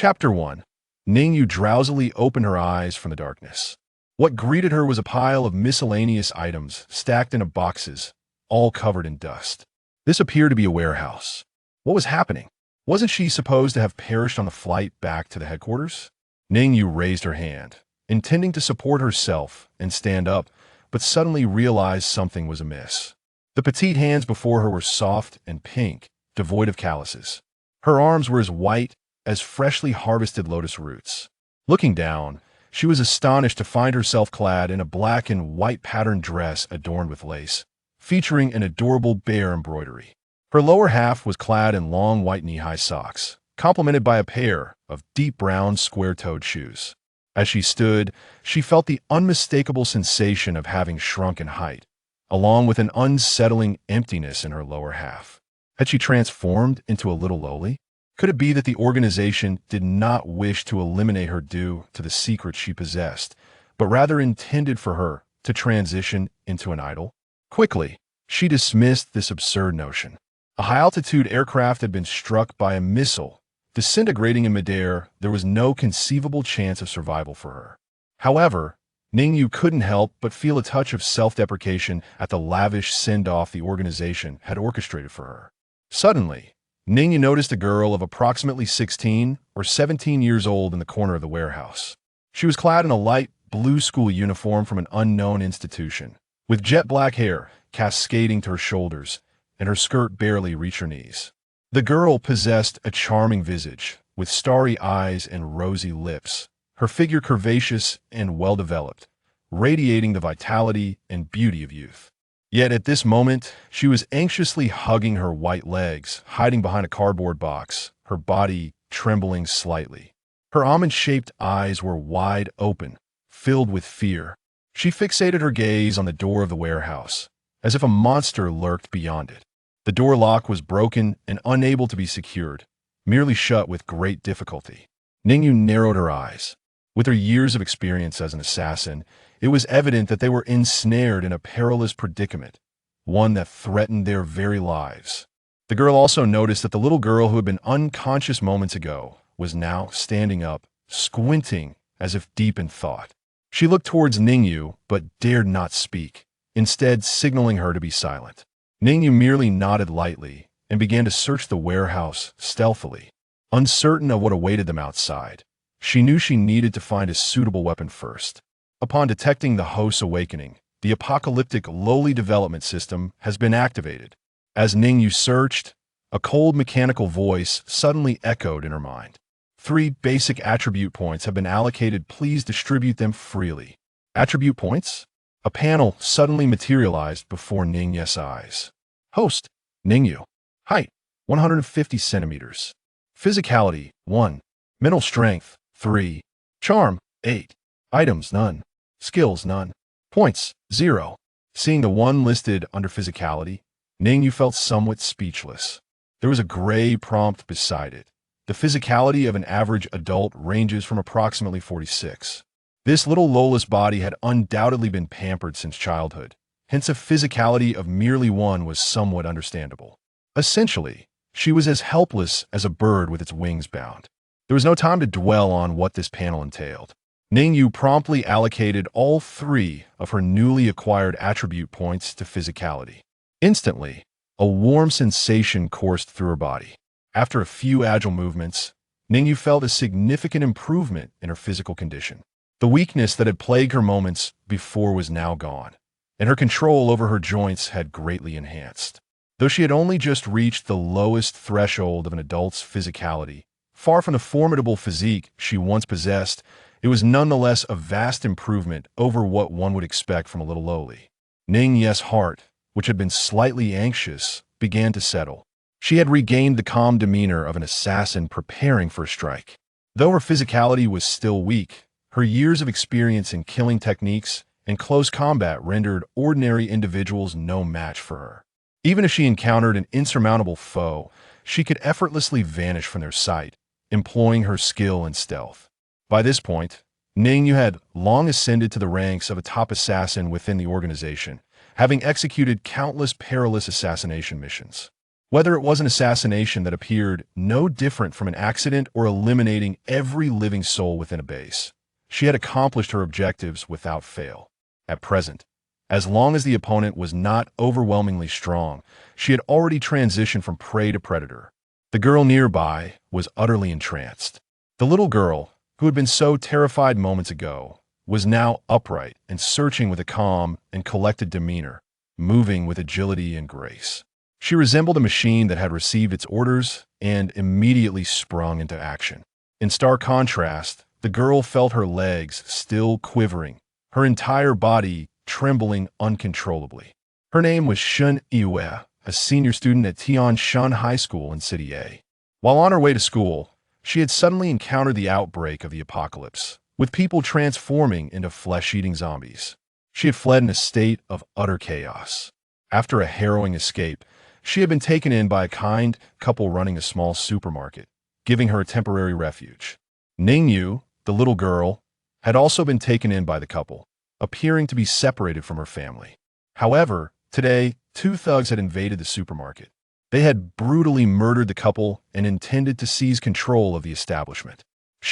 Chapter 1. Ning Yu drowsily opened her eyes from the darkness. What greeted her was a pile of miscellaneous items stacked into boxes, all covered in dust. This appeared to be a warehouse. What was happening? Wasn't she supposed to have perished on the flight back to the headquarters? Ning Yu raised her hand, intending to support herself and stand up, but suddenly realized something was amiss. The petite hands before her were soft and pink, devoid of calluses. Her arms were as white as freshly harvested lotus roots. Looking down, she was astonished to find herself clad in a black and white patterned dress adorned with lace, featuring an adorable bear embroidery. Her lower half was clad in long white knee-high socks, complemented by a pair of deep brown square-toed shoes. As she stood, she felt the unmistakable sensation of having shrunk in height, along with an unsettling emptiness in her lower half. Had she transformed into a little Loli? Could it be that the organization did not wish to eliminate her due to the secret she possessed, but rather intended for her to transition into an idol? Quickly, she dismissed this absurd notion. A high-altitude aircraft had been struck by a missile. Disintegrating in midair, there was no conceivable chance of survival for her. However, Ning Yu couldn't help but feel a touch of self-deprecation at the lavish send-off the organization had orchestrated for her. Suddenly, Ning Yu noticed a girl of approximately 16 or 17 years old in the corner of the warehouse. She was clad in a light blue school uniform from an unknown institution, with jet black hair cascading to her shoulders, and her skirt barely reached her knees. The girl possessed a charming visage, with starry eyes and rosy lips, her figure curvaceous and well-developed, radiating the vitality and beauty of youth. Yet at this moment, she was anxiously hugging her white legs, hiding behind a cardboard box, her body trembling slightly. Her almond-shaped eyes were wide open, filled with fear. She fixated her gaze on the door of the warehouse, as if a monster lurked beyond it. The door lock was broken and unable to be secured, merely shut with great difficulty. Ning Yu narrowed her eyes. With her years of experience as an assassin, it was evident that they were ensnared in a perilous predicament, one that threatened their very lives. The girl also noticed that the little girl who had been unconscious moments ago was now standing up, squinting as if deep in thought. She looked towards Ning Yu, but dared not speak, instead signaling her to be silent. Ning Yu merely nodded lightly and began to search the warehouse stealthily. Uncertain of what awaited them outside, she knew she needed to find a suitable weapon first. Upon detecting the host's awakening, the Apocalyptic Loli development system has been activated. As Ning Yu searched, a cold mechanical voice suddenly echoed in her mind. 3 basic attribute points have been allocated. Please distribute them freely. Attribute points? A panel suddenly materialized before Ning Yu's eyes. Host, Ning Yu. Height, 150 centimeters. Physicality, 1. Mental strength, 3. Charm, 8. Items, none. Skills, none. Points, 0. Seeing the one listed under physicality, Ning Yu felt somewhat speechless. There was a gray prompt beside it. The physicality of an average adult ranges from approximately 46. This little Lola's body had undoubtedly been pampered since childhood, hence a physicality of merely 1 was somewhat understandable. Essentially, she was as helpless as a bird with its wings bound. There was no time to dwell on what this panel entailed. Ning Yu promptly allocated all 3 of her newly acquired attribute points to physicality. Instantly, a warm sensation coursed through her body. After a few agile movements, Ning Yu felt a significant improvement in her physical condition. The weakness that had plagued her moments before was now gone, and her control over her joints had greatly enhanced. Though she had only just reached the lowest threshold of an adult's physicality, far from the formidable physique she once possessed, it was nonetheless a vast improvement over what one would expect from a little Loli. Ning Yu's heart, which had been slightly anxious, began to settle. She had regained the calm demeanor of an assassin preparing for a strike. Though her physicality was still weak, her years of experience in killing techniques and close combat rendered ordinary individuals no match for her. Even if she encountered an insurmountable foe, she could effortlessly vanish from their sight, employing her skill and stealth. By this point, Ning Yu had long ascended to the ranks of a top assassin within the organization, having executed countless perilous assassination missions. Whether it was an assassination that appeared no different from an accident or eliminating every living soul within a base, she had accomplished her objectives without fail. At present, as long as the opponent was not overwhelmingly strong, she had already transitioned from prey to predator. The girl nearby was utterly entranced. The little girl, who had been so terrified moments ago, was now upright and searching with a calm and collected demeanor, moving with agility and grace. She resembled a machine that had received its orders and immediately sprung into action. In stark contrast, the girl felt her legs still quivering, her entire body trembling uncontrollably. Her name was Ning Yu, a senior student at Tianshan High School in City A. While on her way to school, she had suddenly encountered the outbreak of the apocalypse, with people transforming into flesh-eating zombies. She had fled in a state of utter chaos. After a harrowing escape, she had been taken in by a kind couple running a small supermarket, giving her a temporary refuge. Ning Yu, the little girl, had also been taken in by the couple, appearing to be separated from her family. However, today, two thugs had invaded the supermarket. They had brutally murdered the couple and intended to seize control of the establishment.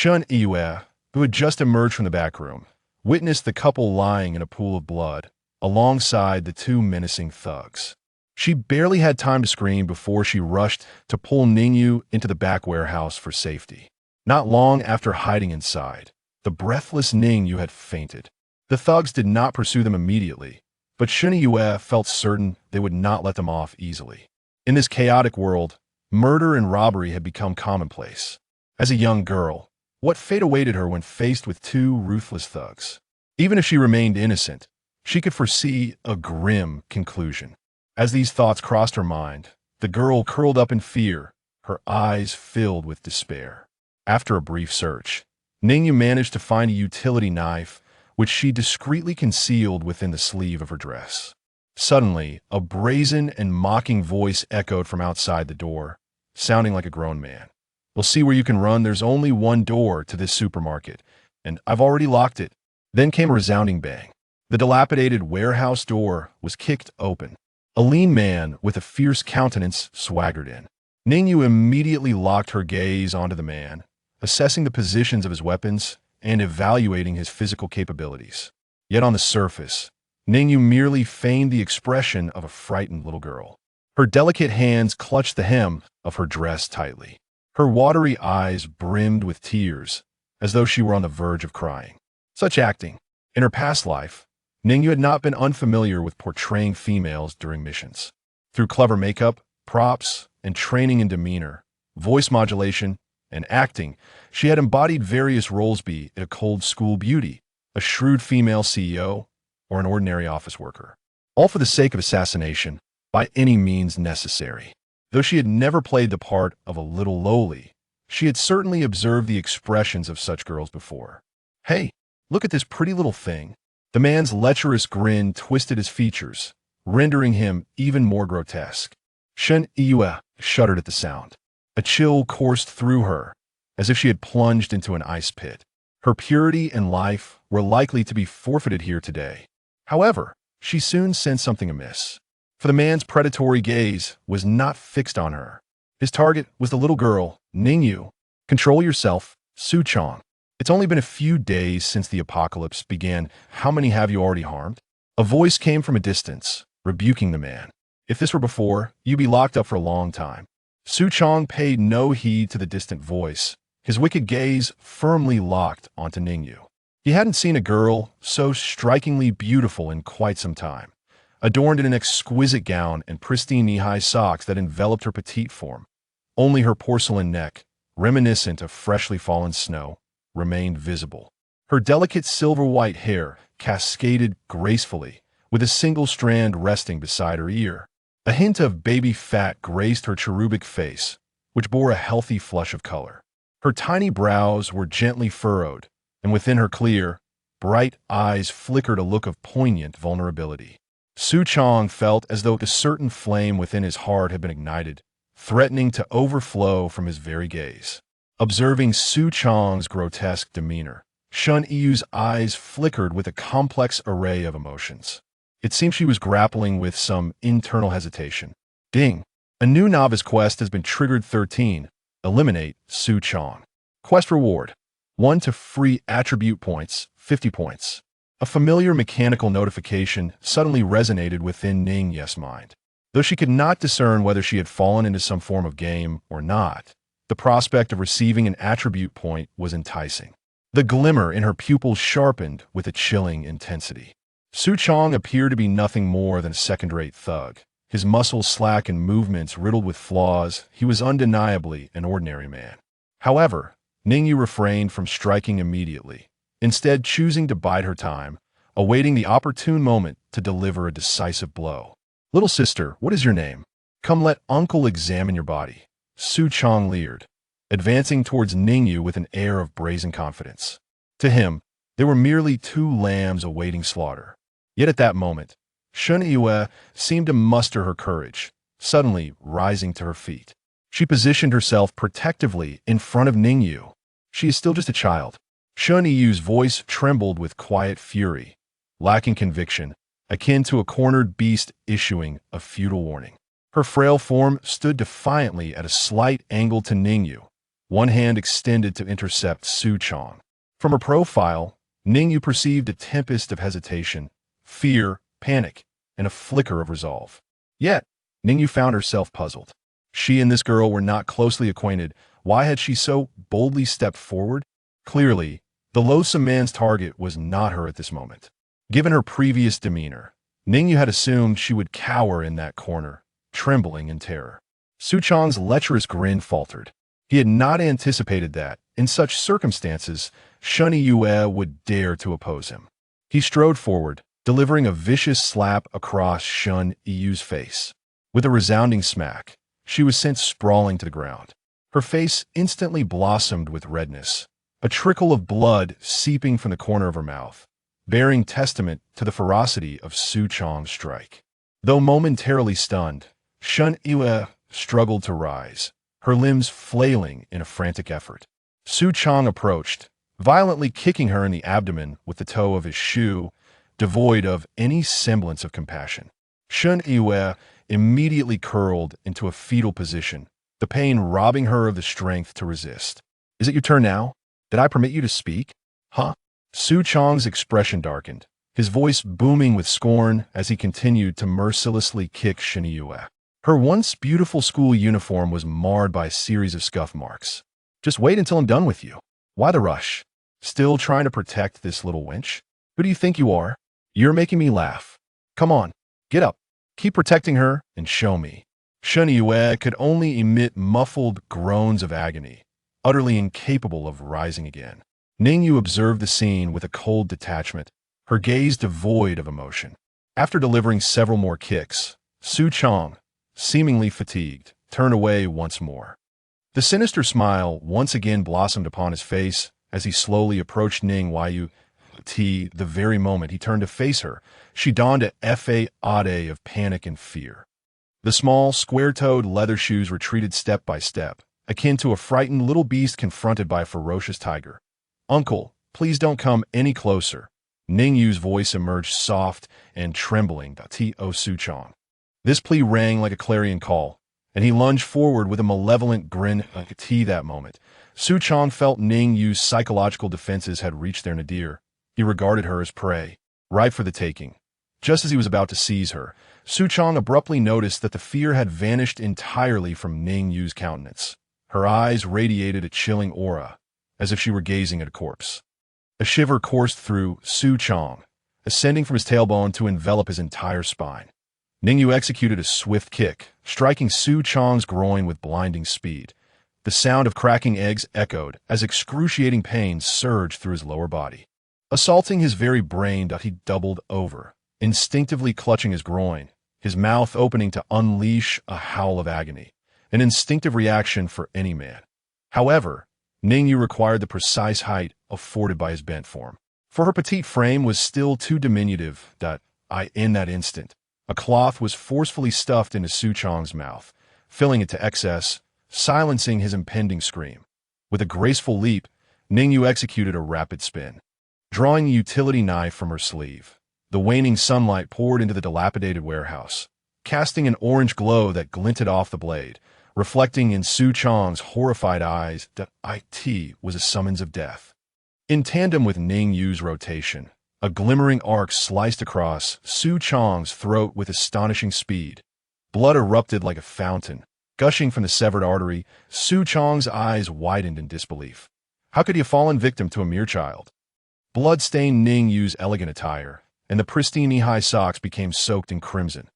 Ning Yu, who had just emerged from the back room, witnessed the couple lying in a pool of blood, alongside the two menacing thugs. She barely had time to scream before she rushed to pull Ning Yu into the back warehouse for safety. Not long after hiding inside, the breathless Ning Yu had fainted. The thugs did not pursue them immediately, but Ning Yu felt certain they would not let them off easily. In this chaotic world, murder and robbery had become commonplace. As a young girl, what fate awaited her when faced with two ruthless thugs? Even if she remained innocent, she could foresee a grim conclusion. As these thoughts crossed her mind, the girl curled up in fear, her eyes filled with despair. After a brief search, Ning Yu managed to find a utility knife, which she discreetly concealed within the sleeve of her dress. Suddenly, a brazen and mocking voice echoed from outside the door, sounding like a grown man. "We'll see where you can run. There's only one door to this supermarket, and I've already locked it." Then came a resounding bang. The dilapidated warehouse door was kicked open. A lean man with a fierce countenance swaggered in. Ning Yu immediately locked her gaze onto the man, assessing the positions of his weapons and evaluating his physical capabilities. Yet on the surface, Ning Yu merely feigned the expression of a frightened little girl. Her delicate hands clutched the hem of her dress tightly. Her watery eyes brimmed with tears, as though she were on the verge of crying. Such acting. In her past life, Ning Yu had not been unfamiliar with portraying females during missions. Through clever makeup, props, and training in demeanor, voice modulation, and acting, she had embodied various roles, be it a cold school beauty, a shrewd female CEO, or an ordinary office worker. All for the sake of assassination, by any means necessary. Though she had never played the part of a little Loli, she had certainly observed the expressions of such girls before. "Hey, look at this pretty little thing." The man's lecherous grin twisted his features, rendering him even more grotesque. Ning Yu shuddered at the sound. A chill coursed through her, as if she had plunged into an ice pit. Her purity and life were likely to be forfeited here today. However, she soon sensed something amiss. For the man's predatory gaze was not fixed on her. His target was the little girl, Ning Yu. "Control yourself, Su Chong. It's only been a few days since the apocalypse began. How many have you already harmed?" A voice came from a distance, rebuking the man. "If this were before, you'd be locked up for a long time." Su Chong paid no heed to the distant voice, his wicked gaze firmly locked onto Ning Yu. He hadn't seen a girl so strikingly beautiful in quite some time, adorned in an exquisite gown and pristine knee-high socks that enveloped her petite form. Only her porcelain neck, reminiscent of freshly fallen snow, remained visible. Her delicate silver-white hair cascaded gracefully, with a single strand resting beside her ear. A hint of baby fat graced her cherubic face, which bore a healthy flush of color. Her tiny brows were gently furrowed, and within her clear, bright eyes flickered a look of poignant vulnerability. Su Chong felt as though a certain flame within his heart had been ignited, threatening to overflow from his very gaze. Observing Su Chong's grotesque demeanor, Ning Yu's eyes flickered with a complex array of emotions. It seemed she was grappling with some internal hesitation. "Ding!" A new novice quest has been triggered. 13. Eliminate Su Chong. Quest reward. 1 to free attribute points, 50 points. A familiar mechanical notification suddenly resonated within Ning Yu's mind. Though she could not discern whether she had fallen into some form of game or not, the prospect of receiving an attribute point was enticing. The glimmer in her pupils sharpened with a chilling intensity. Su Chong appeared to be nothing more than a second-rate thug. His muscles slack and movements riddled with flaws, he was undeniably an ordinary man. However, Ning Yu refrained from striking immediately, instead choosing to bide her time, awaiting the opportune moment to deliver a decisive blow. "Little sister, what is your name? Come let uncle examine your body," Su Chong leered, advancing towards Ning Yu with an air of brazen confidence. To him, they were merely two lambs awaiting slaughter. Yet at that moment, Shen Yue seemed to muster her courage, suddenly rising to her feet. She positioned herself protectively in front of Ning Yu. "She is still just a child." Shen Yu's voice trembled with quiet fury, lacking conviction, akin to a cornered beast issuing a futile warning. Her frail form stood defiantly at a slight angle to Ning Yu, one hand extended to intercept Su Chong. From her profile, Ning Yu perceived a tempest of hesitation, fear, panic, and a flicker of resolve. Yet, Ning Yu found herself puzzled. She and this girl were not closely acquainted. Why had she so boldly stepped forward? Clearly, the loathsome man's target was not her at this moment. Given her previous demeanor, Ning Yu had assumed she would cower in that corner, trembling in terror. Su Chong's lecherous grin faltered. He had not anticipated that, in such circumstances, Shen Yue would dare to oppose him. He strode forward, delivering a vicious slap across Shen Yu's face. With a resounding smack, she was sent sprawling to the ground. Her face instantly blossomed with redness, a trickle of blood seeping from the corner of her mouth, bearing testament to the ferocity of Su Chong's strike. Though momentarily stunned, Shen Yue struggled to rise, her limbs flailing in a frantic effort. Su Chong approached, violently kicking her in the abdomen with the toe of his shoe, devoid of any semblance of compassion. Shen Yue immediately curled into a fetal position, the pain robbing her of the strength to resist. "Is it your turn now? Did I permit you to speak? Huh?" Su Chong's expression darkened, his voice booming with scorn as he continued to mercilessly kick Shen Yue. Her once beautiful school uniform was marred by a series of scuff marks. "Just wait until I'm done with you. Why the rush? Still trying to protect this little wench? Who do you think you are? You're making me laugh. Come on, get up. Keep protecting her and show me." Shen Yue could only emit muffled groans of agony, utterly incapable of rising again. Ning Yu observed the scene with a cold detachment, her gaze devoid of emotion. After delivering several more kicks, Su Chong, seemingly fatigued, turned away once more. The sinister smile once again blossomed upon his face as he slowly approached Ning Yu. The very moment he turned to face her, she donned a facade of panic and fear. The small, square-toed leather shoes retreated step by step, akin to a frightened little beast confronted by a ferocious tiger. "Uncle, please don't come any closer." Ning Yu's voice emerged soft and trembling to Su Chong. This plea rang like a clarion call, and he lunged forward with a malevolent grin. That moment, Su Chong felt Ning Yu's psychological defenses had reached their nadir. He regarded her as prey, ripe for the taking. Just as he was about to seize her, Su Chong abruptly noticed that the fear had vanished entirely from Ning Yu's countenance. Her eyes radiated a chilling aura, as if she were gazing at a corpse. A shiver coursed through Su Chong, ascending from his tailbone to envelop his entire spine. Ning Yu executed a swift kick, striking Su Chong's groin with blinding speed. The sound of cracking eggs echoed as excruciating pain surged through his lower body. Assaulting his very brain, he doubled over, instinctively clutching his groin, his mouth opening to unleash a howl of agony, an instinctive reaction for any man. However, Ning Yu required the precise height afforded by his bent form. For her petite frame was still too diminutive that, in that instant, a cloth was forcefully stuffed into Su Chong's mouth, filling it to excess, silencing his impending scream. With a graceful leap, Ning Yu executed a rapid spin. Drawing a utility knife from her sleeve, the waning sunlight poured into the dilapidated warehouse, casting an orange glow that glinted off the blade, reflecting in Su Chang's horrified eyes. It was a summons of death. In tandem with Ning Yu's rotation, a glimmering arc sliced across Su Chang's throat with astonishing speed. Blood erupted like a fountain. Gushing from the severed artery, Su Chang's eyes widened in disbelief. How could he have fallen victim to a mere child? Blood stained Ning Yu's elegant attire, and the pristine knee-high socks became soaked in crimson.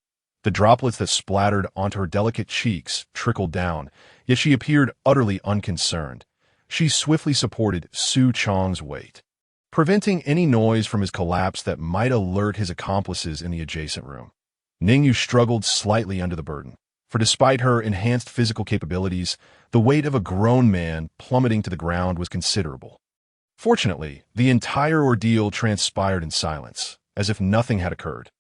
The droplets that splattered onto her delicate cheeks trickled down, yet she appeared utterly unconcerned. She swiftly supported Su Chang's weight, preventing any noise from his collapse that might alert his accomplices in the adjacent room. Ning Yu struggled slightly under the burden, for despite her enhanced physical capabilities, the weight of a grown man plummeting to the ground was considerable. Fortunately, the entire ordeal transpired in silence, as if nothing had occurred.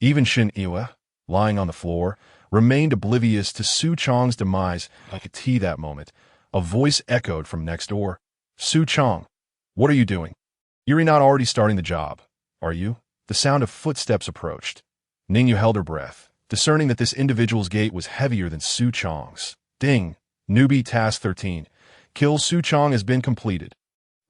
Even Shin Iwa, lying on the floor, remained oblivious to Su Chang's demise. Like a tea that moment, a voice echoed from next door. Su Chang, what are you doing? You're not already starting the job, are you? The sound of footsteps approached. Ning Yu held her breath, discerning that this individual's gait was heavier than Su Chang's. Ding! Newbie Task 13. Kill Su Chang has been completed.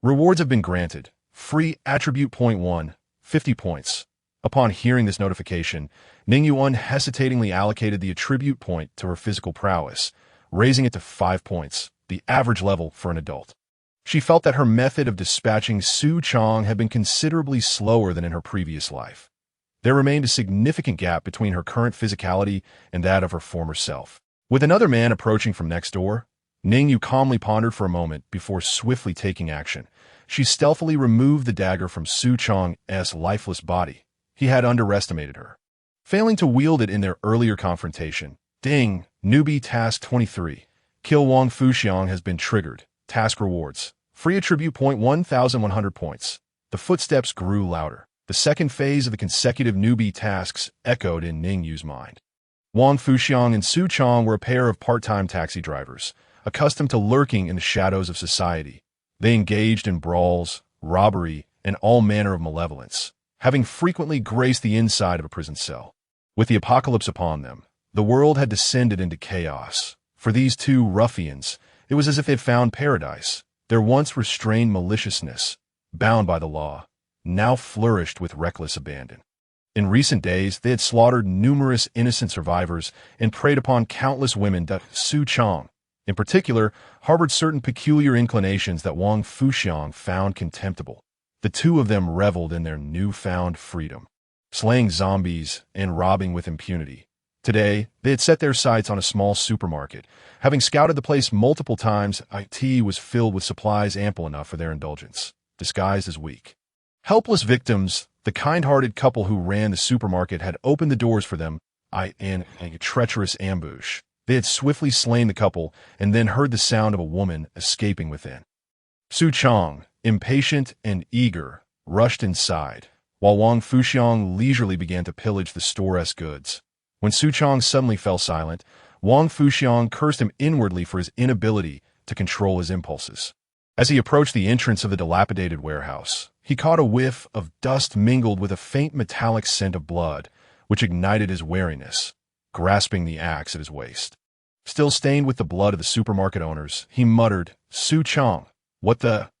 Rewards have been granted. Free Attribute Point 1, 50 points. Upon hearing this notification, Ning Yu unhesitatingly allocated the attribute point to her physical prowess, raising it to 5 points, the average level for an adult. She felt that her method of dispatching Su Chang had been considerably slower than in her previous life. There remained a significant gap between her current physicality and that of her former self. With another man approaching from next door, Ning Yu calmly pondered for a moment before swiftly taking action. She stealthily removed the dagger from Su Chang's lifeless body. He had underestimated her. Failing to wield it in their earlier confrontation, Ding! Newbie Task 23. Kill Wang Fuxiang has been triggered. Task rewards. Free attribute point 1,100 points. The footsteps grew louder. The second phase of the consecutive newbie tasks echoed in Ning Yu's mind. Wang Fuxiang and Su Chang were a pair of part-time taxi drivers, accustomed to lurking in the shadows of society. They engaged in brawls, robbery, and all manner of malevolence, having frequently graced the inside of a prison cell. With the apocalypse upon them, the world had descended into chaos. For these two ruffians, it was as if they had found paradise. Their once restrained maliciousness, bound by the law, now flourished with reckless abandon. In recent days, they had slaughtered numerous innocent survivors and preyed upon countless women. Su Chang, in particular, harbored certain peculiar inclinations that Wang Fuxiang found contemptible. The two of them reveled in their newfound freedom, slaying zombies and robbing with impunity. Today, they had set their sights on a small supermarket. Having scouted the place multiple times, it was filled with supplies ample enough for their indulgence, disguised as weak. Helpless victims, the kind-hearted couple who ran the supermarket had opened the doors for them in a treacherous ambush. They had swiftly slain the couple and then heard the sound of a woman escaping within. Su Chang, impatient and eager, rushed inside, while Wang Fuxiang leisurely began to pillage the store's goods. When Su Chang suddenly fell silent, Wang Fuxiang cursed him inwardly for his inability to control his impulses. As he approached the entrance of the dilapidated warehouse, he caught a whiff of dust mingled with a faint metallic scent of blood, which ignited his wariness, grasping the axe at his waist. Still stained with the blood of the supermarket owners, he muttered, "Su Chang, what the—"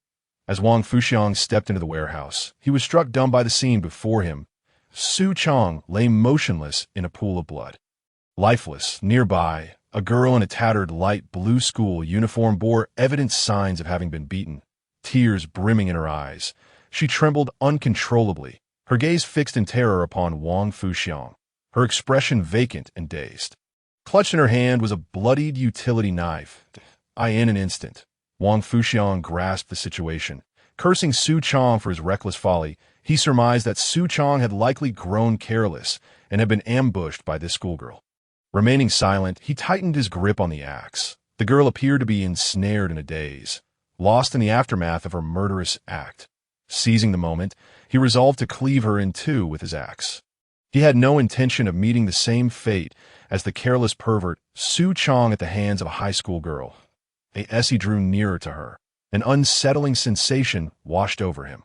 As Wang Fuxiang stepped into the warehouse, he was struck dumb by the scene before him. Su Chang lay motionless in a pool of blood. Lifeless, nearby, a girl in a tattered light blue school uniform bore evident signs of having been beaten, tears brimming in her eyes. She trembled uncontrollably, her gaze fixed in terror upon Wang Fuxiang, her expression vacant and dazed. Clutched in her hand was a bloodied utility knife. In an instant, Wang Fuxiang grasped the situation. Cursing Su Chang for his reckless folly, he surmised that Su Chang had likely grown careless and had been ambushed by this schoolgirl. Remaining silent, he tightened his grip on the axe. The girl appeared to be ensnared in a daze, lost in the aftermath of her murderous act. Seizing the moment, he resolved to cleave her in two with his axe. He had no intention of meeting the same fate as the careless pervert Su Chang at the hands of a high school girl. As he drew nearer to her, an unsettling sensation washed over him.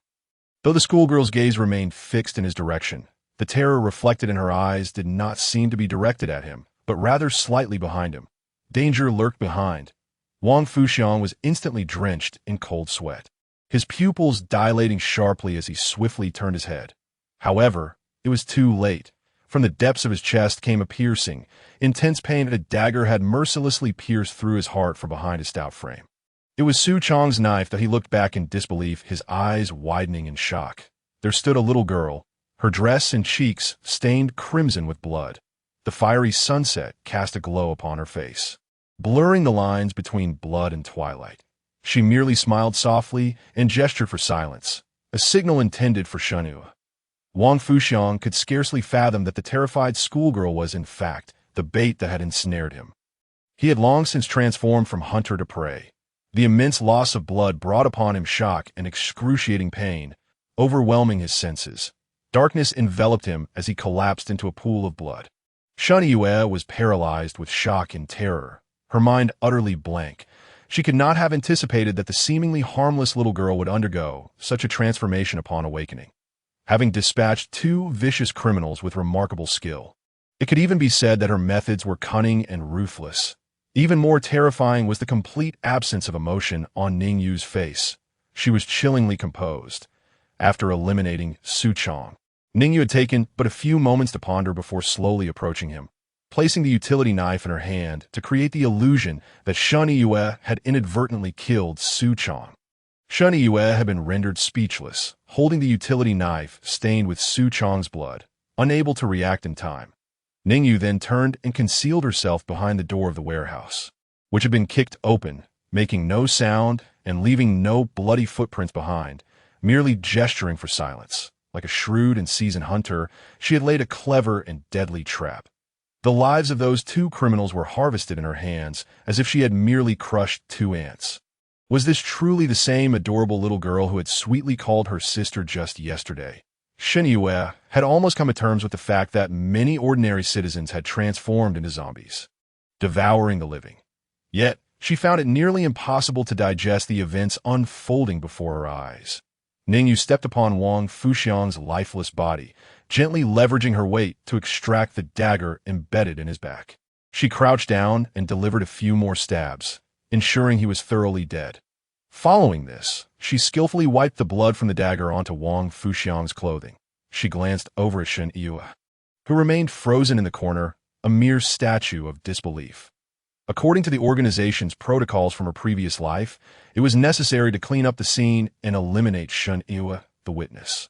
Though the schoolgirl's gaze remained fixed in his direction, The terror reflected in her eyes did not seem to be directed at him, but rather slightly behind him. Danger lurked behind. Wang Fuxiang was instantly drenched in cold sweat, his pupils dilating sharply as he swiftly turned his head. However, it was too late. From the depths of his chest came a piercing, intense pain, and a dagger had mercilessly pierced through his heart from behind his stout frame. It was Su Chong's knife that he looked back in disbelief, his eyes widening in shock. There stood a little girl, her dress and cheeks stained crimson with blood. The fiery sunset cast a glow upon her face, blurring the lines between blood and twilight. She merely smiled softly and gestured for silence, a signal intended for Shenyu. Wang Fuxiang could scarcely fathom that the terrified schoolgirl was, in fact, the bait that had ensnared him. He had long since transformed from hunter to prey. The immense loss of blood brought upon him shock and excruciating pain, overwhelming his senses. Darkness enveloped him as he collapsed into a pool of blood. Shen Yue was paralyzed with shock and terror, her mind utterly blank. She could not have anticipated that the seemingly harmless little girl would undergo such a transformation upon awakening. Having dispatched two vicious criminals with remarkable skill, it could even be said that her methods were cunning and ruthless. Even more terrifying was the complete absence of emotion on Ning Yu's face. She was chillingly composed. After eliminating Su Chong, Ning Yu had taken but a few moments to ponder before slowly approaching him, placing the utility knife in her hand to create the illusion that Shen Yue had inadvertently killed Su Chong. Shen Yue had been rendered speechless, holding the utility knife stained with Su Chong's blood, unable to react in time. Ning Yu then turned and concealed herself behind the door of the warehouse, which had been kicked open, making no sound and leaving no bloody footprints behind, merely gesturing for silence. Like a shrewd and seasoned hunter, she had laid a clever and deadly trap. The lives of those two criminals were harvested in her hands as if she had merely crushed two ants. Was this truly the same adorable little girl who had sweetly called her sister just yesterday? Shen Yue had almost come to terms with the fact that many ordinary citizens had transformed into zombies, devouring the living. Yet, she found it nearly impossible to digest the events unfolding before her eyes. Ning Yu stepped upon Wang Fuxiang's lifeless body, gently leveraging her weight to extract the dagger embedded in his back. She crouched down and delivered a few more stabs, ensuring he was thoroughly dead. Following this, she skillfully wiped the blood from the dagger onto Wang Fuxiang's clothing. She glanced over at Shen Yue, who remained frozen in the corner, a mere statue of disbelief. According to the organization's protocols from her previous life, it was necessary to clean up the scene and eliminate Shen Yue, the witness.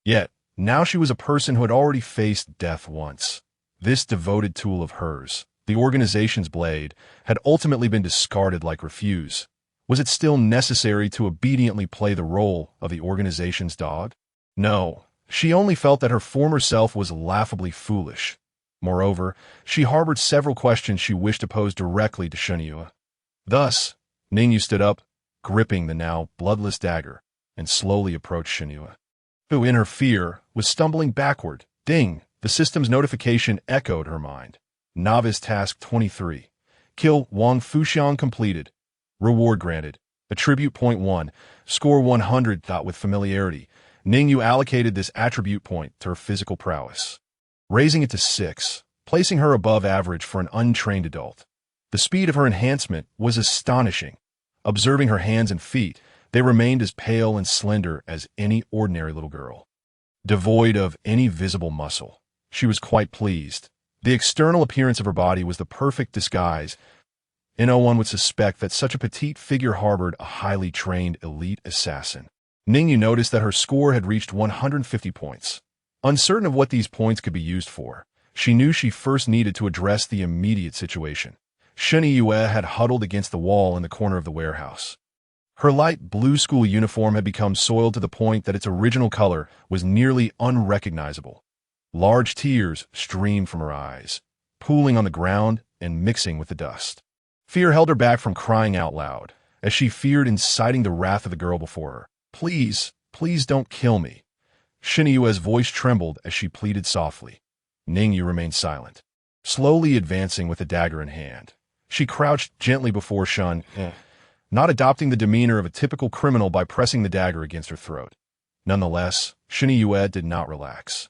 Yet, now she was a person who had already faced death once. This devoted tool of hers, the organization's blade, had ultimately been discarded like refuse. Was it still necessary to obediently play the role of the organization's dog? No, she only felt that her former self was laughably foolish. Moreover, she harbored several questions she wished to pose directly to Shen Yue. Thus, Ning Yu stood up, gripping the now bloodless dagger, and slowly approached Shen Yue, who, in her fear, was stumbling backward. Ding! The system's notification echoed her mind. Novice Task 23. Kill Wang Fuxiang completed. Reward granted. Attribute point 1. Score 100. With familiarity, Ning Yu allocated this attribute point to her physical prowess, raising it to 6, placing her above average for an untrained adult. The speed of her enhancement was astonishing. Observing her hands and feet, they remained as pale and slender as any ordinary little girl. Devoid of any visible muscle, she was quite pleased. The external appearance of her body was the perfect disguise, and no one would suspect that such a petite figure harbored a highly trained elite assassin. Ning Yu noticed that her score had reached 150 points. Uncertain of what these points could be used for, she knew she first needed to address the immediate situation. Shen Yue had huddled against the wall in the corner of the warehouse. Her light blue school uniform had become soiled to the point that its original color was nearly unrecognizable. Large tears streamed from her eyes, pooling on the ground and mixing with the dust. Fear held her back from crying out loud, as she feared inciting the wrath of the girl before her. Please, please don't kill me. Shen Yue's voice trembled as she pleaded softly. Ning Yu remained silent, slowly advancing with the dagger in hand. She crouched gently before Shen, not adopting the demeanor of a typical criminal by pressing the dagger against her throat. Nonetheless, Shen Yue did not relax.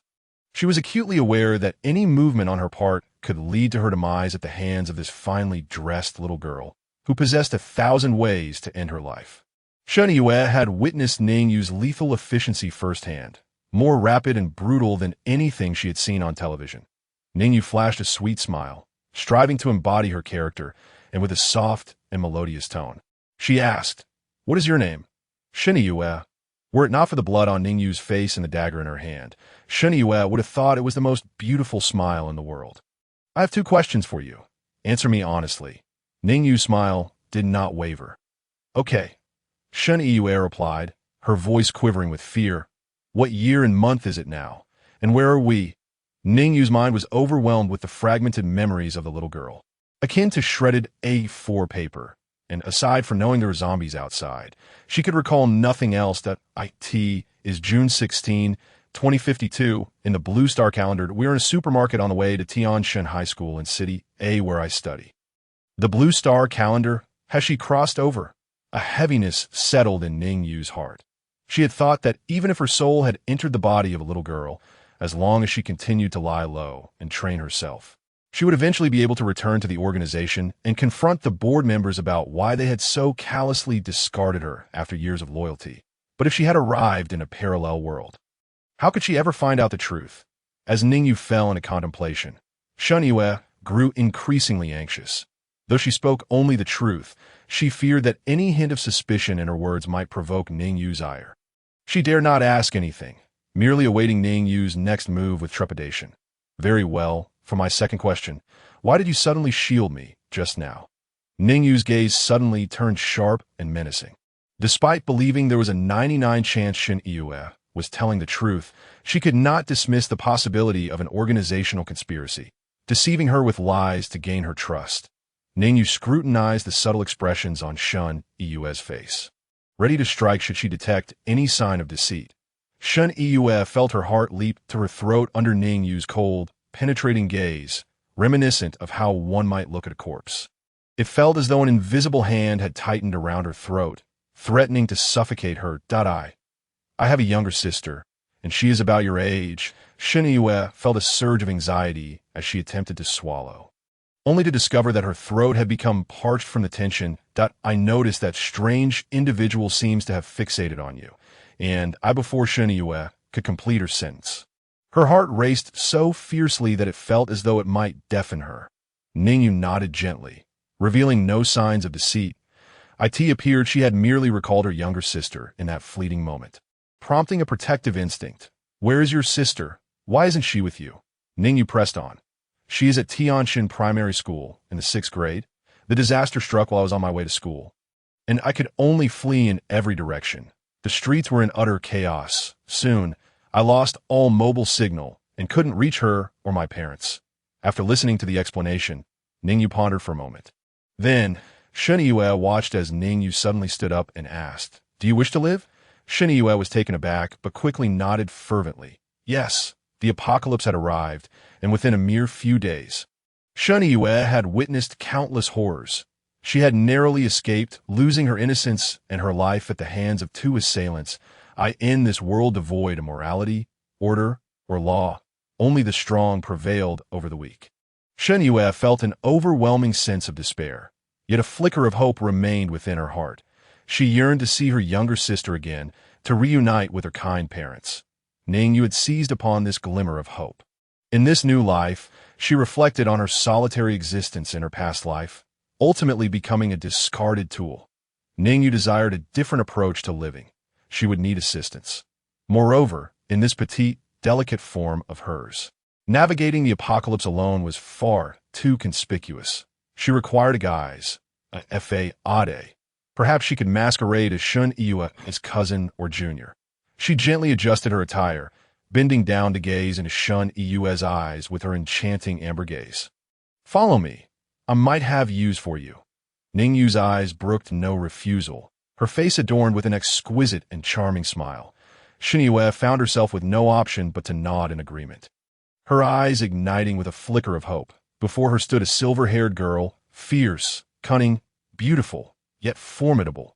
She was acutely aware that any movement on her part could lead to her demise at the hands of this finely dressed little girl, who possessed 1,000 ways to end her life. Shen Yue had witnessed Ning Yu's lethal efficiency firsthand, more rapid and brutal than anything she had seen on television. Ning Yu flashed a sweet smile, striving to embody her character, and with a soft and melodious tone. She asked, "What is your name?" "Shen Yue." Were it not for the blood on Ning Yu's face and the dagger in her hand, Shen Yue would have thought it was the most beautiful smile in the world. "I have 2 questions for you. Answer me honestly." Ning Yu's smile did not waver. "Okay." Shen Yue replied, her voice quivering with fear. "What year and month is it now? And where are we?" Ning Yu's mind was overwhelmed with the fragmented memories of the little girl, akin to shredded A4 paper. And aside from knowing there were zombies outside, she could recall nothing else. That it is June 16, 2052. In the Blue Star calendar, we are in a supermarket on the way to Tianshan High School in City A, where I study. The Blue Star calendar, has she crossed over? A heaviness settled in Ning Yu's heart. She had thought that even if her soul had entered the body of a little girl, as long as she continued to lie low and train herself, she would eventually be able to return to the organization and confront the board members about why they had so callously discarded her after years of loyalty. But if she had arrived in a parallel world, how could she ever find out the truth? As Ning Yu fell into contemplation, Shen Yue grew increasingly anxious. Though she spoke only the truth, she feared that any hint of suspicion in her words might provoke Ning Yu's ire. She dared not ask anything, merely awaiting Ning Yu's next move with trepidation. "Very well. For my second question, why did you suddenly shield me just now?" Ning Yu's gaze suddenly turned sharp and menacing. Despite believing there was a 99% chance Shen Yue was telling the truth, she could not dismiss the possibility of an organizational conspiracy, deceiving her with lies to gain her trust. Ning Yu scrutinized the subtle expressions on Shen Yue's face, ready to strike should she detect any sign of deceit. Shen Yue felt her heart leap to her throat under Ning Yu's cold, penetrating gaze, reminiscent of how one might look at a corpse. It felt as though an invisible hand had tightened around her throat, threatening to suffocate her. I have a younger sister, and she is about your age. Shen Yue felt a surge of anxiety as she attempted to swallow, only to discover that her throat had become parched from the tension. "I noticed that strange individual seems to have fixated on you," and before Shen Yue could complete her sentence, her heart raced so fiercely that it felt as though it might deafen her. Ning Yu nodded gently, revealing no signs of deceit. It appeared she had merely recalled her younger sister in that fleeting moment, prompting a protective instinct. "Where is your sister? Why isn't she with you?" Ning Yu pressed on. "She is at Tianshan Primary School in the 6th grade. The disaster struck while I was on my way to school, and I could only flee in every direction. The streets were in utter chaos. Soon, I lost all mobile signal and couldn't reach her or my parents." After listening to the explanation, Ning Yu pondered for a moment. Then, Shen Yue watched as Ning Yu suddenly stood up and asked, "Do you wish to live?" Shen Yue was taken aback, but quickly nodded fervently. Yes, the apocalypse had arrived, and within a mere few days. Shen Yue had witnessed countless horrors. She had narrowly escaped, losing her innocence and her life at the hands of 2 assailants. In this world devoid of morality, order, or law, only the strong prevailed over the weak. Shen Yue felt an overwhelming sense of despair, yet a flicker of hope remained within her heart. She yearned to see her younger sister again, to reunite with her kind parents. Ning Yu had seized upon this glimmer of hope. In this new life, she reflected on her solitary existence in her past life, ultimately becoming a discarded tool. Ning Yu desired a different approach to living. She would need assistance. Moreover, in this petite, delicate form of hers, navigating the apocalypse alone was far too conspicuous. She required a guise, a fa-ade. Perhaps she could masquerade as Shen Yue, his cousin or junior. She gently adjusted her attire, bending down to gaze into Shen Yue's eyes with her enchanting amber gaze. "Follow me. I might have use for you." Ning Yu's eyes brooked no refusal, her face adorned with an exquisite and charming smile. Shen Yue found herself with no option but to nod in agreement, her eyes igniting with a flicker of hope. Before her stood a silver-haired girl, fierce, cunning, beautiful, yet formidable.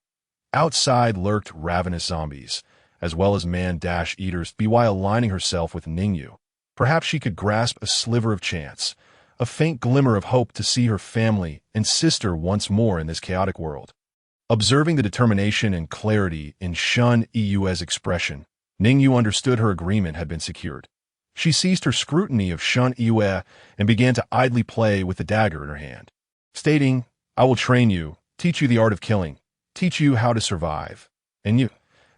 Outside lurked ravenous zombies, as well as man-eaters, while aligning herself with Ning Yu, Perhaps she could grasp a sliver of chance, a faint glimmer of hope to see her family and sister once more in this chaotic world. Observing the determination and clarity in Shun Yu's expression, Ning Yu understood her agreement had been secured. She ceased her scrutiny of Shun Yu and began to idly play with the dagger in her hand, stating, "I will train you, teach you the art of killing, teach you how to survive." And you,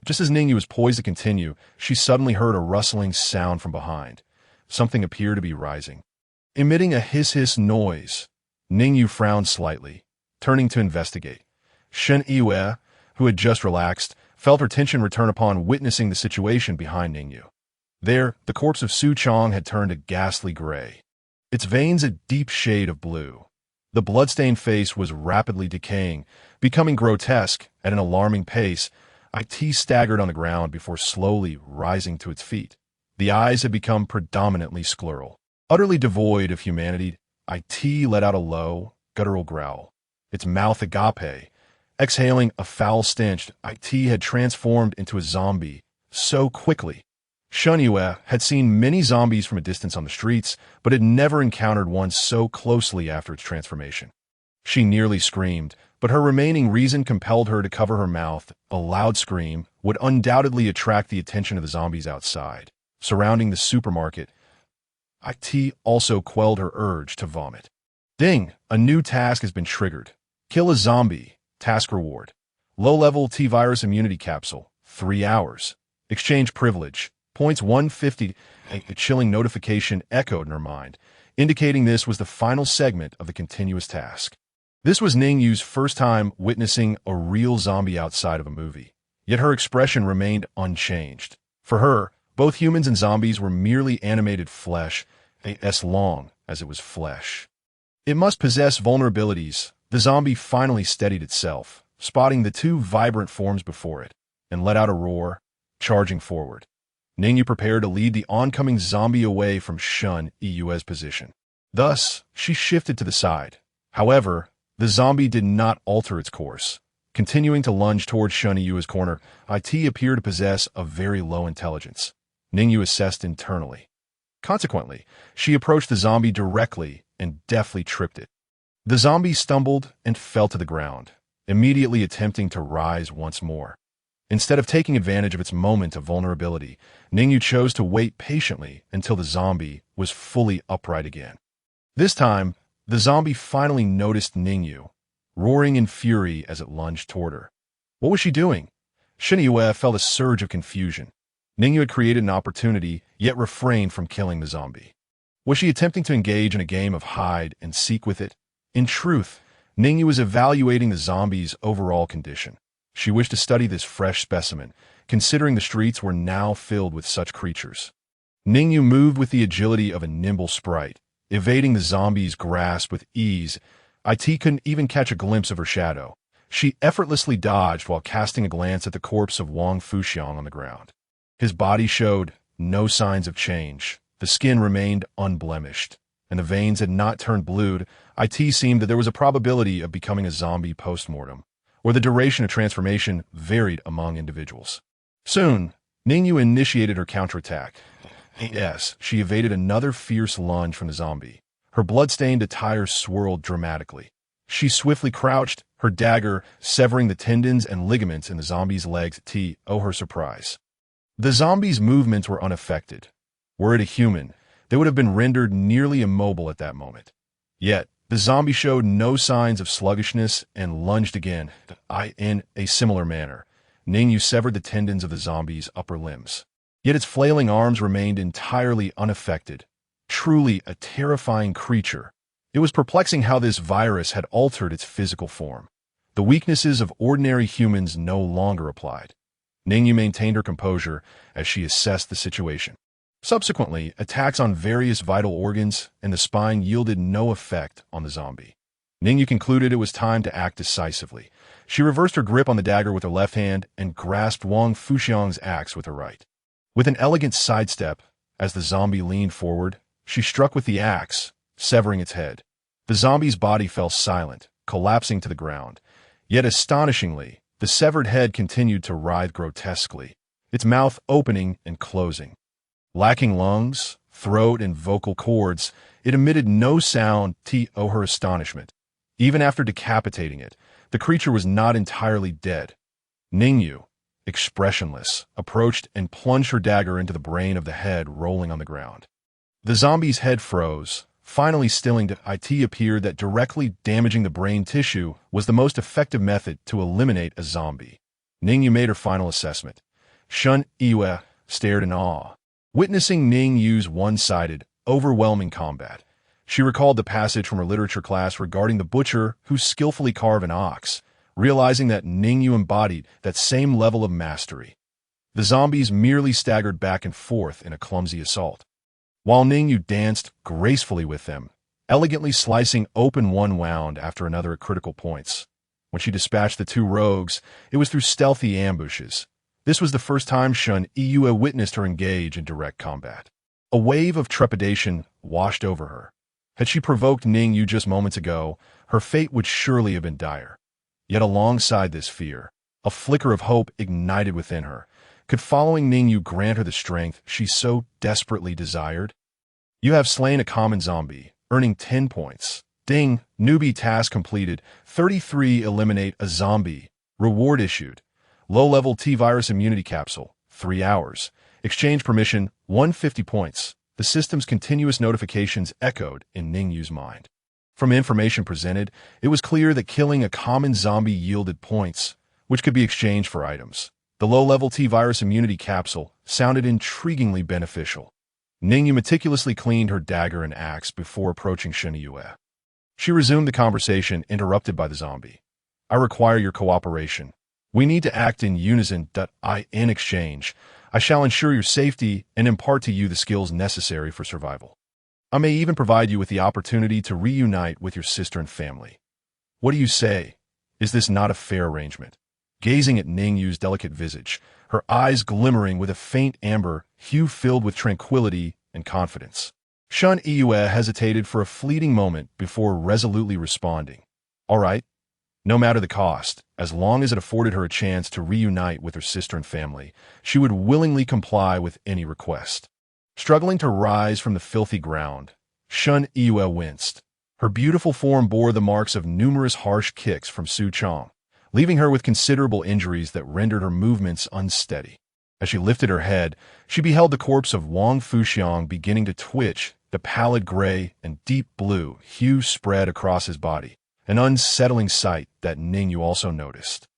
just as Ning Yu was poised to continue, she suddenly heard a rustling sound from behind. Something appeared to be rising. Emitting a hiss noise, Ning Yu frowned slightly, turning to investigate. Shen Yue, who had just relaxed, felt her tension return upon witnessing the situation behind Ning Yu. There, the corpse of Su Chong had turned a ghastly gray, its veins a deep shade of blue. The bloodstained face was rapidly decaying, becoming grotesque at an alarming pace. It staggered on the ground before slowly rising to its feet. The eyes had become predominantly scleral. Utterly devoid of humanity, It let out a low, guttural growl. Its mouth agape, exhaling a foul stench. It had transformed into a zombie so quickly. Shun Yue had seen many zombies from a distance on the streets, but had never encountered one so closely after its transformation. She nearly screamed, but her remaining reason compelled her to cover her mouth. A loud scream would undoubtedly attract the attention of the zombies outside, surrounding the supermarket. It also quelled her urge to vomit. Ding! A new task has been triggered. Kill a zombie. Task reward. Low-level T-virus immunity capsule. 3 hours. Exchange privilege. Points 150. A chilling notification echoed in her mind, indicating this was the final segment of the continuous task. This was Ning Yu's first time witnessing a real zombie outside of a movie, yet her expression remained unchanged. For her, both humans and zombies were merely animated flesh, as long as it was flesh. It must possess vulnerabilities. The zombie finally steadied itself, spotting the two vibrant forms before it, and let out a roar, charging forward. Ning Yu prepared to lead the oncoming zombie away from Shun Yu's position. Thus, she shifted to the side. However, the zombie did not alter its course. Continuing to lunge towards Shun Yu's corner, It appeared to possess a very low intelligence. Ning Yu assessed internally. Consequently, she approached the zombie directly and deftly tripped it. The zombie stumbled and fell to the ground, immediately attempting to rise once more. Instead of taking advantage of its moment of vulnerability, Ning Yu chose to wait patiently until the zombie was fully upright again. This time, the zombie finally noticed Ning Yu, roaring in fury as it lunged toward her. What was she doing? Shen Yue felt a surge of confusion. Ning Yu had created an opportunity, yet refrained from killing the zombie. Was she attempting to engage in a game of hide and seek with it? In truth, Ning Yu was evaluating the zombie's overall condition. She wished to study this fresh specimen, considering the streets were now filled with such creatures. Ning Yu moved with the agility of a nimble sprite, evading the zombie's grasp with ease. It couldn't even catch a glimpse of her shadow. She effortlessly dodged while casting a glance at the corpse of Wang Fuxiang on the ground. His body showed no signs of change. The skin remained unblemished, and the veins had not turned blue. It seemed that there was a probability of becoming a zombie post-mortem, or the duration of transformation varied among individuals. Soon, Ning Yu initiated her counterattack. Yes, she evaded another fierce lunge from the zombie. Her blood-stained attire swirled dramatically. She swiftly crouched, her dagger severing the tendons and ligaments in the zombie's legs. Her surprise. The zombie's movements were unaffected. Were it a human, they would have been rendered nearly immobile at that moment. Yet, the zombie showed no signs of sluggishness and lunged again, in a similar manner. Ning Yu severed the tendons of the zombie's upper limbs. Yet its flailing arms remained entirely unaffected. Truly a terrifying creature. It was perplexing how this virus had altered its physical form. The weaknesses of ordinary humans no longer applied. Ning Yu maintained her composure as she assessed the situation. Subsequently, attacks on various vital organs and the spine yielded no effect on the zombie. Ning Yu concluded it was time to act decisively. She reversed her grip on the dagger with her left hand and grasped Wang Fuxiang's axe with her right. With an elegant sidestep, as the zombie leaned forward, she struck with the axe, severing its head. The zombie's body fell silent, collapsing to the ground. Yet astonishingly, the severed head continued to writhe grotesquely, its mouth opening and closing. Lacking lungs, throat, and vocal cords, it emitted no sound to her astonishment. Even after decapitating it, the creature was not entirely dead. Ning Yu, expressionless, approached and plunged her dagger into the brain of the head rolling on the ground. The zombie's head froze. Finally stilling to it appeared that directly damaging the brain tissue was the most effective method to eliminate a zombie. Ning Yu made her final assessment. Shun Yue stared in awe. Witnessing Ning Yu's one-sided, overwhelming combat, she recalled the passage from her literature class regarding the butcher who skillfully carved an ox, realizing that Ning Yu embodied that same level of mastery. The zombies merely staggered back and forth in a clumsy assault, while Ning Yu danced gracefully with them, elegantly slicing open one wound after another at critical points. When she dispatched the two rogues, it was through stealthy ambushes. This was the first time Shun Yu had witnessed her engage in direct combat. A wave of trepidation washed over her. Had she provoked Ning Yu just moments ago, her fate would surely have been dire. Yet alongside this fear, a flicker of hope ignited within her. Could following Ning Yu grant her the strength she so desperately desired? You have slain a common zombie, earning 10 points. Ding, newbie task completed. 33 eliminate a zombie. Reward issued. Low-level T-virus immunity capsule, 3 hours. Exchange permission, 150 points. The system's continuous notifications echoed in Ning Yu's mind. From information presented, it was clear that killing a common zombie yielded points, which could be exchanged for items. The low-level T-virus immunity capsule sounded intriguingly beneficial. Ning Yu meticulously cleaned her dagger and axe before approaching Shun Yue. She resumed the conversation, interrupted by the zombie. I require your cooperation. We need to act in unison. In exchange, I shall ensure your safety and impart to you the skills necessary for survival. I may even provide you with the opportunity to reunite with your sister and family. What do you say? Is this not a fair arrangement? Gazing at Ning Yu's delicate visage, her eyes glimmering with a faint amber hue filled with tranquility and confidence, Shun Yue hesitated for a fleeting moment before resolutely responding. All right. No matter the cost, as long as it afforded her a chance to reunite with her sister and family, she would willingly comply with any request. Struggling to rise from the filthy ground, Shun Yue winced. Her beautiful form bore the marks of numerous harsh kicks from Su Chong, leaving her with considerable injuries that rendered her movements unsteady. As she lifted her head, she beheld the corpse of Wang Fuxiang beginning to twitch, the pallid gray and deep blue hue spread across his body, an unsettling sight that Ning Yu also noticed.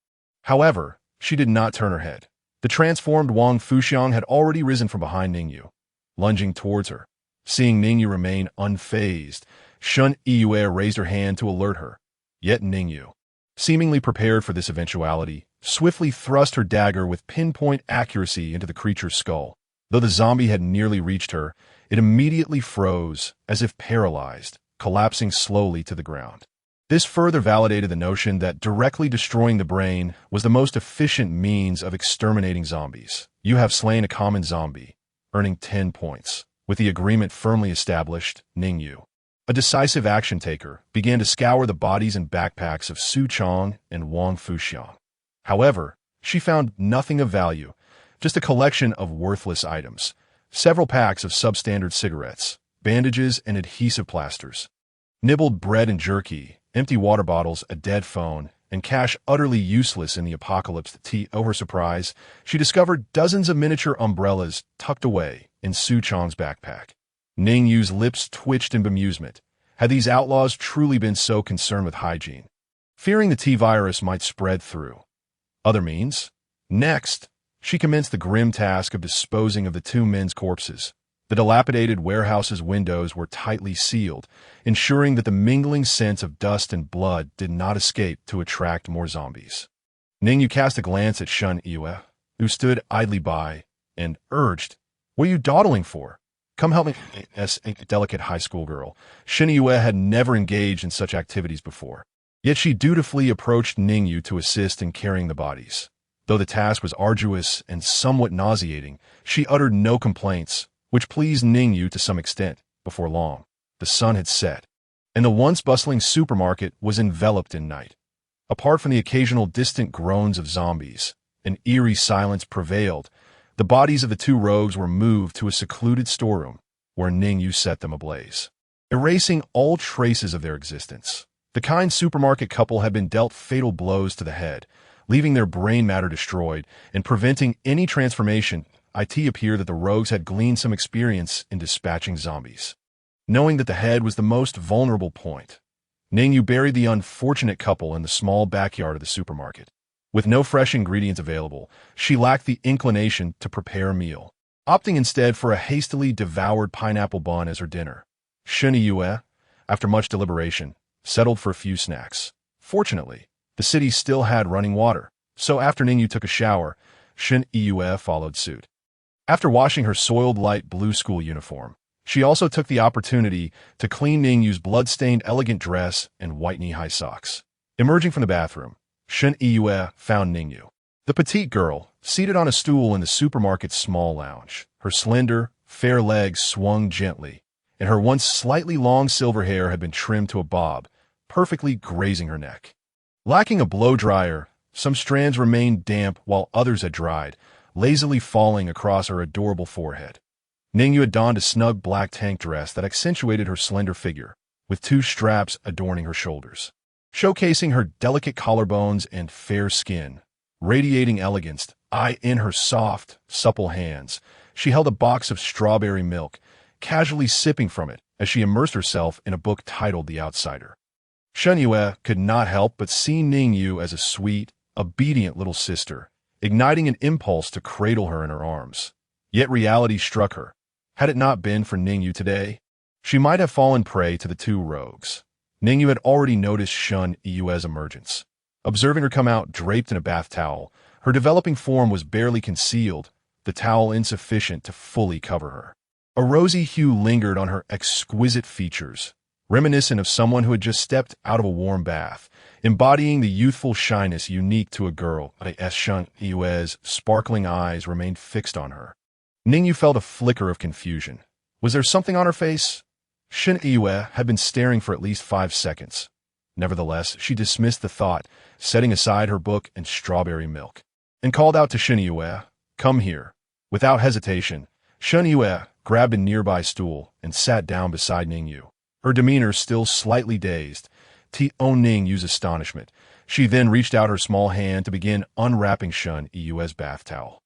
However, she did not turn her head. The transformed Wang Fuxiang had already risen from behind Ning Yu, lunging towards her. Seeing Ning Yu remain unfazed, Shun Yue raised her hand to alert her. Yet Ning Yu, seemingly prepared for this eventuality, swiftly thrust her dagger with pinpoint accuracy into the creature's skull. Though the zombie had nearly reached her, it immediately froze, as if paralyzed, collapsing slowly to the ground. This further validated the notion that directly destroying the brain was the most efficient means of exterminating zombies. You have slain a common zombie, earning 10 points. With the agreement firmly established, Ning Yu, a decisive action taker, began to scour the bodies and backpacks of Su Chong and Wang Fuxiang. However, she found nothing of value, just a collection of worthless items, several packs of substandard cigarettes, bandages and adhesive plasters, nibbled bread and jerky, empty water bottles, a dead phone, and cash utterly useless in the apocalypse. To her surprise, she discovered dozens of miniature umbrellas tucked away in Su Chong's backpack. Ning Yu's lips twitched in bemusement. Had these outlaws truly been so concerned with hygiene? Fearing the T-virus might spread through other means? Next, she commenced the grim task of disposing of the two men's corpses. The dilapidated warehouse's windows were tightly sealed, ensuring that the mingling scents of dust and blood did not escape to attract more zombies. Ning Yu cast a glance at Shun Yue, who stood idly by, and urged, "What are you dawdling for? Come help me." As a delicate high school girl, Shun Yue had never engaged in such activities before. Yet she dutifully approached Ning Yu to assist in carrying the bodies. Though the task was arduous and somewhat nauseating, she uttered no complaints, which pleased Ning Yu to some extent. Before long, the sun had set, and the once bustling supermarket was enveloped in night. Apart from the occasional distant groans of zombies, an eerie silence prevailed. The bodies of the two rogues were moved to a secluded storeroom. where Ning Yu set them ablaze, erasing all traces of their existence. The kind supermarket couple had been dealt fatal blows to the head, leaving their brain matter destroyed and preventing any transformation. It appeared that the rogues had gleaned some experience in dispatching zombies. Knowing that the head was the most vulnerable point, Ning Yu buried the unfortunate couple in the small backyard of the supermarket. With no fresh ingredients available, she lacked the inclination to prepare a meal, opting instead for a hastily devoured pineapple bun as her dinner. Shen Yue, after much deliberation, settled for a few snacks. Fortunately, the city still had running water, so after Ning Yu took a shower, Shen Yue followed suit. After washing her soiled light blue school uniform, she also took the opportunity to clean Ning Yu's blood-stained elegant dress and white knee-high socks. Emerging from the bathroom, Shen Yue found Ning Yu, the petite girl, seated on a stool in the supermarket's small lounge. Her slender, fair legs swung gently, and her once slightly long silver hair had been trimmed to a bob, perfectly grazing her neck. Lacking a blow-dryer, some strands remained damp while others had dried, lazily falling across her adorable forehead. Ning Yu had donned a snug black tank dress that accentuated her slender figure, with two straps adorning her shoulders, showcasing her delicate collarbones and fair skin. Radiating elegance, in her soft, supple hands, she held a box of strawberry milk, casually sipping from it as she immersed herself in a book titled The Outsider. Shen Yue could not help but see Ning Yu as a sweet, obedient little sister, igniting an impulse to cradle her in her arms. Yet reality struck her. Had it not been for Ning Yu today, she might have fallen prey to the two rogues. Ning Yu had already noticed Shen Yue's emergence. Observing her come out draped in a bath towel, her developing form was barely concealed, the towel insufficient to fully cover her. A rosy hue lingered on her exquisite features, reminiscent of someone who had just stepped out of a warm bath, embodying the youthful shyness unique to a girl. Shen Yue's sparkling eyes remained fixed on her. Ning Yu felt a flicker of confusion. Was there something on her face? Shen Yue had been staring for at least 5 seconds. Nevertheless, she dismissed the thought, setting aside her book and strawberry milk, and called out to Shen Yue, "Come here." Without hesitation, Shen Yue grabbed a nearby stool and sat down beside Ning Yu, her demeanor still slightly dazed. To Ning Yu's astonishment, she then reached out her small hand to begin unwrapping Shen Yue's bath towel.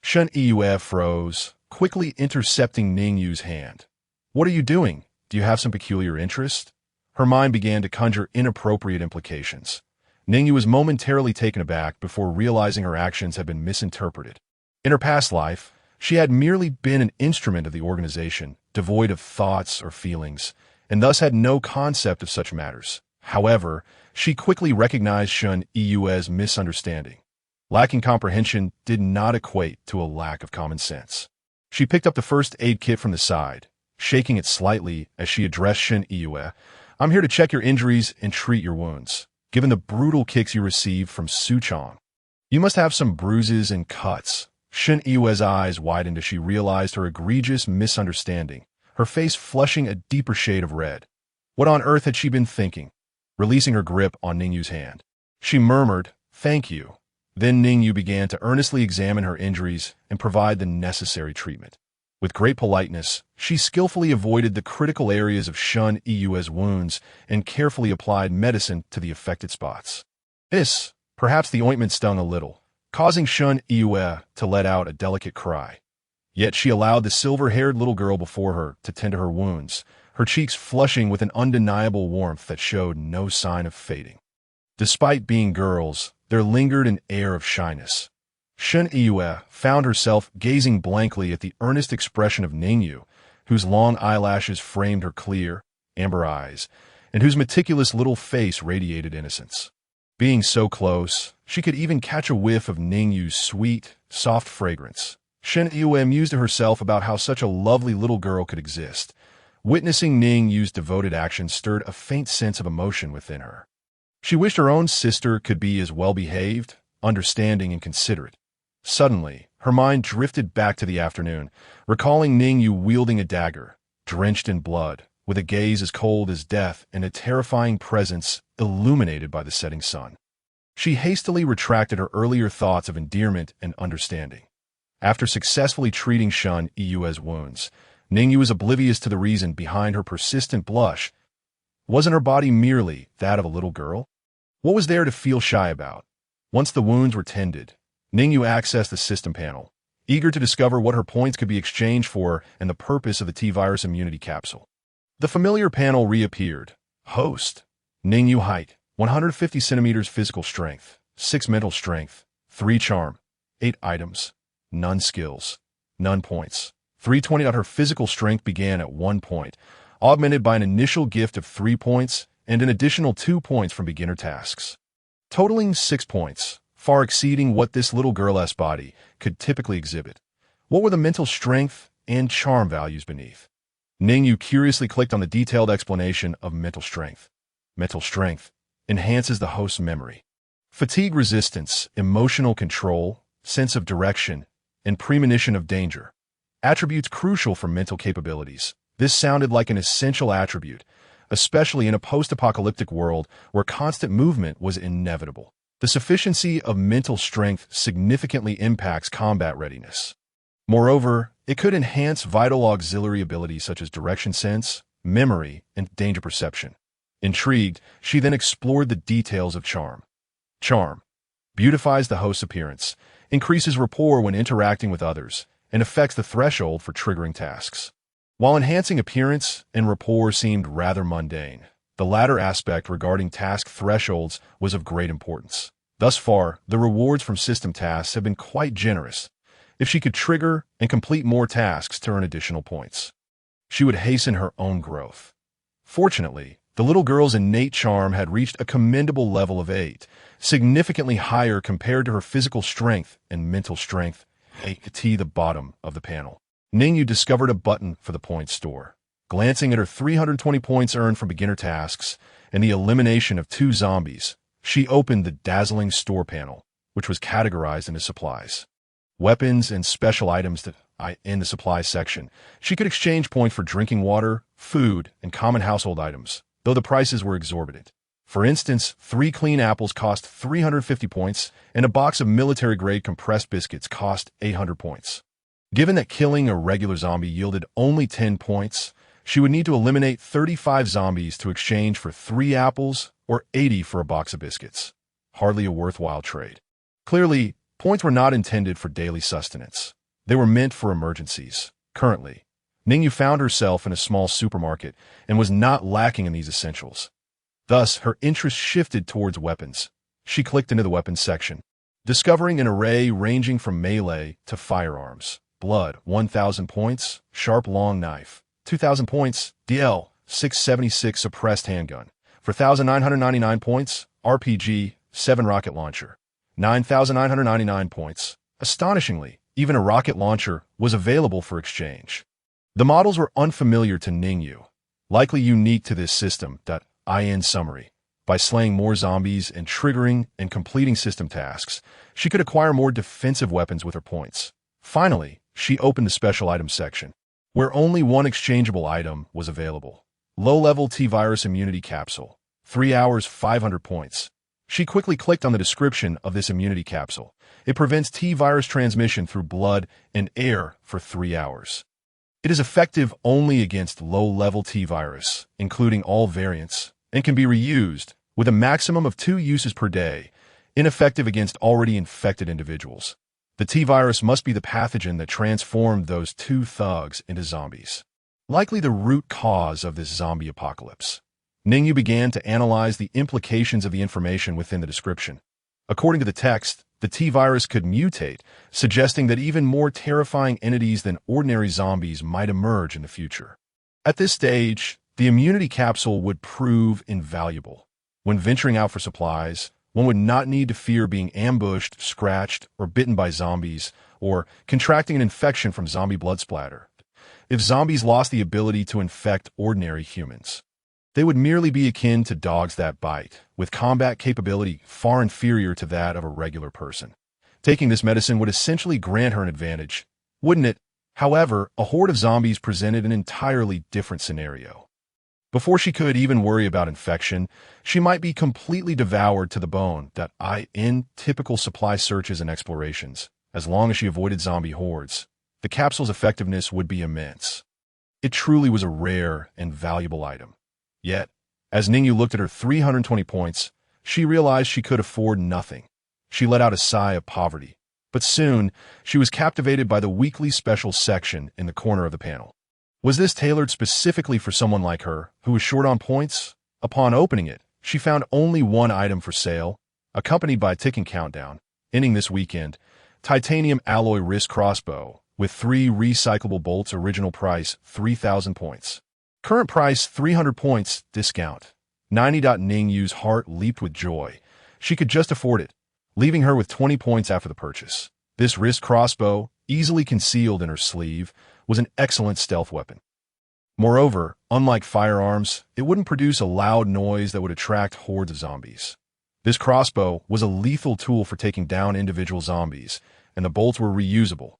Shen Yue froze, quickly intercepting Ning Yu's hand. "What are you doing? Do you have some peculiar interest?" Her mind began to conjure inappropriate implications. Ning Yu was momentarily taken aback before realizing her actions had been misinterpreted. In her past life, she had merely been an instrument of the organization, devoid of thoughts or feelings, and thus had no concept of such matters. However, she quickly recognized Shen Yue's misunderstanding. Lacking comprehension did not equate to a lack of common sense. She picked up the first aid kit from the side, shaking it slightly as she addressed Shen Yue. "I'm here to check your injuries and treat your wounds, given the brutal kicks you received from Suchong. You must have some bruises and cuts." Shen Yue's eyes widened as she realized her egregious misunderstanding, her face flushing a deeper shade of red. What on earth had she been thinking? Releasing her grip on Ning Yu's hand, she murmured, "Thank you." Then Ning Yu began to earnestly examine her injuries and provide the necessary treatment. With great politeness, she skillfully avoided the critical areas of Shen Yue's wounds and carefully applied medicine to the affected spots. Perhaps the ointment stung a little, causing Shen Yue to let out a delicate cry. Yet she allowed the silver-haired little girl before her to tend to her wounds, her cheeks flushing with an undeniable warmth that showed no sign of fading. Despite being girls, there lingered an air of shyness. Shen Yue found herself gazing blankly at the earnest expression of Ning Yu, whose long eyelashes framed her clear, amber eyes, and whose meticulous little face radiated innocence. Being so close, she could even catch a whiff of Ning Yu's sweet, soft fragrance. Shen Yue mused to herself about how such a lovely little girl could exist. Witnessing Ning Yu's devoted actions stirred a faint sense of emotion within her. She wished her own sister could be as well-behaved, understanding, and considerate. Suddenly, her mind drifted back to the afternoon, recalling Ning Yu wielding a dagger, drenched in blood, with a gaze as cold as death and a terrifying presence illuminated by the setting sun. She hastily retracted her earlier thoughts of endearment and understanding. After successfully treating Shen Yue's wounds, Ning Yu was oblivious to the reason behind her persistent blush. Wasn't her body merely that of a little girl? What was there to feel shy about? Once the wounds were tended, Ning Yu accessed the system panel, eager to discover what her points could be exchanged for and the purpose of the T-Virus immunity capsule. The familiar panel reappeared. Host. Ning Yu height, 150 centimeters physical strength, 6 mental strength, 3 charm, 8 items, none skills, none points. 320. Her physical strength began at 1 point, augmented by an initial gift of 3 points and an additional 2 points from beginner tasks, totaling 6 points, far exceeding what this little girl's body could typically exhibit. What were the mental strength and charm values beneath? Ning Yu curiously clicked on the detailed explanation of mental strength. Mental strength enhances the host's memory, fatigue resistance, emotional control, sense of direction, and premonition of danger. Attributes crucial for mental capabilities. This sounded like an essential attribute, especially in a post-apocalyptic world where constant movement was inevitable. The sufficiency of mental strength significantly impacts combat readiness. Moreover, it could enhance vital auxiliary abilities such as direction sense, memory, and danger perception. Intrigued, she then explored the details of charm. Charm beautifies the host's appearance, increases rapport when interacting with others, and affects the threshold for triggering tasks. While enhancing appearance and rapport seemed rather mundane, the latter aspect regarding task thresholds was of great importance. Thus far, the rewards from system tasks have been quite generous. If she could trigger and complete more tasks to earn additional points, she would hasten her own growth. Fortunately, the little girl's innate charm had reached a commendable level of 8, significantly higher compared to her physical strength and mental strength. The bottom of the panel, Ning Yu discovered a button for the points store. Glancing at her 320 points earned from beginner tasks and the elimination of 2 zombies, she opened the dazzling store panel, which was categorized into supplies, weapons, and special items. In the supplies section, she could exchange points for drinking water, food, and common household items, though the prices were exorbitant. For instance, 3 clean apples cost 350 points, and a box of military-grade compressed biscuits cost 800 points. Given that killing a regular zombie yielded only 10 points, she would need to eliminate 35 zombies to exchange for 3 apples or 80 for a box of biscuits. Hardly a worthwhile trade. Clearly, points were not intended for daily sustenance. They were meant for emergencies. Currently, Ning Yu found herself in a small supermarket and was not lacking in these essentials. Thus, her interest shifted towards weapons. She clicked into the weapons section, discovering an array ranging from melee to firearms. Blood, 1,000 points. Sharp long knife, 2,000 points. DL, 676 suppressed handgun. For 1,999 points. RPG, 7 rocket launcher, 9,999 points. Astonishingly, even a rocket launcher was available for exchange. The models were unfamiliar to Ning Yu, likely unique to this system. In summary, by slaying more zombies and triggering and completing system tasks, she could acquire more defensive weapons with her points. Finally, she opened the special items section, where only one exchangeable item was available. Low-level T-Virus immunity capsule, 3 hours, 500 points. She quickly clicked on the description of this immunity capsule. It prevents T-Virus transmission through blood and air for 3 hours. It is effective only against low-level T-Virus, including all variants, and can be reused, with a maximum of 2 uses per day, ineffective against already infected individuals. The T-Virus must be the pathogen that transformed those 2 thugs into zombies, likely the root cause of this zombie apocalypse. Ning Yu began to analyze the implications of the information within the description. According to the text, the T-Virus could mutate, suggesting that even more terrifying entities than ordinary zombies might emerge in the future. At this stage, the immunity capsule would prove invaluable. When venturing out for supplies, one would not need to fear being ambushed, scratched, or bitten by zombies, or contracting an infection from zombie blood splatter. If zombies lost the ability to infect ordinary humans, they would merely be akin to dogs that bite, with combat capability far inferior to that of a regular person. Taking this medicine would essentially grant her an advantage, wouldn't it? However, a horde of zombies presented an entirely different scenario. Before she could even worry about infection, she might be completely devoured to the bone. In typical supply searches and explorations, as long as she avoided zombie hordes, the capsule's effectiveness would be immense. It truly was a rare and valuable item. Yet, as Ning Yu looked at her 320 points, she realized she could afford nothing. She let out a sigh of poverty. But soon, she was captivated by the weekly special section in the corner of the panel. Was this tailored specifically for someone like her, who was short on points? Upon opening it, she found only one item for sale, accompanied by a ticking countdown, ending this weekend: titanium alloy wrist crossbow, with 3 recyclable bolts, original price 3,000 points. Current price 300 points, discount 90. Ning Yu's heart leaped with joy. She could just afford it, leaving her with 20 points after the purchase. This wrist crossbow, easily concealed in her sleeve, was an excellent stealth weapon. Moreover, unlike firearms, it wouldn't produce a loud noise that would attract hordes of zombies. This crossbow was a lethal tool for taking down individual zombies, and the bolts were reusable,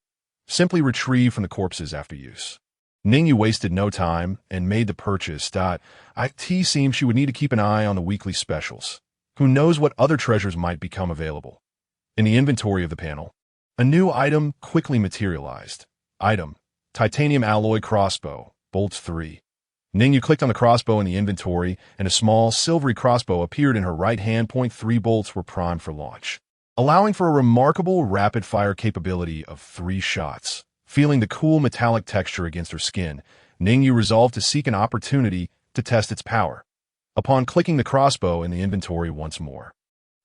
simply retrieved from the corpses after use. Ning Yu wasted no time and made the purchase. It seemed she would need to keep an eye on the weekly specials. Who knows what other treasures might become available? In the inventory of the panel, a new item quickly materialized. Item: titanium alloy crossbow, bolts 3. Ning Yu clicked on the crossbow in the inventory, and a small, silvery crossbow appeared in her right hand. 3 bolts were primed for launch, allowing for a remarkable rapid-fire capability of 3 shots. Feeling the cool metallic texture against her skin, Ning Yu resolved to seek an opportunity to test its power. Upon clicking the crossbow in the inventory once more,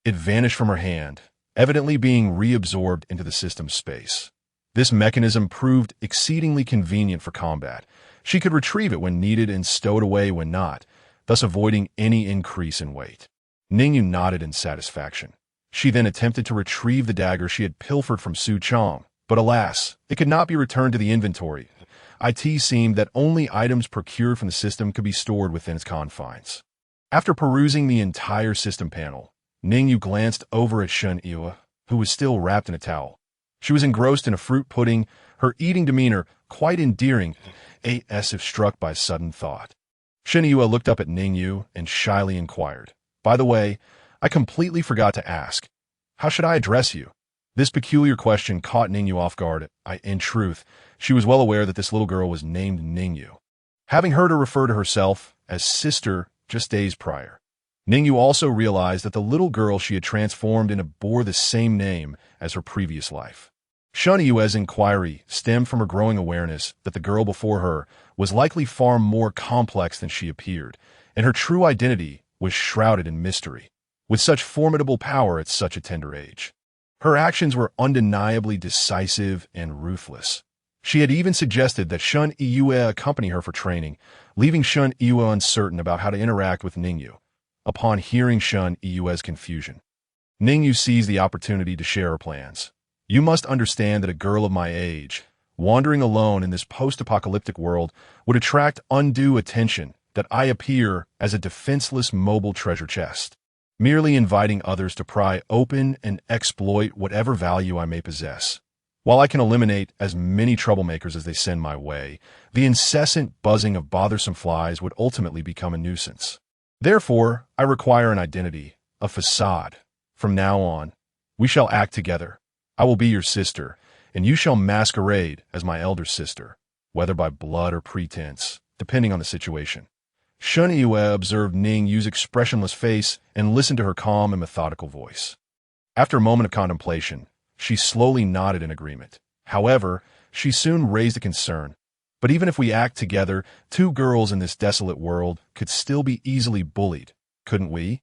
it vanished from her hand, evidently being reabsorbed into the system's space. This mechanism proved exceedingly convenient for combat. She could retrieve it when needed and stow it away when not, thus avoiding any increase in weight. Ning Yu nodded in satisfaction. She then attempted to retrieve the dagger she had pilfered from Su Chong, but alas, it could not be returned to the inventory. It seemed that only items procured from the system could be stored within its confines. After perusing the entire system panel, Ning Yu glanced over at Shen Yu, who was still wrapped in a towel. She was engrossed in a fruit pudding, her eating demeanor quite endearing, as if struck by sudden thought. Shen Yu looked up at Ning Yu and shyly inquired, "By the way, I completely forgot to ask. How should I address you?" This peculiar question caught Ning Yu off guard. In truth, she was well aware that this little girl was named Ning Yu, having heard her refer to herself as sister just days prior. Ning Yu also realized that the little girl she had transformed into bore the same name as her previous life. Shen Yu's inquiry stemmed from her growing awareness that the girl before her was likely far more complex than she appeared, and her true identity was shrouded in mystery. With such formidable power at such a tender age, her actions were undeniably decisive and ruthless. She had even suggested that Shen Yu accompany her for training, leaving Shen Yu uncertain about how to interact with Ning Yu. Upon hearing Shen Yu's confusion, Ning Yu seized the opportunity to share her plans. "You must understand that a girl of my age, wandering alone in this post-apocalyptic world, would attract undue attention, that I appear as a defenseless mobile treasure chest, merely inviting others to pry open and exploit whatever value I may possess. While I can eliminate as many troublemakers as they send my way, the incessant buzzing of bothersome flies would ultimately become a nuisance. Therefore, I require an identity, a facade. From now on, we shall act together. I will be your sister, and you shall masquerade as my elder sister, whether by blood or pretense, depending on the situation." Shen Yu observed Ning Yu's expressionless face and listened to her calm and methodical voice. After a moment of contemplation, she slowly nodded in agreement. However, she soon raised a concern. "But even if we act together, 2 girls in this desolate world could still be easily bullied, couldn't we?"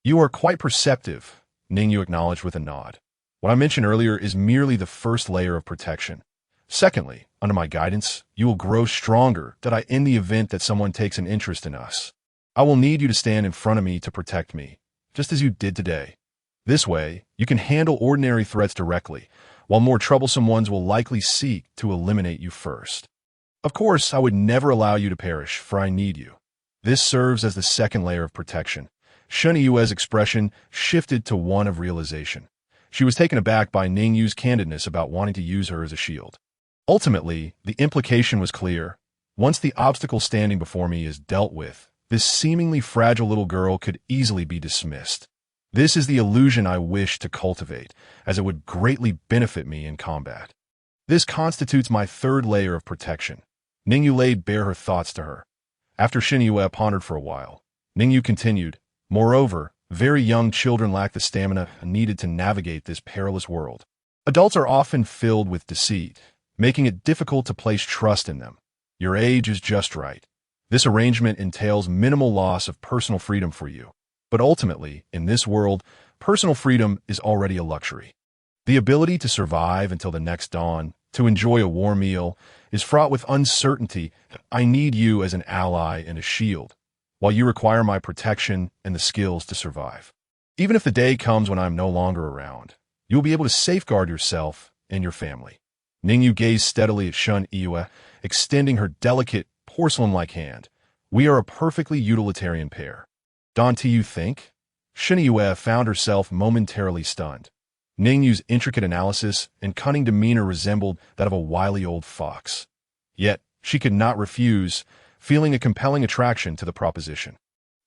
"You are quite perceptive," Ning Yu acknowledged with a nod. "What I mentioned earlier is merely the first layer of protection. Secondly, under my guidance, you will grow stronger in the event that someone takes an interest in us. I will need you to stand in front of me to protect me, just as you did today. This way, you can handle ordinary threats directly, while more troublesome ones will likely seek to eliminate you first. Of course, I would never allow you to perish, for I need you. This serves as the second layer of protection." Shen Yu's expression shifted to one of realization. She was taken aback by Ning Yu's candidness about wanting to use her as a shield. Ultimately, the implication was clear. Once the obstacle standing before me is dealt with, this seemingly fragile little girl could easily be dismissed. This is the illusion I wish to cultivate, as it would greatly benefit me in combat. This constitutes my third layer of protection. Ning Yu laid bare her thoughts to her. After Xinyue pondered for a while, Ning Yu continued, "Moreover, very young children lack the stamina needed to navigate this perilous world. Adults are often filled with deceit, making it difficult to place trust in them. Your age is just right. This arrangement entails minimal loss of personal freedom for you. But ultimately, in this world, personal freedom is already a luxury. The ability to survive until the next dawn, to enjoy a warm meal, is fraught with uncertainty. I need you as an ally and a shield, while you require my protection and the skills to survive. Even if the day comes when I'm no longer around, you will be able to safeguard yourself and your family." Ning Yu gazed steadily at Xinyue, extending her delicate, porcelain-like hand. "We are a perfectly utilitarian pair. Don't you think?" Xinyue found herself momentarily stunned. Ning Yu's intricate analysis and cunning demeanor resembled that of a wily old fox. Yet, she could not refuse, feeling a compelling attraction to the proposition.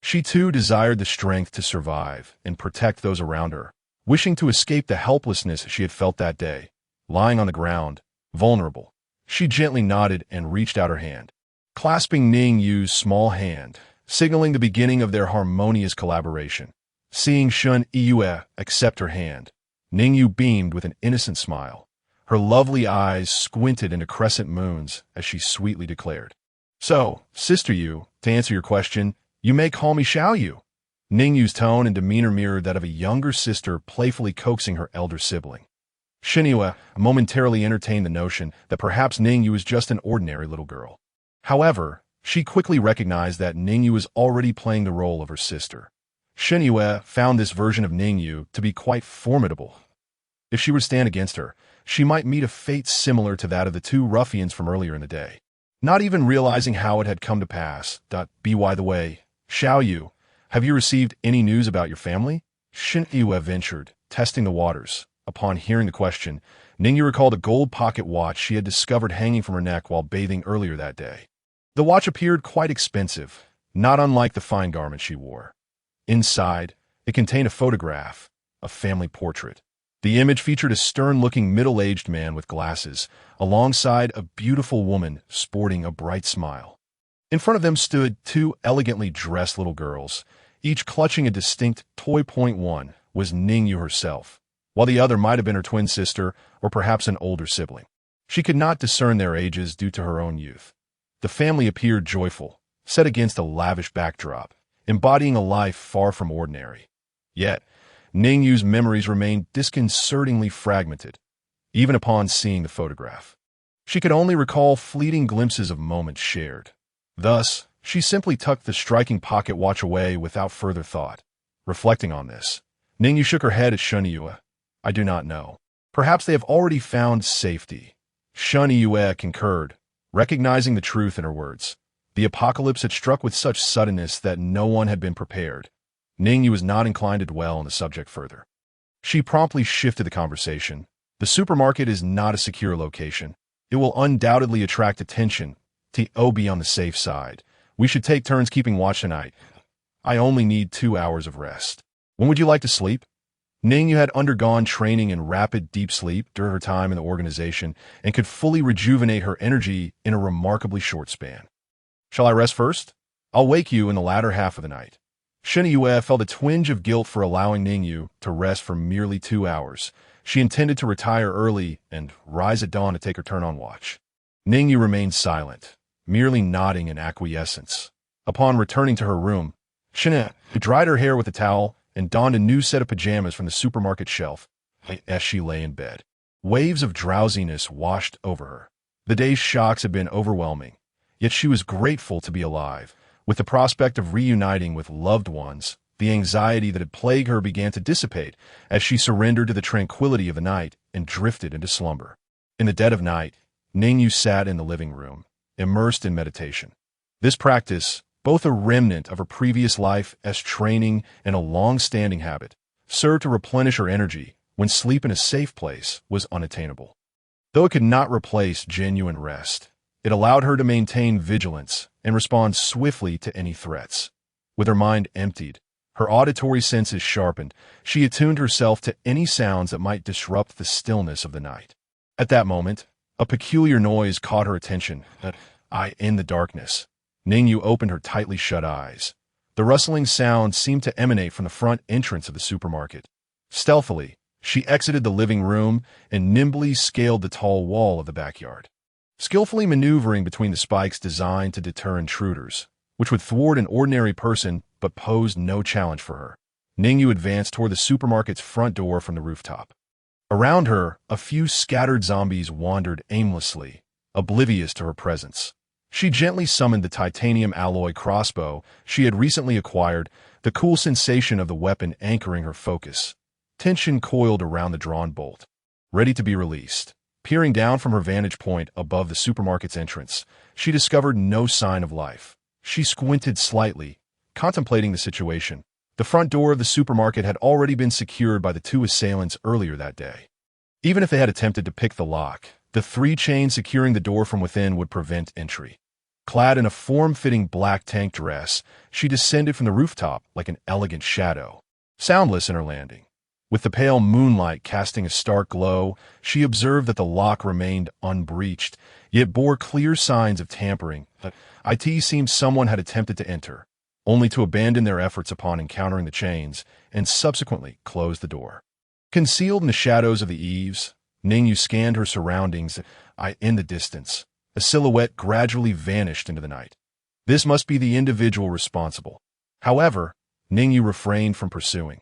She too desired the strength to survive and protect those around her, wishing to escape the helplessness she had felt that day. Lying on the ground, vulnerable, she gently nodded and reached out her hand, clasping Ning Yu's small hand, signaling the beginning of their harmonious collaboration. Seeing Xinyue accept her hand, Ning Yu beamed with an innocent smile. Her lovely eyes squinted into crescent moons as she sweetly declared, "So, Sister Yu, to answer your question, you may call me Xiao Yu." Ning Yu's tone and demeanor mirrored that of a younger sister playfully coaxing her elder sibling. Xinyue momentarily entertained the notion that perhaps Ning Yu was just an ordinary little girl. However, she quickly recognized that Ning Yu was already playing the role of her sister. Xinyue found this version of Ning Yu to be quite formidable. If she were to stand against her, she might meet a fate similar to that of the two ruffians from earlier in the day. Not even realizing how it had come to pass. By the way, Xiao Yu, have you received any news about your family?" Xinyue ventured, testing the waters. Upon hearing the question, Ning Yu recalled a gold pocket watch she had discovered hanging from her neck while bathing earlier that day. The watch appeared quite expensive, not unlike the fine garment she wore. Inside, it contained a photograph, a family portrait. The image featured a stern-looking middle-aged man with glasses, alongside a beautiful woman sporting a bright smile. In front of them stood two elegantly dressed little girls, each clutching a distinct toy. One was Ning Yu herself, while the other might have been her twin sister or perhaps an older sibling. She could not discern their ages due to her own youth. The family appeared joyful, set against a lavish backdrop, embodying a life far from ordinary. Yet, Ning Yu's memories remained disconcertingly fragmented, even upon seeing the photograph. She could only recall fleeting glimpses of moments shared. Thus, she simply tucked the striking pocket watch away without further thought. Reflecting on this, Ning Yu shook her head at Xinyue. "I do not know. Perhaps they have already found safety." Xinyue concurred, recognizing the truth in her words. The apocalypse had struck with such suddenness that no one had been prepared. Ning Yu was not inclined to dwell on the subject further. She promptly shifted the conversation. "The supermarket is not a secure location. It will undoubtedly attract attention. To be on the safe side, we should take turns keeping watch tonight. I only need 2 hours of rest. When would you like to sleep?" Ning Yu had undergone training in rapid deep sleep during her time in the organization and could fully rejuvenate her energy in a remarkably short span. "Shall I rest first? I'll wake you in the latter half of the night." Xinyue felt a twinge of guilt for allowing Ning Yu to rest for merely 2 hours. She intended to retire early and rise at dawn to take her turn on watch. Ning Yu remained silent, merely nodding in acquiescence. Upon returning to her room, Xinyue dried her hair with a towel and donned a new set of pajamas from the supermarket shelf. As she lay in bed, waves of drowsiness washed over her. The day's shocks had been overwhelming, yet she was grateful to be alive. With the prospect of reuniting with loved ones, the anxiety that had plagued her began to dissipate as she surrendered to the tranquility of the night and drifted into slumber. In the dead of night, Ning Yu sat in the living room, immersed in meditation. This practice, both a remnant of her previous life as training and a long-standing habit, served to replenish her energy when sleep in a safe place was unattainable. Though it could not replace genuine rest, it allowed her to maintain vigilance and respond swiftly to any threats. With her mind emptied, her auditory senses sharpened, she attuned herself to any sounds that might disrupt the stillness of the night. At that moment, a peculiar noise caught her attention. In the darkness, Ning Yu opened her tightly shut eyes. The rustling sound seemed to emanate from the front entrance of the supermarket. Stealthily, she exited the living room and nimbly scaled the tall wall of the backyard, skillfully maneuvering between the spikes designed to deter intruders, which would thwart an ordinary person but posed no challenge for her. Ning Yu advanced toward the supermarket's front door from the rooftop. Around her, a few scattered zombies wandered aimlessly, oblivious to her presence. She gently summoned the titanium alloy crossbow she had recently acquired, the cool sensation of the weapon anchoring her focus. Tension coiled around the drawn bolt, ready to be released. Peering down from her vantage point above the supermarket's entrance, she discovered no sign of life. She squinted slightly, contemplating the situation. The front door of the supermarket had already been secured by the two assailants earlier that day. Even if they had attempted to pick the lock, the 3 chains securing the door from within would prevent entry. Clad in a form-fitting black tank dress, she descended from the rooftop like an elegant shadow, soundless in her landing. With the pale moonlight casting a stark glow, she observed that the lock remained unbreached, yet bore clear signs of tampering. It seemed someone had attempted to enter, only to abandon their efforts upon encountering the chains, and subsequently close the door. Concealed in the shadows of the eaves, Ning Yu scanned her surroundings. In the distance, a silhouette gradually vanished into the night. This must be the individual responsible. However, Ning Yu refrained from pursuing.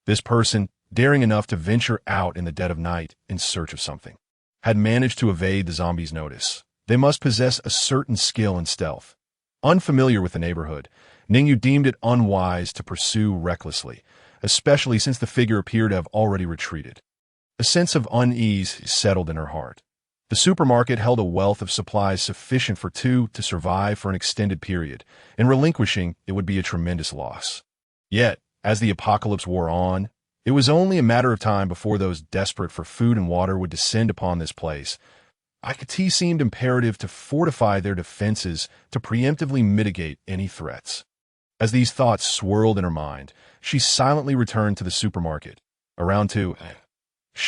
This person, daring enough to venture out in the dead of night in search of something, had managed to evade the zombies' notice. They must possess a certain skill in stealth. Unfamiliar with the neighborhood, Ning Yu deemed it unwise to pursue recklessly, especially since the figure appeared to have already retreated. A sense of unease settled in her heart. The supermarket held a wealth of supplies sufficient for 2 to survive for an extended period, and relinquishing it would be a tremendous loss. Yet, as the apocalypse wore on, it was only a matter of time before those desperate for food and water would descend upon this place. It seemed imperative to fortify their defenses to preemptively mitigate any threats. As these thoughts swirled in her mind, she silently returned to the supermarket. Around 2,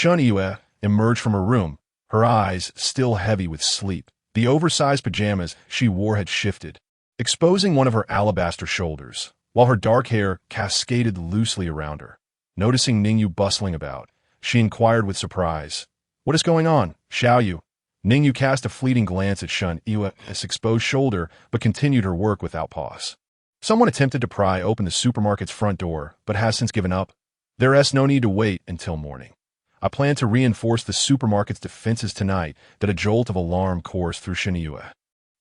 Ning Yu emerged from her room, her eyes still heavy with sleep. The oversized pajamas she wore had shifted, exposing one of her alabaster shoulders, while her dark hair cascaded loosely around her. Noticing Ning Yu bustling about, she inquired with surprise, "What is going on, Xiao Yu?" Ning Yu cast a fleeting glance at Ning Yu's exposed shoulder, but continued her work without pause. "Someone attempted to pry open the supermarket's front door, but has since given up. There's no need to wait until morning. I plan to reinforce the supermarket's defenses tonight." That a jolt of alarm coursed through Ning Yu,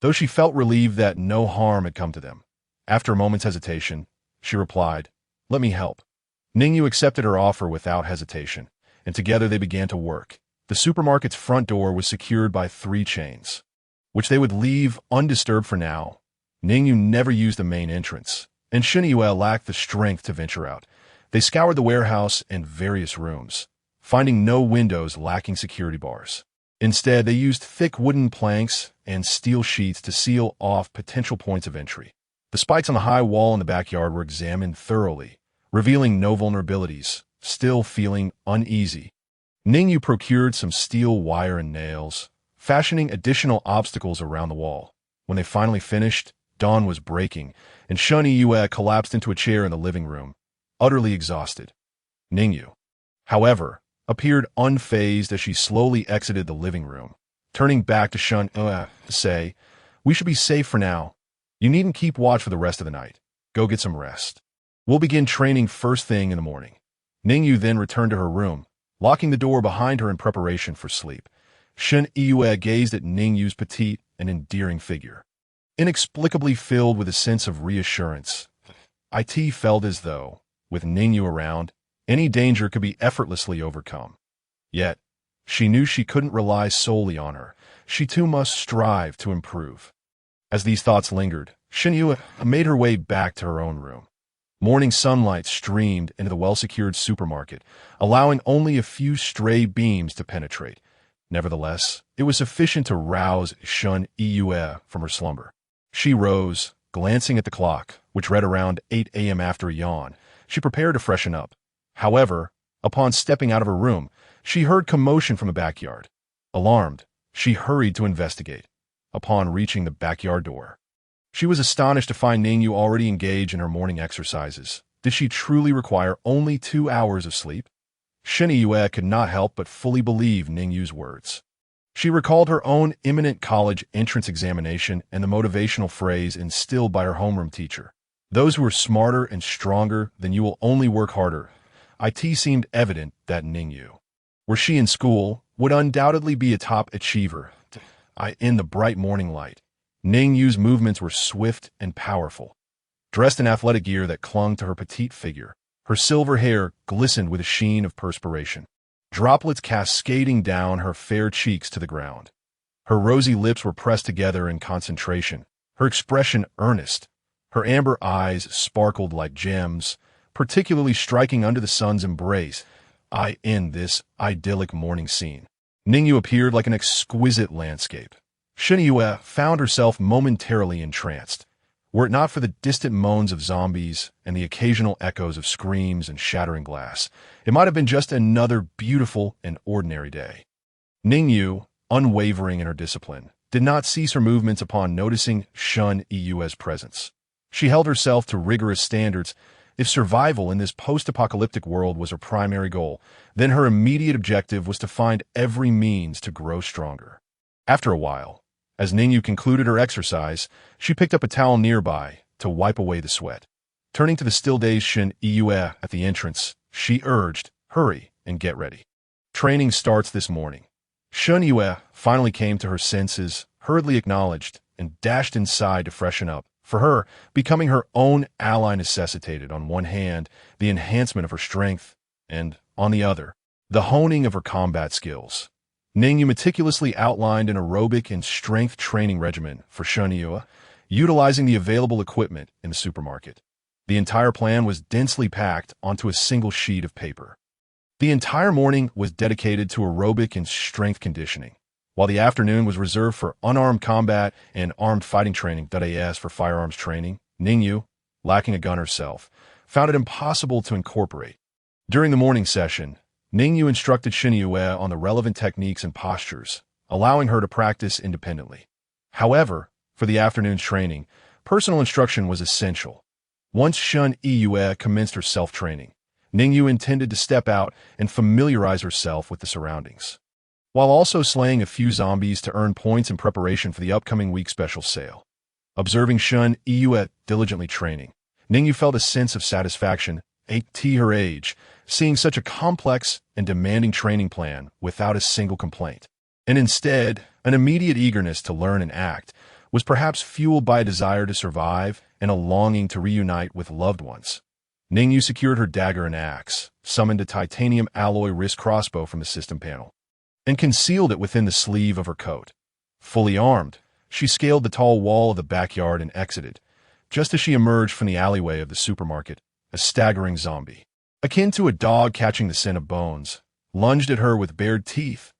though she felt relieved that no harm had come to them. After a moment's hesitation, she replied, "Let me help." Ning Yu accepted her offer without hesitation, and together they began to work. The supermarket's front door was secured by 3 chains, which they would leave undisturbed for now. Ning Yu never used the main entrance, and Ning Yu lacked the strength to venture out. They scoured the warehouse and various rooms, finding no windows lacking security bars. Instead, they used thick wooden planks and steel sheets to seal off potential points of entry. The spikes on the high wall in the backyard were examined thoroughly, revealing no vulnerabilities. Still feeling uneasy, Ning Yu procured some steel wire and nails, fashioning additional obstacles around the wall. When they finally finished, dawn was breaking, and Ning Yu collapsed into a chair in the living room, utterly exhausted. Ning Yu, however, appeared unfazed as she slowly exited the living room, turning back to Ning Yu to say, "We should be safe for now. You needn't keep watch for the rest of the night. Go get some rest. We'll begin training first thing in the morning." Ning Yu then returned to her room, locking the door behind her in preparation for sleep. Ning Yu gazed at Ning Yu's petite and endearing figure, inexplicably filled with a sense of reassurance. It felt as though, with Ning Yu around, any danger could be effortlessly overcome. Yet, she knew she couldn't rely solely on her. She too must strive to improve. As these thoughts lingered, Ning Yu made her way back to her own room. Morning sunlight streamed into the well-secured supermarket, allowing only a few stray beams to penetrate. Nevertheless, it was sufficient to rouse Ning Yu from her slumber. She rose, glancing at the clock, which read around 8 a.m. After a yawn. She prepared to freshen up. However, upon stepping out of her room, she heard commotion from the backyard. Alarmed, she hurried to investigate. upon reaching the backyard door. She was astonished to find Ning Yu already engaged in her morning exercises. Did she truly require only 2 hours of sleep? Shen Yue could not help but fully believe Ning Yu's words. She recalled her own imminent college entrance examination and the motivational phrase instilled by her homeroom teacher. Those who are smarter and stronger than you will only work harder. It seemed evident that Ning Yu, were she in school, would undoubtedly be a top achiever. In the bright morning light, Ning Yu's movements were swift and powerful. Dressed in athletic gear that clung to her petite figure, her silver hair glistened with a sheen of perspiration, droplets cascading down her fair cheeks to the ground. Her rosy lips were pressed together in concentration, her expression earnest. Her amber eyes sparkled like gems, particularly striking under the sun's embrace. In this idyllic morning scene, Ning Yu appeared like an exquisite landscape. Shen Yue found herself momentarily entranced. Were it not for the distant moans of zombies and the occasional echoes of screams and shattering glass, it might have been just another beautiful and ordinary day. Ning Yu, unwavering in her discipline, did not cease her movements upon noticing Shen Yue's presence. She held herself to rigorous standards. If survival in this post-apocalyptic world was her primary goal, then her immediate objective was to find every means to grow stronger. After a while, as Ning Yu concluded her exercise, she picked up a towel nearby to wipe away the sweat. Turning to the still-dazed Shen Yue at the entrance, she urged, "Hurry and get ready. Training starts this morning." Shen Yue finally came to her senses, hurriedly acknowledged, and dashed inside to freshen up. For her, becoming her own ally necessitated, on one hand, the enhancement of her strength, and, on the other, the honing of her combat skills. Ning Yu meticulously outlined an aerobic and strength training regimen for Shen Yue, utilizing the available equipment in the supermarket. The entire plan was densely packed onto a single sheet of paper. The entire morning was dedicated to aerobic and strength conditioning, while the afternoon was reserved for unarmed combat and armed fighting training. As for firearms training, Ning Yu, lacking a gun herself, found it impossible to incorporate. During the morning session, Ning Yu instructed Shen Yue on the relevant techniques and postures, allowing her to practice independently. However, for the afternoon's training, personal instruction was essential. Once Shen Yue commenced her self-training, Ning Yu intended to step out and familiarize herself with the surroundings, while also slaying a few zombies to earn points in preparation for the upcoming week special sale. Observing Shen Yue diligently training, Ning Yu felt a sense of satisfaction at her age, seeing such a complex and demanding training plan without a single complaint. And instead, an immediate eagerness to learn and act was perhaps fueled by a desire to survive and a longing to reunite with loved ones. Ning Yu secured her dagger and axe, summoned a titanium alloy wrist crossbow from the system panel, and concealed it within the sleeve of her coat. Fully armed, she scaled the tall wall of the backyard and exited. Just as she emerged from the alleyway of the supermarket, a staggering zombie, akin to a dog catching the scent of bones, lunged at her with bared teeth.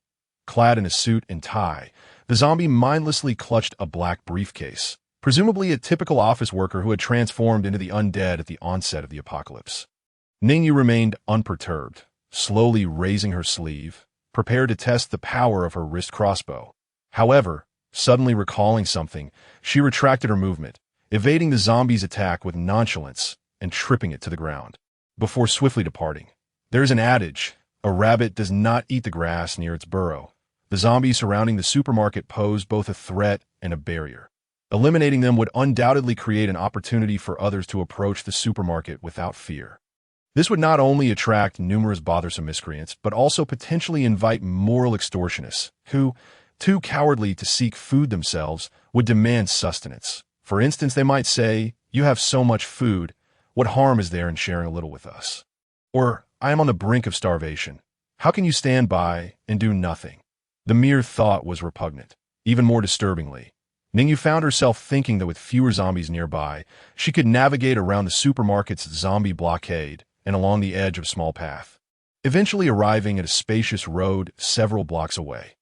Clad in a suit and tie, the zombie mindlessly clutched a black briefcase, presumably a typical office worker who had transformed into the undead at the onset of the apocalypse. Ning Yu remained unperturbed, slowly raising her sleeve, prepared to test the power of her wrist crossbow. However, suddenly recalling something, she retracted her movement, evading the zombie's attack with nonchalance and tripping it to the ground. Before swiftly departing, there's an adage: a rabbit does not eat the grass near its burrow. The zombies surrounding the supermarket posed both a threat and a barrier. Eliminating them would undoubtedly create an opportunity for others to approach the supermarket without fear. This would not only attract numerous bothersome miscreants, but also potentially invite moral extortionists who, too cowardly to seek food themselves, would demand sustenance. For instance, they might say, "You have so much food, what harm is there in sharing a little with us?" Or, "I am on the brink of starvation. How can you stand by and do nothing?" The mere thought was repugnant. Even more disturbingly, Ning Yu found herself thinking that with fewer zombies nearby, she could navigate around the supermarket's zombie blockade and along the edge of a small path, eventually arriving at a spacious road several blocks away.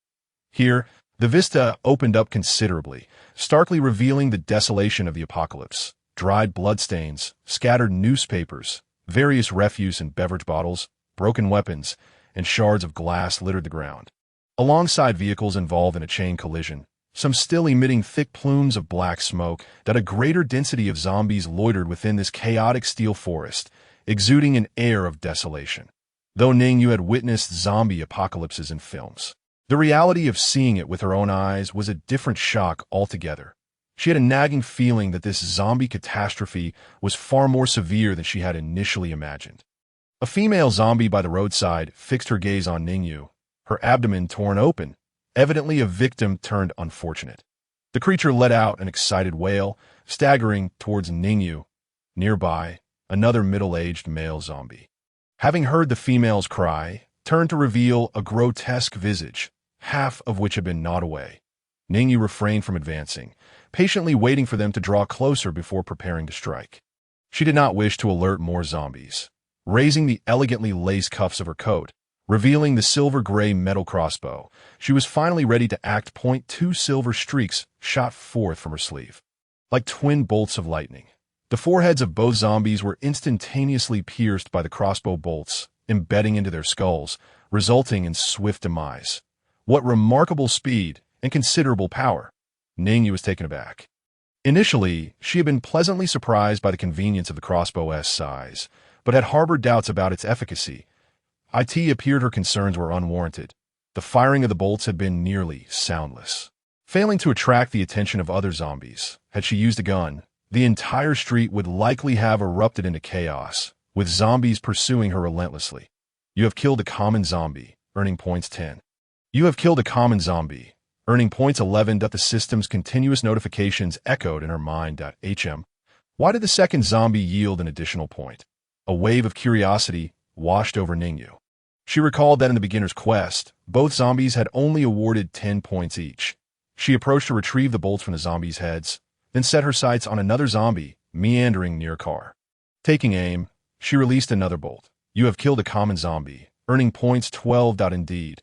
Here, the vista opened up considerably, starkly revealing the desolation of the apocalypse. Dried bloodstains, scattered newspapers, various refuse and beverage bottles, broken weapons, and shards of glass littered the ground. Alongside vehicles involved in a chain collision, some still emitting thick plumes of black smoke, that a greater density of zombies loitered within this chaotic steel forest, exuding an air of desolation. Though Ning Yu had witnessed zombie apocalypses in films, the reality of seeing it with her own eyes was a different shock altogether. She had a nagging feeling that this zombie catastrophe was far more severe than she had initially imagined. A female zombie by the roadside fixed her gaze on Ning Yu, her abdomen torn open, evidently a victim turned unfortunate. The creature let out an excited wail, staggering towards Ning Yu. Nearby, another middle-aged male zombie, having heard the female's cry, turned to reveal a grotesque visage, half of which had been gnawed away. Ning Yu refrained from advancing, patiently waiting for them to draw closer before preparing to strike. She did not wish to alert more zombies. Raising the elegantly laced cuffs of her coat, revealing the silver-gray metal crossbow, she was finally ready to act. Two silver streaks shot forth from her sleeve. Like twin bolts of lightning, the foreheads of both zombies were instantaneously pierced by the crossbow bolts, embedding into their skulls, resulting in swift demise. What remarkable speed and considerable power! Ning Yu was taken aback. Initially, she had been pleasantly surprised by the convenience of the crossbow's size, but had harbored doubts about its efficacy. It appeared her concerns were unwarranted. The firing of the bolts had been nearly soundless. Failing to attract the attention of other zombies, had she used a gun, the entire street would likely have erupted into chaos, with zombies pursuing her relentlessly. You have killed a common zombie, earning points 10. You have killed a common zombie, earning points 11. The system's continuous notifications echoed in her mind. Why did the second zombie yield an additional point? A wave of curiosity washed over Ning Yu. She recalled that in the beginner's quest, both zombies had only awarded 10 points each. She approached to retrieve the bolts from the zombies' heads, then set her sights on another zombie, meandering near a car. Taking aim, she released another bolt. You have killed a common zombie, earning points 12. Indeed,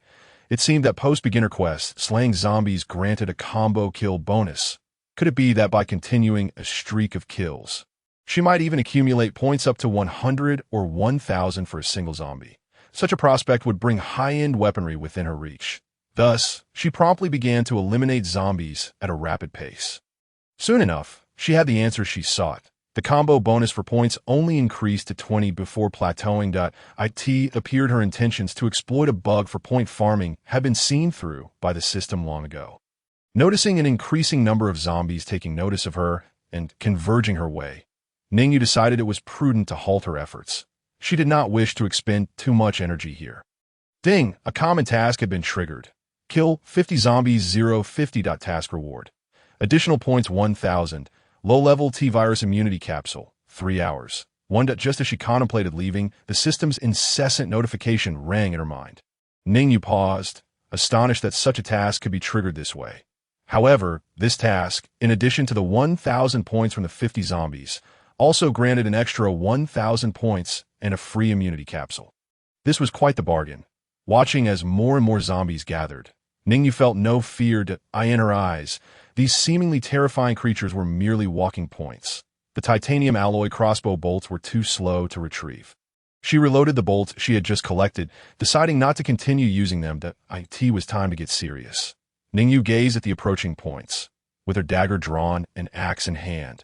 it seemed that post-beginner quest, slaying zombies granted a combo kill bonus. Could it be that by continuing a streak of kills, she might even accumulate points up to 100 or 1,000 for a single zombie? Such a prospect would bring high-end weaponry within her reach. Thus, she promptly began to eliminate zombies at a rapid pace. Soon enough, she had the answer she sought. The combo bonus for points only increased to 20 before plateauing. It appeared her intentions to exploit a bug for point farming had been seen through by the system long ago. Noticing an increasing number of zombies taking notice of her and converging her way, Ning Yu decided it was prudent to halt her efforts. She did not wish to expend too much energy here. Ding! A common task had been triggered. Kill 50 zombies. 50. Task reward. Additional points 1,000. Low-level T-virus immunity capsule. 3 hours. 1. Just as she contemplated leaving, the system's incessant notification rang in her mind. Ning Yu paused, astonished that such a task could be triggered this way. However, this task, in addition to the 1,000 points from the 50 zombies, also granted an extra 1,000 points and a free immunity capsule. This was quite the bargain. Watching as more and more zombies gathered, Ning Yu felt no fear in her eyes. These seemingly terrifying creatures were merely walking points. The titanium alloy crossbow bolts were too slow to retrieve. She reloaded the bolts she had just collected, deciding not to continue using them. It was time to get serious. Ning Yu gazed at the approaching points, with her dagger drawn and axe in hand.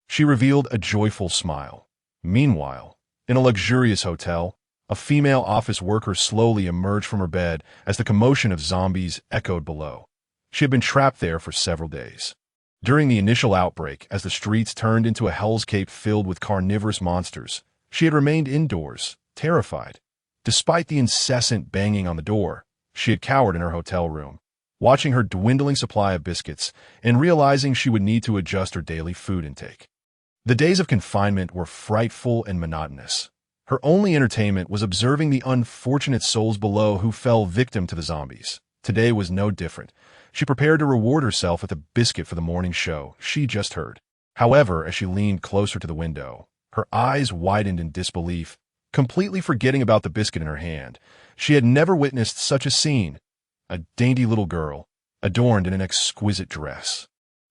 She revealed a joyful smile. Meanwhile, in a luxurious hotel, a female office worker slowly emerged from her bed as the commotion of zombies echoed below. She had been trapped there for several days. During the initial outbreak, as the streets turned into a hellscape filled with carnivorous monsters, she had remained indoors, terrified. Despite the incessant banging on the door, she had cowered in her hotel room, watching her dwindling supply of biscuits and realizing she would need to adjust her daily food intake. The days of confinement were frightful and monotonous. Her only entertainment was observing the unfortunate souls below who fell victim to the zombies. Today was no different. She prepared to reward herself with a biscuit for the morning show she just heard. However, as she leaned closer to the window, her eyes widened in disbelief, completely forgetting about the biscuit in her hand. She had never witnessed such a scene. A dainty little girl, adorned in an exquisite dress,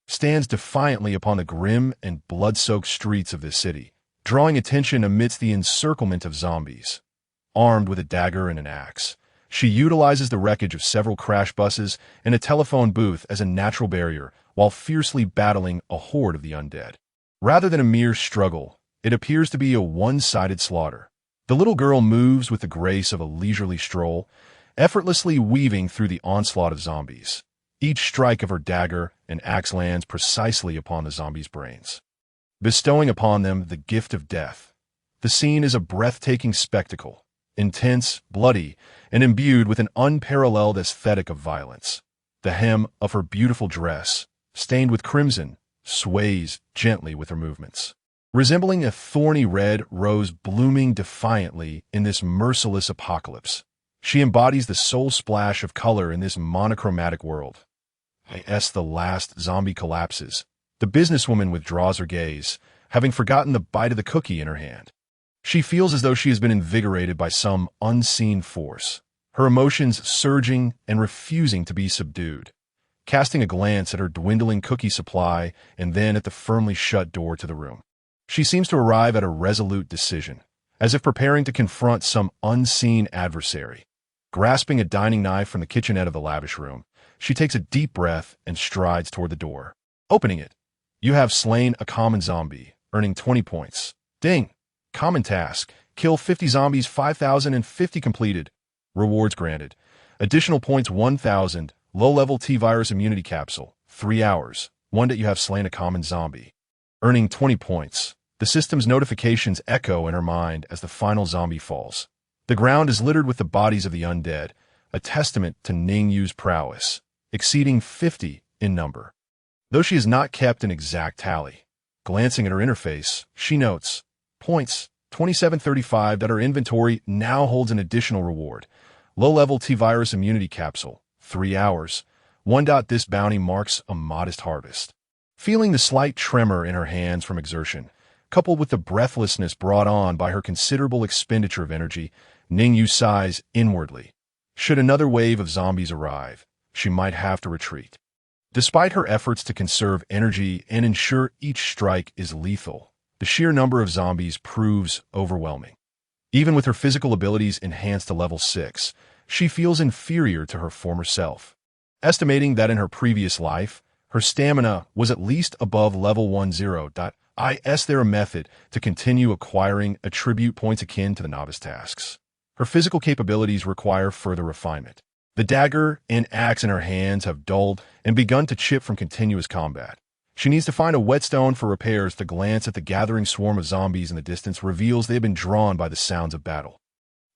stands defiantly upon the grim and blood-soaked streets of this city, drawing attention amidst the encirclement of zombies. Armed with a dagger and an axe, She utilizes the wreckage of several crash buses and a telephone booth as a natural barrier while fiercely battling a horde of the undead. Rather than a mere struggle, it appears to be a one-sided slaughter. The little girl moves with the grace of a leisurely stroll, effortlessly weaving through the onslaught of zombies. Each strike of her dagger and axe lands precisely upon the zombies' brains, bestowing upon them the gift of death. The scene is a breathtaking spectacle, intense, bloody, and imbued with an unparalleled aesthetic of violence. The hem of her beautiful dress, stained with crimson, sways gently with her movements, resembling a thorny red rose blooming defiantly in this merciless apocalypse. She embodies the sole splash of color in this monochromatic world. As the last zombie collapses, the businesswoman withdraws her gaze, having forgotten the bite of the cookie in her hand. She feels as though she has been invigorated by some unseen force, her emotions surging and refusing to be subdued. Casting a glance at her dwindling cookie supply and then at the firmly shut door to the room, she seems to arrive at a resolute decision, as if preparing to confront some unseen adversary. Grasping a dining knife from the kitchenette of the lavish room, she takes a deep breath and strides toward the door. Opening it, you have slain a common zombie, earning 20 points. Ding! Common task. Kill 50 zombies, 5,050 completed. Rewards granted. Additional points 1,000. Low-level T-virus immunity capsule. 3 hours. One that you have slain a common zombie. Earning 20 points. The system's notifications echo in her mind as the final zombie falls. The ground is littered with the bodies of the undead, a testament to Ning Yu's prowess, exceeding 50 in number. Though she has not kept an exact tally, glancing at her interface, she notes, points, 2735, that her inventory now holds an additional reward. Low-level T-virus immunity capsule, 3 hours. This bounty marks a modest harvest. Feeling the slight tremor in her hands from exertion, coupled with the breathlessness brought on by her considerable expenditure of energy, Ning Yu sighs inwardly. Should another wave of zombies arrive, she might have to retreat. Despite her efforts to conserve energy and ensure each strike is lethal, the sheer number of zombies proves overwhelming. Even with her physical abilities enhanced to level 6, she feels inferior to her former self. Estimating that in her previous life, her stamina was at least above level 10. Is there a method to continue acquiring attribute points akin to the novice tasks? Her physical capabilities require further refinement. The dagger and axe in her hands have dulled and begun to chip from continuous combat. She needs to find a whetstone for repairs. The glance at the gathering swarm of zombies in the distance reveals they have been drawn by the sounds of battle.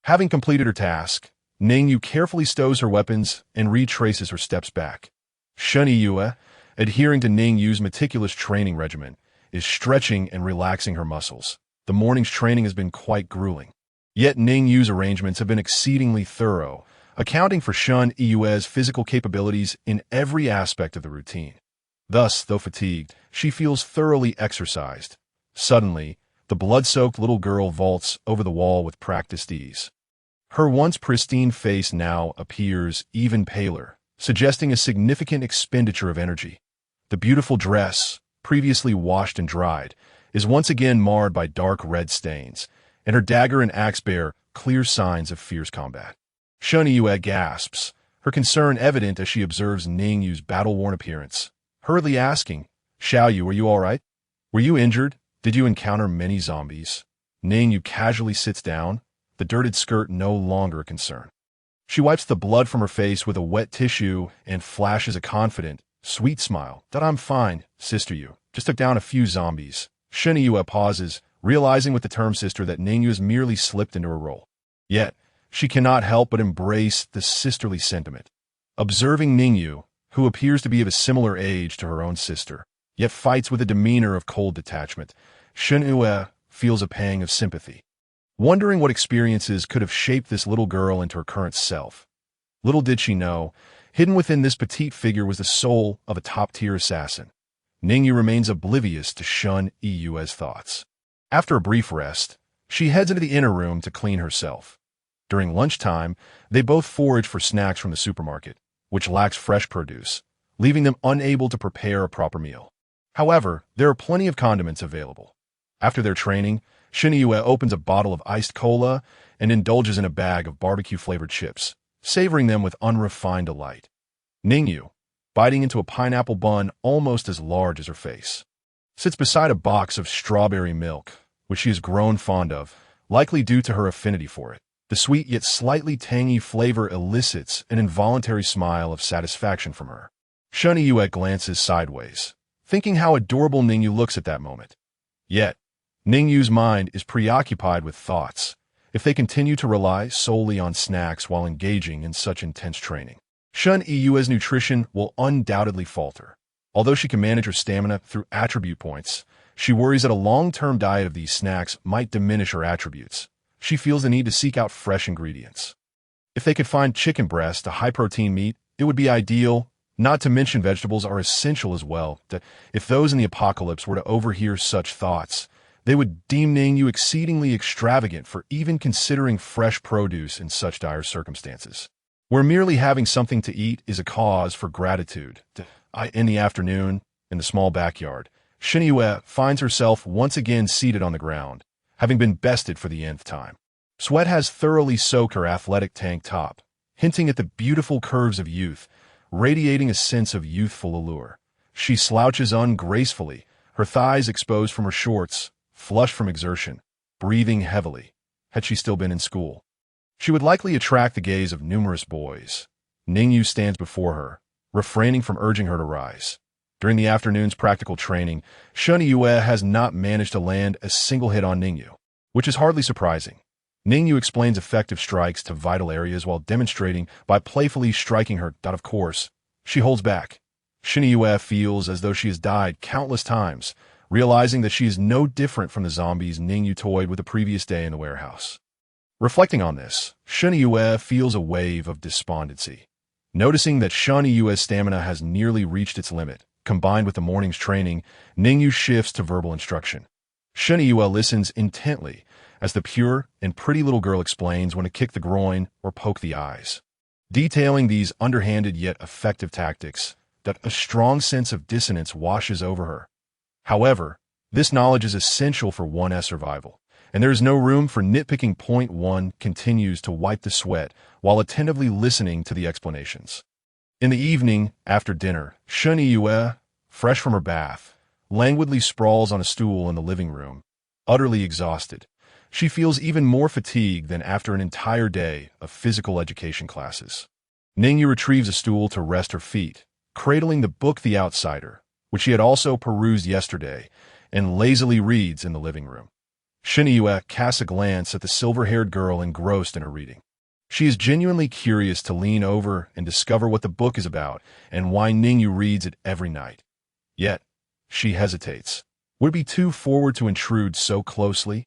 Having completed her task, Ning Yu carefully stows her weapons and retraces her steps back. Shun Yue, adhering to Ning Yu's meticulous training regimen, is stretching and relaxing her muscles. The morning's training has been quite grueling. Yet Ning Yu's arrangements have been exceedingly thorough, accounting for Shun Yue's physical capabilities in every aspect of the routine. Thus, though fatigued, she feels thoroughly exercised. Suddenly, the blood-soaked little girl vaults over the wall with practiced ease. Her once pristine face now appears even paler, suggesting a significant expenditure of energy. The beautiful dress, previously washed and dried, is once again marred by dark red stains, and her dagger and axe bear clear signs of fierce combat. Shun Yue gasps, her concern evident as she observes Ning Yu's battle-worn appearance, hurriedly asking, Xiao Yu, are you all right? Were you injured? Did you encounter many zombies? Ning Yu casually sits down, the dirted skirt no longer a concern. She wipes the blood from her face with a wet tissue and flashes a confident, sweet smile. I'm fine, Sister Yu. Just took down a few zombies. Shun Yue pauses, realizing with the term sister that Ning Yu has merely slipped into her role. Yet, she cannot help but embrace the sisterly sentiment. Observing Ning Yu, who appears to be of a similar age to her own sister, yet fights with a demeanor of cold detachment, Shun Yue feels a pang of sympathy. Wondering what experiences could have shaped this little girl into her current self. Little did she know, hidden within this petite figure was the soul of a top-tier assassin. Ning Yu remains oblivious to Shun Yue's thoughts. After a brief rest, she heads into the inner room to clean herself. During lunchtime, they both forage for snacks from the supermarket, which lacks fresh produce, leaving them unable to prepare a proper meal. However, there are plenty of condiments available. After their training, Shun Yue opens a bottle of iced cola and indulges in a bag of barbecue-flavored chips, savoring them with unrefined delight. Ning Yu, biting into a pineapple bun almost as large as her face, sits beside a box of strawberry milk, which she has grown fond of, likely due to her affinity for it. The sweet yet slightly tangy flavor elicits an involuntary smile of satisfaction from her. Shun Iyue glances sideways, thinking how adorable Ning Yu looks at that moment. Yet, Ning Yu's mind is preoccupied with thoughts if they continue to rely solely on snacks while engaging in such intense training. Shun Iyue's nutrition will undoubtedly falter. Although she can manage her stamina through attribute points, she worries that a long-term diet of these snacks might diminish her attributes. She feels the need to seek out fresh ingredients. If they could find chicken breast, a high-protein meat, it would be ideal. Not to mention vegetables are essential as well, that if those in the apocalypse were to overhear such thoughts, they would deem Ning Yu exceedingly extravagant for even considering fresh produce in such dire circumstances, where merely having something to eat is a cause for gratitude. In the afternoon, in the small backyard, Shun Iyue finds herself once again seated on the ground, having been bested for the nth time. Sweat has thoroughly soaked her athletic tank top, hinting at the beautiful curves of youth, radiating a sense of youthful allure. She slouches ungracefully, her thighs exposed from her shorts, flushed from exertion, breathing heavily. Had she still been in school, she would likely attract the gaze of numerous boys. Ning Yu stands before her, refraining from urging her to rise. During the afternoon's practical training, Shun Iyue has not managed to land a single hit on Ning Yu, which is hardly surprising. Ning Yu explains effective strikes to vital areas while demonstrating by playfully striking her. Of course, she holds back. Shun Iyue feels as though she has died countless times, realizing that she is no different from the zombies Ning Yu toyed with the previous day in the warehouse. Reflecting on this, Shun Iyue feels a wave of despondency. Noticing that Shun Iyue's stamina has nearly reached its limit, combined with the morning's training, Ning Yu shifts to verbal instruction. Shun Iyue listens intently as the pure and pretty little girl explains when to kick the groin or poke the eyes. Detailing these underhanded yet effective tactics, that a strong sense of dissonance washes over her. However, this knowledge is essential for 1's survival, and there is no room for nitpicking. Point 1 continues to wipe the sweat while attentively listening to the explanations. In the evening, after dinner, Shun Iyue, fresh from her bath, languidly sprawls on a stool in the living room, utterly exhausted. She feels even more fatigued than after an entire day of physical education classes. Ning Yu retrieves a stool to rest her feet, cradling the book The Outsider, which she had also perused yesterday, and lazily reads in the living room. Shun Iyue casts a glance at the silver-haired girl engrossed in her reading. She is genuinely curious to lean over and discover what the book is about and why Ning Yu reads it every night. Yet, she hesitates. Would it be too forward to intrude so closely?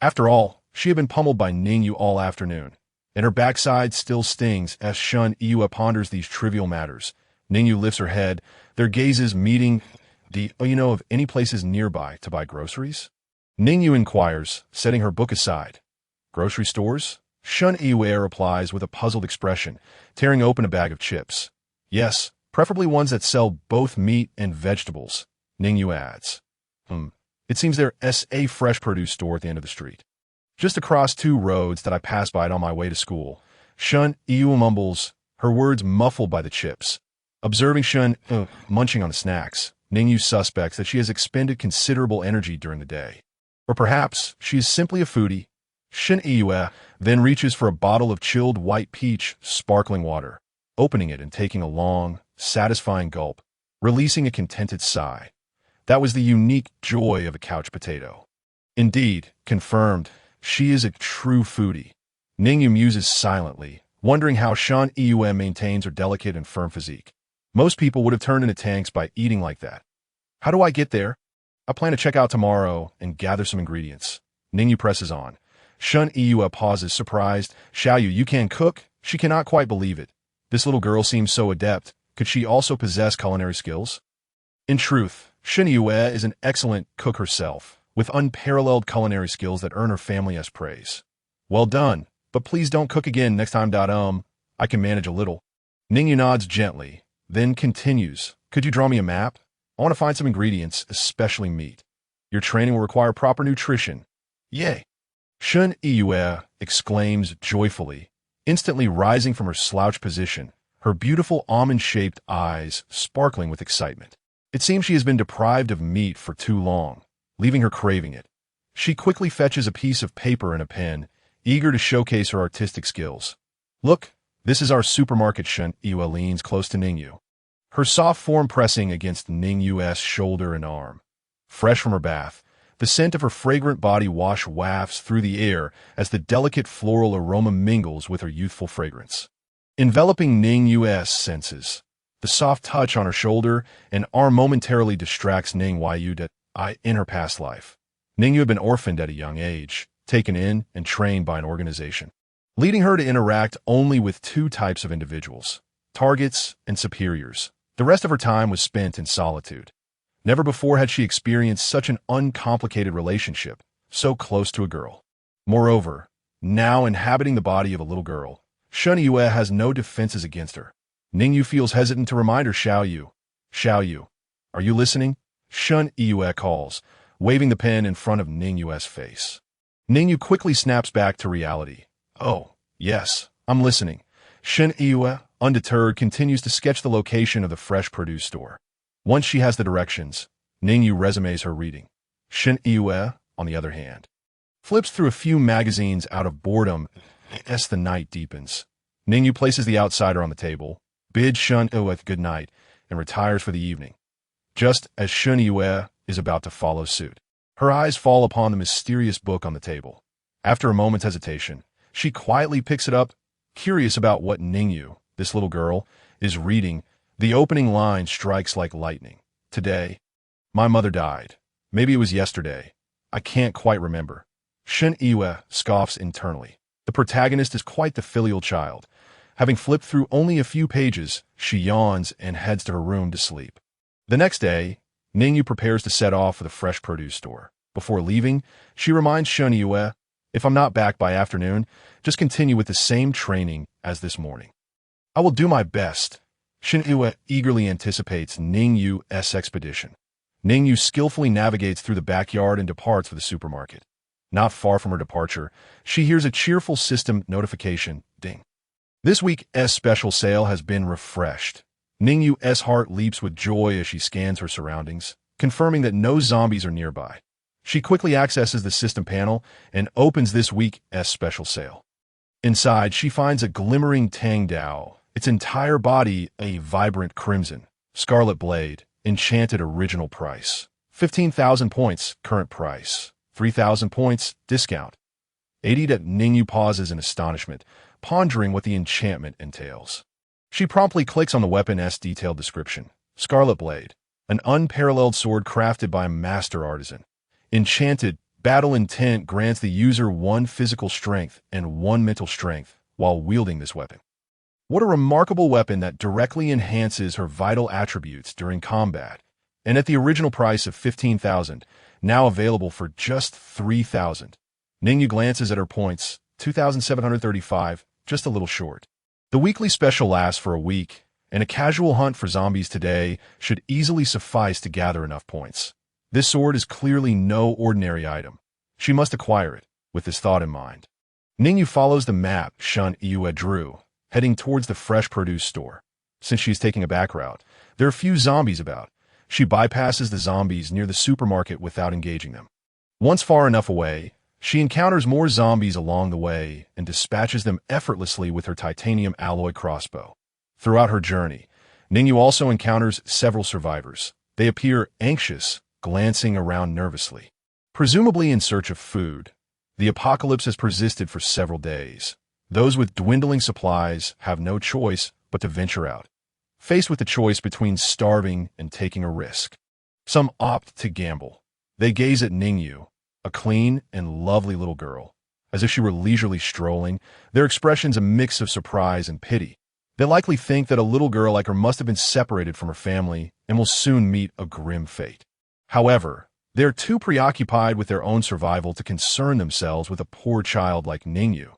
After all, she had been pummeled by Ning Yu all afternoon, and her backside still stings as Shun Iyue ponders these trivial matters. Ning Yu lifts her head, their gazes meeting. Do you know of any places nearby to buy groceries? Ning Yu inquires, setting her book aside. Grocery stores? Shun Iyue replies with a puzzled expression, tearing open a bag of chips. Yes, preferably ones that sell both meat and vegetables, Ning Yu adds. It seems there's a fresh produce store at the end of the street, just across 2 roads that I pass by it on my way to school. Shun Iyue mumbles, her words muffled by the chips. Observing Shun munching on the snacks, Ning Yu suspects that she has expended considerable energy during the day. Or perhaps she is simply a foodie. Shun Iyue then reaches for a bottle of chilled white peach sparkling water, opening it and taking a long, satisfying gulp, releasing a contented sigh. That was the unique joy of a couch potato. Indeed, confirmed, she is a true foodie. Ning Yu muses silently, wondering how Shun Iyue maintains her delicate and firm physique. Most people would have turned into tanks by eating like that. How do I get there? I plan to check out tomorrow and gather some ingredients. Ning Yu presses on. Shun Iyue pauses, surprised. Xiaoyu, you can cook? She cannot quite believe it. This little girl seems so adept. Could she also possess culinary skills? In truth, Shun Iyue is an excellent cook herself, with unparalleled culinary skills that earn her family's praise. Well done, but please don't cook again next time. I can manage a little. Ning Yu nods gently, then continues. Could you draw me a map? I want to find some ingredients, especially meat. Your training will require proper nutrition. Yay! Shun Iyue exclaims joyfully, instantly rising from her slouch position, her beautiful almond-shaped eyes sparkling with excitement. It seems she has been deprived of meat for too long, leaving her craving it. She quickly fetches a piece of paper and a pen, eager to showcase her artistic skills. Look, this is our supermarket. Shen Yue leans close to Ning Yu, her soft form pressing against Ning Yu's shoulder and arm. Fresh from her bath, the scent of her fragrant body wash wafts through the air as the delicate floral aroma mingles with her youthful fragrance. Enveloping Ning Yu's senses, the soft touch on her shoulder and arm momentarily distracts Ning Yu in her past life. Ning Yu had been orphaned at a young age, taken in and trained by an organization, leading her to interact only with two types of individuals, targets and superiors. The rest of her time was spent in solitude. Never before had she experienced such an uncomplicated relationship, so close to a girl. Moreover, now inhabiting the body of a little girl, Shen Yue has no defenses against her. Ning Yu feels hesitant to remind her. Xiao Yu, are you listening? Shen Yue calls, waving the pen in front of Ning Yu's face. Ning Yu quickly snaps back to reality. Oh, yes, I'm listening. Shen Yue, undeterred, continues to sketch the location of the fresh produce store. Once she has the directions, Ning Yu resumes her reading. Shen Yue, on the other hand, flips through a few magazines out of boredom as the night deepens. Ning Yu places the outsider on the table, bids Shen Yue good night, and retires for the evening. Just as Shen Yue is about to follow suit, her eyes fall upon the mysterious book on the table. After a moment's hesitation, she quietly picks it up, curious about what Ning Yu, this little girl, is reading. The opening line strikes like lightning. Today, my mother died. Maybe it was yesterday. I can't quite remember. Shen Yue scoffs internally. The protagonist is quite the filial child. Having flipped through only a few pages, she yawns and heads to her room to sleep. The next day, Ning Yu prepares to set off for the fresh produce store. Before leaving, she reminds Shen Yue, if I'm not back by afternoon, just continue with the same training as this morning. I will do my best. Shen Yue eagerly anticipates Ning Yu's expedition. Ning Yu skillfully navigates through the backyard and departs for the supermarket. Not far from her departure, she hears a cheerful system notification, ding. This week's special sale has been refreshed. Ning Yu's heart leaps with joy as she scans her surroundings, confirming that no zombies are nearby. She quickly accesses the system panel and opens this week's special sale. Inside, she finds a glimmering Tang Dao, its entire body a vibrant crimson, scarlet blade, enchanted original price. 15,000 points, current price. 3,000 points, discount. 80. Ning Yu pauses in astonishment, pondering what the enchantment entails. She promptly clicks on the weapon's detailed description. Scarlet blade, an unparalleled sword crafted by a master artisan. Enchanted, battle intent grants the user 1 physical strength and 1 mental strength while wielding this weapon. What a remarkable weapon that directly enhances her vital attributes during combat, and at the original price of 15,000, now available for just 3,000. Ning Yu glances at her points, 2,735, just a little short. The weekly special lasts for a week, and a casual hunt for zombies today should easily suffice to gather enough points. This sword is clearly no ordinary item. She must acquire it, with this thought in mind. Ning Yu follows the map Shen Yue drew, heading towards the fresh produce store. Since she's taking a back route, there are few zombies about. She bypasses the zombies near the supermarket without engaging them. Once far enough away, she encounters more zombies along the way and dispatches them effortlessly with her titanium alloy crossbow. Throughout her journey, Ning Yu also encounters several survivors. They appear anxious, glancing around nervously, presumably in search of food. The apocalypse has persisted for several days. Those with dwindling supplies have no choice but to venture out, faced with the choice between starving and taking a risk. Some opt to gamble. They gaze at Ning Yu, a clean and lovely little girl, as if she were leisurely strolling, their expressions a mix of surprise and pity. They likely think that a little girl like her must have been separated from her family and will soon meet a grim fate. However, they are too preoccupied with their own survival to concern themselves with a poor child like Ning Yu.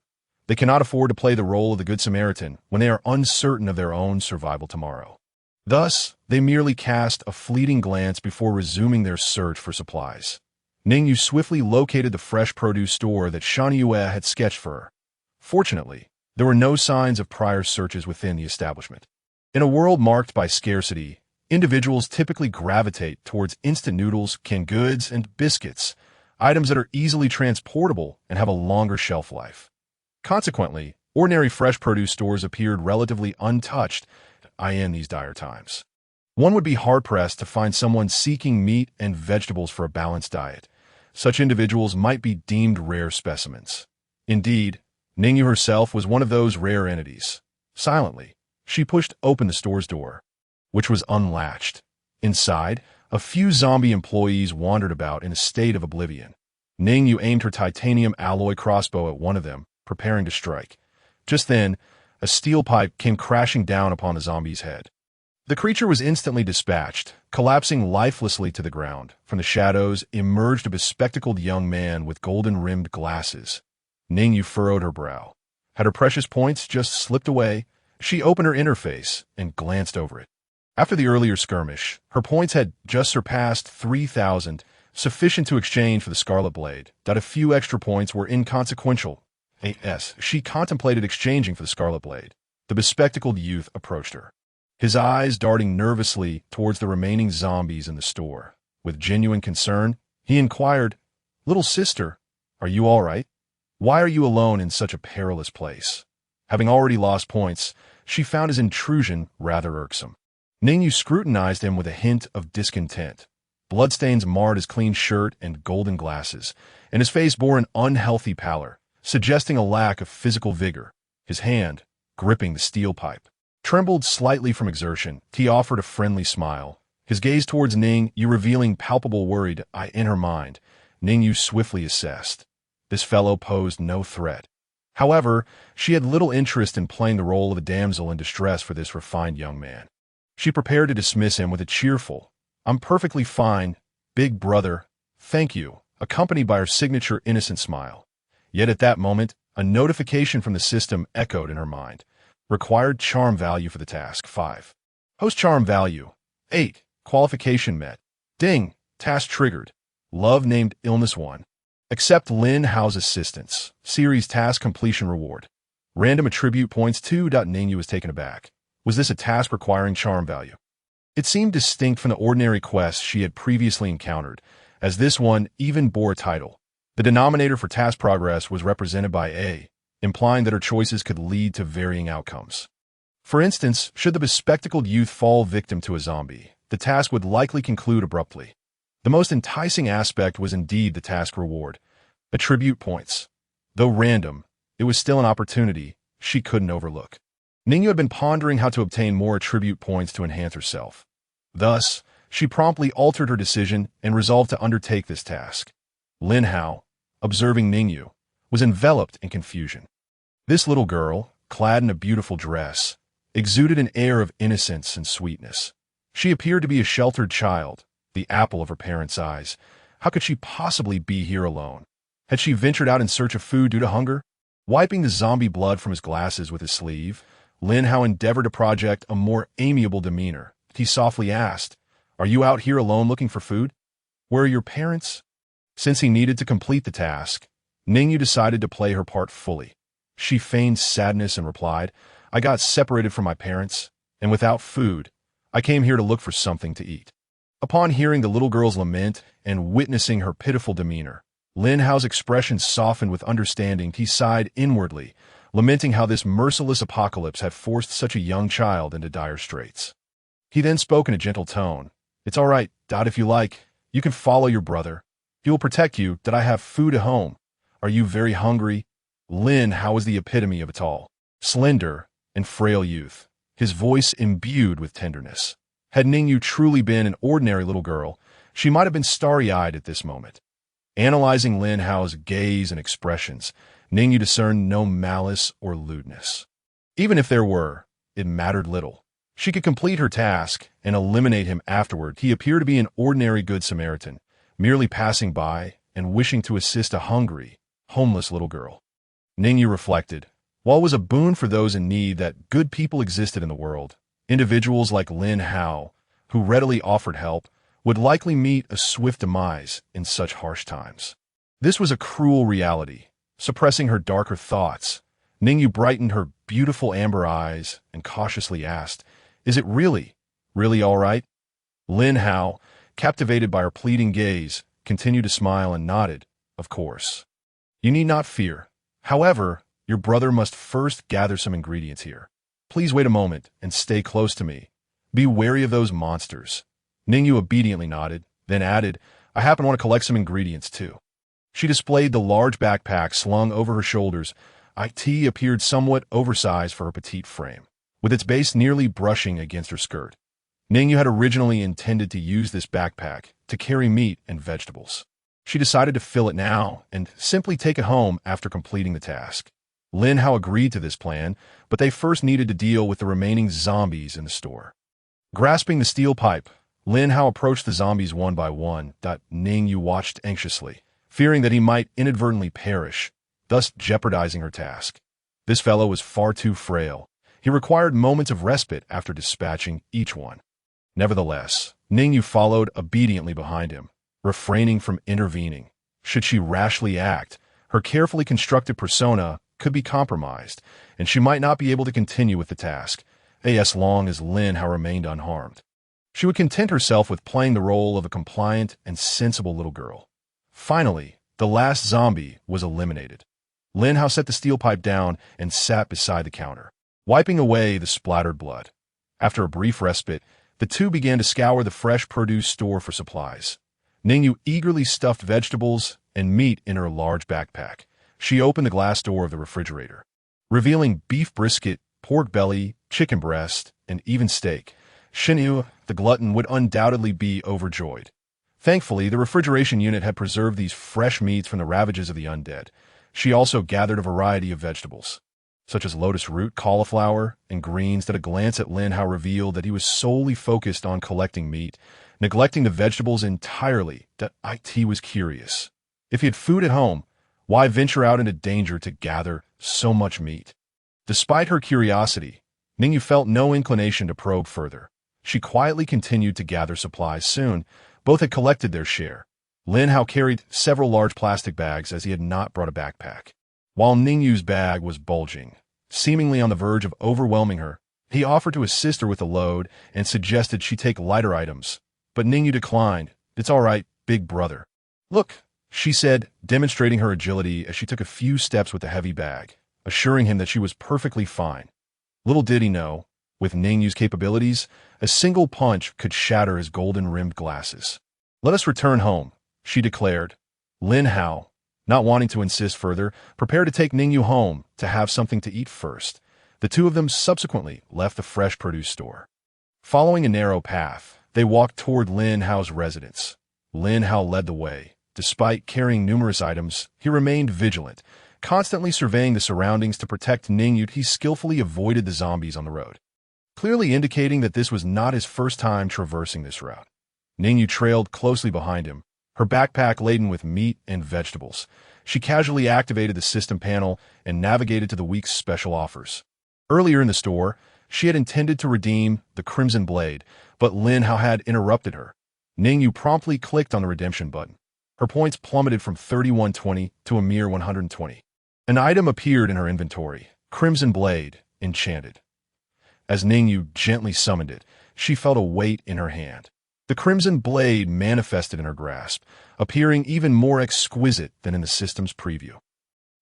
They cannot afford to play the role of the Good Samaritan when they are uncertain of their own survival tomorrow. Thus, they merely cast a fleeting glance before resuming their search for supplies. Ning Yu swiftly located the fresh produce store that Shen Yue had sketched for her. Fortunately, There were no signs of prior searches within the establishment. In a world marked by scarcity, individuals typically gravitate towards instant noodles, canned goods, and biscuits, items that are easily transportable and have a longer shelf life. Consequently, ordinary fresh produce stores appeared relatively untouched in these dire times. One would be hard-pressed to find someone seeking meat and vegetables for a balanced diet. Such individuals might be deemed rare specimens. Indeed, Ning Yu herself was one of those rare entities. Silently, she pushed open the store's door, which was unlatched. Inside, a few zombie employees wandered about in a state of oblivion. Ning Yu aimed her titanium alloy crossbow at one of them, preparing to strike. Just then, a steel pipe came crashing down upon the zombie's head. The creature was instantly dispatched, collapsing lifelessly to the ground. From the shadows emerged a bespectacled young man with golden-rimmed glasses. Ning Yu furrowed her brow. Had her precious points just slipped away? She opened her interface and glanced over it. After the earlier skirmish, her points had just surpassed 3,000, sufficient to exchange for the Scarlet Blade. That a few extra points were inconsequential. She contemplated exchanging for the Scarlet Blade. The bespectacled youth approached her, his eyes darting nervously towards the remaining zombies in the store. With genuine concern, he inquired, "Little sister, are you all right? Why are you alone in such a perilous place?" Having already lost points, she found his intrusion rather irksome. Ning Yu scrutinized him with a hint of discontent. Bloodstains marred his clean shirt and golden glasses, and his face bore an unhealthy pallor, suggesting a lack of physical vigor. His hand, gripping the steel pipe, trembled slightly from exertion. He offered a friendly smile, his gaze towards Ning Yu revealing palpable worry in her mind. Ning Yu swiftly assessed. This fellow posed no threat. However, she had little interest in playing the role of a damsel in distress for this refined young man. She prepared to dismiss him with a cheerful, "I'm perfectly fine, big brother, thank you," accompanied by her signature innocent smile. Yet at that moment, a notification from the system echoed in her mind. Required charm value for the task, 5. Host charm value, 8. Qualification met. Ding, task triggered. Love named illness 1. Accept Lin Hao's assistance. Series task completion reward. Random attribute points 2. Ning Yu was taken aback. Was this a task requiring charm value? It seemed distinct from the ordinary quests she had previously encountered, as this one even bore a title. The denominator for task progress was represented by A, implying that her choices could lead to varying outcomes. For instance, should the bespectacled youth fall victim to a zombie, the task would likely conclude abruptly. The most enticing aspect was indeed the task reward. Attribute points. Though random, it was still an opportunity she couldn't overlook. Ning Yu had been pondering how to obtain more attribute points to enhance herself. Thus, she promptly altered her decision and resolved to undertake this task. Lin Hao, observing Ning Yu, was enveloped in confusion. This little girl, clad in a beautiful dress, exuded an air of innocence and sweetness. She appeared to be a sheltered child, the apple of her parents' eyes. How could she possibly be here alone? Had she ventured out in search of food due to hunger? Wiping the zombie blood from his glasses with his sleeve, Lin Hao endeavored to project a more amiable demeanor. He softly asked, "Are you out here alone looking for food? Where are your parents?" Since he needed to complete the task, Ning Yu decided to play her part fully. She feigned sadness and replied, "I got separated from my parents, and without food, I came here to look for something to eat." Upon hearing the little girl's lament and witnessing her pitiful demeanor, Lin Hao's expression softened with understanding. He sighed inwardly, lamenting how this merciless apocalypse had forced such a young child into dire straits. He then spoke in a gentle tone. "It's all right, if you like, you can follow your brother. He will protect you. I have food at home. Are you very hungry?" Lin Hao was the epitome of a tall, slender, and frail youth, his voice imbued with tenderness. Had Ning Yu truly been an ordinary little girl, she might have been starry-eyed at this moment. Analyzing Lin Hao's gaze and expressions, Ning Yu discerned no malice or lewdness. Even if there were, it mattered little. She could complete her task and eliminate him afterward. He appeared to be an ordinary Good Samaritan, merely passing by and wishing to assist a hungry, homeless little girl. Ning Yu reflected, while it was a boon for those in need that good people existed in the world, individuals like Lin Hao, who readily offered help, would likely meet a swift demise in such harsh times. This was a cruel reality. Suppressing her darker thoughts, Ning Yu brightened her beautiful amber eyes and cautiously asked, "Is it really all right?" Lin Hao, captivated by her pleading gaze, continued to smile and nodded, "Of course. You need not fear. However, your brother must first gather some ingredients here. Please wait a moment and stay close to me. Be wary of those monsters." Ning Yu obediently nodded, then added, "I happen to want to collect some ingredients too." She displayed the large backpack slung over her shoulders. It appeared somewhat oversized for her petite frame, with its base nearly brushing against her skirt. Ning Yu had originally intended to use this backpack to carry meat and vegetables. She decided to fill it now and simply take it home after completing the task. Lin Hao agreed to this plan, but they first needed to deal with the remaining zombies in the store. Grasping the steel pipe, Lin Hao approached the zombies one by one. Ning Yu watched anxiously, fearing that he might inadvertently perish, thus jeopardizing her task. This fellow was far too frail. He required moments of respite after dispatching each one. Nevertheless, Ning Yu followed obediently behind him, refraining from intervening. Should she rashly act, her carefully constructed persona could be compromised, and she might not be able to continue with the task, as long as Lin Hao remained unharmed. She would content herself with playing the role of a compliant and sensible little girl. Finally, the last zombie was eliminated. Lin Hao set the steel pipe down and sat beside the counter, wiping away the splattered blood. After a brief respite, the two began to scour the fresh produce store for supplies. Ning Yu eagerly stuffed vegetables and meat in her large backpack. She opened the glass door of the refrigerator, revealing beef brisket, pork belly, chicken breast, and even steak. Shen Yu, the glutton, would undoubtedly be overjoyed. Thankfully, the refrigeration unit had preserved these fresh meats from the ravages of the undead. She also gathered a variety of vegetables, such as lotus root, cauliflower, and greens that a glance at Lin Hao revealed that he was solely focused on collecting meat, neglecting the vegetables entirely. It was curious. If he had food at home, why venture out into danger to gather so much meat? Despite her curiosity, Ning Yu felt no inclination to probe further. She quietly continued to gather supplies. Soon, both had collected their share. Lin Hao carried several large plastic bags as he had not brought a backpack. While Ning Yu's bag was bulging, seemingly on the verge of overwhelming her, he offered to assist her with the load and suggested she take lighter items. But Ning Yu declined. "It's all right, big brother." "Look," she said, demonstrating her agility as she took a few steps with the heavy bag, assuring him that she was perfectly fine. Little did he know, with Ning Yu's capabilities, a single punch could shatter his golden-rimmed glasses. "Let us return home," she declared. Lin Hao, not wanting to insist further, prepared to take Ning Yu home to have something to eat first. The two of them subsequently left the fresh produce store. Following a narrow path, they walked toward Lin Hao's residence. Lin Hao led the way. Despite carrying numerous items, he remained vigilant, constantly surveying the surroundings to protect Ning Yu. He skillfully avoided the zombies on the road, clearly indicating that this was not his first time traversing this route. Ning Yu trailed closely behind him, her backpack laden with meat and vegetables. She casually activated the system panel and navigated to the week's special offers. Earlier in the store, she had intended to redeem the Crimson Blade, but Lin Hao had interrupted her. Ning Yu promptly clicked on the redemption button. Her points plummeted from 3120 to a mere 120. An item appeared in her inventory, Crimson Blade, enchanted. As Ning Yu gently summoned it, she felt a weight in her hand. The Crimson Blade manifested in her grasp, appearing even more exquisite than in the system's preview.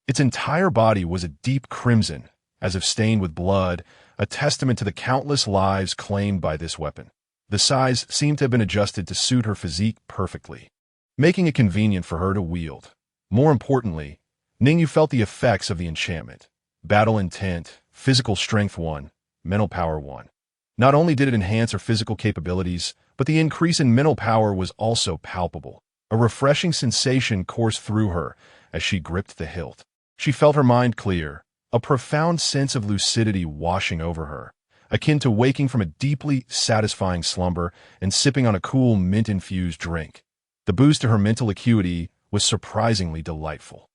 Its entire body was a deep crimson, as if stained with blood, a testament to the countless lives claimed by this weapon. The size seemed to have been adjusted to suit her physique perfectly, making it convenient for her to wield. More importantly, Ning Yu felt the effects of the enchantment. Battle intent, physical strength 1, mental power 1. Not only did it enhance her physical capabilities, but the increase in mental power was also palpable. A refreshing sensation coursed through her as she gripped the hilt. She felt her mind clear, a profound sense of lucidity washing over her, akin to waking from a deeply satisfying slumber and sipping on a cool mint-infused drink. The boost to her mental acuity was surprisingly delightful.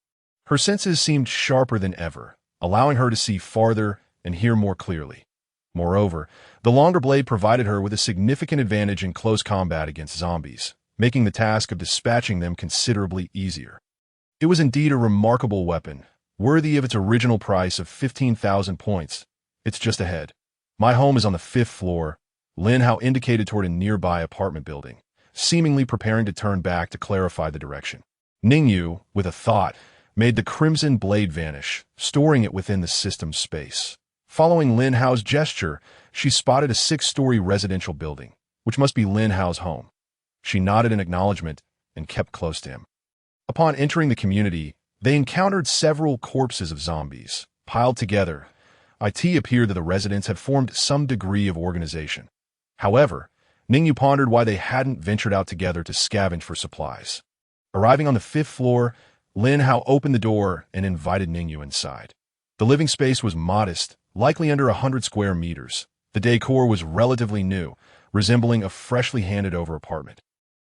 Her senses seemed sharper than ever, allowing her to see farther and hear more clearly. Moreover, the longer blade provided her with a significant advantage in close combat against zombies, making the task of dispatching them considerably easier. It was indeed a remarkable weapon, worthy of its original price of 15,000 points. It's just ahead. My home is on the 5th floor, Lin Hao indicated toward a nearby apartment building, seemingly preparing to turn back to clarify the direction. Ning Yu, with a thought, made the crimson blade vanish, storing it within the system's space. Following Lin Hao's gesture, she spotted a 6-story residential building, which must be Lin Hao's home. She nodded in acknowledgement and kept close to him. Upon entering the community, they encountered several corpses of zombies, piled together. It appeared that the residents had formed some degree of organization. However, Ning Yu pondered why they hadn't ventured out together to scavenge for supplies. Arriving on the 5th floor, Lin Hao opened the door and invited Ning Yu inside. The living space was modest, likely under 100 square meters. The decor was relatively new, resembling a freshly handed-over apartment,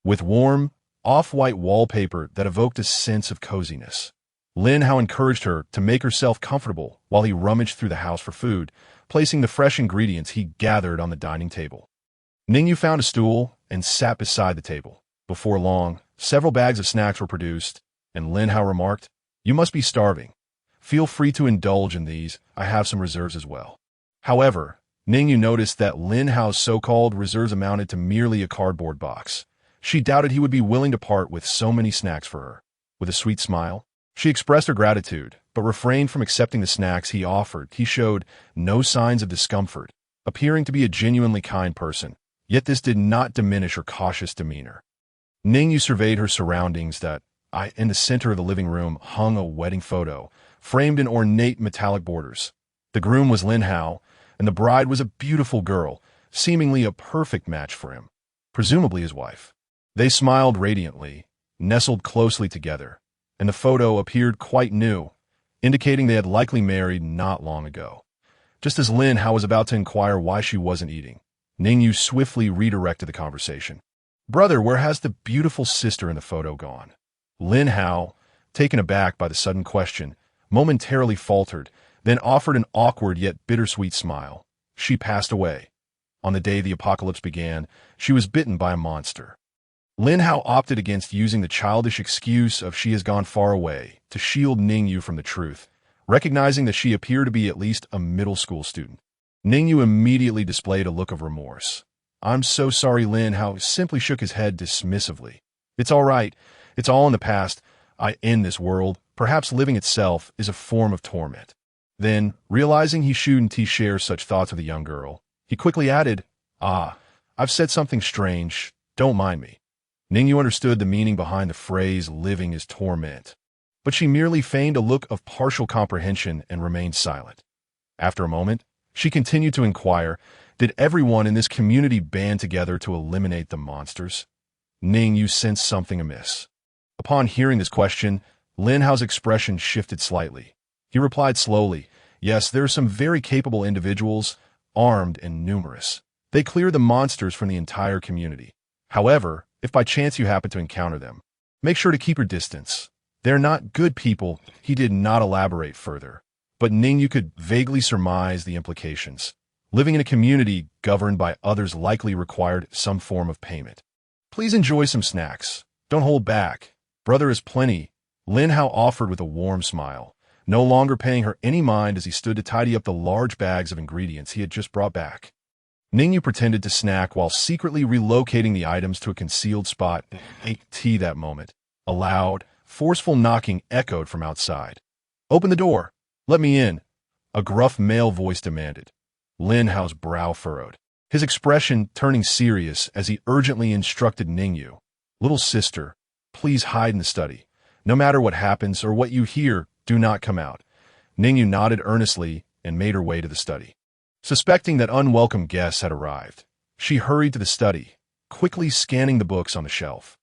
with warm, off-white wallpaper that evoked a sense of coziness. Lin Hao encouraged her to make herself comfortable while he rummaged through the house for food, placing the fresh ingredients he gathered on the dining table. Ning Yu found a stool and sat beside the table. Before long, several bags of snacks were produced, and Lin Hao remarked, "You must be starving. Feel free to indulge in these. I have some reserves as well." However, Ning Yu noticed that Lin Hao's so-called reserves amounted to merely a cardboard box. She doubted he would be willing to part with so many snacks for her. With a sweet smile, she expressed her gratitude, but refrained from accepting the snacks he offered. He showed no signs of discomfort, appearing to be a genuinely kind person, yet this did not diminish her cautious demeanor. Ning Yu surveyed her surroundings. In the center of the living room hung a wedding photo, framed in ornate metallic borders. The groom was Lin Hao, and the bride was a beautiful girl, seemingly a perfect match for him, presumably his wife. They smiled radiantly, nestled closely together, and the photo appeared quite new, indicating they had likely married not long ago. Just as Lin Hao was about to inquire why she wasn't eating, Ning Yu swiftly redirected the conversation. "Brother, where has the beautiful sister in the photo gone?" Lin Hao, taken aback by the sudden question, momentarily faltered, then offered an awkward yet bittersweet smile. "She passed away. On the day the apocalypse began, she was bitten by a monster." Lin Hao opted against using the childish excuse of "she has gone far away" to shield Ning Yu from the truth, recognizing that she appeared to be at least a middle school student. Ning Yu immediately displayed a look of remorse. "I'm so sorry." Lin Hao simply shook his head dismissively. "It's all right. It's all in the past. In this world, perhaps living itself is a form of torment." Then, realizing he shouldn't share such thoughts with a young girl, he quickly added, "I've said something strange. Don't mind me." Ning Yu understood the meaning behind the phrase "living is torment," but she merely feigned a look of partial comprehension and remained silent. After a moment, she continued to inquire, "Did everyone in this community band together to eliminate the monsters?" Ning Yu sensed something amiss. Upon hearing this question, Lin Hao's expression shifted slightly. He replied slowly, "Yes, there are some very capable individuals, armed and numerous. They clear the monsters from the entire community. However, if by chance you happen to encounter them, make sure to keep your distance. They're not good people." He did not elaborate further, but Ning Yu could vaguely surmise the implications. Living in a community governed by others likely required some form of payment. "Please enjoy some snacks. Don't hold back. Brother is plenty," Lin Hao offered with a warm smile, no longer paying her any mind as he stood to tidy up the large bags of ingredients he had just brought back. Ning Yu pretended to snack while secretly relocating the items to a concealed spot. That moment, a loud, forceful knocking echoed from outside. "Open the door. Let me in," a gruff male voice demanded. Lin Hao's brow furrowed, his expression turning serious as he urgently instructed Ning Yu, "Little sister, please hide in the study. No matter what happens or what you hear, do not come out." Ning Yu nodded earnestly and made her way to the study. Suspecting that unwelcome guests had arrived, she hurried to the study, quickly scanning the books on the shelf.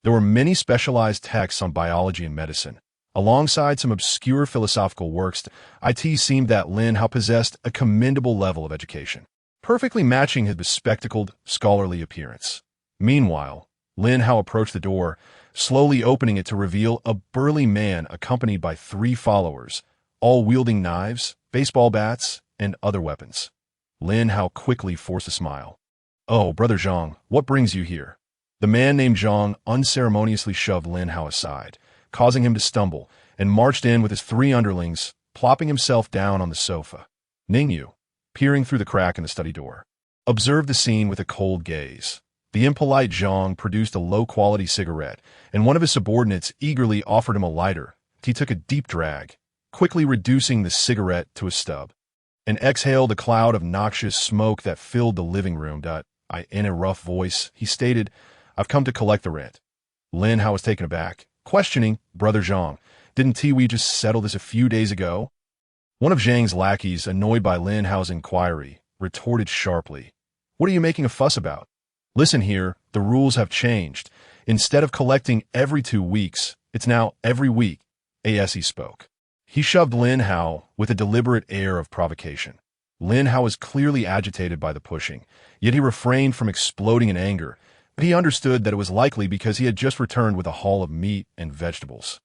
There were many specialized texts on biology and medicine, alongside some obscure philosophical works. It seemed that Lin Hao possessed a commendable level of education, perfectly matching his bespectacled, scholarly appearance. Meanwhile, Lin Hao approached the door, slowly opening it to reveal a burly man accompanied by 3 followers, all wielding knives, baseball bats, and other weapons. Lin Hao quickly forced a smile. "Oh, Brother Zhang, what brings you here?" The man named Zhang unceremoniously shoved Lin Hao aside, causing him to stumble, and marched in with his 3 underlings, plopping himself down on the sofa. Ning Yu, peering through the crack in the study door, observed the scene with a cold gaze. The impolite Zhang produced a low-quality cigarette, and one of his subordinates eagerly offered him a lighter. He took a deep drag, quickly reducing the cigarette to a stub, and exhaled a cloud of noxious smoke that filled the living room. In a rough voice, he stated, "I've come to collect the rent." Lin Hao was taken aback, questioning, "Brother Zhang, didn't Tiwi just settle this a few days ago?" One of Zhang's lackeys, annoyed by Lin Hao's inquiry, retorted sharply, "What are you making a fuss about? Listen here, the rules have changed. Instead of collecting every 2 weeks, it's now every week." As he spoke, he shoved Lin Hao with a deliberate air of provocation. Lin Hao was clearly agitated by the pushing, yet he refrained from exploding in anger. But he understood that it was likely because he had just returned with a haul of meat and vegetables,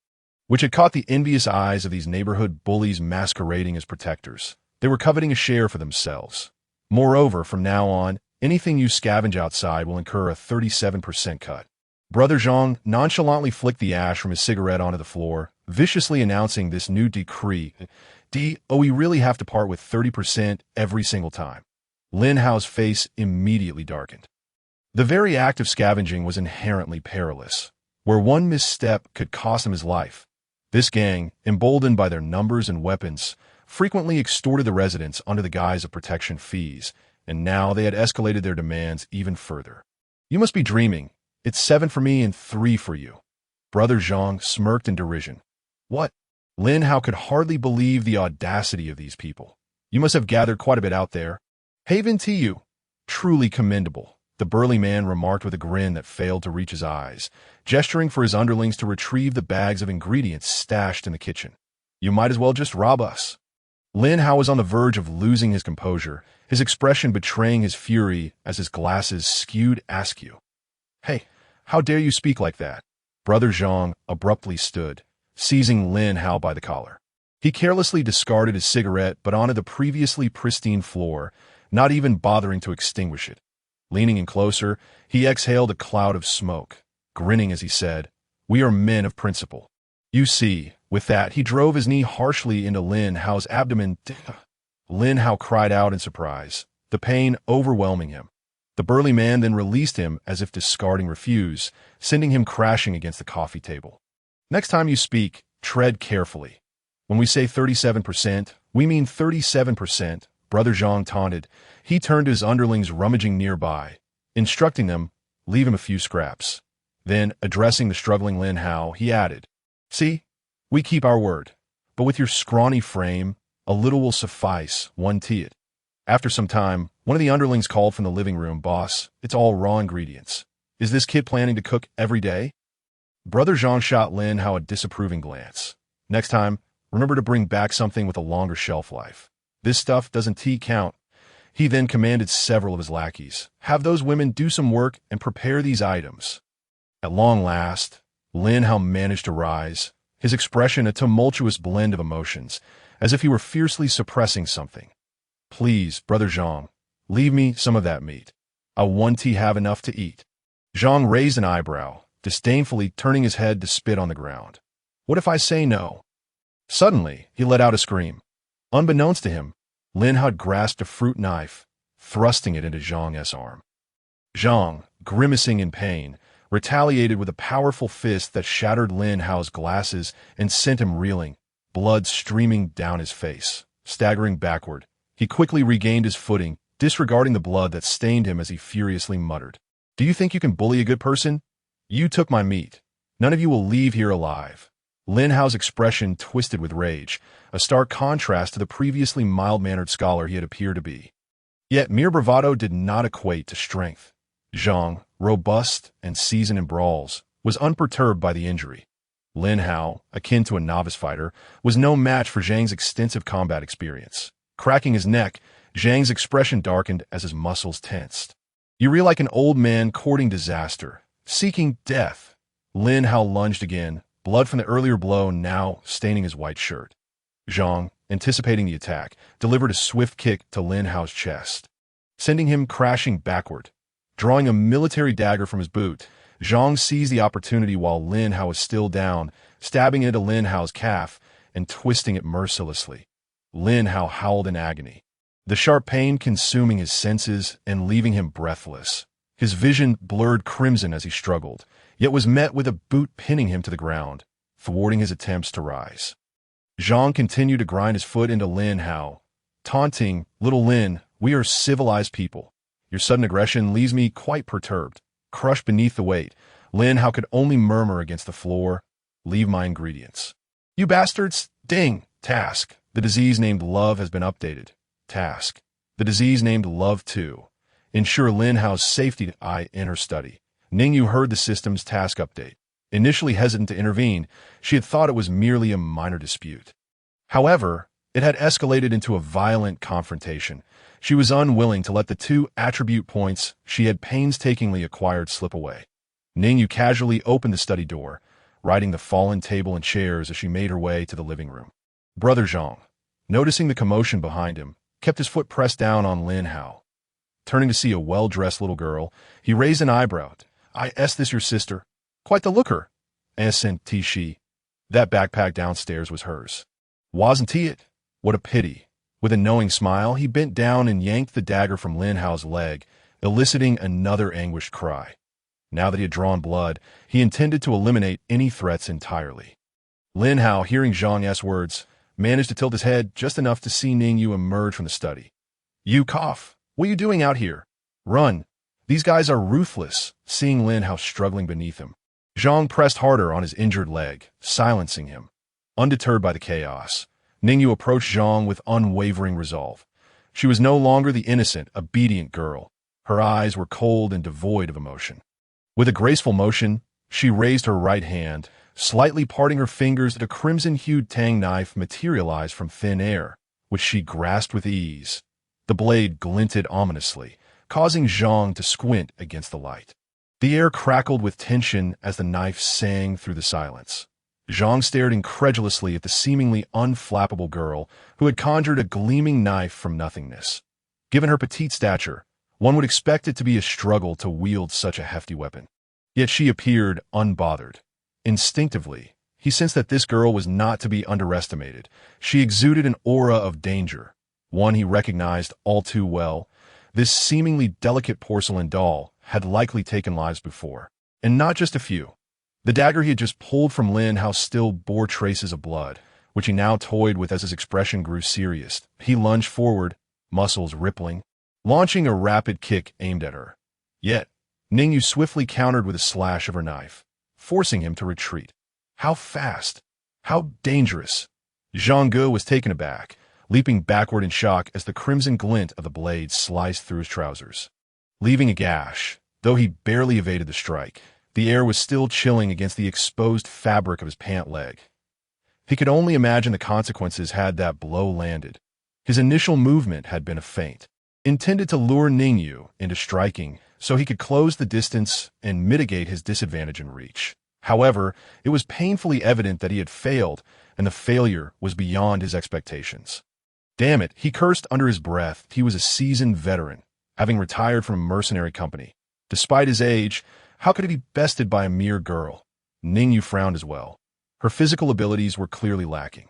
which had caught the envious eyes of these neighborhood bullies masquerading as protectors. They were coveting a share for themselves. Moreover, from now on, anything you scavenge outside will incur a 37% cut. Brother Zhang nonchalantly flicked the ash from his cigarette onto the floor, viciously announcing this new decree. We really have to part with 30% every single time. Lin Hao's face immediately darkened. The very act of scavenging was inherently perilous, where one misstep could cost him his life. This gang, emboldened by their numbers and weapons, frequently extorted the residents under the guise of protection fees, and now they had escalated their demands even further. "You must be dreaming. It's 7 for me and 3 for you." Brother Zhang smirked in derision. "What?" Lin Hao could hardly believe the audacity of these people. "You must have gathered quite a bit out there." "Haven to you. Truly commendable," the burly man remarked with a grin that failed to reach his eyes, gesturing for his underlings to retrieve the bags of ingredients stashed in the kitchen. "You might as well just rob us." Lin Hao was on the verge of losing his composure, his expression betraying his fury as his glasses skewed askew. "Hey, how dare you speak like that?" Brother Zhang abruptly stood, seizing Lin Hao by the collar. He carelessly discarded his cigarette but onto the previously pristine floor, not even bothering to extinguish it. Leaning in closer, he exhaled a cloud of smoke, grinning as he said, "We are men of principle." You see, with that, he drove his knee harshly into Lin Hao's abdomen. Lin Hao cried out in surprise, the pain overwhelming him. The burly man then released him as if discarding refuse, sending him crashing against the coffee table. "Next time you speak, tread carefully. When we say 37%, we mean 37%, Brother Zhang taunted. He turned to his underlings rummaging nearby, instructing them, "Leave him a few scraps." Then, addressing the struggling Lin Hao, he added, "See, we keep our word, but with your scrawny frame, a little will suffice, one it." After some time, one of the underlings called from the living room, "Boss, it's all raw ingredients. Is this kid planning to cook every day?" Brother Zhang shot Lin Hao a disapproving glance. "Next time, remember to bring back something with a longer shelf life. This stuff doesn't count." He then commanded several of his lackeys, "Have those women do some work and prepare these items." At long last, Lin Hao managed to rise, his expression a tumultuous blend of emotions, as if he were fiercely suppressing something. "Please, Brother Zhang, leave me some of that meat. I want to have enough to eat." Zhang raised an eyebrow, disdainfully turning his head to spit on the ground. "What if I say no?" Suddenly, he let out a scream. Unbeknownst to him, Lin Hao grasped a fruit knife, thrusting it into Zhang's arm. Zhang, grimacing in pain, retaliated with a powerful fist that shattered Lin Hao's glasses and sent him reeling, blood streaming down his face. Staggering backward, he quickly regained his footing, disregarding the blood that stained him as he furiously muttered, "Do you think you can bully a good person? You took my meat. None of you will leave here alive." Lin Hao's expression twisted with rage, a stark contrast to the previously mild-mannered scholar he had appeared to be. Yet mere bravado did not equate to strength. Zhang, robust and seasoned in brawls, was unperturbed by the injury. Lin Hao, akin to a novice fighter, was no match for Zhang's extensive combat experience. Cracking his neck, Zhang's expression darkened as his muscles tensed. "You reel like an old man courting disaster, seeking death." Lin Hao lunged again, blood from the earlier blow now staining his white shirt. Zhang, anticipating the attack, delivered a swift kick to Lin Hao's chest, sending him crashing backward. Drawing a military dagger from his boot, Zhang seized the opportunity while Lin Hao was still down, stabbing into Lin Hao's calf and twisting it mercilessly. Lin Hao howled in agony, the sharp pain consuming his senses and leaving him breathless. His vision blurred crimson as he struggled, yet was met with a boot pinning him to the ground, thwarting his attempts to rise. Zhang continued to grind his foot into Lin Hao, taunting, "Little Lin, we are civilized people. Your sudden aggression leaves me quite perturbed." Crushed beneath the weight, Lin Hao could only murmur against the floor, "Leave my ingredients." "You bastards! Ding! Task. The disease named Love has been updated. Task. The disease named Love 2. Ensure Lin Hao's safety in her study." Ning Yu heard the system's task update. Initially hesitant to intervene, she had thought it was merely a minor dispute. However, it had escalated into a violent confrontation. She was unwilling to let the 2 attribute points she had painstakingly acquired slip away. Ning Yu casually opened the study door, riding the fallen table and chairs as she made her way to the living room. Brother Zhang, noticing the commotion behind him, kept his foot pressed down on Lin Hao. Turning to see a well-dressed little girl, he raised an eyebrow. "Is this your sister? Quite the looker." Assent she. That backpack downstairs was hers. "Wasn't he it? What a pity." With a knowing smile, he bent down and yanked the dagger from Lin Hao's leg, eliciting another anguished cry. Now that he had drawn blood, he intended to eliminate any threats entirely. Lin Hao, hearing Zhang's words, managed to tilt his head just enough to see Ning Yu emerge from the study. "You cough. What are you doing out here? Run. These guys are ruthless." Seeing Lin Hao struggling beneath him, Zhang pressed harder on his injured leg, silencing him. Undeterred by the chaos, Ning Yu approached Zhang with unwavering resolve. She was no longer the innocent, obedient girl. Her eyes were cold and devoid of emotion. With a graceful motion, she raised her right hand, slightly parting her fingers that a crimson-hued tang knife materialized from thin air, which she grasped with ease. The blade glinted ominously, causing Zhang to squint against the light. The air crackled with tension as the knife sang through the silence. Zhang stared incredulously at the seemingly unflappable girl who had conjured a gleaming knife from nothingness. Given her petite stature, one would expect it to be a struggle to wield such a hefty weapon. Yet she appeared unbothered. Instinctively, he sensed that this girl was not to be underestimated. She exuded an aura of danger, one he recognized all too well. This seemingly delicate porcelain doll had likely taken lives before, and not just a few. The dagger he had just pulled from Lin Hao still bore traces of blood, which he now toyed with as his expression grew serious. He lunged forward, muscles rippling, launching a rapid kick aimed at her. Yet, Ning Yu swiftly countered with a slash of her knife, forcing him to retreat. How fast! How dangerous! Zhang Ge was taken aback, leaping backward in shock as the crimson glint of the blade sliced through his trousers. Leaving a gash, though he barely evaded the strike, the air was still chilling against the exposed fabric of his pant leg. He could only imagine the consequences had that blow landed. His initial movement had been a feint, intended to lure Ning Yu into striking so he could close the distance and mitigate his disadvantage in reach. However, it was painfully evident that he had failed, and the failure was beyond his expectations. Damn it, he cursed under his breath. He was a seasoned veteran, having retired from a mercenary company. Despite his age, how could he be bested by a mere girl? Ning Yu frowned as well. Her physical abilities were clearly lacking.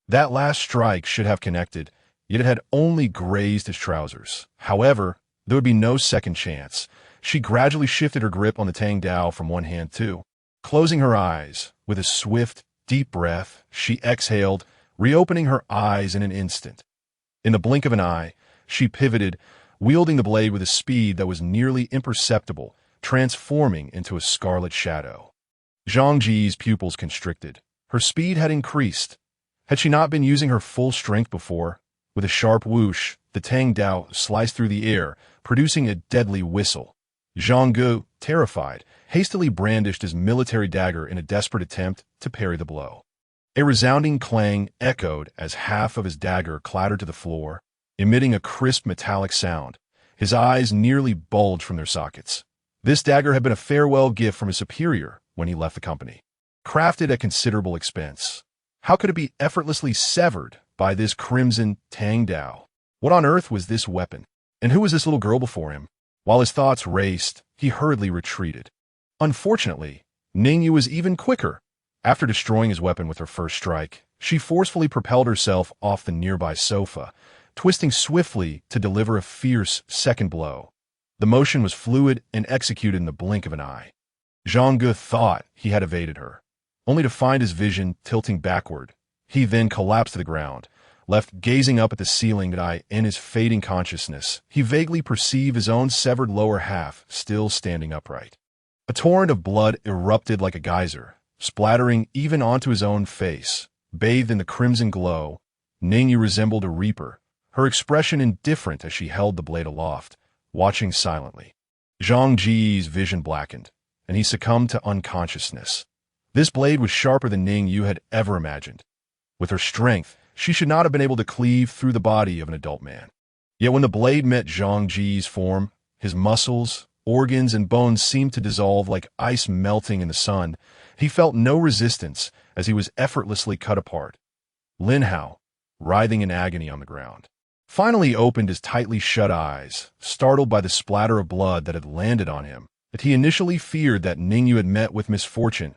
That last strike should have connected, yet it had only grazed his trousers. However, there would be no second chance. She gradually shifted her grip on the Tang Dao from one hand too. Closing her eyes, with a swift, deep breath, she exhaled, reopening her eyes in an instant. In the blink of an eye, she pivoted, wielding the blade with a speed that was nearly imperceptible, transforming into a scarlet shadow. Zhang Ji's pupils constricted. Her speed had increased. Had she not been using her full strength before? With a sharp whoosh, the Tang Dao sliced through the air, producing a deadly whistle. Zhang Ge, terrified, hastily brandished his military dagger in a desperate attempt to parry the blow. A resounding clang echoed as half of his dagger clattered to the floor, emitting a crisp metallic sound. His eyes nearly bulged from their sockets. This dagger had been a farewell gift from his superior when he left the company, crafted at considerable expense. How could it be effortlessly severed by this crimson Tang Dao? What on earth was this weapon? And who was this little girl before him? While his thoughts raced, he hurriedly retreated. Unfortunately, Ning Yu was even quicker. After destroying his weapon with her first strike, she forcefully propelled herself off the nearby sofa, twisting swiftly to deliver a fierce second blow. The motion was fluid and executed in the blink of an eye. Zhang Ge thought he had evaded her, only to find his vision tilting backward. He then collapsed to the ground, left gazing up at the ceiling. In his fading consciousness, he vaguely perceived his own severed lower half still standing upright. A torrent of blood erupted like a geyser, splattering even onto his own face. Bathed in the crimson glow, Ning Yu resembled a reaper, her expression indifferent as she held the blade aloft, watching silently. Zhang Ji's vision blackened, and he succumbed to unconsciousness. This blade was sharper than Ning Yu had ever imagined. With her strength, she should not have been able to cleave through the body of an adult man. Yet when the blade met Zhang Ji's form, his muscles, organs, and bones seemed to dissolve like ice melting in the sun. He felt no resistance as he was effortlessly cut apart. Lin Hao, writhing in agony on the ground, finally opened his tightly shut eyes, startled by the splatter of blood that had landed on him. That he initially feared that Ning Yu had met with misfortune.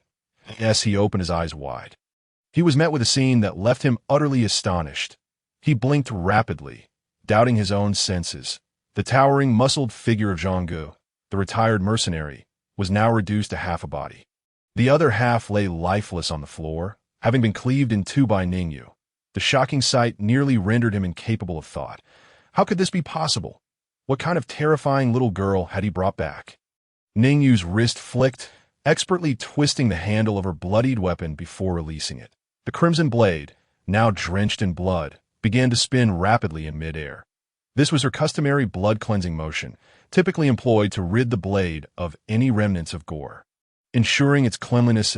As he opened his eyes wide, he was met with a scene that left him utterly astonished. He blinked rapidly, doubting his own senses. The towering, muscled figure of Zhang Ge, the retired mercenary, was now reduced to half a body. The other half lay lifeless on the floor, having been cleaved in two by Ning Yu. The shocking sight nearly rendered him incapable of thought. How could this be possible? What kind of terrifying little girl had he brought back? Ning Yu's wrist flicked, expertly twisting the handle of her bloodied weapon before releasing it. The crimson blade, now drenched in blood, began to spin rapidly in midair. This was her customary blood-cleansing motion, typically employed to rid the blade of any remnants of gore. Ensuring its cleanliness,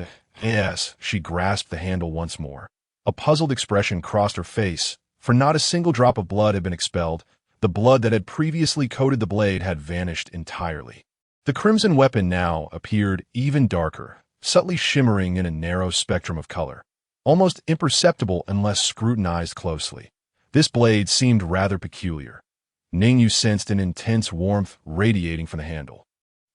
she grasped the handle once more. A puzzled expression crossed her face, for not a single drop of blood had been expelled. The blood that had previously coated the blade had vanished entirely. The crimson weapon now appeared even darker, subtly shimmering in a narrow spectrum of color, almost imperceptible unless scrutinized closely. This blade seemed rather peculiar. Ning Yu sensed an intense warmth radiating from the handle,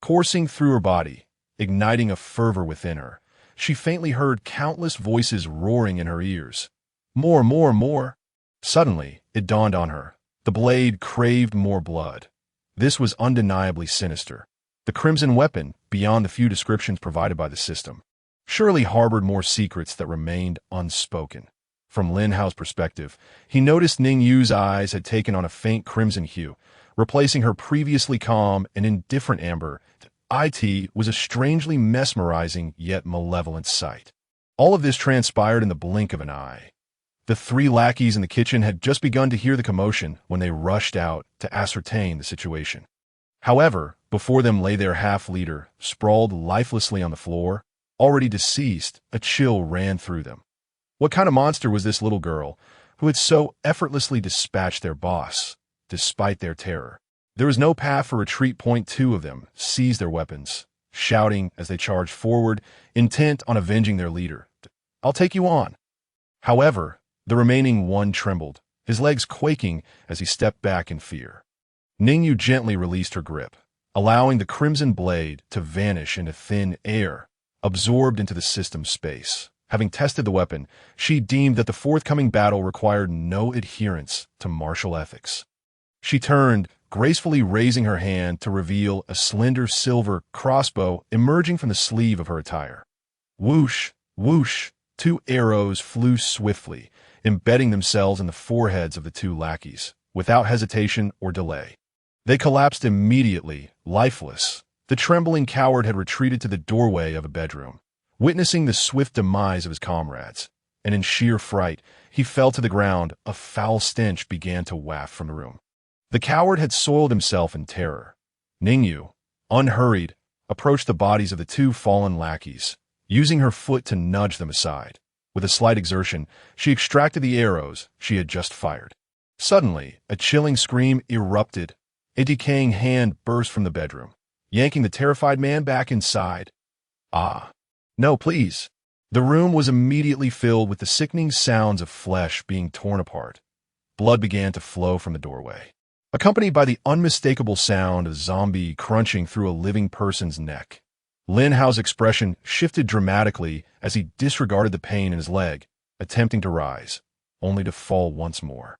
coursing through her body, igniting a fervor within her. She faintly heard countless voices roaring in her ears. More, more, more. Suddenly, it dawned on her. The blade craved more blood. This was undeniably sinister. The crimson weapon, beyond the few descriptions provided by the system, surely harbored more secrets that remained unspoken. From Lin Hao's perspective, he noticed Ning Yu's eyes had taken on a faint crimson hue, replacing her previously calm and indifferent amber. It was a strangely mesmerizing yet malevolent sight. All of this transpired in the blink of an eye. The three lackeys in the kitchen had just begun to hear the commotion when they rushed out to ascertain the situation. However, before them lay their half-leader, sprawled lifelessly on the floor, already deceased. A chill ran through them. What kind of monster was this little girl who had so effortlessly dispatched their boss, despite their terror? There was no path for retreat. Two of them seized their weapons, shouting as they charged forward, intent on avenging their leader. "I'll take you on." However, the remaining one trembled, his legs quaking as he stepped back in fear. Ning Yu gently released her grip, allowing the crimson blade to vanish into thin air, absorbed into the system space. Having tested the weapon, she deemed that the forthcoming battle required no adherence to martial ethics. She turned, gracefully raising her hand to reveal a slender silver crossbow emerging from the sleeve of her attire. Whoosh, whoosh, two arrows flew swiftly, embedding themselves in the foreheads of the two lackeys, without hesitation or delay. They collapsed immediately, lifeless. The trembling coward had retreated to the doorway of a bedroom, witnessing the swift demise of his comrades, and in sheer fright, he fell to the ground. A foul stench began to waft from the room. The coward had soiled himself in terror. Ning Yu, unhurried, approached the bodies of the two fallen lackeys, using her foot to nudge them aside. With a slight exertion, she extracted the arrows she had just fired. Suddenly, a chilling scream erupted. A decaying hand burst from the bedroom, yanking the terrified man back inside. "Ah, no, please." The room was immediately filled with the sickening sounds of flesh being torn apart. Blood began to flow from the doorway, accompanied by the unmistakable sound of zombie crunching through a living person's neck. Lin Hao's expression shifted dramatically as he disregarded the pain in his leg, attempting to rise, only to fall once more.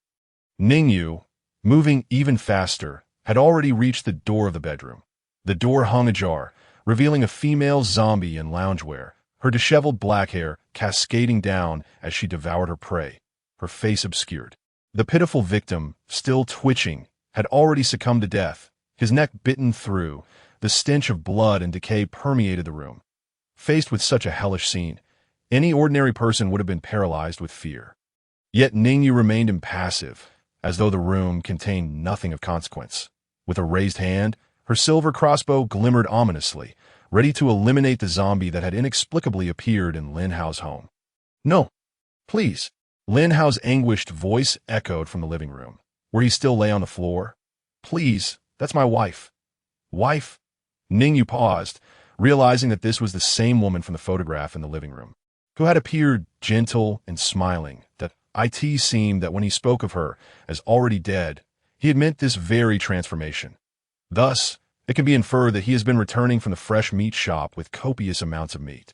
Ning Yu, moving even faster, had already reached the door of the bedroom. The door hung ajar, revealing a female zombie in loungewear, her disheveled black hair cascading down as she devoured her prey, her face obscured. The pitiful victim, still twitching, had already succumbed to death, his neck bitten through. The stench of blood and decay permeated the room. Faced with such a hellish scene, any ordinary person would have been paralyzed with fear. Yet Ning Yu remained impassive, as though the room contained nothing of consequence. With a raised hand, her silver crossbow glimmered ominously, ready to eliminate the zombie that had inexplicably appeared in Lin Hao's home. "No, please." Lin Hao's anguished voice echoed from the living room, where he still lay on the floor. "Please, that's my wife." "Wife?" Ning Yu paused, realizing that this was the same woman from the photograph in the living room, who had appeared gentle and smiling, that it seemed that when he spoke of her as already dead, he had meant this very transformation. Thus, it can be inferred that he has been returning from the fresh meat shop with copious amounts of meat.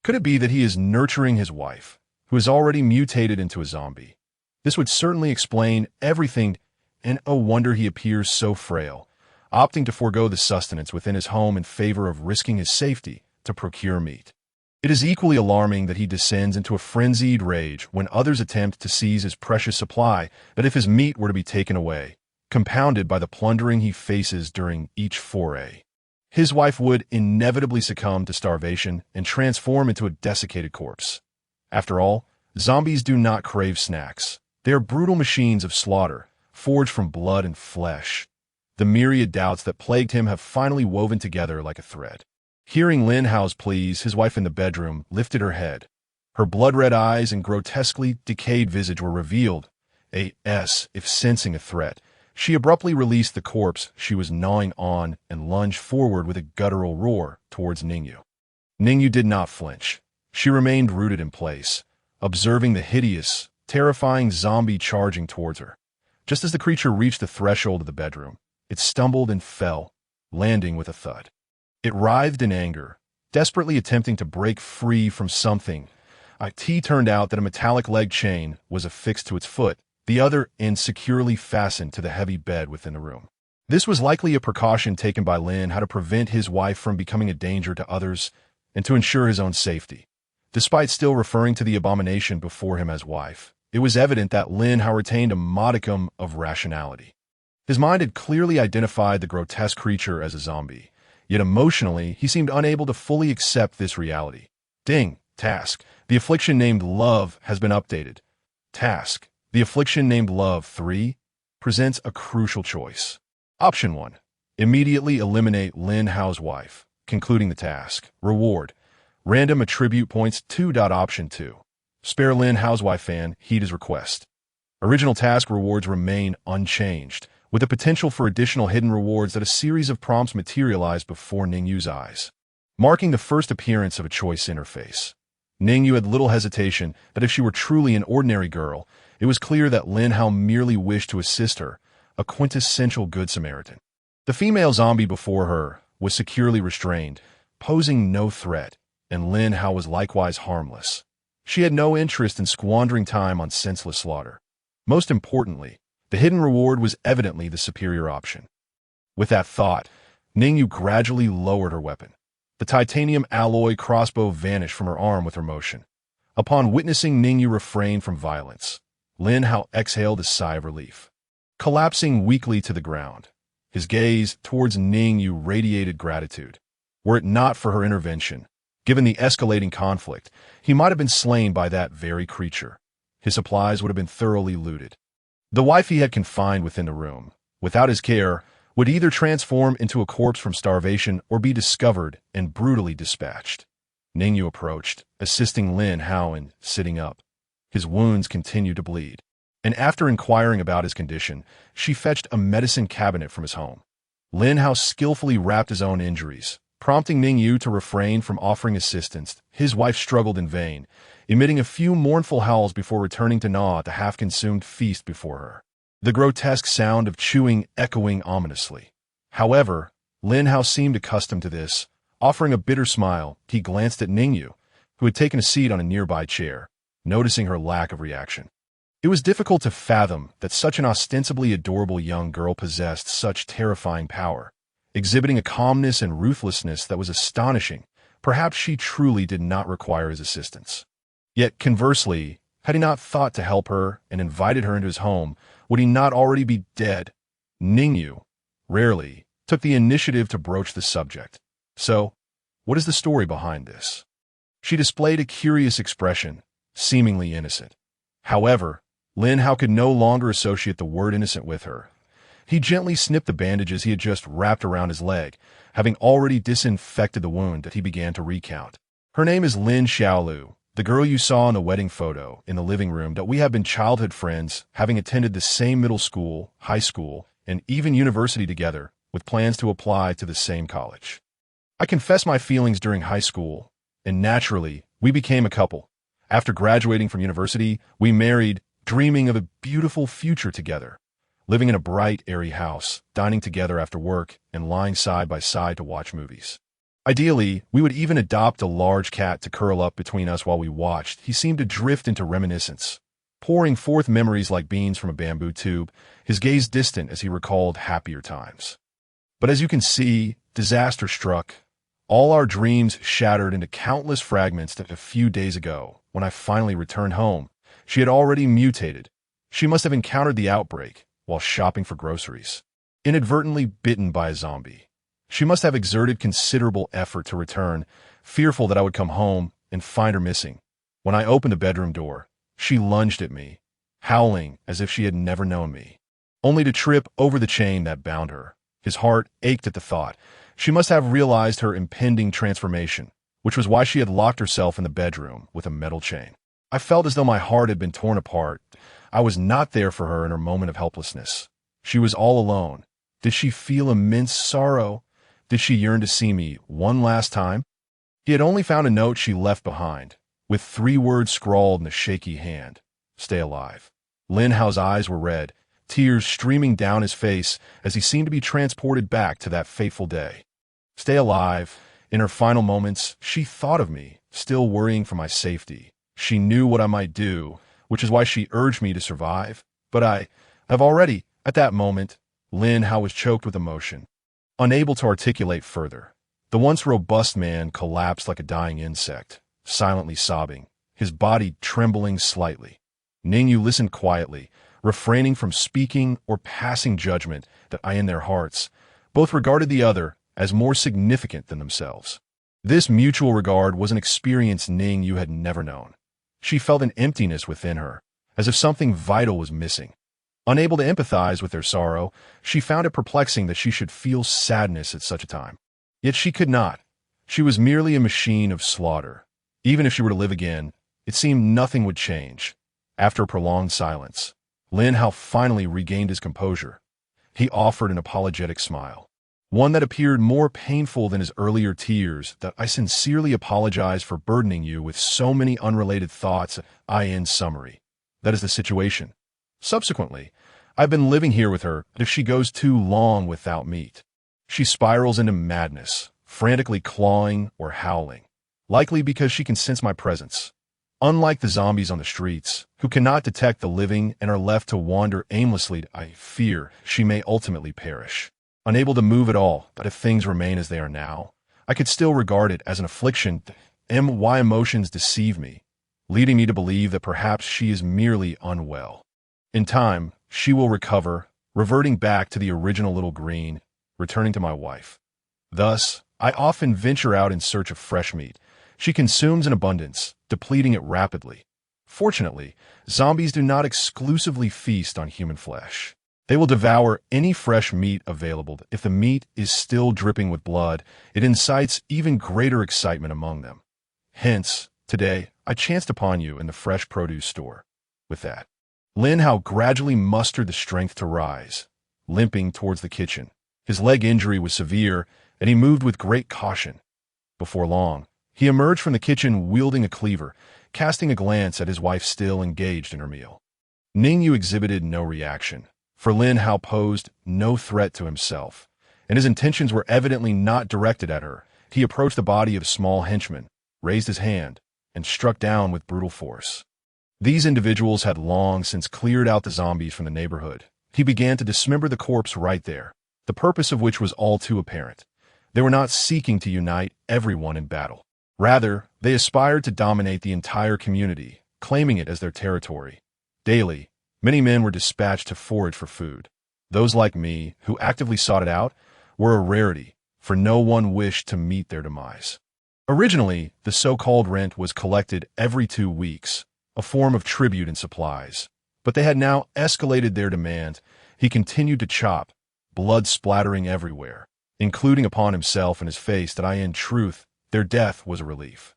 Could it be that he is nurturing his wife, who has already mutated into a zombie? This would certainly explain everything, and no wonder he appears so frail, opting to forego the sustenance within his home in favor of risking his safety to procure meat. It is equally alarming that he descends into a frenzied rage when others attempt to seize his precious supply, that if his meat were to be taken away, compounded by the plundering he faces during each foray, his wife would inevitably succumb to starvation and transform into a desiccated corpse. After all, zombies do not crave snacks. They are brutal machines of slaughter, forged from blood and flesh. The myriad doubts that plagued him have finally woven together like a thread. Hearing Lin Hao's pleas, his wife in the bedroom lifted her head. Her blood-red eyes and grotesquely decayed visage were revealed. If sensing a threat, she abruptly released the corpse she was gnawing on and lunged forward with a guttural roar towards Ning Yu. Ning Yu did not flinch. She remained rooted in place, observing the hideous, terrifying zombie charging towards her. Just as the creature reached the threshold of the bedroom, it stumbled and fell, landing with a thud. It writhed in anger, desperately attempting to break free from something. It turned out that a metallic leg chain was affixed to its foot, the other end securely fastened to the heavy bed within the room. This was likely a precaution taken by Lin Hao to prevent his wife from becoming a danger to others and to ensure his own safety. Despite still referring to the abomination before him as wife, it was evident that Lin Hao retained a modicum of rationality. His mind had clearly identified the grotesque creature as a zombie, yet emotionally he seemed unable to fully accept this reality. Ding. Task. The affliction named Love has been updated. Task. The affliction named Love 3 presents a crucial choice. Option 1. Immediately eliminate Lin Hao's wife, concluding the task. Reward. Random attribute points 2. Option 2. Spare Lin Hao's wife fan, heed his request. Original task rewards remain unchanged, with the potential for additional hidden rewards that a series of prompts materialize before Ning Yu's eyes, marking the first appearance of a choice interface. Ning Yu had little hesitation that if she were truly an ordinary girl, it was clear that Lin Hao merely wished to assist her, a quintessential Good Samaritan. The female zombie before her was securely restrained, posing no threat, and Lin Hao was likewise harmless. She had no interest in squandering time on senseless slaughter. Most importantly, the hidden reward was evidently the superior option. With that thought, Ning Yu gradually lowered her weapon. The titanium alloy crossbow vanished from her arm with her motion. Upon witnessing Ning Yu refrain from violence, Lin Hao exhaled a sigh of relief. Collapsing weakly to the ground, his gaze towards Ning Yu radiated gratitude. Were it not for her intervention, given the escalating conflict, he might have been slain by that very creature. His supplies would have been thoroughly looted. The wife he had confined within the room, without his care, would either transform into a corpse from starvation or be discovered and brutally dispatched. Ning Yu approached, assisting Lin Hao in sitting up. His wounds continued to bleed, and after inquiring about his condition, she fetched a medicine cabinet from his home. Lin Hao skillfully wrapped his own injuries, prompting Ning Yu to refrain from offering assistance. His wife struggled in vain, emitting a few mournful howls before returning to gnaw at the half-consumed feast before her, the grotesque sound of chewing echoing ominously. However, Lin Hao seemed accustomed to this, Offering a bitter smile, he glanced at Ning Yu, who had taken a seat on a nearby chair, noticing her lack of reaction. It was difficult to fathom that such an ostensibly adorable young girl possessed such terrifying power, exhibiting a calmness and ruthlessness that was astonishing. Perhaps she truly did not require his assistance. Yet, conversely, had he not thought to help her and invited her into his home, would he not already be dead? Ning Yu, rarely, took the initiative to broach the subject. So, what is the story behind this? She displayed a curious expression, seemingly innocent. However, Lin Hao could no longer associate the word innocent with her. He gently snipped the bandages he had just wrapped around his leg, having already disinfected the wound that he began to recount. Her name is Lin Xiaolu, the girl you saw in the wedding photo in the living room. That we have been childhood friends, having attended the same middle school, high school, and even university together, with plans to apply to the same college. I confessed my feelings during high school, and naturally, we became a couple. After graduating from university, we married, dreaming of a beautiful future together, living in a bright, airy house, dining together after work, and lying side by side to watch movies. Ideally, we would even adopt a large cat to curl up between us while we watched. He seemed to drift into reminiscence, pouring forth memories like beans from a bamboo tube, his gaze distant as he recalled happier times. But as you can see, disaster struck. All our dreams shattered into countless fragments that a few days ago, when I finally returned home, she had already mutated. She must have encountered the outbreak while shopping for groceries. Inadvertently bitten by a zombie. She must have exerted considerable effort to return, fearful that I would come home and find her missing. When I opened the bedroom door, she lunged at me, howling as if she had never known me, only to trip over the chain that bound her. His heart ached at the thought. She must have realized her impending transformation, which was why she had locked herself in the bedroom with a metal chain. I felt as though my heart had been torn apart. I was not there for her in her moment of helplessness. She was all alone. Did she feel immense sorrow? Did she yearn to see me one last time? He had only found a note she left behind, with 3 words scrawled in a shaky hand. Stay alive. Lin Hao's eyes were red, tears streaming down his face as he seemed to be transported back to that fateful day. Stay alive. In her final moments, she thought of me, still worrying for my safety. She knew what I might do, which is why she urged me to survive. But I have already, at that moment, Lin Hao was choked with emotion, unable to articulate further. The once robust man collapsed like a dying insect, silently sobbing, his body trembling slightly. Ning Yu listened quietly, refraining from speaking or passing judgment that I in their hearts. Both regarded the other as more significant than themselves. This mutual regard was an experience Ning Yu had never known. She felt an emptiness within her, as if something vital was missing. Unable to empathize with their sorrow, she found it perplexing that she should feel sadness at such a time. Yet she could not. She was merely a machine of slaughter. Even if she were to live again, it seemed nothing would change. After a prolonged silence, Lin Hao finally regained his composure. He offered an apologetic smile, one that appeared more painful than his earlier tears. That I sincerely apologize for burdening you with so many unrelated thoughts. In summary, that is the situation. Subsequently, I've been living here with her, but if she goes too long without meat, she spirals into madness, frantically clawing or howling, likely because she can sense my presence. Unlike the zombies on the streets, who cannot detect the living and are left to wander aimlessly, I fear she may ultimately perish. Unable to move at all, but if things remain as they are now, I could still regard it as an affliction. My emotions deceive me, leading me to believe that perhaps she is merely unwell. In time, she will recover, reverting back to the original little green, returning to my wife. Thus, I often venture out in search of fresh meat. She consumes in abundance, depleting it rapidly. Fortunately, zombies do not exclusively feast on human flesh. They will devour any fresh meat available. If the meat is still dripping with blood, it incites even greater excitement among them. Hence, today, I chanced upon you in the fresh produce store. With that, Lin Hao gradually mustered the strength to rise, limping towards the kitchen. His leg injury was severe, and he moved with great caution. Before long, he emerged from the kitchen wielding a cleaver, casting a glance at his wife still engaged in her meal. Ning Yu exhibited no reaction, for Lin Hao posed no threat to himself, and his intentions were evidently not directed at her. He approached the body of a small henchman, raised his hand, and struck down with brutal force. These individuals had long since cleared out the zombies from the neighborhood. He began to dismember the corpse right there, the purpose of which was all too apparent. They were not seeking to unite everyone in battle. Rather, they aspired to dominate the entire community, claiming it as their territory. Daily, many men were dispatched to forage for food. Those like me, who actively sought it out, were a rarity, for no one wished to meet their demise. Originally, the so-called rent was collected every 2 weeks, a form of tribute and supplies. But they had now escalated their demand. He continued to chop, blood splattering everywhere, including upon himself and his face, that in truth, their death was a relief.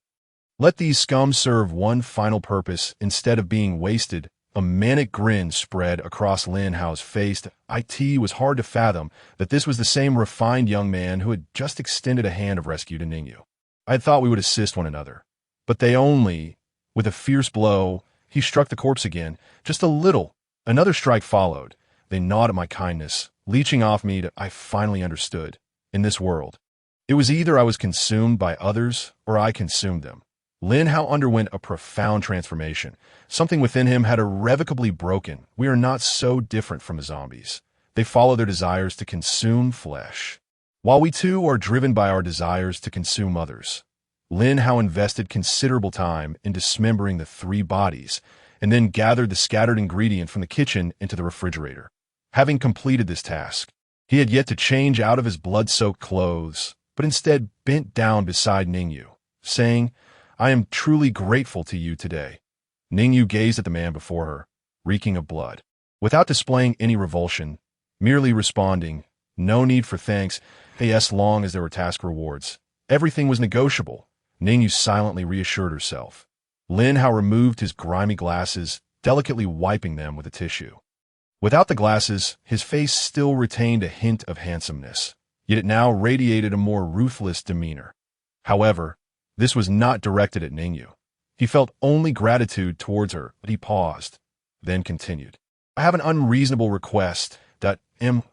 Let these scum serve one final purpose instead of being wasted. A manic grin spread across Lin Hao's face. It was hard to fathom that this was the same refined young man who had just extended a hand of rescue to Ning Yu. I had thought we would assist one another, but they only... With a fierce blow, he struck the corpse again, just a little. Another strike followed. They gnawed at my kindness, leeching off me. I finally understood. In this world, it was either I was consumed by others or I consumed them. Lin Hao underwent a profound transformation. Something within him had irrevocably broken. We are not so different from the zombies. They follow their desires to consume flesh, while we too are driven by our desires to consume others. Lin Hao invested considerable time in dismembering the 3 bodies, and then gathered the scattered ingredient from the kitchen into the refrigerator. Having completed this task, he had yet to change out of his blood-soaked clothes, but instead bent down beside Ning Yu, saying, "I am truly grateful to you today." Ning Yu gazed at the man before her, reeking of blood, without displaying any revulsion, merely responding, "No need for thanks, as long as there were task rewards. Everything was negotiable." Ning Yu silently reassured herself. Lin Hao removed his grimy glasses, delicately wiping them with a tissue. Without the glasses, his face still retained a hint of handsomeness, yet it now radiated a more ruthless demeanor. However, this was not directed at Ning Yu. He felt only gratitude towards her, but he paused, then continued. "I have an unreasonable request.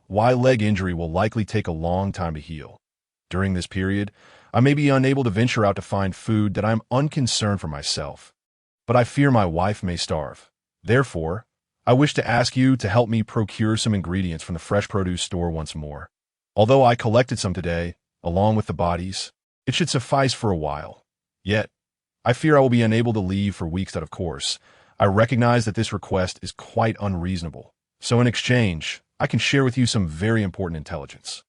My leg injury will likely take a long time to heal. During this period, I may be unable to venture out to find food. That I am unconcerned for myself, but I fear my wife may starve. Therefore, I wish to ask you to help me procure some ingredients from the fresh produce store once more. Although I collected some today, along with the bodies, it should suffice for a while. Yet, I fear I will be unable to leave for weeks. Of course, I recognize that this request is quite unreasonable. So in exchange, I can share with you some very important intelligence."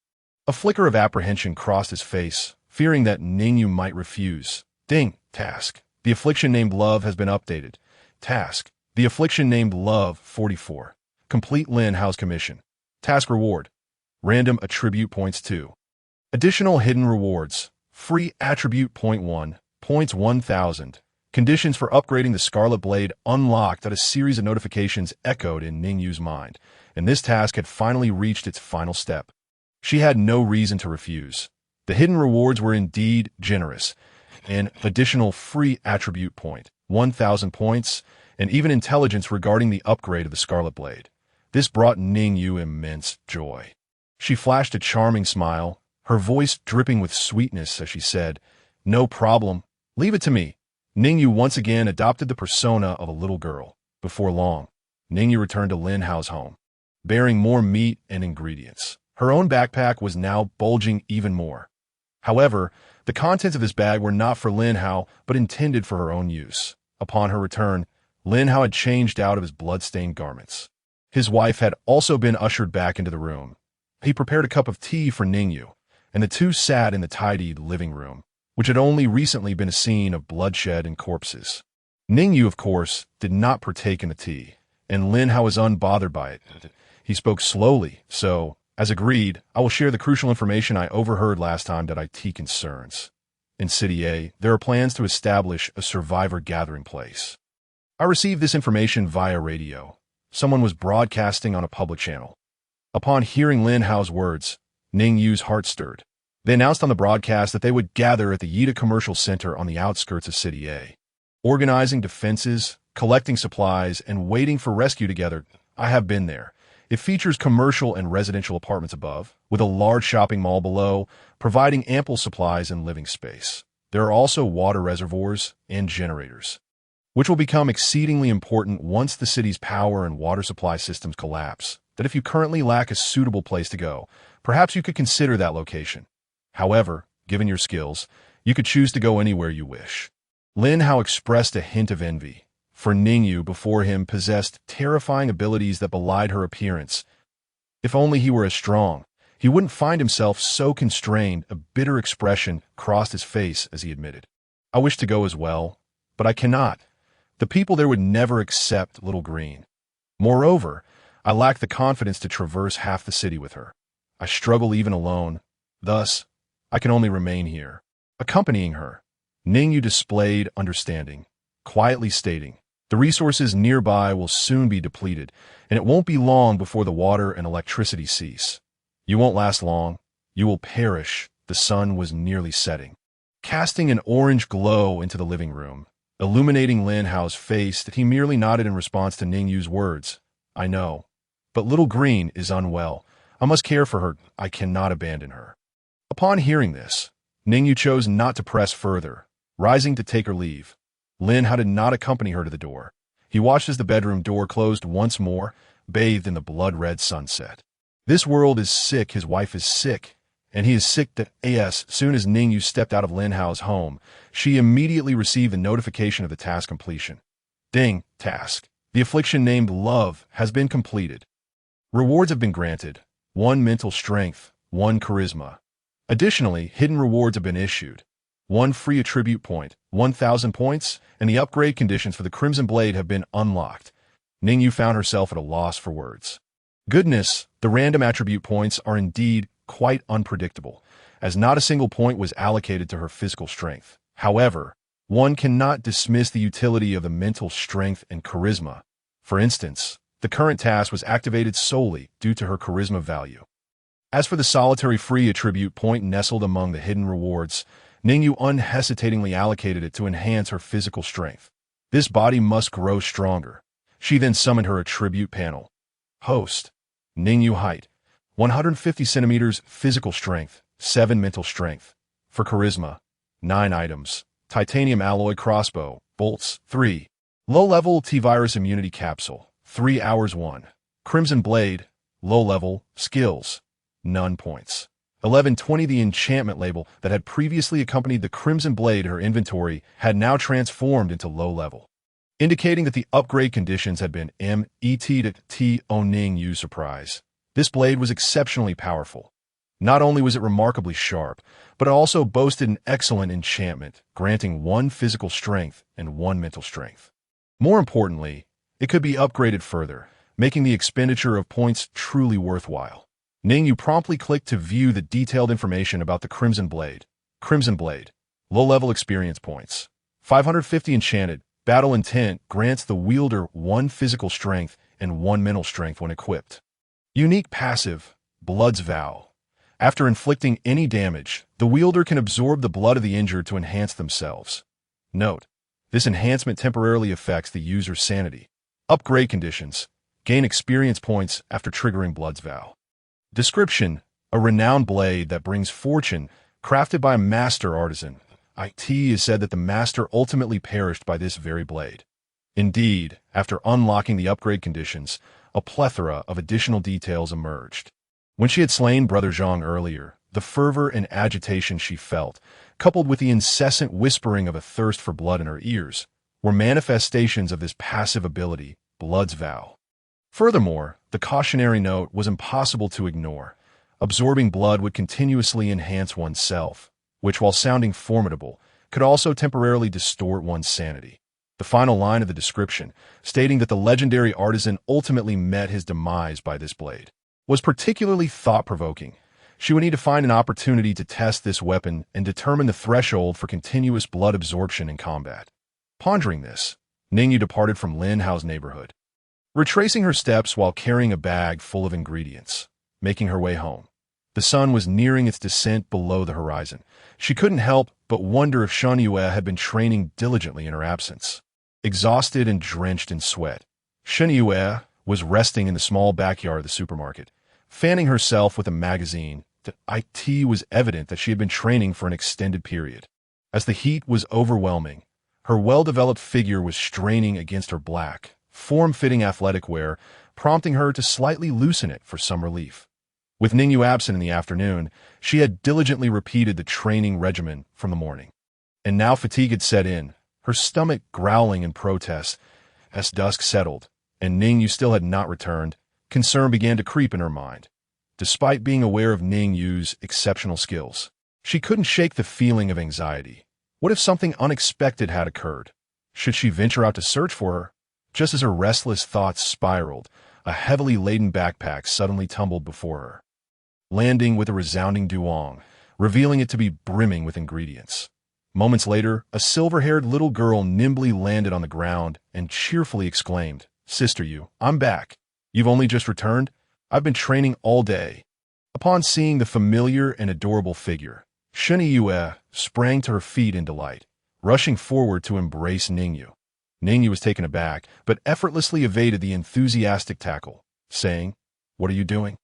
A flicker of apprehension crossed his face, fearing that Ning Yu might refuse. Ding. Task. The affliction named Love has been updated. Task. The affliction named Love 44. Complete Lin Hao's commission. Task reward. Random attribute points 2. Additional hidden rewards. Free attribute point 1. Points 1000. Conditions for upgrading the Scarlet Blade unlocked. A series of notifications echoed in Ning Yu's mind, and this task had finally reached its final step. She had no reason to refuse. The hidden rewards were indeed generous. An additional free attribute point, 1000 points, and even intelligence regarding the upgrade of the Scarlet Blade. This brought Ning Yu immense joy. She flashed a charming smile, her voice dripping with sweetness as she said, "No problem. Leave it to me." Ning Yu once again adopted the persona of a little girl. Before long, Ning Yu returned to Lin Hao's home, bearing more meat and ingredients. Her own backpack was now bulging even more. However, the contents of this bag were not for Lin Hao, but intended for her own use. Upon her return, Lin Hao had changed out of his blood-stained garments. His wife had also been ushered back into the room. He prepared a cup of tea for Ning Yu, and the two sat in the tidied living room, which had only recently been a scene of bloodshed and corpses. Ning Yu, of course, did not partake in the tea, and Lin Hao was unbothered by it. He spoke slowly, so, as agreed, I will share the crucial information I overheard last time that IT concerns. In City A, there are plans to establish a survivor gathering place. I received this information via radio. Someone was broadcasting on a public channel. Upon hearing Lin Hao's words, Ning Yu's heart stirred. They announced on the broadcast that they would gather at the Yida Commercial Center on the outskirts of City A. Organizing defenses, collecting supplies, and waiting for rescue together. I have been there. It features commercial and residential apartments above, with a large shopping mall below, providing ample supplies and living space. There are also water reservoirs and generators, which will become exceedingly important once the city's power and water supply systems collapse. That if you currently lack a suitable place to go, perhaps you could consider that location. However, given your skills, you could choose to go anywhere you wish. Lin Hao expressed a hint of envy, for Ning Yu before him possessed terrifying abilities that belied her appearance. If only he were as strong, he wouldn't find himself so constrained. A bitter expression crossed his face as he admitted, "I wish to go as well, but I cannot. The people there would never accept Little Green. Moreover, I lack the confidence to traverse half the city with her. I struggle even alone. Thus, I can only remain here, accompanying her." Ning Yu displayed understanding, quietly stating, "The resources nearby will soon be depleted, and it won't be long before the water and electricity cease. You won't last long. You will perish." The sun was nearly setting, casting an orange glow into the living room, illuminating Lin Hao's face. That he merely nodded in response to Ning Yu's words. "I know, but Little Green is unwell. I must care for her. I cannot abandon her." Upon hearing this, Ning Yu chose not to press further, rising to take her leave. Lin Hao did not accompany her to the door. He watched as the bedroom door closed once more, bathed in the blood-red sunset. This world is sick, his wife is sick, and he is sick that as soon as Ning Yu stepped out of Lin Hao's home, she immediately received the notification of the task completion. Ding, task. The affliction named Love has been completed. Rewards have been granted. 1 mental strength, 1 charisma. Additionally, hidden rewards have been issued. 1 free attribute point, 1,000 points, and the upgrade conditions for the Crimson Blade have been unlocked. Ning Yu found herself at a loss for words. Goodness, the random attribute points are indeed quite unpredictable, as not a single point was allocated to her physical strength. However, one cannot dismiss the utility of the mental strength and charisma. For instance, the current task was activated solely due to her charisma value. As for the solitary free attribute point nestled among the hidden rewards, Ning Yu unhesitatingly allocated it to enhance her physical strength. This body must grow stronger. She then summoned her attribute panel. Host. Ning Yu height. 150 centimeters physical strength, 7 mental strength. For charisma, 9 items. Titanium alloy crossbow, bolts, 3. Low-level T-virus immunity capsule, 3 hours 1. Crimson blade, low-level, skills, none points. 1120. The enchantment label that had previously accompanied the Crimson Blade her inventory had now transformed into low level, indicating that the upgrade conditions had been met to T. Ning Yu's surprise. This blade was exceptionally powerful. Not only was it remarkably sharp, but it also boasted an excellent enchantment, granting 1 physical strength and 1 mental strength. More importantly, it could be upgraded further, making the expenditure of points truly worthwhile. Ning Yu promptly clicked to view the detailed information about the Crimson Blade. Crimson Blade. Low-level experience points. 550 enchanted. Battle intent grants the wielder 1 physical strength and 1 mental strength when equipped. Unique passive. Blood's Vow. After inflicting any damage, the wielder can absorb the blood of the injured to enhance themselves. Note: this enhancement temporarily affects the user's sanity. Upgrade conditions. Gain experience points after triggering Blood's Vow. Description: a renowned blade that brings fortune, crafted by a master artisan. It is said that the master ultimately perished by this very blade. Indeed, after unlocking the upgrade conditions, a plethora of additional details emerged. When she had slain Brother Zhang earlier, the fervor and agitation she felt, coupled with the incessant whispering of a thirst for blood in her ears, were manifestations of this passive ability, Blood's Vow. Furthermore, the cautionary note was impossible to ignore. Absorbing blood would continuously enhance oneself, which, while sounding formidable, could also temporarily distort one's sanity. The final line of the description, stating that the legendary artisan ultimately met his demise by this blade, was particularly thought-provoking. She would need to find an opportunity to test this weapon and determine the threshold for continuous blood absorption in combat. Pondering this, Ning Yu departed from Lin Hao's neighborhood, retracing her steps while carrying a bag full of ingredients, making her way home. The sun was nearing its descent below the horizon. She couldn't help but wonder if Shen Yue had been training diligently in her absence. Exhausted and drenched in sweat, Shen Yue, was resting in the small backyard of the supermarket, fanning herself with a magazine. It was evident that she had been training for an extended period. As the heat was overwhelming, her well-developed figure was straining against her black, form-fitting athletic wear, prompting her to slightly loosen it for some relief. With Ning Yu absent in the afternoon, she had diligently repeated the training regimen from the morning. And now fatigue had set in, her stomach growling in protest. As dusk settled, and Ning Yu still had not returned, concern began to creep in her mind. Despite being aware of Ning Yu's exceptional skills, she couldn't shake the feeling of anxiety. What if something unexpected had occurred? Should she venture out to search for her? Just as her restless thoughts spiraled, a heavily laden backpack suddenly tumbled before her, landing with a resounding duong, revealing it to be brimming with ingredients. Moments later, a silver-haired little girl nimbly landed on the ground and cheerfully exclaimed, "Sister Yu, I'm back. You've only just returned? I've been training all day." Upon seeing the familiar and adorable figure, Shen Yue sprang to her feet in delight, rushing forward to embrace Ning Yu. Ning Yu was taken aback, but effortlessly evaded the enthusiastic tackle, saying, "What are you doing?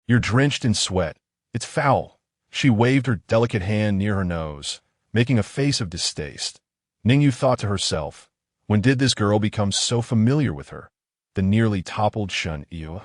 You're drenched in sweat. It's foul." She waved her delicate hand near her nose, making a face of distaste. Ning Yu thought to herself, when did this girl become so familiar with her? The nearly toppled Shen Yu,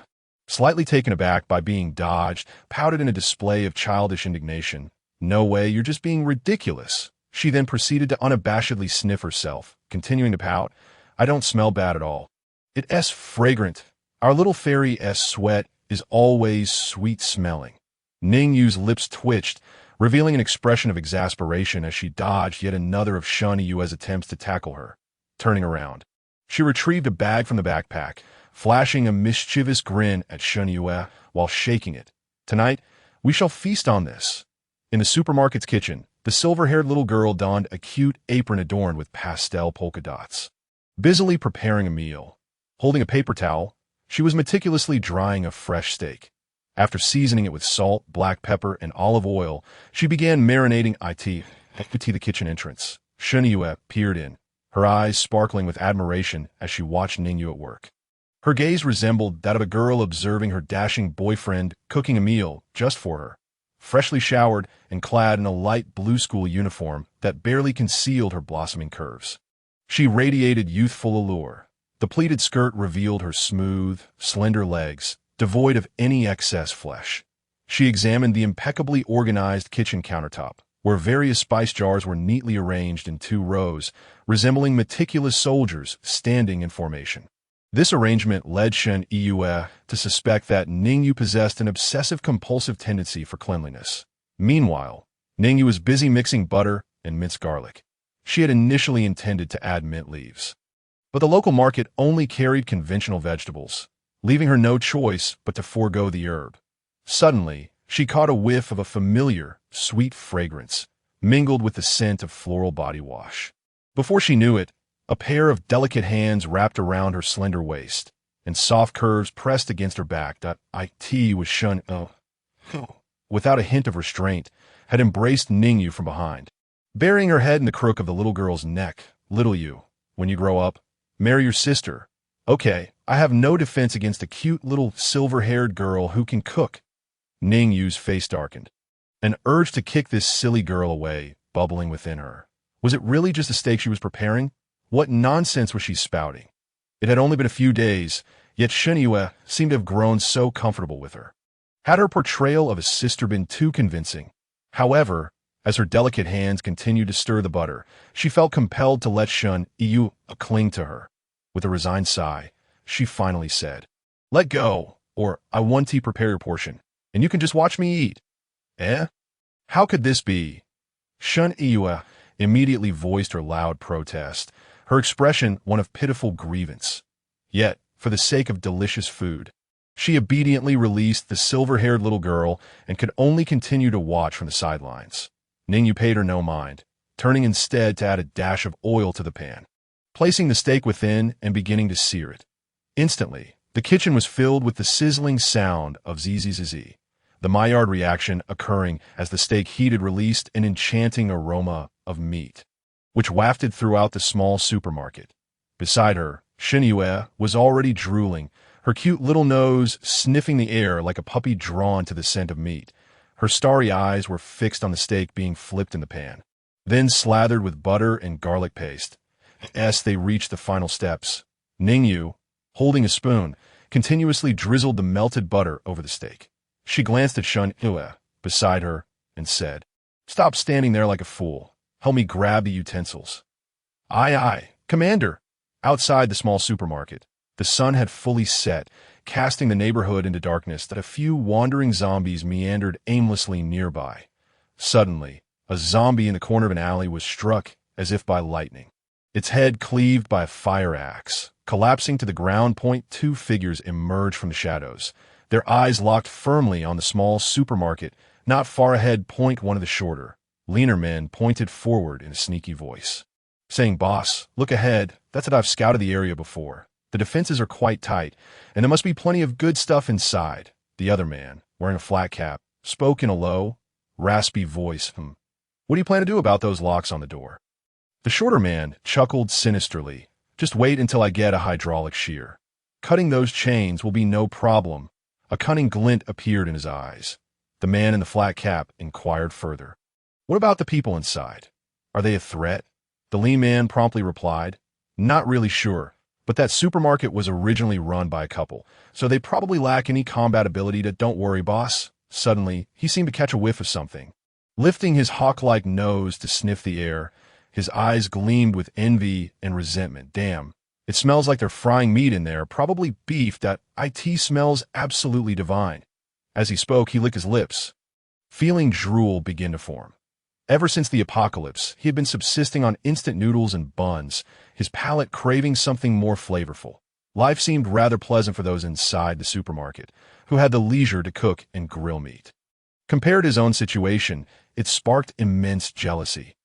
slightly taken aback by being dodged, pouted in a display of childish indignation. "No way, you're just being ridiculous." She then proceeded to unabashedly sniff herself, continuing to pout, "I don't smell bad at all. It's fragrant. Our little fairy's sweat is always sweet-smelling." Ning Yu's lips twitched, revealing an expression of exasperation as she dodged yet another of Shen Yu's attempts to tackle her. Turning around, she retrieved a bag from the backpack, flashing a mischievous grin at Shen Yu while shaking it. "Tonight, we shall feast on this." In the supermarket's kitchen, the silver-haired little girl donned a cute apron adorned with pastel polka dots. Busily preparing a meal, holding a paper towel, she was meticulously drying a fresh steak. After seasoning it with salt, black pepper, and olive oil, she began marinating it at the kitchen entrance. Shen Yu peered in, her eyes sparkling with admiration as she watched Ning Yu at work. Her gaze resembled that of a girl observing her dashing boyfriend cooking a meal just for her. Freshly showered and clad in a light blue school uniform that barely concealed her blossoming curves, she radiated youthful allure. The pleated skirt revealed her smooth, slender legs, devoid of any excess flesh. She examined the impeccably organized kitchen countertop, where various spice jars were neatly arranged in 2 rows, resembling meticulous soldiers standing in formation. This arrangement led Shen Yu to suspect that Ning Yu possessed an obsessive-compulsive tendency for cleanliness. Meanwhile, Ning Yu was busy mixing butter and minced garlic. She had initially intended to add mint leaves, but the local market only carried conventional vegetables, leaving her no choice but to forego the herb. Suddenly, she caught a whiff of a familiar, sweet fragrance, mingled with the scent of floral body wash. Before she knew it, a pair of delicate hands wrapped around her slender waist, and soft curves pressed against her back. It was Shen Yu, without a hint of restraint, had embraced Ning Yu from behind. Burying her head in the crook of the little girl's neck, "Little Yu, when you grow up, marry your sister. Okay, I have no defense against a cute little silver-haired girl who can cook." Ning Yu's face darkened, an urge to kick this silly girl away bubbling within her. Was it really just a steak she was preparing? What nonsense was she spouting? It had only been a few days, yet Shen Yu seemed to have grown so comfortable with her. Had her portrayal of a sister been too convincing? However, as her delicate hands continued to stir the butter, she felt compelled to let Shen Yu cling to her. With a resigned sigh, she finally said, "Let go, or I want to prepare your portion, and you can just watch me eat." "Eh? How could this be?" Shen Yu immediately voiced her loud protest, her expression one of pitiful grievance. Yet, for the sake of delicious food, she obediently released the silver-haired little girl and could only continue to watch from the sidelines. Ning Yu paid her no mind, turning instead to add a dash of oil to the pan, placing the steak within and beginning to sear it. Instantly, the kitchen was filled with the sizzling sound of zzz, the Maillard reaction occurring as the steak heated released an enchanting aroma of meat, which wafted throughout the small supermarket. Beside her, Shen Yu was already drooling, her cute little nose sniffing the air like a puppy drawn to the scent of meat. Her starry eyes were fixed on the steak being flipped in the pan, then slathered with butter and garlic paste. As they reached the final steps, Ning Yu, holding a spoon, continuously drizzled the melted butter over the steak. She glanced at Shun Yue beside her and said, "Stop standing there like a fool. Help me grab the utensils." "Aye, aye, Commander." Outside the small supermarket, the sun had fully set, casting the neighborhood into darkness that a few wandering zombies meandered aimlessly nearby. Suddenly, a zombie in the corner of an alley was struck as if by lightning. Its head cleaved by a fire axe. Collapsing to the ground, two figures emerged from the shadows. Their eyes locked firmly on the small supermarket. Not far ahead, one of the shorter, leaner men pointed forward in a sneaky voice, saying, "Boss, look ahead. That's it. I've scouted the area before. The defenses are quite tight, and there must be plenty of good stuff inside." The other man, wearing a flat cap, spoke in a low, raspy voice. "What do you plan to do about those locks on the door?" The shorter man chuckled sinisterly. "Just wait until I get a hydraulic shear. Cutting those chains will be no problem." A cunning glint appeared in his eyes. The man in the flat cap inquired further, "What about the people inside? Are they a threat?" The lean man promptly replied, "Not really sure, but that supermarket was originally run by a couple, so they probably lack any combat ability. Don't worry, boss." Suddenly, he seemed to catch a whiff of something. Lifting his hawk-like nose to sniff the air, his eyes gleamed with envy and resentment. "Damn, it smells like they're frying meat in there, probably beef. That IT smells absolutely divine." As he spoke, he licked his lips, feeling drool begin to form. Ever since the apocalypse, he had been subsisting on instant noodles and buns, his palate craving something more flavorful. Life seemed rather pleasant for those inside the supermarket, who had the leisure to cook and grill meat. Compared to his own situation, it sparked immense jealousy.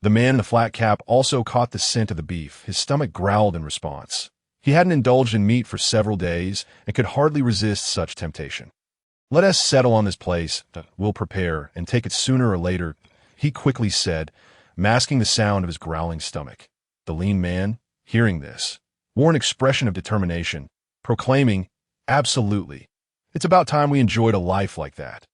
The man in the flat cap also caught the scent of the beef. His stomach growled in response. He hadn't indulged in meat for several days and could hardly resist such temptation. "Let us settle on this place. We'll prepare and take it sooner or later," he quickly said, masking the sound of his growling stomach. The lean man, hearing this, wore an expression of determination, proclaiming, "Absolutely. It's about time we enjoyed a life like that."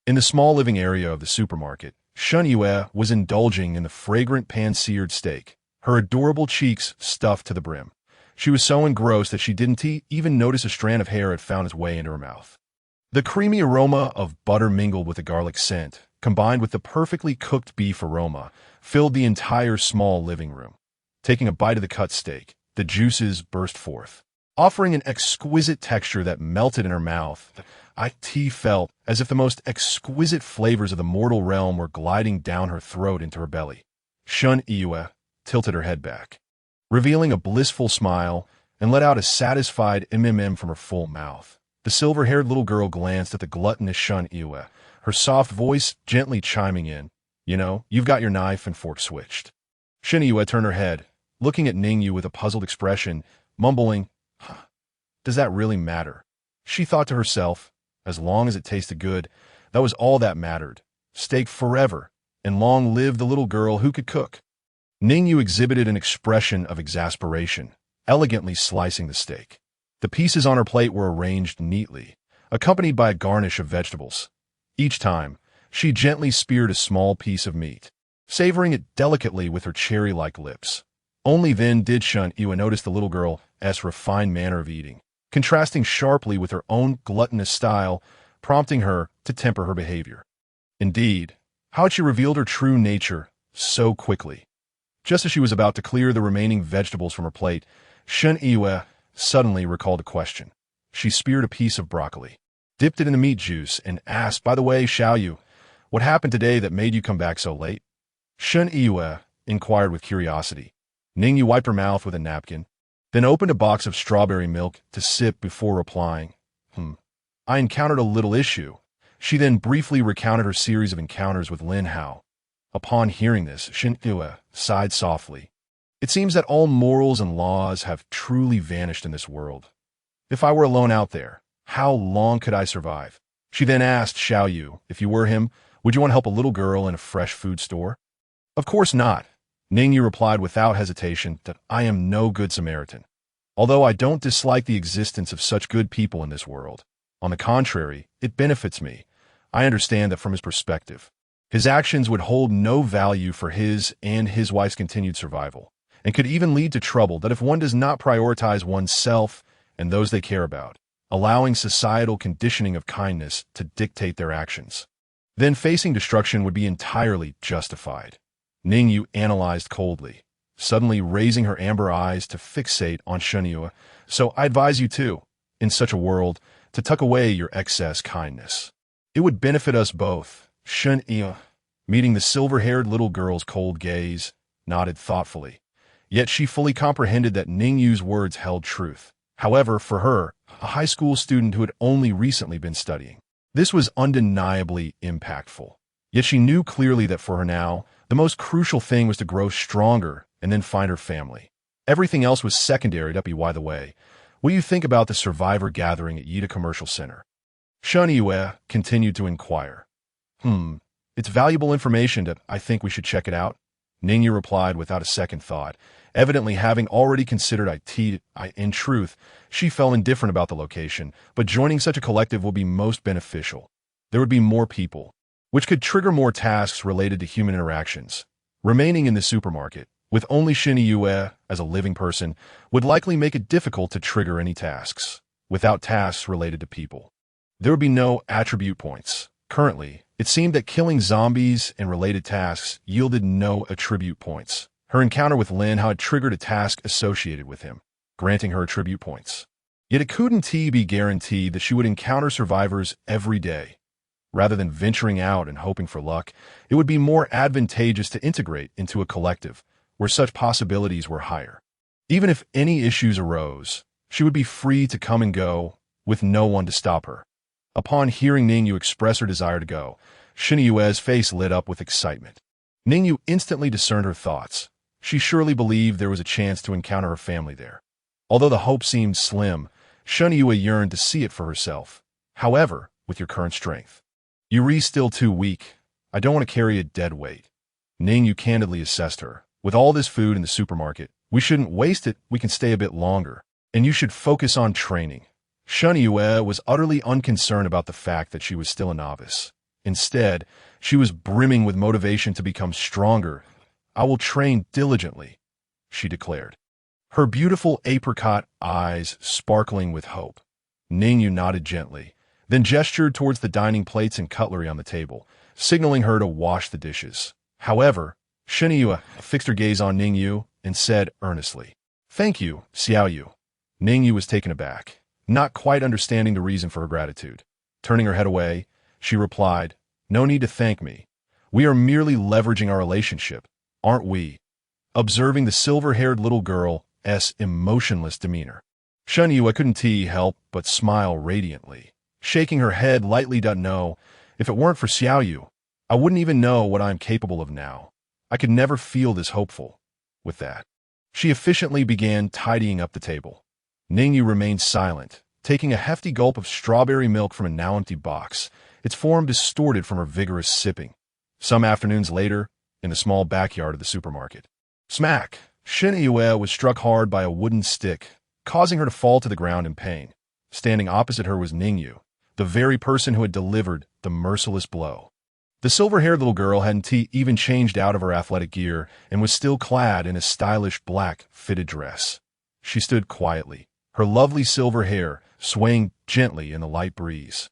In the small living area of the supermarket, Shun Yue was indulging in the fragrant pan-seared steak, her adorable cheeks stuffed to the brim. She was so engrossed that she didn't even notice a strand of hair had found its way into her mouth. The creamy aroma of butter mingled with the garlic scent, combined with the perfectly cooked beef aroma, filled the entire small living room. Taking a bite of the cut steak, the juices burst forth, offering an exquisite texture that melted in her mouth. IT felt as if the most exquisite flavors of the mortal realm were gliding down her throat into her belly. Shun Yue tilted her head back, revealing a blissful smile, and let out a satisfied from her full mouth. The silver-haired little girl glanced at the gluttonous Shun Yue, her soft voice gently chiming in, "You've got your knife and fork switched." Shun Yue turned her head, looking at Ning Yu with a puzzled expression, mumbling, "Does that really matter?" She thought to herself, as long as it tasted good, that was all that mattered. Steak forever, and long live the little girl who could cook. Ning Yu exhibited an expression of exasperation, elegantly slicing the steak. The pieces on her plate were arranged neatly, accompanied by a garnish of vegetables. Each time, she gently speared a small piece of meat, savoring it delicately with her cherry-like lips. Only then did Shun Yue notice the little girl's refined manner of eating, contrasting sharply with her own gluttonous style, prompting her to temper her behavior. Indeed, how had she revealed her true nature so quickly? Just as she was about to clear the remaining vegetables from her plate, Shun Yue suddenly recalled a question. She speared a piece of broccoli, dipped it in the meat juice, and asked, "By the way, Xiao Yu, what happened today that made you come back so late?" Shun Yue inquired with curiosity. Ning Yu wiped her mouth with a napkin, then opened a box of strawberry milk to sip before replying, "I encountered a little issue." She then briefly recounted her series of encounters with Lin Hao. Upon hearing this, Shun Yue sighed softly. "It seems that all morals and laws have truly vanished in this world. If I were alone out there, how long could I survive?" She then asked Xiao Yu, "If you were him, would you want to help a little girl in a fresh food store?" "Of course not," Ning Yu replied without hesitation, "that I am no good Samaritan." Although I don't dislike the existence of such good people in this world. On the contrary, it benefits me. I understand that from his perspective, his actions would hold no value for his and his wife's continued survival, and could even lead to trouble that if one does not prioritize oneself and those they care about, allowing societal conditioning of kindness to dictate their actions. Then facing destruction would be entirely justified. Ning Yu analyzed coldly, suddenly raising her amber eyes to fixate on Yu. So I advise you too, in such a world, to tuck away your excess kindness. It would benefit us both. Yu, meeting the silver-haired little girl's cold gaze, nodded thoughtfully. Yet she fully comprehended that Ning Yu's words held truth. However, for her, a high school student who had only recently been studying, this was undeniably impactful. Yet she knew clearly that for her now, the most crucial thing was to grow stronger and then find her family. Everything else was secondary to be. By the way, what do you think about the survivor gathering at Yida Commercial Center? Yu continued to inquire. It's valuable information that I think we should check it out. Ning Yu replied without a second thought, evidently having already considered it. In truth, she felt indifferent about the location, but joining such a collective would be most beneficial. There would be more people, which could trigger more tasks related to human interactions. Remaining in the supermarket, with only Yu as a living person, would likely make it difficult to trigger any tasks, without tasks related to people. There would be no attribute points. Currently, it seemed that killing zombies and related tasks yielded no attribute points. Her encounter with Lin had triggered a task associated with him, granting her attribute points. Yet it couldn't be guaranteed that she would encounter survivors every day. Rather than venturing out and hoping for luck, it would be more advantageous to integrate into a collective where such possibilities were higher. Even if any issues arose, she would be free to come and go, with no one to stop her. Upon hearing Ning Yu express her desire to go, Yu's face lit up with excitement. Ning Yu instantly discerned her thoughts. She surely believed there was a chance to encounter her family there. Although the hope seemed slim, Yu yearned to see it for herself. However, with your current strength, Yuri's still too weak. I don't want to carry a dead weight. Ning Yu candidly assessed her. With all this food in the supermarket, we shouldn't waste it. We can stay a bit longer. And you should focus on training. Yu was utterly unconcerned about the fact that she was still a novice. Instead, she was brimming with motivation to become stronger. I will train diligently, she declared, her beautiful apricot eyes sparkling with hope. Ning Yu nodded gently, then gestured towards the dining plates and cutlery on the table, signaling her to wash the dishes. However, Yu fixed her gaze on Ning Yu and said earnestly, "Thank you, Xiao Yu." Ning Yu was taken aback, not quite understanding the reason for her gratitude. Turning her head away, she replied, "No need to thank me. We are merely leveraging our relationship, aren't we?" Observing the silver-haired little girl's emotionless demeanor, Yu couldn't help but smile radiantly, shaking her head lightly. "No, if it weren't for Xiao Yu, I wouldn't even know what I am capable of now. I could never feel this hopeful." With that, she efficiently began tidying up the table. Ning Yu remained silent, taking a hefty gulp of strawberry milk from a now empty box, its form distorted from her vigorous sipping. Some afternoons later, in the small backyard of the supermarket, smack! Yu was struck hard by a wooden stick, causing her to fall to the ground in pain. Standing opposite her was Ning Yu, the very person who had delivered the merciless blow. The silver-haired little girl hadn't even changed out of her athletic gear and was still clad in a stylish black, fitted dress. She stood quietly, her lovely silver hair swaying gently in the light breeze.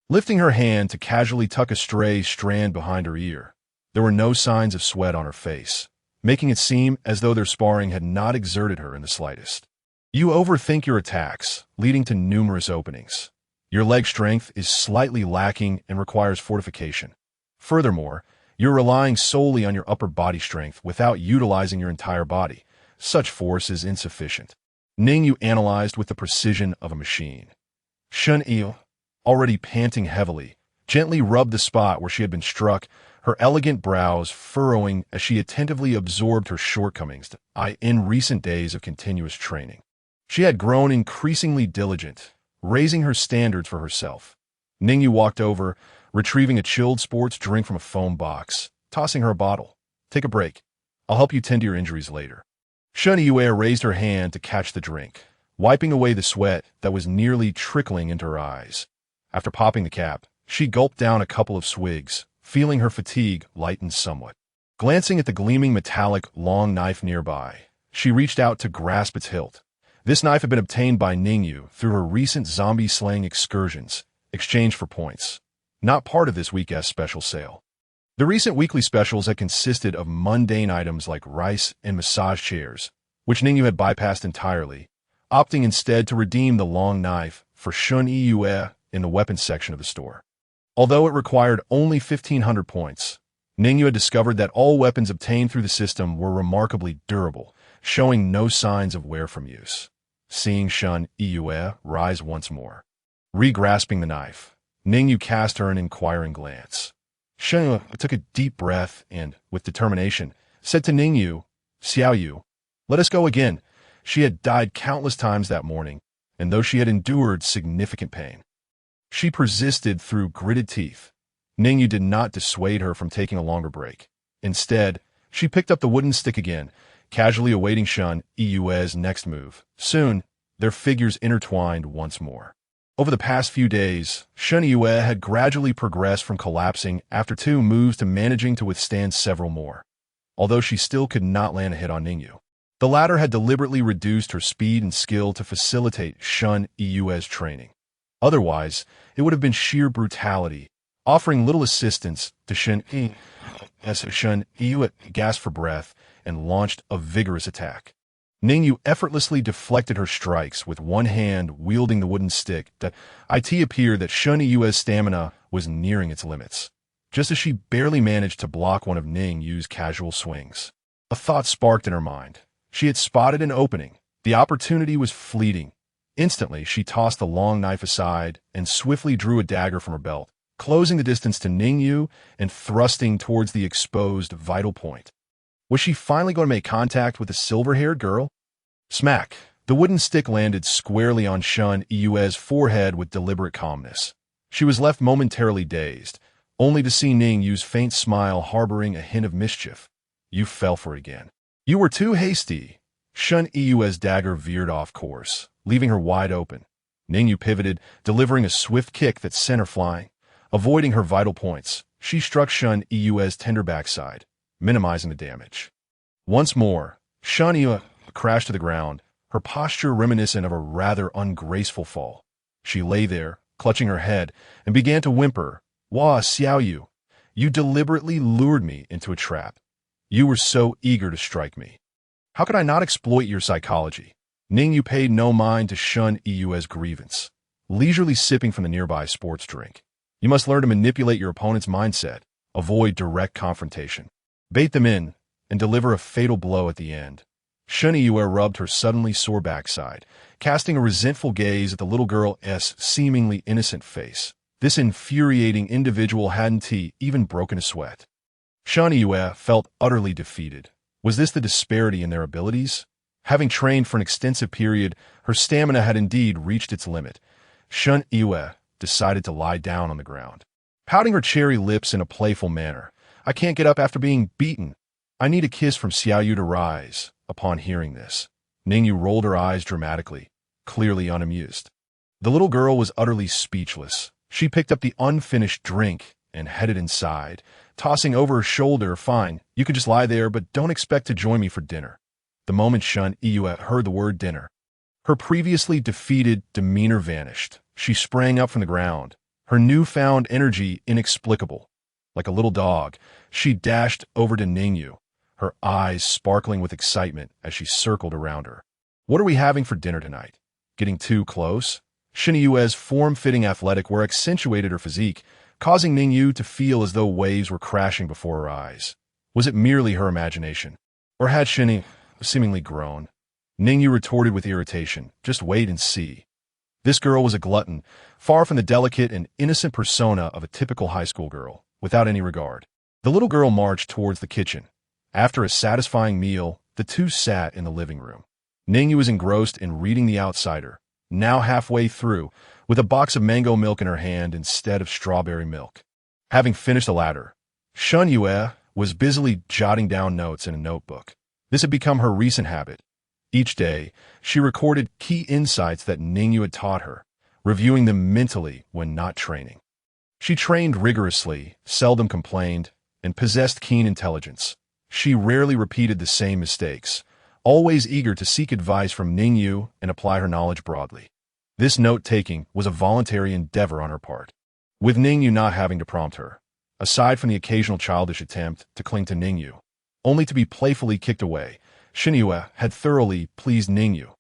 Lifting her hand to casually tuck a stray strand behind her ear, there were no signs of sweat on her face, making it seem as though their sparring had not exerted her in the slightest. You overthink your attacks, leading to numerous openings. Your leg strength is slightly lacking and requires fortification. Furthermore, you're relying solely on your upper body strength without utilizing your entire body. Such force is insufficient. Ning Yu analyzed with the precision of a machine. Yu, already panting heavily, gently rubbed the spot where she had been struck, her elegant brows furrowing as she attentively absorbed her shortcomings in recent days of continuous training. She had grown increasingly diligent, raising her standards for herself. Ning Yu walked over, retrieving a chilled sports drink from a foam box, tossing her a bottle. "Take a break. I'll help you tend to your injuries later." Yu raised her hand to catch the drink, wiping away the sweat that was nearly trickling into her eyes. After popping the cap, she gulped down a couple of swigs, feeling her fatigue lighten somewhat. Glancing at the gleaming metallic long knife nearby, she reached out to grasp its hilt. This knife had been obtained by Ning Yu through her recent zombie-slaying excursions, exchanged for points. Not part of this week's special sale. The recent weekly specials had consisted of mundane items like rice and massage chairs, which Ning Yu had bypassed entirely, opting instead to redeem the long knife for Shun Yue in the weapons section of the store. Although it required only 1,500 points, Ning Yu had discovered that all weapons obtained through the system were remarkably durable, showing no signs of wear from use. Seeing Shun Yue rise once more. Re-grasping the knife, Ning Yu cast her an inquiring glance. Shun Yue took a deep breath and, with determination, said to Ning Yu, "Xiao Yu, let us go again." She had died countless times that morning, and though she had endured significant pain, she persisted through gritted teeth. Ning Yu did not dissuade her from taking a longer break. Instead, she picked up the wooden stick again, casually awaiting Shun Yue's next move. Soon, their figures intertwined once more. Over the past few days, Shun Yue had gradually progressed from collapsing after 2 moves to managing to withstand several more. Although she still could not land a hit on Ning Yu, the latter had deliberately reduced her speed and skill to facilitate Shun Yue's training. Otherwise, it would have been sheer brutality, offering little assistance to Shun Yue as Shun Yue gasped for breath and launched a vigorous attack. Ning Yu effortlessly deflected her strikes with one hand wielding the wooden stick. It appeared that Shun Yue's stamina was nearing its limits, just as she barely managed to block one of Ning Yu's casual swings. A thought sparked in her mind. She had spotted an opening. The opportunity was fleeting. Instantly, she tossed the long knife aside and swiftly drew a dagger from her belt, closing the distance to Ning Yu and thrusting towards the exposed vital point. Was she finally going to make contact with the silver-haired girl? Smack! The wooden stick landed squarely on Shun Yue's forehead with deliberate calmness. She was left momentarily dazed, only to see Ning Yu's faint smile harboring a hint of mischief. You fell for it again. You were too hasty. Shun Yue's dagger veered off course, leaving her wide open. Ning Yu pivoted, delivering a swift kick that sent her flying. Avoiding her vital points, she struck Shun Yue's tender backside, minimizing the damage. Once more, Shun Yue crashed to the ground, her posture reminiscent of a rather ungraceful fall. She lay there, clutching her head, and began to whimper, "Wah, Xiao Yu, you deliberately lured me into a trap. You were so eager to strike me. How could I not exploit your psychology?" Ning Yu paid no mind to Shun Yue's grievance, leisurely sipping from the nearby sports drink. You must learn to manipulate your opponent's mindset, avoid direct confrontation, bait them in, and deliver a fatal blow at the end. Shun Yue rubbed her suddenly sore backside, casting a resentful gaze at the little girl's seemingly innocent face. This infuriating individual hadn't even broken a sweat. Shun Yue felt utterly defeated. Was this the disparity in their abilities? Having trained for an extensive period, her stamina had indeed reached its limit. Shun Yue decided to lie down on the ground, pouting her cherry lips in a playful manner. "I can't get up after being beaten. I need a kiss from Xiao Yu to rise." Upon hearing this, Ning Yu rolled her eyes dramatically, clearly unamused. The little girl was utterly speechless. She picked up the unfinished drink and headed inside, tossing over her shoulder, "Fine, you can just lie there, but don't expect to join me for dinner." The moment Shun Yue heard the word dinner, her previously defeated demeanor vanished. She sprang up from the ground, her newfound energy inexplicable. Like a little dog, she dashed over to Ning Yu, her eyes sparkling with excitement as she circled around her. "What are we having for dinner tonight? Getting too close?" Shun Yue's form-fitting athletic wear accentuated her physique, causing Ning Yu to feel as though waves were crashing before her eyes. Was it merely her imagination? Or had Shun Yue seemingly grown? Ning Yu retorted with irritation, "Just wait and see." This girl was a glutton, far from the delicate and innocent persona of a typical high school girl, without any regard. The little girl marched towards the kitchen. After a satisfying meal, the two sat in the living room. Ning Yu was engrossed in reading The Outsider, now halfway through, with a box of mango milk in her hand instead of strawberry milk. Having finished the latter, Shun Yue was busily jotting down notes in a notebook. This had become her recent habit, Each day, she recorded key insights that Ning Yu had taught her, reviewing them mentally when not training. She trained rigorously, seldom complained, and possessed keen intelligence. She rarely repeated the same mistakes, always eager to seek advice from Ning Yu and apply her knowledge broadly. This note-taking was a voluntary endeavor on her part, with Ning Yu not having to prompt her, aside from the occasional childish attempt to cling to Ning Yu, only to be playfully kicked away. Xinyue had thoroughly pleased Ning Yu.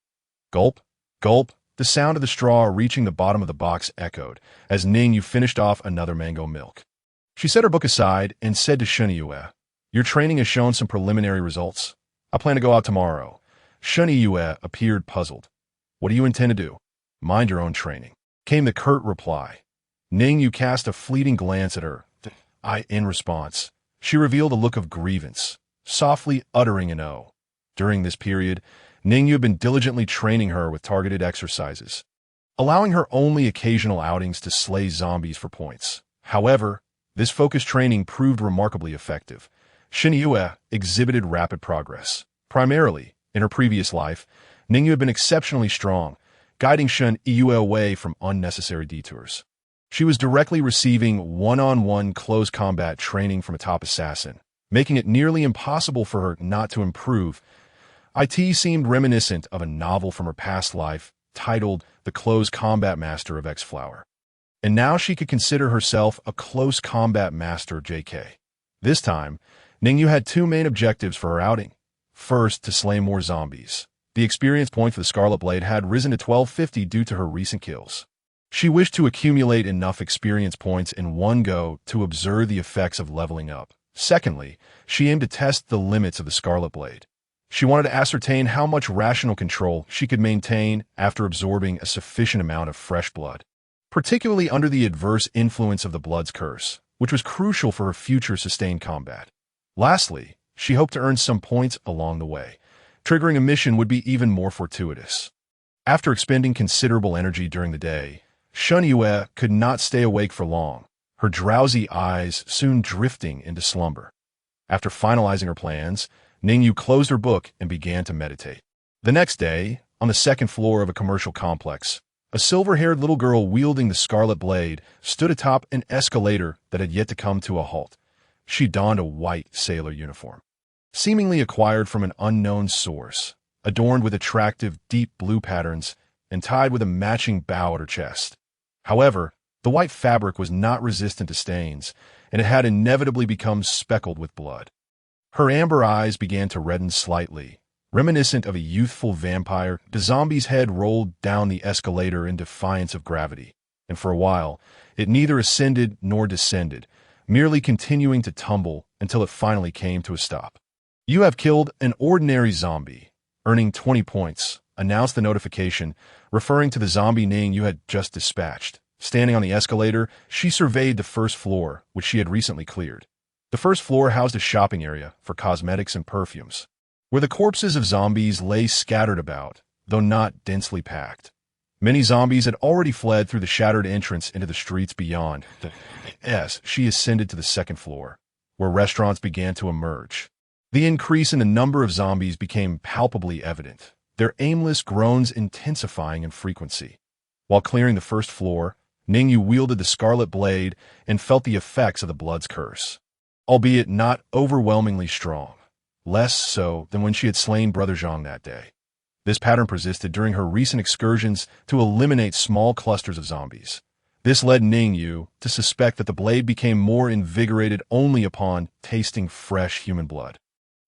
Gulp, gulp, the sound of the straw reaching the bottom of the box echoed as Ning Yu finished off another mango milk. She set her book aside and said to Xinyue, "Your training has shown some preliminary results. I plan to go out tomorrow." Xinyue appeared puzzled. "What do you intend to do?" "Mind your own training," came the curt reply. Ning Yu cast a fleeting glance at her. In response, she revealed a look of grievance, softly uttering an "oh." During this period, Ning Yu had been diligently training her with targeted exercises, allowing her only occasional outings to slay zombies for points. However, this focused training proved remarkably effective. Xinyue exhibited rapid progress. Primarily, in her previous life, Ning Yu had been exceptionally strong, guiding Xinyue away from unnecessary detours. She was directly receiving one-on-one close combat training from a top assassin, making it nearly impossible for her not to improve. It seemed reminiscent of a novel from her past life titled The Close Combat Master of X-Flower. And now she could consider herself a close combat master JK. This time, Ning Yu had two main objectives for her outing. First, to slay more zombies. The experience point for the Scarlet Blade had risen to 1250 due to her recent kills. She wished to accumulate enough experience points in one go to observe the effects of leveling up. Secondly, she aimed to test the limits of the Scarlet Blade. She wanted to ascertain how much rational control she could maintain after absorbing a sufficient amount of fresh blood, particularly under the adverse influence of the Blood's Curse, which was crucial for her future sustained combat. Lastly, she hoped to earn some points along the way. Triggering a mission would be even more fortuitous. After expending considerable energy during the day, Xinyue could not stay awake for long, her drowsy eyes soon drifting into slumber. After finalizing her plans, Ning Yu closed her book and began to meditate. The next day, on the second floor of a commercial complex, a silver-haired little girl wielding the Scarlet Blade stood atop an escalator that had yet to come to a halt. She donned a white sailor uniform, seemingly acquired from an unknown source, adorned with attractive deep blue patterns and tied with a matching bow at her chest. However, the white fabric was not resistant to stains, and it had inevitably become speckled with blood. Her amber eyes began to redden slightly, reminiscent of a youthful vampire. The zombie's head rolled down the escalator in defiance of gravity, and for a while, it neither ascended nor descended, merely continuing to tumble until it finally came to a stop. "You have killed an ordinary zombie, earning 20 points, announced the notification, referring to the zombie Ning Yu had just dispatched. Standing on the escalator, she surveyed the first floor, which she had recently cleared. The first floor housed a shopping area for cosmetics and perfumes, where the corpses of zombies lay scattered about, though not densely packed. Many zombies had already fled through the shattered entrance into the streets beyond. As she ascended to the second floor, where restaurants began to emerge. The increase in the number of zombies became palpably evident, their aimless groans intensifying in frequency. While clearing the first floor, Ning Yu wielded the Scarlet Blade and felt the effects of the Blood's Curse, albeit not overwhelmingly strong, less so than when she had slain Brother Zhang that day. This pattern persisted during her recent excursions to eliminate small clusters of zombies. This led Ning Yu to suspect that the blade became more invigorated only upon tasting fresh human blood,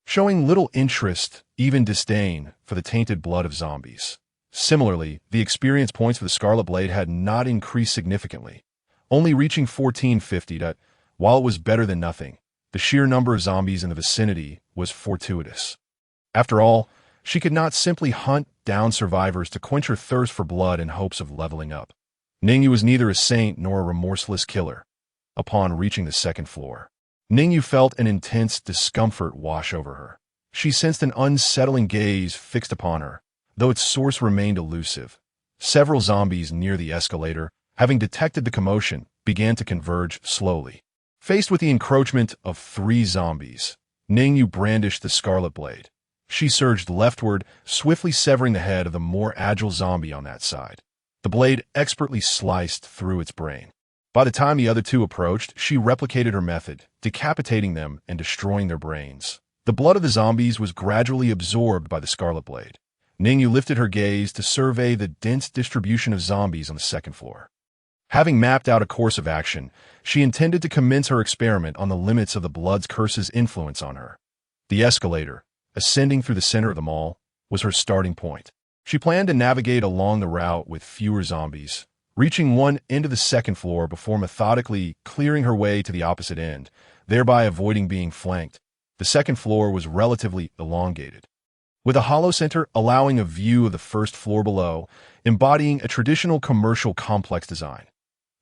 showing little interest, even disdain, for the tainted blood of zombies. Similarly, the experience points for the Scarlet Blade had not increased significantly, only reaching 1450. While it was better than nothing, the sheer number of zombies in the vicinity was fortuitous. After all, she could not simply hunt down survivors to quench her thirst for blood in hopes of leveling up. Ning Yu was neither a saint nor a remorseless killer. Upon reaching the second floor, Ning Yu felt an intense discomfort wash over her. She sensed an unsettling gaze fixed upon her, though its source remained elusive. Several zombies near the escalator, having detected the commotion, began to converge slowly. Faced with the encroachment of 3 zombies, Ning Yu brandished the Scarlet Blade. She surged leftward, swiftly severing the head of the more agile zombie on that side. The blade expertly sliced through its brain. By the time the other two approached, she replicated her method, decapitating them and destroying their brains. The blood of the zombies was gradually absorbed by the Scarlet Blade. Ning Yu lifted her gaze to survey the dense distribution of zombies on the second floor. Having mapped out a course of action, she intended to commence her experiment on the limits of the Blood's curse's influence on her. The escalator, ascending through the center of the mall, was her starting point. She planned to navigate along the route with fewer zombies, reaching one end of the second floor before methodically clearing her way to the opposite end, thereby avoiding being flanked. The second floor was relatively elongated, with a hollow center allowing a view of the first floor below, embodying a traditional commercial complex design.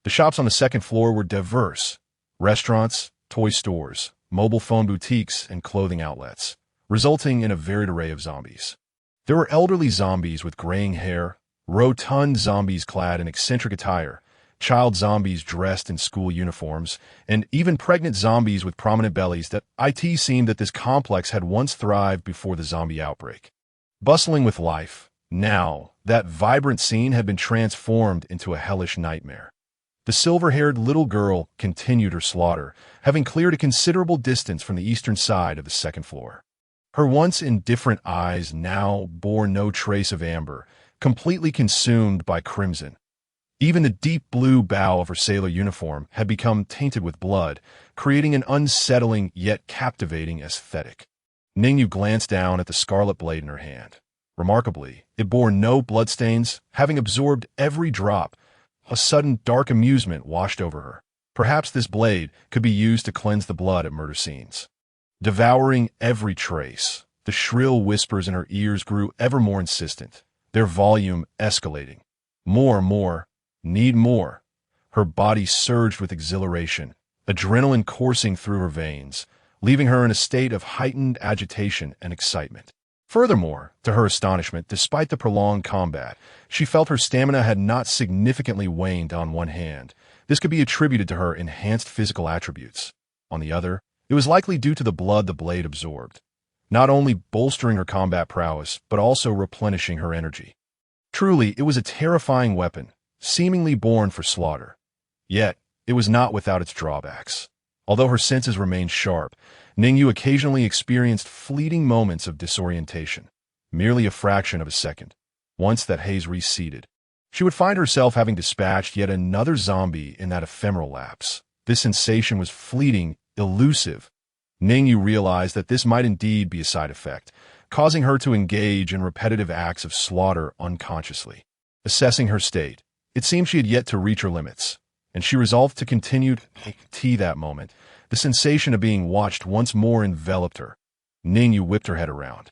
The shops on the second floor were diverse: restaurants, toy stores, mobile phone boutiques, and clothing outlets, resulting in a varied array of zombies. There were elderly zombies with graying hair, rotund zombies clad in eccentric attire, child zombies dressed in school uniforms, and even pregnant zombies with prominent bellies. That it seemed that this complex had once thrived before the zombie outbreak. Bustling with life, now that vibrant scene had been transformed into a hellish nightmare. The silver-haired little girl continued her slaughter, having cleared a considerable distance from the eastern side of the second floor. Her once indifferent eyes now bore no trace of amber, completely consumed by crimson. Even the deep blue bow of her sailor uniform had become tainted with blood, creating an unsettling yet captivating aesthetic. Ning Yu glanced down at the scarlet blade in her hand. Remarkably, it bore no bloodstains, having absorbed every drop. A sudden dark amusement washed over her. Perhaps this blade could be used to cleanse the blood at murder scenes. Devouring every trace, the shrill whispers in her ears grew ever more insistent, their volume escalating. More, need more. Her body surged with exhilaration, adrenaline coursing through her veins, leaving her in a state of heightened agitation and excitement. Furthermore, to her astonishment, despite the prolonged combat, she felt her stamina had not significantly waned on one hand. This could be attributed to her enhanced physical attributes. On the other, it was likely due to the blood the blade absorbed, not only bolstering her combat prowess, but also replenishing her energy. Truly, it was a terrifying weapon, seemingly born for slaughter. Yet, it was not without its drawbacks. Although her senses remained sharp, Ning Yu occasionally experienced fleeting moments of disorientation, merely a fraction of a second. Once that haze receded, she would find herself having dispatched yet another zombie in that ephemeral lapse. This sensation was fleeting, elusive. Ning Yu realized that this might indeed be a side effect, causing her to engage in repetitive acts of slaughter unconsciously. Assessing her state, it seemed she had yet to reach her limits, and she resolved to continue to that moment. The sensation of being watched once more enveloped her. Ning Yu whipped her head around.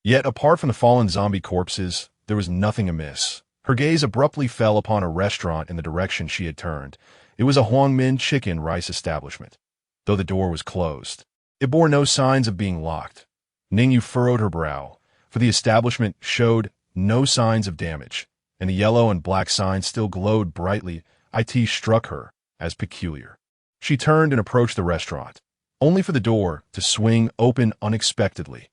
Yet, apart from the fallen zombie corpses, there was nothing amiss. Her gaze abruptly fell upon a restaurant in the direction she had turned. It was a Huangmin chicken rice establishment. Though the door was closed, it bore no signs of being locked. Ning Yu furrowed her brow, for the establishment showed no signs of damage, and the yellow and black signs still glowed brightly. It struck her as peculiar. She turned and approached the restaurant, only for the door to swing open unexpectedly.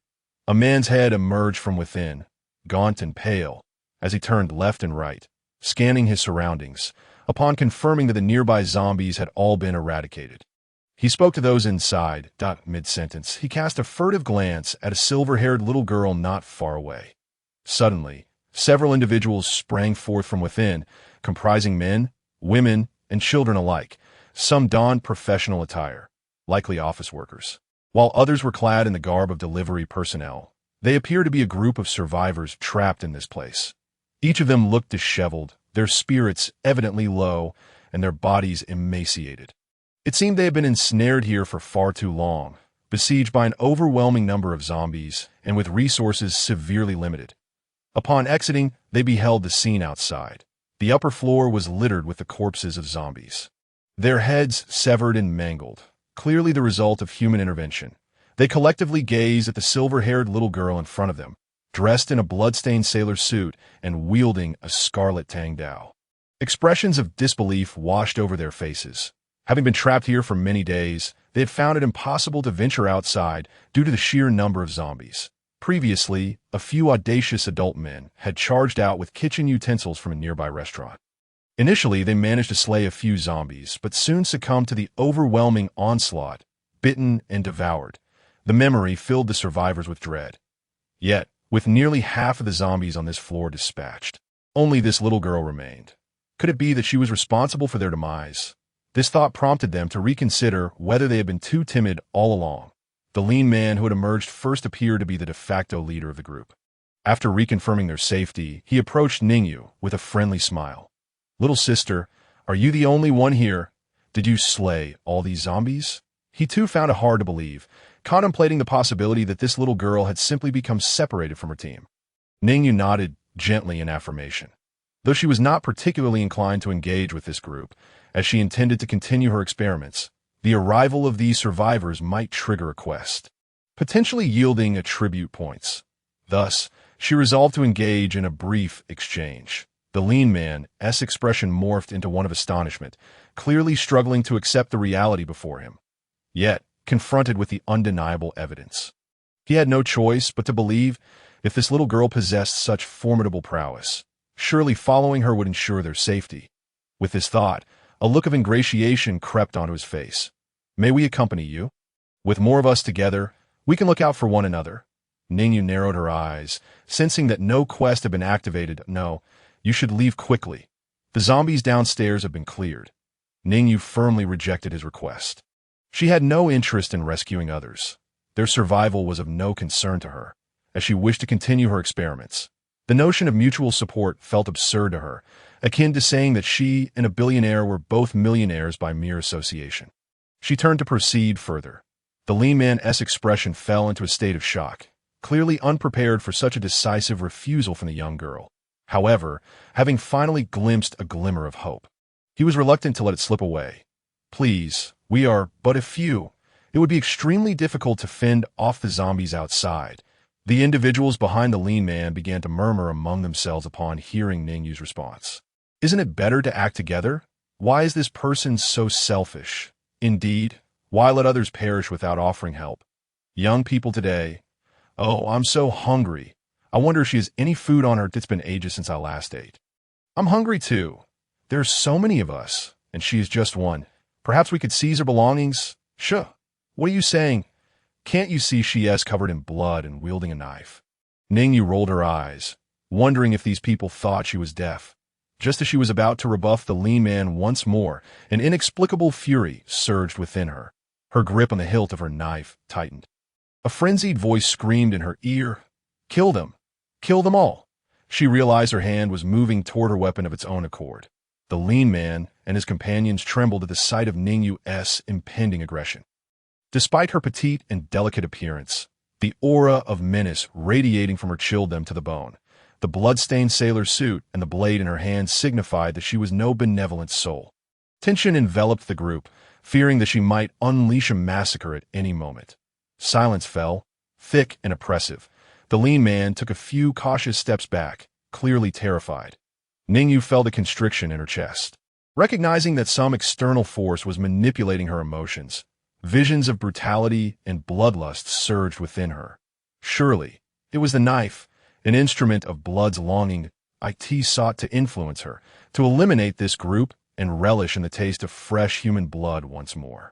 A man's head emerged from within, gaunt and pale, as he turned left and right, scanning his surroundings. Upon confirming that the nearby zombies had all been eradicated, he spoke to those inside. Mid-sentence, he cast a furtive glance at a silver-haired little girl not far away. Suddenly, several individuals sprang forth from within, comprising men, women, and children alike. Some donned professional attire, likely office workers, while others were clad in the garb of delivery personnel. They appeared to be a group of survivors trapped in this place. Each of them looked disheveled, their spirits evidently low, and their bodies emaciated. It seemed they had been ensnared here for far too long, besieged by an overwhelming number of zombies, and with resources severely limited. Upon exiting, they beheld the scene outside. The upper floor was littered with the corpses of zombies, their heads severed and mangled, clearly the result of human intervention. They collectively gazed at the silver-haired little girl in front of them, dressed in a blood-stained sailor suit and wielding a scarlet tang dao. Expressions of disbelief washed over their faces. Having been trapped here for many days, they had found it impossible to venture outside due to the sheer number of zombies. Previously, a few audacious adult men had charged out with kitchen utensils from a nearby restaurant. Initially, they managed to slay a few zombies, but soon succumbed to the overwhelming onslaught, bitten and devoured. The memory filled the survivors with dread. Yet, with nearly half of the zombies on this floor dispatched, only this little girl remained. Could it be that she was responsible for their demise? This thought prompted them to reconsider whether they had been too timid all along. The lean man who had emerged first appeared to be the de facto leader of the group. After reconfirming their safety, he approached Ning Yu with a friendly smile. "Little sister, are you the only one here? Did you slay all these zombies?" He too found it hard to believe, contemplating the possibility that this little girl had simply become separated from her team. Ning Yu nodded gently in affirmation. Though she was not particularly inclined to engage with this group, as she intended to continue her experiments, the arrival of these survivors might trigger a quest, potentially yielding attribute points. Thus, she resolved to engage in a brief exchange. The lean man's expression morphed into one of astonishment, clearly struggling to accept the reality before him. Yet, confronted with the undeniable evidence, he had no choice but to believe if this little girl possessed such formidable prowess, surely following her would ensure their safety. With this thought, a look of ingratiation crept onto his face. "May we accompany you? With more of us together, we can look out for one another." Ning Yu narrowed her eyes, sensing that no quest had been activated. "No, you should leave quickly. The zombies downstairs have been cleared." Ning Yu firmly rejected his request. She had no interest in rescuing others. Their survival was of no concern to her, as she wished to continue her experiments. The notion of mutual support felt absurd to her, akin to saying that she and a billionaire were both millionaires by mere association. She turned to proceed further. The lean man's expression fell into a state of shock, clearly unprepared for such a decisive refusal from the young girl. However, having finally glimpsed a glimmer of hope, he was reluctant to let it slip away. "Please, we are but a few. It would be extremely difficult to fend off the zombies outside." The individuals behind the lean man began to murmur among themselves upon hearing Ning Yu's response. "Isn't it better to act together? Why is this person so selfish? Indeed, why let others perish without offering help? Young people today, oh, I'm so hungry. I wonder if she has any food on her. It's been ages since I last ate. I'm hungry too. There's so many of us, and she is just one. Perhaps we could seize her belongings? Shuh. What are you saying? Can't you see she is covered in blood and wielding a knife?" Ning Yu rolled her eyes, wondering if these people thought she was deaf. Just as she was about to rebuff the lean man once more, an inexplicable fury surged within her. Her grip on the hilt of her knife tightened. A frenzied voice screamed in her ear, "Kill them! Kill them all!" She realized her hand was moving toward her weapon of its own accord. The lean man and his companions trembled at the sight of Ning Yu's impending aggression. Despite her petite and delicate appearance, the aura of menace radiating from her chilled them to the bone. The blood-stained sailor suit and the blade in her hand signified that she was no benevolent soul. Tension enveloped the group, fearing that she might unleash a massacre at any moment. Silence fell, thick and oppressive. The lean man took a few cautious steps back, clearly terrified. Ning Yu felt a constriction in her chest. Recognizing that some external force was manipulating her emotions, visions of brutality and bloodlust surged within her. Surely, it was the knife, an instrument of blood's longing. It sought to influence her, to eliminate this group and relish in the taste of fresh human blood once more.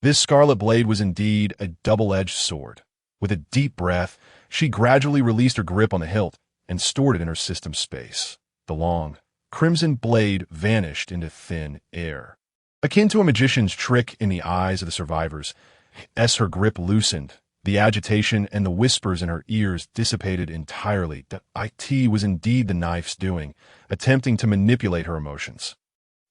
This scarlet blade was indeed a double-edged sword. With a deep breath, she gradually released her grip on the hilt and stored it in her system space. The long, crimson blade vanished into thin air. Akin to a magician's trick in the eyes of the survivors, as her grip loosened, the agitation and the whispers in her ears dissipated entirely. It was indeed the knife's doing, attempting to manipulate her emotions.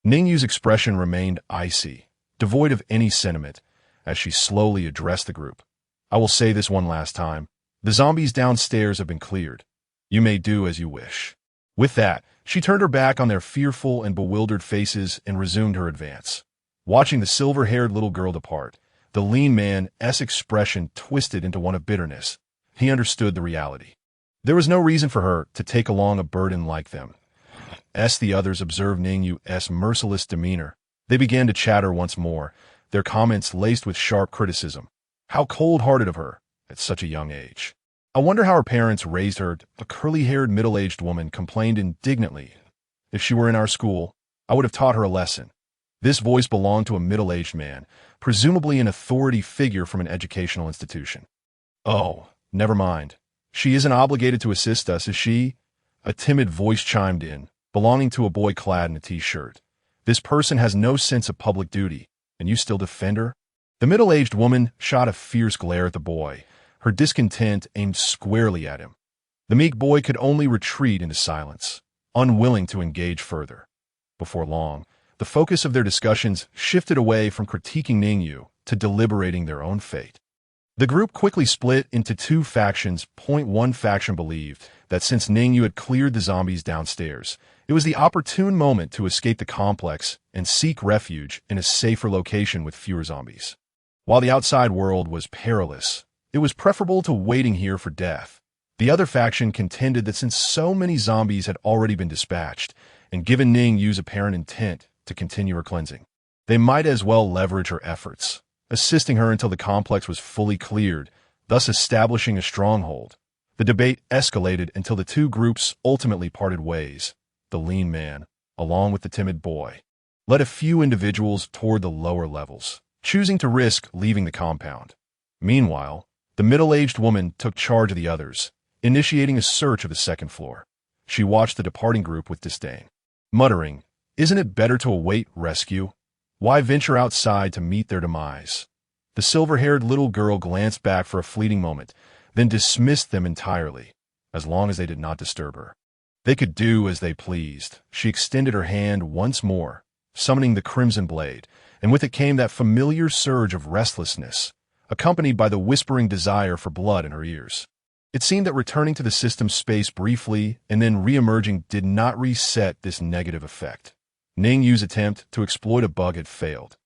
Ning Yu's expression remained icy, devoid of any sentiment, as she slowly addressed the group. "I will say this one last time. The zombies downstairs have been cleared. You may do as you wish." With that, she turned her back on their fearful and bewildered faces and resumed her advance. Watching the silver-haired little girl depart, the lean man's expression twisted into one of bitterness. He understood the reality. There was no reason for her to take along a burden like them. As the others observed Ning Yu's merciless demeanor, they began to chatter once more, their comments laced with sharp criticism. How cold-hearted of her, at such a young age. I wonder how her parents raised her. A curly-haired middle-aged woman complained indignantly. If she were in our school, I would have taught her a lesson. This voice belonged to a middle-aged man, presumably an authority figure from an educational institution. Oh, never mind. She isn't obligated to assist us, is she? A timid voice chimed in, belonging to a boy clad in a t-shirt. This person has no sense of public duty, and you still defend her? The middle-aged woman shot a fierce glare at the boy, her discontent aimed squarely at him. The meek boy could only retreat into silence, unwilling to engage further. Before long, the focus of their discussions shifted away from critiquing Ning Yu to deliberating their own fate. The group quickly split into two factions. One faction believed that since Ning Yu had cleared the zombies downstairs, it was the opportune moment to escape the complex and seek refuge in a safer location with fewer zombies. While the outside world was perilous, it was preferable to waiting here for death. The other faction contended that since so many zombies had already been dispatched, and given Ning Yu's apparent intent to continue her cleansing, they might as well leverage her efforts, assisting her until the complex was fully cleared, thus establishing a stronghold. The debate escalated until the two groups ultimately parted ways. The lean man, along with the timid boy, led a few individuals toward the lower levels, choosing to risk leaving the compound. Meanwhile, the middle-aged woman took charge of the others, initiating a search of the second floor. She watched the departing group with disdain, muttering, "Isn't it better to await rescue? Why venture outside to meet their demise?" The silver-haired little girl glanced back for a fleeting moment, then dismissed them entirely, as long as they did not disturb her. They could do as they pleased. She extended her hand once more, summoning the crimson blade, and with it came that familiar surge of restlessness, accompanied by the whispering desire for blood in her ears. It seemed that returning to the system's space briefly and then re-emerging did not reset this negative effect. Ning Yu's attempt to exploit a bug had failed.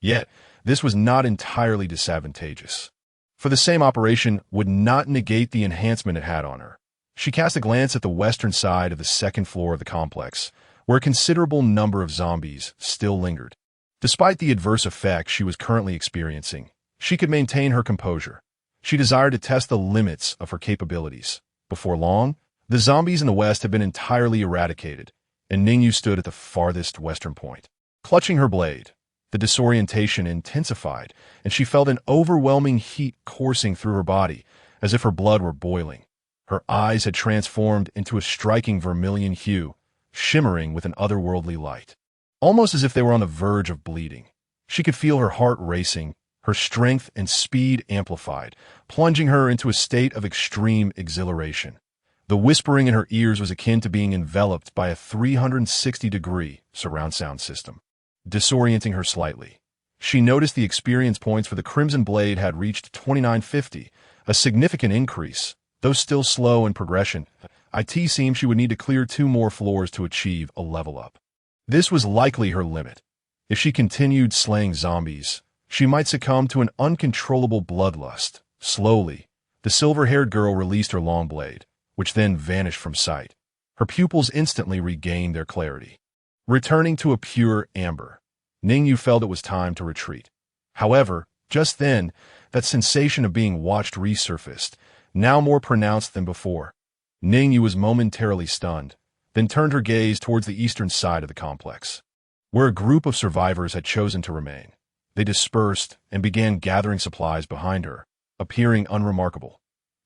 Yet, this was not entirely disadvantageous, for the same operation would not negate the enhancement it had on her. She cast a glance at the western side of the second floor of the complex, where a considerable number of zombies still lingered. Despite the adverse effects she was currently experiencing, she could maintain her composure. She desired to test the limits of her capabilities. Before long, the zombies in the west had been entirely eradicated, and Ning Yu stood at the farthest western point. Clutching her blade, the disorientation intensified, and she felt an overwhelming heat coursing through her body, as if her blood were boiling. Her eyes had transformed into a striking vermilion hue, shimmering with an otherworldly light, almost as if they were on the verge of bleeding. She could feel her heart racing, her strength and speed amplified, plunging her into a state of extreme exhilaration. The whispering in her ears was akin to being enveloped by a 360-degree surround sound system, disorienting her slightly. She noticed the experience points for the Crimson Blade had reached 2950, a significant increase, though still slow in progression. It seemed she would need to clear 2 more floors to achieve a level up. This was likely her limit. If she continued slaying zombies, she might succumb to an uncontrollable bloodlust. Slowly, the silver-haired girl released her long blade, which then vanished from sight. Her pupils instantly regained their clarity. Returning to a pure amber, Ning Yu felt it was time to retreat. However, just then, that sensation of being watched resurfaced, now more pronounced than before. Ning Yu was momentarily stunned, then turned her gaze towards the eastern side of the complex, where a group of survivors had chosen to remain. They dispersed and began gathering supplies behind her, appearing unremarkable.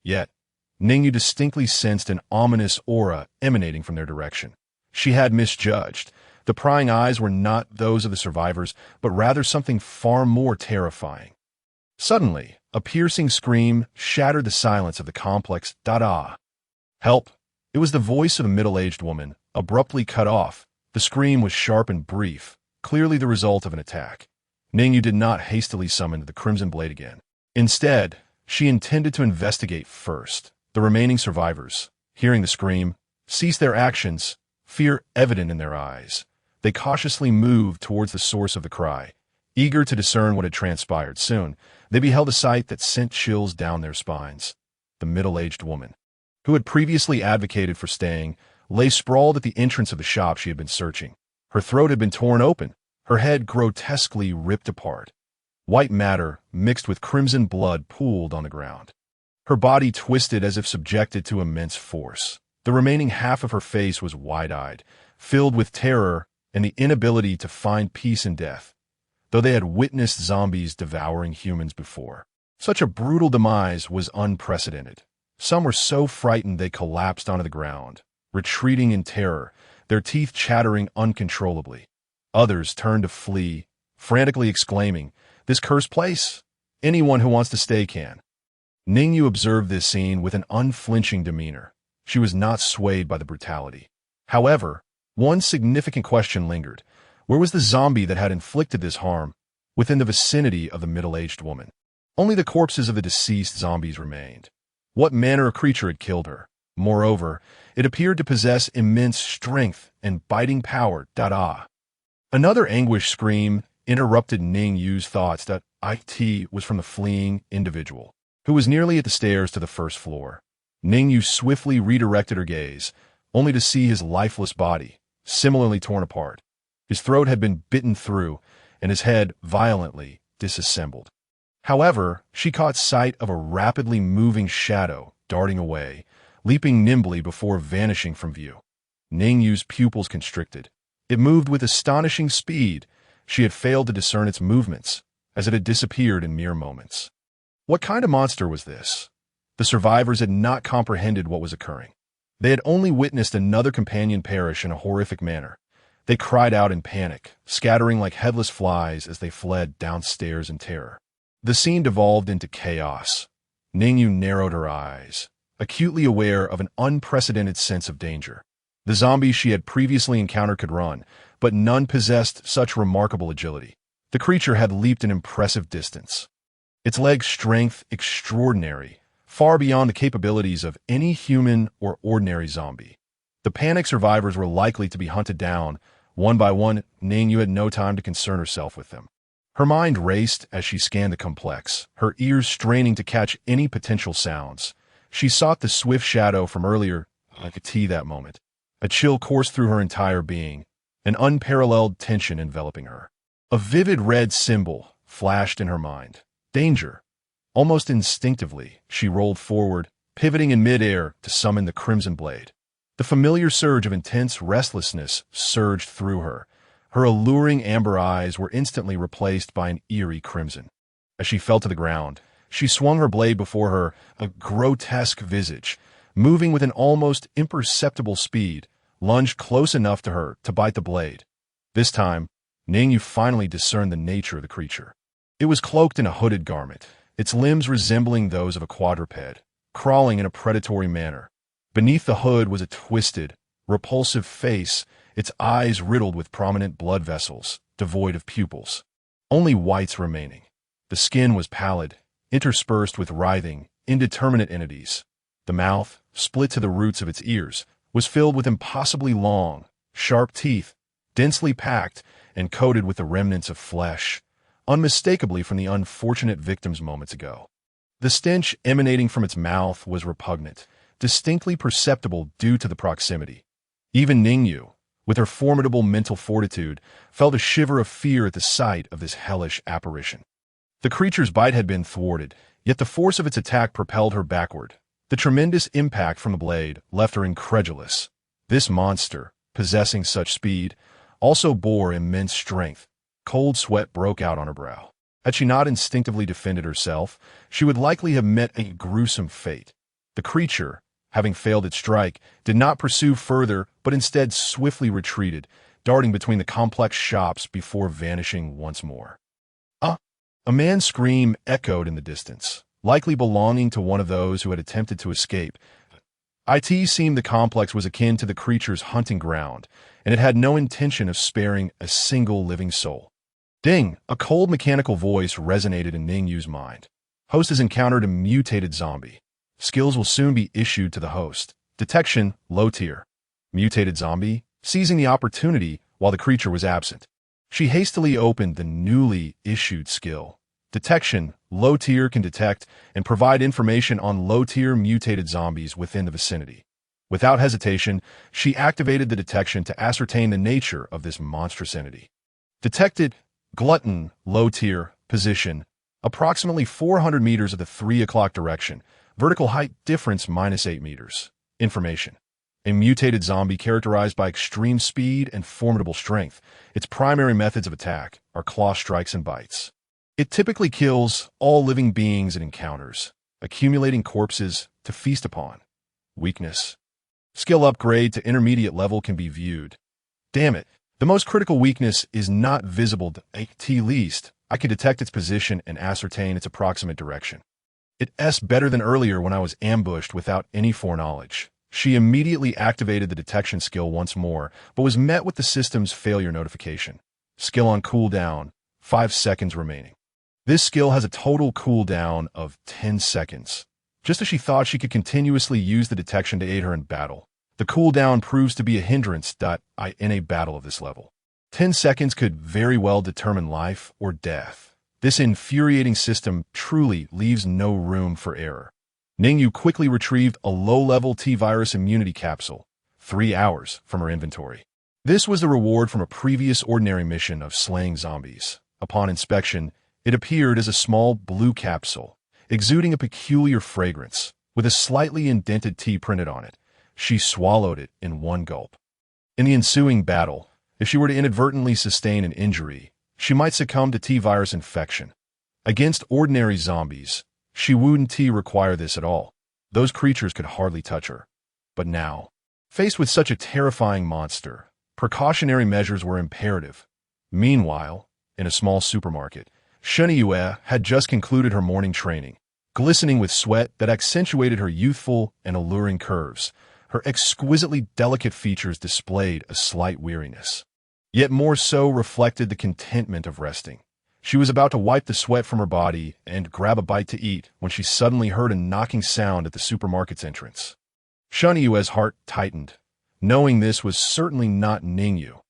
Yet, Ning Yu distinctly sensed an ominous aura emanating from their direction. She had misjudged. The prying eyes were not those of the survivors, but rather something far more terrifying. Suddenly, a piercing scream shattered the silence of the complex. "Da-da! Help!" It was the voice of a middle-aged woman, abruptly cut off. The scream was sharp and brief, clearly the result of an attack. Ning Yu did not hastily summon the Crimson Blade again. Instead, she intended to investigate first. The remaining survivors, hearing the scream, ceased their actions, fear evident in their eyes. They cautiously moved towards the source of the cry, eager to discern what had transpired. Soon, they beheld a sight that sent chills down their spines. The middle-aged woman, who had previously advocated for staying, lay sprawled at the entrance of the shop she had been searching. Her throat had been torn open, her head grotesquely ripped apart. White matter, mixed with crimson blood, pooled on the ground. Her body twisted as if subjected to immense force. The remaining half of her face was wide-eyed, filled with terror and the inability to find peace in death, though they had witnessed zombies devouring humans before. Such a brutal demise was unprecedented. Some were so frightened they collapsed onto the ground, retreating in terror, their teeth chattering uncontrollably. Others turned to flee, frantically exclaiming, "This cursed place! Anyone who wants to stay can." Ning Yu observed this scene with an unflinching demeanor. She was not swayed by the brutality. However, one significant question lingered. Where was the zombie that had inflicted this harm within the vicinity of the middle-aged woman? Only the corpses of the deceased zombies remained. What manner of creature had killed her? Moreover, it appeared to possess immense strength and biting power. Another anguished scream interrupted Ning Yu's thoughts. It was from the fleeing individual, who was nearly at the stairs to the first floor. Ning Yu swiftly redirected her gaze, only to see his lifeless body, similarly torn apart. His throat had been bitten through, and his head violently disassembled. However, she caught sight of a rapidly moving shadow darting away, leaping nimbly before vanishing from view. Ning Yu's pupils constricted. It moved with astonishing speed. She had failed to discern its movements, as it had disappeared in mere moments. What kind of monster was this? The survivors had not comprehended what was occurring. They had only witnessed another companion perish in a horrific manner. They cried out in panic, scattering like headless flies as they fled downstairs in terror. The scene devolved into chaos. Ning Yu narrowed her eyes, acutely aware of an unprecedented sense of danger. The zombies she had previously encountered could run, but none possessed such remarkable agility. The creature had leaped an impressive distance. Its leg strength extraordinary, far beyond the capabilities of any human or ordinary zombie. The panicked survivors were likely to be hunted down, one by one. Ning Yu had no time to concern herself with them. Her mind raced as she scanned the complex, her ears straining to catch any potential sounds. She sought the swift shadow from earlier, like a tea that moment. A chill coursed through her entire being, an unparalleled tension enveloping her. A vivid red symbol flashed in her mind. Danger. Almost instinctively, she rolled forward, pivoting in midair to summon the crimson blade. The familiar surge of intense restlessness surged through her. Her alluring amber eyes were instantly replaced by an eerie crimson. As she fell to the ground, she swung her blade before her, a grotesque visage, moving with an almost imperceptible speed, lunged close enough to her to bite the blade. This time, Ning Yu finally discerned the nature of the creature. It was cloaked in a hooded garment, its limbs resembling those of a quadruped, crawling in a predatory manner. Beneath the hood was a twisted, repulsive face, its eyes riddled with prominent blood vessels, devoid of pupils. Only whites remaining. The skin was pallid, interspersed with writhing, indeterminate entities. The mouth, split to the roots of its ears, was filled with impossibly long, sharp teeth, densely packed and coated with the remnants of flesh, unmistakably from the unfortunate victims moments ago. The stench emanating from its mouth was repugnant, distinctly perceptible due to the proximity. Even Ning Yu, with her formidable mental fortitude, felt a shiver of fear at the sight of this hellish apparition. The creature's bite had been thwarted, yet the force of its attack propelled her backward. The tremendous impact from the blade left her incredulous. This monster, possessing such speed, also bore immense strength. Cold sweat broke out on her brow. Had she not instinctively defended herself, she would likely have met a gruesome fate. The creature, having failed its strike, did not pursue further, but instead swiftly retreated, darting between the complex shops before vanishing once more. A man's scream echoed in the distance, likely belonging to one of those who had attempted to escape. It seemed the complex was akin to the creature's hunting ground, and it had no intention of sparing a single living soul. Ding! A cold mechanical voice resonated in Ning Yu's mind. Host has encountered a mutated zombie. Skills will soon be issued to the host. Detection, low tier. Mutated zombie, seizing the opportunity while the creature was absent. She hastily opened the newly issued skill. Detection, low tier, can detect and provide information on low-tier mutated zombies within the vicinity. Without hesitation, she activated the detection to ascertain the nature of this monstrous entity. Detected, glutton, low tier, position, approximately 400 meters of the 3 o'clock direction, Vertical height difference -8 meters. Information. A mutated zombie characterized by extreme speed and formidable strength. Its primary methods of attack are claw strikes and bites. It typically kills all living beings it encounters, accumulating corpses to feast upon. Weakness. Skill upgrade to intermediate level can be viewed. Damn it. The most critical weakness is not visible at least. I can detect its position and ascertain its approximate direction. It's better than earlier when I was ambushed without any foreknowledge. She immediately activated the detection skill once more, but was met with the system's failure notification. Skill on cooldown, 5 seconds remaining. This skill has a total cooldown of 10 seconds. Just as she thought she could continuously use the detection to aid her in battle, the cooldown proves to be a hindrance in a battle of this level. 10 seconds could very well determine life or death. This infuriating system truly leaves no room for error. Ning Yu quickly retrieved a low-level T-virus immunity capsule, 3 hours, from her inventory. This was the reward from a previous ordinary mission of slaying zombies. Upon inspection, it appeared as a small blue capsule, exuding a peculiar fragrance, with a slightly indented T printed on it. She swallowed it in one gulp. In the ensuing battle, if she were to inadvertently sustain an injury, she might succumb to T-virus infection. Against ordinary zombies, she wouldn't require this at all. Those creatures could hardly touch her. But now, faced with such a terrifying monster, precautionary measures were imperative. Meanwhile, in a small supermarket, Ning Yu had just concluded her morning training. Glistening with sweat that accentuated her youthful and alluring curves, her exquisitely delicate features displayed a slight weariness. Yet more so reflected the contentment of resting. She was about to wipe the sweat from her body and grab a bite to eat when she suddenly heard a knocking sound at the supermarket's entrance. Ning Yu's heart tightened, knowing this was certainly not Ning Yu.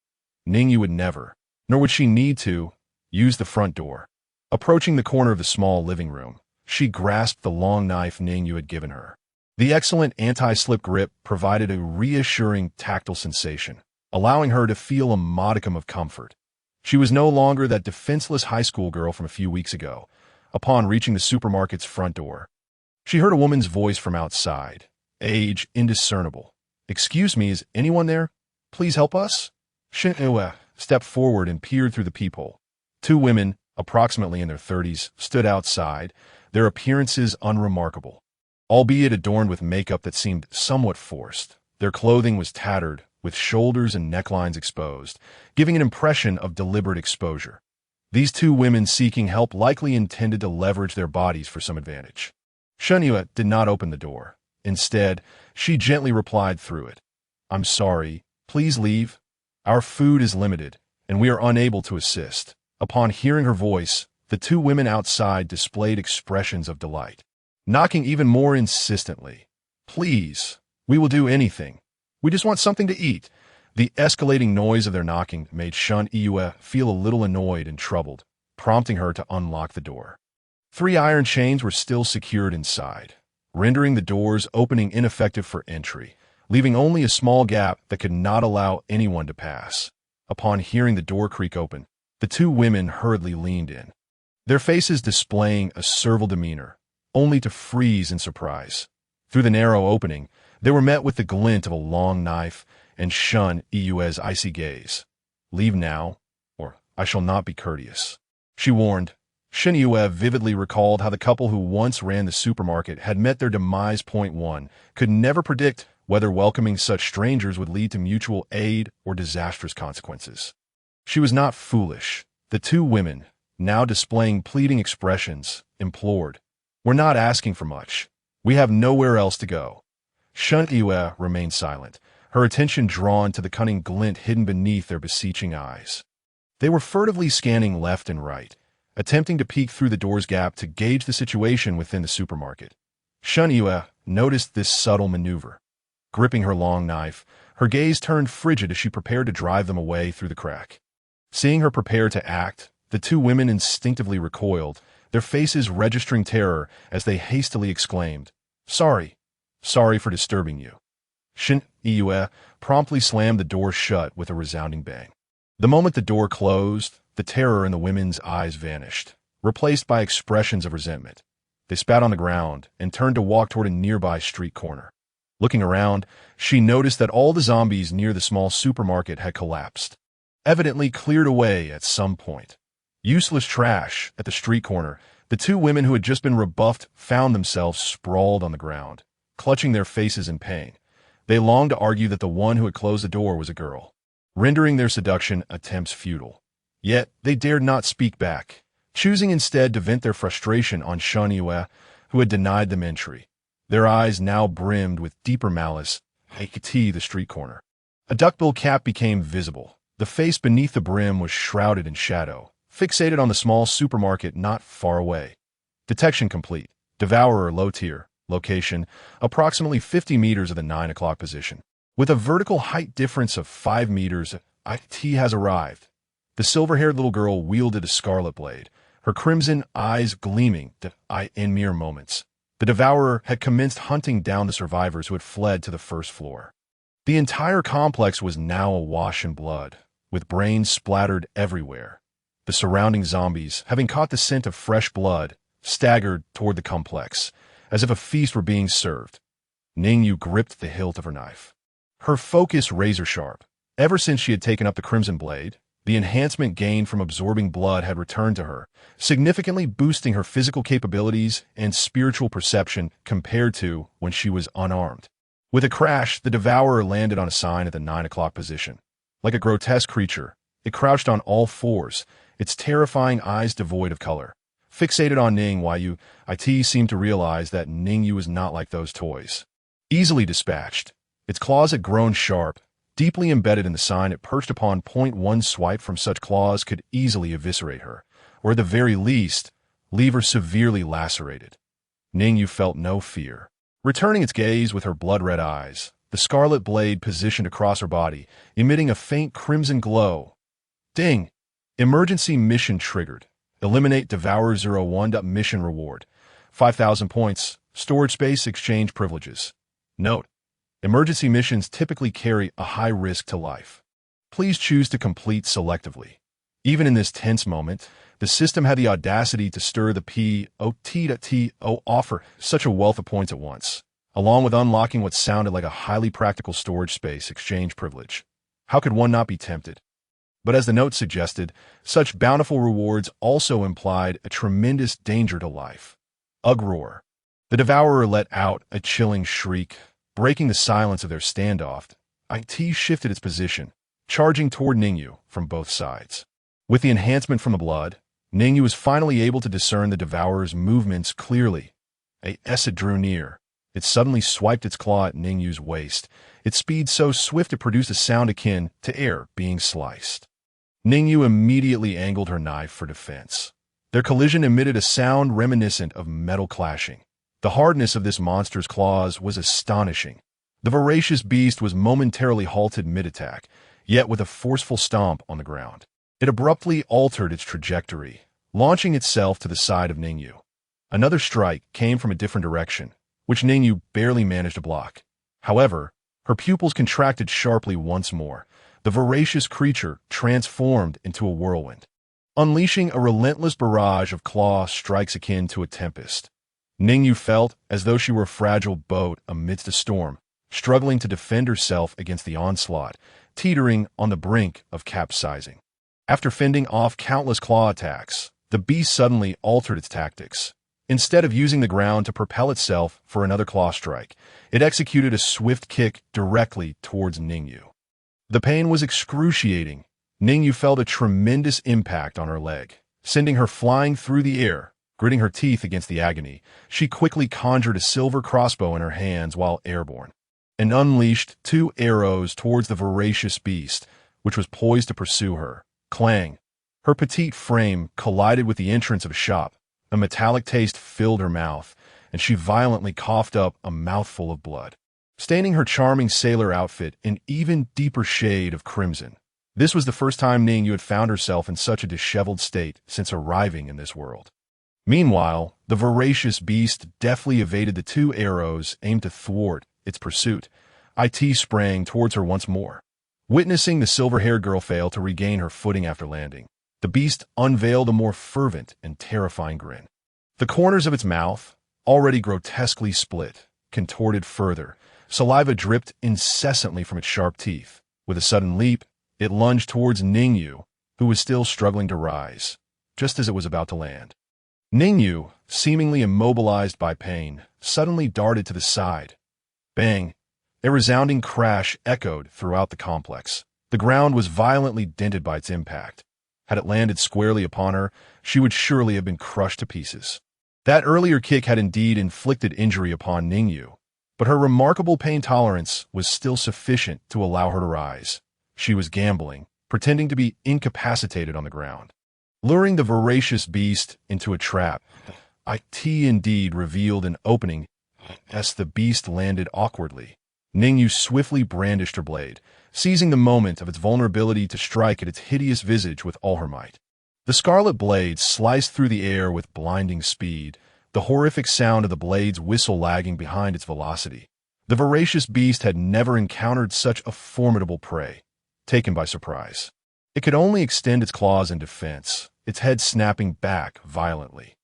Ning Yu would never, nor would she need to, use the front door. Approaching the corner of the small living room, she grasped the long knife Ning Yu had given her. The excellent anti-slip grip provided a reassuring tactile sensation, allowing her to feel a modicum of comfort. She was no longer that defenseless high school girl from a few weeks ago. Upon reaching the supermarket's front door, she heard a woman's voice from outside, age indiscernible. "Excuse me, is anyone there? Please help us?" Ning Yu stepped forward and peered through the peephole. 2 women, approximately in their 30s, stood outside, their appearances unremarkable. Albeit adorned with makeup that seemed somewhat forced, their clothing was tattered, with shoulders and necklines exposed, giving an impression of deliberate exposure. These 2 women seeking help likely intended to leverage their bodies for some advantage. Ning Yu did not open the door. Instead, she gently replied through it, "I'm sorry, please leave. Our food is limited, and we are unable to assist." Upon hearing her voice, the 2 women outside displayed expressions of delight, knocking even more insistently. "Please, we will do anything. We just want something to eat." The escalating noise of their knocking made Ning Yu feel a little annoyed and troubled, prompting her to unlock the door. 3 iron chains were still secured inside, rendering the door's opening ineffective for entry, leaving only a small gap that could not allow anyone to pass. Upon hearing the door creak open, the 2 women hurriedly leaned in, their faces displaying a servile demeanor, only to freeze in surprise. Through the narrow opening, they were met with the glint of a long knife and Ning Yu's icy gaze. "Leave now, or I shall not be courteous," she warned. Ning Yu vividly recalled how the couple who once ran the supermarket had met their demise. One could never predict whether welcoming such strangers would lead to mutual aid or disastrous consequences. She was not foolish. The 2 women, now displaying pleading expressions, implored, "We're not asking for much. We have nowhere else to go." Ning Yu remained silent, her attention drawn to the cunning glint hidden beneath their beseeching eyes. They were furtively scanning left and right, attempting to peek through the door's gap to gauge the situation within the supermarket. Ning Yu noticed this subtle maneuver. Gripping her long knife, her gaze turned frigid as she prepared to drive them away through the crack. Seeing her prepare to act, the 2 women instinctively recoiled, their faces registering terror as they hastily exclaimed, Sorry for disturbing you." Ning Yu promptly slammed the door shut with a resounding bang. The moment the door closed, the terror in the women's eyes vanished, replaced by expressions of resentment. They spat on the ground and turned to walk toward a nearby street corner. Looking around, she noticed that all the zombies near the small supermarket had collapsed, evidently cleared away at some point. Useless trash at the street corner, the two women who had just been rebuffed found themselves sprawled on the ground, clutching their faces in pain. They longed to argue that the one who had closed the door was a girl, rendering their seduction attempts futile. Yet they dared not speak back, choosing instead to vent their frustration on Shan Yue, who had denied them entry. Their eyes now brimmed with deeper malice. The street corner. A duckbill cap became visible. The face beneath the brim was shrouded in shadow, fixated on the small supermarket not far away. Detection complete. Devourer low tier. Location, approximately 50 meters of the 9 o'clock position. With a vertical height difference of 5 meters, IT has arrived. The silver-haired little girl wielded a scarlet blade, her crimson eyes gleaming in mere moments. The Devourer had commenced hunting down the survivors who had fled to the first floor. The entire complex was now awash in blood, with brains splattered everywhere. The surrounding zombies, having caught the scent of fresh blood, staggered toward the complex, as if a feast were being served. Ning Yu gripped the hilt of her knife, her focus razor-sharp. Ever since she had taken up the crimson blade, the enhancement gained from absorbing blood had returned to her, significantly boosting her physical capabilities and spiritual perception compared to when she was unarmed. With a crash, the Devourer landed on a sign at the 9 o'clock position. Like a grotesque creature, it crouched on all fours, its terrifying eyes devoid of color. Fixated on Ning Yu, IT seemed to realize that Ning Yu was not like those toys. Easily dispatched, its claws had grown sharp, deeply embedded in the sign it perched upon. One swipe from such claws could easily eviscerate her, or at the very least, leave her severely lacerated. Ning Yu felt no fear. Returning its gaze with her blood-red eyes, the scarlet blade positioned across her body, emitting a faint crimson glow. Ding! Emergency mission triggered. Eliminate Devourer 01. Mission reward. 5,000 points. Storage space exchange privileges. Note: emergency missions typically carry a high risk to life. Please choose to complete selectively. Even in this tense moment, the system had the audacity to stir the POTTO offer such a wealth of points at once, along with unlocking what sounded like a highly practical storage space exchange privilege. How could one not be tempted? But as the note suggested, such bountiful rewards also implied a tremendous danger to life. Ugroar. The Devourer let out a chilling shriek, breaking the silence of their standoff. IT shifted its position, charging toward Ning Yu from both sides. With the enhancement from the blood, Ning Yu was finally able to discern the Devourer's movements clearly. As it drew near, it suddenly swiped its claw at Ning Yu's waist, its speed so swift it produced a sound akin to air being sliced. Ning Yu immediately angled her knife for defense. Their collision emitted a sound reminiscent of metal clashing. The hardness of this monster's claws was astonishing. The voracious beast was momentarily halted mid-attack, yet with a forceful stomp on the ground. It abruptly altered its trajectory, launching itself to the side of Ning Yu. Another strike came from a different direction, which Ning Yu barely managed to block. However, her pupils contracted sharply once more. The voracious creature transformed into a whirlwind, unleashing a relentless barrage of claw strikes akin to a tempest. Ning Yu felt as though she were a fragile boat amidst a storm, struggling to defend herself against the onslaught, teetering on the brink of capsizing. After fending off countless claw attacks, the beast suddenly altered its tactics. Instead of using the ground to propel itself for another claw strike, it executed a swift kick directly towards Ning Yu. The pain was excruciating. Ning Yu felt a tremendous impact on her leg, sending her flying through the air. Gritting her teeth against the agony, she quickly conjured a silver crossbow in her hands while airborne, and unleashed 2 arrows towards the voracious beast, which was poised to pursue her. Clang! Her petite frame collided with the entrance of a shop. A metallic taste filled her mouth, and she violently coughed up a mouthful of blood, staining her charming sailor outfit an even deeper shade of crimson. This was the first time Ning Yu had found herself in such a disheveled state since arriving in this world. Meanwhile, the voracious beast deftly evaded the 2 arrows aimed to thwart its pursuit. IT sprang towards her once more. Witnessing the silver-haired girl fail to regain her footing after landing, the beast unveiled a more fervent and terrifying grin. The corners of its mouth, already grotesquely split, contorted further. Saliva dripped incessantly from its sharp teeth. With a sudden leap, it lunged towards Ning Yu, who was still struggling to rise, just as it was about to land. Ning Yu, seemingly immobilized by pain, suddenly darted to the side. Bang! A resounding crash echoed throughout the complex. The ground was violently dented by its impact. Had it landed squarely upon her, she would surely have been crushed to pieces. That earlier kick had indeed inflicted injury upon Ning Yu, but her remarkable pain tolerance was still sufficient to allow her to rise. She was gambling, pretending to be incapacitated on the ground. Luring the voracious beast into a trap, it indeed revealed an opening as the beast landed awkwardly. Ning Yu swiftly brandished her blade, seizing the moment of its vulnerability to strike at its hideous visage with all her might. The scarlet blade sliced through the air with blinding speed, the horrific sound of the blade's whistle lagging behind its velocity. The voracious beast had never encountered such a formidable prey. Taken by surprise, it could only extend its claws in defense, its head snapping back violently.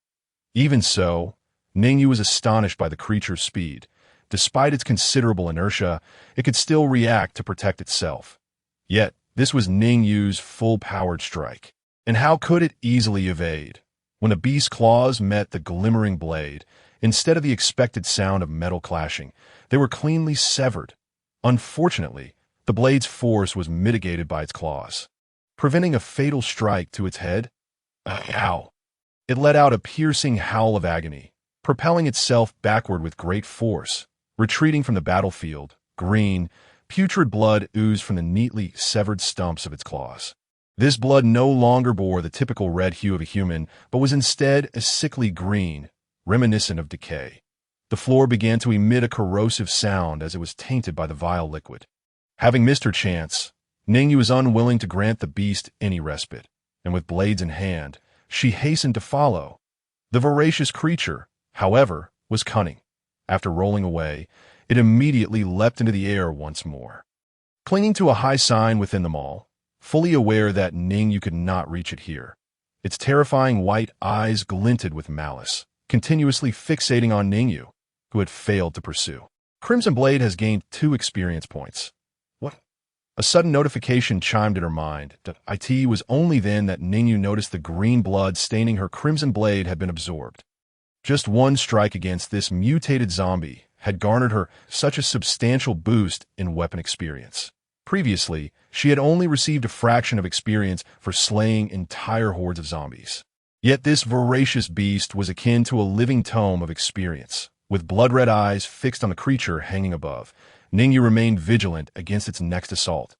Even so, Ning Yu was astonished by the creature's speed. Despite its considerable inertia, it could still react to protect itself. Yet, this was Ning Yu's full-powered strike. And how could it easily evade? When the beast's claws met the glimmering blade, instead of the expected sound of metal clashing, they were cleanly severed. Unfortunately, the blade's force was mitigated by its claws, preventing a fatal strike to its head. Ow! It let out a piercing howl of agony, propelling itself backward with great force. Retreating from the battlefield, green, putrid blood oozed from the neatly severed stumps of its claws. This blood no longer bore the typical red hue of a human, but was instead a sickly green, reminiscent of decay. The floor began to emit a corrosive sound as it was tainted by the vile liquid. Having missed her chance, Ning Yu was unwilling to grant the beast any respite, and with blades in hand, she hastened to follow. The voracious creature, however, was cunning. After rolling away, it immediately leapt into the air once more. Clinging to a high sign within the mall, fully aware that Ning Yu could not reach it here, its terrifying white eyes glinted with malice, continuously fixating on Ning Yu, who had failed to pursue. Crimson Blade has gained 2 experience points. What? A sudden notification chimed in her mind. It was only then that Ning Yu noticed the green blood staining her Crimson Blade had been absorbed. Just one strike against this mutated zombie had garnered her such a substantial boost in weapon experience. Previously, she had only received a fraction of experience for slaying entire hordes of zombies. Yet this voracious beast was akin to a living tome of experience. With blood-red eyes fixed on the creature hanging above, Ning Yu remained vigilant against its next assault.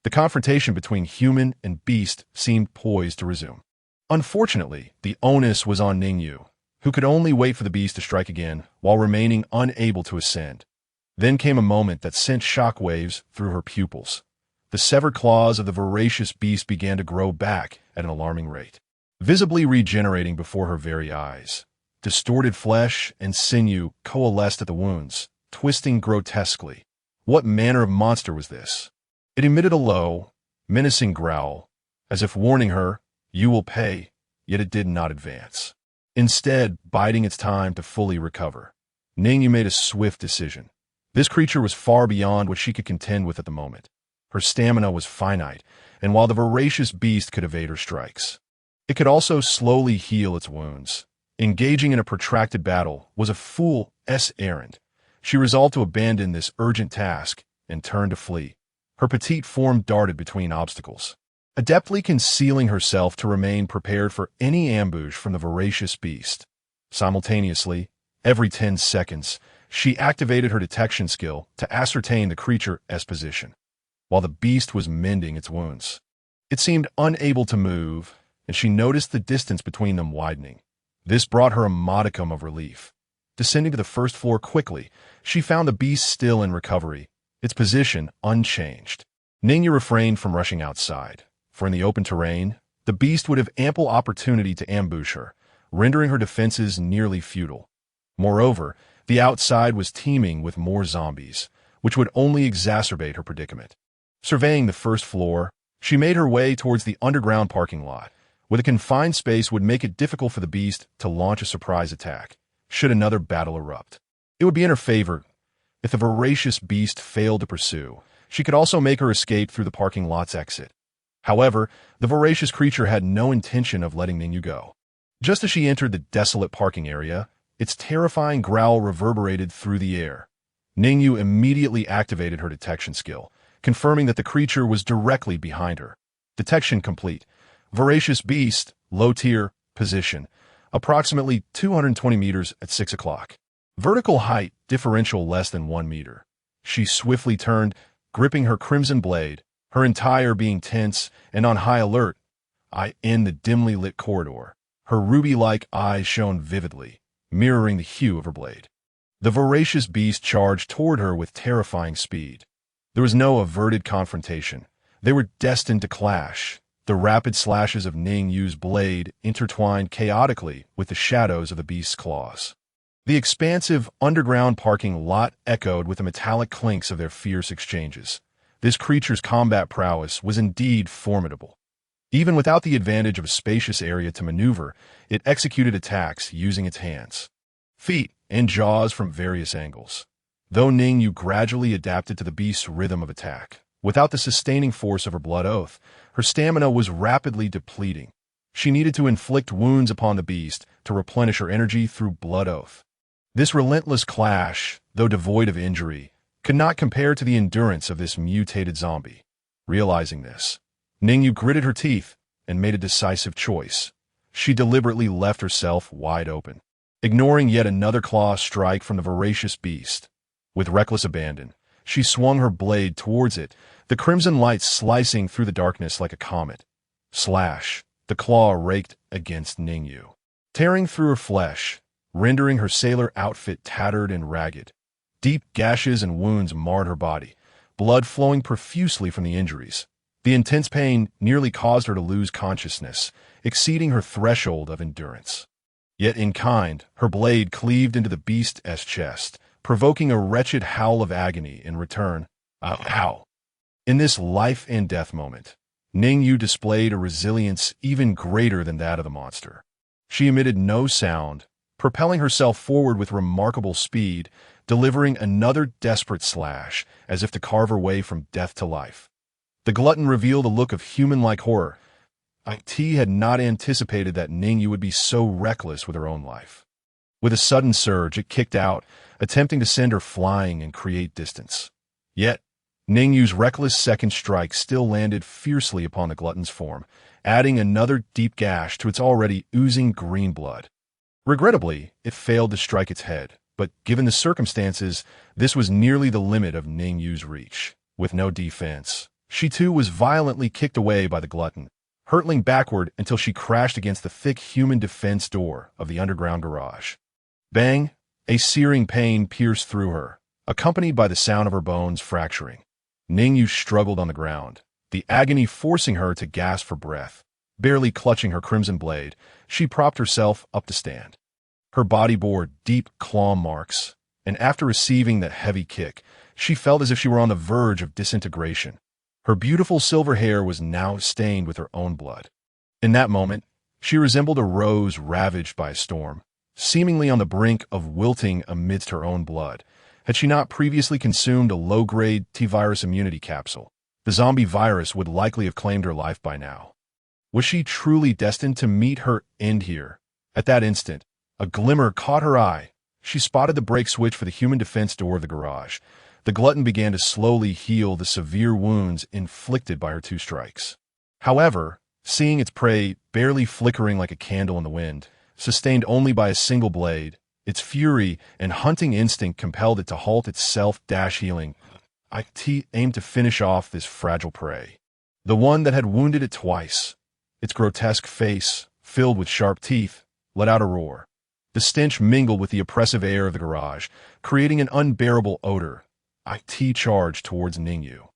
The confrontation between human and beast seemed poised to resume. Unfortunately, the onus was on Ning Yu, who could only wait for the beast to strike again while remaining unable to ascend. Then came a moment that sent shockwaves through her pupils. The severed claws of the voracious beast began to grow back at an alarming rate, visibly regenerating before her very eyes. Distorted flesh and sinew coalesced at the wounds, twisting grotesquely. What manner of monster was this? It emitted a low, menacing growl, as if warning her, "You will pay," yet it did not advance. Instead, biding its time to fully recover, Ning Yu made a swift decision. This creature was far beyond what she could contend with at the moment. Her stamina was finite, and while the voracious beast could evade her strikes, it could also slowly heal its wounds. Engaging in a protracted battle was a fool's errand. She resolved to abandon this urgent task and turned to flee. Her petite form darted between obstacles, adeptly concealing herself to remain prepared for any ambush from the voracious beast. Simultaneously, every 10 seconds, she activated her detection skill to ascertain the creature's position, while the beast was mending its wounds. It seemed unable to move, and she noticed the distance between them widening. This brought her a modicum of relief. Descending to the first floor quickly, she found the beast still in recovery, its position unchanged. Ning Yu refrained from rushing outside, for in the open terrain, the beast would have ample opportunity to ambush her, rendering her defenses nearly futile. Moreover, the outside was teeming with more zombies, which would only exacerbate her predicament. Surveying the first floor, she made her way towards the underground parking lot, with a confined space would make it difficult for the beast to launch a surprise attack, should another battle erupt. It would be in her favor if the voracious beast failed to pursue. She could also make her escape through the parking lot's exit. However, the voracious creature had no intention of letting Ning Yu go. Just as she entered the desolate parking area, its terrifying growl reverberated through the air. Ning Yu immediately activated her detection skill, confirming that the creature was directly behind her. Detection complete. Voracious beast, low tier, position. Approximately 220 meters at 6 o'clock. Vertical height differential less than 1 meter. She swiftly turned, gripping her crimson blade, her entire being tense and on high alert. In the dimly lit corridor, her ruby-like eyes shone vividly, mirroring the hue of her blade. The voracious beast charged toward her with terrifying speed. There was no averted confrontation. They were destined to clash. The rapid slashes of Ning Yu's blade intertwined chaotically with the shadows of the beast's claws. The expansive underground parking lot echoed with the metallic clinks of their fierce exchanges. This creature's combat prowess was indeed formidable. Even without the advantage of a spacious area to maneuver, it executed attacks using its hands, feet, and jaws from various angles. Though Ning Yu gradually adapted to the beast's rhythm of attack, without the sustaining force of her blood oath, her stamina was rapidly depleting. She needed to inflict wounds upon the beast to replenish her energy through blood oath. This relentless clash, though devoid of injury, could not compare to the endurance of this mutated zombie. Realizing this, Ning Yu gritted her teeth and made a decisive choice. She deliberately left herself wide open, ignoring yet another claw strike from the voracious beast. With reckless abandon, she swung her blade towards it, the crimson light slicing through the darkness like a comet. Slash! The claw raked against Ning Yu, tearing through her flesh, rendering her sailor outfit tattered and ragged. Deep gashes and wounds marred her body, blood flowing profusely from the injuries. The intense pain nearly caused her to lose consciousness, exceeding her threshold of endurance. Yet in kind, her blade cleaved into the beast's chest, provoking a wretched howl of agony in return. Ow! In this life and death moment, Ning Yu displayed a resilience even greater than that of the monster. She emitted no sound, propelling herself forward with remarkable speed, delivering another desperate slash, as if to carve her way from death to life. The glutton revealed a look of human-like horror. It had not anticipated that Ning Yu would be so reckless with her own life. With a sudden surge, it kicked out, attempting to send her flying and create distance. Yet, Ning Yu's reckless second strike still landed fiercely upon the glutton's form, adding another deep gash to its already oozing green blood. Regrettably, it failed to strike its head, but given the circumstances, this was nearly the limit of Ning Yu's reach. With no defense, she too was violently kicked away by the glutton, hurtling backward until she crashed against the thick human defense door of the underground garage. Bang! A searing pain pierced through her, accompanied by the sound of her bones fracturing. Ning Yu struggled on the ground, the agony forcing her to gasp for breath. Barely clutching her crimson blade, she propped herself up to stand. Her body bore deep claw marks, and after receiving that heavy kick, she felt as if she were on the verge of disintegration. Her beautiful silver hair was now stained with her own blood. In that moment, she resembled a rose ravaged by a storm, seemingly on the brink of wilting amidst her own blood. Had she not previously consumed a low-grade T-virus immunity capsule, the zombie virus would likely have claimed her life by now. Was she truly destined to meet her end here? At that instant, a glimmer caught her eye. She spotted the brake switch for the human defense door of the garage. The glutton began to slowly heal the severe wounds inflicted by her two strikes. However, seeing its prey barely flickering like a candle in the wind, sustained only by a single blade, its fury and hunting instinct compelled it to halt its self-healing. It aimed to finish off this fragile prey, the one that had wounded it twice. Its grotesque face, filled with sharp teeth, let out a roar. The stench mingled with the oppressive air of the garage, creating an unbearable odor. It charged towards Ning Yu,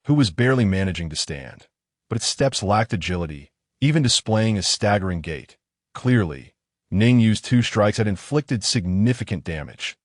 who was barely managing to stand, but its steps lacked agility, even displaying a staggering gait. Clearly, Ning Yu's two strikes had inflicted significant damage.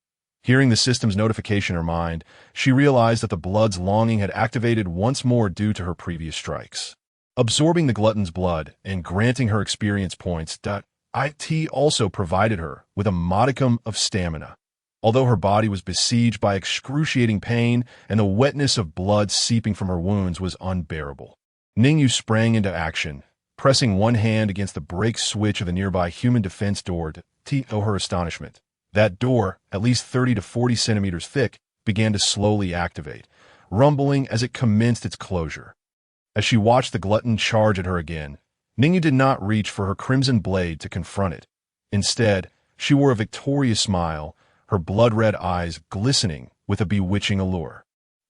Hearing the system's notification in her mind, she realized that the blood's longing had activated once more due to her previous strikes. absorbing the glutton's blood and granting her experience points. It also provided her with a modicum of stamina. Although her body was besieged by excruciating pain and the wetness of blood seeping from her wounds was unbearable, Ning Yu sprang into action, pressing one hand against the brake switch of the nearby human defense door. To her astonishment, that door, at least 30 to 40 centimeters thick, began to slowly activate, rumbling as it commenced its closure. As she watched the glutton charge at her again, Ning Yu did not reach for her crimson blade to confront it. Instead, she wore a victorious smile, her blood-red eyes glistening with a bewitching allure,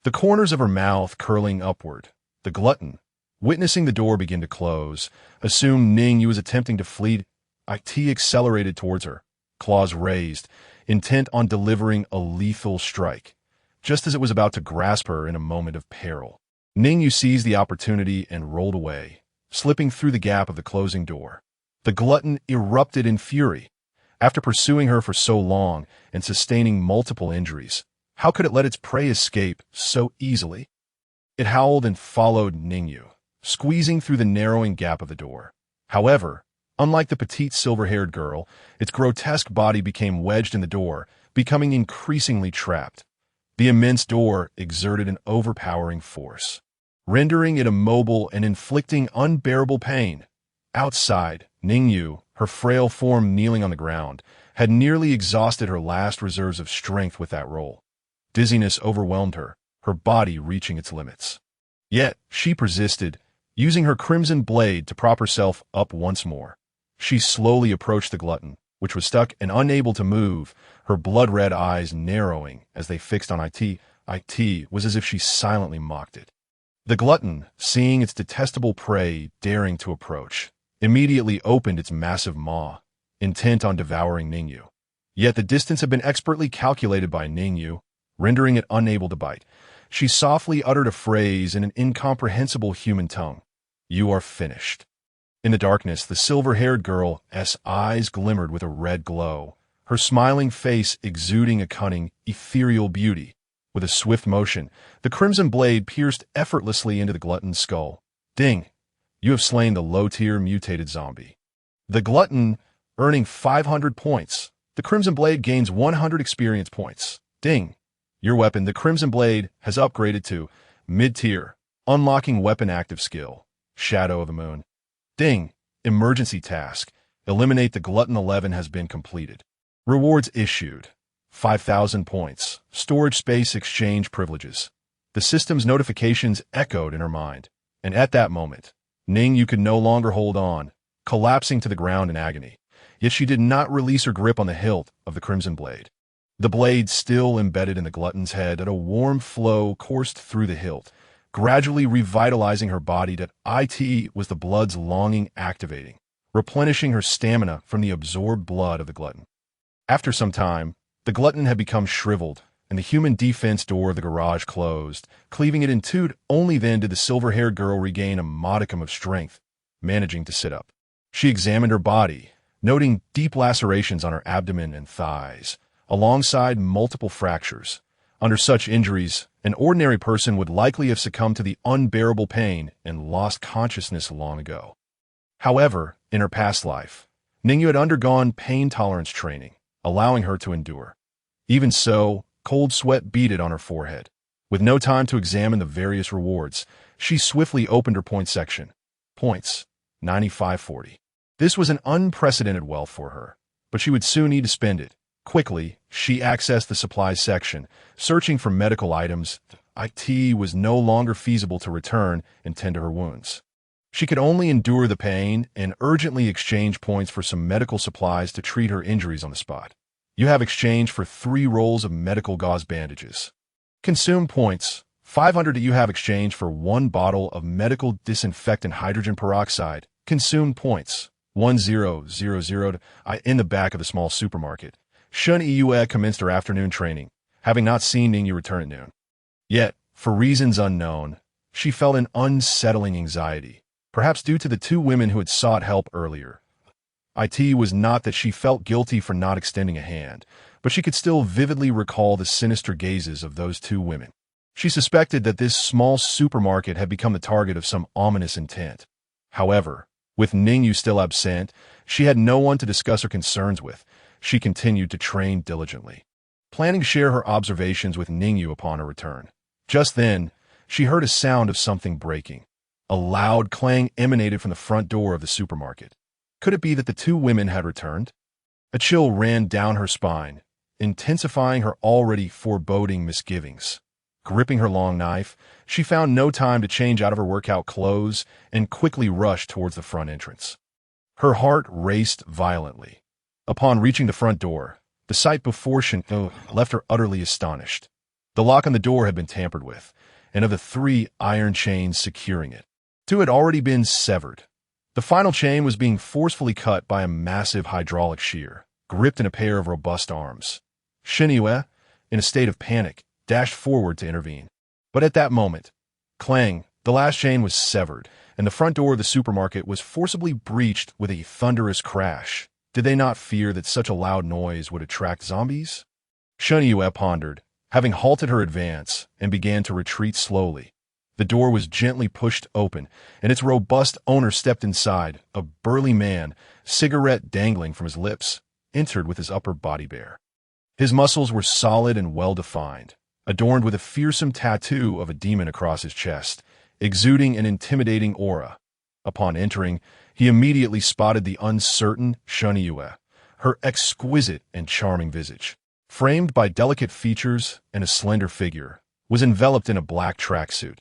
the corners of her mouth curling upward. The glutton, witnessing the door begin to close, assumed Ning Yu was attempting to flee. It accelerated towards her, claws raised, intent on delivering a lethal strike. Just as it was about to grasp her in a moment of peril, Ning Yu seized the opportunity and rolled away, slipping through the gap of the closing door. The glutton erupted in fury. After pursuing her for so long and sustaining multiple injuries, how could it let its prey escape so easily? It howled and followed Ning Yu, squeezing through the narrowing gap of the door. However, unlike the petite silver-haired girl, its grotesque body became wedged in the door, becoming increasingly trapped. The immense door exerted an overpowering force, rendering it immobile and inflicting unbearable pain. Outside, Ning Yu, her frail form kneeling on the ground, had nearly exhausted her last reserves of strength with that roll. Dizziness overwhelmed her, her body reaching its limits. Yet, she persisted, using her crimson blade to prop herself up once more. She slowly approached the glutton, which was stuck and unable to move, her blood-red eyes narrowing as they fixed on It. It was as if she silently mocked it. The glutton, seeing its detestable prey daring to approach, immediately opened its massive maw, intent on devouring Ning Yu. Yet the distance had been expertly calculated by Ning Yu, rendering it unable to bite. She softly uttered a phrase in an incomprehensible human tongue. "You are finished." In the darkness, the silver-haired girl's eyes glimmered with a red glow, her smiling face exuding a cunning, ethereal beauty. With a swift motion, the crimson blade pierced effortlessly into the glutton's skull. Ding! You have slain the low-tier mutated zombie. The glutton, earning 500 points. The crimson blade gains 100 experience points. Ding! Your weapon, the crimson blade, has upgraded to mid-tier, unlocking weapon active skill, Shadow of the Moon. Ding! Emergency task. Eliminate the glutton 11 has been completed. Rewards issued. 5,000 points. Storage space exchange privileges. The system's notifications echoed in her mind, and at that moment, Ning Yu could no longer hold on, collapsing to the ground in agony. Yet she did not release her grip on the hilt of the crimson blade. The blade still embedded in the glutton's head, and a warm flow coursed through the hilt, gradually revitalizing her body. That It was the blood's longing activating, replenishing her stamina from the absorbed blood of the glutton. After some time, the glutton had become shriveled, and the human defense door of the garage closed, cleaving it in two. Only then did the silver-haired girl regain a modicum of strength, managing to sit up. She examined her body, noting deep lacerations on her abdomen and thighs, alongside multiple fractures. Under such injuries, an ordinary person would likely have succumbed to the unbearable pain and lost consciousness long ago. However, in her past life, Ning Yu had undergone pain tolerance training, allowing her to endure. Even so, cold sweat beaded on her forehead. With no time to examine the various rewards, she swiftly opened her point section. Points, 9540. This was an unprecedented wealth for her, but she would soon need to spend it. Quickly, she accessed the supplies section, searching for medical items. It was no longer feasible to return and tend to her wounds. She could only endure the pain and urgently exchange points for some medical supplies to treat her injuries on the spot. You have exchanged for 3 rolls of medical gauze bandages. Consume points, 500. You have exchanged for 1 bottle of medical disinfectant hydrogen peroxide. Consume points, 1000. In the back of the small supermarket, Shun Iyue commenced her afternoon training, having not seen Ning Yu return at noon. Yet, for reasons unknown, she felt an unsettling anxiety, perhaps due to the 2 women who had sought help earlier. It was not that she felt guilty for not extending a hand, but she could still vividly recall the sinister gazes of those 2 women. She suspected that this small supermarket had become the target of some ominous intent. However, with Ning Yu still absent, she had no one to discuss her concerns with. She continued to train diligently, planning to share her observations with Ning Yu upon her return. Just then, she heard a sound of something breaking. A loud clang emanated from the front door of the supermarket. Could it be that the two women had returned? A chill ran down her spine, intensifying her already foreboding misgivings. Gripping her long knife, she found no time to change out of her workout clothes and quickly rushed towards the front entrance. Her heart raced violently. Upon reaching the front door, the sight before Shinto left her utterly astonished. The lock on the door had been tampered with, and of the 3 iron chains securing it, 2 had already been severed. The final chain was being forcefully cut by a massive hydraulic shear, gripped in a pair of robust arms. Shiniyue, in a state of panic, dashed forward to intervene. But at that moment, clang, the last chain was severed, and the front door of the supermarket was forcibly breached with a thunderous crash. Did they not fear that such a loud noise would attract zombies? Shiniyue pondered, having halted her advance, and began to retreat slowly. The door was gently pushed open, and its robust owner stepped inside, a burly man, cigarette dangling from his lips, entered with his upper body bare. His muscles were solid and well-defined, adorned with a fearsome tattoo of a demon across his chest, exuding an intimidating aura. Upon entering, he immediately spotted the uncertain Shiniyue, her exquisite and charming visage, framed by delicate features and a slender figure, was enveloped in a black tracksuit.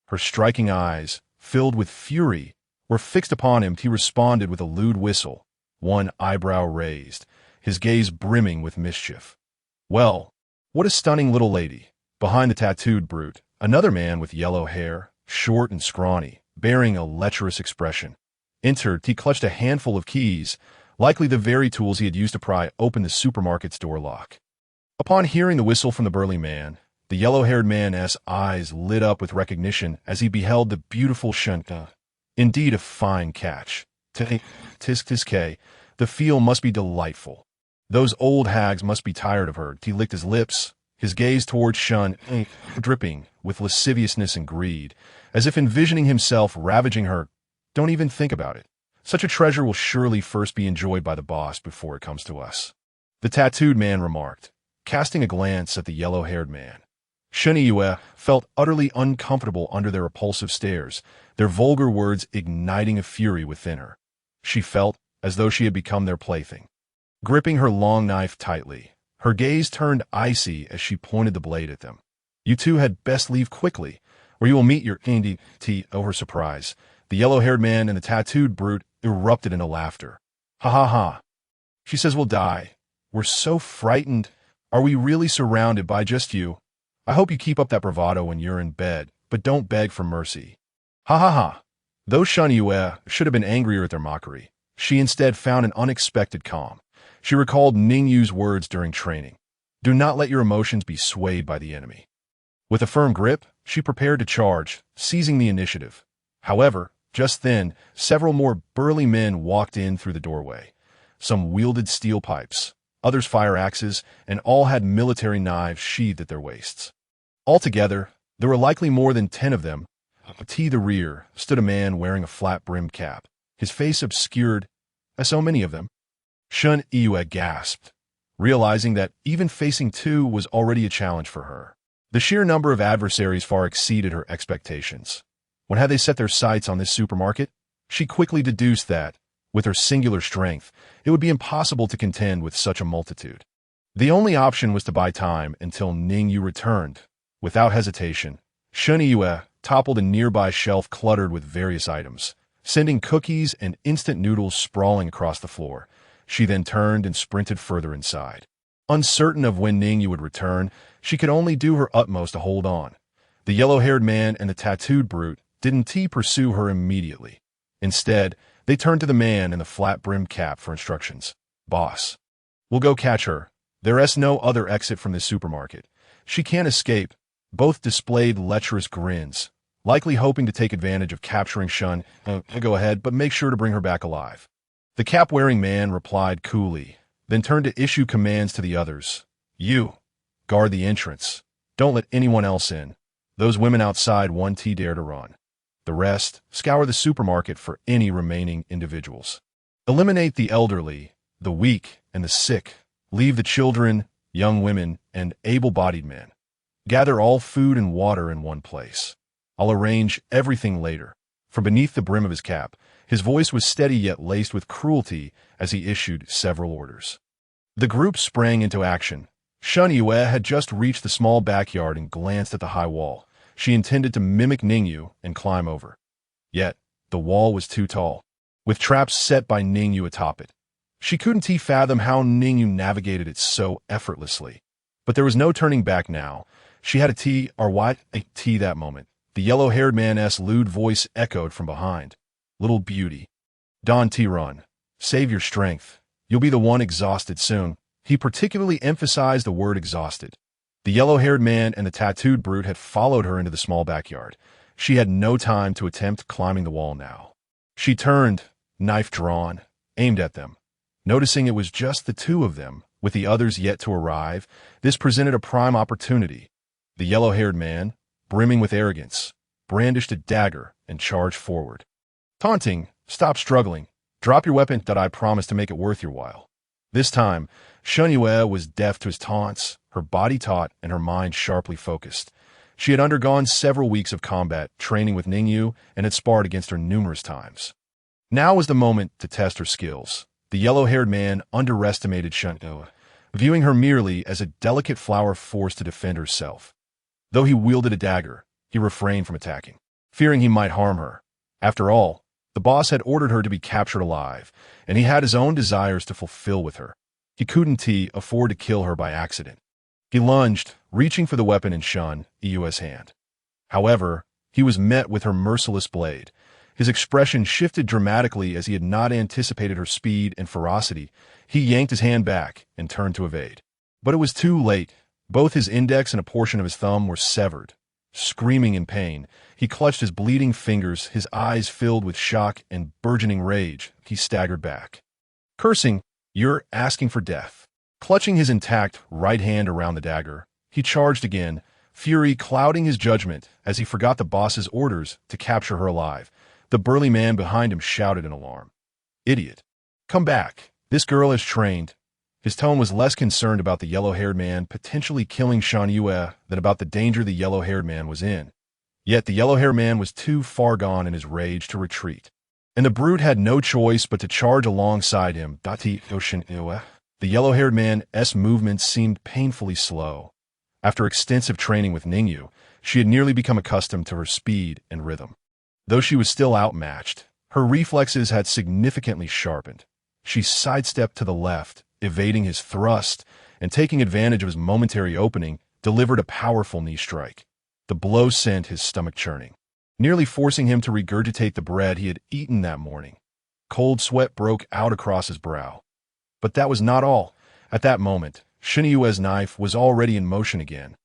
Her striking eyes, filled with fury, were fixed upon him. He responded with a lewd whistle, one eyebrow raised, his gaze brimming with mischief. Well, what a stunning little lady. Behind the tattooed brute, another man with yellow hair, short and scrawny, bearing a lecherous expression, entered. He clutched a handful of keys, likely the very tools he had used to pry open the supermarket's door lock. Upon hearing the whistle from the burly man, the yellow-haired man's eyes lit up with recognition as he beheld the beautiful Shunka. Indeed a fine catch. Tisk, the feel must be delightful. Those old hags must be tired of her. He licked his lips, his gaze towards Shun, dripping with lasciviousness and greed, as if envisioning himself ravaging her. Don't even think about it. Such a treasure will surely first be enjoyed by the boss before it comes to us. The tattooed man remarked, casting a glance at the yellow-haired man. Shiniyue felt utterly uncomfortable under their repulsive stares, their vulgar words igniting a fury within her. She felt as though she had become their plaything. Gripping her long knife tightly, her gaze turned icy as she pointed the blade at them. You two had best leave quickly, or you will meet your Indi. Oh, her surprise. The yellow-haired man and the tattooed brute erupted into laughter. Ha ha ha. She says we'll die. We're so frightened. Are we really surrounded by just you? I hope you keep up that bravado when you're in bed, but don't beg for mercy. Ha ha ha. Though Shiniyue should have been angrier at their mockery, she instead found an unexpected calm. She recalled Ning Yu's words during training. Do not let your emotions be swayed by the enemy. With a firm grip, she prepared to charge, seizing the initiative. However, just then, several more burly men walked in through the doorway. Some wielded steel pipes, others fire axes, and all had military knives sheathed at their waists. Altogether, there were likely more than 10 of them. At the rear stood a man wearing a flat-brimmed cap, his face obscured, as so many of them. Shiniyue gasped, realizing that even facing 2 was already a challenge for her. The sheer number of adversaries far exceeded her expectations. When had they set their sights on this supermarket? She quickly deduced that, with her singular strength, it would be impossible to contend with such a multitude. The only option was to buy time until Ning Yu returned. Without hesitation, Shiniyue toppled a nearby shelf cluttered with various items, sending cookies and instant noodles sprawling across the floor. She then turned and sprinted further inside. Uncertain of when Ning Yu would return, she could only do her utmost to hold on. The yellow-haired man and the tattooed brute didn't pursue her immediately. Instead, they turned to the man in the flat-brimmed cap for instructions. Boss, we'll go catch her. There's no other exit from this supermarket. She can't escape. Both displayed lecherous grins, likely hoping to take advantage of capturing Shun. Go ahead, but make sure to bring her back alive. The cap-wearing man replied coolly, then turned to issue commands to the others. You, guard the entrance. Don't let anyone else in. Those women outside won't dare to run. The rest, scour the supermarket for any remaining individuals. Eliminate the elderly, the weak, and the sick. Leave the children, young women, and able-bodied men. Gather all food and water in one place. I'll arrange everything later. From beneath the brim of his cap, his voice was steady yet laced with cruelty as he issued several orders. The group sprang into action. Shen Yue had just reached the small backyard and glanced at the high wall. She intended to mimic Ning Yu and climb over. Yet, the wall was too tall, with traps set by Ning Yu atop it. She couldn't fathom how Ning Yu navigated it so effortlessly. But there was no turning back now. She had a tea that moment. The yellow-haired man's lewd voice echoed from behind. Little beauty. Don T. Run. Save your strength. You'll be the one exhausted soon. He particularly emphasized the word exhausted. The yellow-haired man and the tattooed brute had followed her into the small backyard. She had no time to attempt climbing the wall now. She turned, knife drawn, aimed at them. Noticing it was just the two of them, with the others yet to arrive, this presented a prime opportunity. The yellow-haired man, brimming with arrogance, brandished a dagger and charged forward. Taunting, stop struggling. Drop your weapon that I promise to make it worth your while. This time, Shen Yue was deaf to his taunts, her body taut and her mind sharply focused. She had undergone several weeks of combat training with Ning Yu and had sparred against her numerous times. Now was the moment to test her skills. The yellow-haired man underestimated Shen Yue, viewing her merely as a delicate flower forced to defend herself. Though he wielded a dagger, he refrained from attacking, fearing he might harm her. After all, the boss had ordered her to be captured alive, and he had his own desires to fulfill with her. He couldn't afford to kill her by accident. He lunged, reaching for the weapon in Shen Yue's hand. However, he was met with her merciless blade. His expression shifted dramatically as he had not anticipated her speed and ferocity. He yanked his hand back and turned to evade. But it was too late. Both his index and a portion of his thumb were severed. Screaming in pain, he clutched his bleeding fingers, his eyes filled with shock and burgeoning rage. He staggered back. Cursing, "You're asking for death." Clutching his intact right hand around the dagger, he charged again, fury clouding his judgment as he forgot the boss's orders to capture her alive. The burly man behind him shouted in alarm. "Idiot. Come back. This girl is trained." His tone was less concerned about the yellow-haired man potentially killing Shen Yue than about the danger the yellow-haired man was in. Yet the yellow-haired man was too far gone in his rage to retreat. And the brute had no choice but to charge alongside him. The yellow-haired man's movements seemed painfully slow. After extensive training with Ning Yu, she had nearly become accustomed to her speed and rhythm. Though she was still outmatched, her reflexes had significantly sharpened. She sidestepped to the left, evading his thrust, and taking advantage of his momentary opening, delivered a powerful knee strike. The blow sent his stomach churning, nearly forcing him to regurgitate the bread he had eaten that morning. Cold sweat broke out across his brow. But that was not all. At that moment, Shen Yue's knife was already in motion again.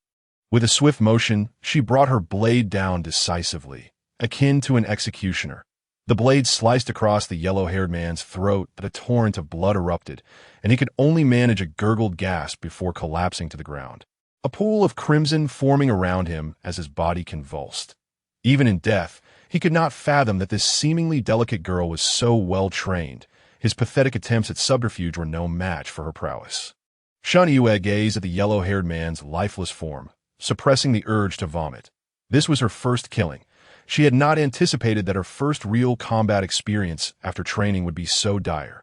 With a swift motion, she brought her blade down decisively, akin to an executioner. The blade sliced across the yellow-haired man's throat, but a torrent of blood erupted, and he could only manage a gurgled gasp before collapsing to the ground, a pool of crimson forming around him as his body convulsed. Even in death, he could not fathom that this seemingly delicate girl was so well trained. His pathetic attempts at subterfuge were no match for her prowess. Shen Yue gazed at the yellow-haired man's lifeless form, suppressing the urge to vomit. This was her first killing. She had not anticipated that her first real combat experience after training would be so dire.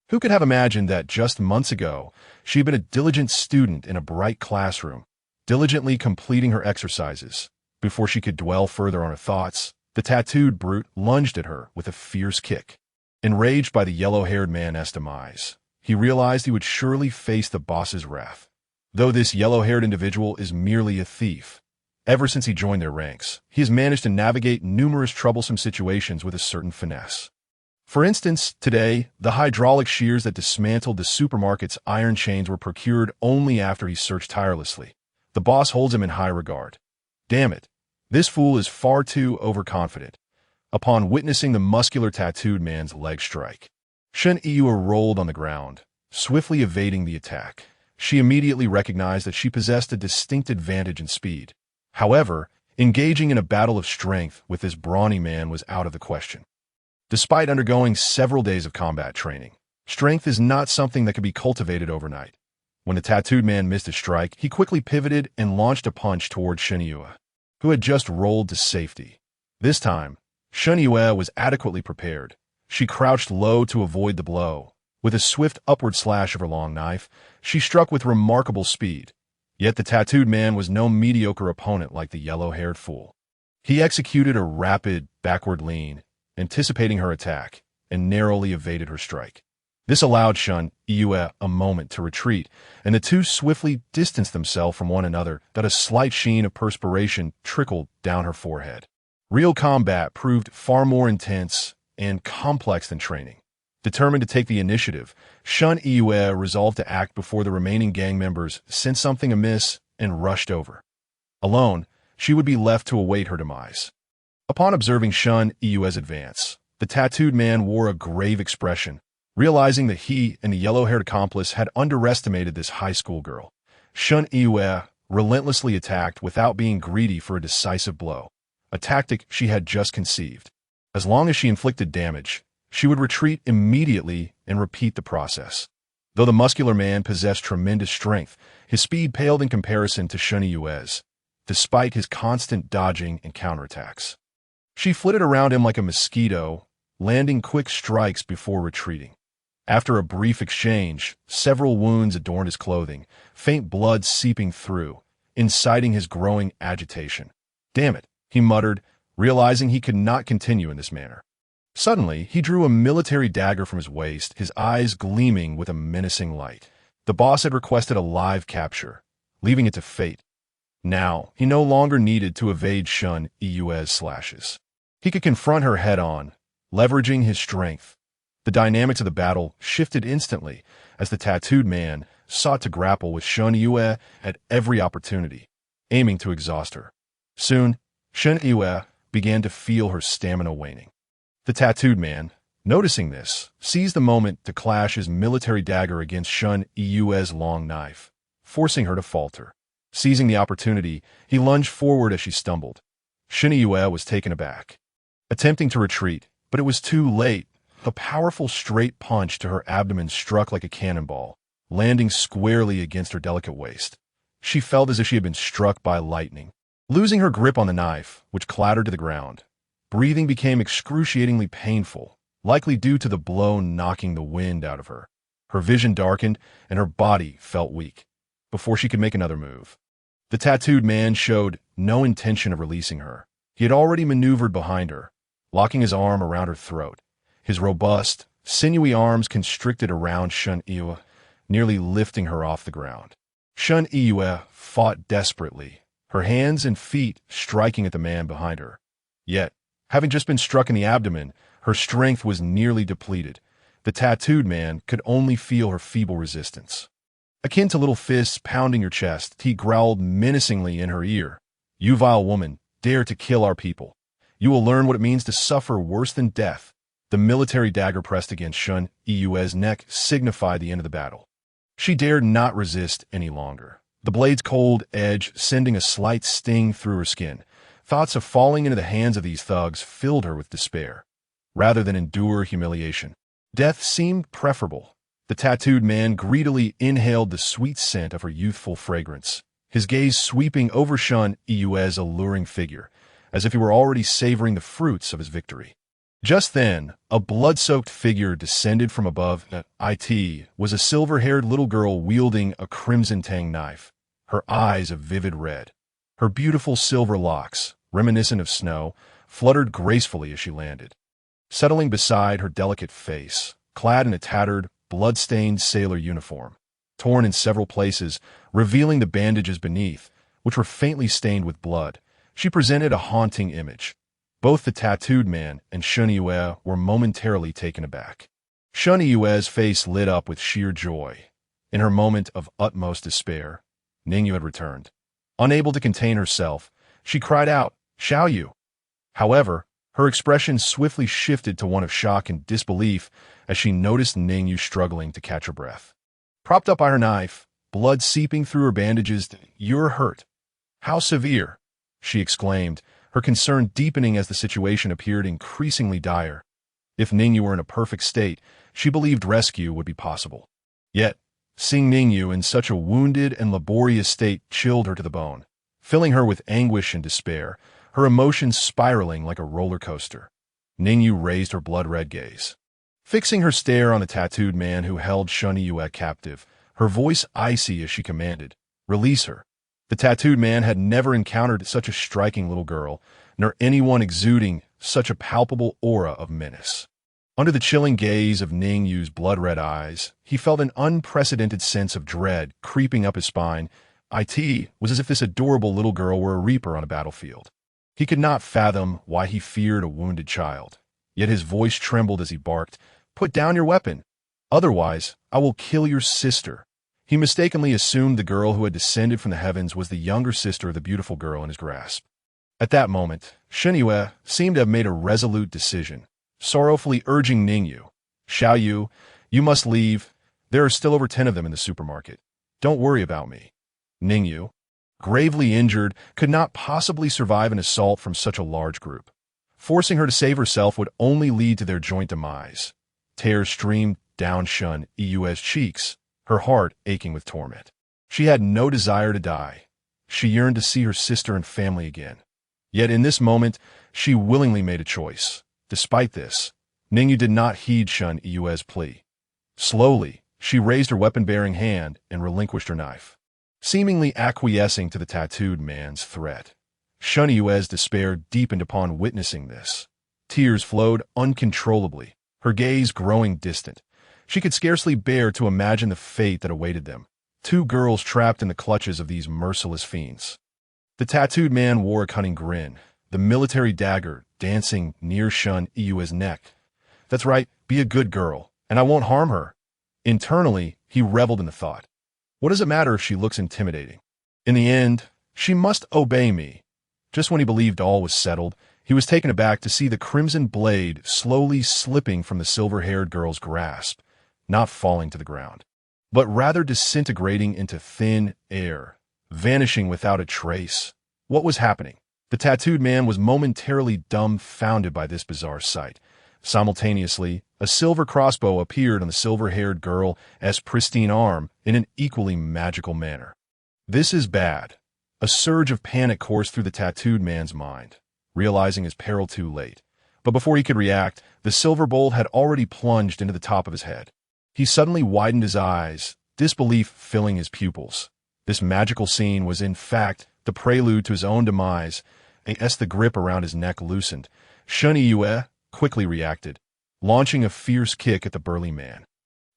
Who could have imagined that just months ago, she had been a diligent student in a bright classroom, diligently completing her exercises? Before she could dwell further on her thoughts, the tattooed brute lunged at her with a fierce kick. Enraged by the yellow-haired man's demise, he realized he would surely face the boss's wrath. Though this yellow-haired individual is merely a thief, ever since he joined their ranks, he has managed to navigate numerous troublesome situations with a certain finesse. For instance, today, the hydraulic shears that dismantled the supermarket's iron chains were procured only after he searched tirelessly. The boss holds him in high regard. Damn it, this fool is far too overconfident. Upon witnessing the muscular tattooed man's leg strike, Shen Yu rolled on the ground, swiftly evading the attack. She immediately recognized that she possessed a distinct advantage in speed. However, Engaging in a battle of strength with this brawny man was out of the question. Despite undergoing several days of combat training, strength is not something that can be cultivated overnight. When the tattooed man missed a strike, he quickly pivoted and launched a punch toward Ning Yu, who had just rolled to safety. This time, Ning Yu was adequately prepared. She crouched low to avoid the blow. With a swift upward slash of her long knife, she struck with remarkable speed. Yet the tattooed man was no mediocre opponent like the yellow-haired fool. He executed a rapid, backward lean, anticipating her attack, and narrowly evaded her strike. This allowed Ning Yu a moment to retreat, and the two swiftly distanced themselves from one another that a slight sheen of perspiration trickled down her forehead. Real combat proved far more intense and complex than training. Determined to take the initiative, Ning Yu resolved to act before the remaining gang members sensed something amiss and rushed over. Alone, she would be left to await her demise. Upon observing Ning Yu's advance, the tattooed man wore a grave expression, realizing that he and the yellow-haired accomplice had underestimated this high school girl. Ning Yu relentlessly attacked without being greedy for a decisive blow, a tactic she had just conceived. As long as she inflicted damage, she would retreat immediately and repeat the process. Though the muscular man possessed tremendous strength, his speed paled in comparison to Ning Yu's, despite his constant dodging and counterattacks. She flitted around him like a mosquito, landing quick strikes before retreating. After a brief exchange, several wounds adorned his clothing, faint blood seeping through, inciting his growing agitation. "Damn it," he muttered, realizing he could not continue in this manner. Suddenly, he drew a military dagger from his waist, his eyes gleaming with a menacing light. The boss had requested a live capture, leaving it to fate. Now, he no longer needed to evade Ning Yu's slashes. He could confront her head-on, leveraging his strength. The dynamics of the battle shifted instantly as the tattooed man sought to grapple with Ning Yu at every opportunity, aiming to exhaust her. Soon, Ning Yu began to feel her stamina waning. The tattooed man, noticing this, seized the moment to clash his military dagger against Ning Yu's long knife, forcing her to falter. Seizing the opportunity, he lunged forward as she stumbled. Ning Yu was taken aback, attempting to retreat, but it was too late. A powerful straight punch to her abdomen struck like a cannonball, landing squarely against her delicate waist. She felt as if she had been struck by lightning. Losing her grip on the knife, which clattered to the ground, breathing became excruciatingly painful, likely due to the blow knocking the wind out of her. Her vision darkened, and her body felt weak. Before she could make another move, the tattooed man showed no intention of releasing her. He had already maneuvered behind her, locking his arm around her throat. His robust, sinewy arms constricted around Ning Yu, nearly lifting her off the ground. Ning Yu fought desperately, her hands and feet striking at the man behind her. Yet, having just been struck in the abdomen, her strength was nearly depleted. The tattooed man could only feel her feeble resistance. Akin to little fists pounding her chest, he growled menacingly in her ear. "You vile woman, dare to kill our people. You will learn what it means to suffer worse than death." The military dagger pressed against Ning Yu's neck signified the end of the battle. She dared not resist any longer, the blade's cold edge sending a slight sting through her skin. Thoughts of falling into the hands of these thugs filled her with despair. Rather than endure humiliation, death seemed preferable. The tattooed man greedily inhaled the sweet scent of her youthful fragrance, his gaze sweeping over Ning Yu's alluring figure, as if he were already savoring the fruits of his victory. Just then, a blood-soaked figure descended from above. It was a silver-haired little girl wielding a crimson tang knife, her eyes a vivid red. Her beautiful silver locks, reminiscent of snow, fluttered gracefully as she landed. Settling beside her delicate face, clad in a tattered, blood-stained sailor uniform, torn in several places, revealing the bandages beneath, which were faintly stained with blood, she presented a haunting image. Both the tattooed man and Ning Yu were momentarily taken aback. Ning Yu's face lit up with sheer joy. In her moment of utmost despair, Ning Yu had returned. Unable to contain herself, she cried out, "Xiao Yu!" However, her expression swiftly shifted to one of shock and disbelief as she noticed Ning Yu struggling to catch her breath. Propped up by her knife, blood seeping through her bandages, "You're hurt. How severe?" she exclaimed, her concern deepening as the situation appeared increasingly dire. If Ning Yu were in a perfect state, she believed rescue would be possible. Yet, seeing Ning Yu in such a wounded and laborious state chilled her to the bone, filling her with anguish and despair, her emotions spiraling like a roller coaster. Ning Yu raised her blood-red gaze, fixing her stare on the tattooed man who held Shun Yue captive, her voice icy as she commanded, "Release her." The tattooed man had never encountered such a striking little girl, nor anyone exuding such a palpable aura of menace. Under the chilling gaze of Ning Yu's blood-red eyes, he felt an unprecedented sense of dread creeping up his spine. It was as if this adorable little girl were a reaper on a battlefield. He could not fathom why he feared a wounded child, yet his voice trembled as he barked, "Put down your weapon. Otherwise, I will kill your sister." He mistakenly assumed the girl who had descended from the heavens was the younger sister of the beautiful girl in his grasp. At that moment, Shun Yue seemed to have made a resolute decision, sorrowfully urging Ning Yu, "Xiao Yu, you must leave. There are still over 10 of them in the supermarket. Don't worry about me." Ning Yu, gravely injured, could not possibly survive an assault from such a large group. Forcing her to save herself would only lead to their joint demise. Tears streamed down Shun Yue's cheeks, her heart aching with torment. She had no desire to die. She yearned to see her sister and family again. Yet in this moment, she willingly made a choice. Despite this, Ning Yu did not heed Shun Yue's plea. Slowly, she raised her weapon-bearing hand and relinquished her knife, seemingly acquiescing to the tattooed man's threat. Shun Yue's despair deepened upon witnessing this. Tears flowed uncontrollably, her gaze growing distant. She could scarcely bear to imagine the fate that awaited them, 2 girls trapped in the clutches of these merciless fiends. The tattooed man wore a cunning grin, the military dagger dancing near Shun Yue's neck. "That's right, be a good girl, and I won't harm her." Internally, he reveled in the thought. What does it matter if she looks intimidating? In the end, she must obey me. Just when he believed all was settled, he was taken aback to see the crimson blade slowly slipping from the silver-haired girl's grasp, not falling to the ground, but rather disintegrating into thin air, vanishing without a trace. What was happening? The tattooed man was momentarily dumbfounded by this bizarre sight. Simultaneously, a silver crossbow appeared on the silver-haired girl's pristine arm in an equally magical manner. This is bad. A surge of panic coursed through the tattooed man's mind, realizing his peril too late. But before he could react, the silver bolt had already plunged into the top of his head. He suddenly widened his eyes, disbelief filling his pupils. This magical scene was in fact the prelude to his own demise. As the grip around his neck loosened, Shun Yue quickly reacted, launching a fierce kick at the burly man.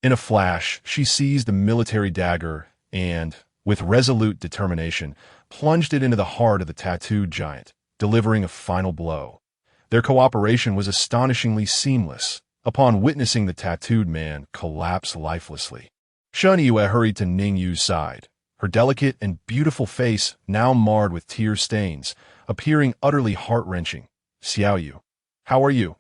In a flash, she seized the military dagger and, with resolute determination, plunged it into the heart of the tattooed giant, delivering a final blow. Their cooperation was astonishingly seamless. Upon witnessing the tattooed man collapse lifelessly, Shun Yue hurried to Ning Yu's side, her delicate and beautiful face now marred with tear stains, appearing utterly heart-wrenching. "Xiao Yu, how are you?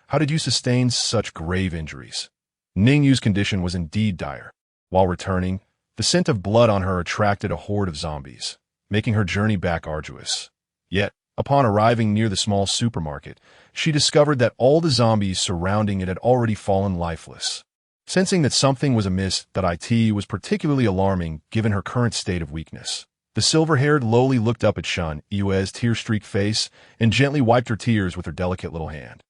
How did you sustain such grave injuries?" Ning Yu's condition was indeed dire. While returning, the scent of blood on her attracted a horde of zombies, making her journey back arduous. Yet, upon arriving near the small supermarket, she discovered that all the zombies surrounding it had already fallen lifeless. Sensing that something was amiss, that was particularly alarming given her current state of weakness. The silver-haired Loli looked up at Shun Yue's tear-streaked face and gently wiped her tears with her delicate little hand,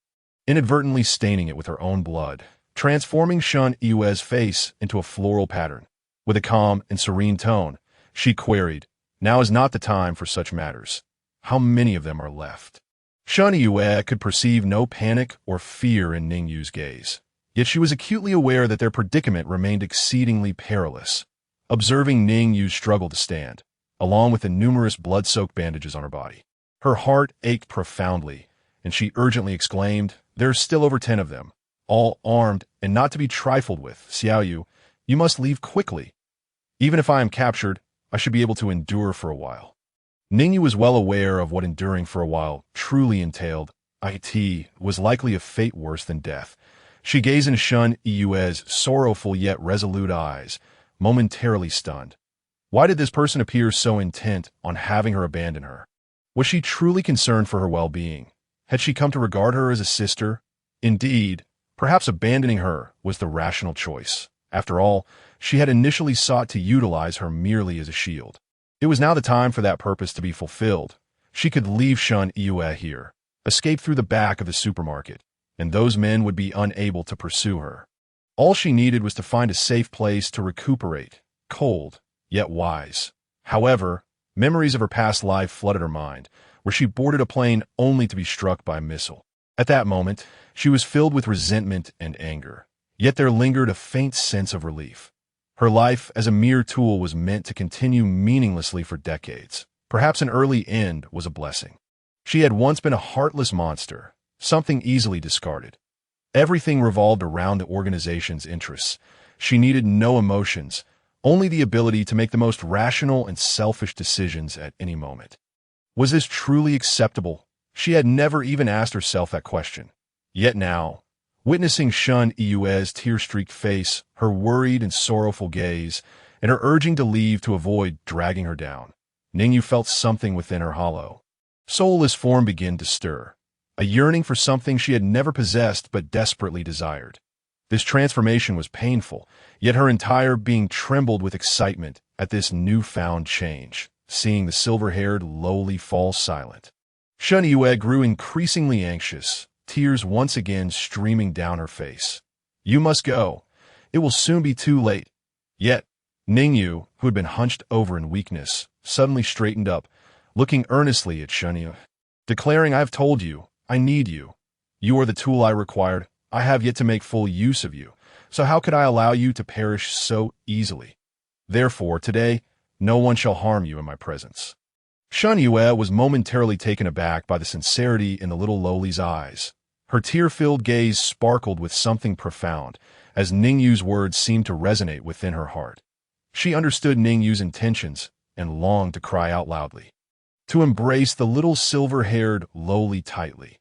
inadvertently staining it with her own blood, transforming Shun Yue's face into a floral pattern. With a calm and serene tone, she queried, "Now is not the time for such matters. How many of them are left?" Shun Yue could perceive no panic or fear in Ning Yu's gaze, yet she was acutely aware that their predicament remained exceedingly perilous. Observing Ning Yu's struggle to stand, along with the numerous blood-soaked bandages on her body, her heart ached profoundly, and she urgently exclaimed, "There are still over 10 of them, all armed and not to be trifled with. Xiao Yu, you must leave quickly. Even if I am captured, I should be able to endure for a while." Ning Yu was well aware of what enduring for a while truly entailed. It was likely a fate worse than death. She gazed into Shun Yue's sorrowful yet resolute eyes, momentarily stunned. Why did this person appear so intent on having her abandon her? Was she truly concerned for her well-being? Had she come to regard her as a sister? Indeed, perhaps abandoning her was the rational choice. After all, she had initially sought to utilize her merely as a shield. It was now the time for that purpose to be fulfilled. She could leave Ning Yu here, escape through the back of the supermarket, and those men would be unable to pursue her. All she needed was to find a safe place to recuperate, cold, yet wise. However, memories of her past life flooded her mind, where she boarded a plane only to be struck by a missile. At that moment, she was filled with resentment and anger, yet there lingered a faint sense of relief. Her life as a mere tool was meant to continue meaninglessly for decades. Perhaps an early end was a blessing. She had once been a heartless monster, something easily discarded. Everything revolved around the organization's interests. She needed no emotions, only the ability to make the most rational and selfish decisions at any moment. Was this truly acceptable? She had never even asked herself that question. Yet now, witnessing Ning Yu's tear-streaked face, her worried and sorrowful gaze, and her urging to leave to avoid dragging her down, Ning Yu felt something within her hollow, soulless form begin to stir, a yearning for something she had never possessed but desperately desired. This transformation was painful, yet her entire being trembled with excitement at this newfound change, seeing the silver-haired Loli fall silent. Ning Yu grew increasingly anxious, tears once again streaming down her face. "You must go. It will soon be too late." Yet, Ning Yu, who had been hunched over in weakness, suddenly straightened up, looking earnestly at Ning Yu, declaring, "I have told you, I need you. You are the tool I required. I have yet to make full use of you, so how could I allow you to perish so easily? Therefore, today, no one shall harm you in my presence." Ning Yu was momentarily taken aback by the sincerity in the little Loli's eyes. Her tear-filled gaze sparkled with something profound, as Ning Yu's words seemed to resonate within her heart. She understood Ning Yu's intentions and longed to cry out loudly, to embrace the little silver-haired Loli tightly.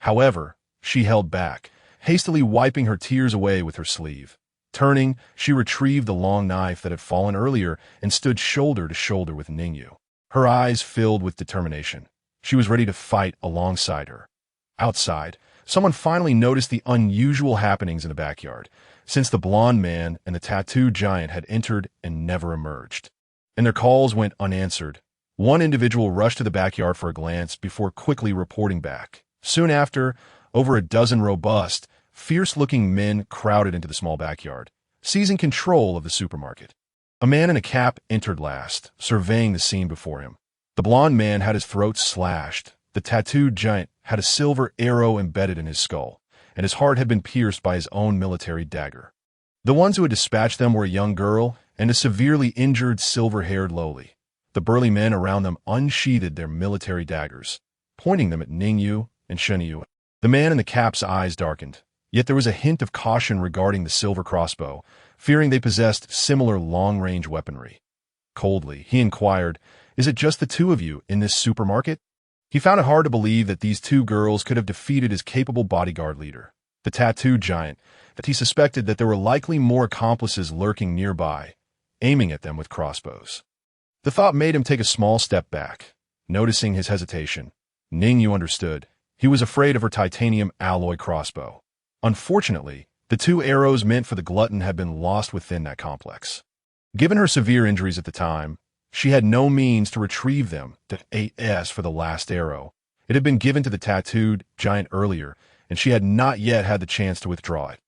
However, she held back, hastily wiping her tears away with her sleeve. Turning, she retrieved the long knife that had fallen earlier and stood shoulder to shoulder with Ning Yu. Her eyes filled with determination. She was ready to fight alongside her. Outside, someone finally noticed the unusual happenings in the backyard, since the blonde man and the tattooed giant had entered and never emerged. And their calls went unanswered. One individual rushed to the backyard for a glance before quickly reporting back. Soon after, over a dozen robust, fierce-looking men crowded into the small backyard, seizing control of the supermarket. A man in a cap entered last, surveying the scene before him. The blonde man had his throat slashed. The tattooed giant had a silver arrow embedded in his skull, and his heart had been pierced by his own military dagger. The ones who had dispatched them were a young girl and a severely injured silver-haired Loli. The burly men around them unsheathed their military daggers, pointing them at Ning Yu and Ning Yu. The man in the cap's eyes darkened, yet there was a hint of caution regarding the silver crossbow, fearing they possessed similar long-range weaponry. Coldly, he inquired, "Is it just the two of you in this supermarket?" He found it hard to believe that these two girls could have defeated his capable bodyguard leader, the tattooed giant, that he suspected that there were likely more accomplices lurking nearby, aiming at them with crossbows. The thought made him take a small step back. Noticing his hesitation, Ning Yu understood. He was afraid of her titanium alloy crossbow. Unfortunately, the two arrows meant for the glutton had been lost within that complex. Given her severe injuries at the time, she had no means to retrieve them. The 8S for the last arrow. It had been given to the tattooed giant earlier, and she had not yet had the chance to withdraw it.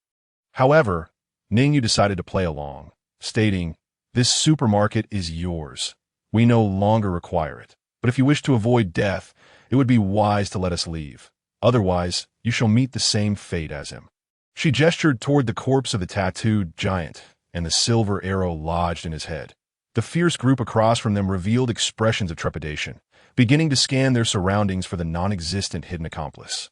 However, Ning Yu decided to play along, stating, "This supermarket is yours. We no longer require it. But if you wish to avoid death, it would be wise to let us leave. Otherwise, you shall meet the same fate as him." She gestured toward the corpse of the tattooed giant, and the silver arrow lodged in his head. The fierce group across from them revealed expressions of trepidation, beginning to scan their surroundings for the non-existent hidden accomplice.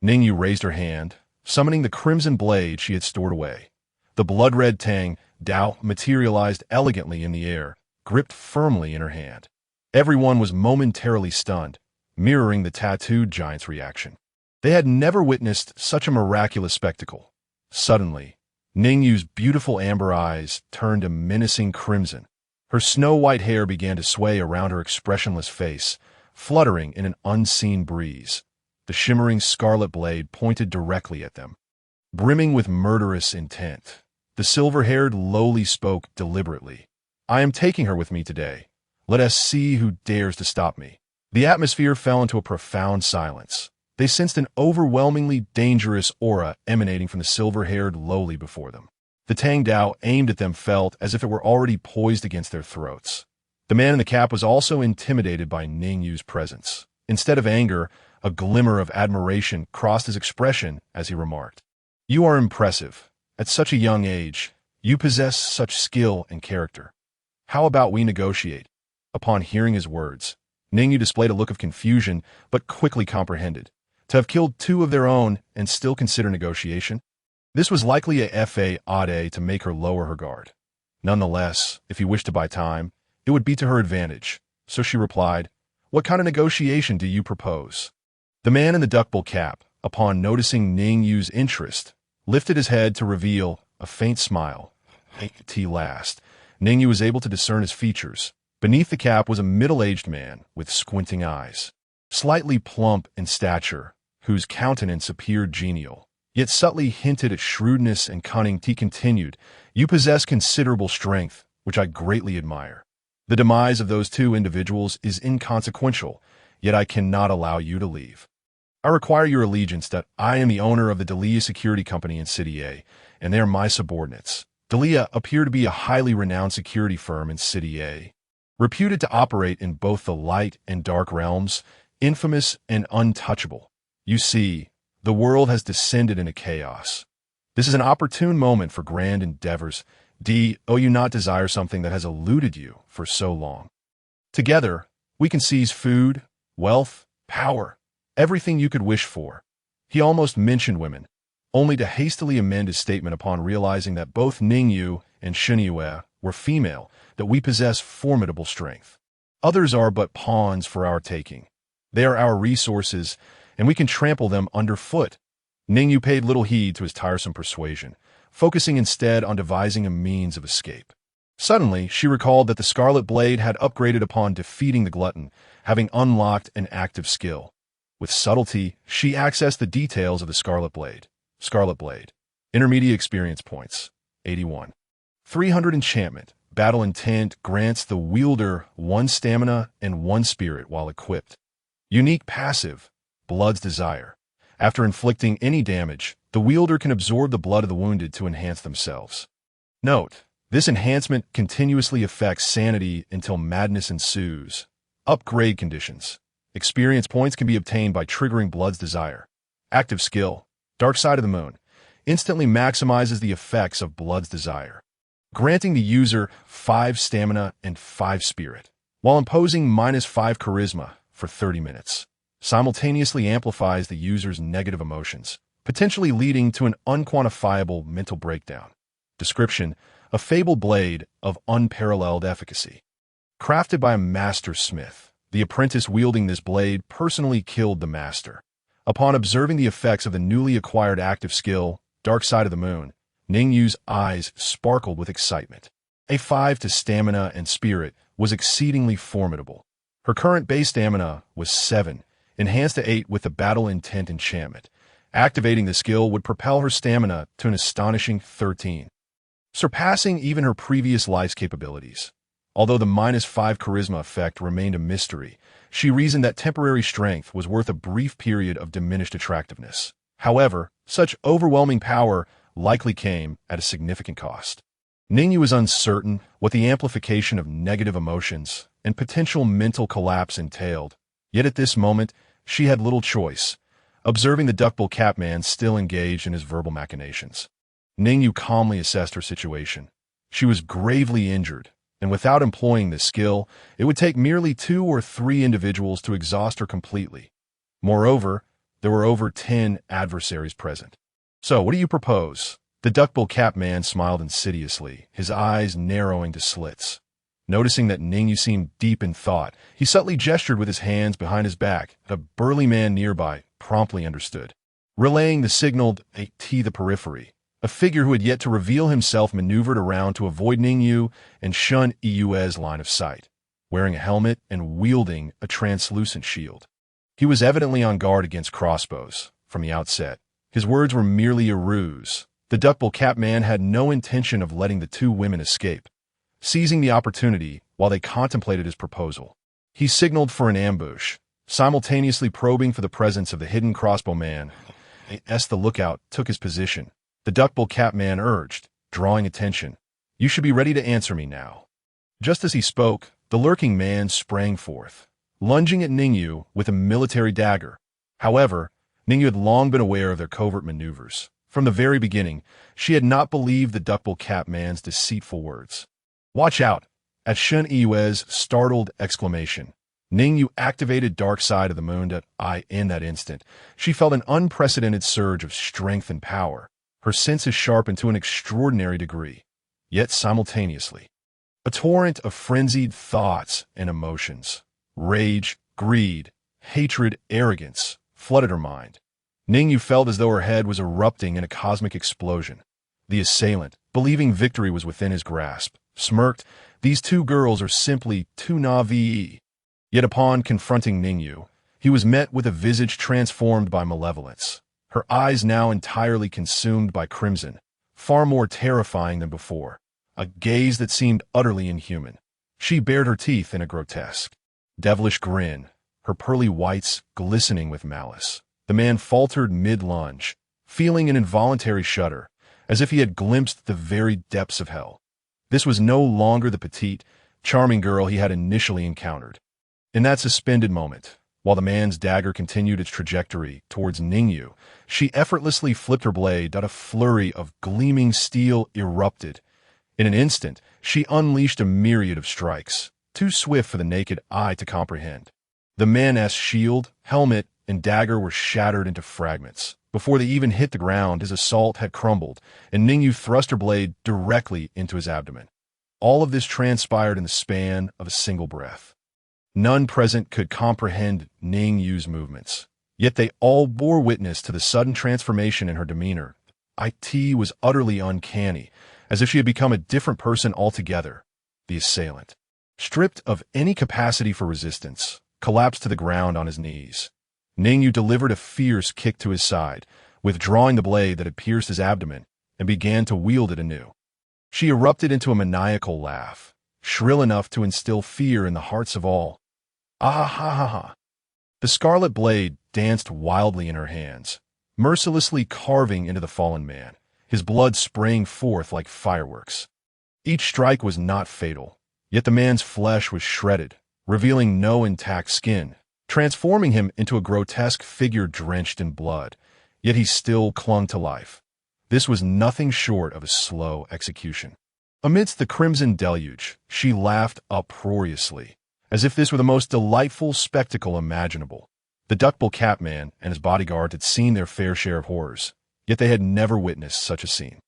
Ning Yu raised her hand, summoning the crimson blade she had stored away. The blood-red tang Dao materialized elegantly in the air, gripped firmly in her hand. Everyone was momentarily stunned, mirroring the tattooed giant's reaction. They had never witnessed such a miraculous spectacle. Suddenly, Ning Yu's beautiful amber eyes turned a menacing crimson. Her snow-white hair began to sway around her expressionless face, fluttering in an unseen breeze. The shimmering scarlet blade pointed directly at them, brimming with murderous intent. The silver-haired Loli spoke deliberately. "I am taking her with me today. Let us see who dares to stop me." The atmosphere fell into a profound silence. They sensed an overwhelmingly dangerous aura emanating from the silver-haired Loli before them. The Tang Dao aimed at them felt as if it were already poised against their throats. The man in the cap was also intimidated by Ning Yu's presence. Instead of anger, a glimmer of admiration crossed his expression as he remarked, "You are impressive. At such a young age, you possess such skill and character. How about we negotiate?" Upon hearing his words, Ning Yu displayed a look of confusion, but quickly comprehended. To have killed two of their own and still consider negotiation? This was likely a fa to make her lower her guard. Nonetheless, if he wished to buy time, it would be to her advantage. So she replied, "What kind of negotiation do you propose?" The man in the duckbill cap, upon noticing Ning Yu's interest, lifted his head to reveal a faint smile. At last, Ning Yu was able to discern his features. Beneath the cap was a middle-aged man with squinting eyes, slightly plump in stature, whose countenance appeared genial, yet subtly hinted at shrewdness and cunning. He continued, "You possess considerable strength, which I greatly admire. The demise of those two individuals is inconsequential, yet I cannot allow you to leave. I require your allegiance that I am the owner of the Delia Security Company in City A, and they are my subordinates. Delia appear to be a highly renowned security firm in City A, reputed to operate in both the light and dark realms, infamous and untouchable. You see, the world has descended into chaos. This is an opportune moment for grand endeavors. Do you not desire something that has eluded you for so long? Together, we can seize food, wealth, power, everything you could wish for." He almost mentioned women, only to hastily amend his statement upon realizing that both Ning Yu and Shenyue were female, that we possess formidable strength. Others are but pawns for our taking. They are our resources, and we can trample them underfoot. Ning Yu paid little heed to his tiresome persuasion, focusing instead on devising a means of escape. Suddenly, she recalled that the Scarlet Blade had upgraded upon defeating the glutton, having unlocked an active skill. With subtlety, she accessed the details of the Scarlet Blade. Scarlet Blade. Intermediate experience points. 81. 300 enchantment. Battle intent grants the wielder 1 stamina and 1 spirit while equipped. Unique passive. Blood's Desire. After inflicting any damage, the wielder can absorb the blood of the wounded to enhance themselves. Note, this enhancement continuously affects sanity until madness ensues. Upgrade conditions. Experience points can be obtained by triggering Blood's Desire. Active skill. Dark Side of the Moon. Instantly maximizes the effects of Blood's Desire, granting the user 5 stamina and 5 spirit, while imposing -5 charisma for 30 minutes. Simultaneously amplifies the user's negative emotions, potentially leading to an unquantifiable mental breakdown. Description: a fabled blade of unparalleled efficacy. Crafted by a master smith, the apprentice wielding this blade personally killed the master. Upon observing the effects of the newly acquired active skill, Dark Side of the Moon, Ning Yu's eyes sparkled with excitement. A 5 to stamina and spirit was exceedingly formidable. Her current base stamina was 7, enhanced to 8 with the Battle Intent enchantment. Activating the skill would propel her stamina to an astonishing 13, surpassing even her previous life's capabilities. Although the -5 charisma effect remained a mystery, she reasoned that temporary strength was worth a brief period of diminished attractiveness. However, such overwhelming power likely came at a significant cost. Ning Yu was uncertain what the amplification of negative emotions and potential mental collapse entailed, yet at this moment, she had little choice, observing the duckbill cap man still engaged in his verbal machinations. Ning Yu calmly assessed her situation. She was gravely injured, and without employing this skill, it would take merely 2 or 3 individuals to exhaust her completely. Moreover, there were over 10 adversaries present. "So, what do you propose?" The duckbill cap man smiled insidiously, his eyes narrowing to slits. Noticing that Ning Yu seemed deep in thought, he subtly gestured with his hands behind his back, and a burly man nearby promptly understood. Relaying the signal to the periphery, a figure who had yet to reveal himself maneuvered around to avoid Ning Yu and shun Yue's line of sight. wearing a helmet and wielding a translucent shield. He was evidently on guard against crossbows from the outset. His words were merely a ruse. The duckbill cap man had no intention of letting the two women escape. Seizing the opportunity while they contemplated his proposal, he signaled for an ambush, simultaneously probing for the presence of the hidden crossbow man. As the lookout took his position, the duckbill cap man urged, drawing attention, "You should be ready to answer me now." Just as he spoke, the lurking man sprang forth, lunging at Ning Yu with a military dagger. However, Ning Yu had long been aware of their covert maneuvers. From the very beginning, she had not believed the duckbill cap man's deceitful words. "Watch out!" At Shen Yue's startled exclamation, Ning Yu activated Dark Side of the Moon. In that instant, she felt an unprecedented surge of strength and power, her senses sharpened to an extraordinary degree. Yet simultaneously, a torrent of frenzied thoughts and emotions, rage, greed, hatred, arrogance, flooded her mind. Ning Yu felt as though her head was erupting in a cosmic explosion. The assailant, believing victory was within his grasp, smirked, "These two girls are simply too naive." Yet upon confronting Ning Yu, he was met with a visage transformed by malevolence, her eyes now entirely consumed by crimson, far more terrifying than before, a gaze that seemed utterly inhuman. She bared her teeth in a grotesque, devilish grin, her pearly whites glistening with malice. The man faltered mid-lunge, feeling an involuntary shudder, as if he had glimpsed the very depths of hell. This was no longer the petite, charming girl he had initially encountered. In that suspended moment, while the man's dagger continued its trajectory towards Ning Yu, she effortlessly flipped her blade. A flurry of gleaming steel erupted. In an instant, she unleashed a myriad of strikes, too swift for the naked eye to comprehend. The man's shield, helmet, and dagger were shattered into fragments. Before they even hit the ground, his assault had crumbled, and Ning Yu thrust her blade directly into his abdomen. All of this transpired in the span of a single breath. None present could comprehend Ning Yu's movements, yet they all bore witness to the sudden transformation in her demeanor. It was utterly uncanny, as if she had become a different person altogether. The assailant, stripped of any capacity for resistance, collapsed to the ground on his knees. Ning Yu delivered a fierce kick to his side, withdrawing the blade that had pierced his abdomen, and began to wield it anew. She erupted into a maniacal laugh, shrill enough to instill fear in the hearts of all. Ah ha ha ha! The scarlet blade danced wildly in her hands, mercilessly carving into the fallen man, his blood spraying forth like fireworks. Each strike was not fatal, yet the man's flesh was shredded, revealing no intact skin, transforming him into a grotesque figure drenched in blood, yet he still clung to life. This was nothing short of a slow execution. Amidst the crimson deluge, she laughed uproariously, as if this were the most delightful spectacle imaginable. The duckbill cap man and his bodyguard had seen their fair share of horrors, yet they had never witnessed such a scene.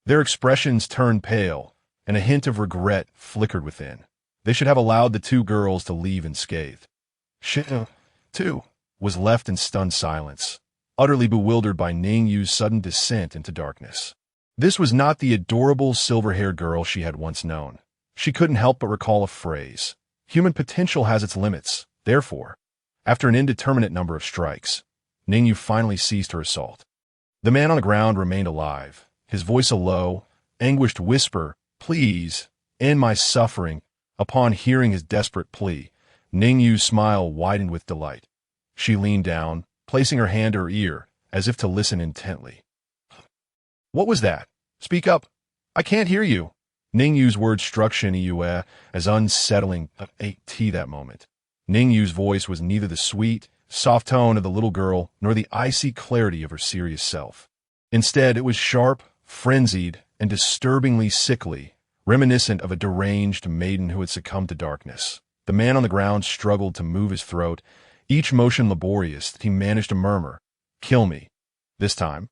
Their expressions turned pale, and a hint of regret flickered within. They should have allowed the two girls to leave unscathed. Shen, too, was left in stunned silence, utterly bewildered by Ning Yu's sudden descent into darkness. This was not the adorable silver-haired girl she had once known. She couldn't help but recall a phrase. Human potential has its limits. Therefore, after an indeterminate number of strikes, Ning Yu finally ceased her assault. The man on the ground remained alive, his voice a low, anguished whisper, "Please, end my suffering." Upon hearing his desperate plea, Ning Yu's smile widened with delight. She leaned down, placing her hand to her ear, as if to listen intently. "What was that? Speak up. I can't hear you." Ning Yu's words struck Shen Yue as unsettling that moment. Ning Yu's voice was neither the sweet, soft tone of the little girl nor the icy clarity of her serious self. Instead, it was sharp, frenzied, and disturbingly sickly, reminiscent of a deranged maiden who had succumbed to darkness. The man on the ground struggled to move his throat, each motion laborious. He managed to murmur, "Kill me." This time,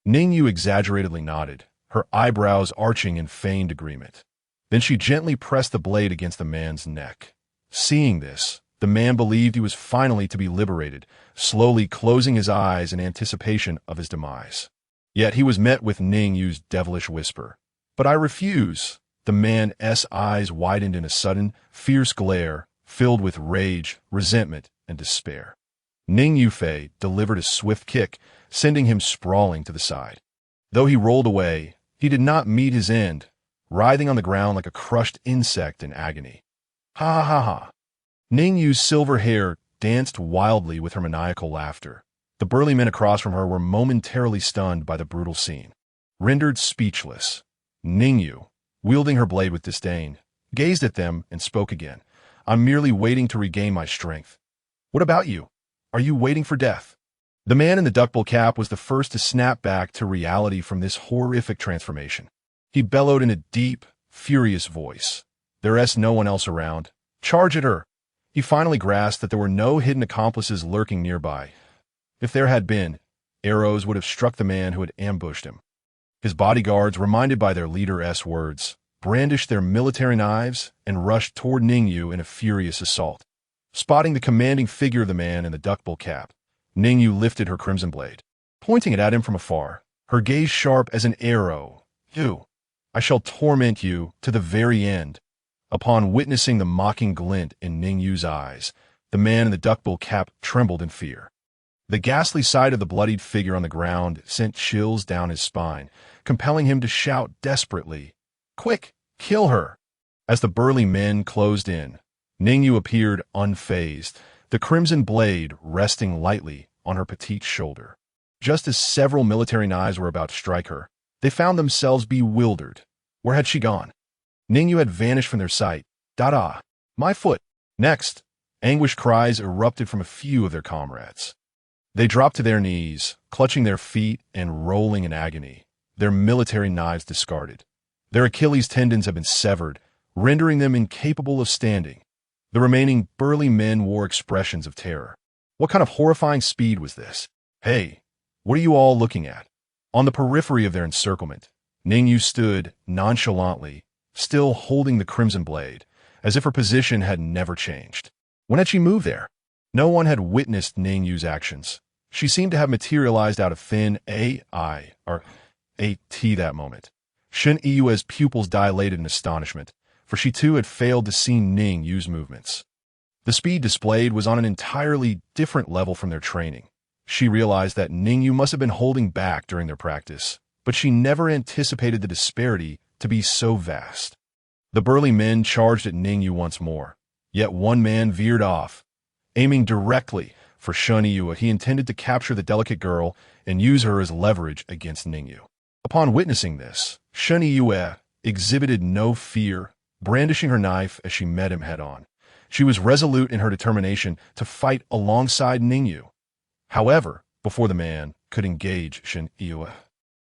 Ning Yu exaggeratedly nodded, her eyebrows arching in feigned agreement. Then she gently pressed the blade against the man's neck. Seeing this, the man believed he was finally to be liberated, slowly closing his eyes in anticipation of his demise. Yet he was met with Ning Yu's devilish whisper. "But I refuse. The man's eyes widened in a sudden, fierce glare, filled with rage, resentment, and despair. Ning Yu delivered a swift kick, sending him sprawling to the side. Though he rolled away, he did not meet his end, writhing on the ground like a crushed insect in agony. Ha ha ha ha. Ning Yu's silver hair danced wildly with her maniacal laughter. The burly men across from her were momentarily stunned by the brutal scene. Rendered speechless, Ning Yu, wielding her blade with disdain, gazed at them and spoke again. I'm merely waiting to regain my strength. What about you? Are you waiting for death? The man in the duckbill cap was the first to snap back to reality from this horrific transformation. He bellowed in a deep, furious voice. There's no one else around. Charge at her! He finally grasped that there were no hidden accomplices lurking nearby. If there had been, arrows would have struck the man who had ambushed him. His bodyguards, reminded by their leader's words, brandished their military knives and rushed toward Ning Yu in a furious assault. Spotting the commanding figure of the man in the duckbill cap, Ning Yu lifted her crimson blade, pointing it at him from afar, her gaze sharp as an arrow. You, I shall torment you to the very end. Upon witnessing the mocking glint in Ning Yu's eyes, the man in the duckbill cap trembled in fear. The ghastly sight of the bloodied figure on the ground sent chills down his spine, compelling him to shout desperately, "Quick, kill her!" As the burly men closed in, Ning Yu appeared unfazed, the crimson blade resting lightly on her petite shoulder. Just as several military knives were about to strike her, they found themselves bewildered. Where had she gone? Ning Yu had vanished from their sight. Da-da! My foot! Next, anguished cries erupted from a few of their comrades. They dropped to their knees, clutching their feet and rolling in agony, their military knives discarded. Their Achilles tendons had been severed, rendering them incapable of standing. The remaining burly men wore expressions of terror. What kind of horrifying speed was this? Hey, what are you all looking at? On the periphery of their encirclement, Ning Yu stood nonchalantly, still holding the crimson blade, as if her position had never changed. When had she moved there? No one had witnessed Ning Yu's actions. She seemed to have materialized out of thin AI, or AT that moment. Shen Yu's pupils dilated in astonishment, for she too had failed to see Ning Yu's movements. The speed displayed was on an entirely different level from their training. She realized that Ning Yu must have been holding back during their practice, but she never anticipated the disparity to be so vast. The burly men charged at Ning Yu once more, yet one man veered off, aiming directly for Shen Yu. He intended to capture the delicate girl and use her as leverage against Ning Yu. Upon witnessing this, Shen Yu exhibited no fear, brandishing her knife as she met him head-on. She was resolute in her determination to fight alongside Ning Yu. However, before the man could engage Shen Yu,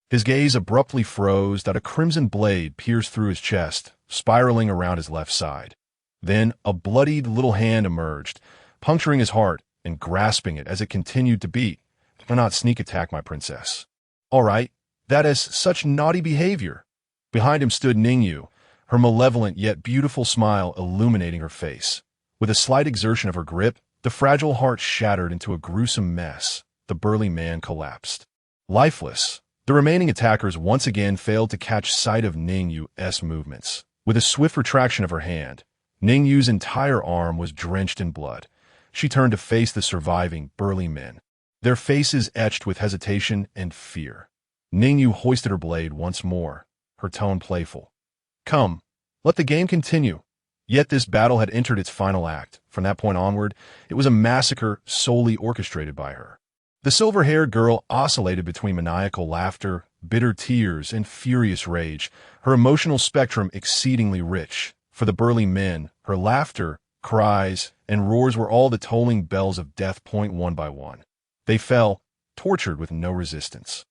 his gaze abruptly froze that a crimson blade pierced through his chest, spiraling around his left side. Then a bloodied little hand emerged, puncturing his heart and grasping it as it continued to beat. "Do not sneak attack, my princess." "All right, that is such naughty behavior." Behind him stood Ning Yu, her malevolent yet beautiful smile illuminating her face. With a slight exertion of her grip, the fragile heart shattered into a gruesome mess. The burly man collapsed. Lifeless, the remaining attackers once again failed to catch sight of Ning Yu's movements. With a swift retraction of her hand, Ning Yu's entire arm was drenched in blood. She turned to face the surviving burly men, their faces etched with hesitation and fear. Ning Yu hoisted her blade once more, her tone playful. "Come, let the game continue." Yet this battle had entered its final act. From that point onward, it was a massacre solely orchestrated by her. The silver-haired girl oscillated between maniacal laughter, bitter tears, and furious rage, her emotional spectrum exceedingly rich. For the burly men, her laughter, cries, and roars were all the tolling bells of death. One by one, they fell, tortured with no resistance.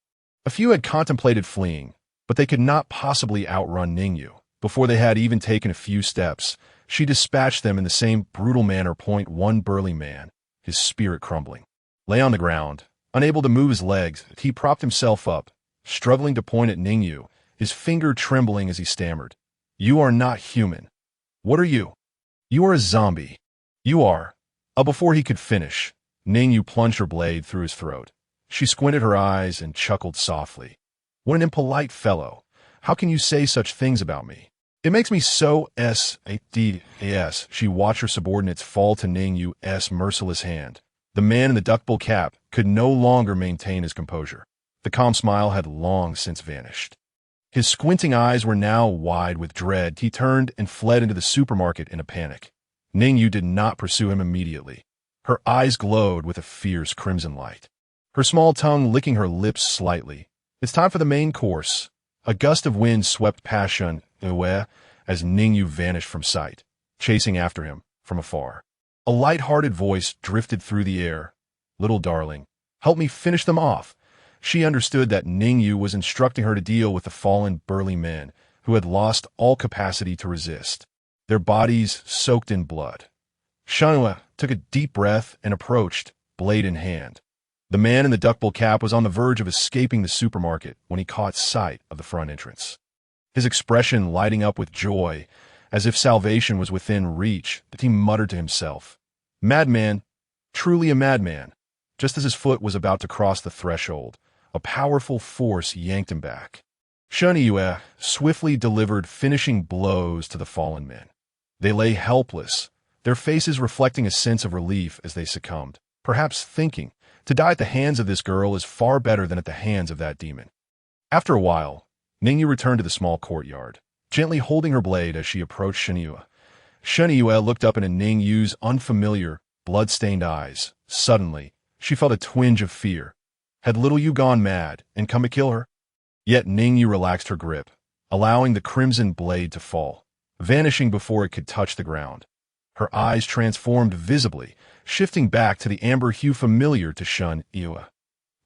A few had contemplated fleeing, but they could not possibly outrun Ning Yu. Before they had even taken a few steps, she dispatched them in the same brutal manner. One burly man, his spirit crumbling, lay on the ground, unable to move his legs. He propped himself up, struggling to point at Ning Yu, his finger trembling as he stammered. "You are not human. What are you? You are a zombie. You are." Before he could finish, Ning Yu plunged her blade through his throat. She squinted her eyes and chuckled softly. "What an impolite fellow. How can you say such things about me?" It makes me so S-A-D-A-S. She watched her subordinates fall to Ning Yu's merciless hand. The man in the duckbill cap could no longer maintain his composure. The calm smile had long since vanished. His squinting eyes were now wide with dread. He turned and fled into the supermarket in a panic. Ning Yu did not pursue him immediately. Her eyes glowed with a fierce crimson light, her small tongue licking her lips slightly. It's time for the main course. A gust of wind swept past Shun Yue as Ning Yu vanished from sight, chasing after him from afar. A light-hearted voice drifted through the air. "Little darling, help me finish them off." She understood that Ning Yu was instructing her to deal with the fallen burly men who had lost all capacity to resist, their bodies soaked in blood. Shun took a deep breath and approached, blade in hand. The man in the duckbill cap was on the verge of escaping the supermarket when he caught sight of the front entrance. His expression lighting up with joy, as if salvation was within reach, that he muttered to himself, "Madman, truly a madman." Just as his foot was about to cross the threshold, a powerful force yanked him back. Shun Yue swiftly delivered finishing blows to the fallen men. They lay helpless, their faces reflecting a sense of relief as they succumbed, perhaps thinking, to die at the hands of this girl is far better than at the hands of that demon. After a while, Ning Yu returned to the small courtyard, gently holding her blade as she approached Shun Yue. Shun Yue looked up into Ning Yu's unfamiliar, blood-stained eyes. Suddenly, she felt a twinge of fear. Had little Yu gone mad and come to kill her? Yet Ning Yu relaxed her grip, allowing the crimson blade to fall, vanishing before it could touch the ground. Her eyes transformed visibly, shifting back to the amber hue familiar to Shun Yue.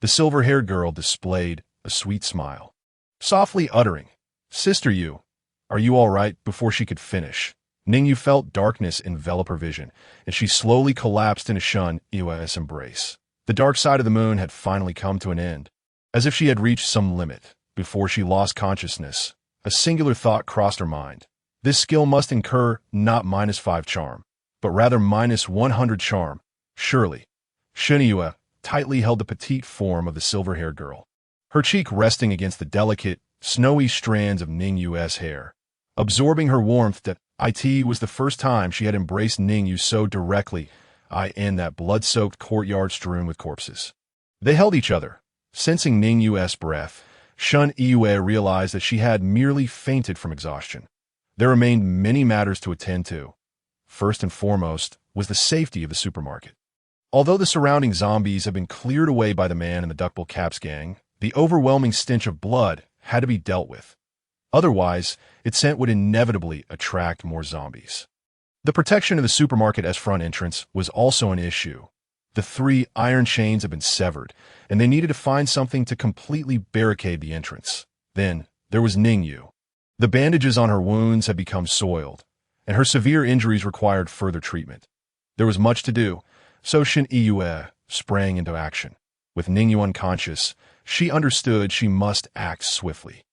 The silver-haired girl displayed a sweet smile, softly uttering, "Sister Yu, are you all right?" Before she could finish, Ning Yu felt darkness envelop her vision, and she slowly collapsed into Shun Yue's embrace. The dark side of the moon had finally come to an end. As if she had reached some limit, before she lost consciousness, a singular thought crossed her mind. This skill must incur not -5 charm, but rather -100 charm. Surely. Shun Yue tightly held the petite form of the silver-haired girl, her cheek resting against the delicate, snowy strands of Ning Yu's hair, absorbing her warmth. That it was the first time she had embraced Ning Yu so directly, in that blood-soaked courtyard strewn with corpses. They held each other. Sensing Ning Yu's breath, Shun Yue realized that she had merely fainted from exhaustion. There remained many matters to attend to. First and foremost was the safety of the supermarket. Although the surrounding zombies had been cleared away by the man in the duckbill cap's gang, the overwhelming stench of blood had to be dealt with. Otherwise, its scent would inevitably attract more zombies. The protection of the supermarket as front entrance was also an issue. The 3 iron chains had been severed, and they needed to find something to completely barricade the entrance. Then, there was Ning Yu. The bandages on her wounds had become soiled, and her severe injuries required further treatment. There was much to do, so Shun Yue sprang into action. With Ning Yu unconscious, she understood she must act swiftly.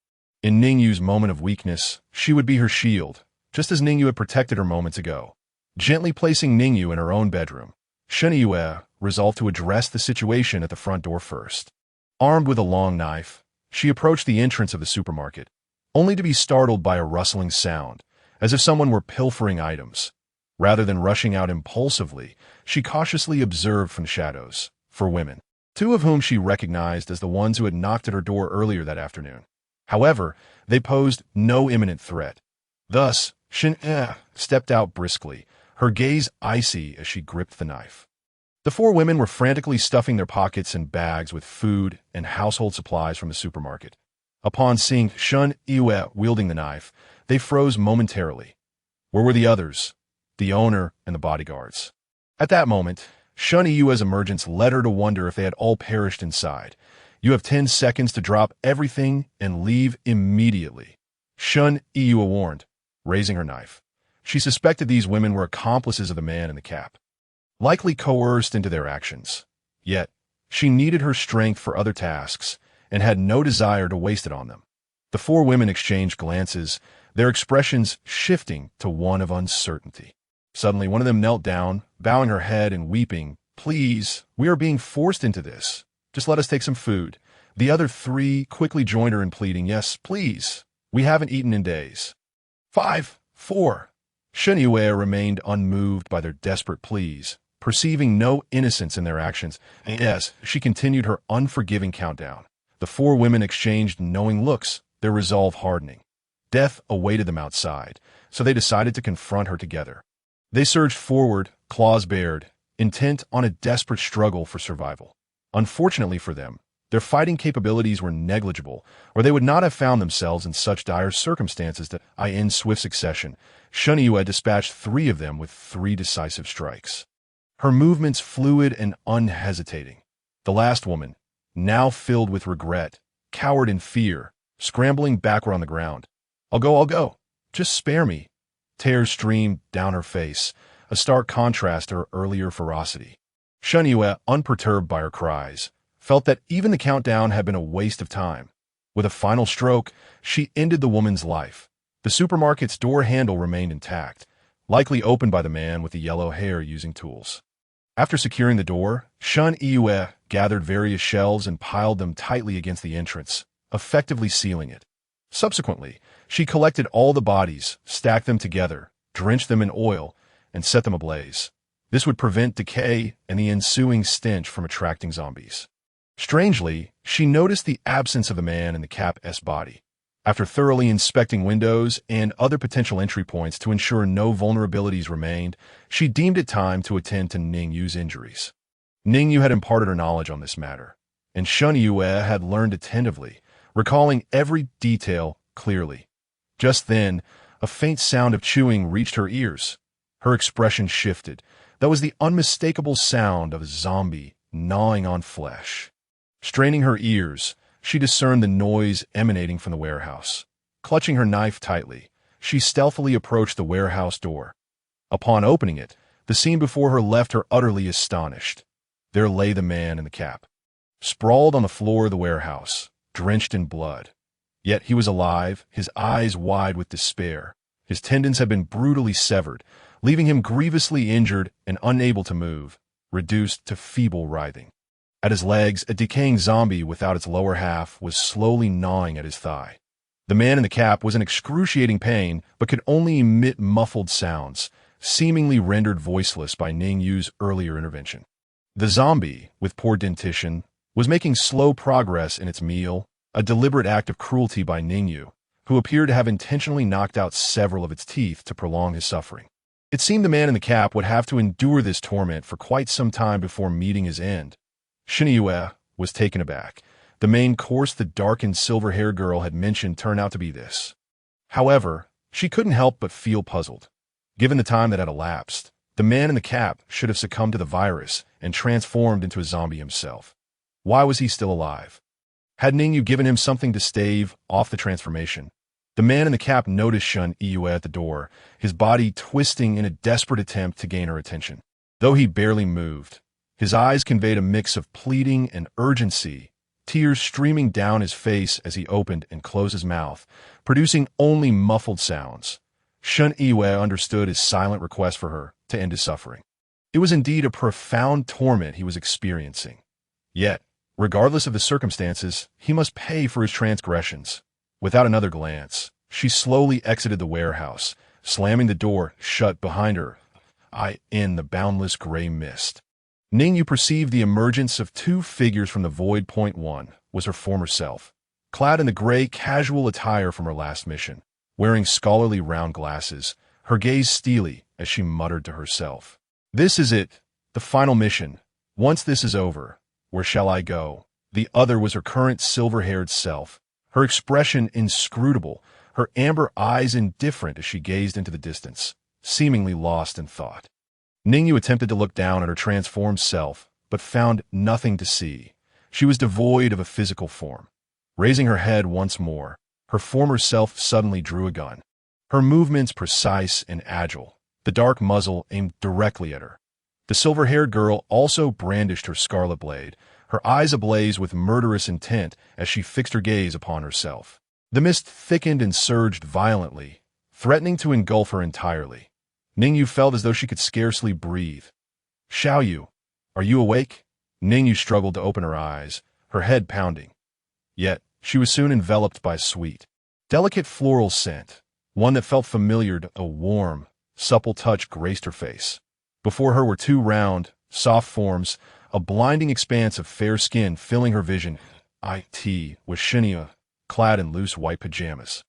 In Ning Yu's moment of weakness, she would be her shield, just as Ning Yu had protected her moments ago. Gently placing Ning Yu in her own bedroom, Shun Yue resolved to address the situation at the front door first. Armed with a long knife, she approached the entrance of the supermarket, only to be startled by a rustling sound, as if someone were pilfering items. Rather than rushing out impulsively, she cautiously observed from the shadows, 4 women, 2 of whom she recognized as the ones who had knocked at her door earlier that afternoon. However, they posed no imminent threat. Thus, Shun stepped out briskly, her gaze icy as she gripped the knife. The 4 women were frantically stuffing their pockets and bags with food and household supplies from the supermarket. Upon seeing Shun Yue wielding the knife, they froze momentarily. Where were the others? The owner and the bodyguards. At that moment, Shun Yue's emergence led her to wonder if they had all perished inside. "You have 10 seconds to drop everything and leave immediately," Shun Yue warned, raising her knife. She suspected these women were accomplices of the man in the cap, likely coerced into their actions. Yet, she needed her strength for other tasks and had no desire to waste it on them. The 4 women exchanged glances, their expressions shifting to one of uncertainty. Suddenly, one of them knelt down, bowing her head and weeping. "Please, we are being forced into this. Just let us take some food." The other 3 quickly joined her in pleading, "Yes, please. We haven't eaten in days." 5, 4. Shen Yue remained unmoved by their desperate pleas, perceiving no innocence in their actions. And yes, she continued her unforgiving countdown. The four women exchanged knowing looks, their resolve hardening. Death awaited them outside, so they decided to confront her together. They surged forward, claws bared, intent on a desperate struggle for survival. Unfortunately for them, their fighting capabilities were negligible, or they would not have found themselves in such dire circumstances that, in swift succession, Shen Yue dispatched 3 of them with 3 decisive strikes. Her movements fluid and unhesitating. The last woman, now filled with regret, cowered in fear, scrambling backward on the ground. I'll go. Just spare me." Tears streamed down her face, a stark contrast to her earlier ferocity. Shen Yue, unperturbed by her cries, felt that even the countdown had been a waste of time. With a final stroke, she ended the woman's life. The supermarket's door handle remained intact, likely opened by the man with the yellow hair using tools. After securing the door, Shen Yue gathered various shelves and piled them tightly against the entrance, effectively sealing it. Subsequently, she collected all the bodies, stacked them together, drenched them in oil, and set them ablaze. This would prevent decay and the ensuing stench from attracting zombies. Strangely, she noticed the absence of the man in the Cap's body. After thoroughly inspecting windows and other potential entry points to ensure no vulnerabilities remained, she deemed it time to attend to Ning Yu's injuries. Ning Yu had imparted her knowledge on this matter, and Shen Yue had learned attentively, recalling every detail clearly. Just then, a faint sound of chewing reached her ears. Her expression shifted. That was the unmistakable sound of a zombie gnawing on flesh. Straining her ears, she discerned the noise emanating from the warehouse. Clutching her knife tightly, she stealthily approached the warehouse door. Upon opening it, the scene before her left her utterly astonished. There lay the man in the cap, sprawled on the floor of the warehouse, drenched in blood. Yet he was alive, his eyes wide with despair. His tendons had been brutally severed, leaving him grievously injured and unable to move, reduced to feeble writhing. At his legs, a decaying zombie without its lower half was slowly gnawing at his thigh. The man in the cap was in excruciating pain, but could only emit muffled sounds, seemingly rendered voiceless by Ning Yu's earlier intervention. The zombie, with poor dentition, was making slow progress in its meal, a deliberate act of cruelty by Ning Yu, who appeared to have intentionally knocked out several of its teeth to prolong his suffering. It seemed the man in the cap would have to endure this torment for quite some time before meeting his end. Shen Yue was taken aback. The main course the darkened silver-haired girl had mentioned turned out to be this. However, she couldn't help but feel puzzled. Given the time that had elapsed, the man in the cap should have succumbed to the virus and transformed into a zombie himself. Why was he still alive? Had Ning Yu given him something to stave off the transformation? The man in the cap noticed Shen Yue at the door, his body twisting in a desperate attempt to gain her attention. Though he barely moved, his eyes conveyed a mix of pleading and urgency, tears streaming down his face as he opened and closed his mouth, producing only muffled sounds. Shen Yue understood his silent request for her to end his suffering. It was indeed a profound torment he was experiencing. Yet, regardless of the circumstances, he must pay for his transgressions. Without another glance, she slowly exited the warehouse, slamming the door shut behind her, in the boundless gray mist. Ning Yu perceived the emergence of 2 figures from the void. One was her former self, clad in the gray casual attire from her last mission, wearing scholarly round glasses, her gaze steely as she muttered to herself. "This is it, the final mission. Once this is over, where shall I go?" The other was her current silver-haired self, her expression inscrutable, her amber eyes indifferent as she gazed into the distance, seemingly lost in thought. Ning Yu attempted to look down at her transformed self, but found nothing to see. She was devoid of a physical form. Raising her head once more, her former self suddenly drew a gun. Her movements precise and agile, the dark muzzle aimed directly at her. The silver-haired girl also brandished her scarlet blade, her eyes ablaze with murderous intent as she fixed her gaze upon herself. The mist thickened and surged violently, threatening to engulf her entirely. Ning Yu felt as though she could scarcely breathe. "Xiao Yu, are you awake?" Ning Yu struggled to open her eyes, her head pounding. Yet, she was soon enveloped by a sweet, delicate floral scent, one that felt familiar. A warm, supple touch graced her face. Before her were two round, soft forms, a blinding expanse of fair skin filling her vision. It was Shinya, clad in loose white pajamas,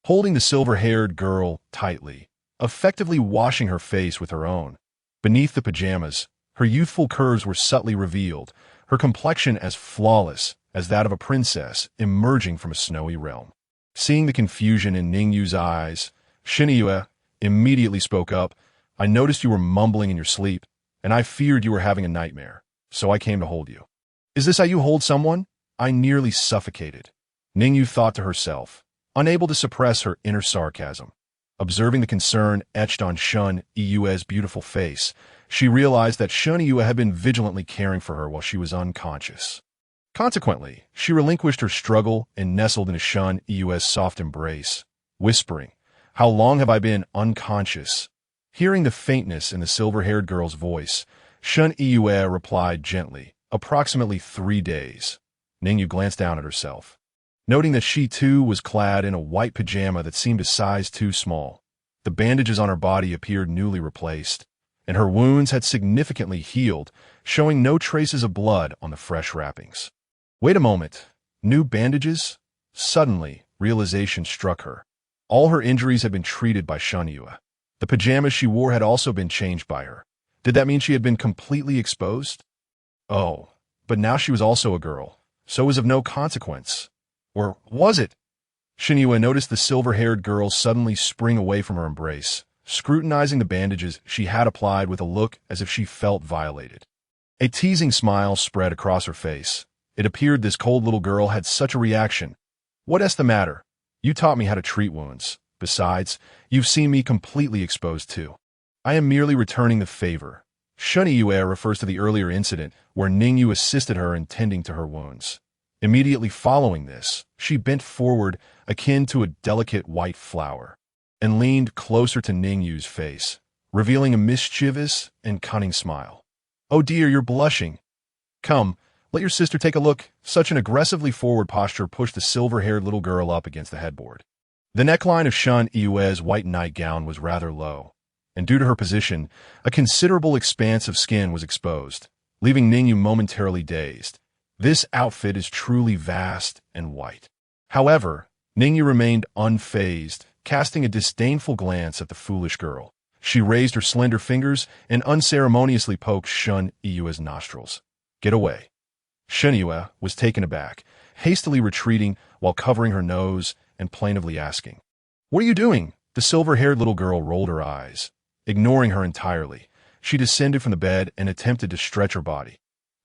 holding the silver-haired girl tightly, effectively washing her face with her own. Beneath the pajamas, her youthful curves were subtly revealed, her complexion as flawless as that of a princess emerging from a snowy realm. Seeing the confusion in Ning Yu's eyes, Shinya immediately spoke up. I noticed you were mumbling in your sleep, and I feared you were having a nightmare, so I came to hold you. Is this how you hold someone? I nearly suffocated. Ning Yu thought to herself, unable to suppress her inner sarcasm. Observing the concern etched on Shun Yue's beautiful face, she realized that Shun Yue had been vigilantly caring for her while she was unconscious. Consequently, she relinquished her struggle and nestled into Shun Yue's soft embrace, whispering, "How long have I been unconscious?" Hearing the faintness in the silver-haired girl's voice, Shun Yue replied gently, "Approximately 3 days." Ning Yu glanced down at herself, noting that she too was clad in a white pajama that seemed a size too small. The bandages on her body appeared newly replaced, and her wounds had significantly healed, showing no traces of blood on the fresh wrappings. Wait a moment. New bandages? Suddenly, realization struck her. All her injuries had been treated by Shun Yue. The pajamas she wore had also been changed by her. Did that mean she had been completely exposed? Oh, but now she was also a girl, so it was of no consequence. Or was it? Shun Yue noticed the silver-haired girl suddenly spring away from her embrace, scrutinizing the bandages she had applied with a look as if she felt violated. A teasing smile spread across her face. It appeared this cold little girl had such a reaction. What's the matter? You taught me how to treat wounds. Besides, you've seen me completely exposed too. I am merely returning the favor. Shun Yue refers to the earlier incident where Ning Yu assisted her in tending to her wounds. Immediately following this, she bent forward, akin to a delicate white flower, and leaned closer to Ning Yu's face, revealing a mischievous and cunning smile. "Oh dear, you're blushing. Come, let your sister take a look." Such an aggressively forward posture pushed the silver-haired little girl up against the headboard. The neckline of Shun Yue's white nightgown was rather low, and due to her position, a considerable expanse of skin was exposed, leaving Ning Yu momentarily dazed. This outfit is truly vast and white. However, Ning Yu remained unfazed, casting a disdainful glance at the foolish girl. She raised her slender fingers and unceremoniously poked Shun Yue's nostrils. "Get away." Shun Yue was taken aback, hastily retreating while covering her nose and plaintively asking, "What are you doing?" The silver-haired little girl rolled her eyes. Ignoring her entirely, she descended from the bed and attempted to stretch her body.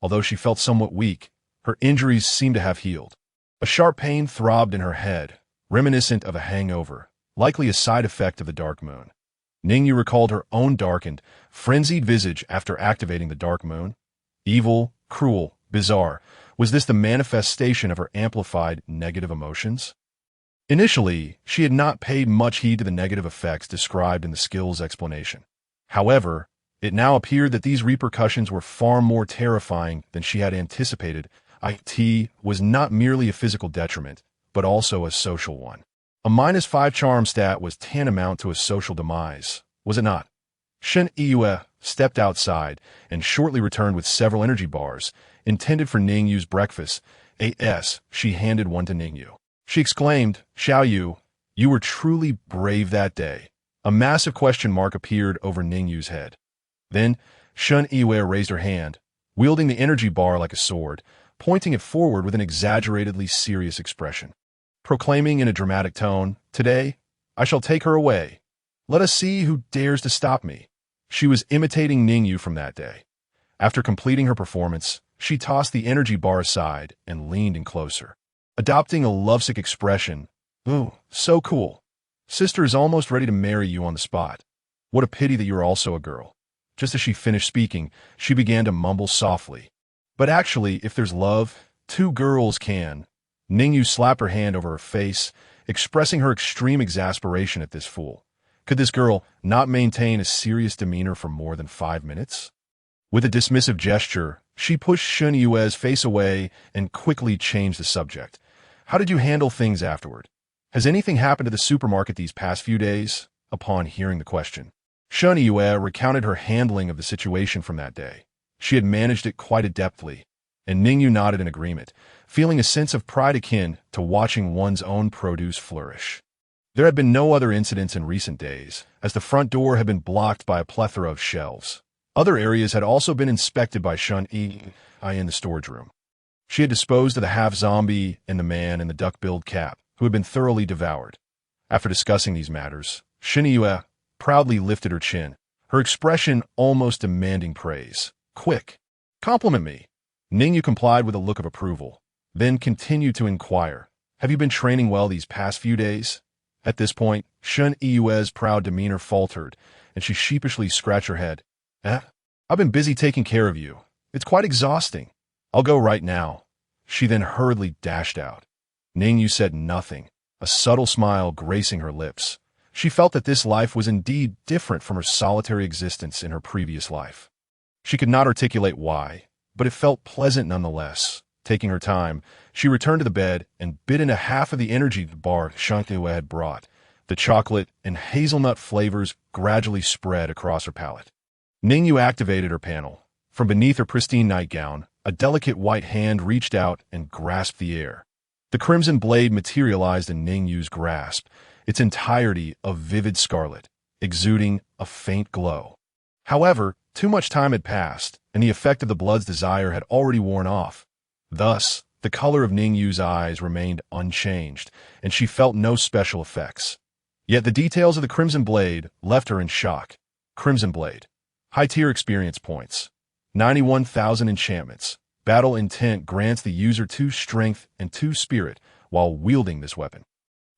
Although she felt somewhat weak, her injuries seemed to have healed. A sharp pain throbbed in her head, reminiscent of a hangover, likely a side effect of the dark moon. Ning Yu recalled her own darkened, frenzied visage after activating the dark moon. Evil, cruel, bizarre. Was this the manifestation of her amplified negative emotions? Initially, she had not paid much heed to the negative effects described in the skill's explanation. However, it now appeared that these repercussions were far more terrifying than she had anticipated. It was not merely a physical detriment, but also a social one. A -5 charm stat was tantamount to a social demise, was it not? Shun Yue stepped outside and shortly returned with several energy bars, intended for Ning Yu's breakfast. She handed one to Ning Yu. She exclaimed, "Xiao Yu, you were truly brave that day." A massive question mark appeared over Ning Yu's head. Then, Shun Yue raised her hand, wielding the energy bar like a sword, pointing it forward with an exaggeratedly serious expression, proclaiming in a dramatic tone, "Today, I shall take her away. Let us see who dares to stop me." She was imitating Ning Yu from that day. After completing her performance, she tossed the energy bar aside and leaned in closer, adopting a lovesick expression. "Ooh, so cool. Sister is almost ready to marry you on the spot. What a pity that you are also a girl." Just as she finished speaking, she began to mumble softly, "But actually, if there's love, 2 girls can." Ning Yu slapped her hand over her face, expressing her extreme exasperation at this fool. Could this girl not maintain a serious demeanor for more than 5 minutes? With a dismissive gesture, she pushed Shun Yue's face away and quickly changed the subject. "How did you handle things afterward? Has anything happened to the supermarket these past few days? Upon hearing the question, Ning Yu recounted her handling of the situation from that day. She had managed it quite adeptly, and Ning Yu nodded in agreement, feeling a sense of pride akin to watching one's own produce flourish. There had been no other incidents in recent days, as the front door had been blocked by a plethora of shelves. Other areas had also been inspected by Ning Yu in the storage room. She had disposed of the half-zombie and the man in the duck-billed cap, who had been thoroughly devoured. After discussing these matters, Ning Yu proudly lifted her chin, her expression almost demanding praise. "Quick, compliment me." Ning Yu complied with a look of approval, then continued to inquire, "Have you been training well these past few days?" At this point, Ning Yu's proud demeanor faltered, and she sheepishly scratched her head. I've been busy taking care of you. It's quite exhausting. I'll go right now." She then hurriedly dashed out. Ning Yu said nothing, a subtle smile gracing her lips. She felt that this life was indeed different from her solitary existence in her previous life. She could not articulate why, but it felt pleasant nonetheless. Taking her time, she returned to the bed and bit into half of the energy bar Ning Yu had brought. The chocolate and hazelnut flavors gradually spread across her palate. Ning Yu activated her panel. From beneath her pristine nightgown, a delicate white hand reached out and grasped the air. The crimson blade materialized in Ning Yu's grasp, its entirety of vivid scarlet, exuding a faint glow. However, too much time had passed, and the effect of the blood's desire had already worn off. Thus, the color of Ning Yu's eyes remained unchanged, and she felt no special effects. Yet the details of the Crimson Blade left her in shock. Crimson Blade. High-tier experience points. 91,000 enchantments. Battle intent grants the user 2 strength and 2 spirit while wielding this weapon.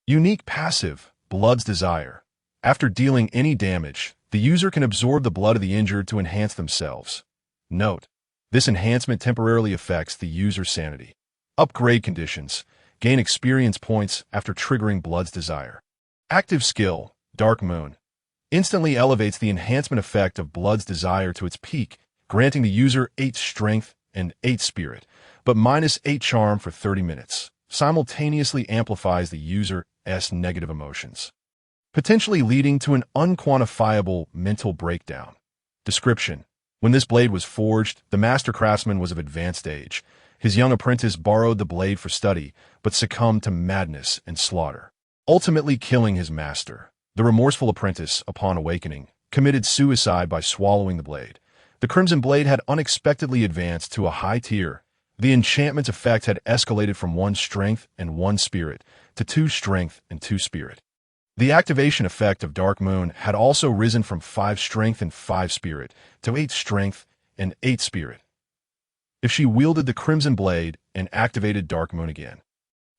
Unique passive, Blood's Desire. After dealing any damage, the user can absorb the blood of the injured to enhance themselves. Note: this enhancement temporarily affects the user's sanity. Upgrade conditions. Gain experience points after triggering Blood's Desire. Active skill, Dark Moon. Instantly elevates the enhancement effect of Blood's Desire to its peak, granting the user 8 strength and 8 spirit, but minus 8 charm for 30 minutes. Simultaneously amplifies the user's negative emotions, potentially leading to an unquantifiable mental breakdown. Description: when this blade was forged, the master craftsman was of advanced age. His young apprentice borrowed the blade for study, but succumbed to madness and slaughter, ultimately killing his master. The remorseful apprentice, upon awakening, committed suicide by swallowing the blade. The Crimson Blade had unexpectedly advanced to a high tier. The enchantment's effect had escalated from 1 strength and 1 spirit to 2 strength and 2 spirit. The activation effect of Dark Moon had also risen from 5 strength and 5 spirit to 8 strength and 8 spirit. If she wielded the Crimson Blade and activated Dark Moon again,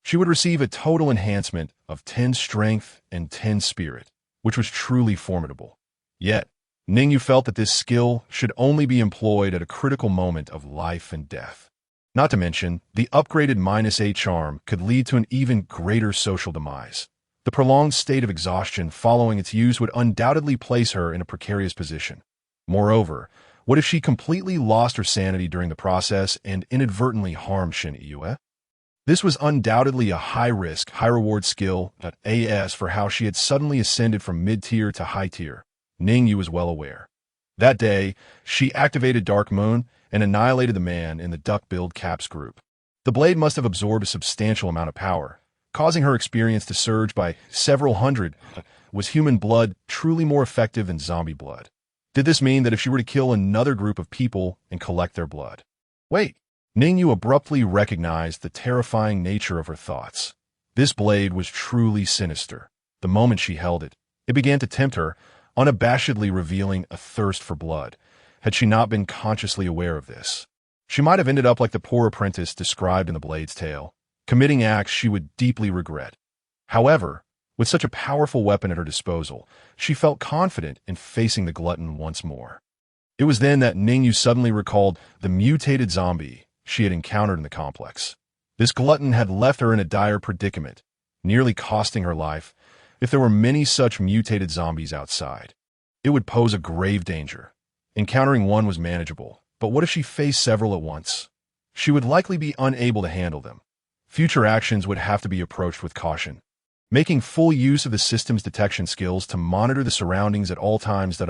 she would receive a total enhancement of 10 strength and 10 spirit, which was truly formidable. Yet, Ning Yu felt that this skill should only be employed at a critical moment of life and death. Not to mention, the upgraded -8 charm could lead to an even greater social demise. The prolonged state of exhaustion following its use would undoubtedly place her in a precarious position. Moreover, what if she completely lost her sanity during the process and inadvertently harmed Ning Yu? This was undoubtedly a high-risk, high-reward skill, as for how she had suddenly ascended from mid-tier to high-tier. Ning Yu was well aware. That day, she activated Dark Moon and annihilated the man in the duck-billed caps group. The blade must have absorbed a substantial amount of power, causing her experience to surge by several hundred. Was human blood truly more effective than zombie blood? Did this mean that if she were to kill another group of people and collect their blood? Wait! Ning Yu abruptly recognized the terrifying nature of her thoughts. This blade was truly sinister. The moment she held it, it began to tempt her, unabashedly revealing a thirst for blood. Had she not been consciously aware of this, she might have ended up like the poor apprentice described in the Blade's tale, committing acts she would deeply regret. However, with such a powerful weapon at her disposal, she felt confident in facing the glutton once more. It was then that Ning Yu suddenly recalled the mutated zombie she had encountered in the complex. This glutton had left her in a dire predicament, nearly costing her life. If there were many such mutated zombies outside, it would pose a grave danger. Encountering one was manageable, but what if she faced several at once? She would likely be unable to handle them. Future actions would have to be approached with caution. Making full use of the system's detection skills to monitor the surroundings at all times.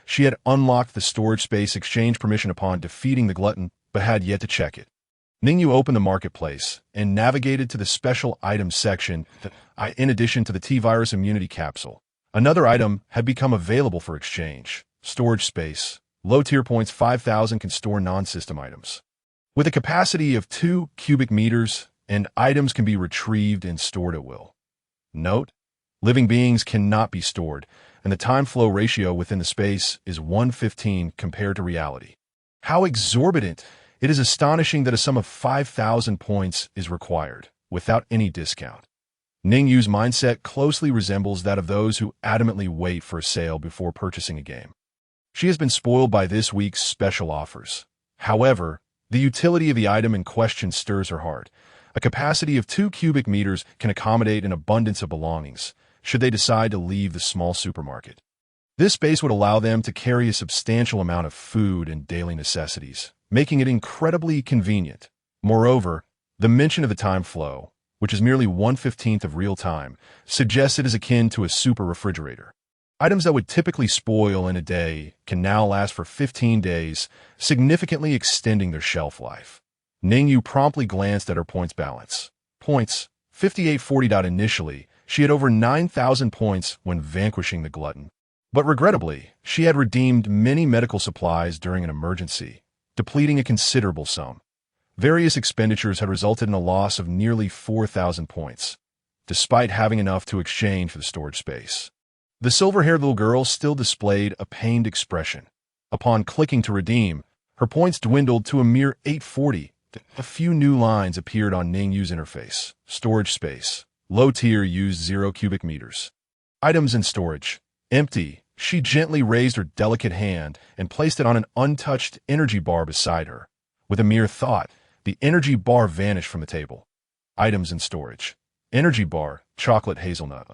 She had unlocked the storage space exchange permission upon defeating the glutton, but had yet to check it. Ning Yu opened the marketplace and navigated to the special items section. In addition to the T-virus immunity capsule, another item had become available for exchange. Storage space. Low tier points 5,000 can store non-system items. With a capacity of 2 cubic meters, and items can be retrieved and stored at will. Note: living beings cannot be stored, and the time-flow ratio within the space is 1:15 compared to reality. How exorbitant! It is astonishing that a sum of 5,000 points is required, without any discount. Ning Yu's mindset closely resembles that of those who adamantly wait for a sale before purchasing a game. She has been spoiled by this week's special offers. However, the utility of the item in question stirs her heart. A capacity of 2 cubic meters can accommodate an abundance of belongings, should they decide to leave the small supermarket. This space would allow them to carry a substantial amount of food and daily necessities, making it incredibly convenient. Moreover, the mention of the time flow, which is merely 1/15 of real time, suggests it is akin to a super refrigerator. Items that would typically spoil in a day can now last for 15 days, significantly extending their shelf life. Ning Yu promptly glanced at her points balance. Points, 5840. Initially, she had over 9,000 points when vanquishing the glutton. But regrettably, she had redeemed many medical supplies during an emergency, depleting a considerable sum. Various expenditures had resulted in a loss of nearly 4,000 points, despite having enough to exchange for the storage space. The silver-haired little girl still displayed a pained expression. Upon clicking to redeem, her points dwindled to a mere 840. A few new lines appeared on Ning Yu's interface. Storage space. Low tier used 0 cubic meters. Items in storage. Empty. She gently raised her delicate hand and placed it on an untouched energy bar beside her. With a mere thought, the energy bar vanished from the table. Items in storage. Energy bar, chocolate hazelnut.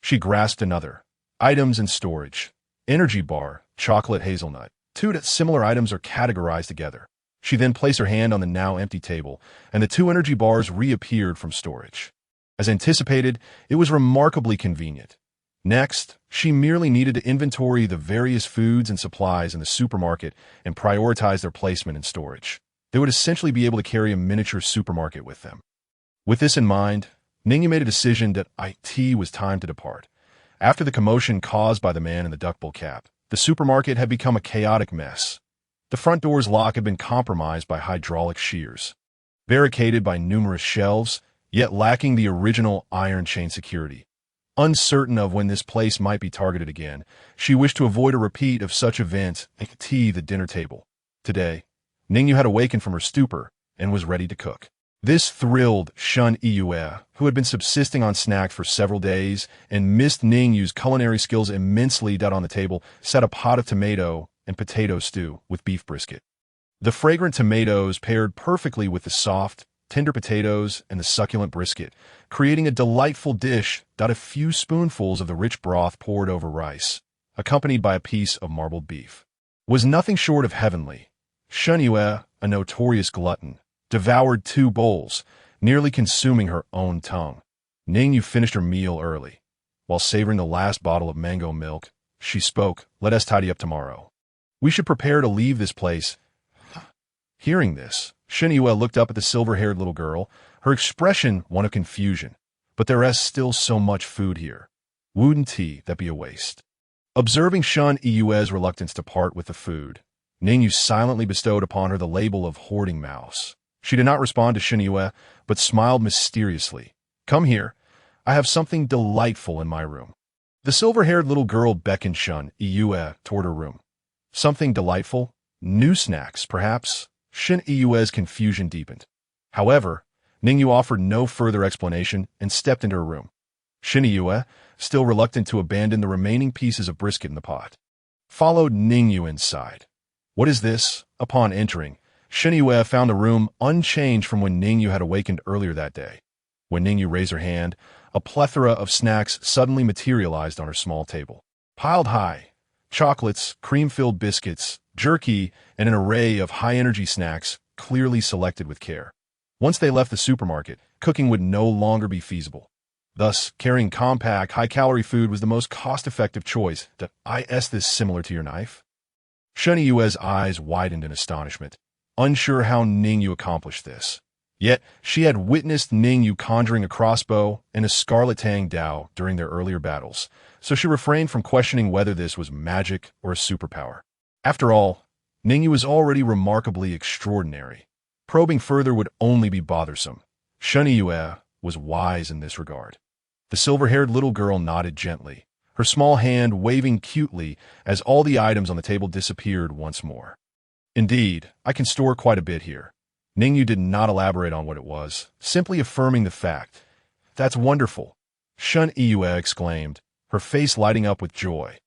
She grasped another. Items in storage. Energy bar, chocolate hazelnut. Two similar items are categorized together. She then placed her hand on the now empty table, and the 2 energy bars reappeared from storage. As anticipated, it was remarkably convenient. Next, she merely needed to inventory the various foods and supplies in the supermarket and prioritize their placement in storage. They would essentially be able to carry a miniature supermarket with them. With this in mind, Ning Yu made a decision that it was time to depart. After the commotion caused by the man in the duck bowl cap, the supermarket had become a chaotic mess. The front door's lock had been compromised by hydraulic shears, barricaded by numerous shelves, yet lacking the original iron chain security. Uncertain of when this place might be targeted again, she wished to avoid a repeat of such events at the dinner table. Today, Ning Yu had awakened from her stupor and was ready to cook. This thrilled Ning Yu, who had been subsisting on snacks for several days and missed Ning Yu's culinary skills immensely. On the table sat a pot of tomato and potato stew with beef brisket. The fragrant tomatoes paired perfectly with the soft, tender potatoes and the succulent brisket, creating a delightful dish. A few spoonfuls of the rich broth poured over rice, accompanied by a piece of marbled beef, was nothing short of heavenly. Ning Yu, a notorious glutton, devoured 2 bowls, nearly consuming her own tongue. Ning Yu finished her meal early. While savoring the last bottle of mango milk, she spoke, "Let us tidy up tomorrow. We should prepare to leave this place." Hearing this, Ning Yu looked up at the silver-haired little girl, her expression one of confusion. But there is still so much food here. Wouldn't that be a waste? Observing Ning Yu's reluctance to part with the food, Ning Yu silently bestowed upon her the label of hoarding mouse. She did not respond to Ning Yu, but smiled mysteriously. "Come here. I have something delightful in my room." The silver-haired little girl beckoned Ning Yu toward her room. Something delightful? New snacks, perhaps? Ning Yu's confusion deepened. However, Ning Yu offered no further explanation and stepped into her room. Ning Yu, still reluctant to abandon the remaining pieces of brisket in the pot, followed Ning Yu inside. "What is this?" Upon entering, Ning Yu found the room unchanged from when Ning Yu had awakened earlier that day. When Ning Yu raised her hand, a plethora of snacks suddenly materialized on her small table. Piled high, chocolates, cream-filled biscuits, jerky, and an array of high-energy snacks clearly selected with care. Once they left the supermarket, cooking would no longer be feasible. Thus, carrying compact, high-calorie food was the most cost-effective choice. Is this similar to your knife? Shun Yue's eyes widened in astonishment, unsure how Ning Yu accomplished this. Yet, she had witnessed Ning Yu conjuring a crossbow and a scarlet tang dao during their earlier battles, so she refrained from questioning whether this was magic or a superpower. After all, Ning Yu was already remarkably extraordinary. Probing further would only be bothersome. Shun Yue was wise in this regard. The silver-haired little girl nodded gently, her small hand waving cutely as all the items on the table disappeared once more. Indeed, I can store quite a bit here. Ning Yu did not elaborate on what it was, simply affirming the fact. That's wonderful, Shun Yue exclaimed, her face lighting up with joy.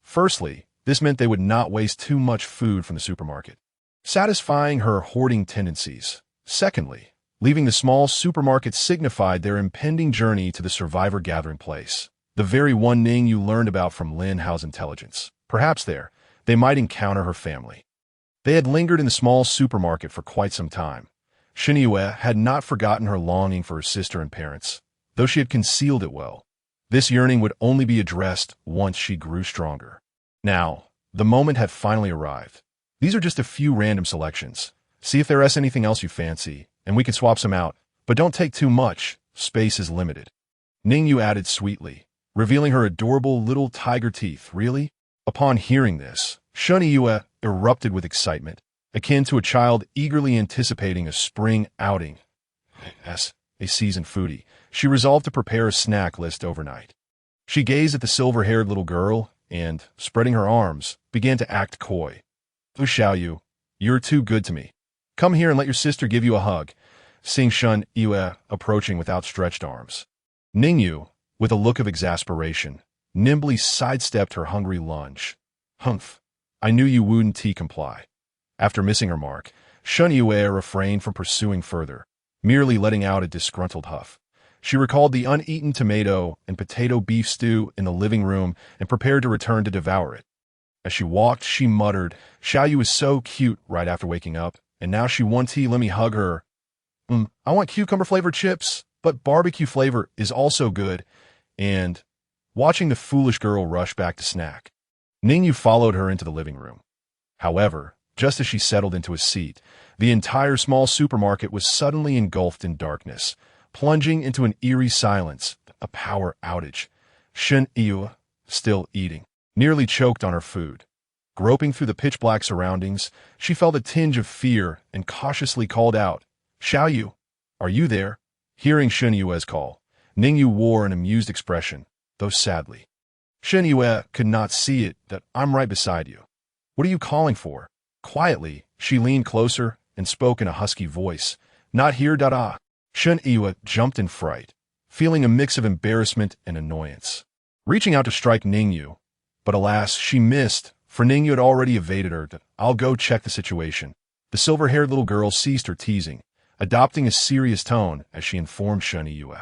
Firstly, this meant they would not waste too much food from the supermarket, satisfying her hoarding tendencies. Secondly, leaving the small supermarket signified their impending journey to the survivor gathering place, the very one Ning Yu learned about from Lin Hao's intelligence. Perhaps there, they might encounter her family. They had lingered in the small supermarket for quite some time. Shun Yue had not forgotten her longing for her sister and parents, though she had concealed it well. This yearning would only be addressed once she grew stronger. Now, the moment had finally arrived. These are just a few random selections. See if there is anything else you fancy, and we can swap some out, but don't take too much. Space is limited. Ning Yu added sweetly, revealing her adorable little tiger teeth. Really? Upon hearing this, Shun Yue erupted with excitement, akin to a child eagerly anticipating a spring outing. As a seasoned foodie, she resolved to prepare a snack list overnight. She gazed at the silver-haired little girl and, spreading her arms, began to act coy. "Oh, Xiaoyu, you're too good to me. Come here and let your sister give you a hug," seeing Shun Yue approaching with outstretched arms. Ning Yu, with a look of exasperation, nimbly sidestepped her hungry lunge. "Humph, I knew you wouldn't comply." After missing her mark, Shun Yue refrained from pursuing further, merely letting out a disgruntled huff. She recalled the uneaten tomato and potato beef stew in the living room and prepared to return to devour it. As she walked, she muttered, "Xiaoyu is so cute right after waking up, and now she wants let me hug her. I want cucumber-flavored chips, but barbecue flavor is also good," and, watching the foolish girl rush back to snack, Ning Yu followed her into the living room. However, just as she settled into a seat, the entire small supermarket was suddenly engulfed in darkness, plunging into an eerie silence, a power outage. Shun Yu, still eating, nearly choked on her food. Groping through the pitch-black surroundings, she felt a tinge of fear and cautiously called out, "Xiaoyu, are you there?" Hearing Shun Yue's call, Ning Yu wore an amused expression, though sadly. Shun Yue could not see it. "I'm right beside you. What are you calling for?" Quietly, she leaned closer and spoke in a husky voice. "Not here, da-da." Shun Yue jumped in fright, feeling a mix of embarrassment and annoyance. Reaching out to strike Ning Yu, but alas, she missed, for Ning Yu had already evaded her. "I'll go check the situation." The silver-haired little girl ceased her teasing, adopting a serious tone as she informed Shun Yue.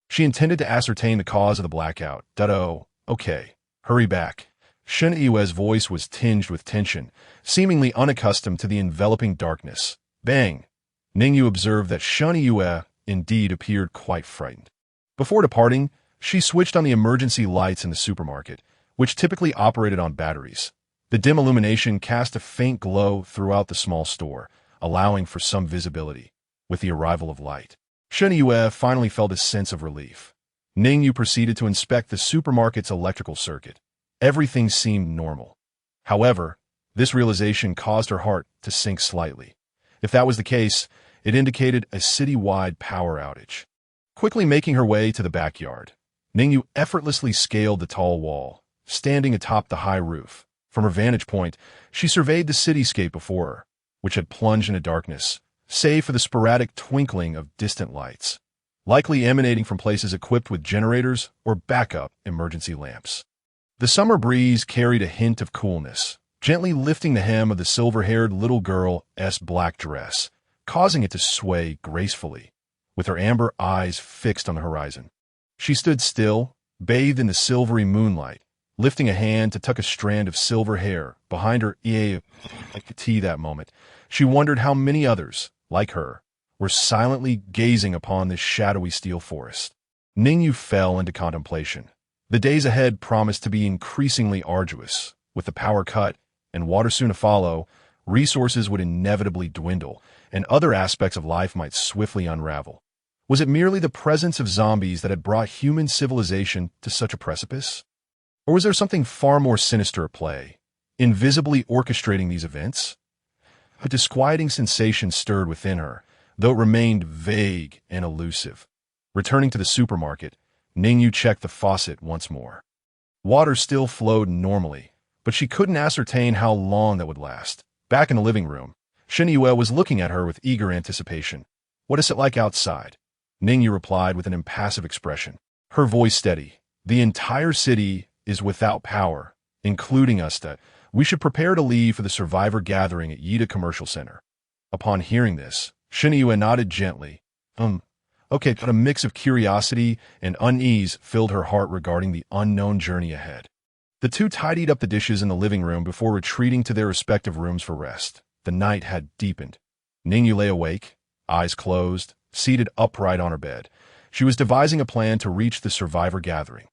She intended to ascertain the cause of the blackout. "Oh, okay. Hurry back." Shun Yue's voice was tinged with tension, seemingly unaccustomed to the enveloping darkness. Bang! Ning Yu observed that Shun Yue indeed appeared quite frightened. Before departing, she switched on the emergency lights in the supermarket, which typically operated on batteries. The dim illumination cast a faint glow throughout the small store, allowing for some visibility. With the arrival of light, Shun Yue finally felt a sense of relief. Ning Yu proceeded to inspect the supermarket's electrical circuit. Everything seemed normal. However, this realization caused her heart to sink slightly. If that was the case, it indicated a city-wide power outage. Quickly making her way to the backyard, Ning Yu effortlessly scaled the tall wall, standing atop the high roof. From her vantage point, she surveyed the cityscape before her, which had plunged into darkness, save for the sporadic twinkling of distant lights, likely emanating from places equipped with generators or backup emergency lamps. The summer breeze carried a hint of coolness, gently lifting the hem of the silver-haired little girl's black dress, causing it to sway gracefully, with her amber eyes fixed on the horizon. She stood still, bathed in the silvery moonlight, lifting a hand to tuck a strand of silver hair behind her ear. That moment, she wondered how many others, like her, were silently gazing upon this shadowy steel forest. Ning Yu fell into contemplation. The days ahead promised to be increasingly arduous. With the power cut and water soon to follow, resources would inevitably dwindle, and other aspects of life might swiftly unravel. Was it merely the presence of zombies that had brought human civilization to such a precipice? Or was there something far more sinister at play, invisibly orchestrating these events? A disquieting sensation stirred within her, though it remained vague and elusive. Returning to the supermarket, Ning Yu checked the faucet once more. Water still flowed normally, but she couldn't ascertain how long that would last. Back in the living room, Shen Yue was looking at her with eager anticipation. "What is it like outside?" Ning Yu replied with an impassive expression, her voice steady. "The entire city is without power, including us. That we should prepare to leave for the survivor gathering at Yida Commercial Center." Upon hearing this, Shen Yue nodded gently. Okay, but a mix of curiosity and unease filled her heart regarding the unknown journey ahead. The two tidied up the dishes in the living room before retreating to their respective rooms for rest. The night had deepened. Ning Yu lay awake, eyes closed, seated upright on her bed. She was devising a plan to reach the survivor gathering.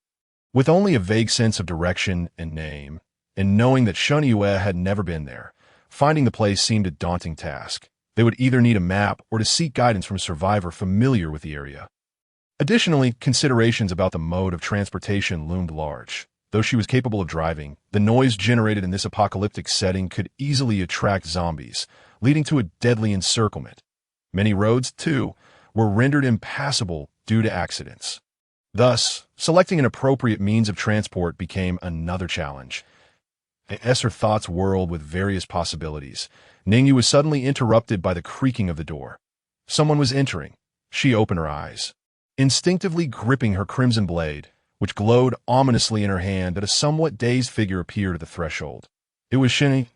With only a vague sense of direction and name, and knowing that Shen Yue had never been there, finding the place seemed a daunting task. They would either need a map or to seek guidance from a survivor familiar with the area. Additionally, considerations about the mode of transportation loomed large. Though she was capable of driving, the noise generated in this apocalyptic setting could easily attract zombies, leading to a deadly encirclement. Many roads, too, were rendered impassable due to accidents. Thus, selecting an appropriate means of transport became another challenge. As her thoughts whirled with various possibilities, Ning Yu was suddenly interrupted by the creaking of the door. Someone was entering. She opened her eyes, instinctively gripping her crimson blade, which glowed ominously in her hand. That a somewhat dazed figure appeared at the threshold. It was Shen.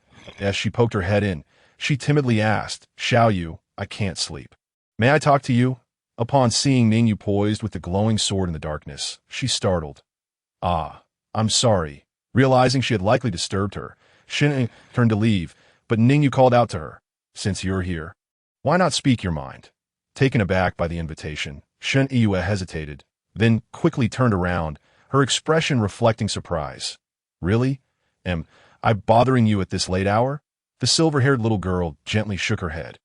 As she poked her head in, she timidly asked, "Xiao Yu, I can't sleep. May I talk to you?" Upon seeing Ning Yu poised with the glowing sword in the darkness, she startled. "Ah, I'm sorry." Realizing she had likely disturbed her, Shen turned to leave, but Ning Yu called out to her, "Since you're here, why not speak your mind?" Taken aback by the invitation, Shen Yue hesitated, then quickly turned around, her expression reflecting surprise. "Really? Am I bothering you at this late hour?" The silver-haired little girl gently shook her head,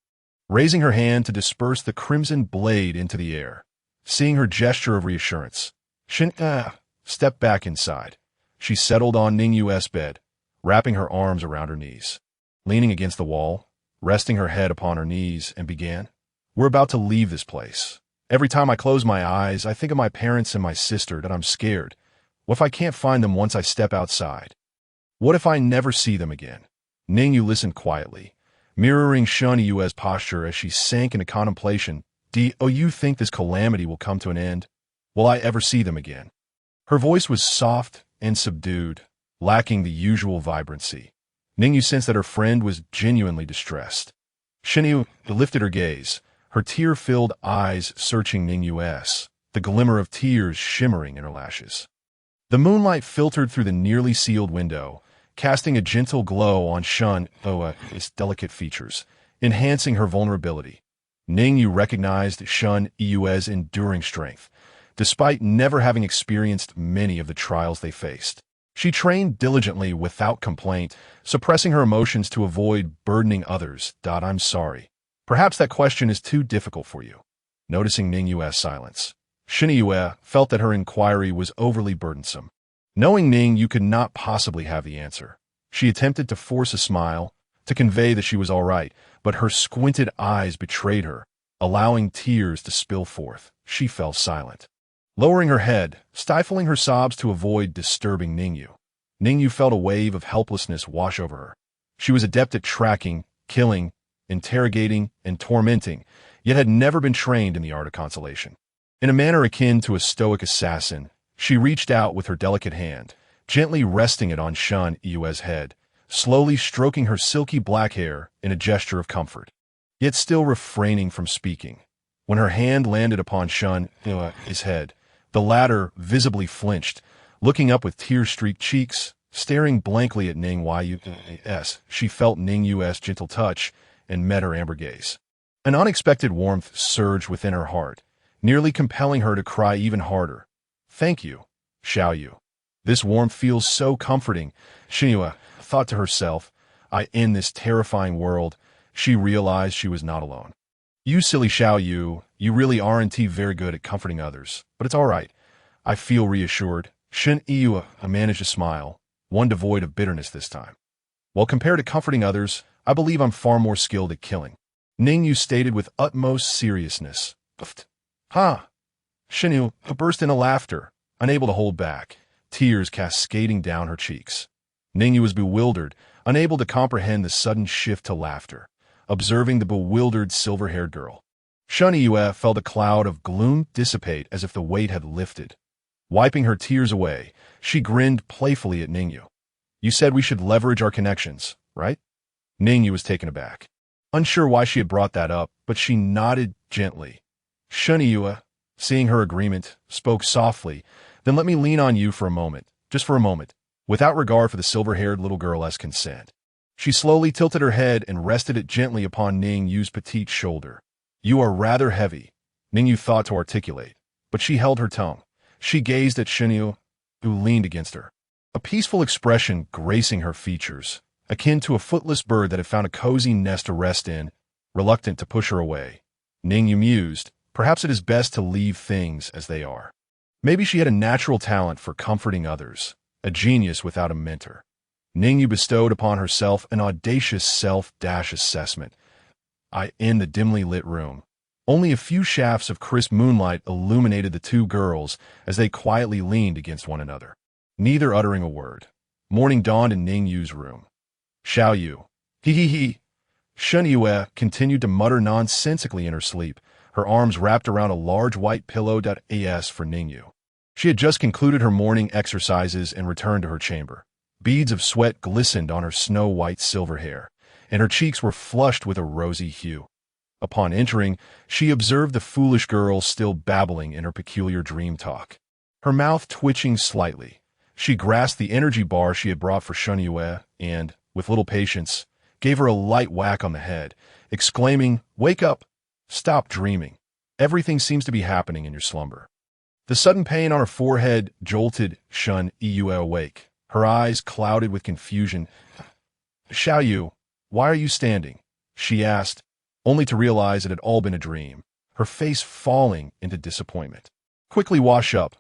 raising her hand to disperse the crimson blade into the air. Seeing her gesture of reassurance, Shen stepped back inside. She settled on Ning Yu's bed, wrapping her arms around her knees. Leaning against the wall, resting her head upon her knees, and began, "We're about to leave this place. Every time I close my eyes, I think of my parents and my sister, that I'm scared. What if I can't find them once I step outside? What if I never see them again?" Ning Yu listened quietly, mirroring Shen Yu's posture as she sank into contemplation. "Do you think this calamity will come to an end? Will I ever see them again?" Her voice was soft and subdued, lacking the usual vibrancy. Ning Yu sensed that her friend was genuinely distressed. Shen Yu lifted her gaze, her tear-filled eyes searching Ning Yu's, the glimmer of tears shimmering in her lashes. The moonlight filtered through the nearly sealed window, casting a gentle glow on Shen Yu's delicate features, enhancing her vulnerability. Ning Yu recognized Shen Yu's enduring strength, despite never having experienced many of the trials they faced. She trained diligently without complaint, suppressing her emotions to avoid burdening others. "I'm sorry. Perhaps that question is too difficult for you." Noticing Ning Yu's silence, Shen Yue felt that her inquiry was overly burdensome. Knowing Ning Yu could not possibly have the answer, she attempted to force a smile, to convey that she was all right, but her squinted eyes betrayed her, allowing tears to spill forth. She fell silent, lowering her head, stifling her sobs to avoid disturbing Ning Yu. Ning Yu felt a wave of helplessness wash over her. She was adept at tracking, killing, interrogating, and tormenting, yet had never been trained in the art of consolation. In a manner akin to a stoic assassin, she reached out with her delicate hand, gently resting it on Shen Yu's head, slowly stroking her silky black hair in a gesture of comfort, yet still refraining from speaking. When her hand landed upon Shen Yu's head, the latter visibly flinched, looking up with tear-streaked cheeks, staring blankly at Ning Yu's. She felt Ning Yu's gentle touch and met her amber gaze. An unexpected warmth surged within her heart, nearly compelling her to cry even harder. "Thank you, Xiao Yu. This warmth feels so comforting," Xinyue thought to herself. In this terrifying world, she realized she was not alone. "You silly Xiao Yu, you really aren't very good at comforting others, but it's all right. I feel reassured." Yu managed to smile, one devoid of bitterness this time. "Well, compared to comforting others, I believe I'm far more skilled at killing," Ning Yu stated with utmost seriousness. "Ha!" Yu burst into laughter, unable to hold back, tears cascading down her cheeks. Ning Yu was bewildered, unable to comprehend the sudden shift to laughter, observing the bewildered silver-haired girl. Yu felt a cloud of gloom dissipate as if the weight had lifted. Wiping her tears away, she grinned playfully at Ning Yu. "You said we should leverage our connections, right?" Ning Yu was taken aback, unsure why she had brought that up, but she nodded gently. Yu, seeing her agreement, spoke softly, "Then let me lean on you for a moment, just for a moment," without regard for the silver-haired little girl's consent. She slowly tilted her head and rested it gently upon Ning Yu's petite shoulder. "You are rather heavy," Ning Yu thought to articulate, but she held her tongue. She gazed at Yu, who leaned against her, a peaceful expression gracing her features, akin to a footless bird that had found a cozy nest to rest in, reluctant to push her away. Ning Yu mused, perhaps it is best to leave things as they are. Maybe she had a natural talent for comforting others, a genius without a mentor. Ning Yu bestowed upon herself an audacious self-assessment. In the dimly lit room, only a few shafts of crisp moonlight illuminated the two girls as they quietly leaned against one another, neither uttering a word. Morning dawned in Ning Yu's room. "Xiao Yu. He. Yu continued to mutter nonsensically in her sleep, her arms wrapped around a large white pillow. As for Ning Yu, she had just concluded her morning exercises and returned to her chamber. Beads of sweat glistened on her snow-white silver hair, and her cheeks were flushed with a rosy hue. Upon entering, she observed the foolish girl still babbling in her peculiar dream talk. Her mouth twitching slightly, she grasped the energy bar she had brought for Yu and, with little patience, gave her a light whack on the head, exclaiming, "Wake up! Stop dreaming. Everything seems to be happening in your slumber." The sudden pain on her forehead jolted Yu awake, her eyes clouded with confusion. "Xiao Yu, why are you standing?" she asked, only to realize it had all been a dream, her face falling into disappointment. "Quickly wash up.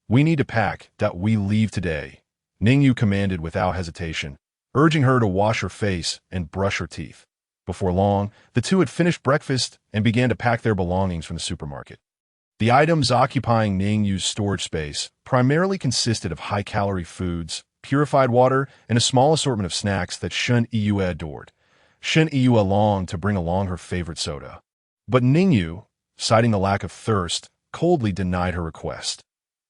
We need to pack. We leave today," Ning Yu commanded without hesitation, urging her to wash her face and brush her teeth. Before long, the two had finished breakfast and began to pack their belongings from the supermarket. The items occupying Ning Yu's storage space primarily consisted of high-calorie foods, purified water, and a small assortment of snacks that Yu adored. Yu longed to bring along her favorite soda. But Ning Yu, citing the lack of thirst, coldly denied her request.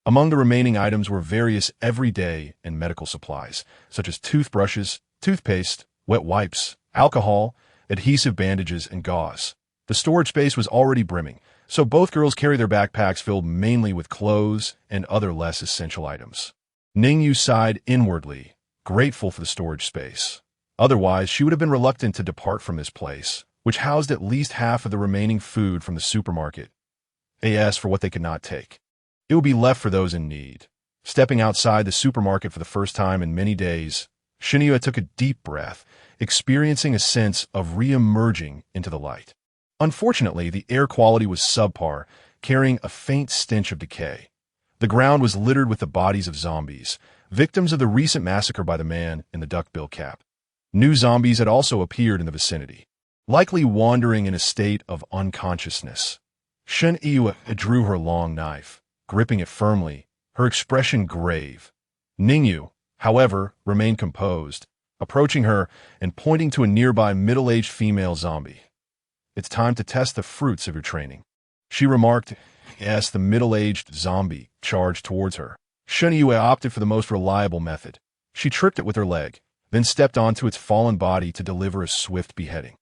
Among the remaining items were various everyday and medical supplies, such as toothbrushes, toothpaste, wet wipes, alcohol, adhesive bandages, and gauze. The storage space was already brimming, so both girls carried their backpacks filled mainly with clothes and other less essential items. Ning Yu sighed inwardly, grateful for the storage space. Otherwise, she would have been reluctant to depart from this place, which housed at least half of the remaining food from the supermarket. As for what they could not take, it would be left for those in need. Stepping outside the supermarket for the first time in many days, Yu took a deep breath, experiencing a sense of re-emerging into the light. Unfortunately, the air quality was subpar, carrying a faint stench of decay. The ground was littered with the bodies of zombies, victims of the recent massacre by the man in the duckbill cap. New zombies had also appeared in the vicinity, likely wandering in a state of unconsciousness. Yu drew her long knife, gripping it firmly, her expression grave. Ning Yu, however, remained composed, approaching her and pointing to a nearby middle-aged female zombie. "It's time to test the fruits of your training," she remarked as the middle-aged zombie charged towards her. Yu opted for the most reliable method. She tripped it with her leg, then stepped onto its fallen body to deliver a swift beheading.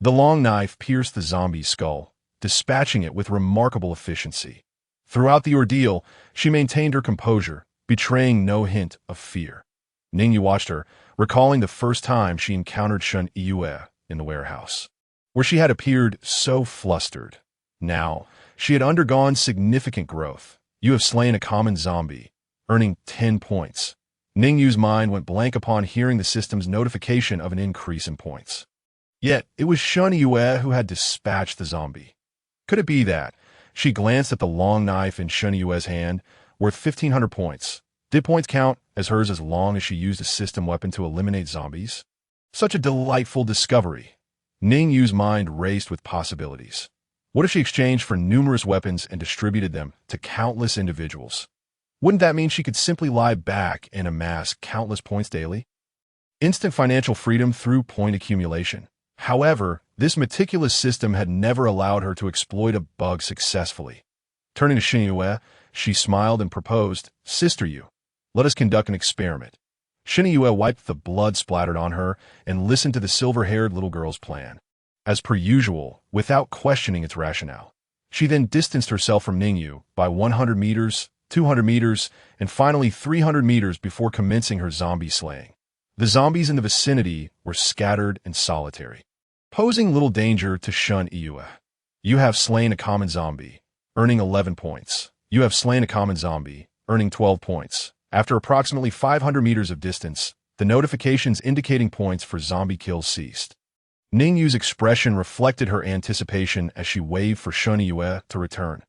The long knife pierced the zombie's skull, dispatching it with remarkable efficiency. Throughout the ordeal, she maintained her composure, betraying no hint of fear. Ning Yu watched her, recalling the first time she encountered Yu in the warehouse, where she had appeared so flustered. Now, She had undergone significant growth. You have slain a common zombie, earning 10 points. Ning Yu's mind went blank upon hearing the system's notification of an increase in points. Yet, it was Shen Yue who had dispatched the zombie. Could it be that? She glanced at the long knife in Shen Yue's hand, worth 1,500 points. Did points count as hers as long as she used a system weapon to eliminate zombies? Such a delightful discovery. Ning Yu's mind raced with possibilities. What if she exchanged for numerous weapons and distributed them to countless individuals? Wouldn't that mean she could simply lie back and amass countless points daily? Instant financial freedom through point accumulation. However, this meticulous system had never allowed her to exploit a bug successfully. Turning to Shen Yue, she smiled and proposed, "Sister Yu, let us conduct an experiment." Shen Yue wiped the blood splattered on her and listened to the silver-haired little girl's plan. As per usual, without questioning its rationale. She then distanced herself from Ning Yu by 100 meters, 200 meters, and finally 300 meters before commencing her zombie slaying. The zombies in the vicinity were scattered and solitary, posing little danger to Shen Yue. You have slain a common zombie, earning 11 points. You have slain a common zombie, earning 12 points. After approximately 500 meters of distance, the notifications indicating points for zombie kills ceased. Ning Yu's expression reflected her anticipation as she waved for Shen Yue to return.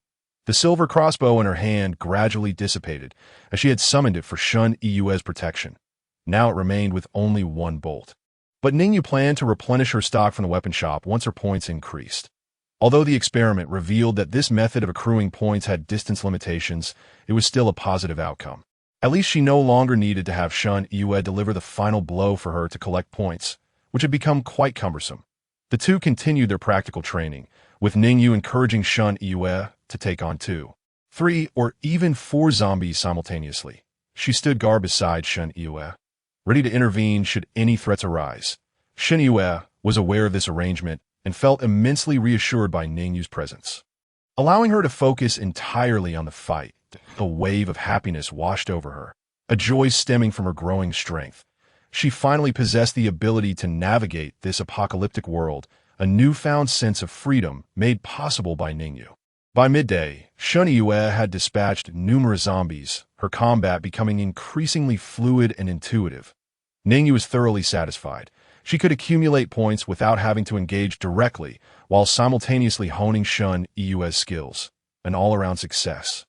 The silver crossbow in her hand gradually dissipated as she had summoned it for Shen Yue's protection. Now it remained with only one bolt. But Ning Yu planned to replenish her stock from the weapon shop once her points increased. Although the experiment revealed that this method of accruing points had distance limitations, it was still a positive outcome. At least she no longer needed to have Shen Yue deliver the final blow for her to collect points, which had become quite cumbersome. The two continued their practical training, with Ning Yu encouraging Shen Yue to take on 2, 3, or even 4 zombies simultaneously. She stood guard beside Shen Yue, ready to intervene should any threats arise. Shen Yue was aware of this arrangement and felt immensely reassured by Ning Yu's presence. Allowing her to focus entirely on the fight, a wave of happiness washed over her, a joy stemming from her growing strength. She finally possessed the ability to navigate this apocalyptic world, a newfound sense of freedom made possible by Ning Yu. By midday, Shen Yue had dispatched numerous zombies, her combat becoming increasingly fluid and intuitive. Ning Yu was thoroughly satisfied. She could accumulate points without having to engage directly, while simultaneously honing Shen Yue's skills, an all-around success.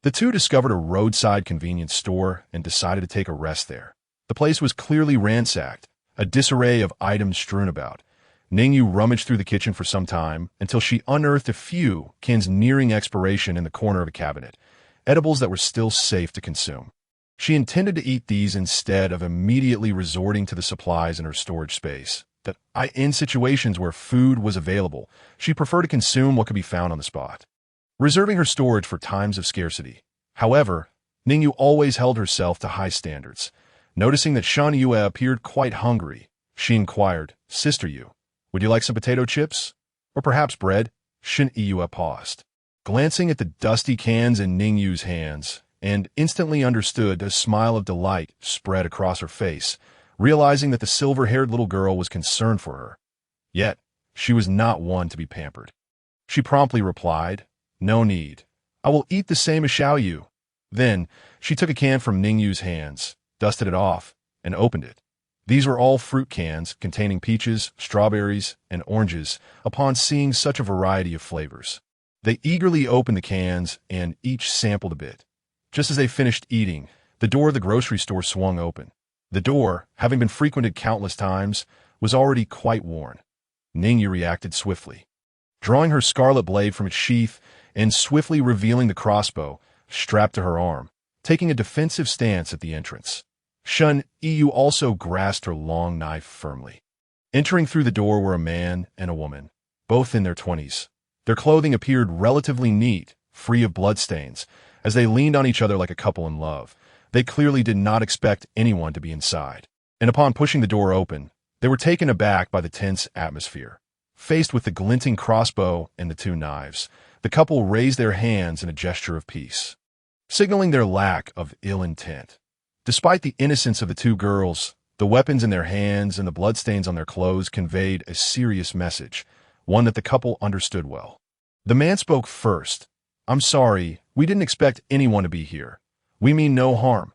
The two discovered a roadside convenience store and decided to take a rest there. The place was clearly ransacked, a disarray of items strewn about. Ning Yu rummaged through the kitchen for some time until she unearthed a few cans nearing expiration in the corner of a cabinet, edibles that were still safe to consume. She intended to eat these instead of immediately resorting to the supplies in her storage space. In situations where food was available, she preferred to consume what could be found on the spot, reserving her storage for times of scarcity. However, Ning Yu always held herself to high standards. Noticing that Shen Yue appeared quite hungry, she inquired, "Sister Yu, would you like some potato chips? Or perhaps bread?" Shen Yue paused, glancing at the dusty cans in Ning Yu's hands, and instantly understood a smile of delight spread across her face, realizing that the silver-haired little girl was concerned for her. Yet, she was not one to be pampered. She promptly replied, "No need. I will eat the same as Xiao Yu." Then, she took a can from Ning Yu's hands, dusted it off, and opened it. These were all fruit cans containing peaches, strawberries, and oranges. Upon seeing such a variety of flavors, they eagerly opened the cans and each sampled a bit. Just as they finished eating, the door of the grocery store swung open. The door, having been frequented countless times, was already quite worn. Ning Yu reacted swiftly, drawing her scarlet blade from its sheath and swiftly revealing the crossbow strapped to her arm, taking a defensive stance at the entrance. Shen Yu also grasped her long knife firmly. Entering through the door were a man and a woman, both in their 20s. Their clothing appeared relatively neat, free of bloodstains, as they leaned on each other like a couple in love. They clearly did not expect anyone to be inside, and upon pushing the door open, they were taken aback by the tense atmosphere. Faced with the glinting crossbow and the 2 knives, the couple raised their hands in a gesture of peace, signaling their lack of ill intent. Despite the innocence of the 2 girls, the weapons in their hands and the bloodstains on their clothes conveyed a serious message, one that the couple understood well. The man spoke first. I'm sorry, we didn't expect anyone to be here. We mean no harm.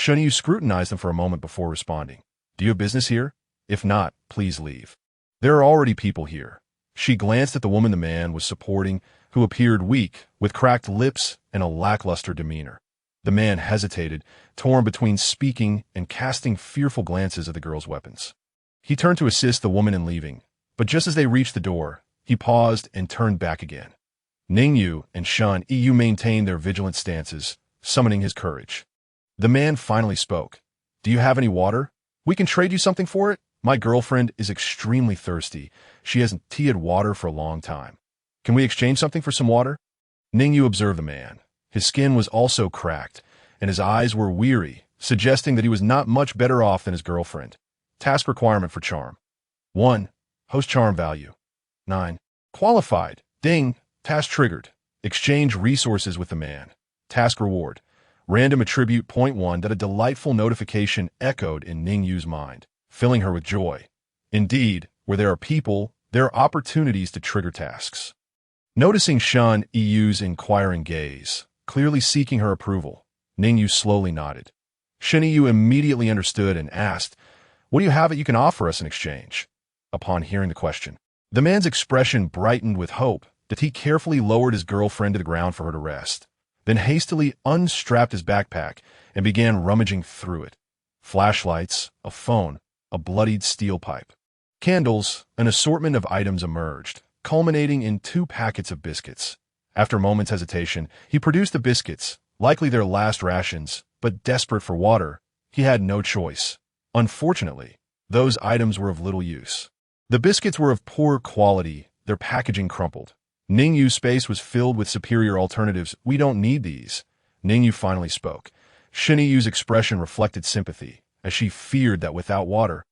Ning Yu scrutinized them for a moment before responding. Do you have business here? If not, please leave. There are already people here. She glanced at the woman the man was supporting, who appeared weak, with cracked lips and a lackluster demeanor. The man hesitated, torn between speaking and casting fearful glances at the girl's weapons. He turned to assist the woman in leaving, but just as they reached the door, he paused and turned back again. Ning Yu and Ning Yu maintained their vigilant stances, summoning his courage. The man finally spoke. Do you have any water? We can trade you something for it. My girlfriend is extremely thirsty. She hasn't had water for a long time. Can we exchange something for some water? Ning Yu observed the man. His skin was also cracked, and his eyes were weary, suggesting that he was not much better off than his girlfriend. Task requirement for charm. 1. Host charm value. 9. Qualified. Ding. Task triggered. Exchange resources with the man. Task reward. Random attribute. 1. That a delightful notification echoed in Ning Yu's mind, filling her with joy. Indeed, where there are people, there are opportunities to trigger tasks. Noticing Ning Yu's inquiring gaze, clearly seeking her approval, Ning Yu slowly nodded. Ning Yu immediately understood and asked, What do you have that you can offer us in exchange? Upon hearing the question, the man's expression brightened with hope that he carefully lowered his girlfriend to the ground for her to rest, then hastily unstrapped his backpack and began rummaging through it. Flashlights, a phone, a bloodied steel pipe. Candles, an assortment of items emerged, culminating in 2 packets of biscuits. After a moment's hesitation, he produced the biscuits, likely their last rations, but desperate for water, he had no choice. Unfortunately, those items were of little use. The biscuits were of poor quality, their packaging crumpled. Ning Yu's space was filled with superior alternatives. We don't need these. Ning Yu finally spoke. Ning Yu's expression reflected sympathy, as she feared that without water,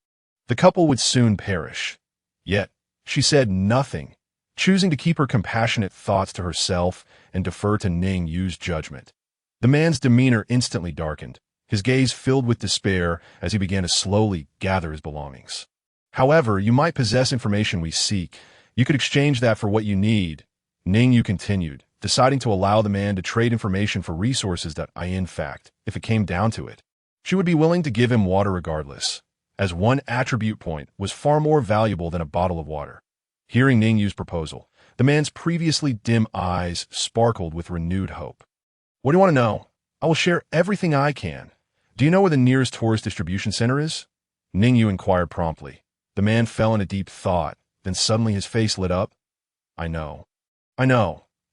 the couple would soon perish. Yet, she said nothing, choosing to keep her compassionate thoughts to herself and defer to Ning Yu's judgment. The man's demeanor instantly darkened, his gaze filled with despair as he began to slowly gather his belongings. However, you might possess information we seek. You could exchange that for what you need. Ning Yu continued, deciding to allow the man to trade information for resources that in fact, if it came down to it, she would be willing to give him water regardless, as 1 attribute point was far more valuable than a bottle of water. Hearing Ning Yu's proposal, the man's previously dim eyes sparkled with renewed hope. What do you want to know? I will share everything I can. Do you know where the nearest tourist distribution center is? Ning Yu inquired promptly. The man fell into deep thought, then suddenly his face lit up. I know.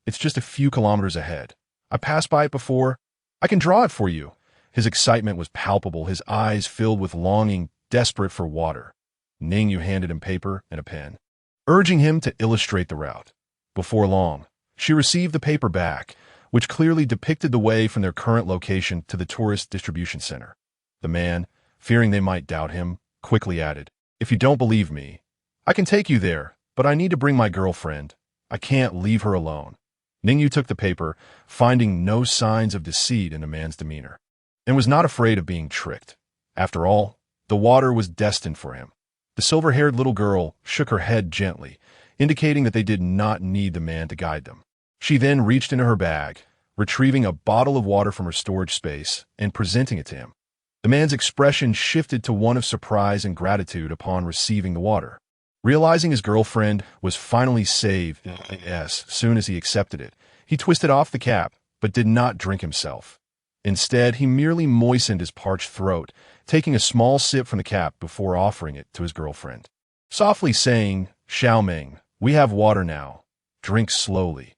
It's just a few kilometers ahead. I passed by it before. I can draw it for you. His excitement was palpable, his eyes filled with longing, desperate for water. Ning Yu handed him paper and a pen, urging him to illustrate the route. Before long, she received the paper back, which clearly depicted the way from their current location to the tourist distribution center. The man, fearing they might doubt him, quickly added, If you don't believe me, I can take you there, but I need to bring my girlfriend. I can't leave her alone. Ning Yu took the paper, finding no signs of deceit in the man's demeanor, and was not afraid of being tricked. After all, the water was destined for him. The silver-haired little girl shook her head gently, indicating that they did not need the man to guide them. She then reached into her bag, retrieving a bottle of water from her storage space and presenting it to him. The man's expression shifted to one of surprise and gratitude upon receiving the water. Realizing his girlfriend was finally saved as soon as he accepted it, he twisted off the cap, but did not drink himself. Instead, he merely moistened his parched throat, taking a small sip from the cap before offering it to his girlfriend. Softly saying, Xiao Ming, we have water now. Drink slowly.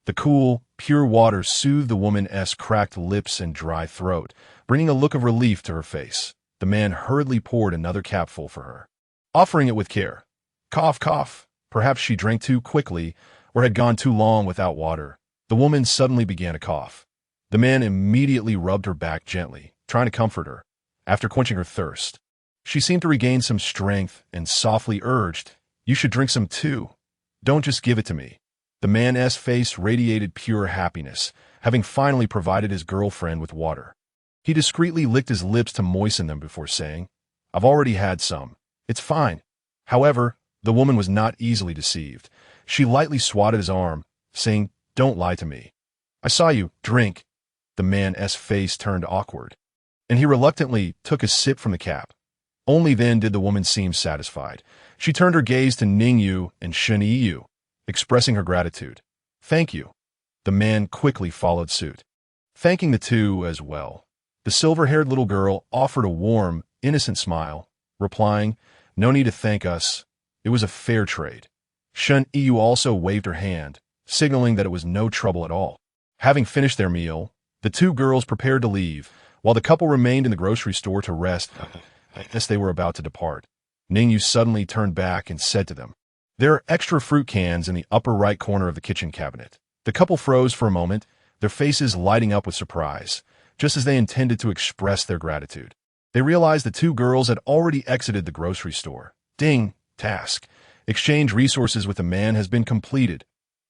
The cool, pure water soothed the woman's cracked lips and dry throat, bringing a look of relief to her face. The man hurriedly poured another capful for her, offering it with care. Cough, cough. Perhaps she drank too quickly or had gone too long without water. The woman suddenly began to cough. The man immediately rubbed her back gently, trying to comfort her. After quenching her thirst, she seemed to regain some strength and softly urged, You should drink some too. Don't just give it to me. The man's face radiated pure happiness, having finally provided his girlfriend with water. He discreetly licked his lips to moisten them before saying, I've already had some. It's fine. However, the woman was not easily deceived. She lightly swatted his arm, saying, "Don't lie to me. I saw you drink." The man's face turned awkward, and he reluctantly took a sip from the cap. Only then did the woman seem satisfied. She turned her gaze to Ning Yu and Ning Yu, expressing her gratitude. "Thank you." The man quickly followed suit, thanking the two as well. The silver-haired little girl offered a warm, innocent smile, replying, "No need to thank us. It was a fair trade." Ning Yu also waved her hand, signaling that it was no trouble at all. Having finished their meal, the two girls prepared to leave, while the couple remained in the grocery store to rest as they were about to depart. Ning Yu suddenly turned back and said to them, "There are extra fruit cans in the upper right corner of the kitchen cabinet." The couple froze for a moment, their faces lighting up with surprise, just as they intended to express their gratitude. They realized the two girls had already exited the grocery store. Ding! Task. Exchange resources with the man has been completed.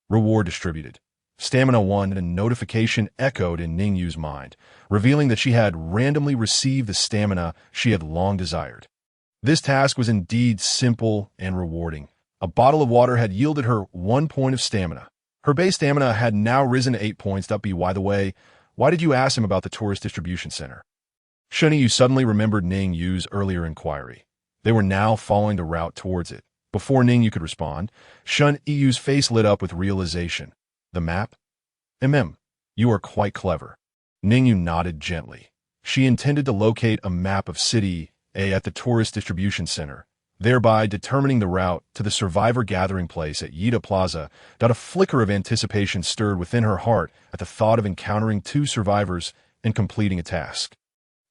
Reward distributed. Stamina 1, and a notification echoed in Ning Yu's mind, revealing that she had randomly received the stamina she had long desired. This task was indeed simple and rewarding. A bottle of water had yielded her 1 point of stamina. Her base stamina had now risen to 8 points. By the way, why did you ask him about the tourist distribution center? Ning Yu suddenly remembered Ning Yu's earlier inquiry. They were now following the route towards it. Before Ning Yu could respond, Ning Yu's face lit up with realization. "The map? You are quite clever." Ning Yu nodded gently. She intended to locate a map of City A at the tourist distribution center, thereby determining the route to the survivor gathering place at Yida Plaza. A flicker of anticipation stirred within her heart at the thought of encountering two survivors and completing a task.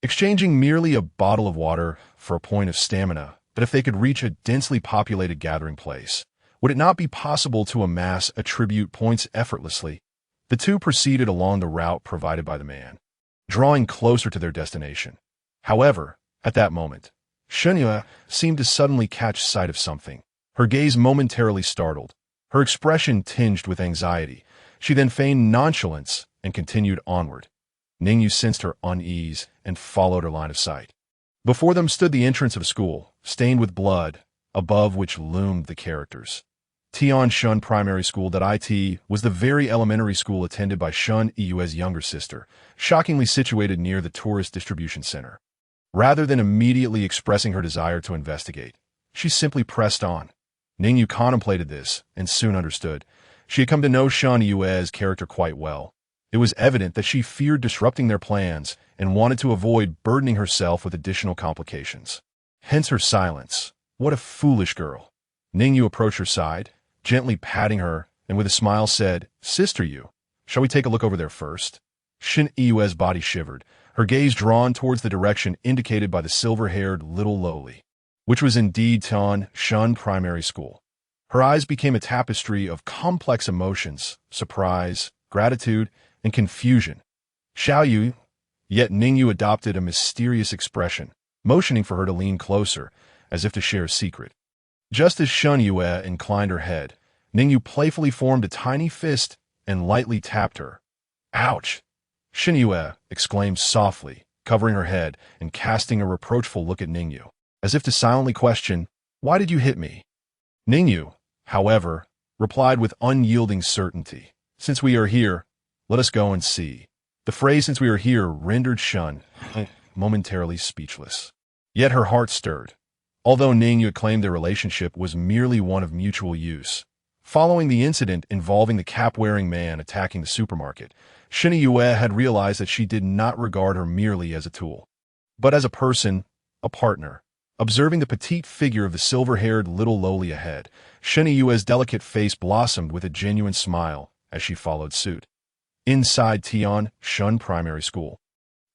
Exchanging merely a bottle of water for a point of stamina, but if they could reach a densely populated gathering place, would it not be possible to amass attribute points effortlessly? The two proceeded along the route provided by the man, drawing closer to their destination. However, at that moment, Ning Yu seemed to suddenly catch sight of something. Her gaze momentarily startled, her expression tinged with anxiety. She then feigned nonchalance and continued onward. Ning Yu sensed her unease and followed her line of sight. Before them stood the entrance of a school, stained with blood, above which loomed the characters. Tian Shun Primary School. It was the very elementary school attended by Ning Yu's younger sister, shockingly situated near the tourist distribution center. Rather than immediately expressing her desire to investigate, she simply pressed on. Ning Yu contemplated this and soon understood. She had come to know Ning Yu's character quite well. It was evident that she feared disrupting their plans and wanted to avoid burdening herself with additional complications. Hence her silence. What a foolish girl. Ning Yu approached her side, gently patting her, and with a smile said, "Sister Yu, shall we take a look over there first?" Ning Yu's body shivered, her gaze drawn towards the direction indicated by the silver-haired little Loli, which was indeed Tian Shun Primary School. Her eyes became a tapestry of complex emotions, surprise, gratitude, and confusion. "Shall you?" Yet Ning Yu adopted a mysterious expression, motioning for her to lean closer, as if to share a secret. Just as Ning Yu inclined her head, Ning Yu playfully formed a tiny fist and lightly tapped her. "Ouch!" Ning Yu exclaimed softly, covering her head and casting a reproachful look at Ning Yu, as if to silently question, "Why did you hit me?" Ning Yu, however, replied with unyielding certainty, "Since we are here, let us go and see." The phrase "since we are here" rendered Shun momentarily speechless. Yet her heart stirred. Although Ning Yu claimed their relationship was merely one of mutual use, following the incident involving the cap-wearing man attacking the supermarket, Ning Yu had realized that she did not regard her merely as a tool, but as a person, a partner. Observing the petite figure of the silver-haired little Loli ahead, Ning Yu's delicate face blossomed with a genuine smile as she followed suit. Inside Tian Shun Primary School,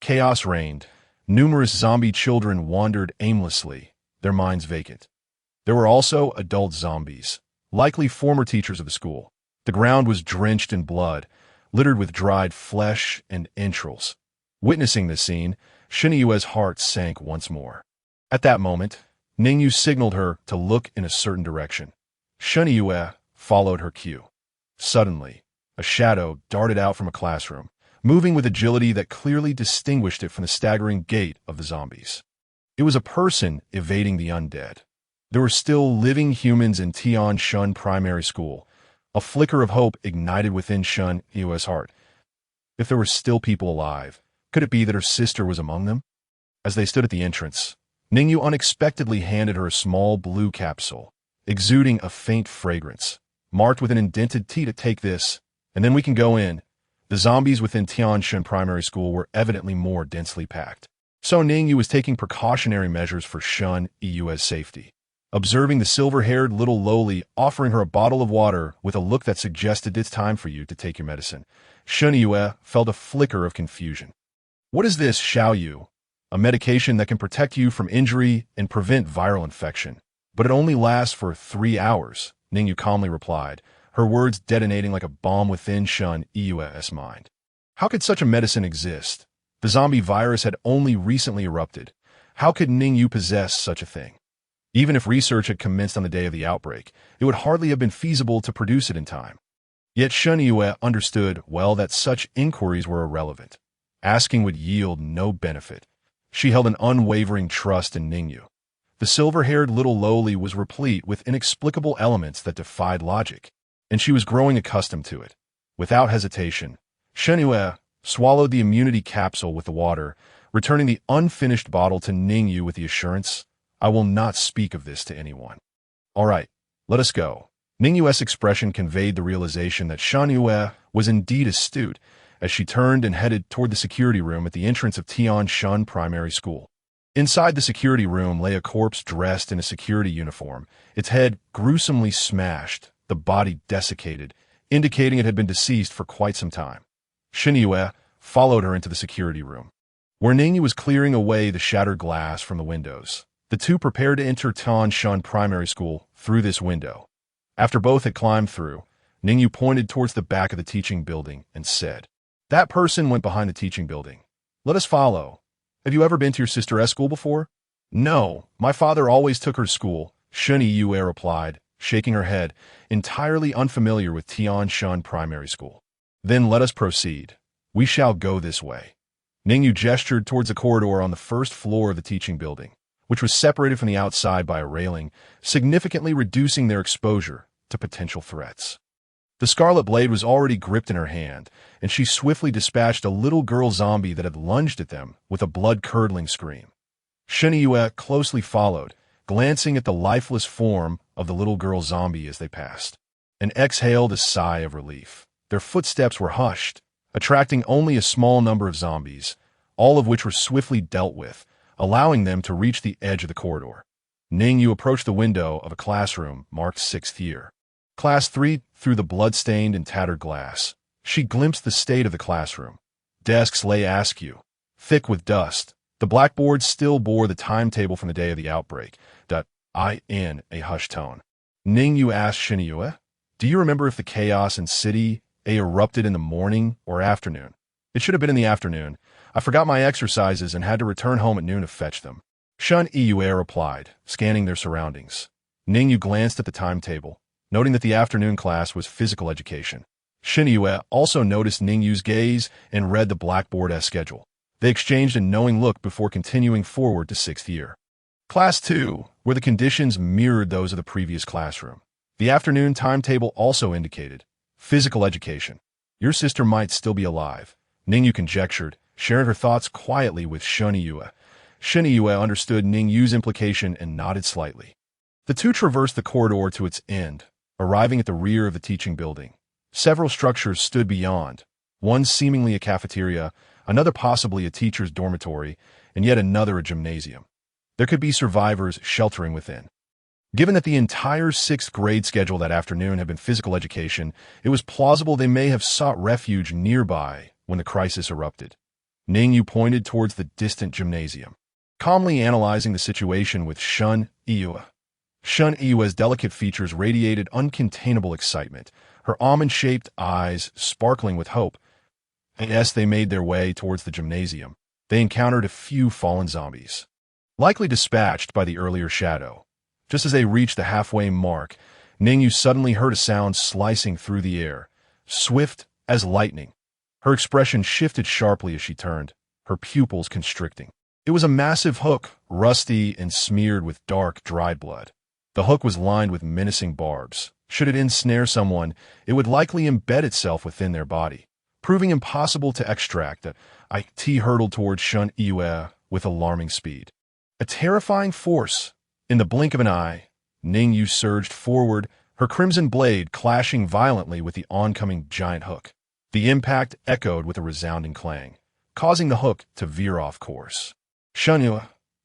chaos reigned. Numerous zombie children wandered aimlessly, their minds vacant. There were also adult zombies, likely former teachers of the school. The ground was drenched in blood, littered with dried flesh and entrails. Witnessing this scene, Ning Yu's heart sank once more. At that moment, Ning Yu signaled her to look in a certain direction. Ning Yu followed her cue. Suddenly, a shadow darted out from a classroom, moving with agility that clearly distinguished it from the staggering gait of the zombies. It was a person evading the undead. There were still living humans in Tian Shun Primary School, A flicker of hope ignited within Shun Yu's heart. If there were still people alive, could it be that her sister was among them? As they stood at the entrance, Ning Yu unexpectedly handed her a small blue capsule, exuding a faint fragrance, marked with an indented T to take this, and then we can go in. The zombies within Tianshan Primary School were evidently more densely packed. So Ning Yu was taking precautionary measures for Shun Yu's safety. Observing the silver-haired little Loli offering her a bottle of water with a look that suggested it's time for you to take your medicine, Shun Yu felt a flicker of confusion. What is this, Xiao Yu? A medication that can protect you from injury and prevent viral infection. But it only lasts for 3 hours, Ning Yu calmly replied, her words detonating like a bomb within Shun Yu's mind. How could such a medicine exist? The zombie virus had only recently erupted. How could Ning Yu possess such a thing? Even if research had commenced on the day of the outbreak, it would hardly have been feasible to produce it in time. Yet Shun Yu understood well that such inquiries were irrelevant. Asking would yield no benefit. She held an unwavering trust in Ning Yu. The silver-haired little Loli was replete with inexplicable elements that defied logic, and she was growing accustomed to it. Without hesitation, Shun Yu swallowed the immunity capsule with the water, returning the unfinished bottle to Ning Yu with the assurance, I will not speak of this to anyone. All right, let us go. Ning Yu's expression conveyed the realization that Shun Yu was indeed astute as she turned and headed toward the security room at the entrance of Tianshan Primary School. Inside the security room lay a corpse dressed in a security uniform, its head gruesomely smashed, the body desiccated, indicating it had been deceased for quite some time. Shun Yu followed her into the security room, where Ning Yu was clearing away the shattered glass from the windows. The two prepared to enter Tianshan Primary School through this window. After both had climbed through, Ning Yu pointed towards the back of the teaching building and said, That person went behind the teaching building. Let us follow. Have you ever been to your sister's school before? No, my father always took her to school, Shun Yu replied, shaking her head, entirely unfamiliar with Tianshan Primary School. Then let us proceed. We shall go this way. Ning Yu gestured towards a corridor on the first floor of the teaching building, which was separated from the outside by a railing, significantly reducing their exposure to potential threats. The scarlet blade was already gripped in her hand, and she swiftly dispatched a little girl zombie that had lunged at them with a blood-curdling scream. Shun Yu closely followed, glancing at the lifeless form of the little girl zombie as they passed, and exhaled a sigh of relief. Their footsteps were hushed, attracting only a small number of zombies, all of which were swiftly dealt with, allowing them to reach the edge of the corridor. Ning Yu approached the window of a classroom marked 6th year. Class 3 through the blood-stained and tattered glass. She glimpsed the state of the classroom. Desks lay askew, thick with dust. The blackboard still bore the timetable from the day of the outbreak. In a hushed tone, Ning Yu asked Shun Yu, Do you remember if the chaos in City A erupted in the morning or afternoon? It should have been in the afternoon. I forgot my exercises and had to return home at noon to fetch them. Shun Yu replied, scanning their surroundings. Ning Yu glanced at the timetable, noting that the afternoon class was physical education. Shun Yu also noticed Ning Yu's gaze and read the blackboard as schedule. They exchanged a knowing look before continuing forward to 6th year. Class 2, where the conditions mirrored those of the previous classroom. The afternoon timetable also indicated physical education. Your sister might still be alive, Ning Yu conjectured, sharing her thoughts quietly with Shun Yu. Shun Yu understood Ning Yu's implication and nodded slightly. The two traversed the corridor to its end, arriving at the rear of the teaching building. Several structures stood beyond, one seemingly a cafeteria, another possibly a teacher's dormitory, and yet another a gymnasium. There could be survivors sheltering within. Given that the entire 6th grade schedule that afternoon had been physical education, it was plausible they may have sought refuge nearby when the crisis erupted. Ning Yu pointed towards the distant gymnasium, calmly analyzing the situation with Shun Yu. Shun Yu's delicate features radiated uncontainable excitement, her almond-shaped eyes sparkling with hope. As they made their way towards the gymnasium, they encountered a few fallen zombies, likely dispatched by the earlier shadow. Just as they reached the halfway mark, Ning Yu suddenly heard a sound slicing through the air, swift as lightning. Her expression shifted sharply as she turned, her pupils constricting. It was a massive hook, rusty and smeared with dark, dried blood. The hook was lined with menacing barbs, Should it ensnare someone, it would likely embed itself within their body, proving impossible to extract. It hurtled towards Shun Yu with alarming speed. A terrifying force. In the blink of an eye, Ning Yu surged forward, her crimson blade clashing violently with the oncoming giant hook. The impact echoed with a resounding clang, causing the hook to veer off course. Shun Yu,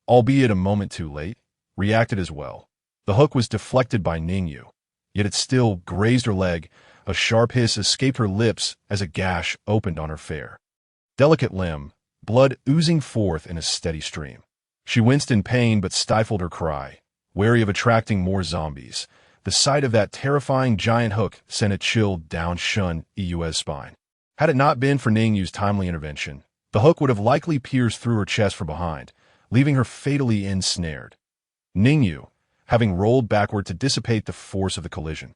albeit a moment too late, reacted as well. The hook was deflected by Ning Yu, yet it still grazed her leg. A sharp hiss escaped her lips as a gash opened on her fair, delicate limb, blood oozing forth in a steady stream. She winced in pain but stifled her cry, wary of attracting more zombies. The sight of that terrifying giant hook sent a chill down Shun Yu's spine. Had it not been for Ning Yu's timely intervention, the hook would have likely pierced through her chest from behind, leaving her fatally ensnared. Ning Yu, having rolled backward to dissipate the force of the collision,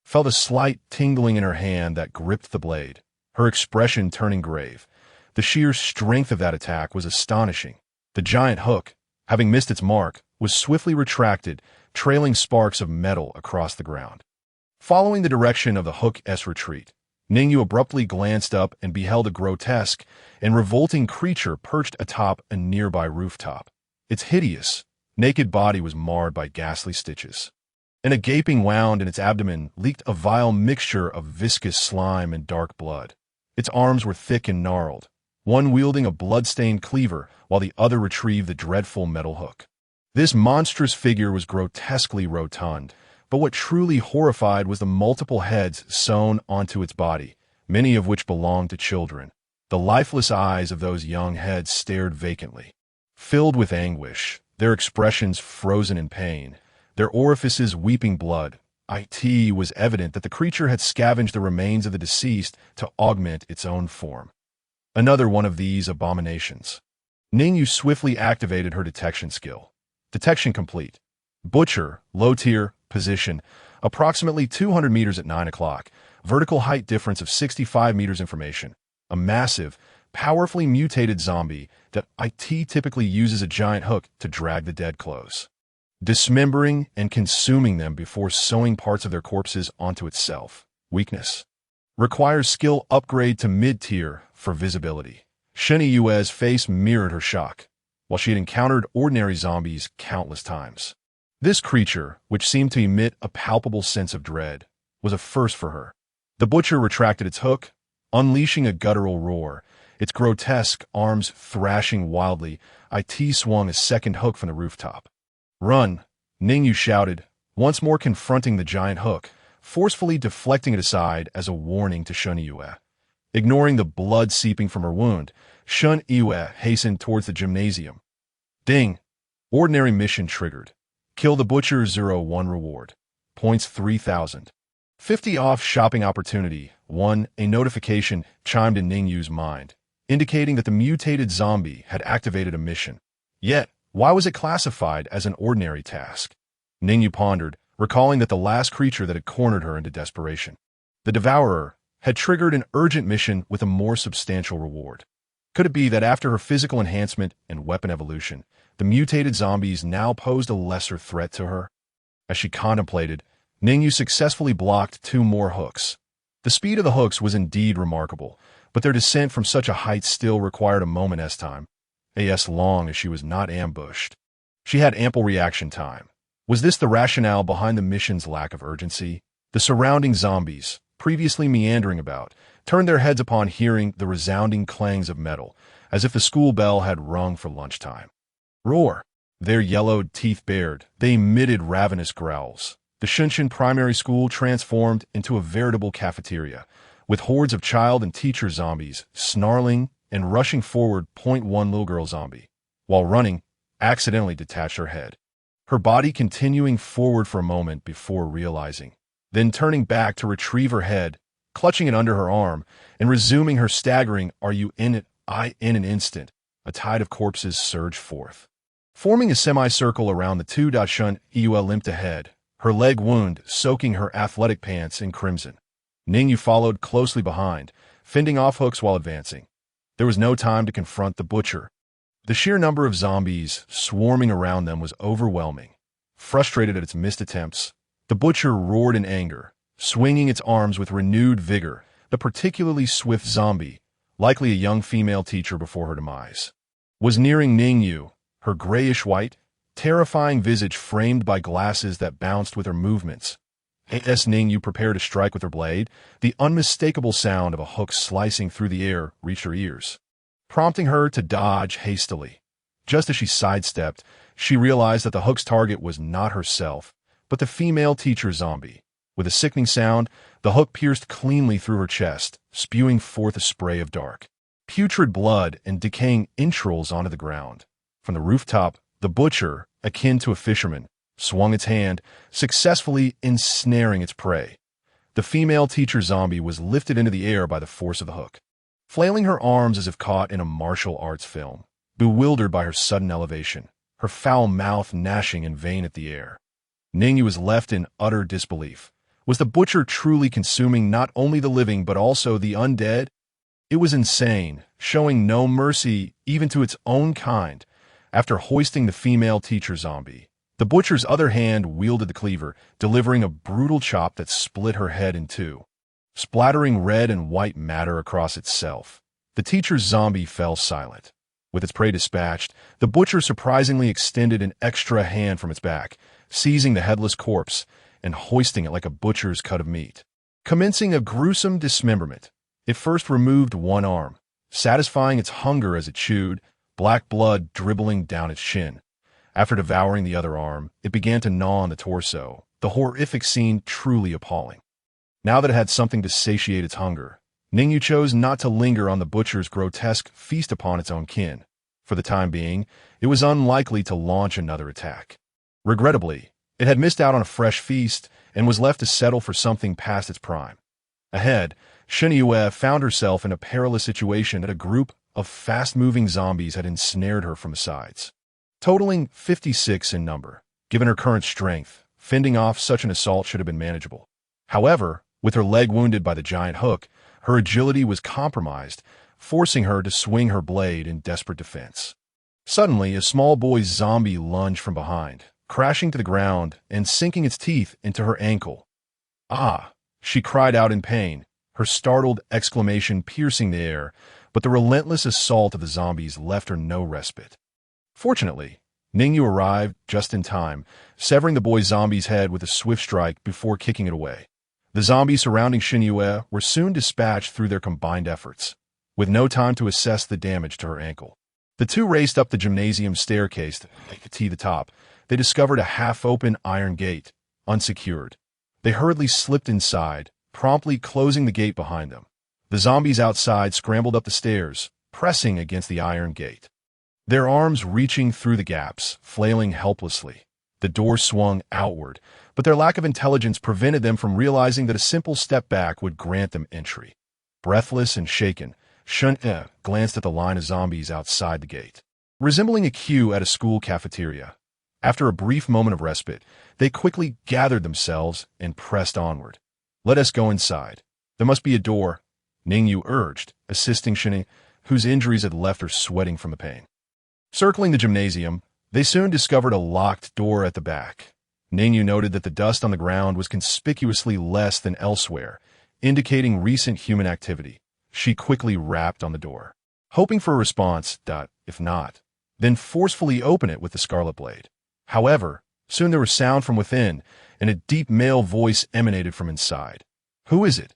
felt a slight tingling in her hand that gripped the blade, her expression turning grave. The sheer strength of that attack was astonishing. The giant hook, having missed its mark, was swiftly retracted, trailing sparks of metal across the ground. Following the direction of the hook's retreat, Ning Yu abruptly glanced up and beheld a grotesque and revolting creature perched atop a nearby rooftop. Its hideous, naked body was marred by ghastly stitches, and a gaping wound in its abdomen leaked a vile mixture of viscous slime and dark blood. Its arms were thick and gnarled, one wielding a blood-stained cleaver while the other retrieved the dreadful metal hook. This monstrous figure was grotesquely rotund, but what truly horrified was the multiple heads sewn onto its body, many of which belonged to children. The lifeless eyes of those young heads stared vacantly, filled with anguish, their expressions frozen in pain, their orifices weeping blood. It was evident that the creature had scavenged the remains of the deceased to augment its own form. Another one of these abominations. Ning Yu swiftly activated her detection skill. Detection complete. Butcher, low tier, position, approximately 200 meters at 9 o'clock, vertical height difference of 65 meters information. A massive, powerfully mutated zombie that IT typically uses a giant hook to drag the dead close, dismembering and consuming them before sewing parts of their corpses onto itself. Weakness. Requires skill upgrade to mid-tier for visibility. Shun Yu's face mirrored her shock, while she had encountered ordinary zombies countless times. This creature, which seemed to emit a palpable sense of dread, was a first for her. The butcher retracted its hook, unleashing a guttural roar, its grotesque arms thrashing wildly. It swung a second hook from the rooftop. "Run!" Ning Yu shouted, once more confronting the giant hook, forcefully deflecting it aside as a warning to Shun Yu. Ignoring the blood seeping from her wound, Shun Yu hastened towards the gymnasium. Ding! Ordinary mission triggered. Kill the butcher 01 reward. Points 3,000. 50 off shopping opportunity. 1. A notification chimed in Ning Yu's mind, indicating that the mutated zombie had activated a mission. Yet, why was it classified as an ordinary task? Ning Yu pondered, recalling that the last creature that had cornered her into desperation, the Devourer, had triggered an urgent mission with a more substantial reward. Could it be that after her physical enhancement and weapon evolution, the mutated zombies now posed a lesser threat to her? As she contemplated, Ning Yu successfully blocked 2 more hooks. The speed of the hooks was indeed remarkable, but their descent from such a height still required a moment's time, as long as she was not ambushed. She had ample reaction time. Was this the rationale behind the mission's lack of urgency? The surrounding zombies, previously meandering about, turned their heads upon hearing the resounding clangs of metal, as if the school bell had rung for lunchtime. Roar! Their yellowed teeth bared, they emitted ravenous growls. The Shunshin primary school transformed into a veritable cafeteria, with hordes of child and teacher zombies snarling and rushing forward. One little girl zombie, while running, accidentally detached her head, her body continuing forward for a moment before realizing, then turning back to retrieve her head, clutching it under her arm, and resuming her staggering "Are you in it?" In an instant, a tide of corpses surged forth, forming a semicircle around the 2. Shun Yu limped ahead, her leg wound soaking her athletic pants in crimson. Ning Yu followed closely behind, fending off hooks while advancing. There was no time to confront the butcher. The sheer number of zombies swarming around them was overwhelming. Frustrated at its missed attempts, The butcher roared in anger, swinging its arms with renewed vigor. The particularly swift zombie, likely a young female teacher before her demise, was nearing Ning Yu, her grayish-white, terrifying visage framed by glasses that bounced with her movements. As Ning Yu prepared to strike with her blade, the unmistakable sound of a hook slicing through the air reached her ears, prompting her to dodge hastily. Just as she sidestepped, she realized that the hook's target was not herself, but the female teacher zombie. With a sickening sound, the hook pierced cleanly through her chest, spewing forth a spray of dark, putrid blood and decaying entrails onto the ground. From the rooftop, the butcher, akin to a fisherman, swung its hand, successfully ensnaring its prey. The female teacher zombie was lifted into the air by the force of the hook, flailing her arms as if caught in a martial arts film, bewildered by her sudden elevation, her foul mouth gnashing in vain at the air. Ning Yu was left in utter disbelief. Was the butcher truly consuming not only the living but also the undead? It was insane, showing no mercy even to its own kind. After hoisting the female teacher zombie, the butcher's other hand wielded the cleaver, delivering a brutal chop that split her head in two, splattering red and white matter across itself. The teacher's zombie fell silent. With its prey dispatched, the butcher surprisingly extended an extra hand from its back, seizing the headless corpse and hoisting it like a butcher's cut of meat. Commencing a gruesome dismemberment, it first removed one arm, satisfying its hunger as it chewed, black blood dribbling down its chin. After devouring the other arm, it began to gnaw on the torso, the horrific scene truly appalling. Now that it had something to satiate its hunger, Ning Yu chose not to linger on the butcher's grotesque feast upon its own kin. For the time being, it was unlikely to launch another attack. Regrettably, it had missed out on a fresh feast and was left to settle for something past its prime. Ahead, Shen Yue found herself in a perilous situation that a group of fast-moving zombies had ensnared her from the sides. Totaling 56 in number, given her current strength, fending off such an assault should have been manageable. However, with her leg wounded by the giant hook, her agility was compromised, forcing her to swing her blade in desperate defense. Suddenly, a small boy's zombie lunged from behind, crashing to the ground and sinking its teeth into her ankle. "Ah!" she cried out in pain, her startled exclamation piercing the air, but the relentless assault of the zombies left her no respite. Fortunately, Ning Yu arrived just in time, severing the boy zombie's head with a swift strike before kicking it away. The zombies surrounding Shen Yue were soon dispatched through their combined efforts, with no time to assess the damage to her ankle. The two raced up the gymnasium staircase to the top. They discovered a half-open iron gate, unsecured. They hurriedly slipped inside, promptly closing the gate behind them. The zombies outside scrambled up the stairs, pressing against the iron gate, their arms reaching through the gaps, flailing helplessly. The door swung outward, but their lack of intelligence prevented them from realizing that a simple step back would grant them entry. Breathless and shaken, Shen Yue glanced at the line of zombies outside the gate, resembling a queue at a school cafeteria. After a brief moment of respite, they quickly gathered themselves and pressed onward. "Let us go inside. There must be a door," Ning Yu urged, assisting Shen Yue, whose injuries had left her sweating from the pain. Circling the gymnasium, they soon discovered a locked door at the back. Ning Yu noted that the dust on the ground was conspicuously less than elsewhere, indicating recent human activity. She quickly rapped on the door, hoping for a response, if not, then forcefully open it with the scarlet blade. However, soon there was sound from within, and a deep male voice emanated from inside. "Who is it?"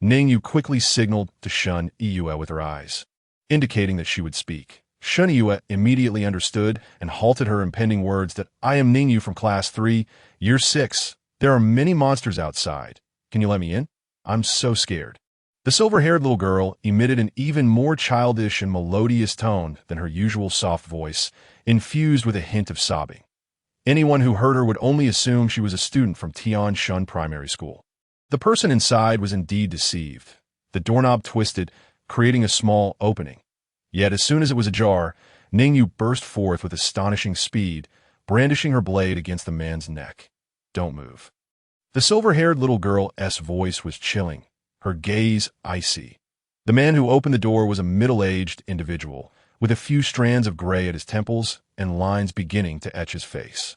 Ning Yu quickly signaled to Shen Yue with her eyes, indicating that she would speak. Shen Yue immediately understood and halted her impending words that "I am Ning Yu from Class 3, Year 6. There are many monsters outside. Can you let me in? I'm so scared." The silver-haired little girl emitted an even more childish and melodious tone than her usual soft voice, infused with a hint of sobbing. Anyone who heard her would only assume she was a student from Tian Shun Primary School. The person inside was indeed deceived. The doorknob twisted, creating a small opening. Yet as soon as it was ajar, Ning Yu burst forth with astonishing speed, brandishing her blade against the man's neck. "Don't move." The silver-haired little girl's voice was chilling, her gaze icy. The man who opened the door was a middle-aged individual, with a few strands of gray at his temples and lines beginning to etch his face.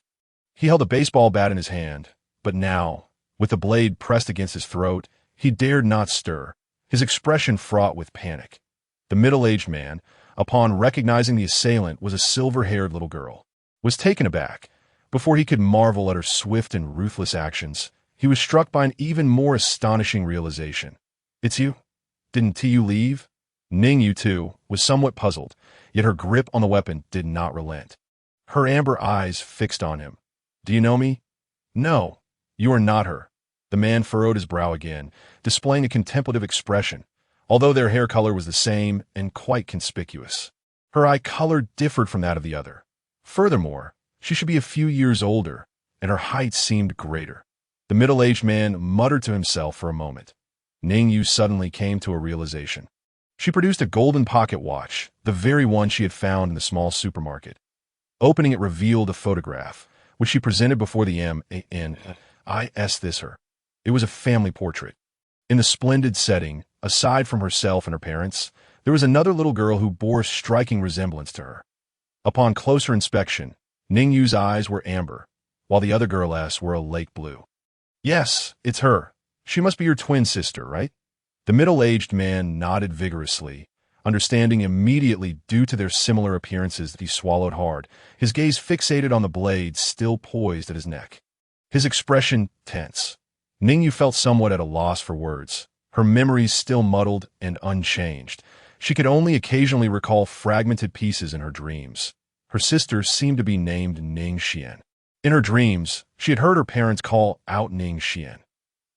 He held a baseball bat in his hand, But now, with the blade pressed against his throat, he dared not stir, his expression fraught with panic. The middle-aged man, upon recognizing the assailant was a silver-haired little girl, was taken aback. Before he could marvel at her swift and ruthless actions, he was struck by an even more astonishing realization. "It's you? Didn't you leave?" Ning Yu, too, was somewhat puzzled, yet her grip on the weapon did not relent. Her amber eyes fixed on him. "Do you know me?" "No, you are not her." The man furrowed his brow again, displaying a contemplative expression, although their hair color was the same and quite conspicuous. Her eye color differed from that of the other. Furthermore, she should be a few years older, and her height seemed greater. The middle-aged man muttered to himself for a moment. Ning Yu suddenly came to a realization. She produced a golden pocket watch, the very one she had found in the small supermarket. Opening it revealed a photograph, which she presented before the MANIS this her. It was a family portrait. In the splendid setting, aside from herself and her parents, there was another little girl who bore a striking resemblance to her. Upon closer inspection, Ning Yu's eyes were amber, while the other girl's were a lake blue. "Yes, it's her. She must be your twin sister, right?" The middle-aged man nodded vigorously, understanding immediately due to their similar appearances that he swallowed hard, his gaze fixated on the blade still poised at his neck. His expression tense. Ning Yu felt somewhat at a loss for words, her memories still muddled and unchanged. She could only occasionally recall fragmented pieces in her dreams. Her sister seemed to be named Ning Xian. In her dreams, she had heard her parents call out Ning Xian.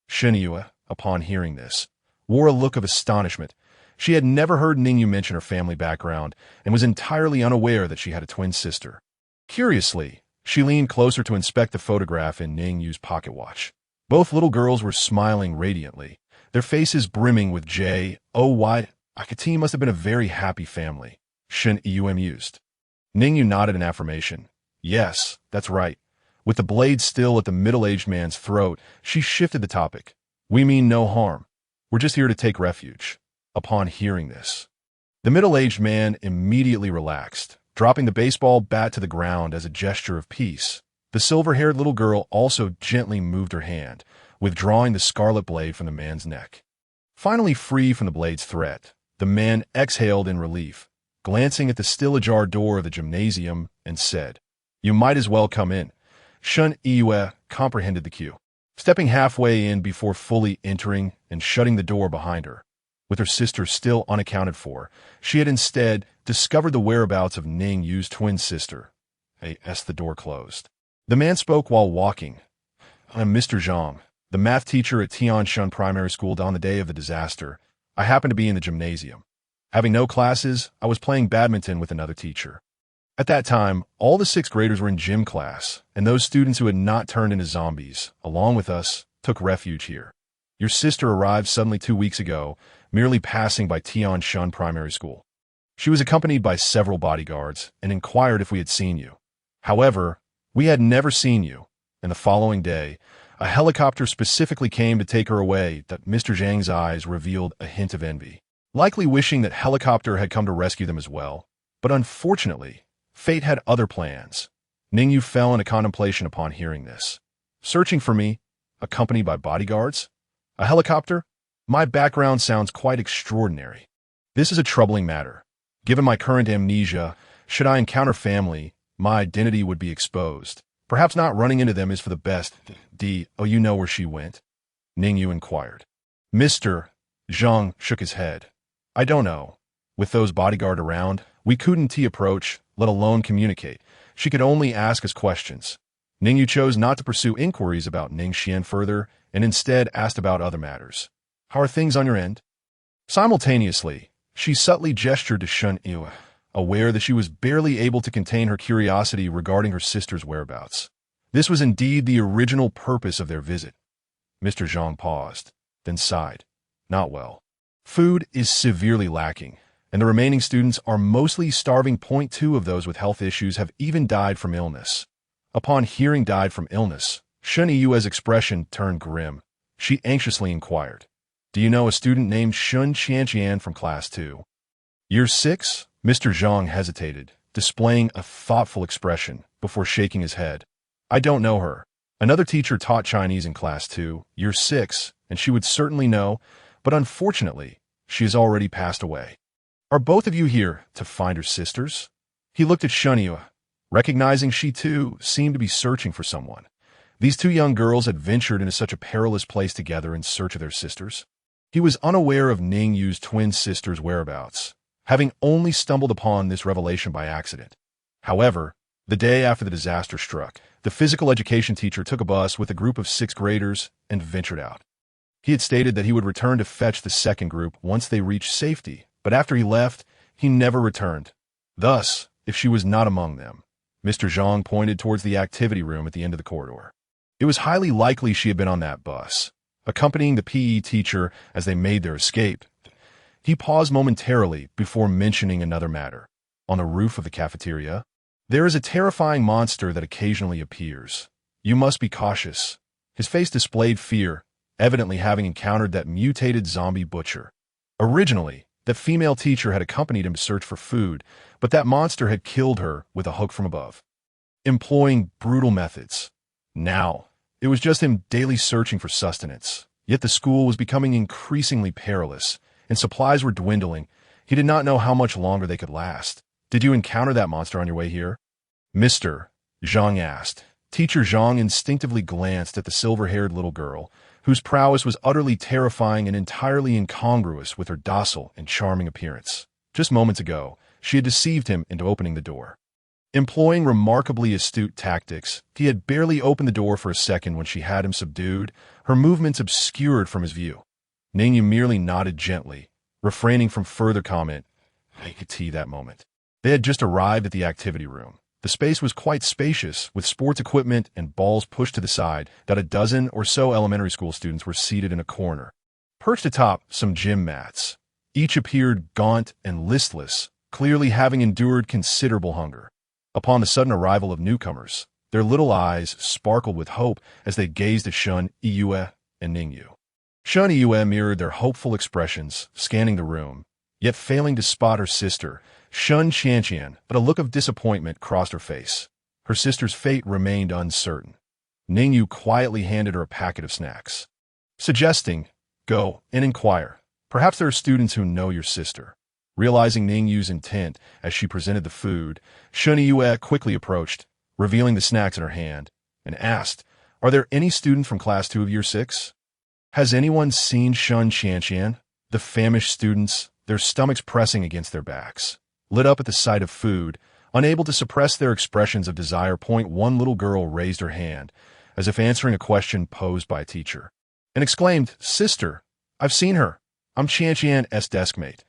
Shen Yu, upon hearing this, wore a look of astonishment. She had never heard Ning Yu mention her family background and was entirely unaware that she had a twin sister. Curiously, she leaned closer to inspect the photograph in Ning Yu's pocket watch. Both little girls were smiling radiantly, their faces brimming with joy. Akati must have been a very happy family, Shen Yu mused. Ning Yu nodded in affirmation. "Yes, that's right." With the blade still at the middle-aged man's throat, she shifted the topic. "We mean no harm. We're just here to take refuge." Upon hearing this, the middle-aged man immediately relaxed, dropping the baseball bat to the ground as a gesture of peace. The silver-haired little girl also gently moved her hand, withdrawing the scarlet blade from the man's neck. Finally free from the blade's threat, the man exhaled in relief, glancing at the still-ajar door of the gymnasium, and said, "You might as well come in." Shun Iyue comprehended the cue, stepping halfway in before fully entering and shutting the door behind her. With her sister still unaccounted for, she had instead discovered the whereabouts of Ning Yu's twin sister. As the door closed, the man spoke while walking. "I'm Mr. Zhang, the math teacher at Tianshan Primary School. On the day of the disaster, I happened to be in the gymnasium. Having no classes, I was playing badminton with another teacher. At that time, all the sixth graders were in gym class, and those students who had not turned into zombies, along with us, took refuge here. Your sister arrived suddenly 2 weeks ago, merely passing by Tianshan Primary School. She was accompanied by several bodyguards and inquired if we had seen you. However, we had never seen you, and the following day, a helicopter specifically came to take her away. That Mr. Zhang's eyes revealed a hint of envy, likely wishing that helicopter had come to rescue them as well. But unfortunately, fate had other plans. Ning Yu fell into contemplation upon hearing this. Searching for me, accompanied by bodyguards? A helicopter? My background sounds quite extraordinary. This is a troubling matter. Given my current amnesia, should I encounter family, my identity would be exposed. Perhaps not running into them is for the best. You know where she went?" Ning Yu inquired. Mr. Zhang shook his head. "I don't know. With those bodyguard around, we couldn't approach, let alone communicate. She could only ask us questions." Ning Yu chose not to pursue inquiries about Ning Xian further, and instead asked about other matters. "How are things on your end?" Simultaneously, she subtly gestured to Shun Yu, aware that she was barely able to contain her curiosity regarding her sister's whereabouts. This was indeed the original purpose of their visit. Mr. Zhang paused, then sighed. "Not well. Food is severely lacking, and the remaining students are mostly starving. 2 of those with health issues have even died from illness." Upon hearing died from illness, Shun Yu's expression turned grim. She anxiously inquired, "Do you know a student named Shun Qianqian from Class 2? Year 6? Mr. Zhang hesitated, displaying a thoughtful expression before shaking his head. "I don't know her. Another teacher taught Chinese in class 2, year 6, and she would certainly know, but unfortunately, she has already passed away. Are both of you here to find her sisters? He looked at Shunyu, recognizing she too seemed to be searching for someone. These two young girls had ventured into such a perilous place together in search of their sisters. He was unaware of Ning Yu's twin sister's whereabouts, having only stumbled upon this revelation by accident. However, the day after the disaster struck, the physical education teacher took a bus with a group of 6th graders and ventured out. He had stated that he would return to fetch the second group once they reached safety, but after he left, he never returned. Thus, if she was not among them, Mr. Zhang pointed towards the activity room at the end of the corridor. It was highly likely she had been on that bus, accompanying the PE teacher as they made their escape. He paused momentarily before mentioning another matter. On the roof of the cafeteria, there is a terrifying monster that occasionally appears. You must be cautious. His face displayed fear, evidently having encountered that mutated zombie butcher. Originally, the female teacher had accompanied him to search for food, but that monster had killed her with a hook from above, employing brutal methods. Now, it was just him daily searching for sustenance. Yet the school was becoming increasingly perilous, and supplies were dwindling. He did not know how much longer they could last. Did you encounter that monster on your way here? Mr. Zhang asked. Teacher Zhang instinctively glanced at the silver-haired little girl, whose prowess was utterly terrifying and entirely incongruous with her docile and charming appearance. Just moments ago, she had deceived him into opening the door. Employing remarkably astute tactics, he had barely opened the door for a second when she had him subdued, her movements obscured from his view. Ning Yu merely nodded gently, refraining from further comment. I could see that moment. They had just arrived at the activity room. The space was quite spacious, with sports equipment and balls pushed to the side. That a dozen or so elementary school students were seated in a corner. Perched atop some gym mats, each appeared gaunt and listless, clearly having endured considerable hunger. Upon the sudden arrival of newcomers, their little eyes sparkled with hope as they gazed at Shun Yue and Ning Yu. Shun Yue mirrored their hopeful expressions, scanning the room, yet failing to spot her sister, Shun Qianqian, but a look of disappointment crossed her face. Her sister's fate remained uncertain. Ning Yu quietly handed her a packet of snacks, suggesting, "Go and inquire. Perhaps there are students who know your sister." Realizing Ning Yu's intent as she presented the food, Shun Yue quickly approached, revealing the snacks in her hand, and asked, "Are there any students from class 2 of year 6? Has anyone seen Shun Qianqian?" The famished students, their stomachs pressing against their backs, lit up at the sight of food, unable to suppress their expressions of desire. One little girl raised her hand, as if answering a question posed by a teacher, and exclaimed, "Sister, I've seen her. I'm Qianqian's deskmate."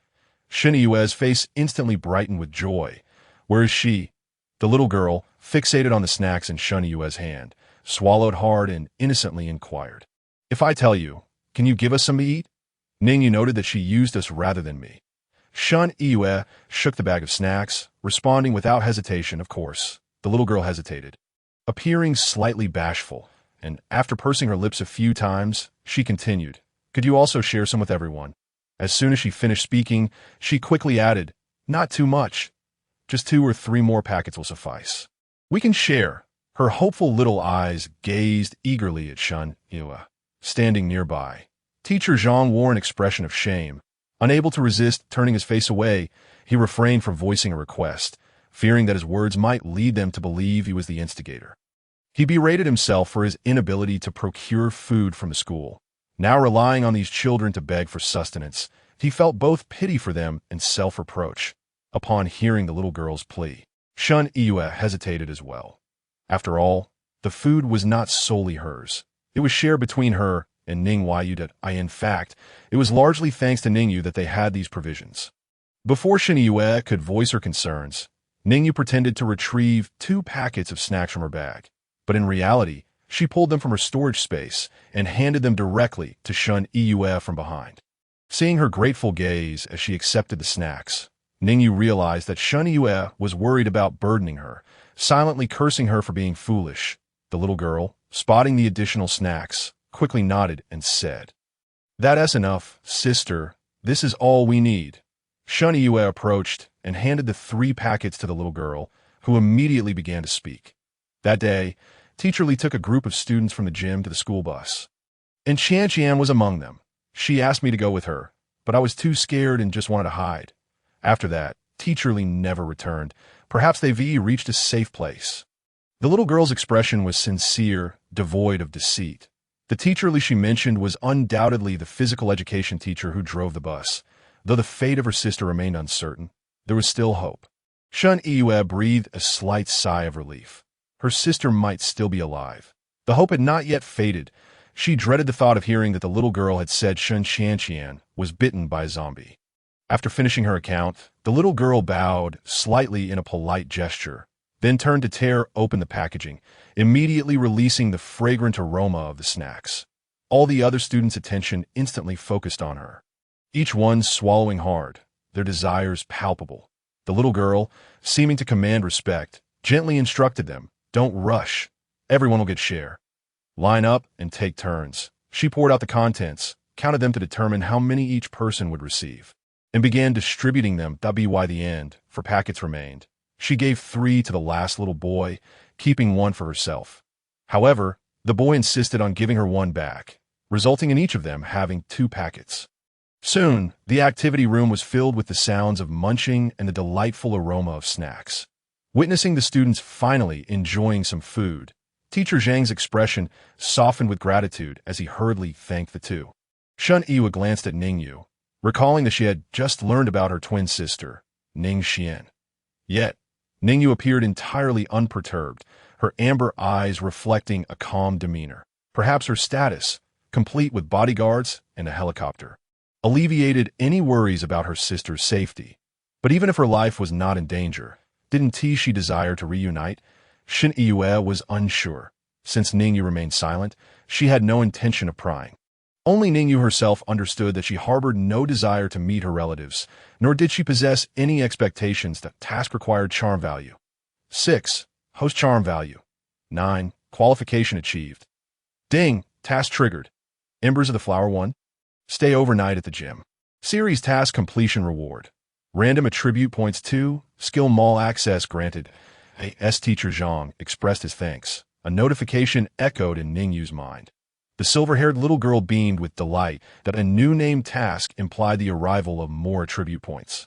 Shun Yue's face instantly brightened with joy. "Where is she?" The little girl, fixated on the snacks in Shun Yue's hand, swallowed hard and innocently inquired, "If I tell you, can you give us some to eat?" Ning Yu noted that she used us rather than me. Shun Yue shook the bag of snacks, responding without hesitation, "Of course." The little girl hesitated, appearing slightly bashful, and after pursing her lips a few times, she continued, "Could you also share some with everyone?" As soon as she finished speaking, she quickly added, "Not too much. Just 2 or 3 more packets will suffice. We can share." Her hopeful little eyes gazed eagerly at Shun Yue, standing nearby. Teacher Zhang wore an expression of shame. Unable to resist turning his face away, he refrained from voicing a request, fearing that his words might lead them to believe he was the instigator. He berated himself for his inability to procure food from the school. Now relying on these children to beg for sustenance, he felt both pity for them and self-reproach. Upon hearing the little girl's plea, Shun Yue hesitated as well. After all, the food was not solely hers. It was shared between her and Ning Yu. In fact, it was largely thanks to Ning Yu that they had these provisions. Before Shun Yue could voice her concerns, Ning Yu pretended to retrieve 2 packets of snacks from her bag, but in reality, she pulled them from her storage space and handed them directly to Shun Yue from behind. Seeing her grateful gaze as she accepted the snacks, Ning Yu realized that Shun Yue was worried about burdening her, silently cursing her for being foolish. The little girl, spotting the additional snacks, quickly nodded and said, "That's enough, sister. This is all we need." Shun Yue approached and handed the 3 packets to the little girl, who immediately began to speak. That day, Teacher Lee took a group of students from the gym to the school bus. And Qian was among them. She asked me to go with her, but I was too scared and just wanted to hide. After that, Teacher Lee never returned. Perhaps they've reached a safe place. The little girl's expression was sincere, devoid of deceit. The Teacher Lee she mentioned was undoubtedly the physical education teacher who drove the bus. Though the fate of her sister remained uncertain, there was still hope. Ning Yu breathed a slight sigh of relief. Her sister might still be alive. The hope had not yet faded. She dreaded the thought of hearing that the little girl had said Qian was bitten by a zombie. After finishing her account, the little girl bowed slightly in a polite gesture, then turned to tear open the packaging, immediately releasing the fragrant aroma of the snacks. All the other students' attention instantly focused on her. Each one swallowing hard, their desires palpable. The little girl, seeming to command respect, gently instructed them, "Don't rush. Everyone will get share. Line up and take turns." She poured out the contents, counted them to determine how many each person would receive, and began distributing them by the end, for packets remained. She gave 3 to the last little boy, keeping 1 for herself. However, the boy insisted on giving her 1 back, resulting in each of them having 2 packets. Soon, the activity room was filled with the sounds of munching and the delightful aroma of snacks. Witnessing the students finally enjoying some food, Teacher Zhang's expression softened with gratitude as he hurriedly thanked the two. Ning Yu glanced at Ning Yu, recalling that she had just learned about her twin sister, Ning Xian. Yet, Ning Yu appeared entirely unperturbed, her amber eyes reflecting a calm demeanor. Perhaps her status, complete with bodyguards and a helicopter, alleviated any worries about her sister's safety. But even if her life was not in danger, didn't she desire to reunite? Ning Yu was unsure. Since Ning Yu remained silent, she had no intention of prying. Only Ning Yu herself understood that she harbored no desire to meet her relatives, nor did she possess any expectations that task required charm value. 6. Host charm value. 9. Qualification achieved. Ding! Task triggered. Embers of the Flower 1. Stay overnight at the gym. Series task completion reward. Random attribute points 2. Skill mall access granted. Teacher Zhang expressed his thanks. A notification echoed in Ning Yu's mind. The silver-haired little girl beamed with delight that a new named task implied the arrival of more attribute points.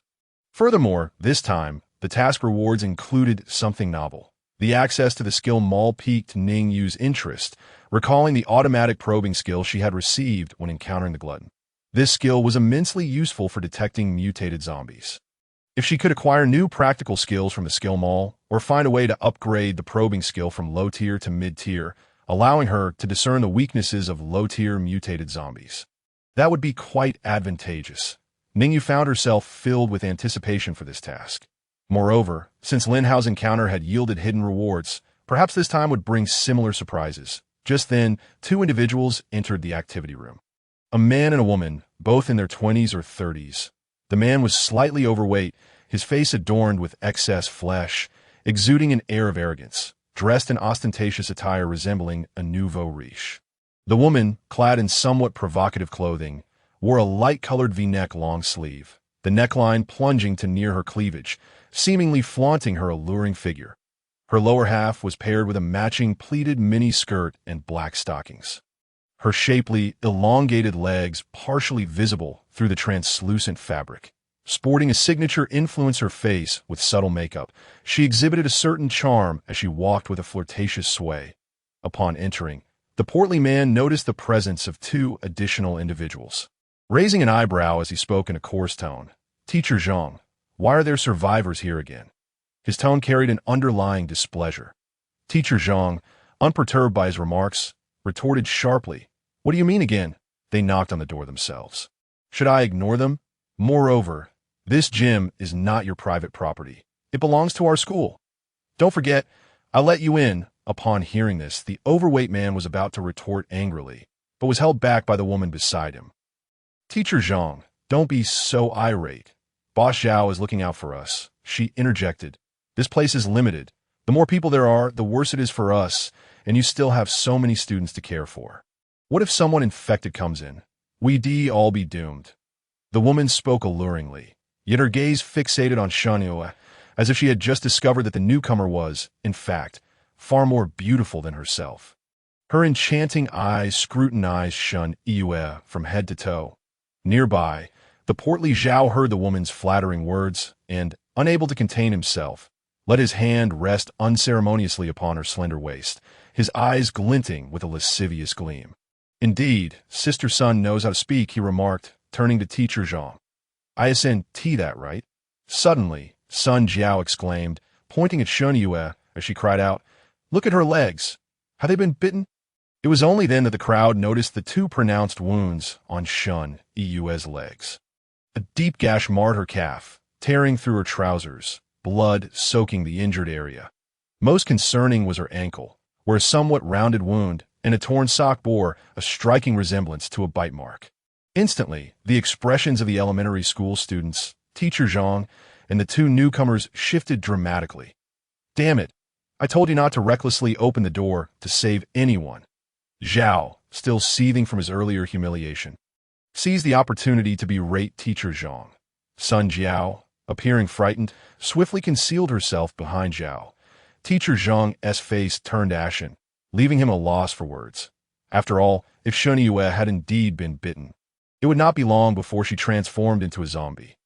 Furthermore, this time, the task rewards included something novel. The access to the skill mall piqued Ning Yu's interest, recalling the automatic probing skill she had received when encountering the glutton. This skill was immensely useful for detecting mutated zombies. If she could acquire new practical skills from the skill mall, or find a way to upgrade the probing skill from low-tier to mid-tier, allowing her to discern the weaknesses of low-tier mutated zombies, that would be quite advantageous. Ning Yu found herself filled with anticipation for this task. Moreover, since Lin Hao's encounter had yielded hidden rewards, perhaps this time would bring similar surprises. Just then, 2 individuals entered the activity room. A man and a woman, both in their 20s or 30s. The man was slightly overweight, his face adorned with excess flesh, exuding an air of arrogance, dressed in ostentatious attire resembling a nouveau riche. The woman, clad in somewhat provocative clothing, wore a light-colored V-neck long sleeve, the neckline plunging to near her cleavage, seemingly flaunting her alluring figure. Her lower half was paired with a matching pleated mini skirt and black stockings. Her shapely, elongated legs partially visible through the translucent fabric. Sporting a signature influencer face with subtle makeup, she exhibited a certain charm as she walked with a flirtatious sway. Upon entering, the portly man noticed the presence of 2 additional individuals. Raising an eyebrow as he spoke in a coarse tone, "Teacher Zhang, why are there survivors here again?" His tone carried an underlying displeasure. Teacher Zhang, unperturbed by his remarks, retorted sharply, "What do you mean again?" They knocked on the door themselves. "Should I ignore them? Moreover, this gym is not your private property. It belongs to our school. Don't forget, I'll let you in." Upon hearing this, the overweight man was about to retort angrily, but was held back by the woman beside him. "Teacher Zhang, don't be so irate. Boss Zhao is looking out for us," she interjected. "This place is limited. The more people there are, the worse it is for us, and you still have so many students to care for. What if someone infected comes in? We'd all be doomed." The woman spoke alluringly, yet her gaze fixated on Ning Yu, as if she had just discovered that the newcomer was, in fact, far more beautiful than herself. Her enchanting eyes scrutinized Shen Yue from head to toe. Nearby, the portly Zhao heard the woman's flattering words and, unable to contain himself, let his hand rest unceremoniously upon her slender waist, his eyes glinting with a lascivious gleam. "Indeed, Sister Sun knows how to speak," he remarked, turning to Teacher Zhang. "ISNT that, right?" Suddenly, Sun Jiao exclaimed, pointing at Shen Yue as she cried out, "Look at her legs! Have they been bitten?" It was only then that the crowd noticed the two pronounced wounds on Shen Yue's legs. A deep gash marred her calf, tearing through her trousers, blood soaking the injured area. Most concerning was her ankle, where a somewhat rounded wound and a torn sock bore a striking resemblance to a bite mark. Instantly, the expressions of the elementary school students, Teacher Zhang, and the two newcomers shifted dramatically. "Damn it! I told you not to recklessly open the door to save anyone." Zhao, still seething from his earlier humiliation, seized the opportunity to berate Teacher Zhang. Sun Jiao, appearing frightened, swiftly concealed herself behind Zhao. Teacher Zhang's face turned ashen, leaving him a loss for words. After all, if Shen Yue had indeed been bitten, it would not be long before she transformed into a zombie.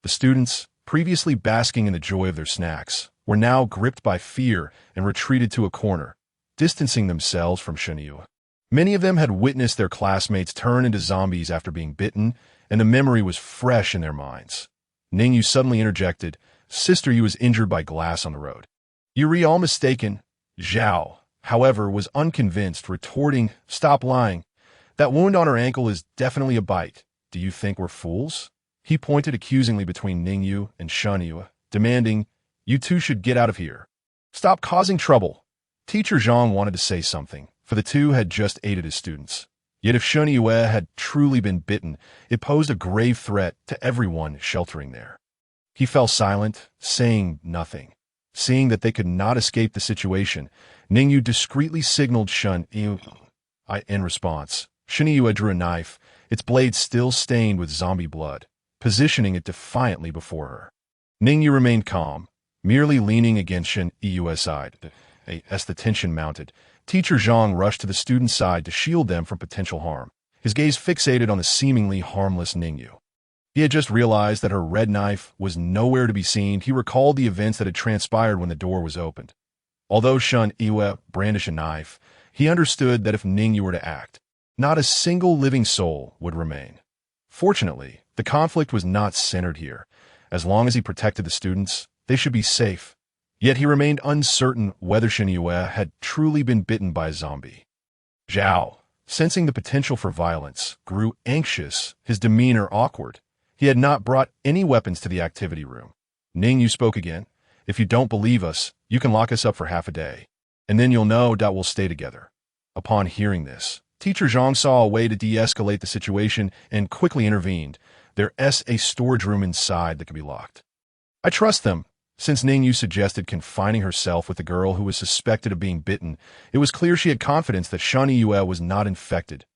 The students, previously basking in the joy of their snacks, were now gripped by fear and retreated to a corner, distancing themselves from Shen Yue. Many of them had witnessed their classmates turn into zombies after being bitten, and the memory was fresh in their minds. Ning Yu suddenly interjected, "Sister Yu was injured by glass on the road." "You're all mistaken." Zhao, however, was unconvinced, retorting, "Stop lying. That wound on her ankle is definitely a bite. Do you think we're fools?" He pointed accusingly between Ning Yu and Shen Yue, demanding, "You two should get out of here. Stop causing trouble." Teacher Zhang wanted to say something, for the two had just aided his students. Yet if Shen Yue had truly been bitten, it posed a grave threat to everyone sheltering there. He fell silent, saying nothing. Seeing that they could not escape the situation, Ning Yu discreetly signaled Shen Yue. In response, Shen Yue drew a knife, its blade still stained with zombie blood, positioning it defiantly before her. Ning Yu remained calm, merely leaning against Shen Yue's side. As the tension mounted, Teacher Zhang rushed to the student's side to shield them from potential harm, his gaze fixated on the seemingly harmless Ning Yu. He had just realized that her red knife was nowhere to be seen. He recalled the events that had transpired when the door was opened. Although Shen Yue brandished a knife, he understood that if Ning Yu were to act, not a single living soul would remain. Fortunately, the conflict was not centered here. As long as he protected the students, they should be safe. Yet he remained uncertain whether Shen Yue had truly been bitten by a zombie. Zhao, sensing the potential for violence, grew anxious, his demeanor awkward. He had not brought any weapons to the activity room. Ning Yu spoke again. "If you don't believe us, you can lock us up for half a day, and then you'll know that we'll stay together." Upon hearing this, Teacher Zhang saw a way to de-escalate the situation and quickly intervened. There's a storage room inside that could be locked. "I trust them." Since Ning Yu suggested confining herself with the girl who was suspected of being bitten, it was clear she had confidence that Shen Yue was not infected.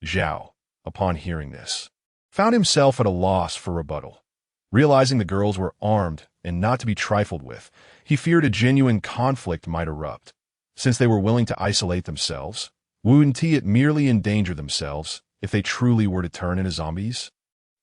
Zhao, upon hearing this, found himself at a loss for rebuttal. Realizing the girls were armed and not to be trifled with, he feared a genuine conflict might erupt. Since they were willing to isolate themselves, wouldn't it merely endanger themselves if they truly were to turn into zombies?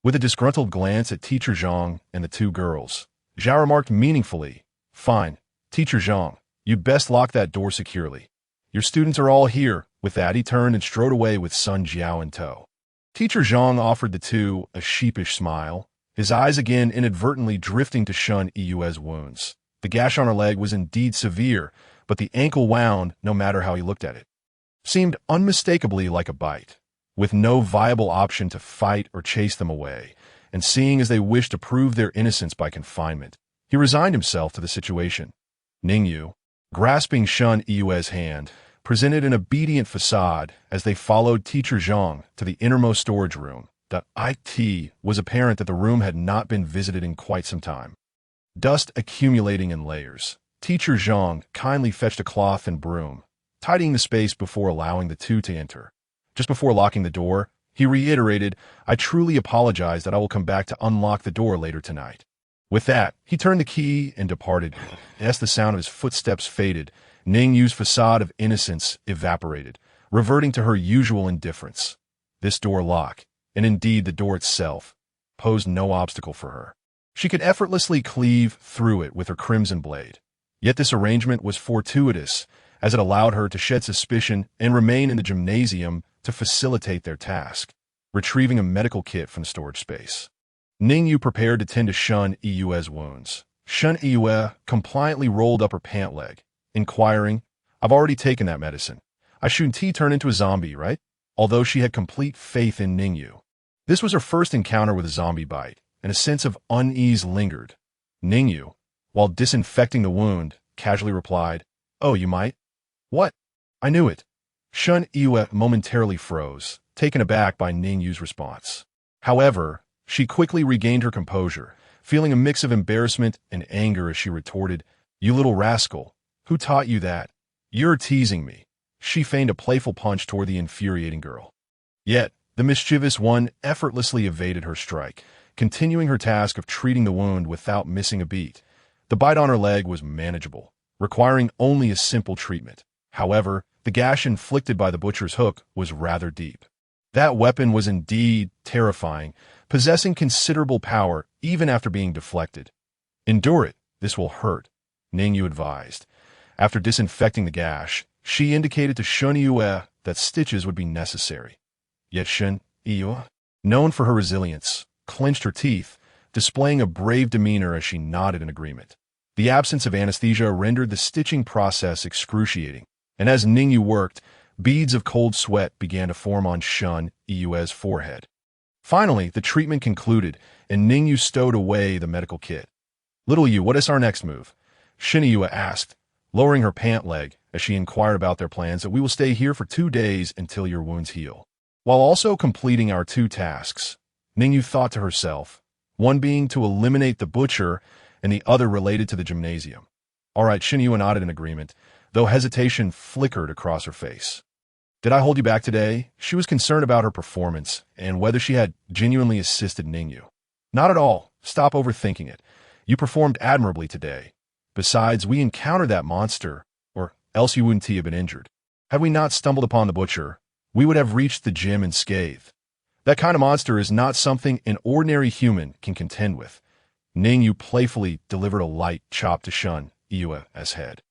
With a disgruntled glance at Teacher Zhang and the two girls, Zhao remarked meaningfully, "Fine, Teacher Zhang, you'd best lock that door securely. Your students are all here." With that, he turned and strode away with Sun Jiao in tow. Teacher Zhang offered the two a sheepish smile, his eyes again inadvertently drifting to Shen Yue's wounds. The gash on her leg was indeed severe, but the ankle wound, no matter how he looked at it, seemed unmistakably like a bite. With no viable option to fight or chase them away, and seeing as they wished to prove their innocence by confinement, he resigned himself to the situation. Ning Yu, grasping Shen Yue's hand, presented an obedient facade as they followed Teacher Zhang to the innermost storage room. It was apparent that the room had not been visited in quite some time. Dust accumulating in layers, Teacher Zhang kindly fetched a cloth and broom, tidying the space before allowing the two to enter. Just before locking the door, he reiterated, "I truly apologize that I will come back to unlock the door later tonight." With that, he turned the key and departed. As the sound of his footsteps faded, Ning Yu's facade of innocence evaporated, reverting to her usual indifference. This door lock, and indeed the door itself, posed no obstacle for her. She could effortlessly cleave through it with her crimson blade. Yet this arrangement was fortuitous, as it allowed her to shed suspicion and remain in the gymnasium to facilitate their task, retrieving a medical kit from the storage space. Ning Yu prepared to tend to Shun Yue's wounds. Shun Yue compliantly rolled up her pant leg, inquiring, "I've already taken that medicine. I shouldn't turn into a zombie, right?" Although she had complete faith in Ning Yu. This was her first encounter with a zombie bite, and a sense of unease lingered. Ning Yu, while disinfecting the wound, casually replied, "Oh, you might?" "What? I knew it." Shun Yue momentarily froze, taken aback by Ning Yu's response. However, she quickly regained her composure, feeling a mix of embarrassment and anger as she retorted, "You little rascal, who taught you that? You're teasing me." She feigned a playful punch toward the infuriating girl. Yet, the mischievous one effortlessly evaded her strike, continuing her task of treating the wound without missing a beat. The bite on her leg was manageable, requiring only a simple treatment. However, the gash inflicted by the butcher's hook was rather deep. That weapon was indeed terrifying, possessing considerable power even after being deflected. "Endure it, this will hurt," Ning Yu advised. After disinfecting the gash, she indicated to Shun Yue that stitches would be necessary. Yet Shun Yue, known for her resilience, clenched her teeth, displaying a brave demeanor as she nodded in agreement. The absence of anesthesia rendered the stitching process excruciating, and as Ning Yu worked, beads of cold sweat began to form on Shun Yue's forehead. Finally, the treatment concluded, and Ning Yu stowed away the medical kit. "Little Yu, what is our next move?" Shun Yue asked, lowering her pant leg as she inquired about their plans. "That we will stay here for 2 days until your wounds heal, while also completing our 2 tasks." Ning Yu thought to herself, one being to eliminate the butcher and the other related to the gymnasium. "All right," Shun Yue nodded in agreement, though hesitation flickered across her face. "Did I hold you back today?" She was concerned about her performance and whether she had genuinely assisted Ning Yu. "Not at all. Stop overthinking it. You performed admirably today. Besides, we encountered that monster, or else you wouldn't have been injured. Had we not stumbled upon the butcher, we would have reached the gym unscathed. That kind of monster is not something an ordinary human can contend with." Ning Yu playfully delivered a light chop to Shun Yue's head,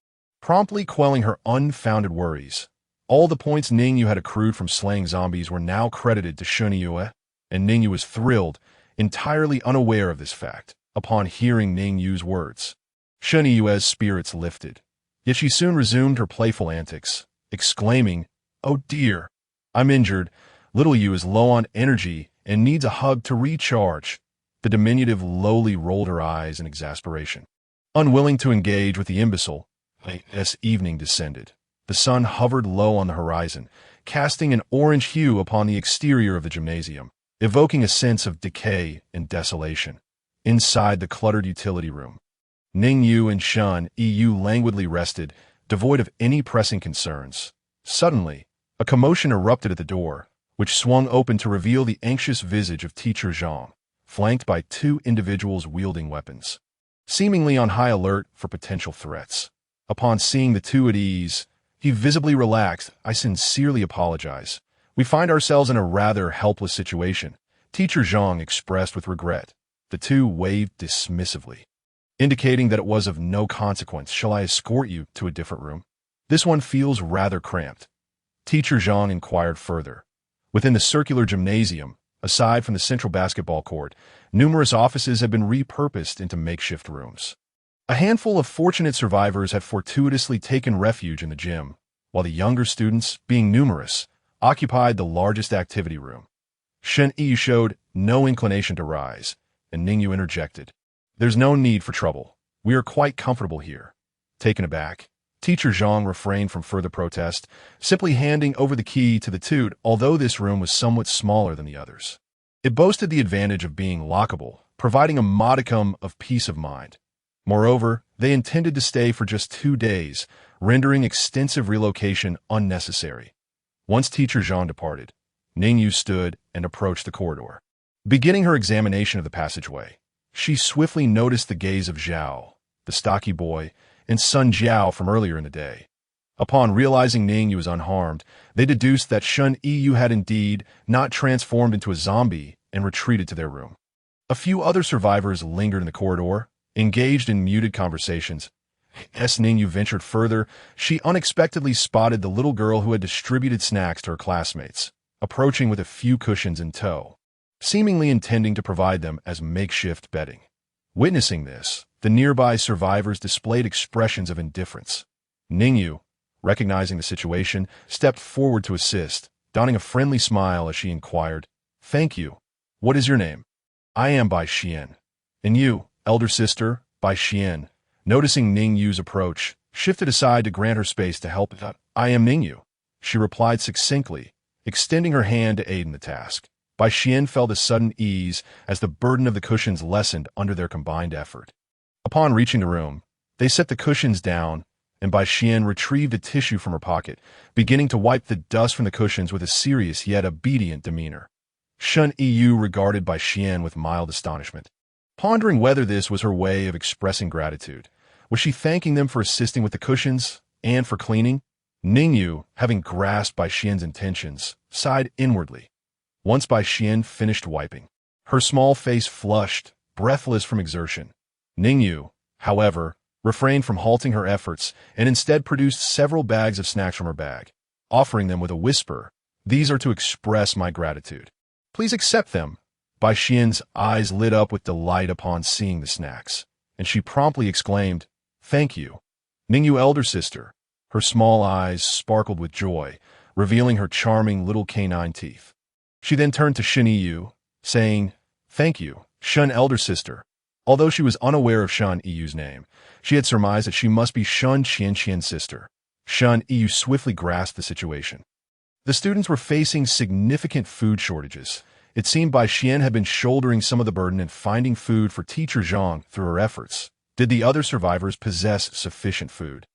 promptly quelling her unfounded worries. All the points Ning Yu had accrued from slaying zombies were now credited to Shun Yue, and Ning Yu was thrilled, entirely unaware of this fact, upon hearing Ning Yu's words. Shun Yue's spirits lifted, yet she soon resumed her playful antics, exclaiming, "Oh dear, I'm injured. Little Yu is low on energy and needs a hug to recharge." The diminutive Loli rolled her eyes in exasperation. Unwilling to engage with the imbecile, as evening descended. The sun hovered low on the horizon, casting an orange hue upon the exterior of the gymnasium, evoking a sense of decay and desolation. Inside the cluttered utility room, Ning Yu and Shun Yu languidly rested, devoid of any pressing concerns. Suddenly, a commotion erupted at the door, which swung open to reveal the anxious visage of Teacher Zhang, flanked by 2 individuals wielding weapons, seemingly on high alert for potential threats. Upon seeing the 2 at ease, he visibly relaxed. "I sincerely apologize. We find ourselves in a rather helpless situation," Teacher Zhang expressed with regret. The 2 waved dismissively, indicating that it was of no consequence. "Shall I escort you to a different room? This one feels rather cramped," Teacher Zhang inquired further. Within the circular gymnasium, aside from the central basketball court, numerous offices had been repurposed into makeshift rooms. A handful of fortunate survivors had fortuitously taken refuge in the gym, while the younger students, being numerous, occupied the largest activity room. Shun Yu showed no inclination to rise, and Ning Yu interjected, "There's no need for trouble. We are quite comfortable here." Taken aback, Teacher Zhang refrained from further protest, simply handing over the key to the 2, although this room was somewhat smaller than the others. It boasted the advantage of being lockable, providing a modicum of peace of mind. Moreover, they intended to stay for just 2 days, rendering extensive relocation unnecessary. Once Teacher Zhang departed, Ning Yu stood and approached the corridor. Beginning her examination of the passageway, she swiftly noticed the gaze of Zhao, the stocky boy, and Sun Jiao from earlier in the day. Upon realizing Ning Yu was unharmed, they deduced that Shun Yu had indeed not transformed into a zombie and retreated to their room. A few other survivors lingered in the corridor, engaged in muted conversations. As Ning Yu ventured further, she unexpectedly spotted the little girl who had distributed snacks to her classmates, approaching with a few cushions in tow, seemingly intending to provide them as makeshift bedding. Witnessing this, the nearby survivors displayed expressions of indifference. Ning Yu, recognizing the situation, stepped forward to assist, donning a friendly smile as she inquired, "Thank you. What is your name?" "I am Bai Xian." "And you, elder sister?" Bai Xian, noticing Ning Yu's approach, shifted aside to grant her space to help. "I am Ning Yu," she replied succinctly, extending her hand to aid in the task. Bai Xian felt a sudden ease as the burden of the cushions lessened under their combined effort. Upon reaching the room, they set the cushions down, and Bai Xian retrieved a tissue from her pocket, beginning to wipe the dust from the cushions with a serious yet obedient demeanor. Shun Yu regarded Bai Xian with mild astonishment, pondering whether this was her way of expressing gratitude. Was she thanking them for assisting with the cushions and for cleaning? Ning Yu, having grasped Bai Xian's intentions, sighed inwardly. Once Bai Xian finished wiping, her small face flushed, breathless from exertion. Ning Yu, however, refrained from halting her efforts and instead produced several bags of snacks from her bag, offering them with a whisper, "These are to express my gratitude. Please accept them." Bai Xian's eyes lit up with delight upon seeing the snacks, and she promptly exclaimed, "Thank you, Ning Yu, elder sister." Her small eyes sparkled with joy, revealing her charming little canine teeth. She then turned to Shun Yu, saying, "Thank you, Shun, elder sister." Although she was unaware of Shun Yu's name, she had surmised that she must be Shun Qianqian's sister. Shun Yu swiftly grasped the situation. The students were facing significant food shortages. It seemed Bai Xian had been shouldering some of the burden and finding food for teacher Zhang through her efforts. Did the other survivors possess sufficient food?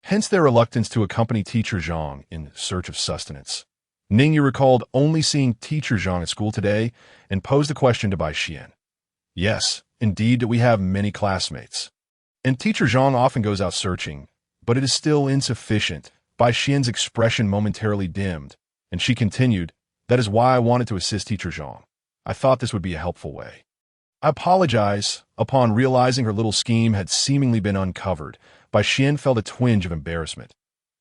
Hence their reluctance to accompany teacher Zhang in search of sustenance. Ning Yu recalled only seeing teacher Zhang at school today and posed a question to Bai Xian. "Yes, indeed we have many classmates. And teacher Zhang often goes out searching, but it is still insufficient." Bai Xian's expression momentarily dimmed, and she continued, "That is why I wanted to assist teacher Zhang. I thought this would be a helpful way." "I apologize." Upon realizing her little scheme had seemingly been uncovered, Bai Xian felt a twinge of embarrassment.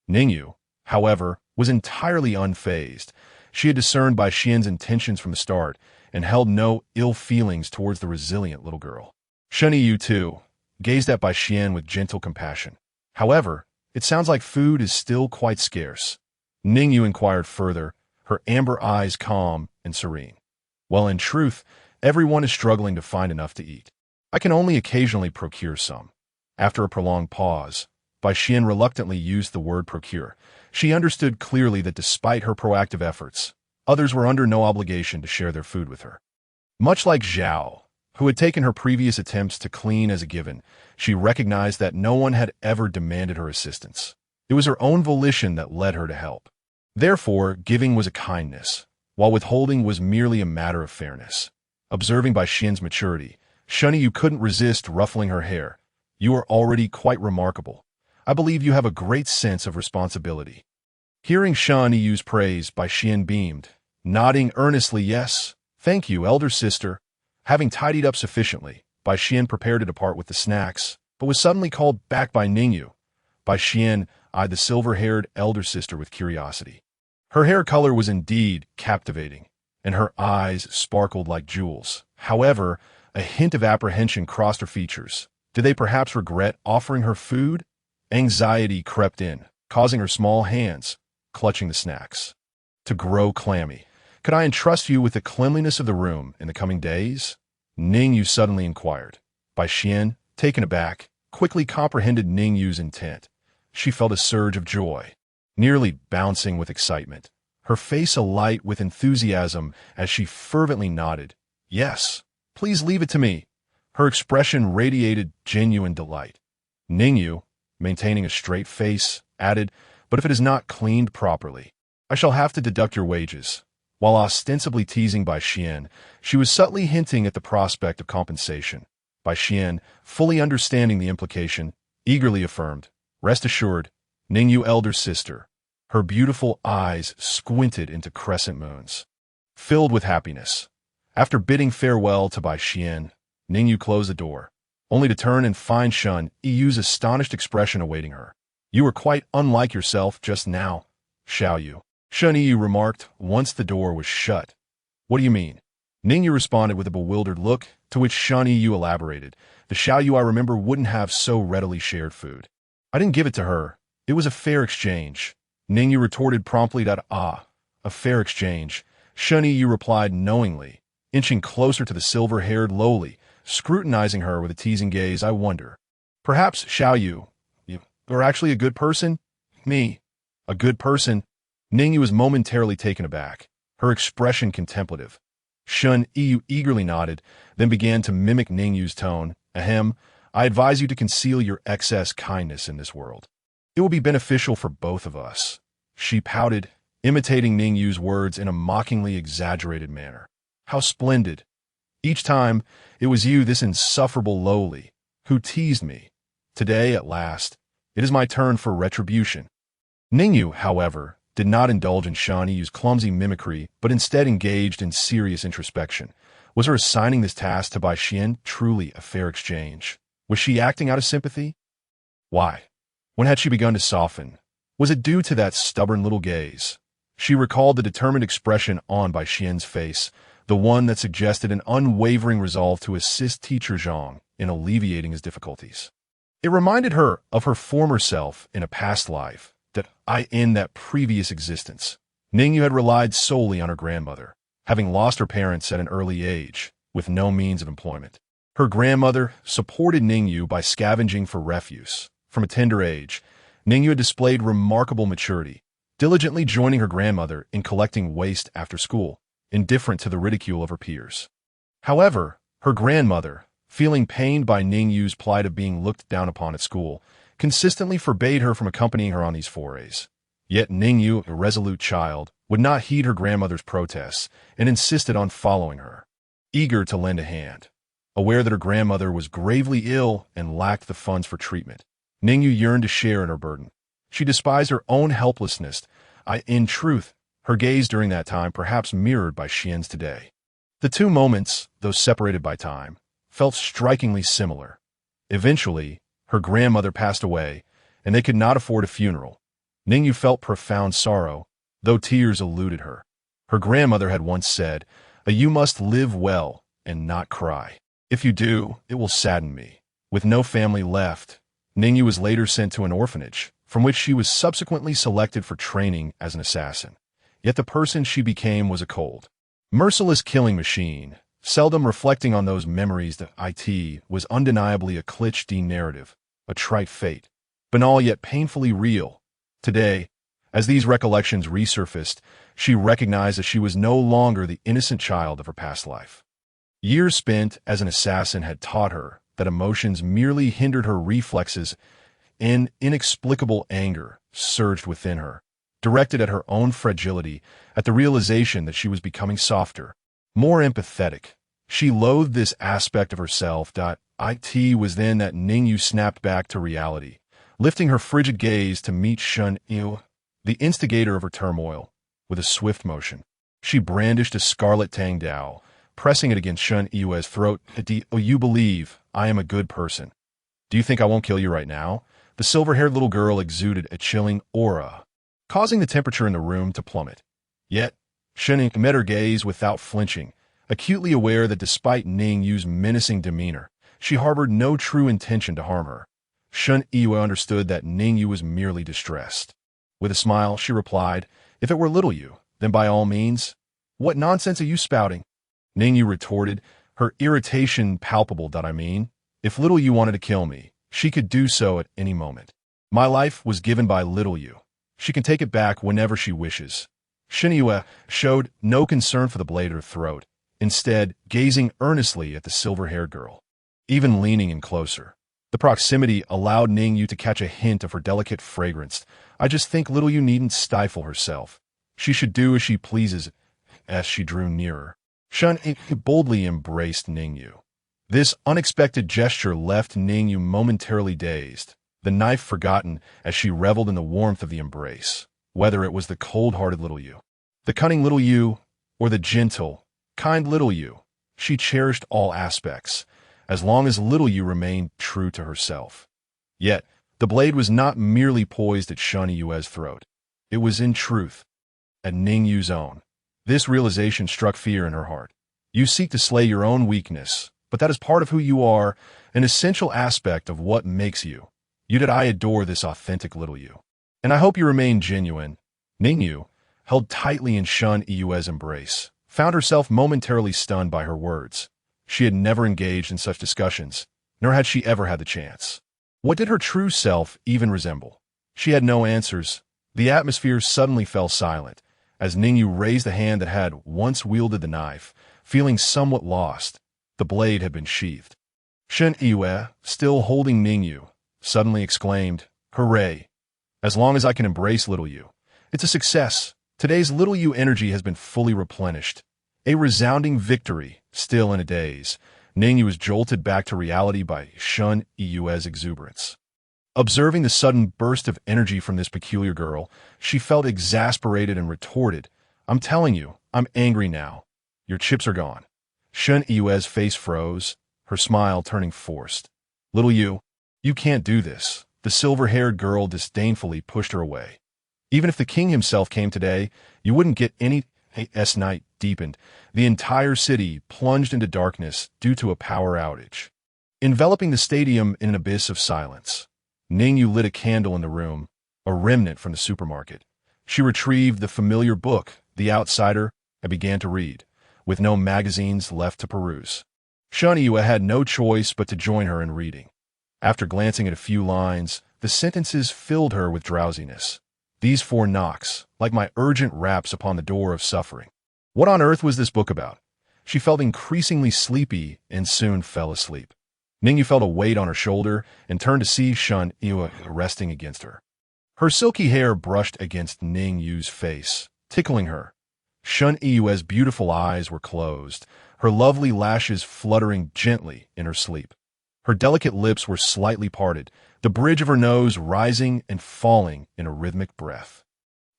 Ning Yu, however, was entirely unfazed. She had discerned Bai Xian's intentions from the start and held no ill feelings towards the resilient little girl. Shun Yu, too, gazed at Bai Xian with gentle compassion. "However, it sounds like food is still quite scarce." Ning Yu inquired further, her amber eyes calm and serene. "Well, in truth, everyone is struggling to find enough to eat. I can only occasionally procure some." After a prolonged pause, Bai Xian reluctantly used the word procure. She understood clearly that despite her proactive efforts, others were under no obligation to share their food with her. Much like Zhao, who had taken her previous attempts to clean as a given, she recognized that no one had ever demanded her assistance. It was her own volition that led her to help. Therefore, giving was a kindness, while withholding was merely a matter of fairness. Observing Bai Xian's maturity, Shun Yu couldn't resist ruffling her hair. "You are already quite remarkable. I believe you have a great sense of responsibility." Hearing Shun Yu's praise, Bai Xian beamed, nodding earnestly, "Yes, thank you, elder sister." Having tidied up sufficiently, Bai Xian prepared to depart with the snacks, but was suddenly called back by Ning Yu. Bai Xian eyed the silver-haired elder sister with curiosity. Her hair color was indeed captivating, and her eyes sparkled like jewels. However, a hint of apprehension crossed her features. Did they perhaps regret offering her food? Anxiety crept in, causing her small hands, clutching the snacks, to grow clammy. "Could I entrust you with the cleanliness of the room in the coming days?" Ning Yu suddenly inquired. Bai Xian, taken aback, quickly comprehended Ning Yu's intent. She felt a surge of joy, nearly bouncing with excitement, her face alight with enthusiasm as she fervently nodded, "Yes, please leave it to me." Her expression radiated genuine delight. Ning Yu, maintaining a straight face, added, "But if it is not cleaned properly, I shall have to deduct your wages." While ostensibly teasing Bai Xian, she was subtly hinting at the prospect of compensation. Bai Xian, fully understanding the implication, eagerly affirmed, "Rest assured, Ning Yu elder sister. Her beautiful eyes squinted into crescent moons, filled with happiness. After bidding farewell to Bai Xian, Ning Yu closed the door, only to turn and find Shun Yu's astonished expression awaiting her. You were quite unlike yourself just now, Xiao Yu. Shun Yu remarked once the door was shut. What do you mean? Ning Yu responded with a bewildered look, to which Shun Yu elaborated. The Xiao Yu I remember wouldn't have so readily shared food. I didn't give it to her. It was a fair exchange. Ning Yu retorted promptly that, a fair exchange. Shun Yu replied knowingly, inching closer to the silver-haired Loli, scrutinizing her with a teasing gaze. I wonder. Perhaps, Xiao Yu, you are actually a good person? Me? A good person? Ning Yu was momentarily taken aback, her expression contemplative. Shun Yu eagerly nodded, then began to mimic Ning Yu's tone. Ahem, I advise you to conceal your excess kindness in this world. It will be beneficial for both of us. She pouted, imitating Ning Yu's words in a mockingly exaggerated manner. How splendid. Each time, it was you, this insufferable Loli, who teased me. Today, at last, it is my turn for retribution. Ning Yu, however, did not indulge in Shun Yu's clumsy mimicry, but instead engaged in serious introspection. Was her assigning this task to Bai Xian truly a fair exchange? Was she acting out of sympathy? Why? When had she begun to soften? Was it due to that stubborn little gaze? She recalled the determined expression on Bai Xian's face, the one that suggested an unwavering resolve to assist teacher Zhang in alleviating his difficulties. It reminded her of her former self in a past life, in that previous existence. Ning Yu had relied solely on her grandmother, having lost her parents at an early age, with no means of employment. Her grandmother supported Ning Yu by scavenging for refuse. From a tender age, Ning Yu had displayed remarkable maturity, diligently joining her grandmother in collecting waste after school, indifferent to the ridicule of her peers. However, her grandmother, feeling pained by Ning Yu's plight of being looked down upon at school, consistently forbade her from accompanying her on these forays. Yet Ning Yu, a resolute child, would not heed her grandmother's protests and insisted on following her, eager to lend a hand. Aware that her grandmother was gravely ill and lacked the funds for treatment, Ning Yu yearned to share in her burden. She despised her own helplessness. In truth, her gaze during that time perhaps mirrored Bai Xian's today. The two moments, though separated by time, felt strikingly similar. Eventually, her grandmother passed away, and they could not afford a funeral. Ning Yu felt profound sorrow, though tears eluded her. Her grandmother had once said, "You must live well and not cry. If you do, it will sadden me." With no family left, Ning Yu was later sent to an orphanage, from which she was subsequently selected for training as an assassin. Yet the person she became was a cold, merciless killing machine, seldom reflecting on those memories that it was undeniably a cliché narrative, a trite fate, banal yet painfully real. Today, as these recollections resurfaced, she recognized that she was no longer the innocent child of her past life. Years spent as an assassin had taught her that emotions merely hindered her reflexes, and inexplicable anger surged within her, directed at her own fragility, at the realization that she was becoming softer, more empathetic. She loathed this aspect of herself. It was then that Ning Yu snapped back to reality, lifting her frigid gaze to meet Shun Yu, the instigator of her turmoil. With a swift motion, she brandished a scarlet tang dao, pressing it against Shun Yu's throat. "Do you believe I am a good person? Do you think I won't kill you right now?" The silver-haired little girl exuded a chilling aura, causing the temperature in the room to plummet. Yet, Shun met her gaze without flinching, acutely aware that despite Ning Yu's menacing demeanor, she harbored no true intention to harm her. Shun Yu understood that Ning Yu was merely distressed. With a smile, she replied, "If it were little Yu, then by all means. What nonsense are you spouting?" Ning Yu retorted, her irritation palpable. If little Yu wanted to kill me, she could do so at any moment. My life was given by little Yu. She can take it back whenever she wishes. Shun Yu showed no concern for the blade at her throat, instead gazing earnestly at the silver-haired girl, even leaning in closer. The proximity allowed Ning Yu to catch a hint of her delicate fragrance. "I just think little Yu needn't stifle herself. She should do as she pleases." As she drew nearer, Shun boldly embraced Ning Yu. This unexpected gesture left Ning Yu momentarily dazed, the knife forgotten as she reveled in the warmth of the embrace, whether it was the cold-hearted little Yu, the cunning little Yu, or the gentle, kind little Yu. She cherished all aspects, as long as little Yu remained true to herself. Yet, the blade was not merely poised at Shun Yue's throat. It was, in truth, at Ning Yu's own. This realization struck fear in her heart. You seek to slay your own weakness, but that is part of who you are, an essential aspect of what makes you. I adore this authentic little Yu. And I hope you remain genuine. Ning Yu, held tightly in Shun Yue's embrace, found herself momentarily stunned by her words. She had never engaged in such discussions, nor had she ever had the chance. What did her true self even resemble? She had no answers. The atmosphere suddenly fell silent, as Ning Yu raised the hand that had once wielded the knife, feeling somewhat lost. The blade had been sheathed. Shun Yue, still holding Ning Yu, suddenly exclaimed, "Hooray! As long as I can embrace little Yu, it's a success. Today's little Yu energy has been fully replenished." A resounding victory. Still in a daze, Ning Yu was jolted back to reality by Shun Yue's exuberance. Observing the sudden burst of energy from this peculiar girl, she felt exasperated and retorted, "I'm telling you, I'm angry now. Your chips are gone." Shun Yue's face froze, her smile turning forced. "Little Yu, you can't do this." The silver-haired girl disdainfully pushed her away. "Even if the king himself came today, you wouldn't get any." Night deepened. The entire city plunged into darkness due to a power outage, enveloping the stadium in an abyss of silence. Ning Yu lit a candle in the room, a remnant from the supermarket. She retrieved the familiar book, The Outsider, and began to read, with no magazines left to peruse. Shun Yue had no choice but to join her in reading. After glancing at a few lines, the sentences filled her with drowsiness. These 4 knocks, like my urgent raps upon the door of suffering. What on earth was this book about? She felt increasingly sleepy and soon fell asleep. Ning Yu felt a weight on her shoulder and turned to see Shun Yue resting against her. Her silky hair brushed against Ning Yu's face, tickling her. Shun Yue's beautiful eyes were closed, her lovely lashes fluttering gently in her sleep. Her delicate lips were slightly parted, the bridge of her nose rising and falling in a rhythmic breath.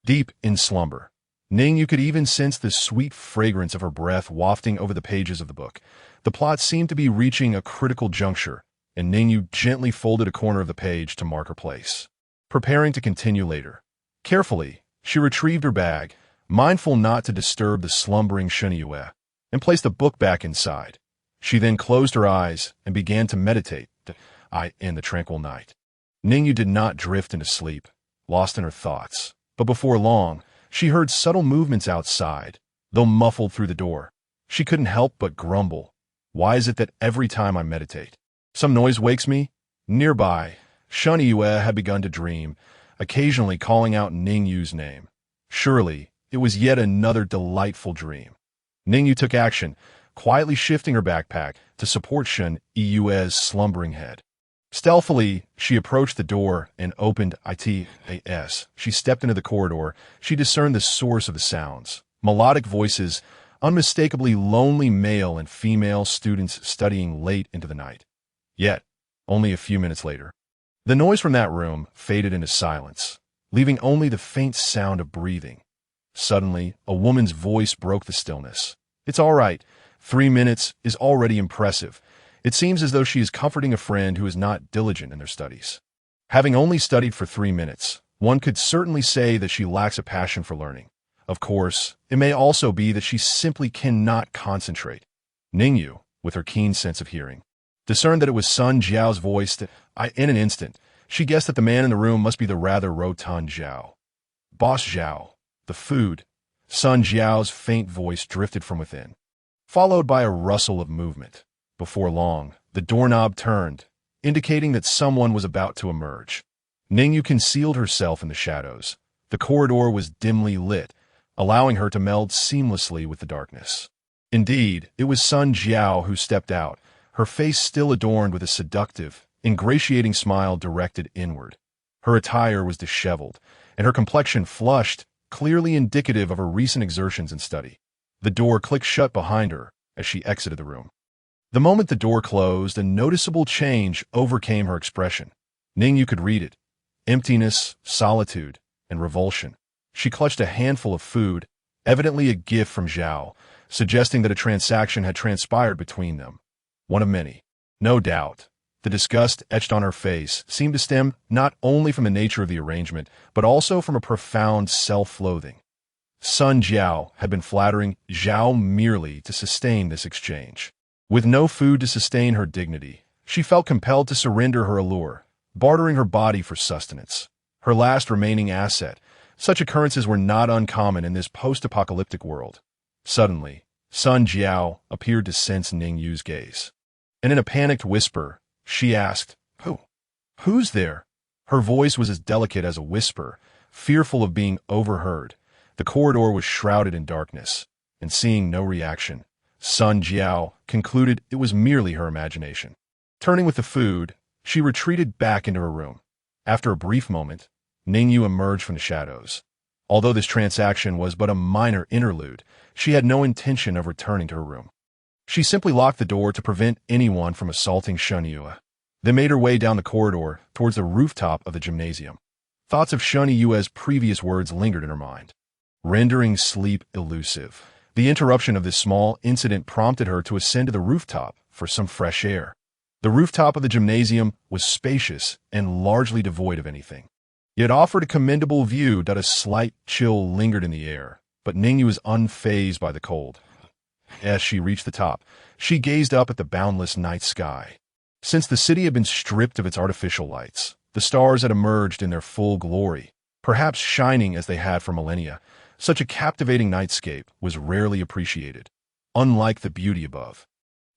Deep in slumber, Ning Yu could even sense the sweet fragrance of her breath wafting over the pages of the book. The plot seemed to be reaching a critical juncture, and Ning Yu gently folded a corner of the page to mark her place, preparing to continue later. Carefully, she retrieved her bag, mindful not to disturb the slumbering Shun Yue, and placed the book back inside. She then closed her eyes and began to meditate in the tranquil night. Ning Yu did not drift into sleep, lost in her thoughts, but before long, she heard subtle movements outside, though muffled through the door. She couldn't help but grumble. Why is it that every time I meditate, some noise wakes me? Nearby, Shun Yue had begun to dream, occasionally calling out Ning Yu's name. Surely, it was yet another delightful dream. Ning Yu took action, quietly shifting her backpack to support Shun Yue's slumbering head. Stealthily, she approached the door and opened it. She stepped into the corridor. She discerned the source of the sounds. Melodic voices, unmistakably lonely male and female students studying late into the night. Yet, only a few minutes later, the noise from that room faded into silence, leaving only the faint sound of breathing. Suddenly, a woman's voice broke the stillness. "It's all right. 3 minutes is already impressive." It seems as though she is comforting a friend who is not diligent in their studies. Having only studied for 3 minutes, one could certainly say that she lacks a passion for learning. Of course, it may also be that she simply cannot concentrate. Ning Yu, with her keen sense of hearing, discerned that it was Sun Jiao's voice in an instant, she guessed that the man in the room must be the rather rotund Zhao. "Boss Zhao, the food." Sun Jiao's faint voice drifted from within, followed by a rustle of movement. Before long, the doorknob turned, indicating that someone was about to emerge. Ning Yu concealed herself in the shadows. The corridor was dimly lit, allowing her to meld seamlessly with the darkness. Indeed, it was Sun Jiao who stepped out, her face still adorned with a seductive, ingratiating smile directed inward. Her attire was disheveled, and her complexion flushed, clearly indicative of her recent exertions in study. The door clicked shut behind her as she exited the room. The moment the door closed, a noticeable change overcame her expression. Ning Yu could read it. Emptiness, solitude, and revulsion. She clutched a handful of food, evidently a gift from Zhao, suggesting that a transaction had transpired between them. One of many. No doubt. The disgust etched on her face seemed to stem not only from the nature of the arrangement, but also from a profound self-loathing. Sun Jiao had been flattering Zhao merely to sustain this exchange. With no food to sustain her dignity, she felt compelled to surrender her allure, bartering her body for sustenance. Her last remaining asset. Such occurrences were not uncommon in this post-apocalyptic world. Suddenly, Sun Jiao appeared to sense Ning Yu's gaze. And in a panicked whisper, she asked, Who's there? Her voice was as delicate as a whisper, fearful of being overheard. The corridor was shrouded in darkness, and seeing no reaction, Sun Jiao concluded it was merely her imagination. Turning with the food, she retreated back into her room. After a brief moment, Ning Yu emerged from the shadows. Although this transaction was but a minor interlude, she had no intention of returning to her room. She simply locked the door to prevent anyone from assaulting Shen Yu, then made her way down the corridor towards the rooftop of the gymnasium. Thoughts of Shen Yu's previous words lingered in her mind, rendering sleep elusive. The interruption of this small incident prompted her to ascend to the rooftop for some fresh air. The rooftop of the gymnasium was spacious and largely devoid of anything. It offered a commendable view that a slight chill lingered in the air, but Ning Yu was unfazed by the cold. As she reached the top, she gazed up at the boundless night sky. Since the city had been stripped of its artificial lights, the stars had emerged in their full glory, perhaps shining as they had for millennia. Such a captivating nightscape was rarely appreciated, unlike the beauty above.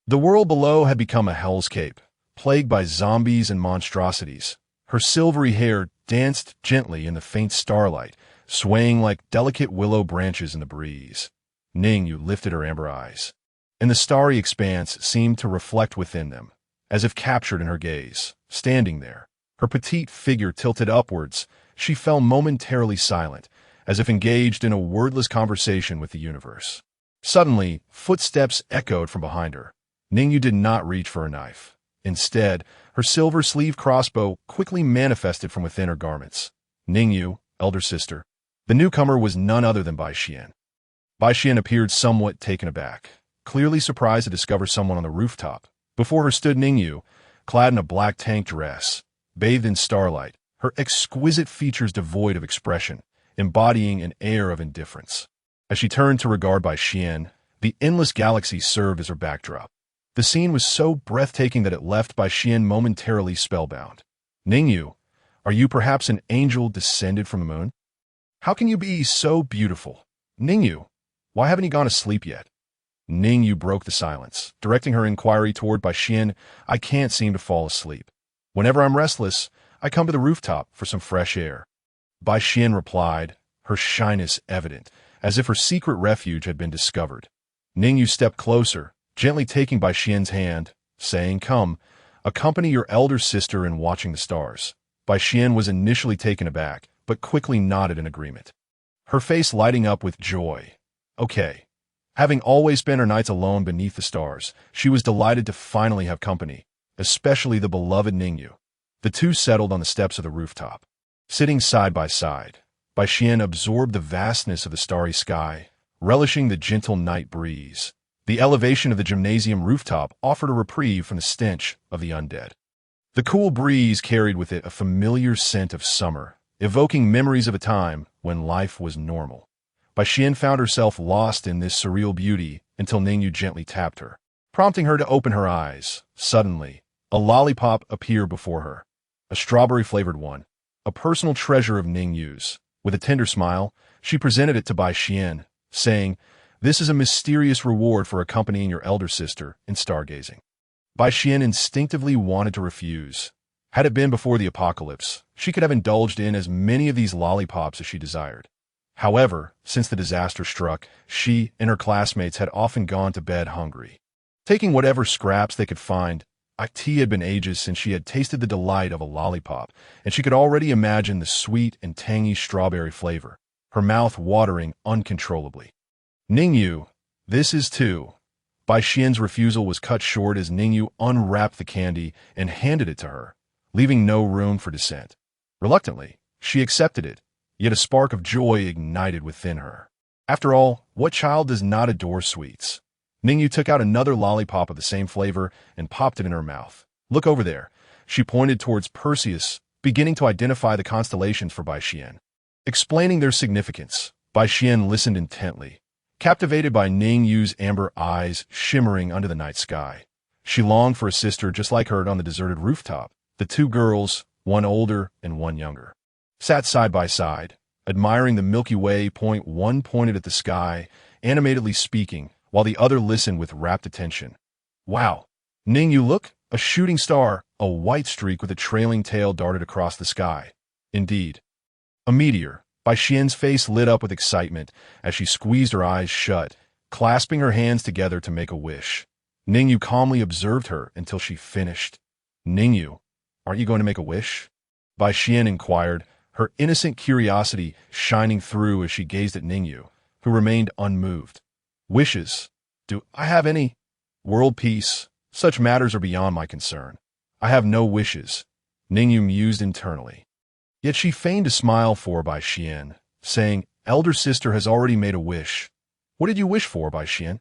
The world below had become a hellscape, plagued by zombies and monstrosities. Her silvery hair danced gently in the faint starlight, swaying like delicate willow branches in the breeze. Ning Yu lifted her amber eyes, and the starry expanse seemed to reflect within them, as if captured in her gaze. Standing there, her petite figure tilted upwards, she fell momentarily silent, as if engaged in a wordless conversation with the universe. Suddenly, footsteps echoed from behind her. Ning Yu did not reach for a knife. Instead, her silver-sleeved crossbow quickly manifested from within her garments. Ning Yu, elder sister. The newcomer was none other than Bai Xian. Bai Xian appeared somewhat taken aback, clearly surprised to discover someone on the rooftop. Before her stood Ning Yu, clad in a black tank dress, bathed in starlight, her exquisite features devoid of expression, embodying an air of indifference. As she turned to regard Bai Xian, the endless galaxy served as her backdrop. The scene was so breathtaking that it left Bai Xian momentarily spellbound. Ning Yu, are you perhaps an angel descended from the moon? How can you be so beautiful? Ning Yu, why haven't you gone to sleep yet? Ning Yu broke the silence, directing her inquiry toward Bai Xian. I can't seem to fall asleep. Whenever I'm restless, I come to the rooftop for some fresh air. Bai Xian replied, her shyness evident, as if her secret refuge had been discovered. Ning Yu stepped closer, gently taking Bai Xian's hand, saying, Come, accompany your elder sister in watching the stars. Bai Xian was initially taken aback, but quickly nodded in agreement, her face lighting up with joy. Okay. Having always spent her nights alone beneath the stars, she was delighted to finally have company, especially the beloved Ning Yu. The two settled on the steps of the rooftop. Sitting side by side, Bai Xian absorbed the vastness of the starry sky, relishing the gentle night breeze. The elevation of the gymnasium rooftop offered a reprieve from the stench of the undead. The cool breeze carried with it a familiar scent of summer, evoking memories of a time when life was normal. Bai Xian found herself lost in this surreal beauty until Ning Yu gently tapped her, prompting her to open her eyes. Suddenly, a lollipop appeared before her, a strawberry-flavored one, a personal treasure of Ning Yu's. With a tender smile, she presented it to Bai Xian, saying, This is a mysterious reward for accompanying your elder sister in stargazing. Bai Xian instinctively wanted to refuse. Had it been before the apocalypse, she could have indulged in as many of these lollipops as she desired. However, since the disaster struck, she and her classmates had often gone to bed hungry, taking whatever scraps they could find. It had been ages since she had tasted the delight of a lollipop, and she could already imagine the sweet and tangy strawberry flavor, her mouth watering uncontrollably. Ning Yu, this is too. Bai Xian's refusal was cut short as Ning Yu unwrapped the candy and handed it to her, leaving no room for dissent. Reluctantly, she accepted it, yet a spark of joy ignited within her. After all, what child does not adore sweets? Ning Yu took out another lollipop of the same flavor and popped it in her mouth. Look over there. She pointed towards Perseus, beginning to identify the constellations for Bai Xian. Explaining their significance, Bai Xian listened intently, captivated by Ning Yu's amber eyes shimmering under the night sky. She longed for a sister just like her on the deserted rooftop. The two girls, one older and one younger, sat side by side, admiring the Milky Way. One pointed at the sky, animatedly speaking, while the other listened with rapt attention. Wow! Ning Yu, look! A shooting star, a white streak with a trailing tail darted across the sky. Indeed. A meteor. Bai Xian's face lit up with excitement as she squeezed her eyes shut, clasping her hands together to make a wish. Ning Yu calmly observed her until she finished. Ning Yu, aren't you going to make a wish? Bai Xian inquired, her innocent curiosity shining through as she gazed at Ning Yu, who remained unmoved. Wishes? Do I have any? World peace. Such matters are beyond my concern. I have no wishes, Ning Yu mused internally. Yet she feigned a smile for Bai Xian, saying, Elder sister has already made a wish. What did you wish for, Bai Xian?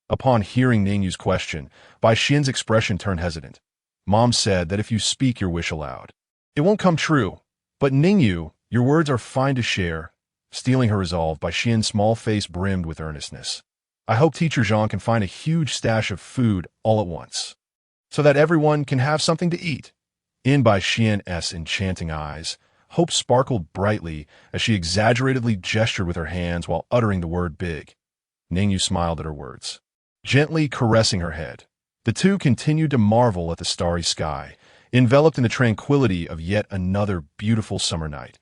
Upon hearing Ning Yu's question, Bai Xian's expression turned hesitant. Mom said that if you speak your wish aloud, it won't come true. But Ning Yu, your words are fine to share. Stealing her resolve, Bai Xian's small face brimmed with earnestness. I hope Teacher Zhang can find a huge stash of food all at once, so that everyone can have something to eat. In Bai Xian's enchanting eyes, hope sparkled brightly as she exaggeratedly gestured with her hands while uttering the word big. Ning Yu smiled at her words, gently caressing her head. The two continued to marvel at the starry sky, enveloped in the tranquility of yet another beautiful summer night.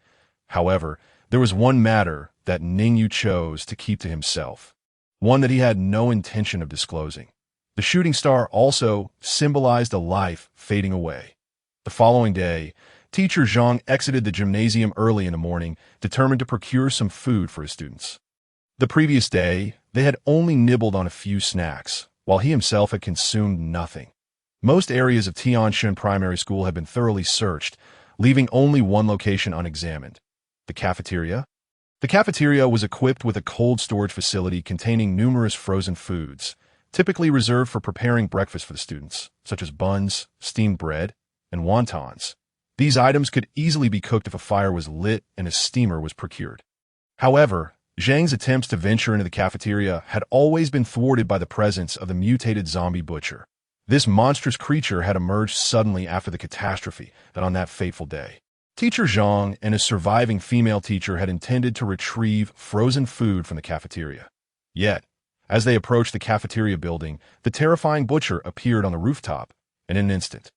However, there was one matter that Ning Yu chose to keep to himself, one that he had no intention of disclosing. The shooting star also symbolized a life fading away. The following day, Teacher Zhang exited the gymnasium early in the morning, determined to procure some food for his students. The previous day, they had only nibbled on a few snacks, while he himself had consumed nothing. Most areas of Tianshun Primary School had been thoroughly searched, leaving only one location unexamined: the cafeteria. The cafeteria was equipped with a cold storage facility containing numerous frozen foods, typically reserved for preparing breakfast for the students, such as buns, steamed bread, and wontons. These items could easily be cooked if a fire was lit and a steamer was procured. However, Zhang's attempts to venture into the cafeteria had always been thwarted by the presence of the mutated zombie butcher. This monstrous creature had emerged suddenly after the catastrophe that on that fateful day. Teacher Zhang and his surviving female teacher had intended to retrieve frozen food from the cafeteria. Yet, as they approached the cafeteria building, the terrifying butcher appeared on the rooftop, and in an instant,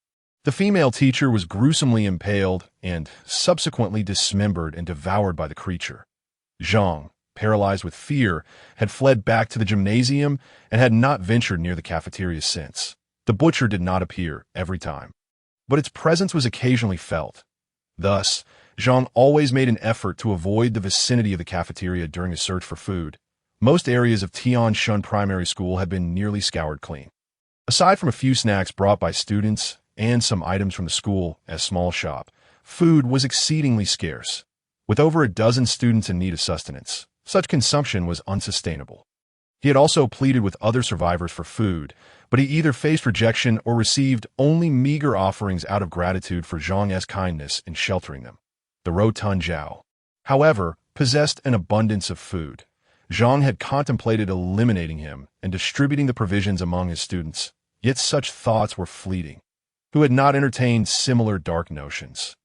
the female teacher was gruesomely impaled and subsequently dismembered and devoured by the creature. Zhang, paralyzed with fear, had fled back to the gymnasium and had not ventured near the cafeteria since. The butcher did not appear every time, but its presence was occasionally felt. Thus, Zhang always made an effort to avoid the vicinity of the cafeteria during a search for food. Most areas of Tianshun Primary School had been nearly scoured clean. Aside from a few snacks brought by students and some items from the school as small shop, food was exceedingly scarce. With over a dozen students in need of sustenance, such consumption was unsustainable. He had also pleaded with other survivors for food, but he either faced rejection or received only meager offerings out of gratitude for Zhang's kindness in sheltering them. The rotund Zhao, however, possessed an abundance of food. Zhang had contemplated eliminating him and distributing the provisions among his students, yet such thoughts were fleeting, who had not entertained similar dark notions.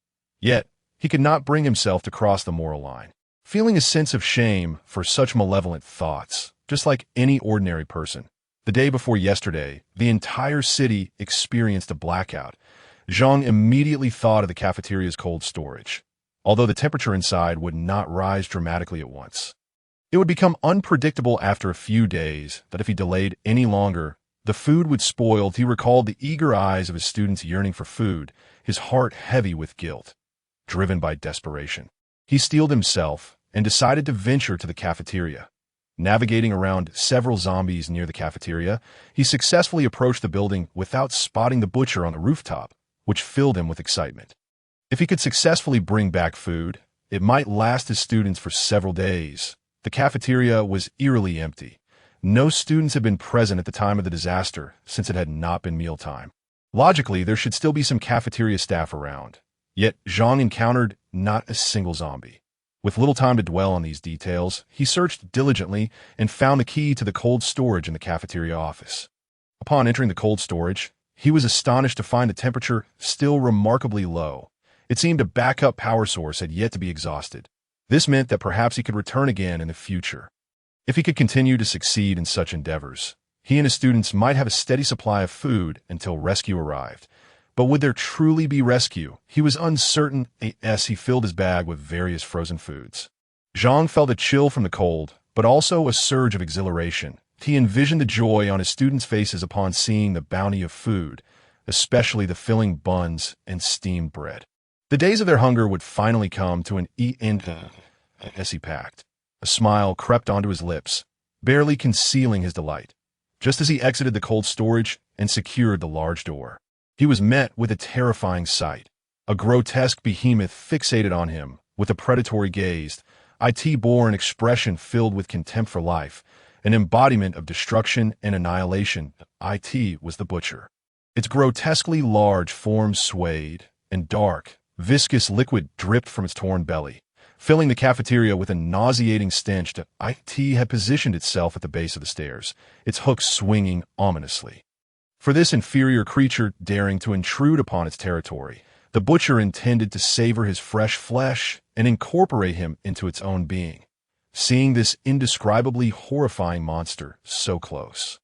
Yet, he could not bring himself to cross the moral line, feeling a sense of shame for such malevolent thoughts, just like any ordinary person. The day before yesterday, the entire city experienced a blackout. Zhang immediately thought of the cafeteria's cold storage, although the temperature inside would not rise dramatically at once. It would become unpredictable after a few days that if he delayed any longer, the food would spoil. He recalled the eager eyes of his students yearning for food, his heart heavy with guilt. Driven by desperation, he steeled himself and decided to venture to the cafeteria. Navigating around several zombies near the cafeteria, he successfully approached the building without spotting the butcher on the rooftop, which filled him with excitement. If he could successfully bring back food, it might last his students for several days. The cafeteria was eerily empty. No students had been present at the time of the disaster, since it had not been mealtime. Logically, there should still be some cafeteria staff around. Yet, Zhang encountered not a single zombie. With little time to dwell on these details, he searched diligently and found the key to the cold storage in the cafeteria office. Upon entering the cold storage, he was astonished to find the temperature still remarkably low. It seemed a backup power source had yet to be exhausted. This meant that perhaps he could return again in the future. If he could continue to succeed in such endeavors, he and his students might have a steady supply of food until rescue arrived. But would there truly be rescue? He was uncertain as he filled his bag with various frozen foods. Zhang felt a chill from the cold, but also a surge of exhilaration. He envisioned the joy on his students' faces upon seeing the bounty of food, especially the filling buns and steamed bread. The days of their hunger would finally come to an end as he packed. A smile crept onto his lips, barely concealing his delight. Just as he exited the cold storage and secured the large door, he was met with a terrifying sight. A grotesque behemoth fixated on him with a predatory gaze. It bore an expression filled with contempt for life, an embodiment of destruction and annihilation. It was the butcher. Its grotesquely large form swayed, and dark, viscous liquid dripped from its torn belly, filling the cafeteria with a nauseating stench. It had positioned itself at the base of the stairs, its hooks swinging ominously. For this inferior creature daring to intrude upon its territory, the butcher intended to savor his fresh flesh and incorporate him into its own being. Seeing this indescribably horrifying monster so close,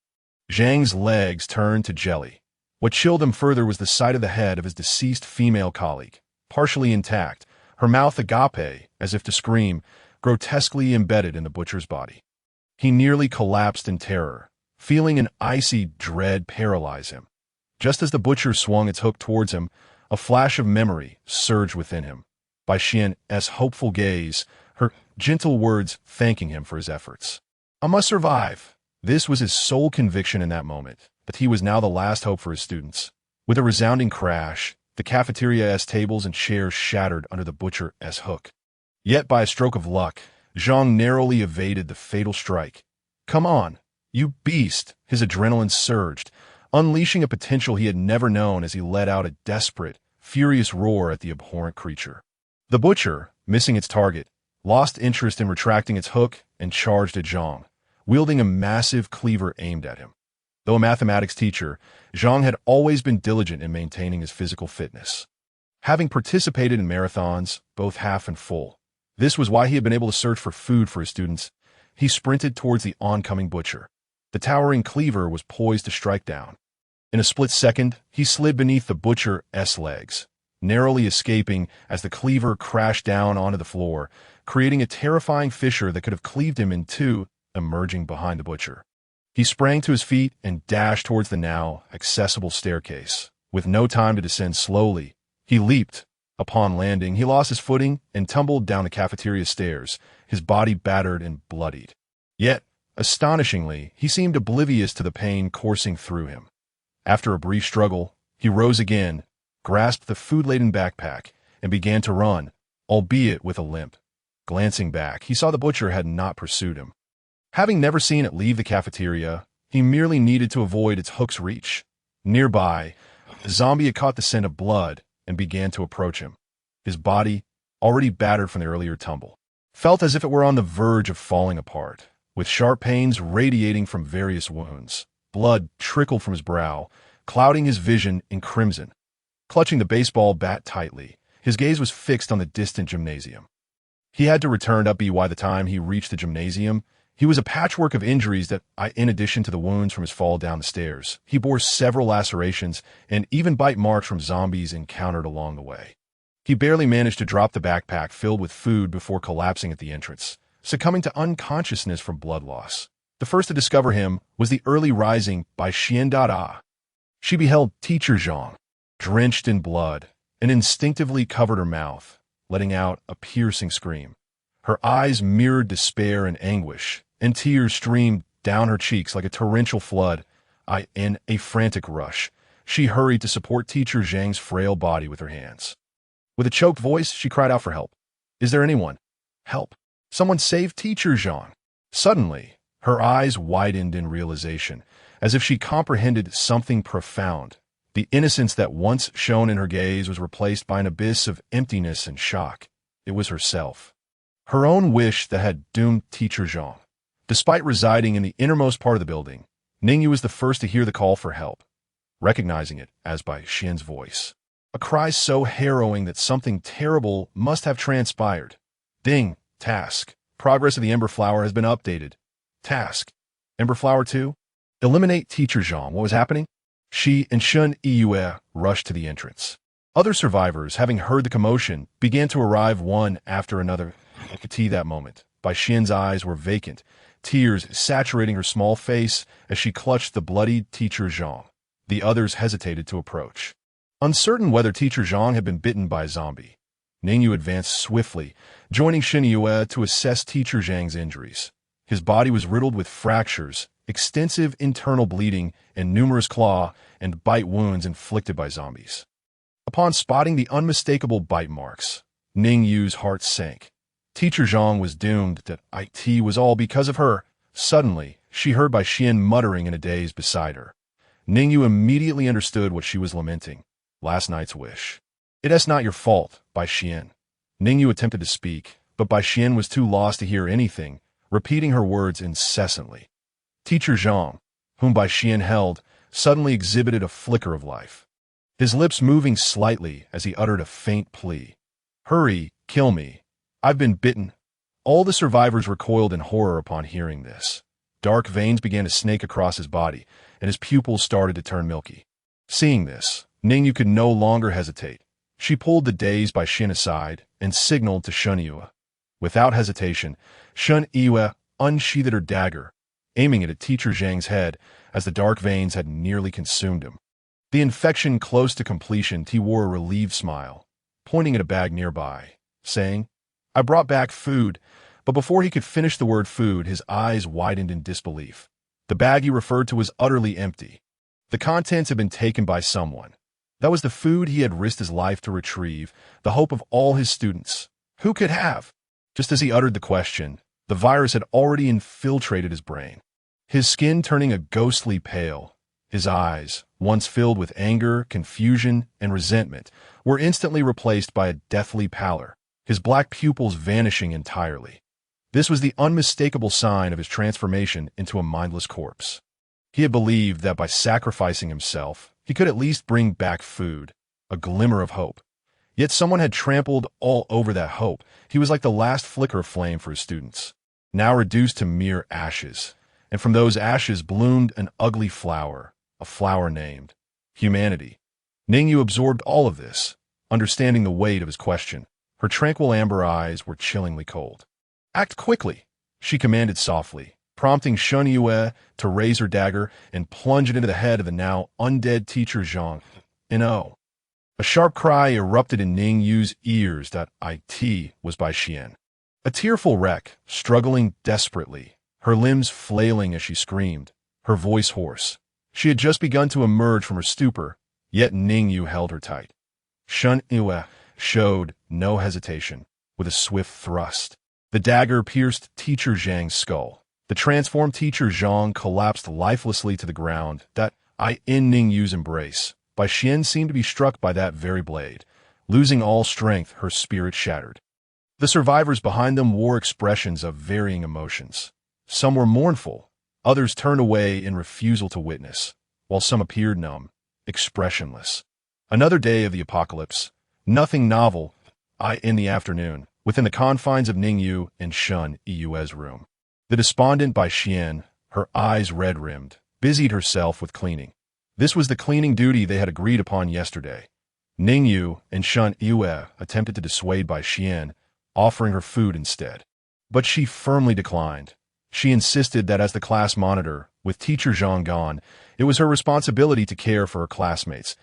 Zhang's legs turned to jelly. What chilled him further was the sight of the head of his deceased female colleague, partially intact, her mouth agape, as if to scream, grotesquely embedded in the butcher's body. He nearly collapsed in terror, feeling an icy dread paralyze him. Just as the butcher swung its hook towards him, a flash of memory surged within him. By Xian's hopeful gaze, her gentle words thanking him for his efforts. I must survive. This was his sole conviction in that moment, but he was now the last hope for his students. With a resounding crash, the cafeteria's tables and chairs shattered under the butcher's hook. Yet by a stroke of luck, Zhang narrowly evaded the fatal strike. Come on, you beast! His adrenaline surged, unleashing a potential he had never known as he let out a desperate, furious roar at the abhorrent creature. The butcher, missing its target, lost interest in retracting its hook and charged at Zhang, wielding a massive cleaver aimed at him. Though a mathematics teacher, Zhang had always been diligent in maintaining his physical fitness. Having participated in marathons, both half and full, this was why he had been able to search for food for his students. He sprinted towards the oncoming butcher. The towering cleaver was poised to strike down. In a split second, he slid beneath the butcher's legs, narrowly escaping as the cleaver crashed down onto the floor, creating a terrifying fissure that could have cleaved him in two, emerging behind the butcher. He sprang to his feet and dashed towards the now accessible staircase. With no time to descend slowly, he leaped. Upon landing, he lost his footing and tumbled down the cafeteria stairs, his body battered and bloodied. Yet, astonishingly, he seemed oblivious to the pain coursing through him. After a brief struggle, he rose again, grasped the food-laden backpack, and began to run, albeit with a limp. Glancing back, he saw the butcher had not pursued him. Having never seen it leave the cafeteria, he merely needed to avoid its hook's reach. Nearby, a zombie had caught the scent of blood and began to approach him. His body, already battered from the earlier tumble, felt as if it were on the verge of falling apart, with sharp pains radiating from various wounds. Blood trickled from his brow, clouding his vision in crimson. Clutching the baseball bat tightly, his gaze was fixed on the distant gymnasium. He had to return up by the time he reached the gymnasium. He was a patchwork of injuries that, in addition to the wounds from his fall down the stairs, he bore several lacerations and even bite marks from zombies encountered along the way. He barely managed to drop the backpack filled with food before collapsing at the entrance, succumbing to unconsciousness from blood loss. The first to discover him was the early rising by Xian. She beheld Teacher Zhang, drenched in blood, and instinctively covered her mouth, letting out a piercing scream. Her eyes mirrored despair and anguish, and tears streamed down her cheeks like a torrential flood. In a frantic rush, She hurried to support Teacher Zhang's frail body with her hands. With a choked voice, she cried out for help. "Is there anyone? Help! Someone save Teacher Zhang!" Suddenly, her eyes widened in realization, as if she comprehended something profound. The innocence that once shone in her gaze was replaced by an abyss of emptiness and shock. It was herself. Her own wish that had doomed Teacher Zhang. Despite residing in the innermost part of the building, Ning Yu was the first to hear the call for help, recognizing it as by Xian's voice. A cry so harrowing that something terrible must have transpired. Ding. Task. Progress of the Ember Flower has been updated. Task. Ember Flower 2? Eliminate Teacher Zhang. What was happening? She and Shun Yue rushed to the entrance. Other survivors, having heard the commotion, began to arrive one after another. I could see that moment. Bai Xian's eyes were vacant, tears saturating her small face as she clutched the bloodied Teacher Zhang. The others hesitated to approach. Uncertain whether Teacher Zhang had been bitten by a zombie, Ning Yu advanced swiftly, joining Shin Yue to assess Teacher Zhang's injuries. His body was riddled with fractures, extensive internal bleeding, and numerous claw and bite wounds inflicted by zombies. Upon spotting the unmistakable bite marks, Ning Yu's heart sank. Teacher Zhang was doomed. That it was all because of her. Suddenly, she heard Bai Xian muttering in a daze beside her. Ning Yu immediately understood what she was lamenting. Last night's wish. "It's not your fault, Bai Xian." Ning Yu attempted to speak, but Bai Xian was too lost to hear anything, repeating her words incessantly. Teacher Zhang, whom Bai Xian held, suddenly exhibited a flicker of life, his lips moving slightly as he uttered a faint plea. "Hurry, kill me. I've been bitten." All the survivors recoiled in horror upon hearing this. Dark veins began to snake across his body, and his pupils started to turn milky. Seeing this, Ning Yu could no longer hesitate. She pulled the dazed Bai Xian aside and signaled to Shun Yue. Without hesitation, Shun Yue unsheathed her dagger, aiming it at Teacher Zhang's head as the dark veins had nearly consumed him. The infection close to completion, he wore a relieved smile, pointing at a bag nearby, saying, "I brought back food," but before he could finish the word food, his eyes widened in disbelief. The bag he referred to was utterly empty. The contents had been taken by someone. That was the food he had risked his life to retrieve, the hope of all his students. Who could have? Just as he uttered the question, the virus had already infiltrated his brain. His skin turning a ghostly pale, his eyes, once filled with anger, confusion, and resentment, were instantly replaced by a deathly pallor, his black pupils vanishing entirely. This was the unmistakable sign of his transformation into a mindless corpse. He had believed that by sacrificing himself, he could at least bring back food, a glimmer of hope. Yet someone had trampled all over that hope. He was like the last flicker of flame for his students, now reduced to mere ashes. And from those ashes bloomed an ugly flower, a flower named humanity. Ning Yu absorbed all of this, understanding the weight of his question. Her tranquil amber eyes were chillingly cold. "Act quickly," she commanded softly, prompting Shun Yue to raise her dagger and plunge it into the head of the now undead Teacher Zhang. "No." A sharp cry erupted in Ning Yu's ears. That it was Bai Xian. A tearful wreck, struggling desperately, her limbs flailing as she screamed, her voice hoarse. She had just begun to emerge from her stupor, yet Ning Yu held her tight. Shun Yue showed no hesitation. With a swift thrust, the dagger pierced Teacher Zhang's skull. The transformed Teacher Zhang collapsed lifelessly to the ground. In Ning Yu's embrace, Bai Xian seemed to be struck by that very blade. Losing all strength, her spirit shattered. The survivors behind them wore expressions of varying emotions. Some were mournful, others turned away in refusal to witness, while some appeared numb, expressionless. Another day of the apocalypse. Nothing novel. In the afternoon, within the confines of Ning Yu and Shun Yue's room. The despondent Bai Xian, her eyes red-rimmed, busied herself with cleaning. This was the cleaning duty they had agreed upon yesterday. Ning Yu and Shun Yue attempted to dissuade Bai Xian, offering her food instead. But she firmly declined. She insisted that as the class monitor, with Teacher Zhang gone, it was her responsibility to care for her classmates.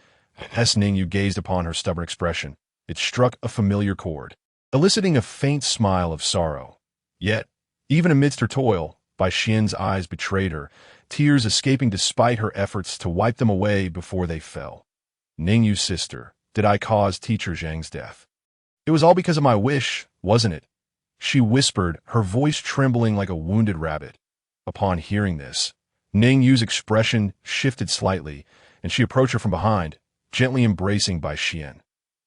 As Ning Yu gazed upon her stubborn expression, it struck a familiar chord, eliciting a faint smile of sorrow. Yet, even amidst her toil, Bai Xian's eyes betrayed her, tears escaping despite her efforts to wipe them away before they fell. Ning Yu's sister, did I cause Teacher Zhang's death? It was all because of my wish, wasn't it? She whispered, her voice trembling like a wounded rabbit. Upon hearing this, Ning Yu's expression shifted slightly, and she approached her from behind, gently embracing Bai Xian.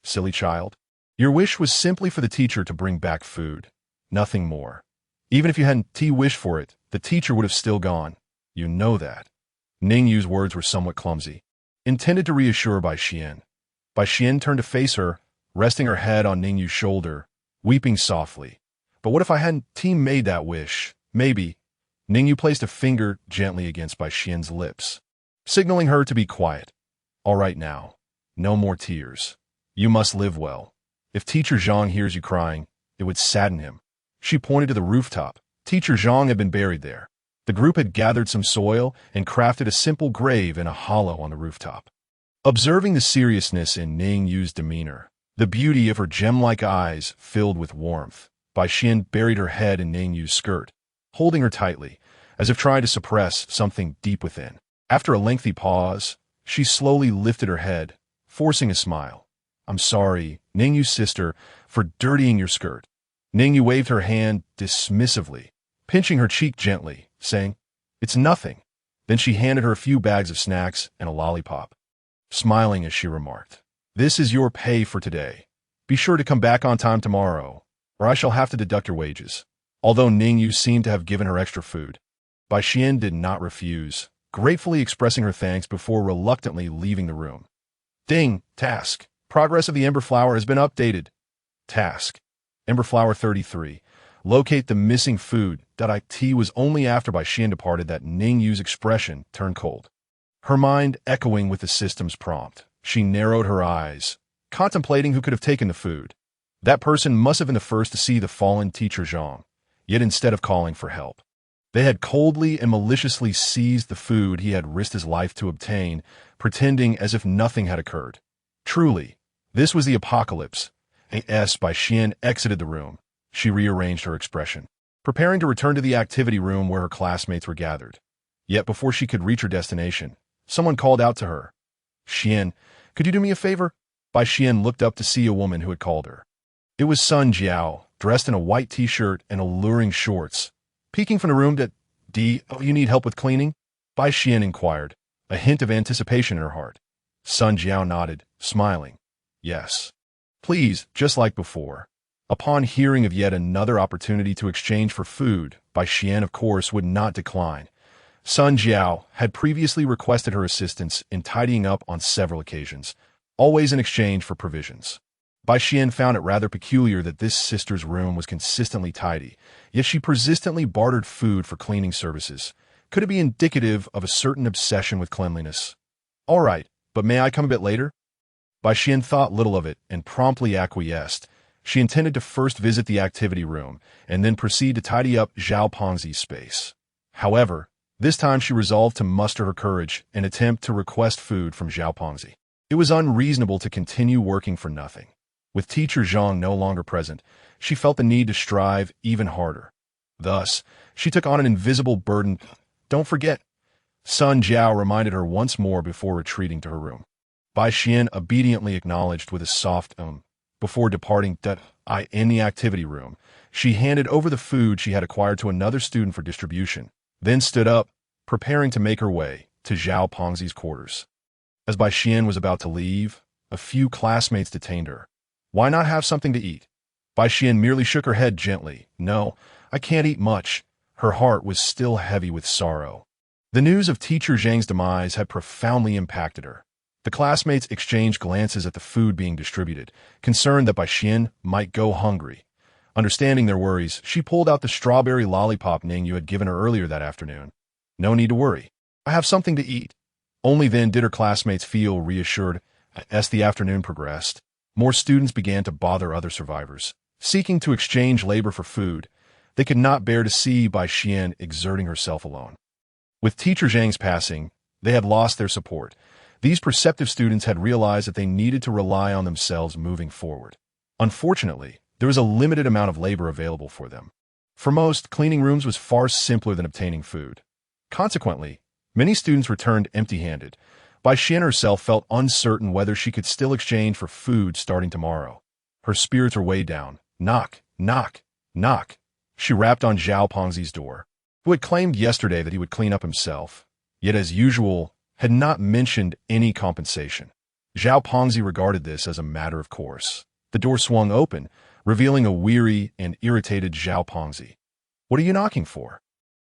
Silly child. Your wish was simply for the teacher to bring back food. Nothing more. Even if you hadn't wished for it, the teacher would have still gone. You know that. Ning Yu's words were somewhat clumsy, intended to reassure Bai Xian. Bai Xian turned to face her, resting her head on Ning Yu's shoulder, weeping softly. But what if I hadn't made that wish? Maybe. Ning Yu placed a finger gently against Bai Xian's lips, signaling her to be quiet. All right now. No more tears. You must live well. If Teacher Zhang hears you crying, it would sadden him. She pointed to the rooftop. Teacher Zhang had been buried there. The group had gathered some soil and crafted a simple grave in a hollow on the rooftop. Observing the seriousness in Ning Yu's demeanor, the beauty of her gem-like eyes filled with warmth, Bai Xian buried her head in Ning Yu's skirt, holding her tightly, as if trying to suppress something deep within. After a lengthy pause, she slowly lifted her head, forcing a smile. I'm sorry, Ning Yu's sister, for dirtying your skirt. Ning Yu waved her hand dismissively, pinching her cheek gently, saying, It's nothing. Then she handed her a few bags of snacks and a lollipop, smiling as she remarked, This is your pay for today. Be sure to come back on time tomorrow, or I shall have to deduct your wages. Although Ning Yu seemed to have given her extra food, Bai Xian did not refuse, gratefully expressing her thanks before reluctantly leaving the room. Ding! Task. Progress of the Ember Flower has been updated. Task. Ember Flower 33. Locate the missing food. It was only after Bai Xian departed that Ning Yu's expression turned cold. Her mind echoing with the system's prompt, she narrowed her eyes, contemplating who could have taken the food. That person must have been the first to see the fallen Teacher Zhang, yet instead of calling for help, they had coldly and maliciously seized the food he had risked his life to obtain, pretending as if nothing had occurred. Truly, this was the apocalypse. As Bai Xian exited the room, she rearranged her expression, preparing to return to the activity room where her classmates were gathered. Yet before she could reach her destination, someone called out to her. Xian, could you do me a favor? Bai Xian looked up to see a woman who had called her. It was Sun Jiao, dressed in a white t-shirt and alluring shorts. Peeking from the room you need help with cleaning? Bai Xian inquired, a hint of anticipation in her heart. Sun Jiao nodded, smiling. Yes. Please, just like before. Upon hearing of yet another opportunity to exchange for food, Bai Xian, of course, would not decline. Sun Jiao had previously requested her assistance in tidying up on several occasions, always in exchange for provisions. Bai Xian found it rather peculiar that this sister's room was consistently tidy, yet she persistently bartered food for cleaning services. Could it be indicative of a certain obsession with cleanliness? All right, but may I come a bit later? Bai Xian thought little of it and promptly acquiesced. She intended to first visit the activity room and then proceed to tidy up Zhao Pengzi's space. However, this time she resolved to muster her courage and attempt to request food from Zhao Pengzi. It was unreasonable to continue working for nothing. With Teacher Zhang no longer present, she felt the need to strive even harder. Thus, she took on an invisible burden. Don't forget, Sun Jiao reminded her once more before retreating to her room. Bai Xian obediently acknowledged with a soft before departing in the activity room. She handed over the food she had acquired to another student for distribution, then stood up, preparing to make her way to Zhao Pengzi's quarters. As Bai Xian was about to leave, a few classmates detained her. Why not have something to eat? Bai Xian merely shook her head gently. No, I can't eat much. Her heart was still heavy with sorrow. The news of Teacher Zhang's demise had profoundly impacted her. The classmates exchanged glances at the food being distributed, concerned that Bai Xian might go hungry. Understanding their worries, she pulled out the strawberry lollipop Ning Yu had given her earlier that afternoon. No need to worry. I have something to eat. Only then did her classmates feel reassured. As the afternoon progressed, more students began to bother other survivors, seeking to exchange labor for food. They could not bear to see Bai Xian exerting herself alone. With Teacher Zhang's passing, they had lost their support. These perceptive students had realized that they needed to rely on themselves moving forward. Unfortunately, there was a limited amount of labor available for them. For most, cleaning rooms was far simpler than obtaining food. Consequently, many students returned empty-handed. Bai Xian herself felt uncertain whether she could still exchange for food starting tomorrow. Her spirits were weighed down. Knock, knock, knock. She rapped on Zhao Pengzi's door, who had claimed yesterday that he would clean up himself, yet as usual, had not mentioned any compensation. Zhao Pengzi regarded this as a matter of course. The door swung open, revealing a weary and irritated Zhao Pengzi. "What are you knocking for?"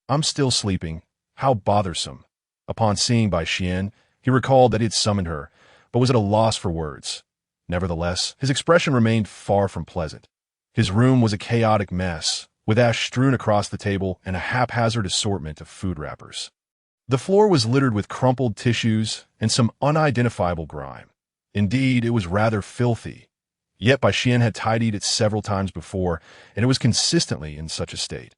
"I'm still sleeping. How bothersome." Upon seeing Bai Xian, he recalled that he had summoned her, but was at a loss for words. Nevertheless, his expression remained far from pleasant. His room was a chaotic mess, with ash strewn across the table and a haphazard assortment of food wrappers. The floor was littered with crumpled tissues and some unidentifiable grime. Indeed, it was rather filthy. Yet Bai Xian had tidied it several times before, and it was consistently in such a state.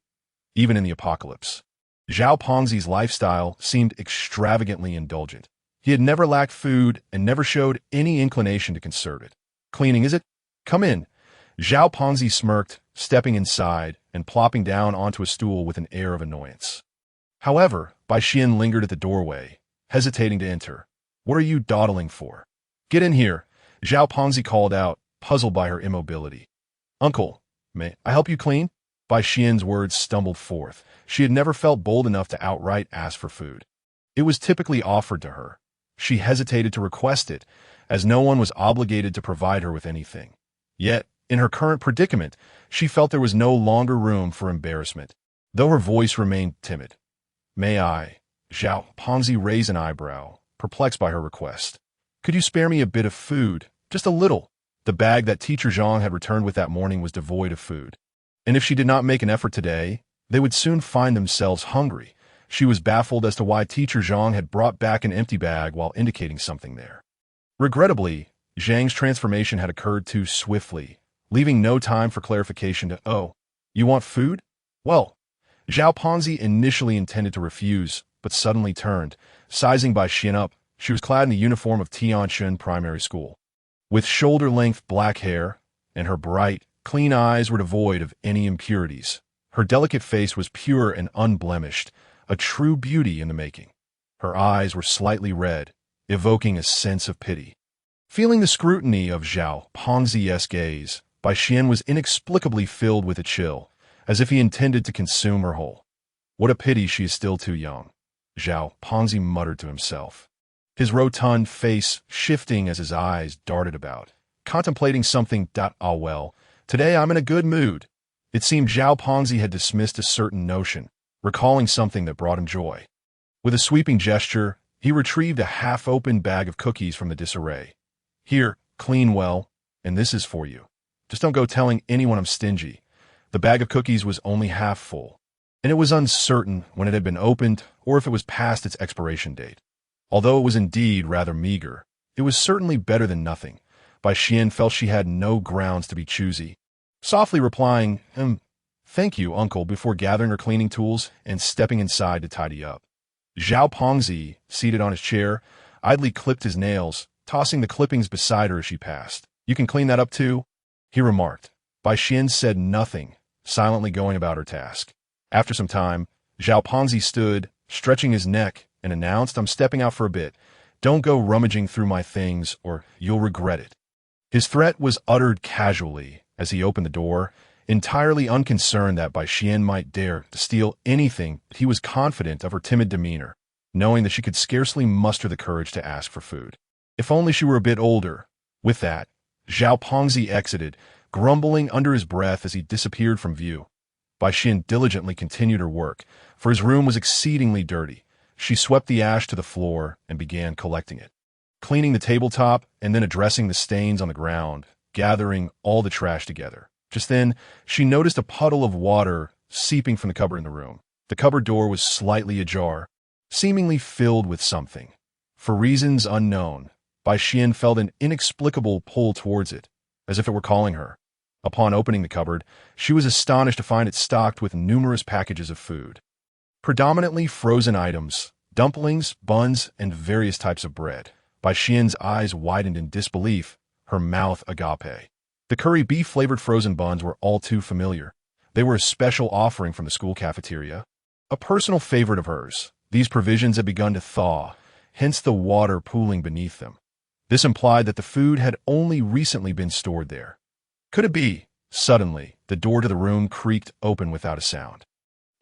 Even in the apocalypse, Zhao Pengzi's lifestyle seemed extravagantly indulgent. He had never lacked food and never showed any inclination to conserve it. "Cleaning, is it? Come in." Zhao Pengzi smirked, stepping inside and plopping down onto a stool with an air of annoyance. However, Bai Xian lingered at the doorway, hesitating to enter. "What are you dawdling for?" "Get in here," Zhao Pengzi called out, puzzled by her immobility. "Uncle, may I help you clean?" Bai Xian's words stumbled forth. She had never felt bold enough to outright ask for food. It was typically offered to her. She hesitated to request it, as no one was obligated to provide her with anything. Yet, in her current predicament, she felt there was no longer room for embarrassment, though her voice remained timid. "May I?" Zhao Pengzi raised an eyebrow, perplexed by her request. "Could you spare me a bit of food? Just a little." The bag that Teacher Zhang had returned with that morning was devoid of food. And if she did not make an effort today, they would soon find themselves hungry. She was baffled as to why Teacher Zhang had brought back an empty bag while indicating something there. Regrettably, Zhang's transformation had occurred too swiftly, leaving no time for clarification to, "Oh, you want food? Well." Zhao Pengzi initially intended to refuse, but suddenly turned, sizing Bai Xian up. She was clad in the uniform of Tianxin Primary School, with shoulder-length black hair, and her bright, clean eyes were devoid of any impurities. Her delicate face was pure and unblemished, a true beauty in the making. Her eyes were slightly red, evoking a sense of pity. Feeling the scrutiny of Zhao Pengzi's gaze, Bai Xian was inexplicably filled with a chill, as if he intended to consume her whole. "What a pity she is still too young," Zhao Pengzi muttered to himself, his rotund face shifting as his eyes darted about, contemplating something. "Ah well, today I'm in a good mood." It seemed Zhao Pengzi had dismissed a certain notion, recalling something that brought him joy. With a sweeping gesture, he retrieved a half-opened bag of cookies from the disarray. "Here, clean well, and this is for you. Just don't go telling anyone I'm stingy." The bag of cookies was only half full, and it was uncertain when it had been opened or if it was past its expiration date. Although it was indeed rather meager, it was certainly better than nothing. Bai Xian felt she had no grounds to be choosy, softly replying, "Thank you, uncle," before gathering her cleaning tools and stepping inside to tidy up. Zhao Pengzi, seated on his chair, idly clipped his nails, tossing the clippings beside her as she passed. "You can clean that up too?" he remarked. Bai Xian said nothing, silently going about her task. After some time, Zhao Pengzi stood, stretching his neck, and announced, "I'm stepping out for a bit. Don't go rummaging through my things, or you'll regret it." His threat was uttered casually as he opened the door, entirely unconcerned that Bai Xian might dare to steal anything. He was confident of her timid demeanor, knowing that she could scarcely muster the courage to ask for food. If only she were a bit older. With that, Zhao Pengzi exited, grumbling under his breath as he disappeared from view. Bai Xian diligently continued her work, for his room was exceedingly dirty. She swept the ash to the floor and began collecting it, cleaning the tabletop and then addressing the stains on the ground, gathering all the trash together. Just then, she noticed a puddle of water seeping from the cupboard in the room. The cupboard door was slightly ajar, seemingly filled with something. For reasons unknown, Bai Xian felt an inexplicable pull towards it, as if it were calling her. Upon opening the cupboard, she was astonished to find it stocked with numerous packages of food. Predominantly frozen items, dumplings, buns, and various types of bread. Bai Xian's eyes widened in disbelief, her mouth agape. The curry beef-flavored frozen buns were all too familiar. They were a special offering from the school cafeteria, a personal favorite of hers. These provisions had begun to thaw, hence the water pooling beneath them. This implied that the food had only recently been stored there. Could it be? Suddenly, the door to the room creaked open without a sound.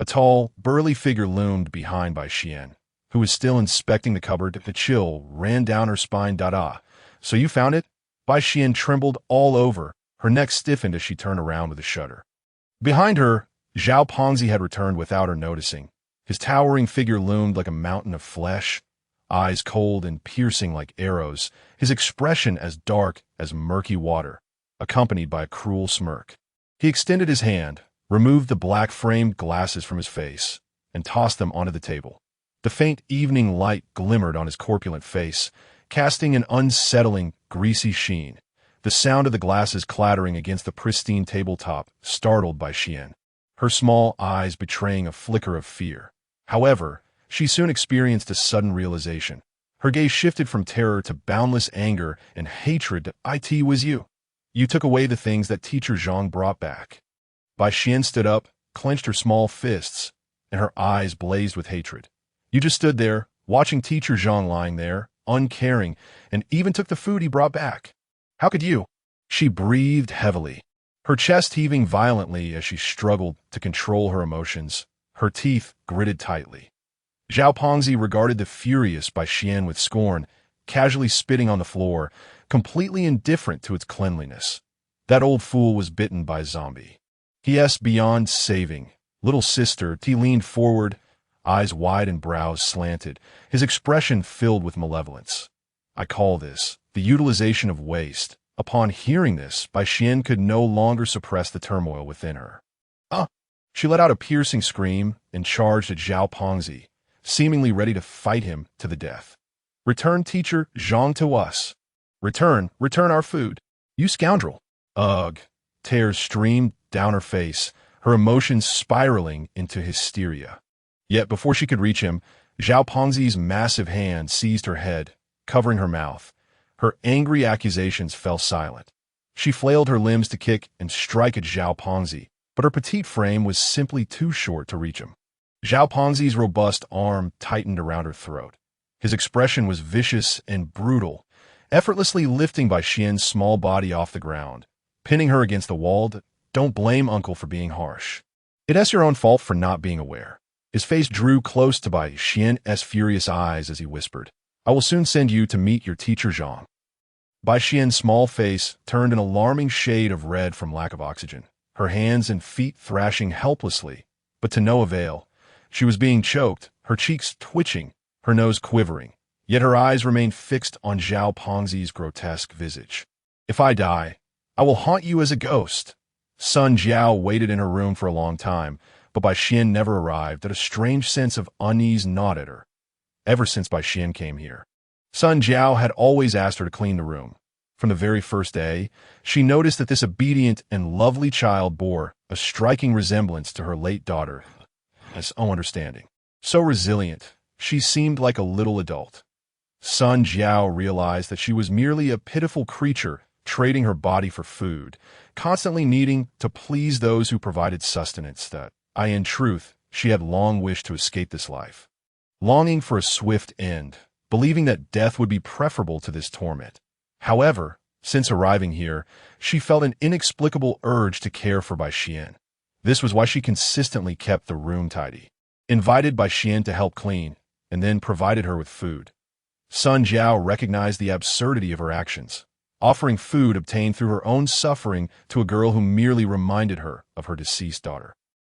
A tall, burly figure loomed behind Bai Xian, who was still inspecting the cupboard. The chill ran down her spine. So you found it? Bai Xian trembled all over. Her neck stiffened as she turned around with a shudder. Behind her, Zhao Pengzi had returned without her noticing. His towering figure loomed like a mountain of flesh, eyes cold and piercing like arrows, his expression as dark as murky water, accompanied by a cruel smirk. He extended his hand, removed the black-framed glasses from his face, and tossed them onto the table. The faint evening light glimmered on his corpulent face, casting an unsettling, greasy sheen. The sound of the glasses clattering against the pristine tabletop startled Bai Xian, her small eyes betraying a flicker of fear. However, she soon experienced a sudden realization. Her gaze shifted from terror to boundless anger and hatred. It was you. You took away the things that Teacher Zhang brought back. Bai Xian stood up, clenched her small fists, and her eyes blazed with hatred. You just stood there, watching Teacher Zhang lying there, uncaring, and even took the food he brought back. How could you? She breathed heavily, her chest heaving violently as she struggled to control her emotions, her teeth gritted tightly. Zhao Pengzi regarded the furious Bai Xian with scorn, casually spitting on the floor, completely indifferent to its cleanliness. That old fool was bitten by a zombie. He beyond saving. Little sister, he leaned forward, eyes wide and brows slanted, his expression filled with malevolence. I call this the utilization of waste. Upon hearing this, Bai Xian could no longer suppress the turmoil within her. She let out a piercing scream and charged at Zhao Pengzi, seemingly ready to fight him to the death. Return Teacher Zhang to us. Return our food. You scoundrel. Ugh. Tears streamed down her face, her emotions spiraling into hysteria. Yet before she could reach him, Zhao Pengzi's massive hand seized her head, covering her mouth. Her angry accusations fell silent. She flailed her limbs to kick and strike at Zhao Pengzi, but her petite frame was simply too short to reach him. Zhao Pengzi's robust arm tightened around her throat. His expression was vicious and brutal, effortlessly lifting Bai Xian's small body off the ground, pinning her against the wall. Don't blame Uncle for being harsh. It's your own fault for not being aware. His face drew close to Bai Xian's furious eyes as he whispered, I will soon send you to meet your Teacher Zhang. Bai Xian's small face turned an alarming shade of red from lack of oxygen, her hands and feet thrashing helplessly, but to no avail. She was being choked, her cheeks twitching, her nose quivering, yet her eyes remained fixed on Zhao Pengzi's grotesque visage. If I die, I will haunt you as a ghost. Sun Jiao waited in her room for a long time, but Bai Xian never arrived. A strange sense of unease gnawed at her. Ever since Bai Xian came here, Sun Jiao had always asked her to clean the room. From the very first day, she noticed that this obedient and lovely child bore a striking resemblance to her late daughter. As understanding, so resilient, she seemed like a little adult. Sun Jiao realized that she was merely a pitiful creature trading her body for food, constantly needing to please those who provided sustenance. In truth, she had long wished to escape this life, longing for a swift end, believing that death would be preferable to this torment. However, since arriving here, she felt an inexplicable urge to care for Bai Xian. This was why she consistently kept the room tidy, invited Bai Xian to help clean, and then provided her with food. Sun Jiao recognized the absurdity of her actions, offering food obtained through her own suffering to a girl who merely reminded her of her deceased daughter.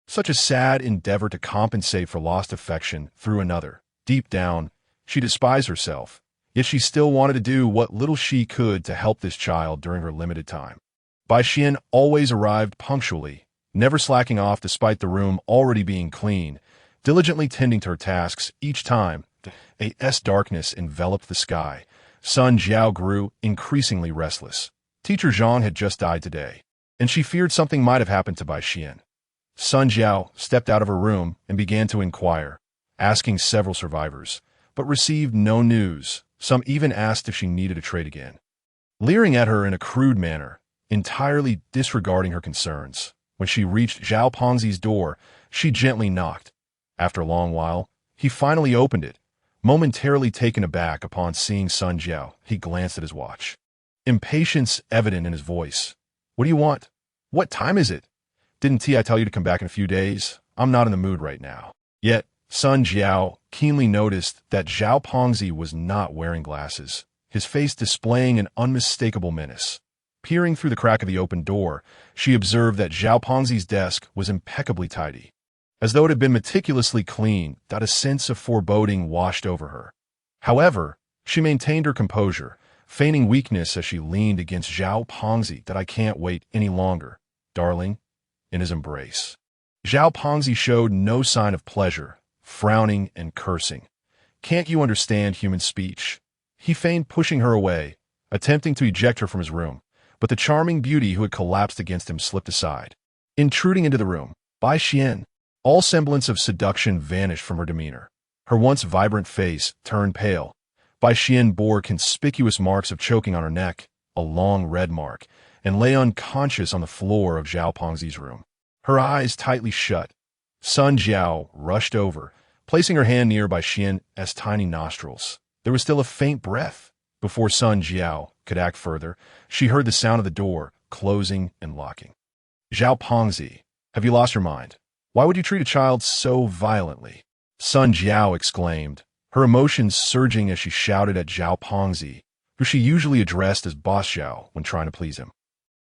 Such a sad endeavor to compensate for lost affection through another. Deep down, she despised herself, yet she still wanted to do what little she could to help this child during her limited time. Bai Xian always arrived punctually, never slacking off despite the room already being clean, diligently tending to her tasks. Each time darkness enveloped the sky, Sun Jiao grew increasingly restless. Teacher Zhang had just died today, and she feared something might have happened to Bai Xian. Sun Jiao stepped out of her room and began to inquire, asking several survivors, but received no news. Some even asked if she needed a trade again. Leering at her in a crude manner, entirely disregarding her concerns, When she reached Zhao Pengzi's door, she gently knocked. After a long while, he finally opened it. Momentarily taken aback upon seeing Sun Jiao, he glanced at his watch. Impatience evident in his voice. "What do you want? What time is it? Didn't I tell you to come back in a few days? I'm not in the mood right now." Yet, Sun Jiao keenly noticed that Zhao Pengzi was not wearing glasses, his face displaying an unmistakable menace. Peering through the crack of the open door, she observed that Zhao Pengzi's desk was impeccably tidy. As though it had been meticulously cleaned, that a sense of foreboding washed over her. However, she maintained her composure, feigning weakness as she leaned against Zhao Pengzi. "That I can't wait any longer, darling," in his embrace. Zhao Pengzi showed no sign of pleasure, frowning and cursing. "Can't you understand human speech?" He feigned pushing her away, attempting to eject her from his room, but the charming beauty who had collapsed against him slipped aside. Intruding into the room, Bai Xian, all semblance of seduction vanished from her demeanor. Her once vibrant face turned pale. Bai Xian bore conspicuous marks of choking on her neck, a long red mark, and lay unconscious on the floor of Zhao Pengzi's room. Her eyes tightly shut. Sun Jiao rushed over, placing her hand near Bai Xian's tiny nostrils. There was still a faint breath. Before Sun Jiao could act further, she heard the sound of the door closing and locking. "Zhao Pengzi, have you lost your mind? Why would you treat a child so violently?" Sun Jiao exclaimed, her emotions surging as she shouted at Zhao Pengzi, who she usually addressed as Boss Zhao when trying to please him.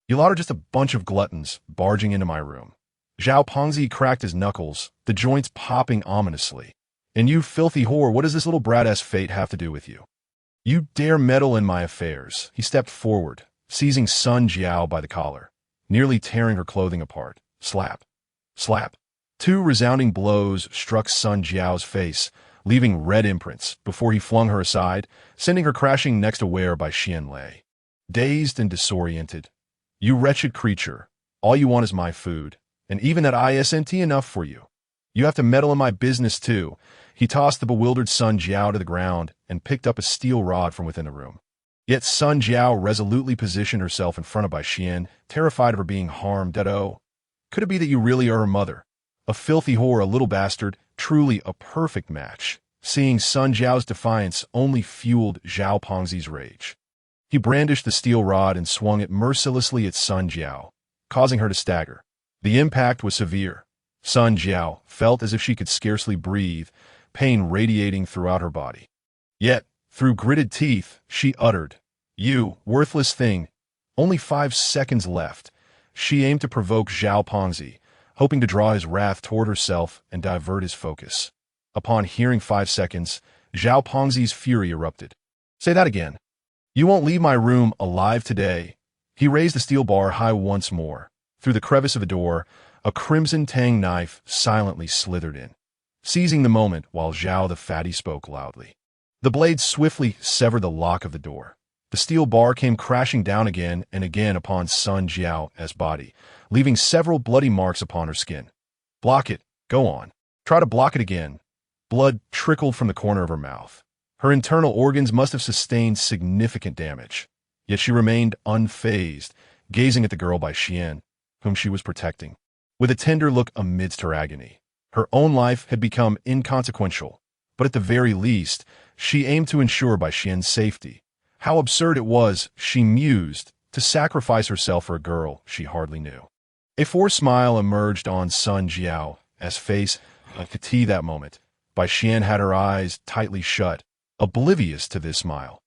"You lot are just a bunch of gluttons barging into my room." Zhao Pengzi cracked his knuckles, the joints popping ominously. "And you filthy whore, what does this little brat-ass fate have to do with you? You dare meddle in my affairs." He stepped forward, seizing Sun Jiao by the collar, nearly tearing her clothing apart. Slap. Slap. Two resounding blows struck Sun Jiao's face, leaving red imprints before he flung her aside, sending her crashing next to where Bai Xian lay. Dazed and disoriented. "You wretched creature, all you want is my food, and even that isn't enough for you. You have to meddle in my business too." He tossed the bewildered Sun Jiao to the ground and picked up a steel rod from within the room. Yet Sun Jiao resolutely positioned herself in front of Bai Xian, terrified of her being harmed. "Oh, could it be that you really are her mother? A filthy whore, a little bastard, truly a perfect match." Seeing Sun Jiao's defiance only fueled Zhao Pengzi's rage. He brandished the steel rod and swung it mercilessly at Sun Jiao, causing her to stagger. The impact was severe. Sun Jiao felt as if she could scarcely breathe, pain radiating throughout her body. Yet, through gritted teeth, she uttered, "You, worthless thing." Only 5 seconds left. She aimed to provoke Zhao Pengzi, hoping to draw his wrath toward herself and divert his focus. Upon hearing 5 seconds, Zhao Pengzi's fury erupted. "Say that again. You won't leave my room alive today." He raised the steel bar high once more. Through the crevice of the door, a crimson tang knife silently slithered in, seizing the moment while Zhao the fatty spoke loudly. The blade swiftly severed the lock of the door. The steel bar came crashing down again and again upon Sun Jiao's body, leaving several bloody marks upon her skin. "Block it. Go on. Try to block it again." Blood trickled from the corner of her mouth. Her internal organs must have sustained significant damage. Yet she remained unfazed, gazing at the girl Bai Xian, whom she was protecting, with a tender look amidst her agony. Her own life had become inconsequential, but at the very least, she aimed to ensure Bai Xian's safety. How absurd it was, she mused, to sacrifice herself for a girl she hardly knew. A forced smile emerged on Sun Jiao's face. At that moment, Bai Xian had her eyes tightly shut, oblivious to this smile.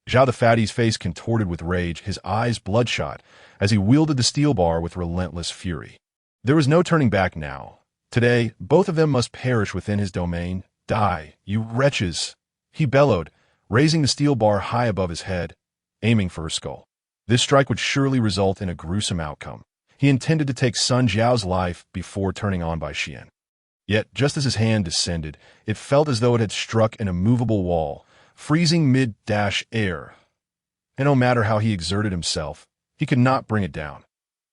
Zhao the fatty's face contorted with rage, his eyes bloodshot, as he wielded the steel bar with relentless fury. There was no turning back now. Today, both of them must perish within his domain. "Die, you wretches!" he bellowed, raising the steel bar high above his head, aiming for her skull. This strike would surely result in a gruesome outcome. He intended to take Sun Jiao's life before turning on Bai Xian. Yet, just as his hand descended, it felt as though it had struck an immovable wall, freezing mid-air. And no matter how he exerted himself, he could not bring it down.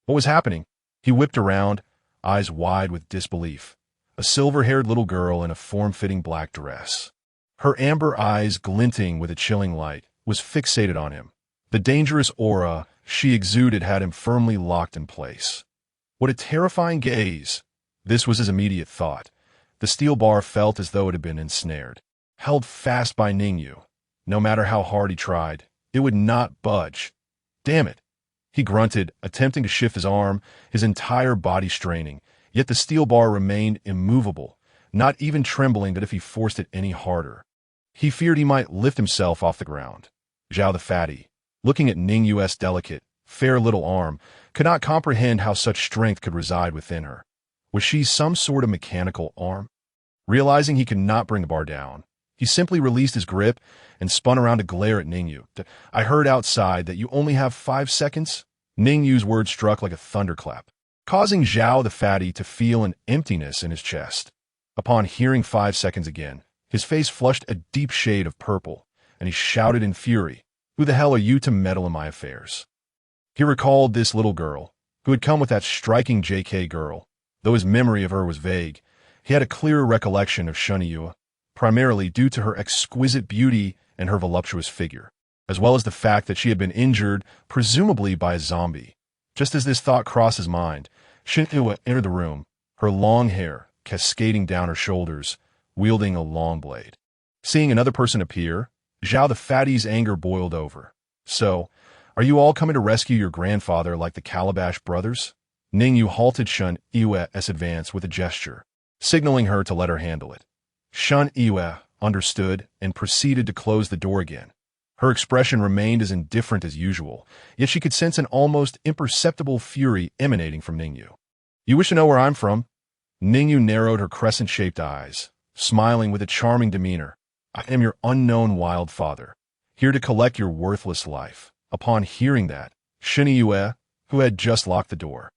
What was happening? He whipped around, eyes wide with disbelief. A silver-haired little girl in a form-fitting black dress. Her amber eyes glinting with a chilling light, was fixated on him. The dangerous aura she exuded had him firmly locked in place. What a terrifying gaze! This was his immediate thought. The steel bar felt as though it had been ensnared, held fast by Ning Yu. No matter how hard he tried, it would not budge. Damn it! He grunted, attempting to shift his arm, his entire body straining, yet the steel bar remained immovable, not even trembling that if he forced it any harder. He feared he might lift himself off the ground. Zhao the fatty, looking at Ning Yu's delicate, fair little arm, could not comprehend how such strength could reside within her. Was she some sort of mechanical arm? Realizing he could not bring the bar down, he simply released his grip and spun around to glare at Ning Yu. I heard outside that you only have 5 seconds? Ning Yu's words struck like a thunderclap, causing Zhao the fatty to feel an emptiness in his chest. Upon hearing 5 seconds again, his face flushed a deep shade of purple, and he shouted in fury, "Who the hell are you to meddle in my affairs?" He recalled this little girl, who had come with that striking JK girl. Though his memory of her was vague, he had a clearer recollection of Ning Yu, primarily due to her exquisite beauty and her voluptuous figure, as well as the fact that she had been injured, presumably by a zombie. Just as this thought crossed his mind, Ning Yu entered the room, her long hair cascading down her shoulders, wielding a long blade. Seeing another person appear, Zhao the fatty's anger boiled over. "So, are you all coming to rescue your grandfather like the Calabash brothers?" Ning Yu halted Ning Yu's advance with a gesture, signaling her to let her handle it. Ning Yu understood and proceeded to close the door again. Her expression remained as indifferent as usual, yet she could sense an almost imperceptible fury emanating from Ning Yu. "You wish to know where I'm from?" Ning Yu narrowed her crescent-shaped eyes, smiling with a charming demeanor. "I am your unknown wild father, here to collect your worthless life." Upon hearing that, Ning Yu, who had just locked the door,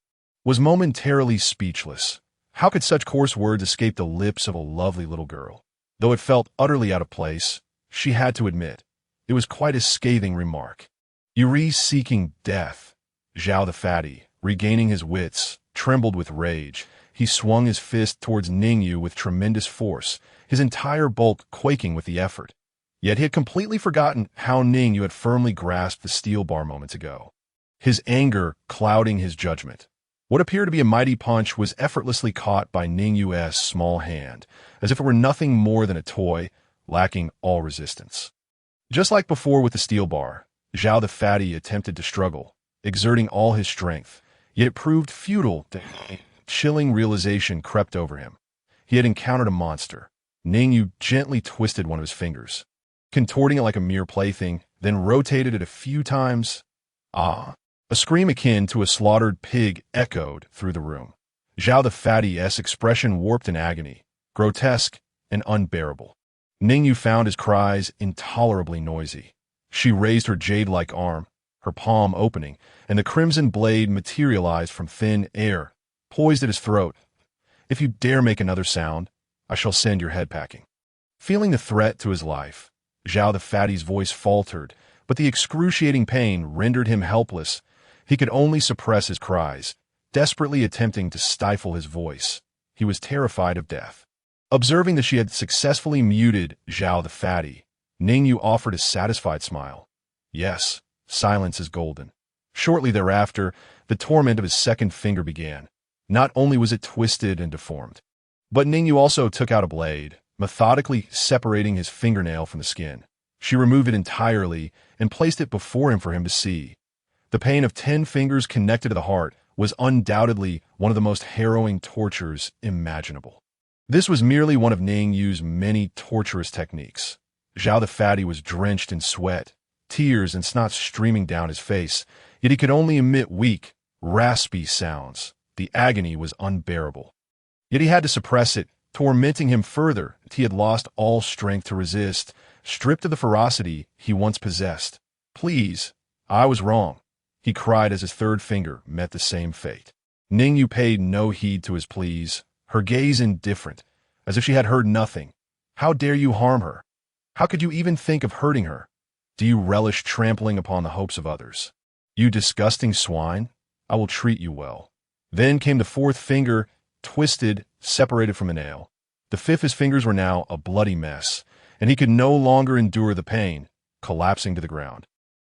was momentarily speechless. How could such coarse words escape the lips of a lovely little girl? Though it felt utterly out of place, she had to admit, it was quite a scathing remark. "You seeking death?" Zhao the fatty, regaining his wits, trembled with rage. He swung his fist towards Ning Yu with tremendous force, his entire bulk quaking with the effort. Yet he had completely forgotten how Ning Yu had firmly grasped the steel bar moments ago, his anger clouding his judgment. What appeared to be a mighty punch was effortlessly caught by Ning Yu's small hand, as if it were nothing more than a toy, lacking all resistance. Just like before with the steel bar, Zhao the fatty attempted to struggle, exerting all his strength, yet it proved futile. Chilling realization crept over him. He had encountered a monster. Ning Yu gently twisted one of his fingers, contorting it like a mere plaything, then rotated it a few times. "Ah!" A scream akin to a slaughtered pig echoed through the room. Zhao the fatty's expression warped in agony, grotesque and unbearable. Ning Yu found his cries intolerably noisy. She raised her jade-like arm, her palm opening, and the crimson blade materialized from thin air, poised at his throat. "If you dare make another sound, I shall send your head packing." Feeling the threat to his life, Zhao the fatty's voice faltered, but the excruciating pain rendered him helpless. He could only suppress his cries, desperately attempting to stifle his voice. He was terrified of death. Observing that she had successfully muted Zhao the fatty, Ning Yu offered a satisfied smile. "Yes, silence is golden." Shortly thereafter, the torment of his second finger began. Not only was it twisted and deformed, but Ning Yu also took out a blade, methodically separating his fingernail from the skin. She removed it entirely and placed it before him for him to see. The pain of 10 fingers connected to the heart was undoubtedly one of the most harrowing tortures imaginable. This was merely one of Ning Yu's many torturous techniques. Zhao the fatty was drenched in sweat, tears and snot streaming down his face, yet he could only emit weak, raspy sounds. The agony was unbearable. Yet he had to suppress it, tormenting him further until he had lost all strength to resist, stripped of the ferocity he once possessed. "Please, I was wrong," he cried as his third finger met the same fate. Ning Yu paid no heed to his pleas, her gaze indifferent, as if she had heard nothing. "How dare you harm her? How could you even think of hurting her? Do you relish trampling upon the hopes of others? You disgusting swine, I will treat you well." Then came the fourth finger, twisted, separated from a nail. The fifth his fingers were now a bloody mess, and he could no longer endure the pain, collapsing to the ground.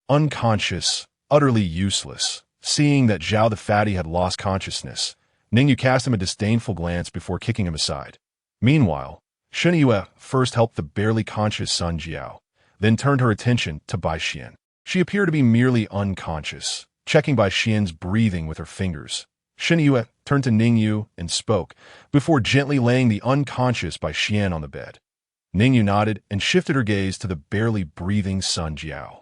Unconscious, utterly useless, seeing that Zhao the fatty had lost consciousness, Ning Yu cast him a disdainful glance before kicking him aside. Meanwhile, Shen Yue first helped the barely conscious Sun Jiao, then turned her attention to Bai Xian. She appeared to be merely unconscious, checking Bai Xian's breathing with her fingers. Shen Yue turned to Ning Yu and spoke, before gently laying the unconscious Bai Xian on the bed. Ning Yu nodded and shifted her gaze to the barely breathing Sun Jiao.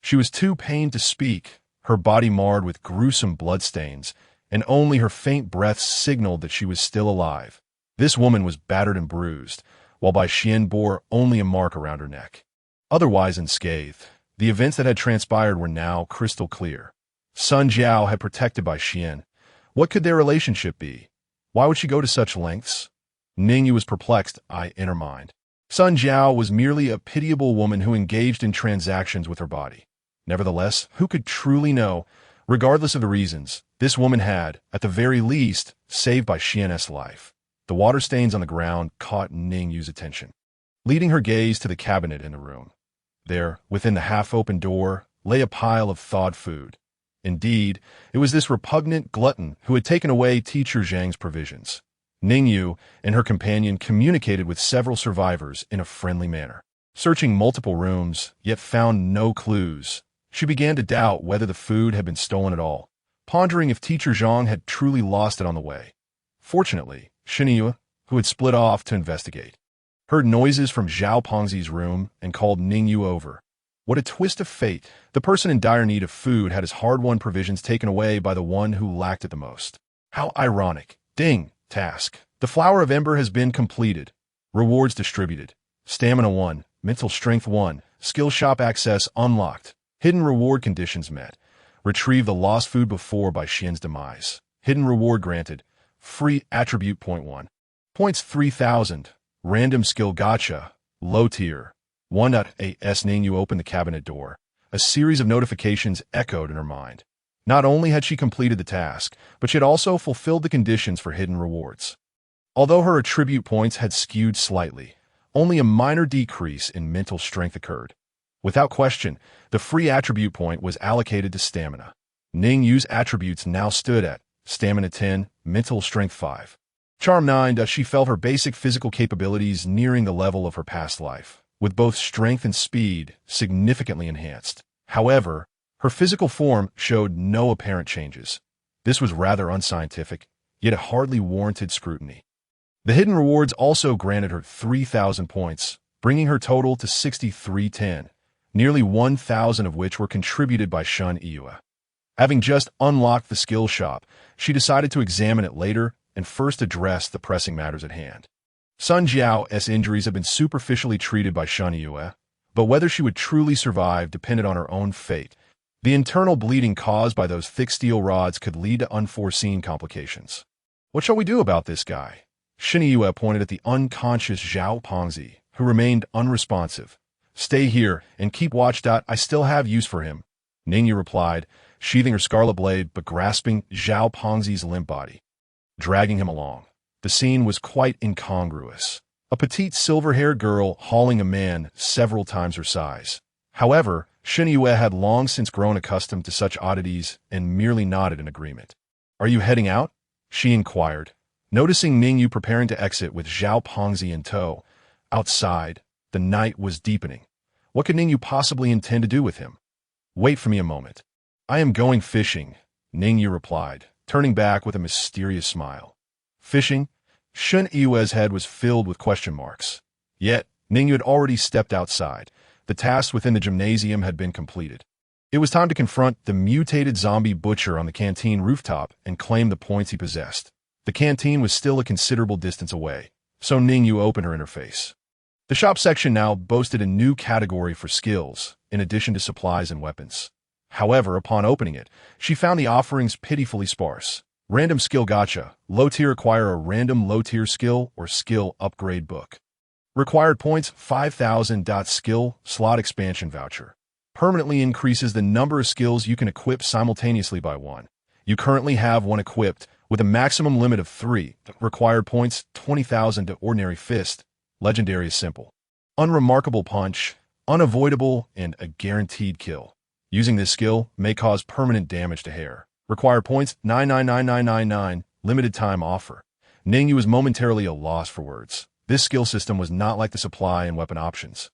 She was too pained to speak, her body marred with gruesome bloodstains, and only her faint breaths signaled that she was still alive. This woman was battered and bruised, while Bai Xian bore only a mark around her neck. Otherwise unscathed, the events that had transpired were now crystal clear. Sun Jiao had protected Bai Xian. What could their relationship be? Why would she go to such lengths? Ning Yu was perplexed, eye in her mind. Sun Jiao was merely a pitiable woman who engaged in transactions with her body. Nevertheless, who could truly know? Regardless of the reasons, this woman had, at the very least, saved Bai Xian's life. The water stains on the ground caught Ning Yu's attention. Leading her gaze to the cabinet in the room. There, within the half-open door, lay a pile of thawed food. Indeed, it was this repugnant glutton who had taken away Teacher Zhang's provisions. Ning Yu and her companion communicated with several survivors in a friendly manner. Searching multiple rooms, yet found no clues, she began to doubt whether the food had been stolen at all, pondering if Teacher Zhang had truly lost it on the way. Fortunately, Shen Yue, who had split off to investigate, heard noises from Zhao Pengzi's room and called Ning Yu over. What a twist of fate. The person in dire need of food had his hard-won provisions taken away by the one who lacked it the most. How ironic. Ding. Task. The Flower of Ember has been completed. Rewards distributed. Stamina 1. Mental Strength 1. Skill Shop access unlocked. Hidden reward conditions met. Retrieve the lost food before Bai Xian's demise. Hidden reward granted. Free attribute point 1. Points 3,000. Random skill gotcha. Low tier. 1.as Ning Yu opened the cabinet door. A series of notifications echoed in her mind. Not only had she completed the task, but she had also fulfilled the conditions for hidden rewards. Although her attribute points had skewed slightly, only a minor decrease in mental strength occurred. Without question, the free attribute point was allocated to stamina. Ning Yu's attributes now stood at stamina 10, mental strength 5. Charm 9. She felt her basic physical capabilities nearing the level of her past life, with both strength and speed significantly enhanced. However, her physical form showed no apparent changes. This was rather unscientific, yet it hardly warranted scrutiny. The hidden rewards also granted her 3,000 points, bringing her total to 6,310, nearly 1,000 of which were contributed by Shen Yue. Having just unlocked the skill shop, she decided to examine it later and first address the pressing matters at hand. Sun Jiao's injuries had been superficially treated by Shen Yue, but whether she would truly survive depended on her own fate. The internal bleeding caused by those thick steel rods could lead to unforeseen complications. What shall we do about this guy? Shen Yue pointed at the unconscious Zhao Pengzi, who remained unresponsive. Stay here and keep watch. I still have use for him, Ning Yu replied, sheathing her scarlet blade but grasping Zhao Pengzi's limp body, dragging him along. The scene was quite incongruous. A petite silver-haired girl hauling a man several times her size. However, Shen Yue had long since grown accustomed to such oddities and merely nodded in agreement. Are you heading out? She inquired, noticing Ning Yu preparing to exit with Zhao Pengzi in tow. Outside, the night was deepening. What could Ning Yu possibly intend to do with him? Wait for me a moment. I am going fishing, Ning Yu replied, turning back with a mysterious smile. Fishing? Shen Yue's head was filled with question marks. Yet, Ning Yu had already stepped outside. The tasks within the gymnasium had been completed. It was time to confront the mutated zombie butcher on the canteen rooftop and claim the points he possessed. The canteen was still a considerable distance away, so Ning Yu opened her interface. The shop section now boasted a new category for skills, in addition to supplies and weapons. However, upon opening it, she found the offerings pitifully sparse. Random skill gotcha. Low tier acquire a random low tier skill or skill upgrade book. Required points 5,000. Skill slot expansion voucher. Permanently increases the number of skills you can equip simultaneously by 1. You currently have 1 equipped with a maximum limit of 3. Required points 20,000 to ordinary fist. Legendary is simple. Unremarkable punch, unavoidable, and a guaranteed kill. Using this skill may cause permanent damage to hair. Required points 9999999. limited time offer. Ning Yu was momentarily at a loss for words. This skill system was not like the supply and weapon options,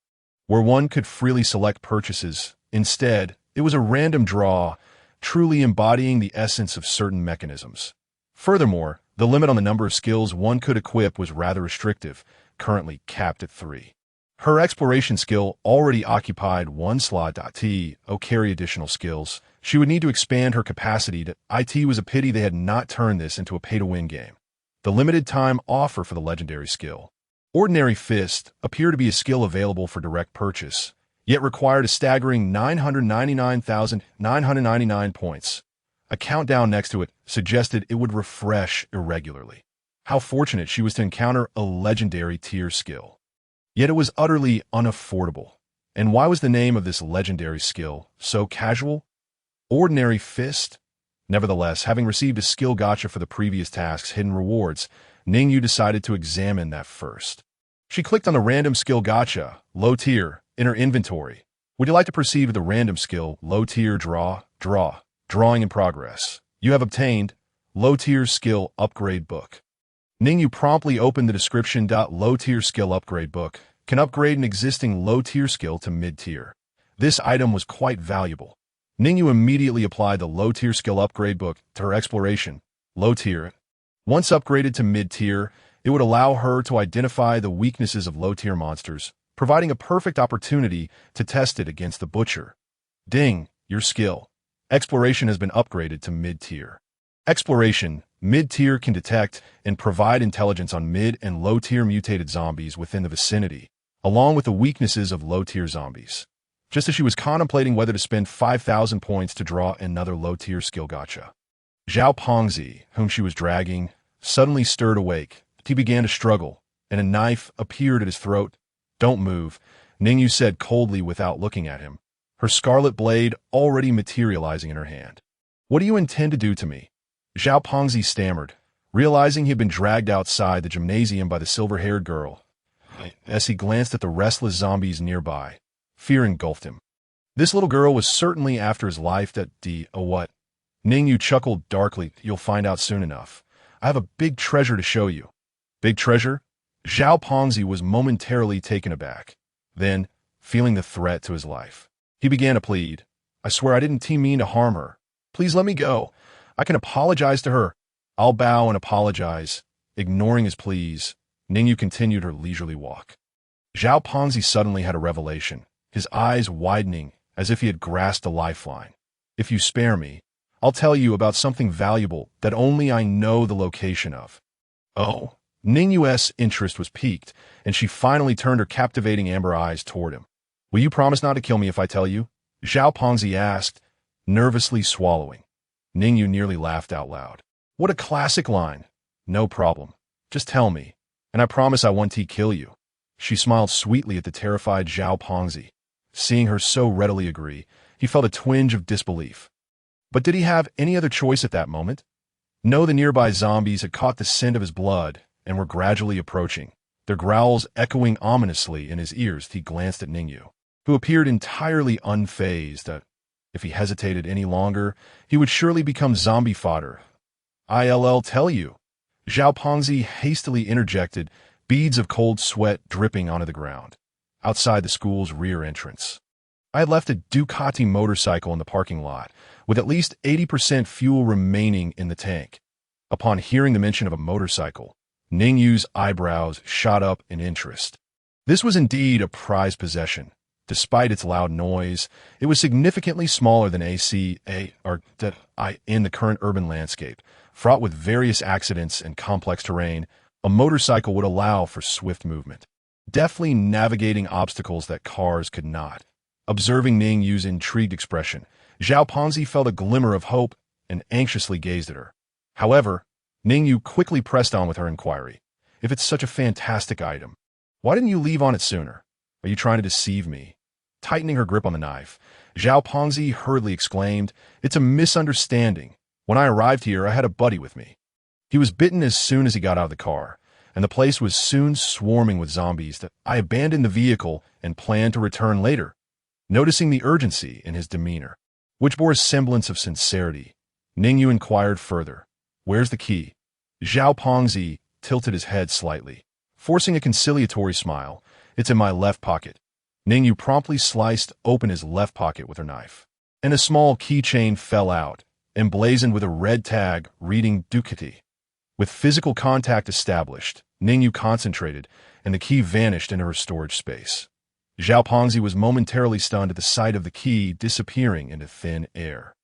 where one could freely select purchases. Instead, it was a random draw, truly embodying the essence of certain mechanisms. Furthermore, the limit on the number of skills one could equip was rather restrictive, currently capped at 3. Her exploration skill already occupied 1 slot. To carry additional skills, she would need to expand her capacity. It was a pity they had not turned this into a pay-to-win game. The limited time offer for the legendary skill, Ordinary Fist, appeared to be a skill available for direct purchase, yet required a staggering 999,999 points. A countdown next to it suggested it would refresh irregularly. How fortunate she was to encounter a legendary tier skill. Yet it was utterly unaffordable. And why was the name of this legendary skill so casual? Ordinary Fist? Nevertheless, having received a skill gacha for the previous task's hidden rewards, Ning Yu decided to examine that first. She clicked on the random skill gacha, low tier, in her inventory. Would you like to proceed with the random skill, low tier drawing in progress? You have obtained low tier skill upgrade book. Ning Yu promptly opened the description. Low tier skill upgrade book can upgrade an existing low tier skill to mid tier. This item was quite valuable. Ning Yu immediately applied the low tier skill upgrade book to her exploration. Low tier. Once upgraded to mid tier, it would allow her to identify the weaknesses of low tier monsters, providing a perfect opportunity to test it against the butcher. Ding, your skill. Exploration has been upgraded to mid tier. Exploration, mid tier can detect and provide intelligence on mid and low tier mutated zombies within the vicinity, along with the weaknesses of low tier zombies. Just as she was contemplating whether to spend 5,000 points to draw another low tier skill gacha, Zhao Pengzi, whom she was dragging, suddenly stirred awake. He began to struggle, and a knife appeared at his throat. Don't move, Ning Yu said coldly without looking at him, her scarlet blade already materializing in her hand. What do you intend to do to me? Zhao Pengzi stammered, realizing he had been dragged outside the gymnasium by the silver-haired girl. As he glanced at the restless zombies nearby, fear engulfed him. This little girl was certainly after his life. What? Ning Yu chuckled darkly. You'll find out soon enough. I have a big treasure to show you. Big treasure? Zhao Pengzi was momentarily taken aback. Then, feeling the threat to his life, he began to plead. I swear I didn't mean to harm her. Please let me go. I can apologize to her. I'll bow and apologize. Ignoring his pleas, Ning Yu continued her leisurely walk. Zhao Pengzi suddenly had a revelation, his eyes widening as if he had grasped a lifeline. If you spare me, I'll tell you about something valuable that only I know the location of. Oh, Ning Yu's interest was piqued, and she finally turned her captivating amber eyes toward him. Will you promise not to kill me if I tell you? Zhao Pengzi asked, nervously swallowing. Ning Yu nearly laughed out loud. What a classic line. No problem. Just tell me, and I promise I won't kill you. She smiled sweetly at the terrified Zhao Pengzi. Seeing her so readily agree, he felt a twinge of disbelief. But did he have any other choice at that moment? No, the nearby zombies had caught the scent of his blood and were gradually approaching, their growls echoing ominously in his ears. He glanced at Ning Yu, who appeared entirely unfazed. If he hesitated any longer, he would surely become zombie fodder. I'll tell you. Zhao Pengzi hastily interjected, beads of cold sweat dripping onto the ground, outside the school's rear entrance. I had left a Ducati motorcycle in the parking lot, with at least 80% fuel remaining in the tank. Upon hearing the mention of a motorcycle, Ning Yu's eyebrows shot up in interest. This was indeed a prized possession. Despite its loud noise, it was significantly smaller than in the current urban landscape. Fraught with various accidents and complex terrain, a motorcycle would allow for swift movement, deftly navigating obstacles that cars could not. Observing Ning Yu's intrigued expression, Zhao Pengzi felt a glimmer of hope and anxiously gazed at her. However, Ning Yu quickly pressed on with her inquiry. If it's such a fantastic item, why didn't you leave on it sooner? Are you trying to deceive me? Tightening her grip on the knife, Zhao Pengzi hurriedly exclaimed, It's a misunderstanding. When I arrived here, I had a buddy with me. He was bitten as soon as he got out of the car, and the place was soon swarming with zombies. I abandoned the vehicle and planned to return later. Noticing the urgency in his demeanor, which bore a semblance of sincerity, Ning Yu inquired further, Where's the key? Zhao Pengzi tilted his head slightly, forcing a conciliatory smile. It's in my left pocket. Ning Yu promptly sliced open his left pocket with her knife, and a small keychain fell out, emblazoned with a red tag reading Ducati. With physical contact established, Ning Yu concentrated, and the key vanished into her storage space. Zhao Pengzi was momentarily stunned at the sight of the key disappearing into thin air.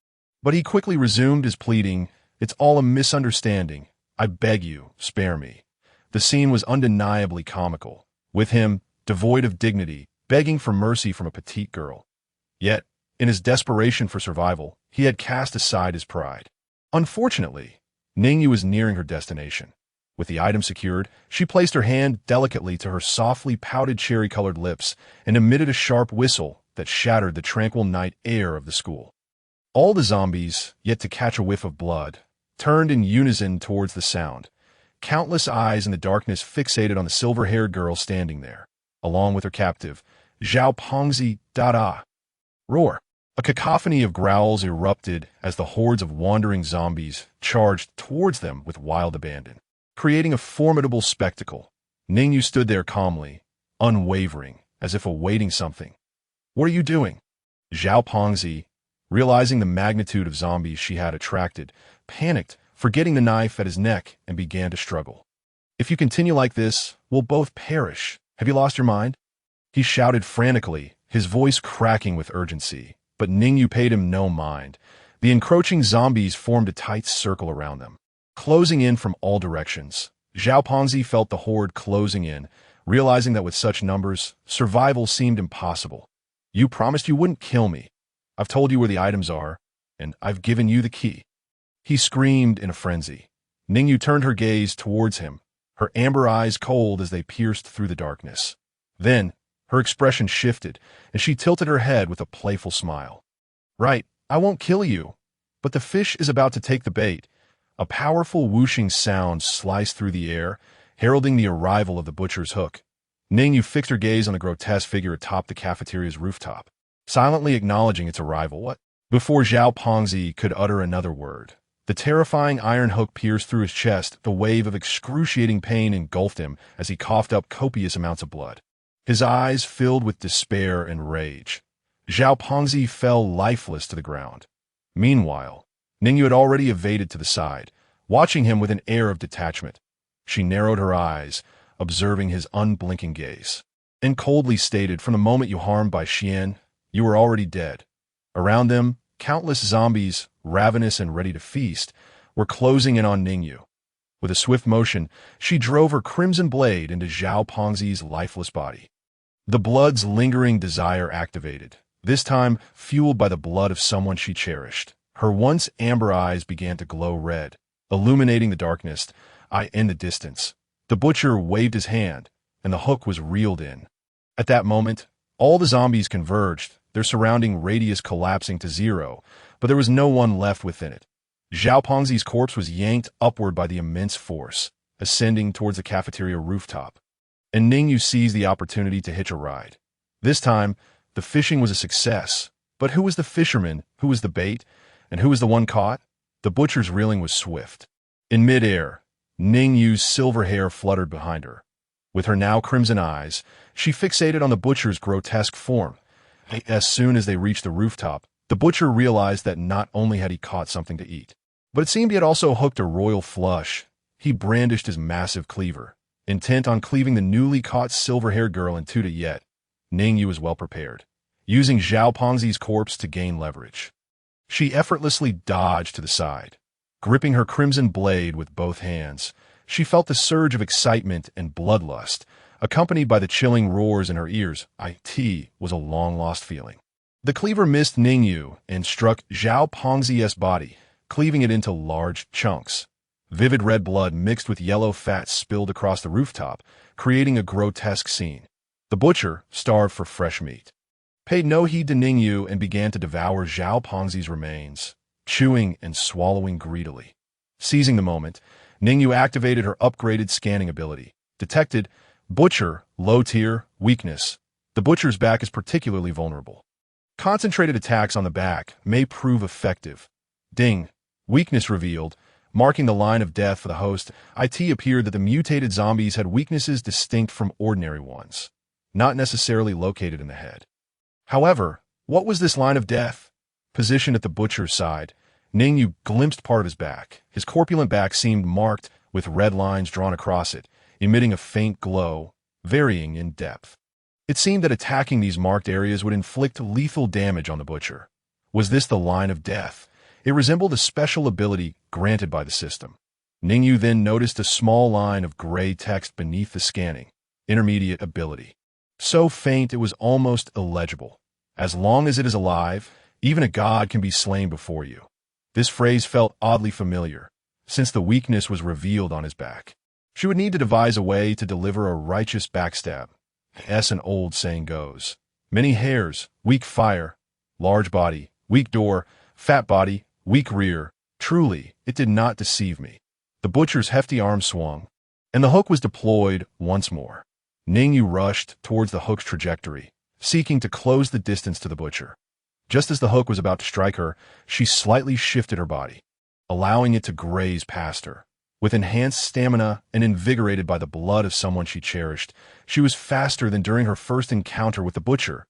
But he quickly resumed his pleading. It's all a misunderstanding. I beg you, spare me. The scene was undeniably comical, with him, devoid of dignity, begging for mercy from a petite girl. Yet, in his desperation for survival, he had cast aside his pride. Unfortunately, Ning Yu was nearing her destination. With the item secured, she placed her hand delicately to her softly pouted cherry-colored lips and emitted a sharp whistle that shattered the tranquil night air of the school. All the zombies, yet to catch a whiff of blood, turned in unison towards the sound. Countless eyes in the darkness fixated on the silver-haired girl standing there, along with her captive, Zhao Pengzi. Roar. A cacophony of growls erupted as the hordes of wandering zombies charged towards them with wild abandon, creating a formidable spectacle. Ning Yu stood there calmly, unwavering, as if awaiting something. What are you doing? Zhao Pengzi, realizing the magnitude of zombies she had attracted, panicked, forgetting the knife at his neck, and began to struggle. If you continue like this, we'll both perish. Have you lost your mind? He shouted frantically, his voice cracking with urgency, but Ning Yu paid him no mind. The encroaching zombies formed a tight circle around them, closing in from all directions. Zhao Pengzi felt the horde closing in, realizing that with such numbers, survival seemed impossible. You promised you wouldn't kill me. I've told you where the items are, and I've given you the key. He screamed in a frenzy. Ning Yu turned her gaze towards him, her amber eyes cold as they pierced through the darkness. Then, her expression shifted, and she tilted her head with a playful smile. Right, I won't kill you, but the fish is about to take the bait. A powerful whooshing sound sliced through the air, heralding the arrival of the butcher's hook. Ning Yu fixed her gaze on the grotesque figure atop the cafeteria's rooftop, silently acknowledging its arrival. Before Zhao Pengzi could utter another word, the terrifying iron hook pierced through his chest. The wave of excruciating pain engulfed him as he coughed up copious amounts of blood. His eyes filled with despair and rage. Zhao Pengzi fell lifeless to the ground. Meanwhile, Ning Yu had already evaded to the side, watching him with an air of detachment. She narrowed her eyes, observing his unblinking gaze, and coldly stated, from the moment you harmed Bai Xian, you were already dead. Around them, countless zombies, ravenous and ready to feast, were closing in on Ning Yu. With a swift motion, she drove her crimson blade into Zhao Pengzi's lifeless body. The blood's lingering desire activated, this time fueled by the blood of someone she cherished. Her once amber eyes began to glow red, illuminating the darkness. In the distance, the butcher waved his hand, and the hook was reeled in. At that moment, all the zombies converged, their surrounding radius collapsing to zero, but there was no one left within it. Zhao Pengzi's corpse was yanked upward by the immense force, ascending towards the cafeteria rooftop. And Ning Yu seized the opportunity to hitch a ride. This time, the fishing was a success. But who was the fisherman, who was the bait, and who was the one caught? The butcher's reeling was swift. In midair, Ning Yu's silver hair fluttered behind her. With her now crimson eyes, she fixated on the butcher's grotesque form. As soon as they reached the rooftop, the butcher realized that not only had he caught something to eat, but it seemed he had also hooked a royal flush. He brandished his massive cleaver, intent on cleaving the newly caught silver-haired girl in two. Yet, Ning Yu was well prepared, using Zhao Pengzi's corpse to gain leverage. She effortlessly dodged to the side. Gripping her crimson blade with both hands, she felt the surge of excitement and bloodlust, accompanied by the chilling roars in her ears. It was a long-lost feeling. The cleaver missed Ning Yu and struck Zhao Pengzi's body, cleaving it into large chunks. Vivid red blood mixed with yellow fat spilled across the rooftop, creating a grotesque scene. The butcher, starved for fresh meat, paid no heed to Ning Yu and began to devour Zhao Pengzi's remains, chewing and swallowing greedily. Seizing the moment, Ning Yu activated her upgraded scanning ability. Detected, butcher, low tier, weakness. The butcher's back is particularly vulnerable. Concentrated attacks on the back may prove effective. Ding, weakness revealed. marking the line of death for the host. It appeared that the mutated zombies had weaknesses distinct from ordinary ones, not necessarily located in the head. However, what was this line of death? Positioned at the butcher's side, Ning Yu glimpsed part of his back. His corpulent back seemed marked with red lines drawn across it, emitting a faint glow, varying in depth. It seemed that attacking these marked areas would inflict lethal damage on the butcher. Was this the line of death? It resembled a special ability granted by the system. Ning Yu then noticed a small line of gray text beneath the scanning. Intermediate ability. So faint it was almost illegible. As long as it is alive, even a god can be slain before you. This phrase felt oddly familiar, since the weakness was revealed on his back. She would need to devise a way to deliver a righteous backstab. As an old saying goes, many hairs, weak fire, large body, weak door, fat body, weak rear. Truly, it did not deceive me. The butcher's hefty arm swung, and the hook was deployed once more. Ning Yu rushed towards the hook's trajectory, seeking to close the distance to the butcher. Just as the hook was about to strike her, she slightly shifted her body, allowing it to graze past her. With enhanced stamina and invigorated by the blood of someone she cherished, she was faster than during her first encounter with the butcher.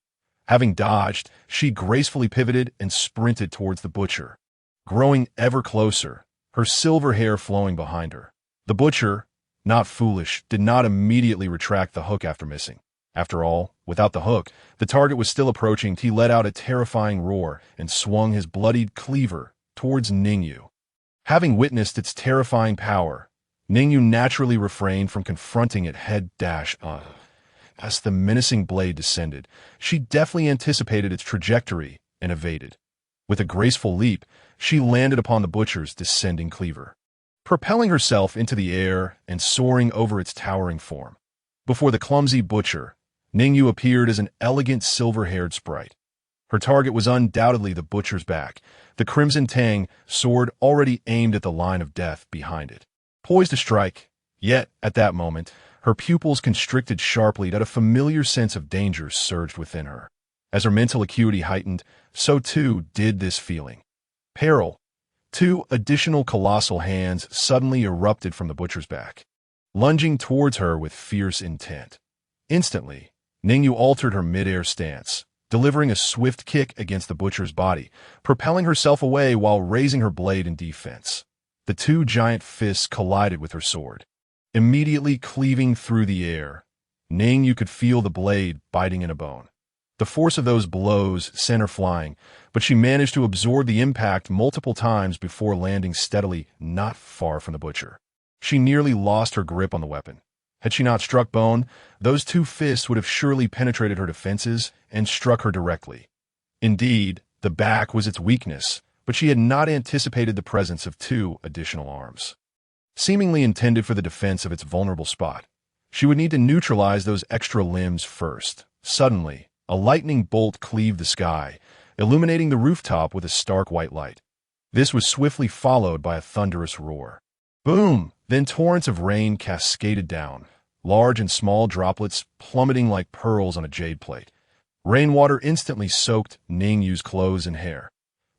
Having dodged, she gracefully pivoted and sprinted towards the butcher, growing ever closer, her silver hair flowing behind her. The butcher, not foolish, did not immediately retract the hook after missing. After all, without the hook, the target was still approaching. He let out a terrifying roar and swung his bloodied cleaver towards Ning Yu. Having witnessed its terrifying power, Ning Yu naturally refrained from confronting it head-on. As the menacing blade descended, she deftly anticipated its trajectory and evaded. With a graceful leap, she landed upon the butcher's descending cleaver, propelling herself into the air and soaring over its towering form. Before the clumsy butcher, Ning Yu appeared as an elegant silver-haired sprite. Her target was undoubtedly the butcher's back, the crimson tang sword already aimed at the line of death behind it. Poised to strike, yet, at that moment, her pupils constricted sharply that a familiar sense of danger surged within her. As her mental acuity heightened, so too did this feeling. Peril. Two additional colossal hands suddenly erupted from the butcher's back, lunging towards her with fierce intent. Instantly, Ning Yu altered her mid-air stance, delivering a swift kick against the butcher's body, propelling herself away while raising her blade in defense. The two giant fists collided with her sword, immediately cleaving through the air. Ning Yu could feel the blade biting in a bone. The force of those blows sent her flying, but she managed to absorb the impact multiple times before landing steadily not far from the butcher. She nearly lost her grip on the weapon. Had she not struck bone, those two fists would have surely penetrated her defenses and struck her directly. Indeed, the back was its weakness, but she had not anticipated the presence of two additional arms, seemingly intended for the defense of its vulnerable spot. She would need to neutralize those extra limbs first. Suddenly, a lightning bolt cleaved the sky, illuminating the rooftop with a stark white light. This was swiftly followed by a thunderous roar. Boom! Then torrents of rain cascaded down, large and small droplets plummeting like pearls on a jade plate. Rainwater instantly soaked Ning Yu's clothes and hair.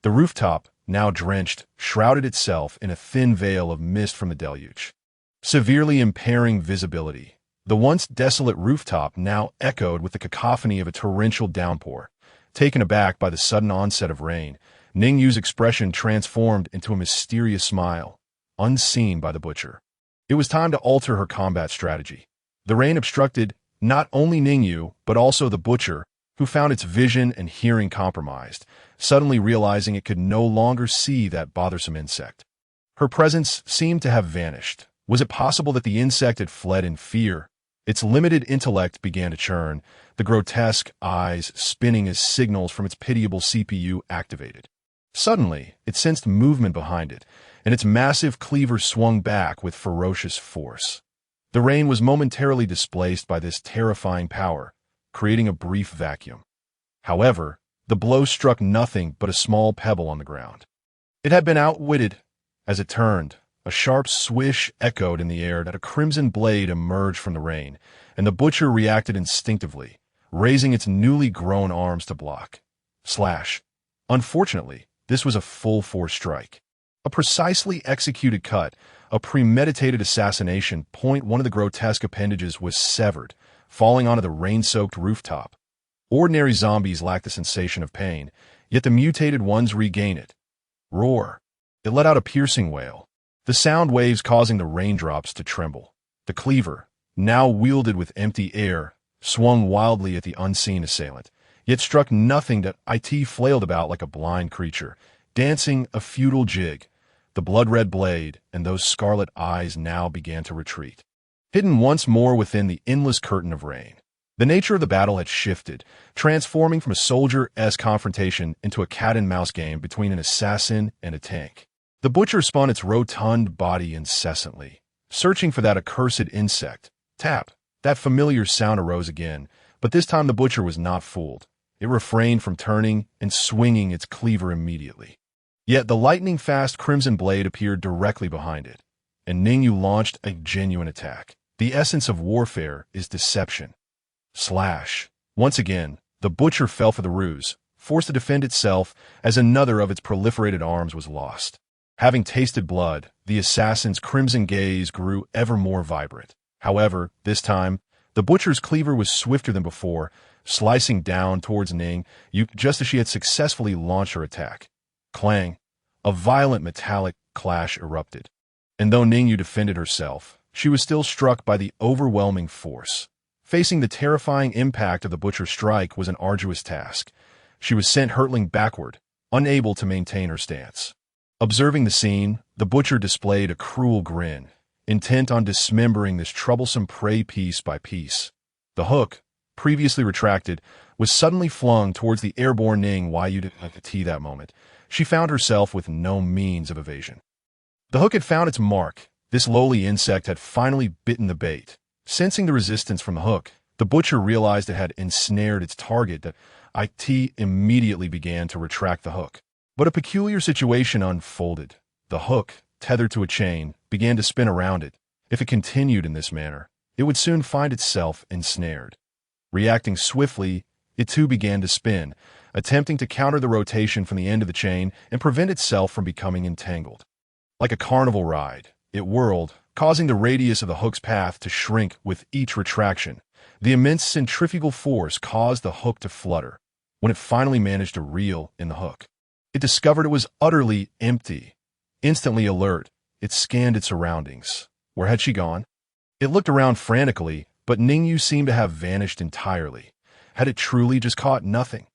The rooftop, now drenched, shrouded itself in a thin veil of mist from the deluge, severely impairing visibility. The once desolate rooftop now echoed with the cacophony of a torrential downpour. Taken aback by the sudden onset of rain, Ning Yu's expression transformed into a mysterious smile, unseen by the butcher. It was time to alter her combat strategy. The rain obstructed not only Ning Yu, but also the butcher, who found its vision and hearing compromised, suddenly realizing it could no longer see that bothersome insect. Her presence seemed to have vanished. Was it possible that the insect had fled in fear? Its limited intellect began to churn, the grotesque eyes spinning as signals from its pitiable CPU activated. Suddenly, it sensed movement behind it, and its massive cleaver swung back with ferocious force. The rain was momentarily displaced by this terrifying power, creating a brief vacuum. However, the blow struck nothing but a small pebble on the ground. It had been outwitted. As it turned, a sharp swish echoed in the air that a crimson blade emerged from the rain, and the butcher reacted instinctively, raising its newly grown arms to block. Slash. Unfortunately, this was a full-force strike. A precisely executed cut, a premeditated assassination. One of the grotesque appendages was severed, falling onto the rain-soaked rooftop. Ordinary zombies lack the sensation of pain, yet the mutated ones regain it. Roar. It let out a piercing wail, the sound waves causing the raindrops to tremble. The cleaver, now wielded with empty air, swung wildly at the unseen assailant, yet struck nothing that it flailed about like a blind creature, dancing a futile jig. The blood-red blade and those scarlet eyes now began to retreat, hidden once more within the endless curtain of rain. The nature of the battle had shifted, transforming from a soldier-esque confrontation into a cat-and-mouse game between an assassin and a tank. The butcher spun its rotund body incessantly, searching for that accursed insect. Tap! That familiar sound arose again, but this time the butcher was not fooled. It refrained from turning and swinging its cleaver immediately. Yet the lightning-fast crimson blade appeared directly behind it, and Ning Yu launched a genuine attack. The essence of warfare is deception. Slash. Once again, the butcher fell for the ruse, forced to defend itself as another of its proliferated arms was lost. Having tasted blood, the assassin's crimson gaze grew ever more vibrant. However, this time, the butcher's cleaver was swifter than before, slicing down towards Ning Yu just as she had successfully launched her attack. Clang! A violent metallic clash erupted. And though Ning Yu defended herself, she was still struck by the overwhelming force. Facing the terrifying impact of the butcher's strike was an arduous task. She was sent hurtling backward, unable to maintain her stance. Observing the scene, the butcher displayed a cruel grin, intent on dismembering this troublesome prey piece by piece. The hook, previously retracted, was suddenly flung towards the airborne Ning Yu that moment. She found herself with no means of evasion. The hook had found its mark. This lowly insect had finally bitten the bait. Sensing the resistance from the hook, the butcher realized it had ensnared its target. That it immediately began to retract the hook. But a peculiar situation unfolded. The hook, tethered to a chain, began to spin around it. If it continued in this manner, it would soon find itself ensnared. Reacting swiftly, it too began to spin, attempting to counter the rotation from the end of the chain and prevent itself from becoming entangled. Like a carnival ride, it whirled, causing the radius of the hook's path to shrink with each retraction. The immense centrifugal force caused the hook to flutter. When it finally managed to reel in the hook, it discovered it was utterly empty. Instantly alert, it scanned its surroundings. Where had she gone? It looked around frantically, but Ning Yu seemed to have vanished entirely. Had it truly just caught nothing?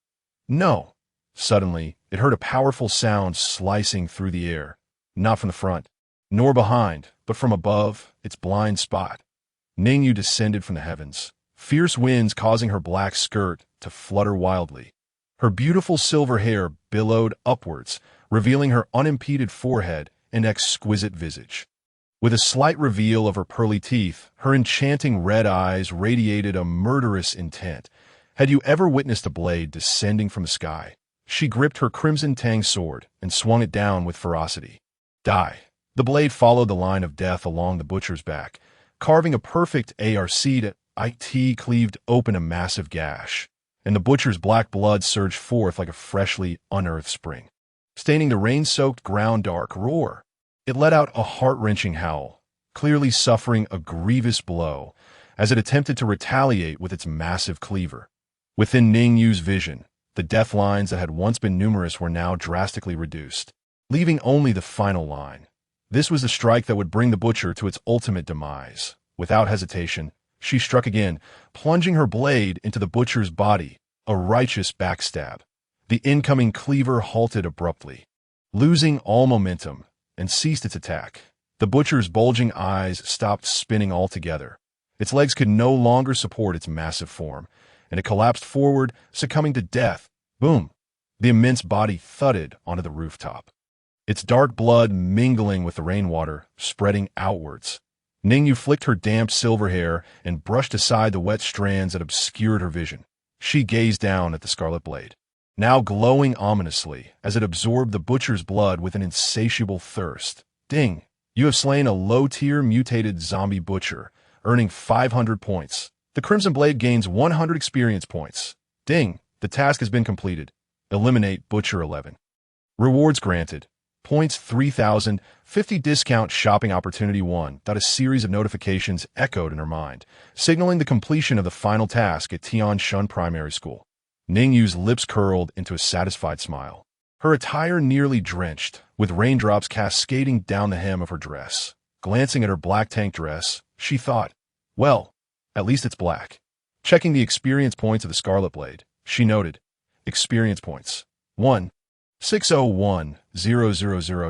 No. Suddenly, it heard a powerful sound slicing through the air, not from the front, nor behind, but from above, its blind spot. Ning Yu descended from the heavens, fierce winds causing her black skirt to flutter wildly. Her beautiful silver hair billowed upwards, revealing her unimpeded forehead and exquisite visage. With a slight reveal of her pearly teeth, her enchanting red eyes radiated a murderous intent. Had you ever witnessed a blade descending from the sky? She gripped her crimson tang sword and swung it down with ferocity. Die. The blade followed the line of death along the butcher's back, carving a perfect arc that it cleaved open a massive gash, and the butcher's black blood surged forth like a freshly unearthed spring, staining the rain-soaked ground dark. Roar. It let out a heart-wrenching howl, clearly suffering a grievous blow, as it attempted to retaliate with its massive cleaver. Within Ning Yu's vision, the death lines that had once been numerous were now drastically reduced, leaving only the final line. This was the strike that would bring the butcher to its ultimate demise. Without hesitation, she struck again, plunging her blade into the butcher's body, a righteous backstab. The incoming cleaver halted abruptly, losing all momentum, and ceased its attack. The butcher's bulging eyes stopped spinning altogether. Its legs could no longer support its massive form, and it collapsed forward, succumbing to death. Boom! The immense body thudded onto the rooftop, its dark blood mingling with the rainwater, spreading outwards. Ning Yu flicked her damp silver hair and brushed aside the wet strands that obscured her vision. She gazed down at the scarlet blade, now glowing ominously as it absorbed the butcher's blood with an insatiable thirst. Ding! You have slain a low-tier mutated zombie butcher, earning 500 points. The Crimson Blade gains 100 experience points. Ding! The task has been completed. Eliminate Butcher 11. Rewards granted. Points 3,000, 50 discount shopping opportunity 1. A series of notifications echoed in her mind, signaling the completion of the final task at Tian Shun Primary School. Ning Yu's lips curled into a satisfied smile. Her attire nearly drenched, with raindrops cascading down the hem of her dress. Glancing at her black tank dress, she thought, well, at least it's black. Checking the experience points of the Scarlet Blade, she noted, experience points. 1. 601000.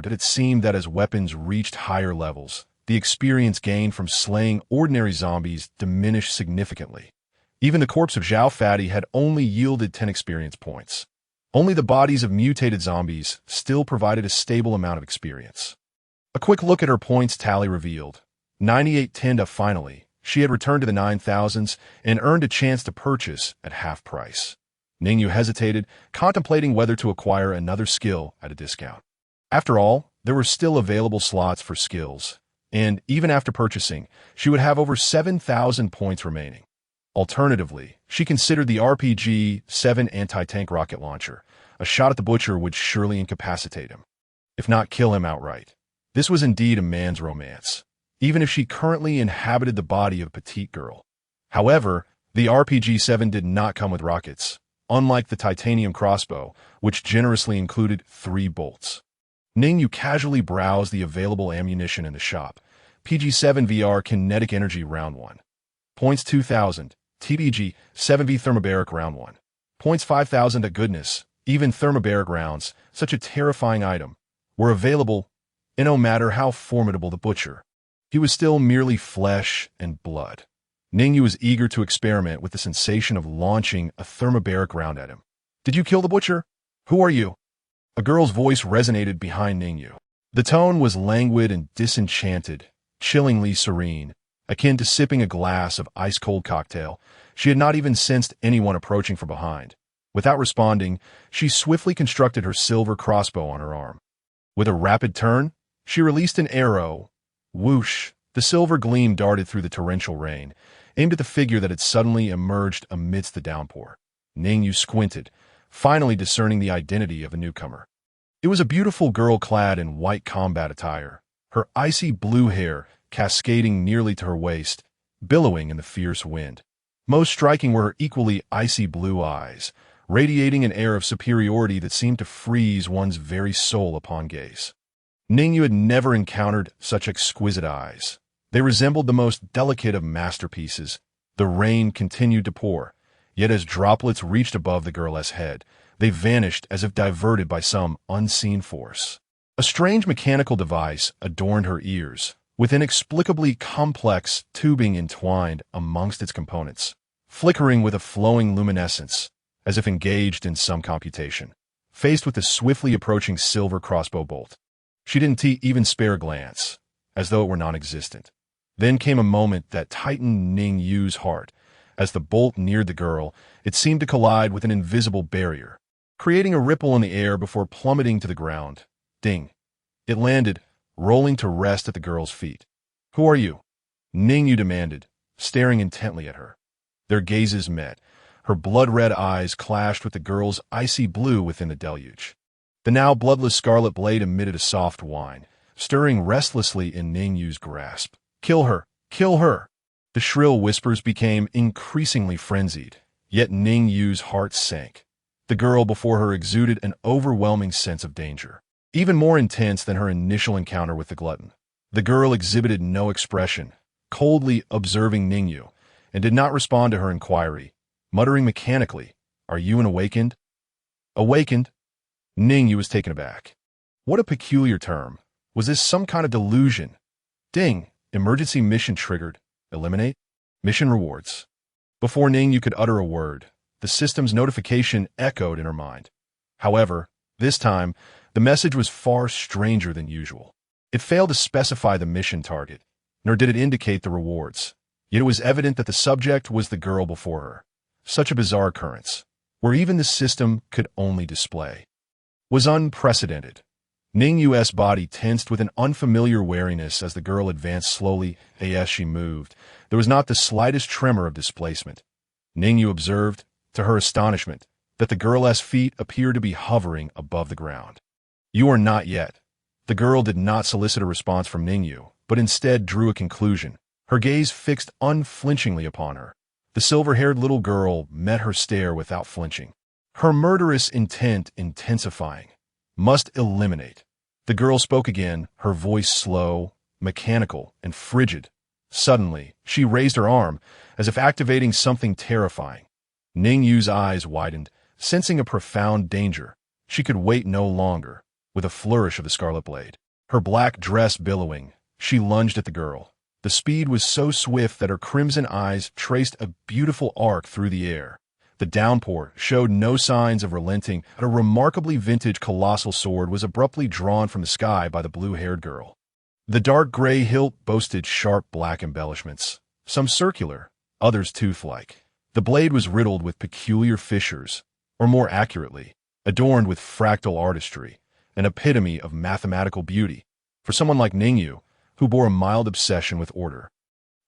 Did it seem that as weapons reached higher levels, the experience gained from slaying ordinary zombies diminished significantly. Even the corpse of Zhao Fatty had only yielded 10 experience points. Only the bodies of mutated zombies still provided a stable amount of experience. A quick look at her points tally revealed 9810. Finally, she had returned to the 9,000s and earned a chance to purchase at half price. Ning Yu hesitated, contemplating whether to acquire another skill at a discount. After all, there were still available slots for skills, and even after purchasing, she would have over 7,000 points remaining. Alternatively, she considered the RPG-7 anti-tank rocket launcher. A shot at the butcher would surely incapacitate him, if not kill him outright. This was indeed a man's romance, even if she currently inhabited the body of a petite girl. However, the RPG-7 did not come with rockets, unlike the titanium crossbow, which generously included 3 bolts. Ning Yu casually browsed the available ammunition in the shop. PG-7 VR Kinetic Energy Round 1. Points 2,000. TBG 7V Thermobaric Round 1. Points 5,000. Goodness, even thermobaric rounds, such a terrifying item, were available, and no matter how formidable the butcher, he was still merely flesh and blood. Ning Yu was eager to experiment with the sensation of launching a thermobaric round at him. Did you kill the butcher? Who are you? A girl's voice resonated behind Ning Yu. The tone was languid and disenchanted, chillingly serene, akin to sipping a glass of ice-cold cocktail. She had not even sensed anyone approaching from behind. Without responding, she swiftly constructed her silver crossbow on her arm. With a rapid turn, she released an arrow. Whoosh! The silver gleam darted through the torrential rain, aimed at the figure that had suddenly emerged amidst the downpour. Ning Yu squinted, finally discerning the identity of the newcomer. It was a beautiful girl clad in white combat attire, her icy blue hair cascading nearly to her waist, billowing in the fierce wind. Most striking were her equally icy blue eyes, radiating an air of superiority that seemed to freeze one's very soul upon gaze. Ning Yu had never encountered such exquisite eyes. They resembled the most delicate of masterpieces. The rain continued to pour, yet as droplets reached above the girl's head, they vanished as if diverted by some unseen force. A strange mechanical device adorned her ears, with inexplicably complex tubing entwined amongst its components, flickering with a flowing luminescence, as if engaged in some computation. Faced with the swiftly approaching silver crossbow bolt, she didn't even spare a glance, as though it were non-existent. Then came a moment that tightened Ning Yu's heart. As the bolt neared the girl, it seemed to collide with an invisible barrier, creating a ripple in the air before plummeting to the ground. Ding! It landed, rolling to rest at the girl's feet. Who are you? Ning Yu demanded, staring intently at her. Their gazes met. Her blood-red eyes clashed with the girl's icy blue within the deluge. The now bloodless Scarlet Blade emitted a soft whine, stirring restlessly in Ning Yu's grasp. Kill her! Kill her! The shrill whispers became increasingly frenzied, yet Ning Yu's heart sank. The girl before her exuded an overwhelming sense of danger, even more intense than her initial encounter with the glutton. The girl exhibited no expression, coldly observing Ning Yu, and did not respond to her inquiry, muttering mechanically, "Are you an awakened?" Awakened? Ning Yu was taken aback. What a peculiar term. Was this some kind of delusion? Ding! Emergency mission triggered. Eliminate? Mission rewards. Before Ning Yu could utter a word, the system's notification echoed in her mind. However, this time, the message was far stranger than usual. It failed to specify the mission target, nor did it indicate the rewards. Yet it was evident that the subject was the girl before her. Such a bizarre occurrence, where even the system could only display, was unprecedented. Ning Yu's body tensed with an unfamiliar wariness as the girl advanced slowly. As she moved, there was not the slightest tremor of displacement. Ning Yu observed, to her astonishment, that the girl's feet appeared to be hovering above the ground. You are not yet. The girl did not solicit a response from Ning Yu, but instead drew a conclusion, her gaze fixed unflinchingly upon her. The silver-haired little girl met her stare without flinching, her murderous intent intensifying. Must eliminate. The girl spoke again, her voice slow, mechanical, and frigid. Suddenly, she raised her arm, as if activating something terrifying. Ning Yu's eyes widened, sensing a profound danger. She could wait no longer. With a flourish of the scarlet blade, her black dress billowing, she lunged at the girl. The speed was so swift that her crimson eyes traced a beautiful arc through the air. The downpour showed no signs of relenting, but a remarkably vintage colossal sword was abruptly drawn from the sky by the blue-haired girl. The dark gray hilt boasted sharp black embellishments, some circular, others tooth-like. The blade was riddled with peculiar fissures, or more accurately, adorned with fractal artistry, an epitome of mathematical beauty, for someone like Ning Yu, who bore a mild obsession with order.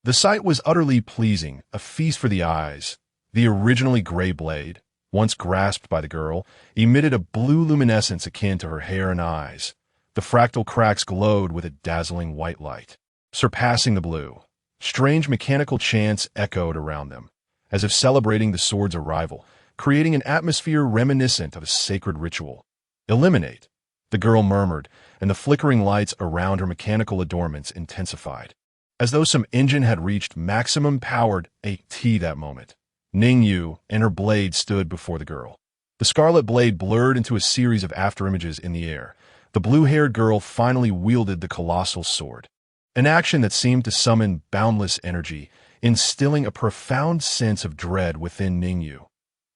The sight was utterly pleasing, a feast for the eyes. The originally gray blade, once grasped by the girl, emitted a blue luminescence akin to her hair and eyes. The fractal cracks glowed with a dazzling white light, surpassing the blue. Strange mechanical chants echoed around them, as if celebrating the sword's arrival, creating an atmosphere reminiscent of a sacred ritual. Eliminate, the girl murmured, and the flickering lights around her mechanical adornments intensified, as though some engine had reached maximum powered AT that moment. Ning Yu and her blade stood before the girl. The scarlet blade blurred into a series of afterimages in the air. The blue-haired girl finally wielded the colossal sword, an action that seemed to summon boundless energy, instilling a profound sense of dread within Ning Yu.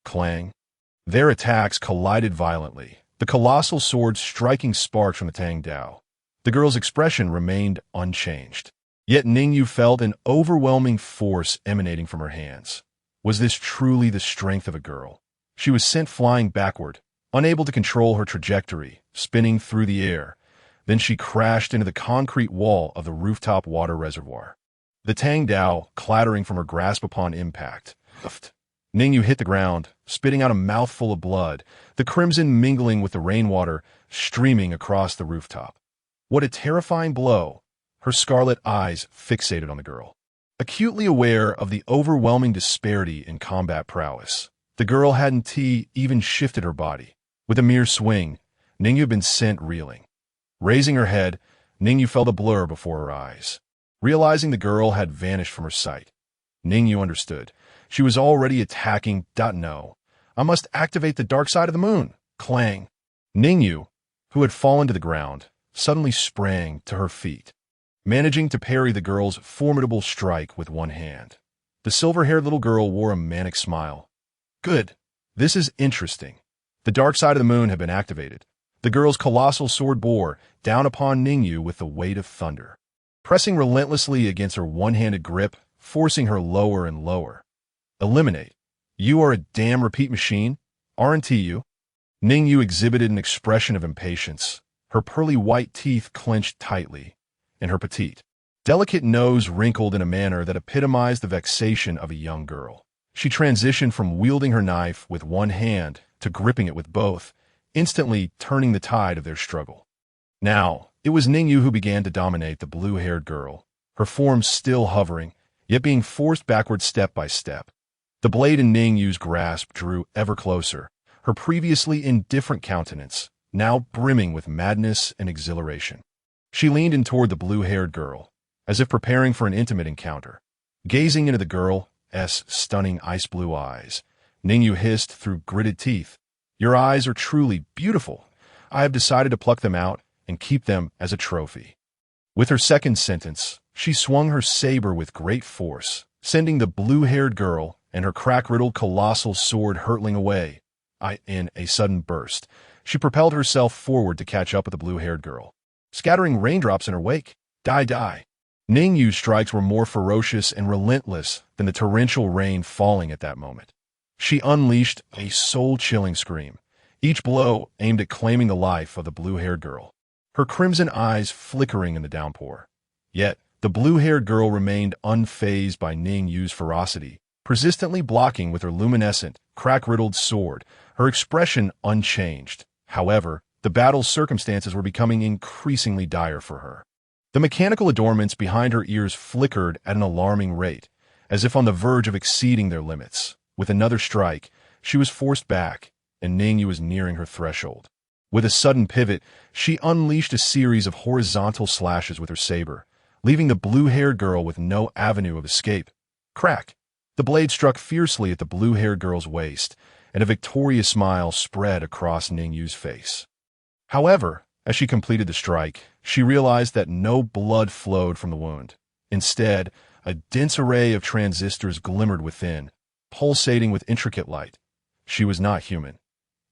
Clang. Their attacks collided violently, the colossal sword striking sparks from the Tang Dao. The girl's expression remained unchanged. Yet Ning Yu felt an overwhelming force emanating from her hands. Was this truly the strength of a girl? She was sent flying backward, unable to control her trajectory, spinning through the air. Then she crashed into the concrete wall of the rooftop water reservoir. The Tang Dao clattering from her grasp upon impact. Ning Yu hit the ground, spitting out a mouthful of blood, the crimson mingling with the rainwater streaming across the rooftop. What a terrifying blow! Her scarlet eyes fixated on the girl, acutely aware of the overwhelming disparity in combat prowess. The girl hadn't even shifted her body. With a mere swing, Ning Yu had been sent reeling. Raising her head, Ning Yu felt a blur before her eyes. Realizing the girl had vanished from her sight, Ning Yu understood. She was already attacking. No, I must activate the dark side of the moon. Clang. Ning Yu, who had fallen to the ground, suddenly sprang to her feet, managing to parry the girl's formidable strike with one hand. The silver-haired little girl wore a manic smile. Good. This is interesting. The dark side of the moon had been activated. The girl's colossal sword bore down upon Ning Yu with the weight of thunder, pressing relentlessly against her one-handed grip, forcing her lower and lower. Eliminate. You are a damn repeat machine, aren't you? Ning Yu exhibited an expression of impatience. Her pearly white teeth clenched tightly, and her petite, delicate nose wrinkled in a manner that epitomized the vexation of a young girl. She transitioned from wielding her knife with one hand to gripping it with both, instantly turning the tide of their struggle. Now, it was Ning Yu who began to dominate the blue-haired girl, her form still hovering, yet being forced backward step by step. The blade in Ning Yu's grasp drew ever closer, her previously indifferent countenance now brimming with madness and exhilaration. She leaned in toward the blue-haired girl, as if preparing for an intimate encounter. Gazing into the girl's stunning ice-blue eyes, Ning Yu hissed through gritted teeth, "Your eyes are truly beautiful. I have decided to pluck them out and keep them as a trophy." With her second sentence, she swung her saber with great force, sending the blue-haired girl and her crack-riddled colossal sword hurtling away. In a sudden burst, she propelled herself forward to catch up with the blue-haired girl, scattering raindrops in her wake. Die. Ning Yu's strikes were more ferocious and relentless than the torrential rain falling at that moment. She unleashed a soul-chilling scream, each blow aimed at claiming the life of the blue-haired girl, her crimson eyes flickering in the downpour. Yet, the blue-haired girl remained unfazed by Ning Yu's ferocity, persistently blocking with her luminescent, crack-riddled sword, her expression unchanged. However, The battle's circumstances were becoming increasingly dire for her. The mechanical adornments behind her ears flickered at an alarming rate, as if on the verge of exceeding their limits. With another strike, she was forced back, and Ning Yu was nearing her threshold. With a sudden pivot, she unleashed a series of horizontal slashes with her saber, leaving the blue-haired girl with no avenue of escape. Crack! The blade struck fiercely at the blue-haired girl's waist, and a victorious smile spread across Ning Yu's face. However, as she completed the strike, she realized that no blood flowed from the wound. Instead, a dense array of transistors glimmered within, pulsating with intricate light. She was not human.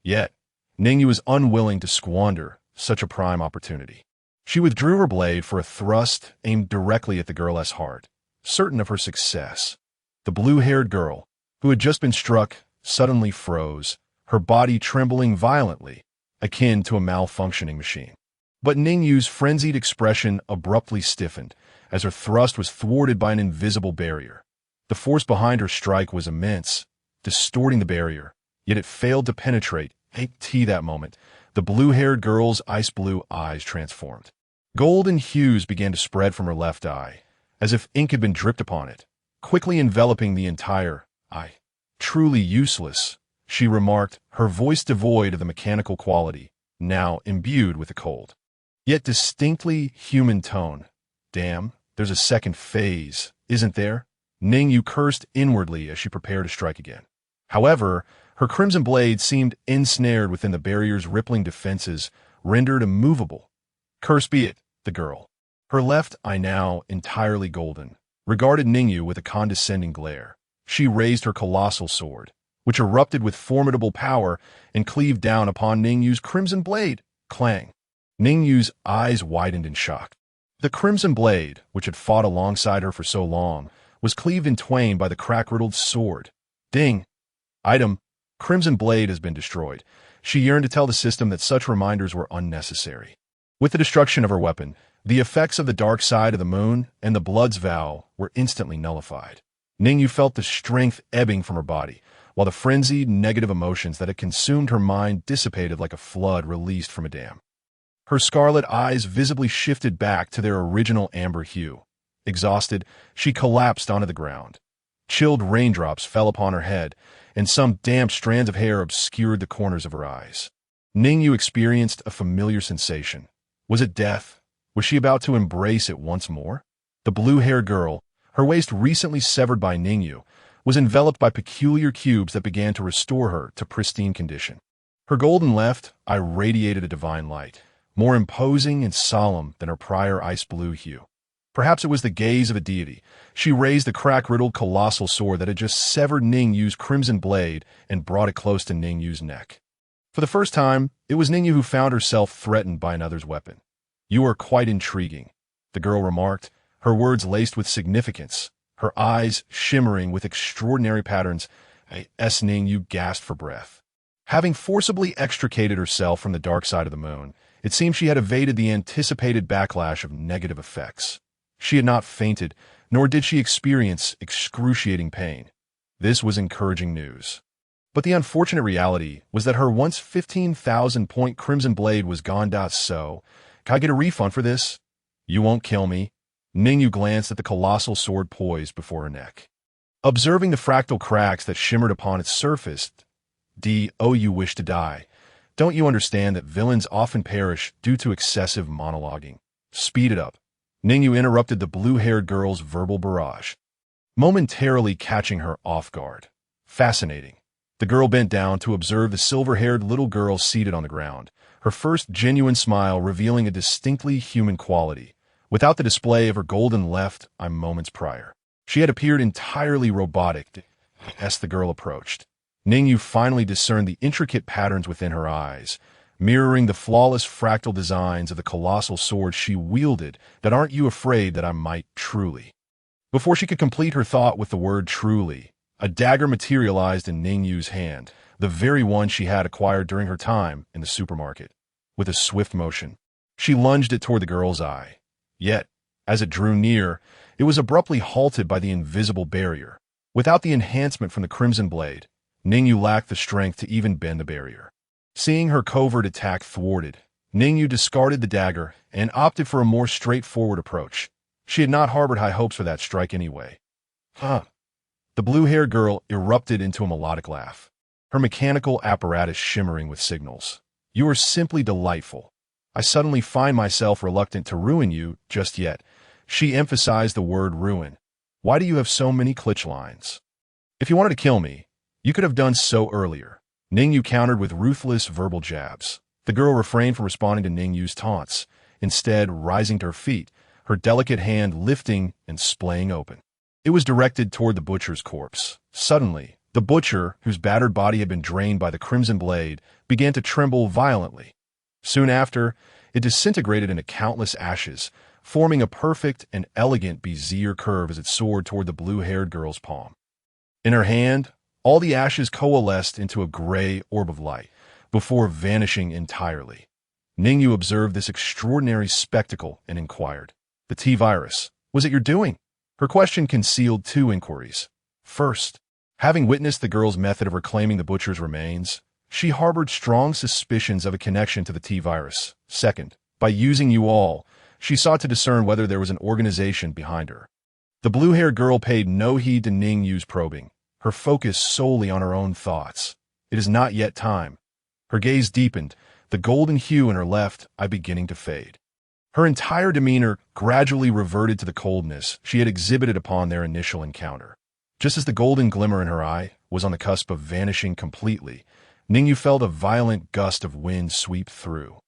Yet, Ning Yu was unwilling to squander such a prime opportunity. She withdrew her blade for a thrust aimed directly at the girl's heart, certain of her success. The blue-haired girl, who had just been struck, suddenly froze, her body trembling violently, akin to a malfunctioning machine. But Ning Yu's frenzied expression abruptly stiffened, as her thrust was thwarted by an invisible barrier. The force behind her strike was immense, distorting the barrier, yet it failed to penetrate. That moment, the blue-haired girl's ice-blue eyes transformed. Golden hues began to spread from her left eye, as if ink had been dripped upon it, quickly enveloping the entire eye. Truly useless, she remarked, her voice devoid of the mechanical quality, now imbued with a cold, yet distinctly human tone. Damn, there's a second phase, isn't there? Ning Yu cursed inwardly as she prepared to strike again. However, her crimson blade seemed ensnared within the barrier's rippling defenses, rendered immovable. Cursed be it, the girl, her left eye now entirely golden, regarded Ning Yu with a condescending glare. She raised her colossal sword, which erupted with formidable power and cleaved down upon Ning Yu's crimson blade. Clang! Ning Yu's eyes widened in shock. The crimson blade, which had fought alongside her for so long, was cleaved in twain by the crack-riddled sword. Ding! Item: Crimson blade has been destroyed. She yearned to tell the system that such reminders were unnecessary. With the destruction of her weapon, the effects of the dark side of the moon and the blood's vow were instantly nullified. Ning Yu felt the strength ebbing from her body, while the frenzied, negative emotions that had consumed her mind dissipated like a flood released from a dam. Her scarlet eyes visibly shifted back to their original amber hue. Exhausted, she collapsed onto the ground. Chilled raindrops fell upon her head, and some damp strands of hair obscured the corners of her eyes. Ning Yu experienced a familiar sensation. Was it death? Was she about to embrace it once more? The blue-haired girl, her waist recently severed by Ning Yu, was enveloped by peculiar cubes that began to restore her to pristine condition. Her golden left eye radiated a divine light, more imposing and solemn than her prior ice-blue hue. Perhaps it was the gaze of a deity. She raised the crack-riddled colossal sword that had just severed Ning Yu's crimson blade and brought it close to Ning Yu's neck. For the first time, it was Ning Yu who found herself threatened by another's weapon. "You are quite intriguing," the girl remarked, her words laced with significance, her eyes shimmering with extraordinary patterns. Ning Yu gasped for breath. Having forcibly extricated herself from the dark side of the moon, it seemed she had evaded the anticipated backlash of negative effects. She had not fainted, nor did she experience excruciating pain. This was encouraging news. But the unfortunate reality was that her once 15,000-point crimson blade was gone. So, can I get a refund for this? You won't kill me. Ning Yu glanced at the colossal sword poised before her neck. Observing the fractal cracks that shimmered upon its surface, you wish to die. Don't you understand that villains often perish due to excessive monologuing? Speed it up. Ning Yu interrupted the blue-haired girl's verbal barrage, momentarily catching her off guard. Fascinating. The girl bent down to observe the silver-haired little girl seated on the ground, her first genuine smile revealing a distinctly human quality, without the display of her golden left eye moments prior. She had appeared entirely robotic as the girl approached. Ning Yu finally discerned the intricate patterns within her eyes, mirroring the flawless fractal designs of the colossal sword she wielded. That aren't you afraid that I might truly? Before she could complete her thought with the word truly, a dagger materialized in Ning Yu's hand, the very one she had acquired during her time in the supermarket. With a swift motion, she lunged it toward the girl's eye. Yet, as it drew near, it was abruptly halted by the invisible barrier. Without the enhancement from the crimson blade, Ning Yu lacked the strength to even bend the barrier. Seeing her covert attack thwarted, Ning Yu discarded the dagger and opted for a more straightforward approach. She had not harbored high hopes for that strike anyway. Huh. The blue-haired girl erupted into a melodic laugh, her mechanical apparatus shimmering with signals. You are simply delightful. I suddenly find myself reluctant to ruin you just yet. She emphasized the word ruin. Why do you have so many clutch lines? If you wanted to kill me, you could have done so earlier. Ning Yu countered with ruthless verbal jabs. The girl refrained from responding to Ning Yu's taunts, instead rising to her feet, her delicate hand lifting and splaying open. It was directed toward the butcher's corpse. Suddenly, the butcher, whose battered body had been drained by the crimson blade, began to tremble violently. Soon after, it disintegrated into countless ashes, forming a perfect and elegant bezier curve as it soared toward the blue-haired girl's palm. In her hand, all the ashes coalesced into a gray orb of light, before vanishing entirely. Ning Yu observed this extraordinary spectacle and inquired, "The T-virus, was it your doing?" Her question concealed two inquiries. First, having witnessed the girl's method of reclaiming the butcher's remains, she harbored strong suspicions of a connection to the T-virus. Second, by using you all, she sought to discern whether there was an organization behind her. The blue-haired girl paid no heed to Ning Yu's probing, her focus solely on her own thoughts. It is not yet time. Her gaze deepened, the golden hue in her left eye beginning to fade. Her entire demeanor gradually reverted to the coldness she had exhibited upon their initial encounter. Just as the golden glimmer in her eye was on the cusp of vanishing completely, Ning Yu felt a violent gust of wind sweep through,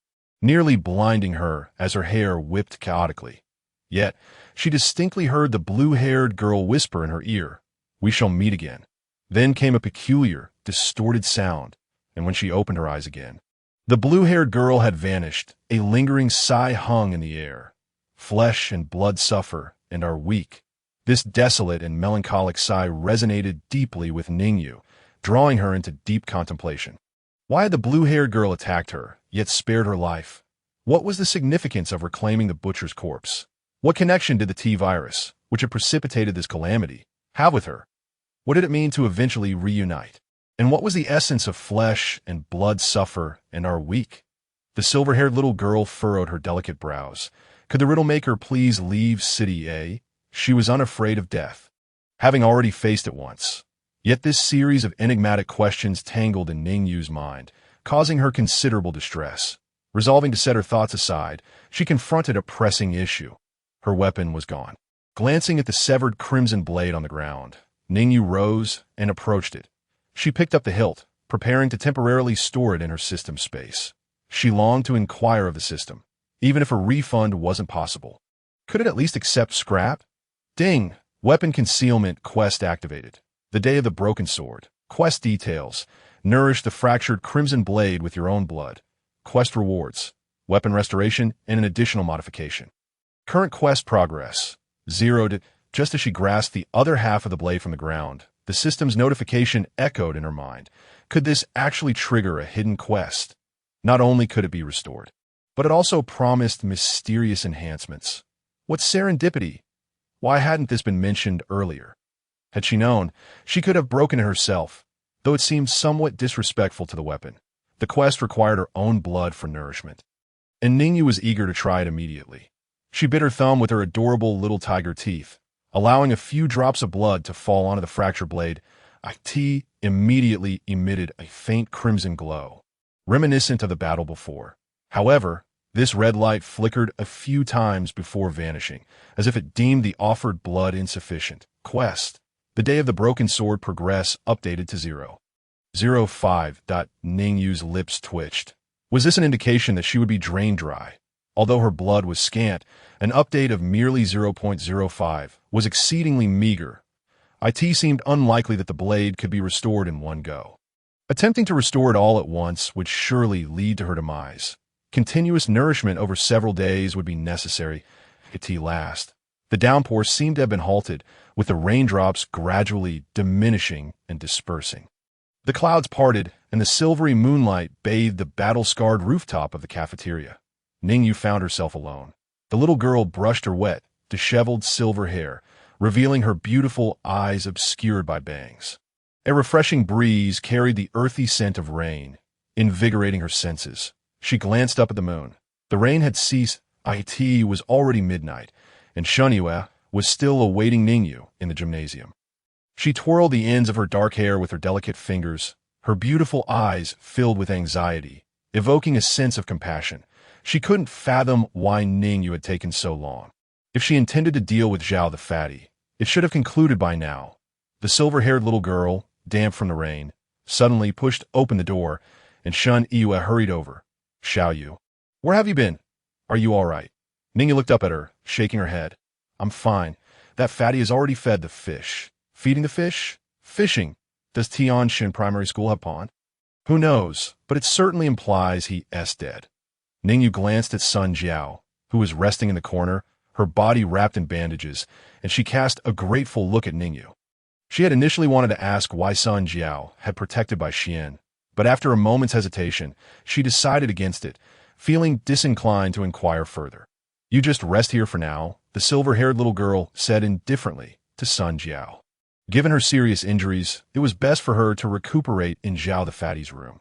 nearly blinding her as her hair whipped chaotically. Yet, she distinctly heard the blue-haired girl whisper in her ear, "We shall meet again." Then came a peculiar, distorted sound, and when she opened her eyes again, the blue-haired girl had vanished. A lingering sigh hung in the air. Flesh and blood suffer and are weak. This desolate and melancholic sigh resonated deeply with Ning Yu, drawing her into deep contemplation. Why had the blue-haired girl attacked her, yet spared her life? What was the significance of reclaiming the butcher's corpse? What connection did the T-virus, which had precipitated this calamity, have with her? What did it mean to eventually reunite? And what was the essence of flesh and blood suffer and are weak? The silver-haired little girl furrowed her delicate brows. Could the riddle-maker please leave City A? She was unafraid of death, having already faced it once. Yet this series of enigmatic questions tangled in Ning Yu's mind, causing her considerable distress. Resolving to set her thoughts aside, she confronted a pressing issue. Her weapon was gone. Glancing at the severed crimson blade on the ground, Ning Yu rose and approached it. She picked up the hilt, preparing to temporarily store it in her system space. She longed to inquire of the system, even if a refund wasn't possible. Could it at least accept scrap? Ding! Weapon concealment quest activated. The Day of the Broken Sword. Quest details. Nourish the fractured crimson blade with your own blood. Quest rewards. Weapon restoration and an additional modification. Current quest progress. Zeroed. Just as she grasped the other half of the blade from the ground, the system's notification echoed in her mind. Could this actually trigger a hidden quest? Not only could it be restored, but it also promised mysterious enhancements. What serendipity! Why hadn't this been mentioned earlier? Had she known, she could have broken it herself, though it seemed somewhat disrespectful to the weapon. The quest required her own blood for nourishment, and Ning Yu was eager to try it immediately. She bit her thumb with her adorable little tiger teeth, allowing a few drops of blood to fall onto the fractured blade. Tea immediately emitted a faint crimson glow, reminiscent of the battle before. However, this red light flickered a few times before vanishing, as if it deemed the offered blood insufficient. Quest. The Day of the Broken Sword progress updated to 0.05. Ning Yu's lips twitched. Was this an indication that she would be drained dry? Although her blood was scant, an update of merely 0.05 was exceedingly meager. It seemed unlikely that the blade could be restored in one go. Attempting to restore it all at once would surely lead to her demise. Continuous nourishment over several days would be necessary to last. The downpour seemed to have been halted, with the raindrops gradually diminishing and dispersing. The clouds parted, and the silvery moonlight bathed the battle-scarred rooftop of the cafeteria. Ning Yu found herself alone. The little girl brushed her wet, disheveled silver hair, revealing her beautiful eyes obscured by bangs. A refreshing breeze carried the earthy scent of rain. invigorating her senses. She glanced up at the moon. The rain had ceased, it was already midnight, and Shunyue was still awaiting Ning Yu in the gymnasium. She twirled the ends of her dark hair with her delicate fingers, her beautiful eyes filled with anxiety, evoking a sense of compassion. She couldn't fathom why Ning Yu had taken so long. If she intended to deal with Zhao the fatty, it should have concluded by now. The silver-haired little girl, damp from the rain, suddenly pushed open the door, and Shun Yue hurried over. Xiao Yu, where have you been? Are you all right? Ning Yu looked up at her, shaking her head. I'm fine. That fatty has already fed the fish. Feeding the fish? Fishing. Does Tianshan Primary School have pond? Who knows, but it certainly implies he is dead. Ning Yu glanced at Sun Jiao, who was resting in the corner, her body wrapped in bandages, and she cast a grateful look at Ning Yu. She had initially wanted to ask why Sun Jiao had protected by Xian, but after a moment's hesitation, she decided against it, feeling disinclined to inquire further. You just rest here for now, the silver-haired little girl said indifferently to Sun Jiao. Given her serious injuries, it was best for her to recuperate in Zhao the fatty's room.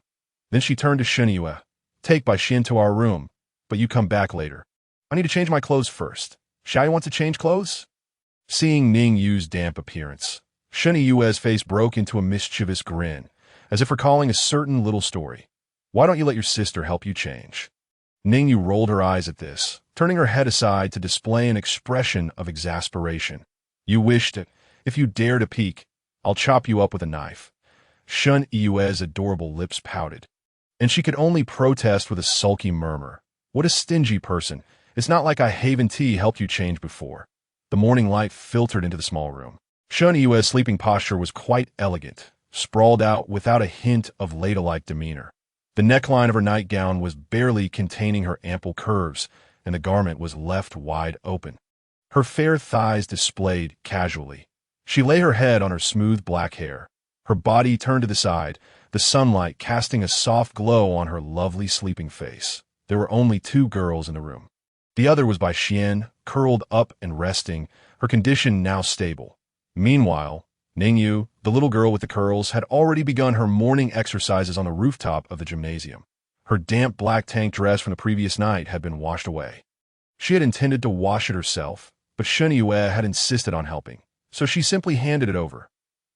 Then she turned to Shunyue. Take Bai Xian to our room, but you come back later. I need to change my clothes first. Shall you want to change clothes? Seeing Ning Yu's damp appearance, Shunyue's face broke into a mischievous grin, as if recalling a certain little story. Why don't you let your sister help you change? Ning Yu rolled her eyes at this, turning her head aside to display an expression of exasperation. You wished it. If you dare to peek, I'll chop you up with a knife. Shun Yue's adorable lips pouted, and she could only protest with a sulky murmur. What a stingy person. It's not like I Haven Tea helped you change before. The morning light filtered into the small room. Shun Yue's sleeping posture was quite elegant, sprawled out without a hint of ladle-like demeanor. The neckline of her nightgown was barely containing her ample curves, and the garment was left wide open. Her fair thighs displayed casually. She lay her head on her smooth black hair, her body turned to the side, the sunlight casting a soft glow on her lovely sleeping face. There were only two girls in the room. The other was Bai Xian, curled up and resting, her condition now stable. Meanwhile, Ning Yu, the little girl with the curls, had already begun her morning exercises on the rooftop of the gymnasium. Her damp black tank dress from the previous night had been washed away. She had intended to wash it herself, but Shunyue had insisted on helping, so she simply handed it over.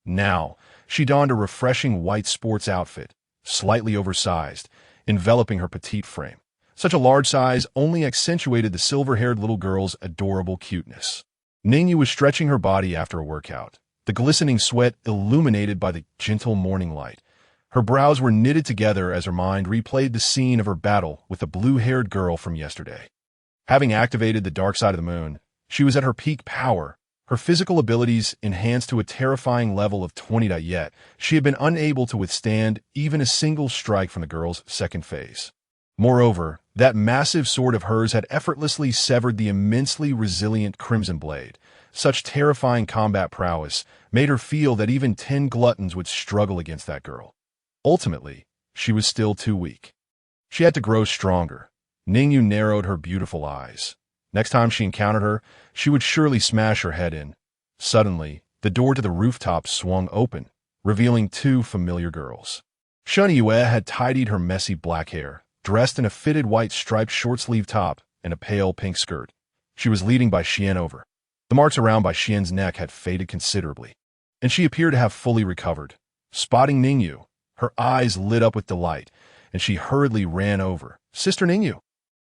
Now, she donned a refreshing white sports outfit, slightly oversized, enveloping her petite frame. Such a large size only accentuated the silver-haired little girl's adorable cuteness. Ning Yu was stretching her body after a workout, the glistening sweat illuminated by the gentle morning light. Her brows were knitted together as her mind replayed the scene of her battle with the blue-haired girl from yesterday. Having activated the dark side of the moon, she was at her peak power, her physical abilities enhanced to a terrifying level of 20. Yet, she had been unable to withstand even a single strike from the girl's second phase. Moreover, that massive sword of hers had effortlessly severed the immensely resilient crimson blade. Such terrifying combat prowess made her feel that even 10 gluttons would struggle against that girl. Ultimately, she was still too weak. She had to grow stronger. Ning Yu narrowed her beautiful eyes. Next time she encountered her, she would surely smash her head in. Suddenly, the door to the rooftop swung open, revealing two familiar girls. Shunyue had tidied her messy black hair, dressed in a fitted white striped short-sleeved top and a pale pink skirt. She was leading Bai Xian over. The marks around Bai Xian's neck had faded considerably, and she appeared to have fully recovered. Spotting Ning Yu, her eyes lit up with delight, and she hurriedly ran over. Sister Ning Yu.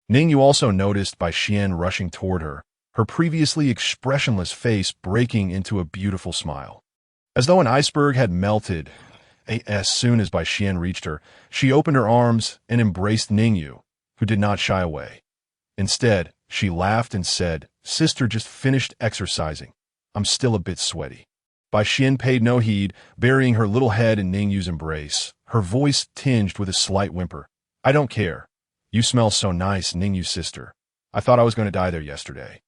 Ning Yu also noticed Bai Xian rushing toward her, her previously expressionless face breaking into a beautiful smile. As though an iceberg had melted, as soon as Bai Xian reached her, she opened her arms and embraced Ning Yu, who did not shy away. Instead, she laughed and said, Sister just finished exercising. I'm still a bit sweaty. Bai Xian paid no heed, burying her little head in Ning Yu's embrace, her voice tinged with a slight whimper. I don't care. You smell so nice, Ning Yu's sister. I thought I was going to die there yesterday.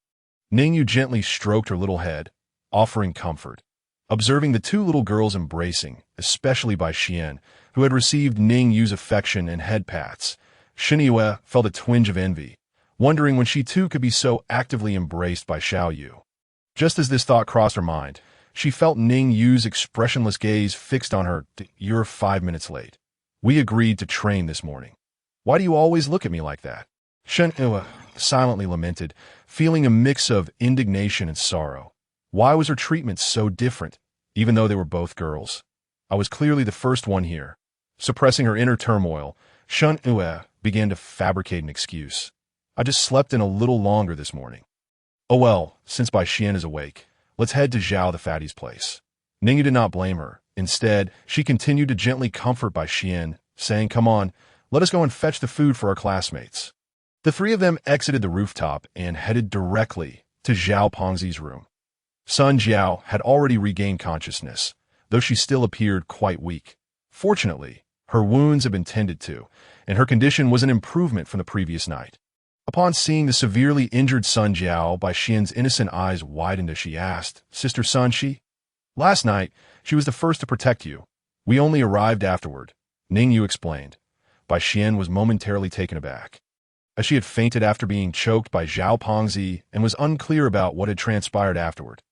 Ning Yu gently stroked her little head, offering comfort. Observing the two little girls embracing, especially Bai Xian, who had received Ning Yu's affection and head pats, Shunyue felt a twinge of envy, wondering when she too could be so actively embraced by Xiao Yu. Just as this thought crossed her mind, she felt Ning Yu's expressionless gaze fixed on her. You're 5 minutes late. We agreed to train this morning. Why do you always look at me like that? Shen Ua silently lamented, feeling a mix of indignation and sorrow. Why was her treatment so different, even though they were both girls? I was clearly the first one here. Suppressing her inner turmoil, Shen Ua began to fabricate an excuse. I just slept in a little longer this morning. Oh well, since Bai Xian is awake, let's head to Zhao the fatty's place. Ning Yu did not blame her. Instead, she continued to gently comfort Bai Xian, saying, "Come on, let us go and fetch the food for our classmates." The three of them exited the rooftop and headed directly to Zhao Pengzi's room. Sun Jiao had already regained consciousness, though she still appeared quite weak. Fortunately, her wounds had been tended to, and her condition was an improvement from the previous night. Upon seeing the severely injured Sun Jiao, Bai Xian's innocent eyes widened as she asked, "Sister Sun Shi? Last night, she was the first to protect you. We only arrived afterward," Ning Yu explained. Bai Xian was momentarily taken aback, as she had fainted after being choked by Zhao Pengzi and was unclear about what had transpired afterward.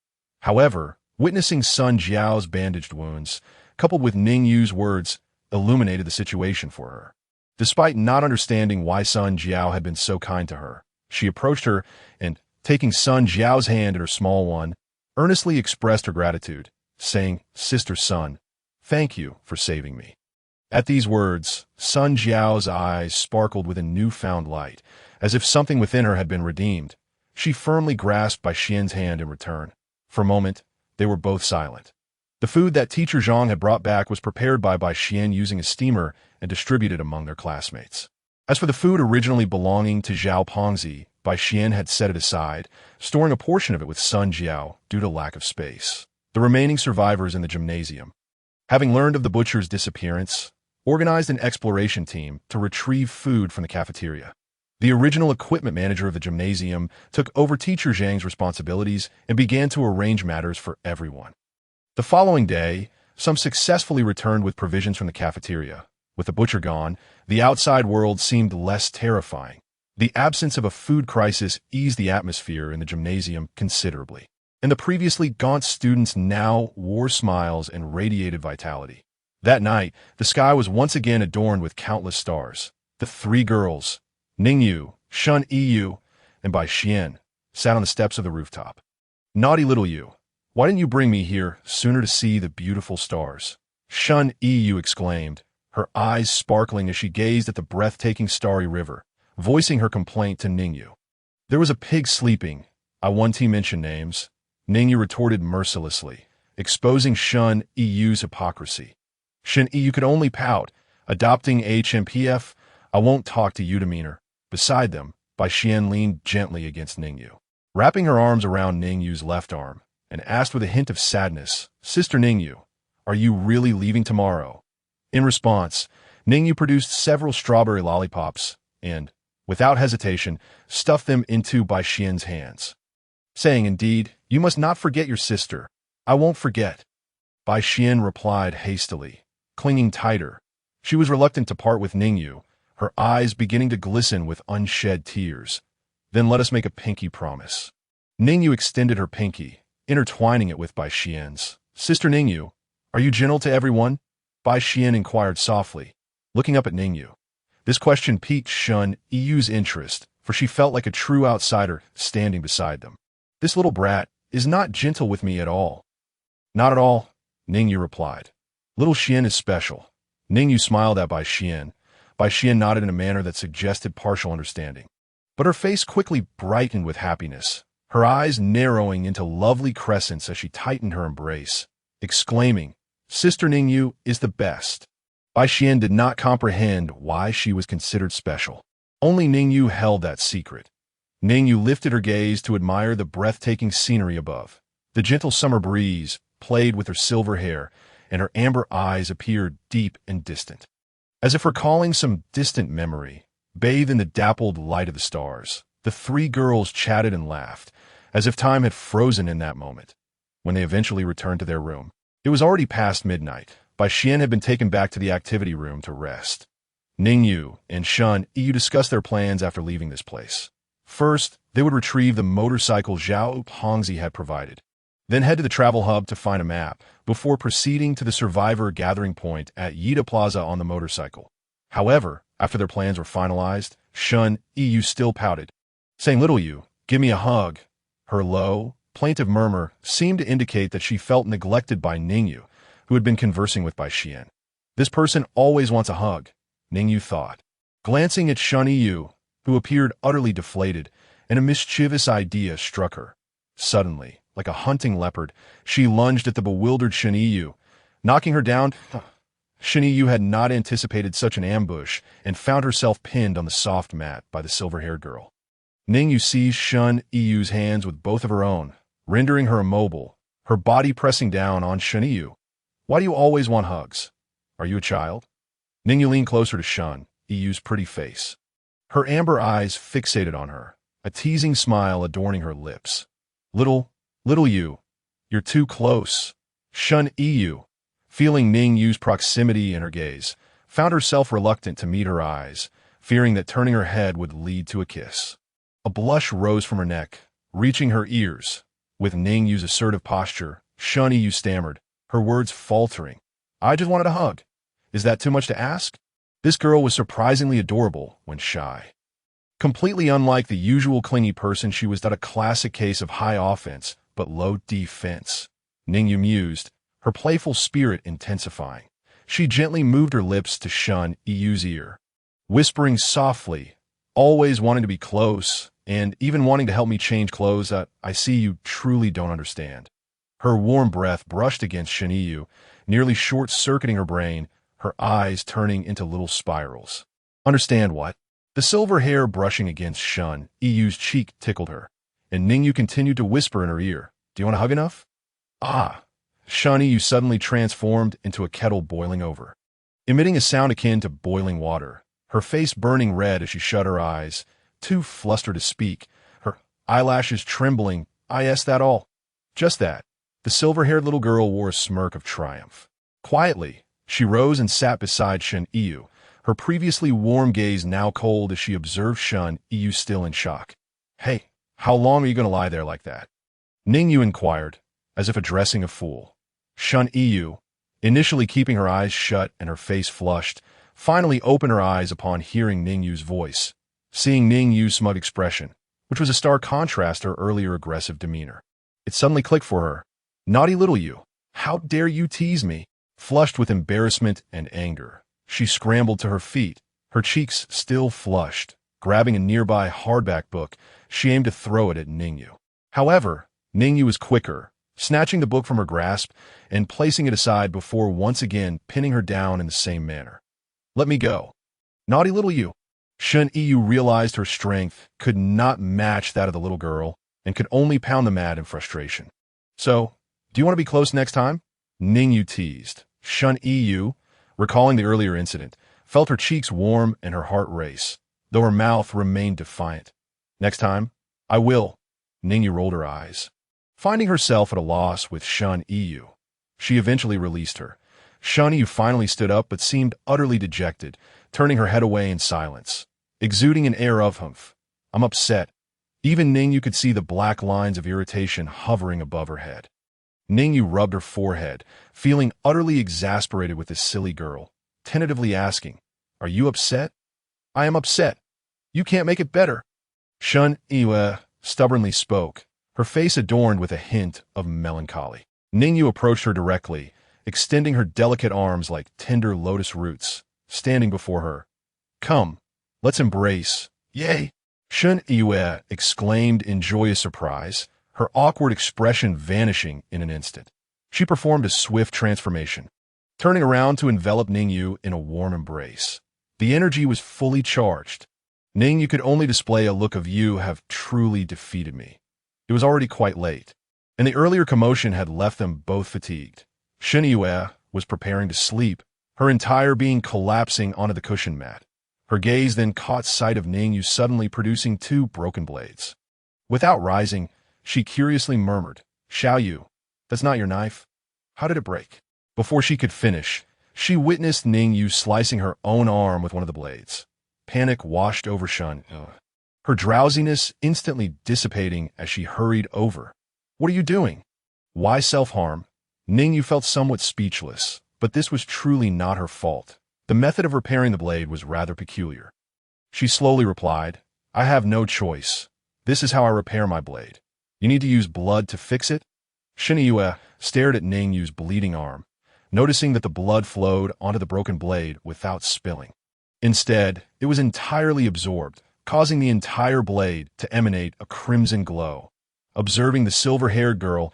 However, witnessing Sun Jiao's bandaged wounds, coupled with Ning Yu's words, illuminated the situation for her. Despite not understanding why Sun Jiao had been so kind to her, she approached her and, taking Sun Jiao's hand in her small one, earnestly expressed her gratitude, saying, "Sister Sun, thank you for saving me." At these words, Sun Jiao's eyes sparkled with a newfound light, as if something within her had been redeemed. She firmly grasped Bai Xian's hand in return. For a moment, they were both silent. The food that Teacher Zhang had brought back was prepared by Bai Xian using a steamer and distributed among their classmates. As for the food originally belonging to Zhao Pengzi, Bai Xian had set it aside, storing a portion of it with Sun Jiao due to lack of space. The remaining survivors in the gymnasium, having learned of the butcher's disappearance, organized an exploration team to retrieve food from the cafeteria. The original equipment manager of the gymnasium took over Teacher Zhang's responsibilities and began to arrange matters for everyone. The following day, some successfully returned with provisions from the cafeteria. With the butcher gone, the outside world seemed less terrifying. The absence of a food crisis eased the atmosphere in the gymnasium considerably, and the previously gaunt students now wore smiles and radiated vitality. That night, the sky was once again adorned with countless stars. The three girls, Ning Yu, Shen Yu, and Bai Xian, sat on the steps of the rooftop. "Naughty little you, why didn't you bring me here sooner to see the beautiful stars?" Shen Yu exclaimed, her eyes sparkling as she gazed at the breathtaking starry river, voicing her complaint to Ning Yu. "There was a pig sleeping. I won't mention names," Ning Yu retorted mercilessly, exposing Shen Yu's hypocrisy. Shen Yu could only pout, adopting HMPF, "I won't talk to you" demeanor. Beside them, Bai Xian leaned gently against Ning Yu, wrapping her arms around Ning Yu's left arm, and asked with a hint of sadness, "Sister Ning Yu, are you really leaving tomorrow?" In response, Ning Yu produced several strawberry lollipops and, without hesitation, stuffed them into Bai Xian's hands, saying, "Indeed, you must not forget your sister." "I won't forget," Bai Xian replied hastily, clinging tighter. She was reluctant to part with Ning Yu, her eyes beginning to glisten with unshed tears. "Then let us make a pinky promise." Ning Yu extended her pinky, intertwining it with Bai Xian's. "Sister Ning Yu, are you gentle to everyone?" Bai Xian inquired softly, looking up at Ning Yu. This question piqued Shen Yu's interest, for she felt like a true outsider standing beside them. "This little brat is not gentle with me at all." "Not at all," Ning Yu replied. "Little Xian is special." Ning Yu smiled at Bai Xian. Bai Xian nodded in a manner that suggested partial understanding. But her face quickly brightened with happiness, her eyes narrowing into lovely crescents as she tightened her embrace, exclaiming, "Sister Ning Yu is the best." Bai Xian did not comprehend why she was considered special. Only Ning Yu held that secret. Ning Yu lifted her gaze to admire the breathtaking scenery above. The gentle summer breeze played with her silver hair, and her amber eyes appeared deep and distant, as if recalling some distant memory. Bathed in the dappled light of the stars, the three girls chatted and laughed, as if time had frozen in that moment. When they eventually returned to their room, it was already past midnight. Bai Xian had been taken back to the activity room to rest. Ning Yu and Shen Yu discussed their plans after leaving this place. First, they would retrieve the motorcycle Zhao Pengzi had provided. Then head to the travel hub to find a map, before proceeding to the survivor gathering point at Yida Plaza on the motorcycle. However, after their plans were finalized, Shun Yu still pouted, saying, "Little Yu, give me a hug." Her low, plaintive murmur seemed to indicate that she felt neglected by Ning Yu, who had been conversing with by Xian. This person always wants a hug, Ning Yu thought. Glancing at Shun Yu, who appeared utterly deflated, and a mischievous idea struck her. Suddenly, like a hunting leopard, she lunged at the bewildered Shun Yu, knocking her down. Shun Yu had not anticipated such an ambush and found herself pinned on the soft mat by the silver-haired girl. Ning Yu seized Shun Yu's hands with both of her own, rendering her immobile, her body pressing down on Shun Yu. "Why do you always want hugs? Are you a child?" Ning Yu leaned closer to Shun Yu's pretty face. Her amber eyes fixated on her, a teasing smile adorning her lips. Little Yu, you're too close." Shun Yu, feeling Ning Yu's proximity in her gaze, found herself reluctant to meet her eyes, fearing that turning her head would lead to a kiss. A blush rose from her neck, reaching her ears. With Ning Yu's assertive posture, Shun Yu stammered, her words faltering. "I just wanted a hug. Is that too much to ask?" This girl was surprisingly adorable when shy. Completely unlike the usual clingy person, she was not a classic case of high offense, but low defense. Ning Yu mused, her playful spirit intensifying. She gently moved her lips to Shun Yu's ear, whispering softly, "Always wanting to be close, and even wanting to help me change clothes. I see you truly don't understand." Her warm breath brushed against Shun Yu, nearly short-circuiting her brain, her eyes turning into little spirals. "Understand what?" The silver hair brushing against Shun Yu's cheek tickled her, and Ning Yu continued to whisper in her ear, "Do you want a hug enough?" "Ah!" Shun Yu suddenly transformed into a kettle boiling over, emitting a sound akin to boiling water, her face burning red as she shut her eyes, too flustered to speak, her eyelashes trembling. "Is that all?" "Just that." The silver-haired little girl wore a smirk of triumph. Quietly, she rose and sat beside Shun Yu, her previously warm gaze now cold as she observed Shun Yu still in shock. "Hey, how long are you going to lie there like that?" Ning Yu inquired, as if addressing a fool. Shun Yu, initially keeping her eyes shut and her face flushed, finally opened her eyes upon hearing Ning Yu's voice. Seeing Ning Yu's smug expression, which was a stark contrast to her earlier aggressive demeanor, it suddenly clicked for her. "Naughty little Yu, how dare you tease me?" Flushed with embarrassment and anger, she scrambled to her feet, her cheeks still flushed. Grabbing a nearby hardback book, she aimed to throw it at Ning Yu. However, Ning Yu was quicker, snatching the book from her grasp and placing it aside before once again pinning her down in the same manner. "Let me go." "Naughty little Yu." Shun Yu realized her strength could not match that of the little girl and could only pound the mat in frustration. "So, do you want to be close next time?" Ning Yu teased. Shun Yu, recalling the earlier incident, felt her cheeks warm and her heart race, though her mouth remained defiant. "Next time? I will." Ning Yu rolled her eyes. Finding herself at a loss with Shun Yu, she eventually released her. Shun Yu finally stood up but seemed utterly dejected, turning her head away in silence, exuding an air of humph. "I'm upset." Even Ning Yu could see the black lines of irritation hovering above her head. Ning Yu rubbed her forehead, feeling utterly exasperated with this silly girl, tentatively asking, "Are you upset?" "I am upset. You can't make it better." Shun Yu stubbornly spoke, her face adorned with a hint of melancholy. Ning Yu approached her directly, extending her delicate arms like tender lotus roots, standing before her. "Come, let's embrace." "Yay!" Shun Yu exclaimed in joyous surprise, her awkward expression vanishing in an instant. She performed a swift transformation, turning around to envelop Ning Yu in a warm embrace. The energy was fully charged. "Ning, you could only display a look of "You have truly defeated me." It was already quite late, and the earlier commotion had left them both fatigued. Shun Yu was preparing to sleep, her entire being collapsing onto the cushion mat. Her gaze then caught sight of Ning Yu suddenly producing 2 broken blades. Without rising, she curiously murmured, "Xiao Yu, that's not your knife? How did it break?" Before she could finish, she witnessed Ning Yu slicing her own arm with one of the blades. Panic washed over Shun, her drowsiness instantly dissipating as she hurried over. "What are you doing?" Why self-harm? Ning Yu felt somewhat speechless, but this was truly not her fault. The method of repairing the blade was rather peculiar. She slowly replied, I have no choice. This is how I repair my blade. You need to use blood to fix it? Shen Yue stared at Ning Yu's bleeding arm, noticing that the blood flowed onto the broken blade without spilling. Instead, it was entirely absorbed, causing the entire blade to emanate a crimson glow. Observing the silver-haired girl's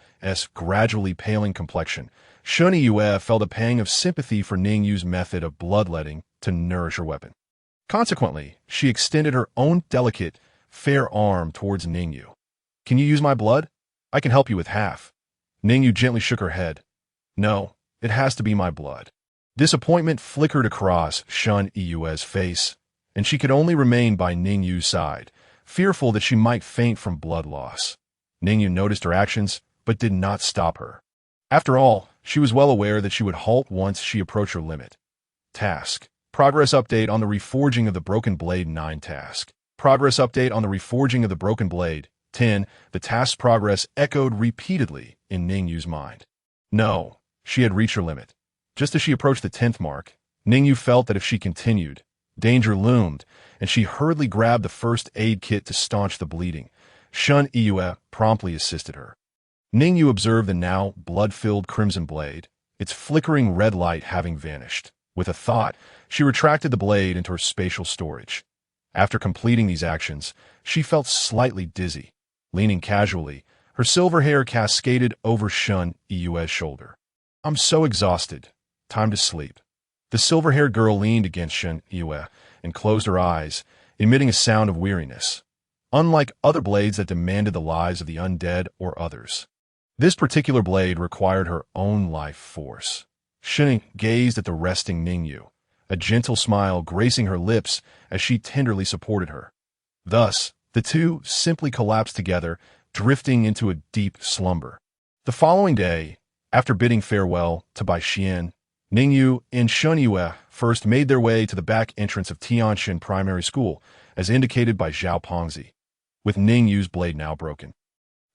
gradually paling complexion, Shen Yue felt a pang of sympathy for Ning Yu's method of bloodletting to nourish her weapon. Consequently, she extended her own delicate, fair arm towards Ning Yu. Can you use my blood? I can help you with half. Ning Yu gently shook her head. No, it has to be my blood. Disappointment flickered across Shen Yue's face, and she could only remain by Ning Yu's side, fearful that she might faint from blood loss. Ning Yu noticed her actions, but did not stop her. After all, she was well aware that she would halt once she approached her limit. Task. Progress update on the reforging of the broken blade 9 task. Progress update on the reforging of the broken blade 10. The task's progress echoed repeatedly in Ning Yu's mind. No, she had reached her limit. Just as she approached the 10th mark, Ning Yu felt that if she continued, danger loomed, and she hurriedly grabbed the first aid kit to staunch the bleeding. Shen Yue promptly assisted her. Ning Yu observed the now blood-filled crimson blade, its flickering red light having vanished. With a thought, she retracted the blade into her spatial storage. After completing these actions, she felt slightly dizzy. Leaning casually, her silver hair cascaded over Shen Yue's shoulder. I'm so exhausted. Time to sleep. The silver-haired girl leaned against Shen Yue and closed her eyes, emitting a sound of weariness. Unlike other blades that demanded the lives of the undead or others, this particular blade required her own life force. Shen gazed at the resting Ning Yu, a gentle smile gracing her lips as she tenderly supported her. Thus, the two simply collapsed together, drifting into a deep slumber. The following day, after bidding farewell to Bai Xian, Ning Yu and Shen Yue first made their way to the back entrance of Tianxin Primary School, as indicated by Zhao Pengzi, with Ning Yu's blade now broken.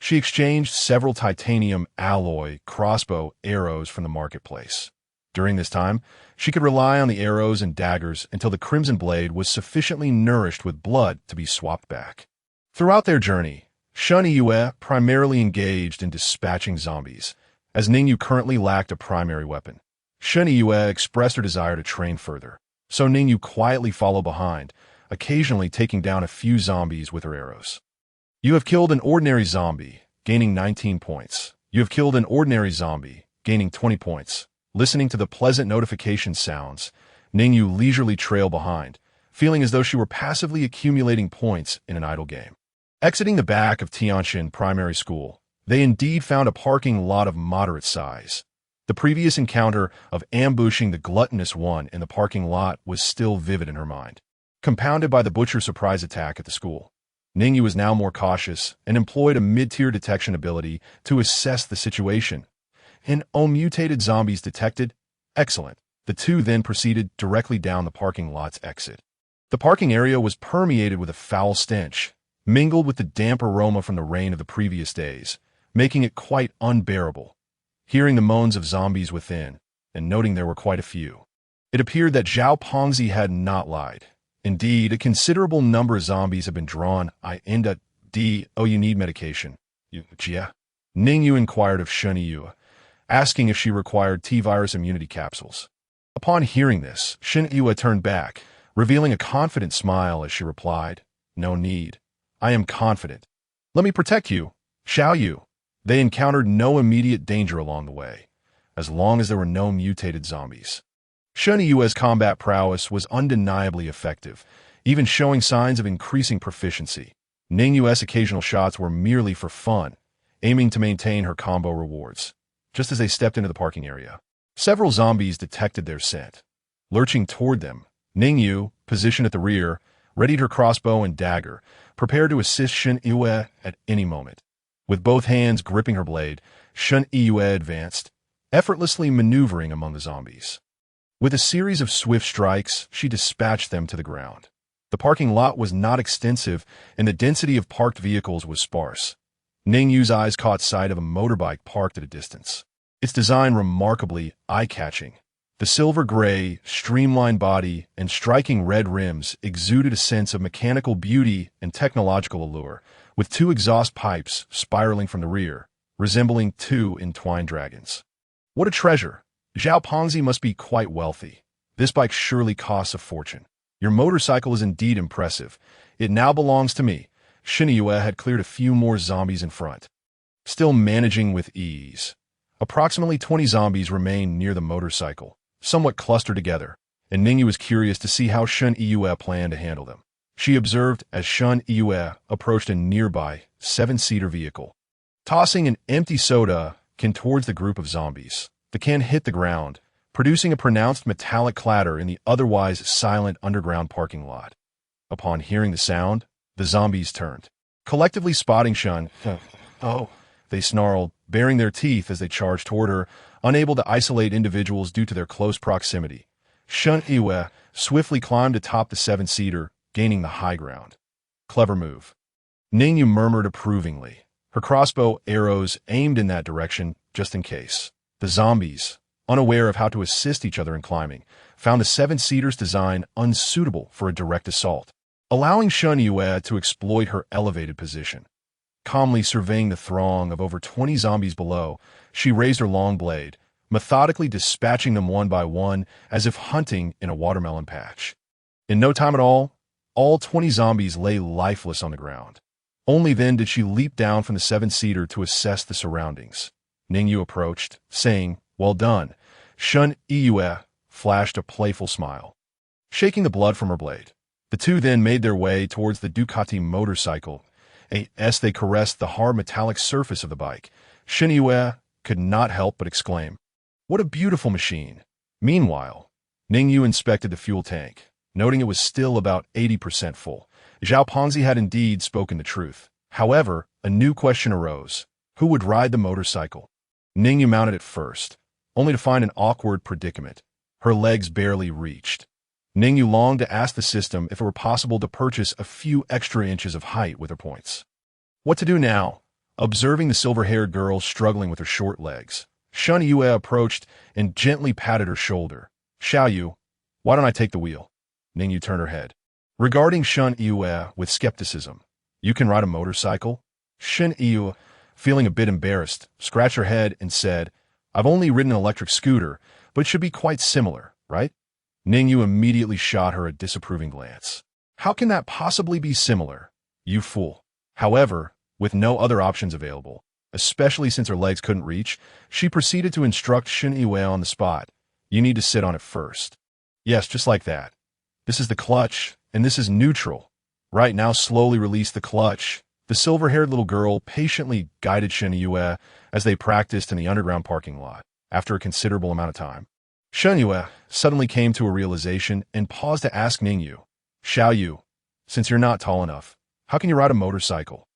She exchanged several titanium alloy crossbow arrows from the marketplace. During this time, she could rely on the arrows and daggers until the crimson blade was sufficiently nourished with blood to be swapped back. Throughout their journey, Shen Yue primarily engaged in dispatching zombies, as Ning Yu currently lacked a primary weapon. Shen Yue expressed her desire to train further, so Ning Yu quietly followed behind, occasionally taking down a few zombies with her arrows. You have killed an ordinary zombie, gaining 19 points. You have killed an ordinary zombie, gaining 20 points. Listening to the pleasant notification sounds, Ning Yu leisurely trailed behind, feeling as though she were passively accumulating points in an idle game. Exiting the back of Tianxin Primary School, they indeed found a parking lot of moderate size. The previous encounter of ambushing the gluttonous one in the parking lot was still vivid in her mind. Compounded by the butcher's surprise attack at the school, Ning Yu was now more cautious and employed a mid-tier detection ability to assess the situation. Mutated zombies detected? Excellent. The two then proceeded directly down the parking lot's exit. The parking area was permeated with a foul stench, mingled with the damp aroma from the rain of the previous days, making it quite unbearable. Hearing the moans of zombies within, and noting there were quite a few, it appeared that Zhao Pengzi had not lied. Indeed, a considerable number of zombies had been drawn. You need medication. Yeah. Ning Yu inquired of Shen Yue, asking if she required T-virus immunity capsules. Upon hearing this, Shen Yue turned back, revealing a confident smile as she replied, No need. I am confident. Let me protect you, Xiao Yu. They encountered no immediate danger along the way, as long as there were no mutated zombies. Shen Yue's combat prowess was undeniably effective, even showing signs of increasing proficiency. Ning Yue's occasional shots were merely for fun, aiming to maintain her combo rewards. Just as they stepped into the parking area, several zombies detected their scent. Lurching toward them, Ning Yu, positioned at the rear, readied her crossbow and dagger, prepared to assist Shen Yue at any moment. With both hands gripping her blade, Shen Yue advanced, effortlessly maneuvering among the zombies. With a series of swift strikes, she dispatched them to the ground. The parking lot was not extensive, and the density of parked vehicles was sparse. Ning Yu's eyes caught sight of a motorbike parked at a distance. Its design remarkably eye-catching. The silver-gray, streamlined body and striking red rims exuded a sense of mechanical beauty and technological allure, with two exhaust pipes spiraling from the rear, resembling two entwined dragons. What a treasure! Zhao Pengzi must be quite wealthy. This bike surely costs a fortune. Your motorcycle is indeed impressive. It now belongs to me. Shen Yue had cleared a few more zombies in front, still managing with ease. Approximately 20 zombies remained near the motorcycle, somewhat clustered together, and Ning Yu was curious to see how Shen Yue planned to handle them. She observed as Shen Yue approached a nearby 7-seater vehicle. Tossing an empty soda can towards the group of zombies. The can hit the ground, producing a pronounced metallic clatter in the otherwise silent underground parking lot. Upon hearing the sound, the zombies turned. Collectively spotting Shen, they snarled, baring their teeth as they charged toward her, unable to isolate individuals due to their close proximity. Shen Yue swiftly climbed atop the 7-seater, gaining the high ground. Clever move. Ning Yu murmured approvingly, her crossbow arrows aimed in that direction just in case. The zombies, unaware of how to assist each other in climbing, found the 7-seater's design unsuitable for a direct assault, allowing Shen Yue to exploit her elevated position. Calmly surveying the throng of over 20 zombies below, she raised her long blade, methodically dispatching them one by one as if hunting in a watermelon patch. In no time at all 20 zombies lay lifeless on the ground. Only then did she leap down from the 7-seater to assess the surroundings. Ning Yu approached, saying, "Well done." Shen Yue flashed a playful smile, shaking the blood from her blade. The two then made their way towards the Ducati motorcycle. As they caressed the hard metallic surface of the bike, Shen Yue could not help but exclaim, "What a beautiful machine!" Meanwhile, Ning Yu inspected the fuel tank, noting it was still about 80% full. Zhao Pengzi had indeed spoken the truth. However, a new question arose. Who would ride the motorcycle? Ning Yu mounted it first, only to find an awkward predicament. Her legs barely reached. Ning Yu longed to ask the system if it were possible to purchase a few extra inches of height with her points. What to do now? Observing the silver-haired girl struggling with her short legs, Shen Yue approached and gently patted her shoulder. "Xiao Yu, why don't I take the wheel?" Ning Yu turned her head, regarding Shen Yue with skepticism. "You can ride a motorcycle?" Shen Yue, feeling a bit embarrassed, scratched her head and said, "I've only ridden an electric scooter, but it should be quite similar, right?" Ning Yu immediately shot her a disapproving glance. "How can that possibly be similar, you fool?" However, with no other options available, especially since her legs couldn't reach, she proceeded to instruct Shen Yue on the spot. "You need to sit on it first. Yes, just like that. This is the clutch, and this is neutral. Right now, slowly release the clutch." The silver-haired little girl patiently guided Shen Yue as they practiced in the underground parking lot. After a considerable amount of time, Shen Yue suddenly came to a realization and paused to ask Ning Yu, "Xiao Yu, since you're not tall enough, how can you ride a motorcycle?"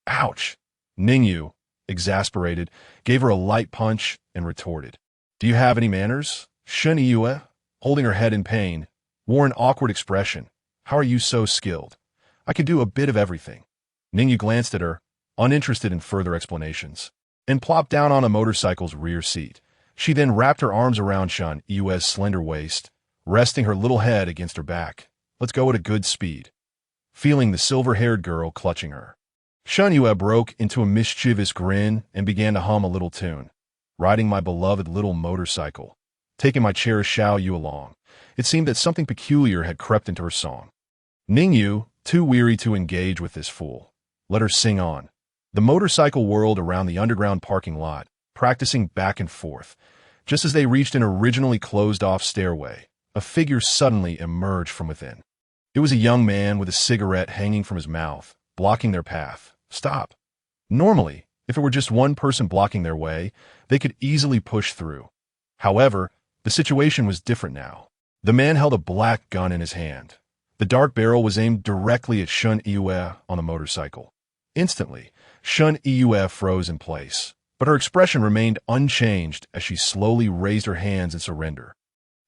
Ouch! Ning Yu, exasperated, gave her a light punch and retorted, "Do you have any manners?" Shen Yue, holding her head in pain, wore an awkward expression. "How are you so skilled? I can do a bit of everything." Ning Yu glanced at her, uninterested in further explanations, and plopped down on a motorcycle's rear seat. She then wrapped her arms around Shen Yue's slender waist, resting her little head against her back. "Let's go at a good speed." Feeling the silver-haired girl clutching her, Shen Yue broke into a mischievous grin and began to hum a little tune. "Riding my beloved little motorcycle, taking my cherished Xiao Yu along." It seemed that something peculiar had crept into her song. Ning Yu, too weary to engage with this fool, let her sing on. The motorcycle whirled around the underground parking lot, practicing back and forth. Just as they reached an originally closed-off stairway, a figure suddenly emerged from within. It was a young man with a cigarette hanging from his mouth, blocking their path. "Stop." Normally, if it were just one person blocking their way, they could easily push through. However, the situation was different now. The man held a black gun in his hand. The dark barrel was aimed directly at Shen Yue on the motorcycle. Instantly, Shen Yue froze in place, but her expression remained unchanged as she slowly raised her hands in surrender.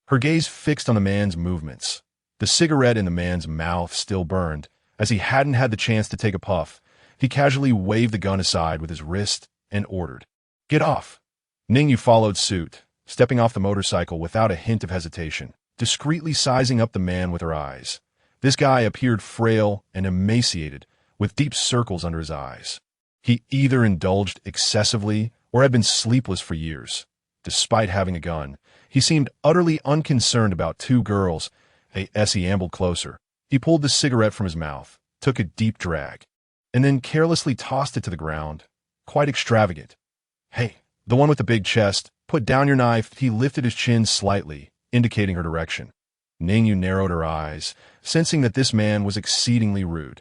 Her gaze fixed on the man's movements. The cigarette in the man's mouth still burned, as he hadn't had the chance to take a puff, He casually waved the gun aside with his wrist and ordered, "Get off." Ning Yu followed suit, stepping off the motorcycle without a hint of hesitation, discreetly sizing up the man with her eyes. This guy appeared frail and emaciated, with deep circles under his eyes. He either indulged excessively or had been sleepless for years. Despite having a gun, he seemed utterly unconcerned about two girls. As he ambled closer, he pulled the cigarette from his mouth, took a deep drag, and then carelessly tossed it to the ground. Quite extravagant. "Hey, the one with the big chest, put down your knife." He lifted his chin slightly, indicating her direction. Ning Yu narrowed her eyes, sensing that this man was exceedingly rude.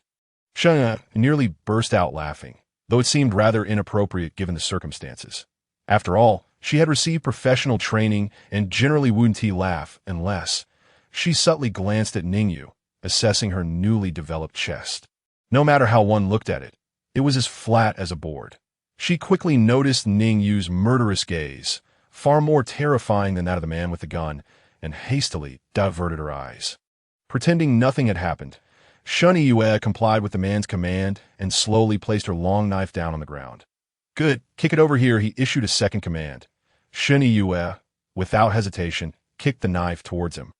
Shun nearly burst out laughing, though it seemed rather inappropriate given the circumstances. After all, she had received professional training and generally wouldn't laugh unless. She subtly glanced at Ning Yu, assessing her newly developed chest. No matter how one looked at it, it was as flat as a board. She quickly noticed Ning Yu's murderous gaze, far more terrifying than that of the man with the gun, and hastily diverted her eyes. Pretending nothing had happened, Shun Yue complied with the man's command and slowly placed her long knife down on the ground. "Good, kick it over here," he issued a second command. Shun Yue, without hesitation, kicked the knife towards him.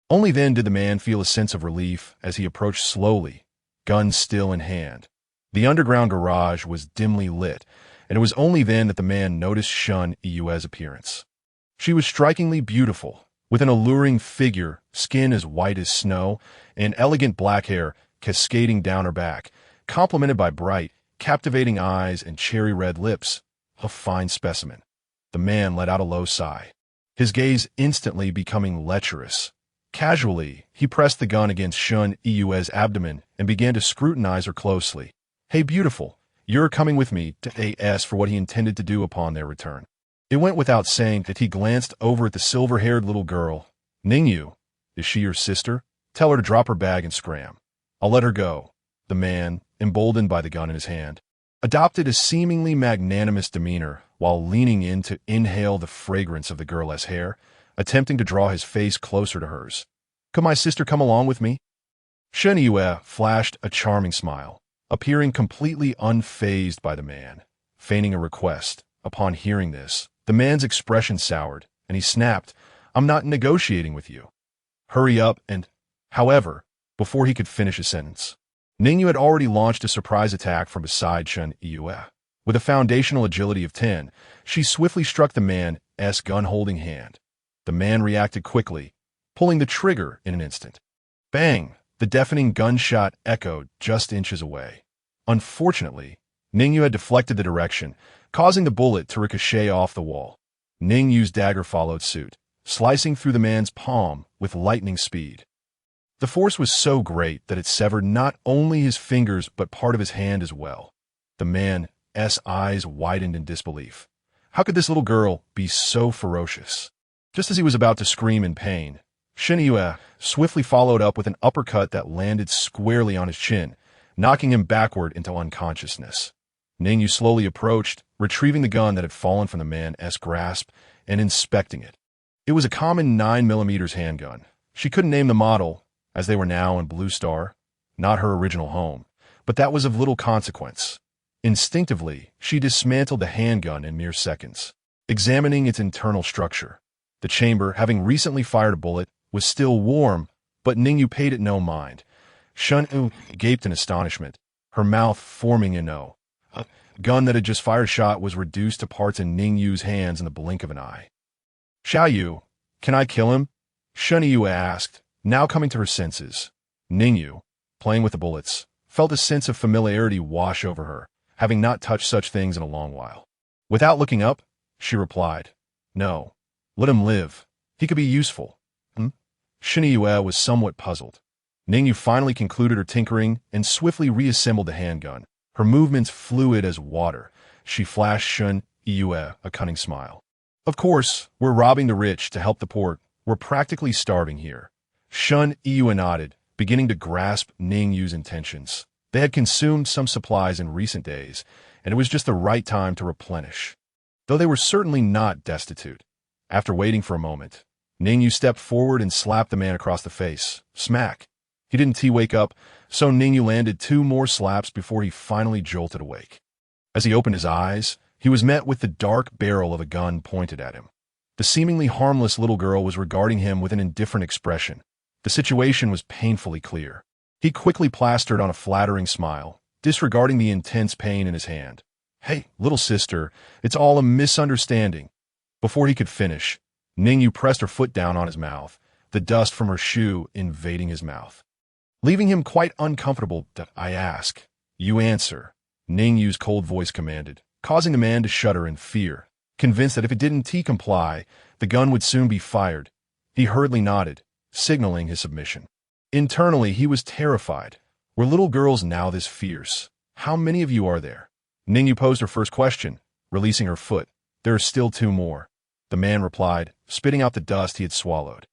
Only then did the man feel a sense of relief as he approached slowly, gun still in hand. The underground garage was dimly lit, and it was only then that the man noticed Shun Yue's appearance. She was strikingly beautiful, with an alluring figure, skin as white as snow, and elegant black hair cascading down her back, complemented by bright, captivating eyes and cherry-red lips. A fine specimen. The man let out a low sigh, his gaze instantly becoming lecherous. Casually, he pressed the gun against Shun Yue's abdomen and began to scrutinize her closely. "Hey, beautiful, you're coming with me," to ask for what he intended to do upon their return. It went without saying that he glanced over at the silver-haired little girl. "Ning Yu, is she your sister? Tell her to drop her bag and scram. I'll let her go." The man, emboldened by the gun in his hand, adopted a seemingly magnanimous demeanor while leaning in to inhale the fragrance of the girl's hair, attempting to draw his face closer to hers. "Could my sister come along with me?" Shen Yue flashed a charming smile, appearing completely unfazed by the man, feigning a request. Upon hearing this, the man's expression soured, and he snapped, "I'm not negotiating with you. Hurry up and—" However, before he could finish a sentence, Ning Yu had already launched a surprise attack from beside Shun Yue. With a foundational agility of 10, she swiftly struck the man's gun-holding hand. The man reacted quickly, pulling the trigger in an instant. Bang! The deafening gunshot echoed just inches away. Unfortunately, Ning Yu had deflected the direction, causing the bullet to ricochet off the wall. Ning Yu's dagger followed suit, slicing through the man's palm with lightning speed. The force was so great that it severed not only his fingers but part of his hand as well. The man's eyes widened in disbelief. How could this little girl be so ferocious? Just as he was about to scream in pain, Shen Yue swiftly followed up with an uppercut that landed squarely on his chin, knocking him backward into unconsciousness. Ning Yu slowly approached, retrieving the gun that had fallen from the man's grasp and inspecting it. It was a common 9mm handgun. She couldn't name the model, as they were now in Blue Star, not her original home, but that was of little consequence. Instinctively, she dismantled the handgun in mere seconds, examining its internal structure. The chamber, having recently fired a bullet, was still warm, but Ning Yu paid it no mind. Shun Yu gaped in astonishment, her mouth forming an O. A gun that had just fired a shot was reduced to parts in Ning Yu's hands in the blink of an eye. "Xiao Yu, can I kill him?" Shun Yu asked, now coming to her senses. Ning Yu, playing with the bullets, felt a sense of familiarity wash over her, having not touched such things in a long while. Without looking up, she replied, "No, let him live. He could be useful." Shen Yue was somewhat puzzled. Ning Yu finally concluded her tinkering and swiftly reassembled the handgun, her movements fluid as water. She flashed Shen Yue a cunning smile. "Of course, we're robbing the rich to help the poor. We're practically starving here." Shun Yue nodded, beginning to grasp Ning Yu's intentions. They had consumed some supplies in recent days, and it was just the right time to replenish. Though they were certainly not destitute. After waiting for a moment, Ning Yu stepped forward and slapped the man across the face. Smack! He didn't wake up, so Ning Yu landed 2 more slaps before he finally jolted awake. As he opened his eyes, he was met with the dark barrel of a gun pointed at him. The seemingly harmless little girl was regarding him with an indifferent expression. The situation was painfully clear. He quickly plastered on a flattering smile, disregarding the intense pain in his hand. "Hey, little sister, it's all a misunderstanding." Before he could finish, Ning Yu pressed her foot down on his mouth, the dust from her shoe invading his mouth. Leaving him quite uncomfortable. "I ask, you answer," Ning Yu's cold voice commanded, causing the man to shudder in fear. Convinced that if it didn't comply, the gun would soon be fired, he hurriedly nodded, signaling his submission. Internally, he was terrified. Were little girls now this fierce? "How many of you are there?" Ning Yu posed her first question, releasing her foot. "There are still 2 more. The man replied, spitting out the dust he had swallowed.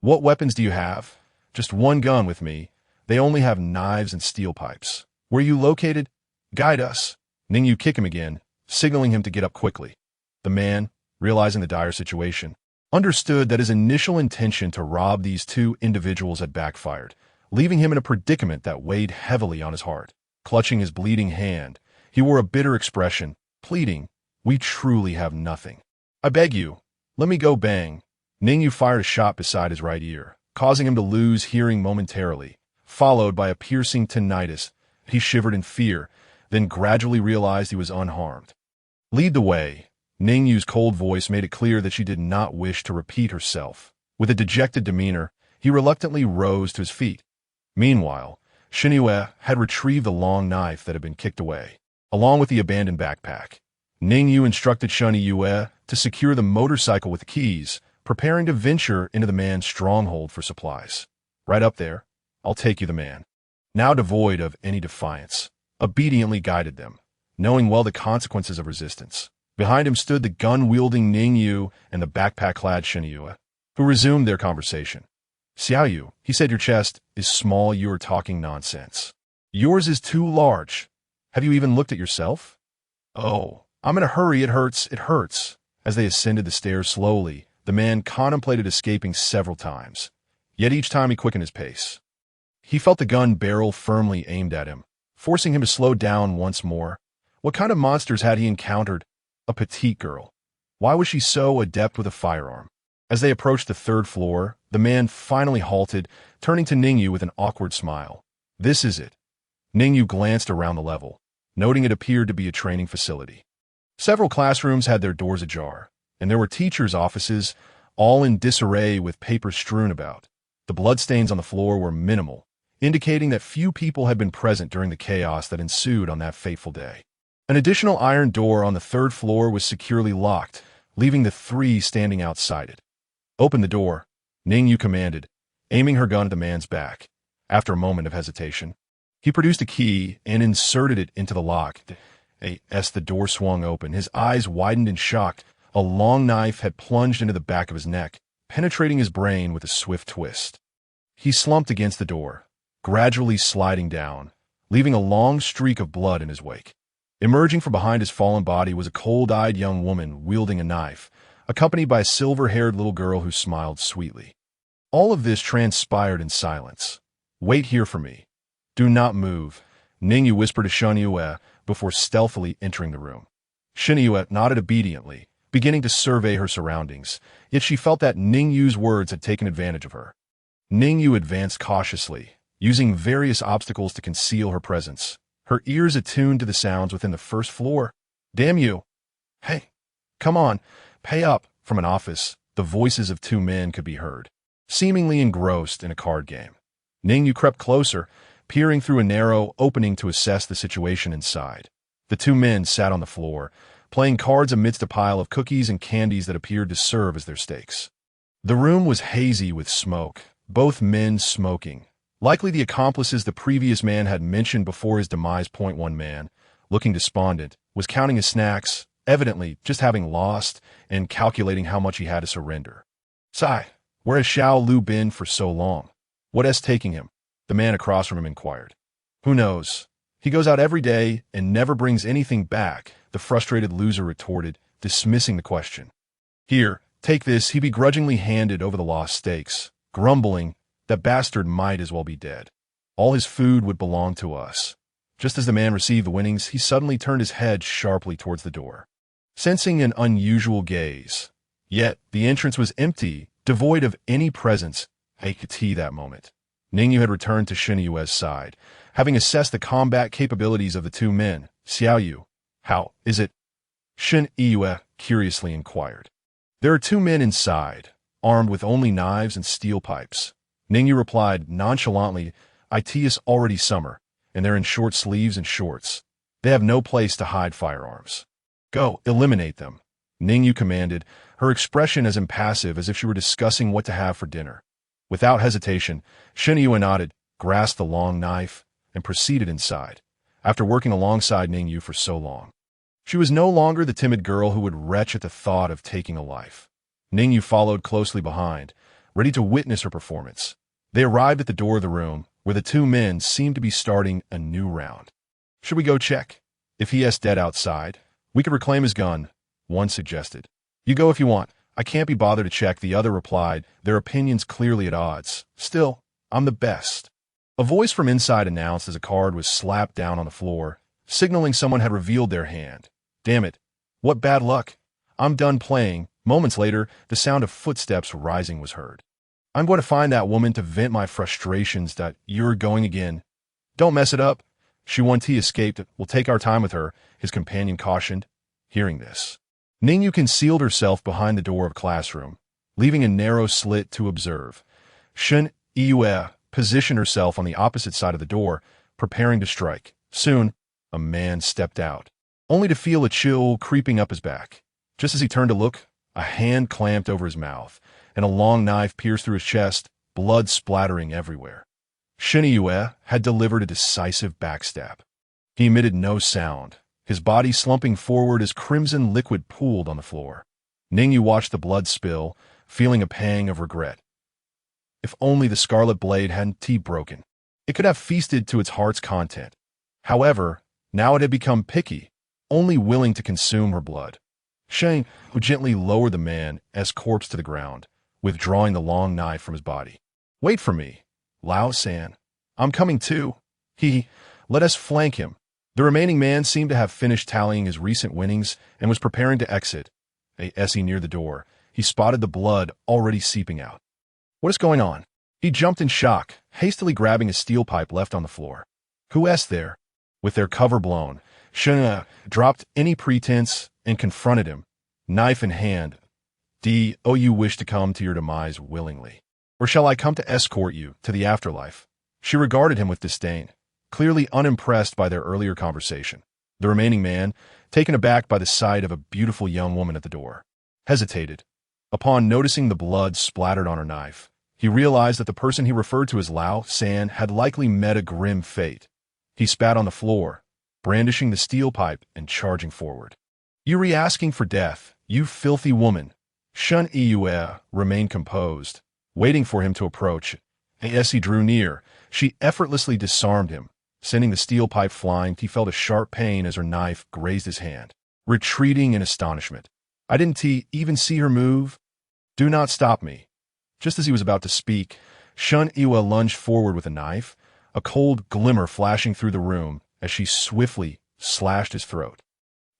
"What weapons do you have?" "Just 1 gun with me. They only have knives and steel pipes." "Where are you located?" "Guide us." Ning Yu kicked him again, signaling him to get up quickly. The man, realizing the dire situation, understood that his initial intention to rob these 2 individuals had backfired, leaving him in a predicament that weighed heavily on his heart. Clutching his bleeding hand, he wore a bitter expression, pleading, "We truly have nothing. I beg you, let me go." Bang! Ning Yu fired a shot beside his right ear, causing him to lose hearing momentarily, followed by a piercing tinnitus. He shivered in fear, then gradually realized he was unharmed. "Lead the way." Ning Yu's cold voice made it clear that she did not wish to repeat herself. With a dejected demeanor, he reluctantly rose to his feet. Meanwhile, Ning had retrieved the long knife that had been kicked away, along with the abandoned backpack. Ning Yu instructed Ning to secure the motorcycle with the keys, preparing to venture into the man's stronghold for supplies. "Right up there. I'll take you." The man, now devoid of any defiance, obediently guided them, knowing well the consequences of resistance. Behind him stood the gun-wielding Ning Yu and the backpack-clad Ning, who resumed their conversation. "Xiao Yu," he said, "your chest is small. You are talking nonsense. Yours is too large. Have you even looked at yourself?" "Oh, I'm in a hurry. It hurts. It hurts." As they ascended the stairs slowly, the man contemplated escaping several times, yet each time he quickened his pace. He felt the gun barrel firmly aimed at him, forcing him to slow down once more. What kind of monsters had he encountered? A petite girl. Why was she so adept with a firearm? As they approached the 3rd floor, the man finally halted, turning to Ning Yu with an awkward smile. "This is it." Ning Yu glanced around the level, noting it appeared to be a training facility. Several classrooms had their doors ajar, and there were teachers' offices, all in disarray with papers strewn about. The bloodstains on the floor were minimal, indicating that few people had been present during the chaos that ensued on that fateful day. An additional iron door on the 3rd floor was securely locked, leaving the 3 standing outside it. "Open the door," Ning Yu commanded, aiming her gun at the man's back. After a moment of hesitation, he produced a key and inserted it into the lock. As the door swung open, his eyes widened in shock. A long knife had plunged into the back of his neck, penetrating his brain with a swift twist. He slumped against the door, gradually sliding down, leaving a long streak of blood in his wake. Emerging from behind his fallen body was a cold-eyed young woman wielding a knife, accompanied by a silver-haired little girl who smiled sweetly. All of this transpired in silence. "Wait here for me. Do not move," Ning Yu whispered to Ning before stealthily entering the room. Ning nodded obediently, beginning to survey her surroundings, yet she felt that Ning Yu's words had taken advantage of her. Ning Yu advanced cautiously, using various obstacles to conceal her presence, her ears attuned to the sounds within the 1st floor. "Damn you! Hey, come on, pay up!" From an office, the voices of 2 men could be heard, seemingly engrossed in a card game. Ning Yu crept closer, peering through a narrow opening to assess the situation inside. The 2 men sat on the floor, playing cards amidst a pile of cookies and candies that appeared to serve as their stakes. The room was hazy with smoke, both men smoking. Likely the accomplices the previous man had mentioned before his demise. One man, looking despondent, was counting his snacks, evidently just having lost and calculating how much he had to surrender. "Sai, where has Xiao Lu been for so long? What is taking him?" the man across from him inquired. "Who knows? He goes out every day and never brings anything back," the frustrated loser retorted, dismissing the question. "Here, take this." He begrudgingly handed over the lost stakes, grumbling, "That bastard might as well be dead." All his food would belong to us. Just as the man received the winnings, he suddenly turned his head sharply towards the door, sensing an unusual gaze. Yet, the entrance was empty, devoid of any presence. I could see that moment. Ning Yu had returned to Shen Yue's side, having assessed the combat capabilities of the two men. Xiao Yu, how is it? Shen Yue curiously inquired. There are two men inside, armed with only knives and steel pipes. Ning Yu replied nonchalantly, it is already summer, and they're in short sleeves and shorts. They have no place to hide firearms. Go, eliminate them, Ning Yu commanded, her expression as impassive as if she were discussing what to have for dinner. Without hesitation, Shen Yue nodded, grasped the long knife, and proceeded inside, after working alongside Ning Yu for so long. She was no longer the timid girl who would retch at the thought of taking a life. Ning Yu followed closely behind, ready to witness her performance. They arrived at the door of the room, where the two men seemed to be starting a new round. Should we go check? If he is dead outside, we could reclaim his gun, one suggested. You go if you want. I can't be bothered to check, the other replied, their opinions clearly at odds. Still, I'm the best. A voice from inside announced as a card was slapped down on the floor, signaling someone had revealed their hand. Damn it. What bad luck. I'm done playing. Moments later, the sound of footsteps rising was heard. I'm going to find that woman to vent my frustrations. That you're going again. Don't mess it up. Shuan-Ti escaped. We'll take our time with her, his companion cautioned. Hearing this, Ning Yu concealed herself behind the door of classroom, leaving a narrow slit to observe. Shen Yue positioned herself on the opposite side of the door, preparing to strike. Soon, a man stepped out, only to feel a chill creeping up his back. Just as he turned to look, a hand clamped over his mouth, and a long knife pierced through his chest, blood splattering everywhere. Shen Yue had delivered a decisive backstab. He emitted no sound, his body slumping forward as crimson liquid pooled on the floor. Ning Yu watched the blood spill, feeling a pang of regret. If only the scarlet blade hadn't broken. It could have feasted to its heart's content. However, now it had become picky, only willing to consume her blood. Sheng gently lowered the man's corpse to the ground, withdrawing the long knife from his body. Wait for me, Lao San. I'm coming too. Let us flank him. The remaining man seemed to have finished tallying his recent winnings and was preparing to exit. As he neared the door, he spotted the blood already seeping out. What is going on? He jumped in shock, hastily grabbing a steel pipe left on the floor. Who is there? With their cover blown, Shen dropped any pretense and confronted him, knife in hand. You wish to come to your demise willingly? Or shall I come to escort you to the afterlife? She regarded him with disdain, clearly unimpressed by their earlier conversation. The remaining man, taken aback by the sight of a beautiful young woman at the door, hesitated. Upon noticing the blood splattered on her knife, he realized that the person he referred to as Lao San had likely met a grim fate. He spat on the floor, brandishing the steel pipe and charging forward. You re-asking for death, you filthy woman. Shen Yue remained composed, waiting for him to approach. As he drew near, she effortlessly disarmed him, sending the steel pipe flying. He felt a sharp pain as her knife grazed his hand, retreating in astonishment. I didn't even see her move. Do not stop me. Just as he was about to speak, Shen Yue lunged forward with a knife, a cold glimmer flashing through the room as she swiftly slashed his throat.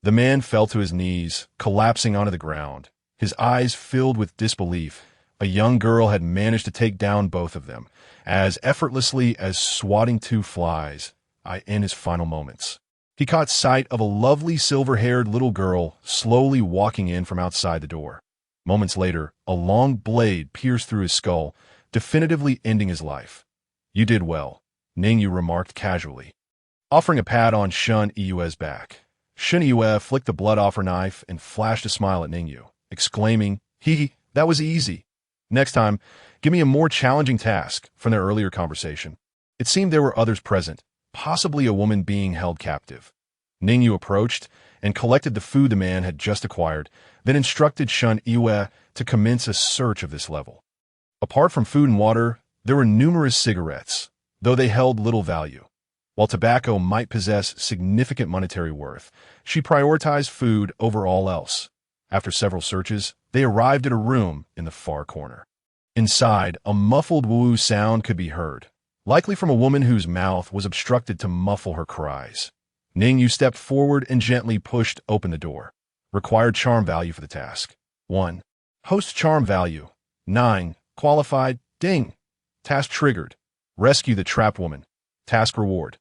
The man fell to his knees, collapsing onto the ground, his eyes filled with disbelief. A young girl had managed to take down both of them, as effortlessly as swatting two flies, in his final moments. He caught sight of a lovely silver-haired little girl slowly walking in from outside the door. Moments later, a long blade pierced through his skull, definitively ending his life. You did well, Ning Yu remarked casually, offering a pat on Shen Yue's back. Shen Yue flicked the blood off her knife and flashed a smile at Ning Yu, exclaiming, that was easy. Next time, give me a more challenging task. From their earlier conversation, it seemed there were others present, possibly a woman being held captive. Ning Yu approached and collected the food the man had just acquired, then instructed Shen Yue to commence a search of this level. Apart from food and water, there were numerous cigarettes, though they held little value. While tobacco might possess significant monetary worth, she prioritized food over all else. After several searches, they arrived at a room in the far corner. Inside, a muffled woo sound could be heard, likely from a woman whose mouth was obstructed to muffle her cries. Ning Yu stepped forward and gently pushed open the door. Required charm value for the task. 1. Host charm value. 9. Qualified. Ding. Task triggered. Rescue the trapped woman. Task reward.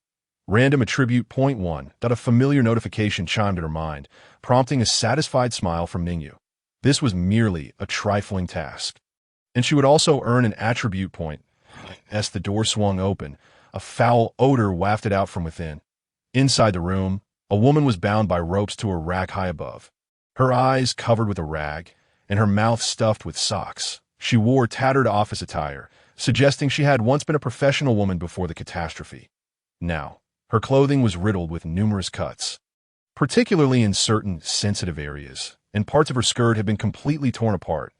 Random attribute. Point 1. A familiar notification chimed in her mind, prompting a satisfied smile from Ning Yu. This was merely a trifling task. And she would also earn an attribute point. As the door swung open, a foul odor wafted out from within. Inside the room, a woman was bound by ropes to a rack high above. Her eyes covered with a rag, and her mouth stuffed with socks. She wore tattered office attire, suggesting she had once been a professional woman before the catastrophe. Now, her clothing was riddled with numerous cuts, particularly in certain sensitive areas, and parts of her skirt had been completely torn apart.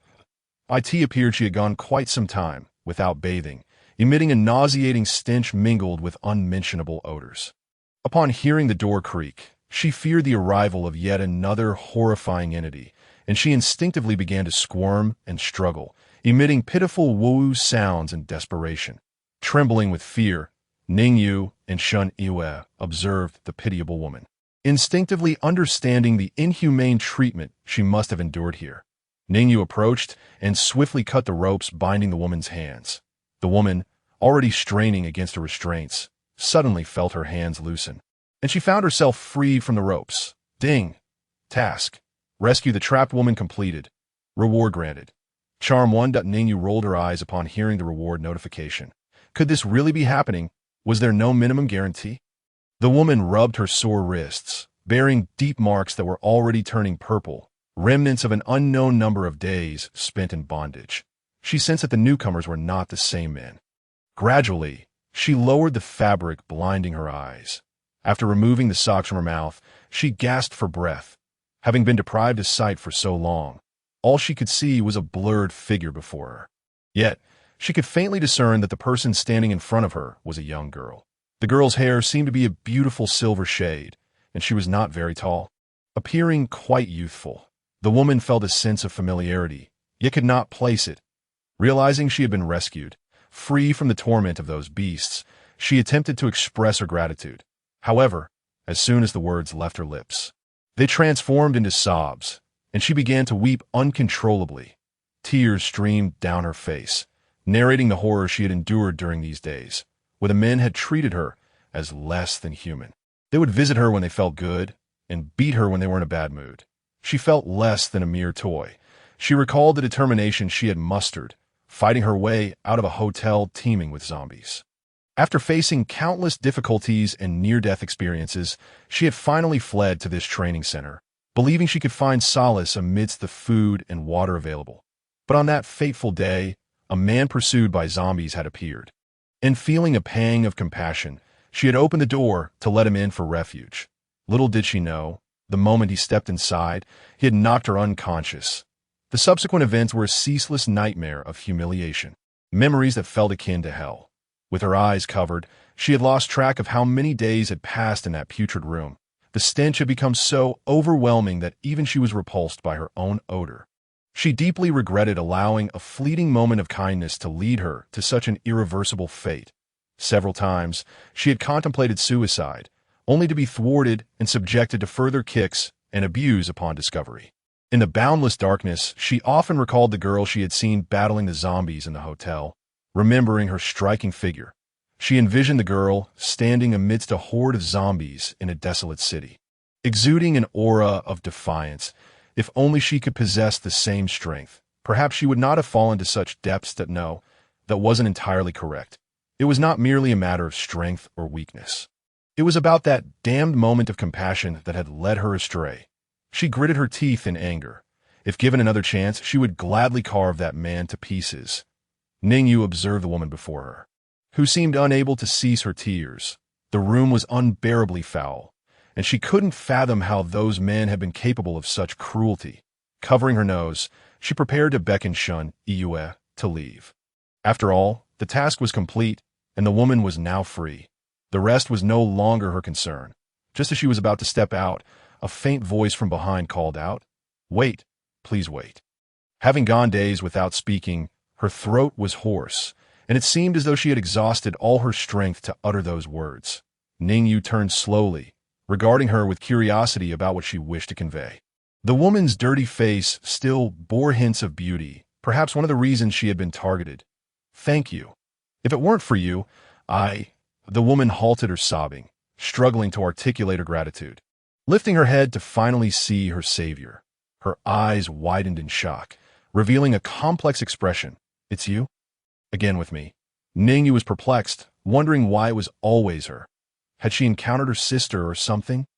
It appeared she had gone quite some time without bathing, emitting a nauseating stench mingled with unmentionable odors. Upon hearing the door creak, she feared the arrival of yet another horrifying entity, and she instinctively began to squirm and struggle, emitting pitiful woo sounds in desperation. Trembling with fear, Ning Yu and Shun Yue observed the pitiable woman, instinctively understanding the inhumane treatment she must have endured here. Ning Yu approached and swiftly cut the ropes binding the woman's hands. The woman, already straining against the restraints, suddenly felt her hands loosen, and she found herself free from the ropes. Ding. Task. Rescue the trapped woman completed. Reward granted. Charm 1. Ning Yu rolled her eyes upon hearing the reward notification. Could this really be happening? Was there no minimum guarantee? The woman rubbed her sore wrists, bearing deep marks that were already turning purple, remnants of an unknown number of days spent in bondage. She sensed that the newcomers were not the same men. Gradually, she lowered the fabric, blinding her eyes. After removing the socks from her mouth, she gasped for breath. Having been deprived of sight for so long, all she could see was a blurred figure before her. Yet, she could faintly discern that the person standing in front of her was a young girl. The girl's hair seemed to be a beautiful silver shade, and she was not very tall. Appearing quite youthful, the woman felt a sense of familiarity, yet could not place it. Realizing she had been rescued, free from the torment of those beasts, she attempted to express her gratitude. However, as soon as the words left her lips, they transformed into sobs, and she began to weep uncontrollably. Tears streamed down her face, narrating the horror she had endured during these days, where the men had treated her as less than human. They would visit her when they felt good, and beat her when they were in a bad mood. She felt less than a mere toy. She recalled the determination she had mustered, fighting her way out of a hotel teeming with zombies. After facing countless difficulties and near-death experiences, she had finally fled to this training center, believing she could find solace amidst the food and water available. But on that fateful day, a man pursued by zombies had appeared. And feeling a pang of compassion, she had opened the door to let him in for refuge. Little did she know, the moment he stepped inside, he had knocked her unconscious. The subsequent events were a ceaseless nightmare of humiliation, memories that felt akin to hell. With her eyes covered, she had lost track of how many days had passed in that putrid room. The stench had become so overwhelming that even she was repulsed by her own odor. She deeply regretted allowing a fleeting moment of kindness to lead her to such an irreversible fate. Several times, she had contemplated suicide, only to be thwarted and subjected to further kicks and abuse upon discovery. In the boundless darkness, she often recalled the girl she had seen battling the zombies in the hotel. Remembering her striking figure, she envisioned the girl standing amidst a horde of zombies in a desolate city, exuding an aura of defiance. If only she could possess the same strength, perhaps she would not have fallen to such depths. That wasn't entirely correct. It was not merely a matter of strength or weakness. It was about that damned moment of compassion that had led her astray. She gritted her teeth in anger. If given another chance, she would gladly carve that man to pieces. Ning Yu observed the woman before her, who seemed unable to cease her tears. The room was unbearably foul, and she couldn't fathom how those men had been capable of such cruelty. Covering her nose, she prepared to beckon Shun Yue to leave. After all, the task was complete, and the woman was now free. The rest was no longer her concern. Just as she was about to step out, a faint voice from behind called out, "Wait, please wait." Having gone days without speaking, her throat was hoarse, and it seemed as though she had exhausted all her strength to utter those words. Ning Yu turned slowly, regarding her with curiosity about what she wished to convey. The woman's dirty face still bore hints of beauty, perhaps one of the reasons she had been targeted. "Thank you. If it weren't for you, The woman halted her sobbing, struggling to articulate her gratitude. Lifting her head to finally see her savior, her eyes widened in shock, revealing a complex expression. "It's you? Again with me." Ning Yu was perplexed, wondering why it was always her. Had she encountered her sister or something?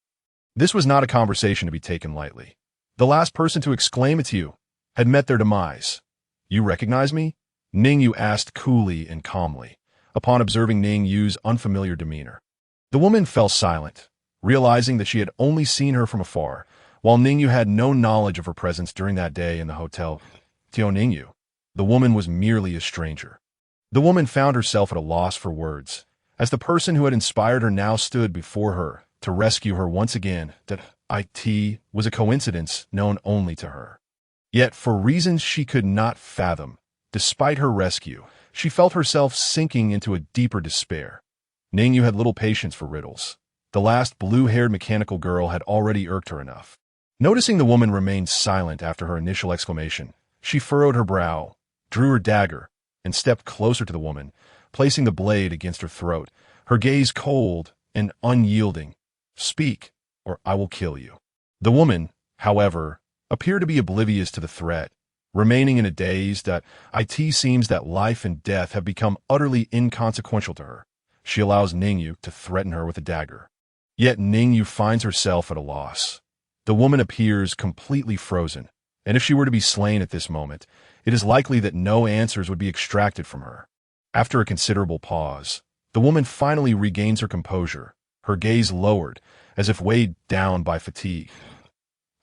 This was not a conversation to be taken lightly. The last person to exclaim "it's you" had met their demise. "You recognize me?" Ning Yu asked coolly and calmly, upon observing Ning Yu's unfamiliar demeanor. The woman fell silent, realizing that she had only seen her from afar, while Ning Yu had no knowledge of her presence during that day in the hotel. "Tio Ning Yu." The woman was merely a stranger. The woman found herself at a loss for words, as the person who had inspired her now stood before her to rescue her once again. That it was a coincidence known only to her. Yet, for reasons she could not fathom, despite her rescue, she felt herself sinking into a deeper despair. Ning Yu had little patience for riddles. The last blue-haired mechanical girl had already irked her enough. Noticing the woman remained silent after her initial exclamation, she furrowed her brow, drew her dagger, and stepped closer to the woman, placing the blade against her throat, her gaze cold and unyielding. "Speak, or I will kill you." The woman, however, appeared to be oblivious to the threat, remaining in a daze that it seems that life and death have become utterly inconsequential to her. She allows Ning Yu to threaten her with a dagger. Yet Ning Yu finds herself at a loss. The woman appears completely frozen, and if she were to be slain at this moment, it is likely that no answers would be extracted from her. After a considerable pause, the woman finally regains her composure, her gaze lowered, as if weighed down by fatigue.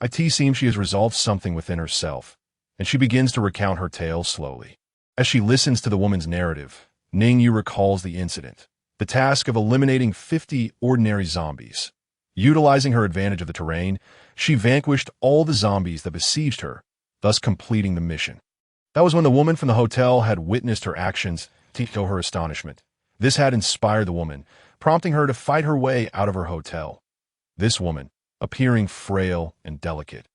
It seems she has resolved something within herself, and she begins to recount her tale slowly. As she listens to the woman's narrative, Ning Yu recalls the incident, the task of eliminating 50 ordinary zombies. Utilizing her advantage of the terrain, she vanquished all the zombies that besieged her, thus completing the mission. That was when the woman from the hotel had witnessed her actions, to her astonishment. This had inspired the woman, prompting her to fight her way out of her hotel. This woman, appearing frail and delicate,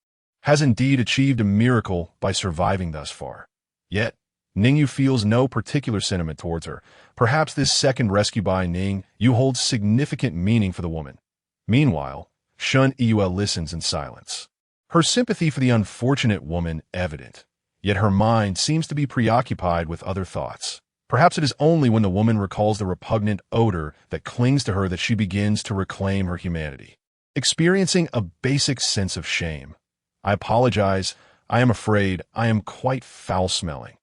has indeed achieved a miracle by surviving thus far. Yet, Ning Yu feels no particular sentiment towards her. Perhaps this second rescue by Ning Yu holds significant meaning for the woman. Meanwhile, Shun Yue listens in silence. Her sympathy for the unfortunate woman evident, yet her mind seems to be preoccupied with other thoughts. Perhaps it is only when the woman recalls the repugnant odor that clings to her that she begins to reclaim her humanity. Experiencing a basic sense of shame. "I apologize. I am afraid I am quite foul-smelling."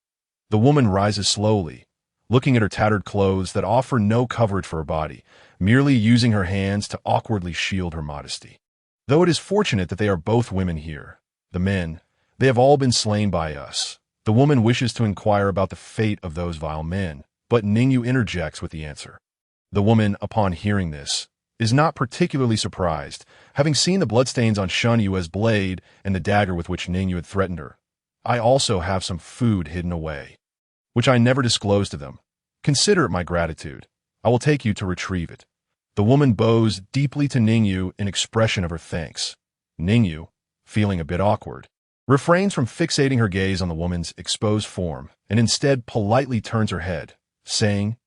The woman rises slowly, looking at her tattered clothes that offer no coverage for her body, merely using her hands to awkwardly shield her modesty. Though it is fortunate that they are both women here, the men, they have all been slain by us. The woman wishes to inquire about the fate of those vile men, but Ning Yu interjects with the answer. The woman, upon hearing this, is not particularly surprised, having seen the bloodstains on Shun Yue's blade and the dagger with which Ning Yu had threatened her. "I also have some food hidden away, which I never disclosed to them. Consider it my gratitude. I will take you to retrieve it." The woman bows deeply to Ning Yu in expression of her thanks. Ning Yu, feeling a bit awkward, refrains from fixating her gaze on the woman's exposed form and instead politely turns her head, saying,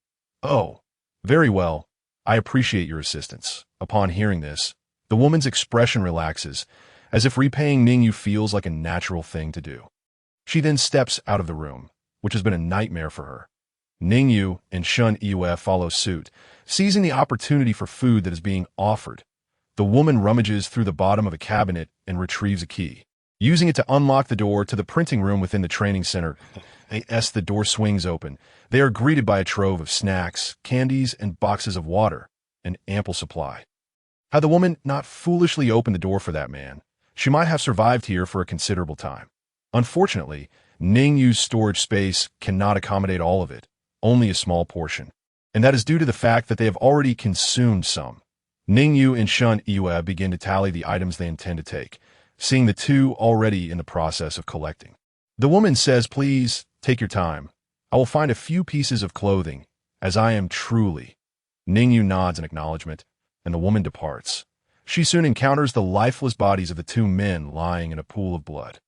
"Oh, very well. I appreciate your assistance." Upon hearing this, the woman's expression relaxes, as if repaying Ning Yu feels like a natural thing to do. She then steps out of the room, which has been a nightmare for her. Ning Yu and Shun Yue follow suit, seizing the opportunity for food that is being offered. The woman rummages through the bottom of a cabinet and retrieves a key. Using it to unlock the door to the printing room within the training center, as the door swings open, they are greeted by a trove of snacks, candies, and boxes of water, an ample supply. Had the woman not foolishly opened the door for that man, she might have survived here for a considerable time. Unfortunately, Ning Yu's storage space cannot accommodate all of it, only a small portion, and that is due to the fact that they have already consumed some. Ning Yu and Shun Yue begin to tally the items they intend to take, seeing the two already in the process of collecting. The woman says, "Please, take your time. I will find a few pieces of clothing, as I am truly. Ning Yu nods in acknowledgement, and the woman departs. She soon encounters the lifeless bodies of the two men lying in a pool of blood.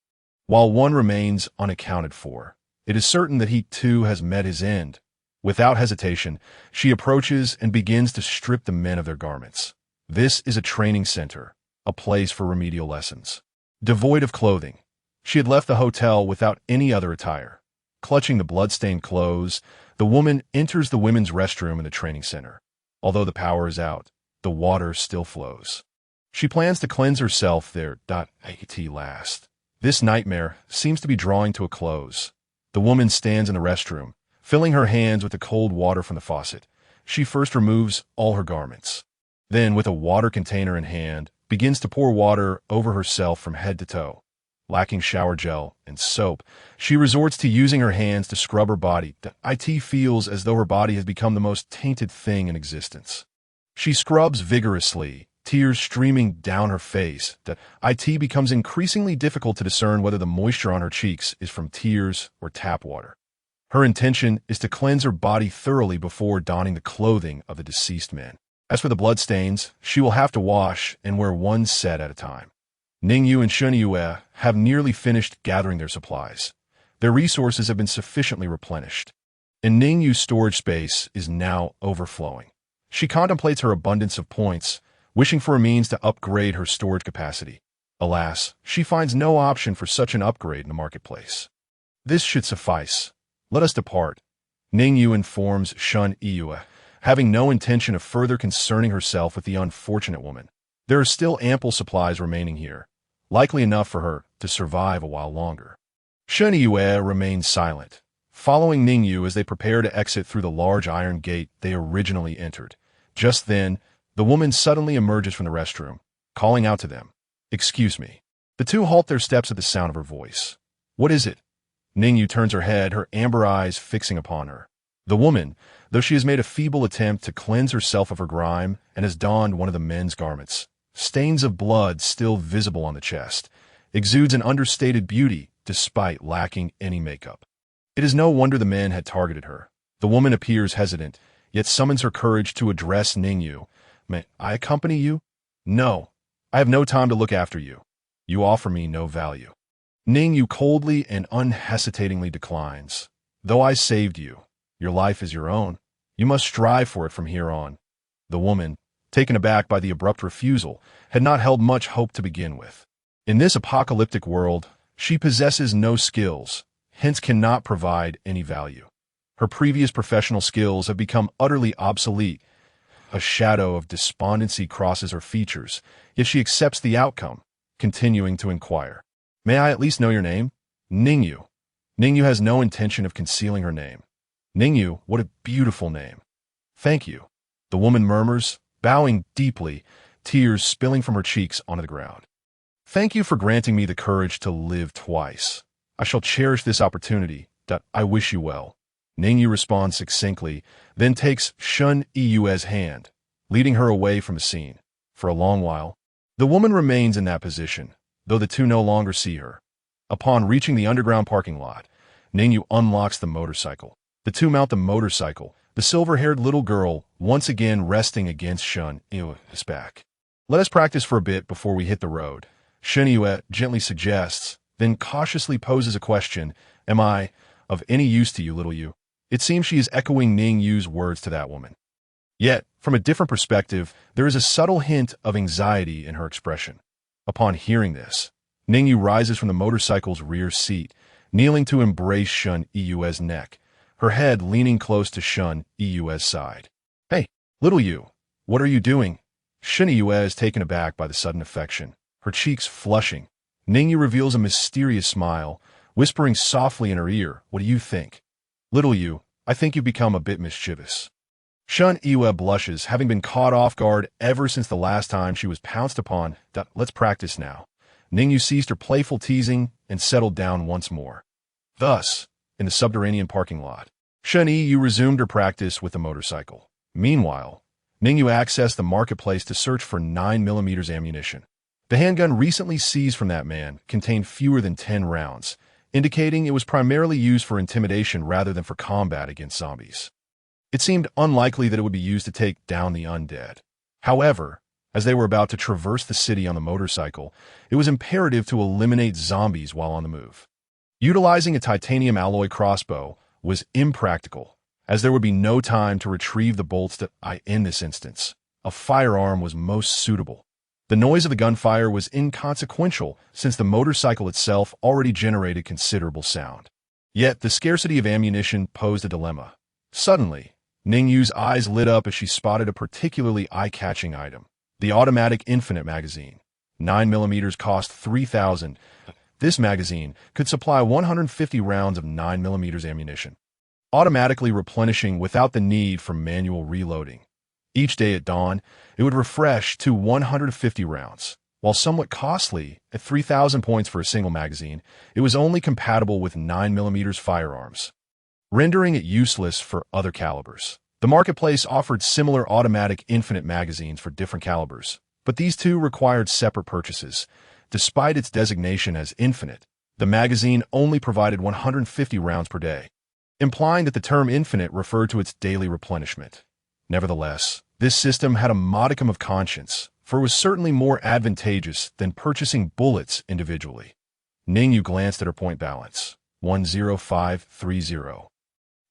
While one remains unaccounted for, it is certain that he too has met his end. Without hesitation, she approaches and begins to strip the men of their garments. This is a training center, a place for remedial lessons. Devoid of clothing, she had left the hotel without any other attire. Clutching the blood-stained clothes, the woman enters the women's restroom in the training center. Although the power is out, the water still flows. She plans to cleanse herself there. At last. This nightmare seems to be drawing to a close. The woman stands in the restroom, filling her hands with the cold water from the faucet. She first removes all her garments. Then, with a water container in hand, begins to pour water over herself from head to toe. Lacking shower gel and soap, she resorts to using her hands to scrub her body. It feels as though her body has become the most tainted thing in existence. She scrubs vigorously, tears streaming down her face. It becomes increasingly difficult to discern whether the moisture on her cheeks is from tears or tap water. Her intention is to cleanse her body thoroughly before donning the clothing of the deceased men. As for the bloodstains, she will have to wash and wear one set at a time. Ning Yu and Shen Yue have nearly finished gathering their supplies. Their resources have been sufficiently replenished, and Ning Yu's storage space is now overflowing. She contemplates her abundance of points, wishing for a means to upgrade her storage capacity. Alas, she finds no option for such an upgrade in the marketplace. This should suffice. Let us depart. Ning Yu informs Shen Yue, having no intention of further concerning herself with the unfortunate woman. There are still ample supplies remaining here, likely enough for her to survive a while longer. Shen Yue remains silent, following Ning Yu as they prepare to exit through the large iron gate they originally entered. Just then, the woman suddenly emerges from the restroom, calling out to them, "Excuse me." The two halt their steps at the sound of her voice. "What is it?" Ning Yu turns her head, her amber eyes fixing upon her. The woman, though she has made a feeble attempt to cleanse herself of her grime and has donned one of the men's garments, stains of blood still visible on the chest, exudes an understated beauty despite lacking any makeup. It is no wonder the men had targeted her. The woman appears hesitant, yet summons her courage to address Ning Yu. "May I accompany you?" "No, I have no time to look after you. You offer me no value." Ning Yu coldly and unhesitatingly declines. "Though I saved you, your life is your own. You must strive for it from here on." The woman, taken aback by the abrupt refusal, had not held much hope to begin with. In this apocalyptic world, she possesses no skills, hence cannot provide any value. Her previous professional skills have become utterly obsolete. A shadow of despondency crosses her features, yet she accepts the outcome, continuing to inquire, "May I at least know your name?" "Ning Yu." Ning Yu has no intention of concealing her name. "Ning Yu, what a beautiful name." "Thank you," the woman murmurs, bowing deeply, tears spilling from her cheeks onto the ground. "Thank you for granting me the courage to live twice. I shall cherish this opportunity. I wish you well." Ning Yu responds succinctly, then takes Shen Yue's hand, leading her away from the scene. For a long while, the woman remains in that position, though the two no longer see her. Upon reaching the underground parking lot, Ning Yu unlocks the motorcycle. The two mount the motorcycle, the silver-haired little girl once again resting against Shen Yue's back. "Let us practice for a bit before we hit the road," Shen Yue gently suggests, then cautiously poses a question, "Am I of any use to you, little Yu?" It seems she is echoing Ning Yu's words to that woman. Yet, from a different perspective, there is a subtle hint of anxiety in her expression. Upon hearing this, Ning Yu rises from the motorcycle's rear seat, kneeling to embrace Shen Yue's neck, her head leaning close to Shen Yue's side. "Hey, little Yu, what are you doing?" Shen Yue is taken aback by the sudden affection, her cheeks flushing. Ning Yu reveals a mysterious smile, whispering softly in her ear, "What do you think?" "Little Yu, I think you've become a bit mischievous." Shen Yue blushes, having been caught off guard ever since the last time she was pounced upon. "Let's practice now." Ning Yu ceased her playful teasing and settled down once more. Thus, in the subterranean parking lot, Shen Yu resumed her practice with the motorcycle. Meanwhile, Ning Yu accessed the marketplace to search for 9mm ammunition. The handgun recently seized from that man contained fewer than 10 rounds, indicating it was primarily used for intimidation rather than for combat against zombies. It seemed unlikely that it would be used to take down the undead. However, as they were about to traverse the city on the motorcycle, it was imperative to eliminate zombies while on the move. Utilizing a titanium alloy crossbow was impractical, as there would be no time to retrieve the bolts in this instance. A firearm was most suitable. The noise of the gunfire was inconsequential since the motorcycle itself already generated considerable sound. Yet the scarcity of ammunition posed a dilemma. Suddenly, Ning Yu's eyes lit up as she spotted a particularly eye-catching item. The automatic infinite magazine. 9mm cost 3,000. This magazine could supply 150 rounds of 9mm ammunition, automatically replenishing without the need for manual reloading. Each day at dawn, it would refresh to 150 rounds. While somewhat costly, at 3,000 points for a single magazine, it was only compatible with 9mm firearms, rendering it useless for other calibers. The marketplace offered similar automatic infinite magazines for different calibers, but these two required separate purchases. Despite its designation as infinite, the magazine only provided 150 rounds per day, implying that the term infinite referred to its daily replenishment. Nevertheless, this system had a modicum of conscience, for it was certainly more advantageous than purchasing bullets individually. Ning Yu glanced at her point balance. 10530.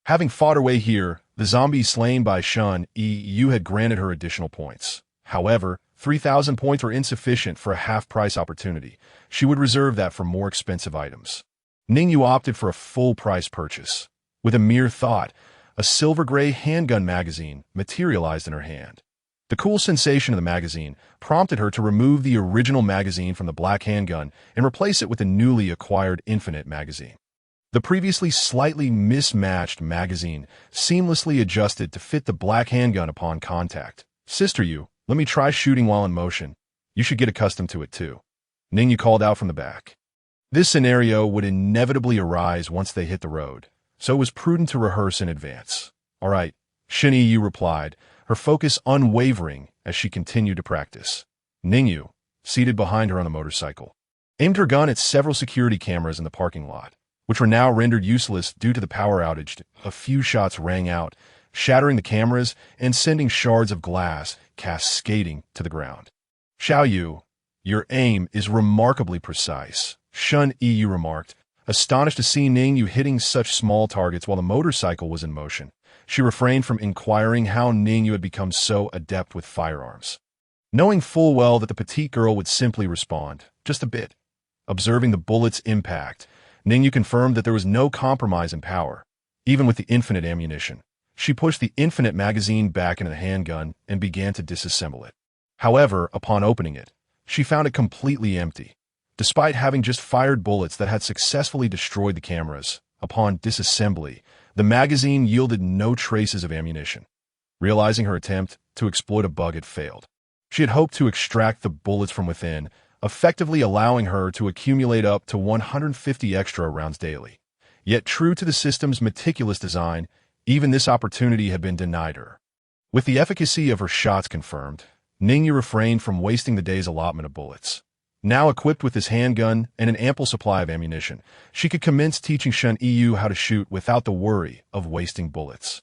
Having fought her way here, the zombies slain by Ning Yu had granted her additional points. However, 3,000 points were insufficient for a half-price opportunity. She would reserve that for more expensive items. Ning Yu opted for a full-price purchase. With a mere thought, a silver-gray handgun magazine materialized in her hand. The cool sensation of the magazine prompted her to remove the original magazine from the black handgun and replace it with a newly acquired infinite magazine. The previously slightly mismatched magazine seamlessly adjusted to fit the black handgun upon contact. "Sister Yu, let me try shooting while in motion. You should get accustomed to it too," Ning Yu called out from the back. This scenario would inevitably arise once they hit the road, so it was prudent to rehearse in advance. "All right," Ning Yu replied, her focus unwavering as she continued to practice. Ning Yu, seated behind her on the motorcycle, aimed her gun at several security cameras in the parking lot, which were now rendered useless due to the power outage. A few shots rang out, shattering the cameras and sending shards of glass cascading to the ground. "Xiao Yu, your aim is remarkably precise," Ning Yu remarked, astonished to see Ning Yu hitting such small targets while the motorcycle was in motion. She refrained from inquiring how Ning Yu had become so adept with firearms, knowing full well that the petite girl would simply respond, "Just a bit." Observing the bullet's impact, Ning Yu confirmed that there was no compromise in power, even with the infinite ammunition. She pushed the infinite magazine back into the handgun and began to disassemble it. However, upon opening it, she found it completely empty. Despite having just fired bullets that had successfully destroyed the cameras, upon disassembly, the magazine yielded no traces of ammunition. Realizing her attempt to exploit a bug had failed, she had hoped to extract the bullets from within, effectively allowing her to accumulate up to 150 extra rounds daily. Yet true to the system's meticulous design, even this opportunity had been denied her. With the efficacy of her shots confirmed, Ning Yu refrained from wasting the day's allotment of bullets. Now equipped with his handgun and an ample supply of ammunition, she could commence teaching Ning Yu how to shoot without the worry of wasting bullets.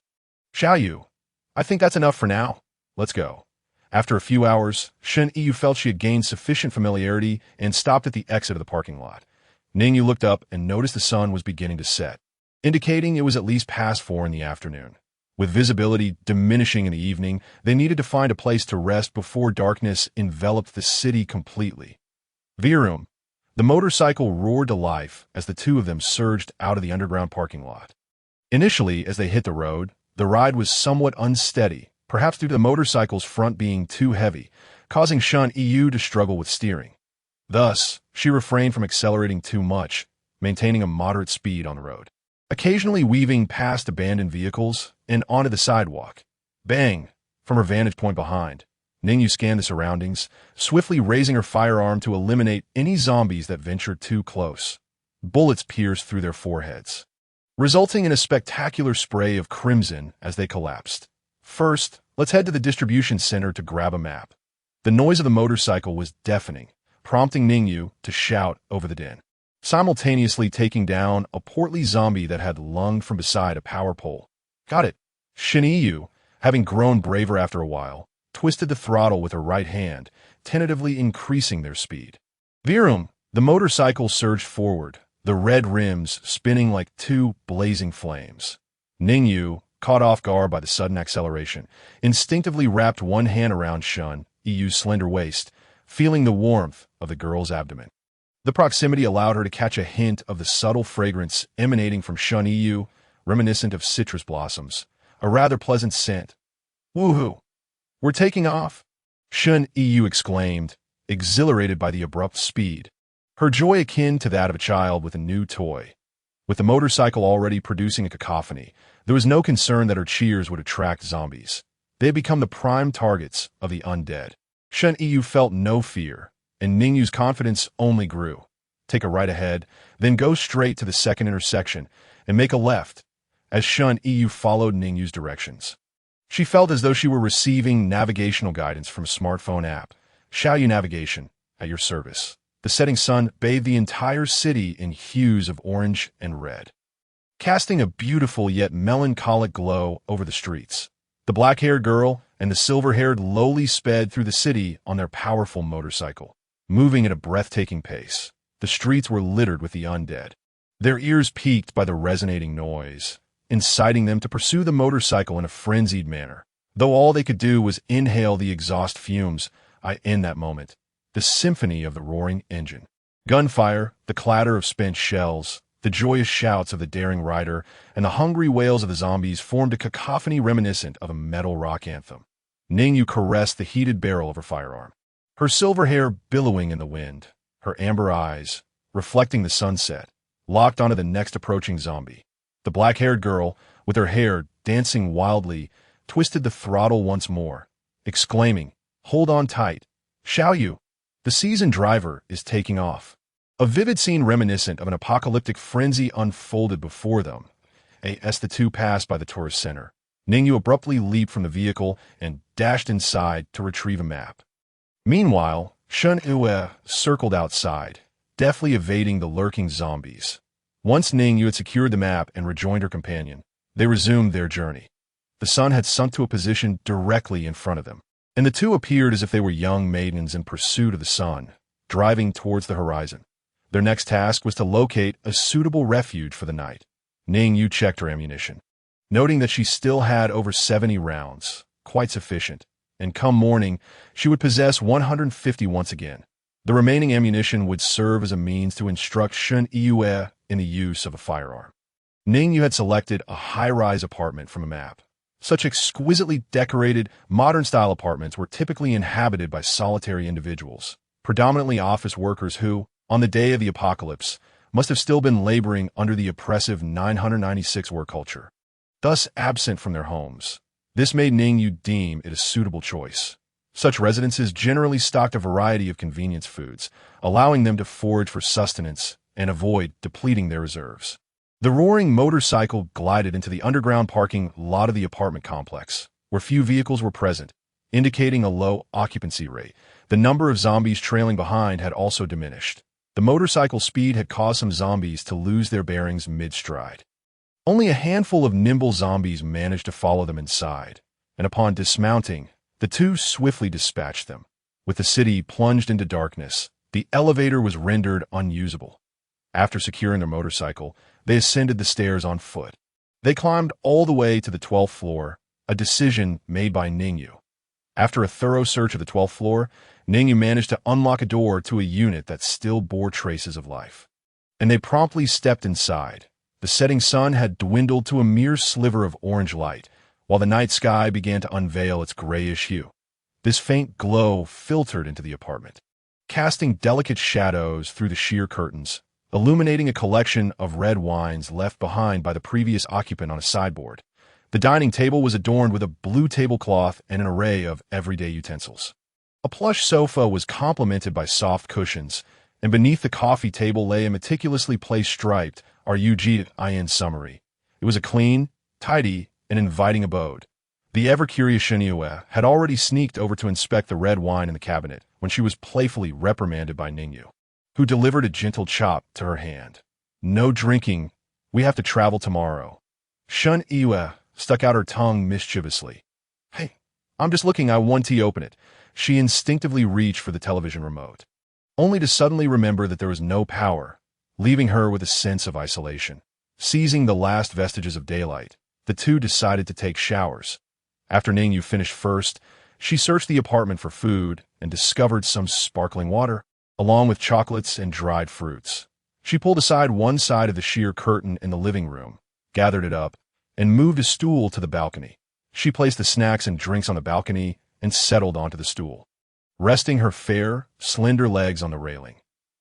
"Xiao Yu, I think that's enough for now. Let's go." After a few hours, Ning Yu felt she had gained sufficient familiarity and stopped at the exit of the parking lot. Ning Yu looked up and noticed the sun was beginning to set, indicating it was at least past 4 in the afternoon. With visibility diminishing in the evening, they needed to find a place to rest before darkness enveloped the city completely. Virum, the motorcycle roared to life as the two of them surged out of the underground parking lot. Initially, as they hit the road, the ride was somewhat unsteady, perhaps due to the motorcycle's front being too heavy, causing Ning Yu to struggle with steering. Thus, she refrained from accelerating too much, maintaining a moderate speed on the road, occasionally weaving past abandoned vehicles and onto the sidewalk. Bang! From her vantage point behind, Ning Yu scanned the surroundings, swiftly raising her firearm to eliminate any zombies that ventured too close. Bullets pierced through their foreheads, resulting in a spectacular spray of crimson as they collapsed. First, let's head to the distribution center to grab a map. The noise of the motorcycle was deafening, prompting Ning Yu to shout over the din. simultaneously taking down a portly zombie that had lunged from beside a power pole. Got it. Ning Yu, having grown braver after a while, twisted the throttle with her right hand, tentatively increasing their speed. Virum, the motorcycle surged forward, the red rims spinning like two blazing flames. Ning Yu, caught off guard by the sudden acceleration, instinctively wrapped one hand around Ning Yu's slender waist, feeling the warmth of the girl's abdomen. The proximity allowed her to catch a hint of the subtle fragrance emanating from Ning Yu, reminiscent of citrus blossoms, a rather pleasant scent. Woohoo! We're taking off! Ning Yu exclaimed, exhilarated by the abrupt speed, her joy akin to that of a child with a new toy. With the motorcycle already producing a cacophony, there was no concern that her cheers would attract zombies. They had become the prime targets of the undead. Ning Yu felt no fear, and Ning Yu's confidence only grew. Take a right ahead, then go straight to the second intersection, and make a left, as Ning Yu followed Ning Yu's directions. She felt as though she were receiving navigational guidance from a smartphone app. Xiaoyu Navigation, at your service. The setting sun bathed the entire city in hues of orange and red, casting a beautiful yet melancholic glow over the streets. The black-haired girl and the silver-haired Loli sped through the city on their powerful motorcycle, moving at a breathtaking pace. The streets were littered with the undead, their ears piqued by the resonating noise, inciting them to pursue the motorcycle in a frenzied manner. Though all they could do was inhale the exhaust fumes, in that moment, the symphony of the roaring engine. Gunfire, the clatter of spent shells, the joyous shouts of the daring rider, and the hungry wails of the zombies formed a cacophony reminiscent of a metal rock anthem. Ning Yu caressed the heated barrel of her firearm, her silver hair billowing in the wind, her amber eyes, reflecting the sunset, locked onto the next approaching zombie. The black-haired girl, with her hair dancing wildly, twisted the throttle once more, exclaiming, "Hold on tight. Xiaoyu, the seasoned driver is taking off." A vivid scene reminiscent of an apocalyptic frenzy unfolded before them. As the two passed by the tourist center, Ning Yu abruptly leaped from the vehicle and dashed inside to retrieve a map. Meanwhile, Ning Yu circled outside, deftly evading the lurking zombies. Once Ning Yu had secured the map and rejoined her companion, they resumed their journey. The sun had sunk to a position directly in front of them, and the two appeared as if they were young maidens in pursuit of the sun, driving towards the horizon. Their next task was to locate a suitable refuge for the night. Ning Yu checked her ammunition, noting that she still had over 70 rounds, quite sufficient, and come morning, she would possess 150 once again. The remaining ammunition would serve as a means to instruct Ning Yu in the use of a firearm. Ning Yu had selected a high-rise apartment from a map. Such exquisitely decorated, modern-style apartments were typically inhabited by solitary individuals, predominantly office workers who, on the day of the apocalypse, must have still been laboring under the oppressive 996 work culture, thus absent from their homes. This made Ning Yu deem it a suitable choice. Such residences generally stocked a variety of convenience foods, allowing them to forage for sustenance and avoid depleting their reserves. The roaring motorcycle glided into the underground parking lot of the apartment complex, where few vehicles were present, indicating a low occupancy rate. The number of zombies trailing behind had also diminished. The motorcycle speed had caused some zombies to lose their bearings mid-stride. Only a handful of nimble zombies managed to follow them inside, and upon dismounting, the two swiftly dispatched them. With the city plunged into darkness, the elevator was rendered unusable. After securing their motorcycle, they ascended the stairs on foot. They climbed all the way to the 12th floor, a decision made by Ning Yu. After a thorough search of the 12th floor, Ning Yu managed to unlock a door to a unit that still bore traces of life. And they promptly stepped inside. The setting sun had dwindled to a mere sliver of orange light, while the night sky began to unveil its grayish hue. This faint glow filtered into the apartment, casting delicate shadows through the sheer curtains, illuminating a collection of red wines left behind by the previous occupant on a sideboard. The dining table was adorned with a blue tablecloth and an array of everyday utensils. A plush sofa was complemented by soft cushions, and beneath the coffee table lay a meticulously placed striped RUGIN summary. It was a clean, tidy, and inviting abode. The ever-curious Shinue had already sneaked over to inspect the red wine in the cabinet when she was playfully reprimanded by Ning Yu. who delivered a gentle chop to her hand. No drinking. We have to travel tomorrow. Shun Yu stuck out her tongue mischievously. Hey, I'm just looking. I want to open it. She instinctively reached for the television remote, only to suddenly remember that there was no power, leaving her with a sense of isolation. Seizing the last vestiges of daylight, the two decided to take showers. After Ning Yu finished first, she searched the apartment for food and discovered some sparkling water, along with chocolates and dried fruits. She pulled aside one side of the sheer curtain in the living room, gathered it up, and moved a stool to the balcony. She placed the snacks and drinks on the balcony and settled onto the stool, resting her fair, slender legs on the railing.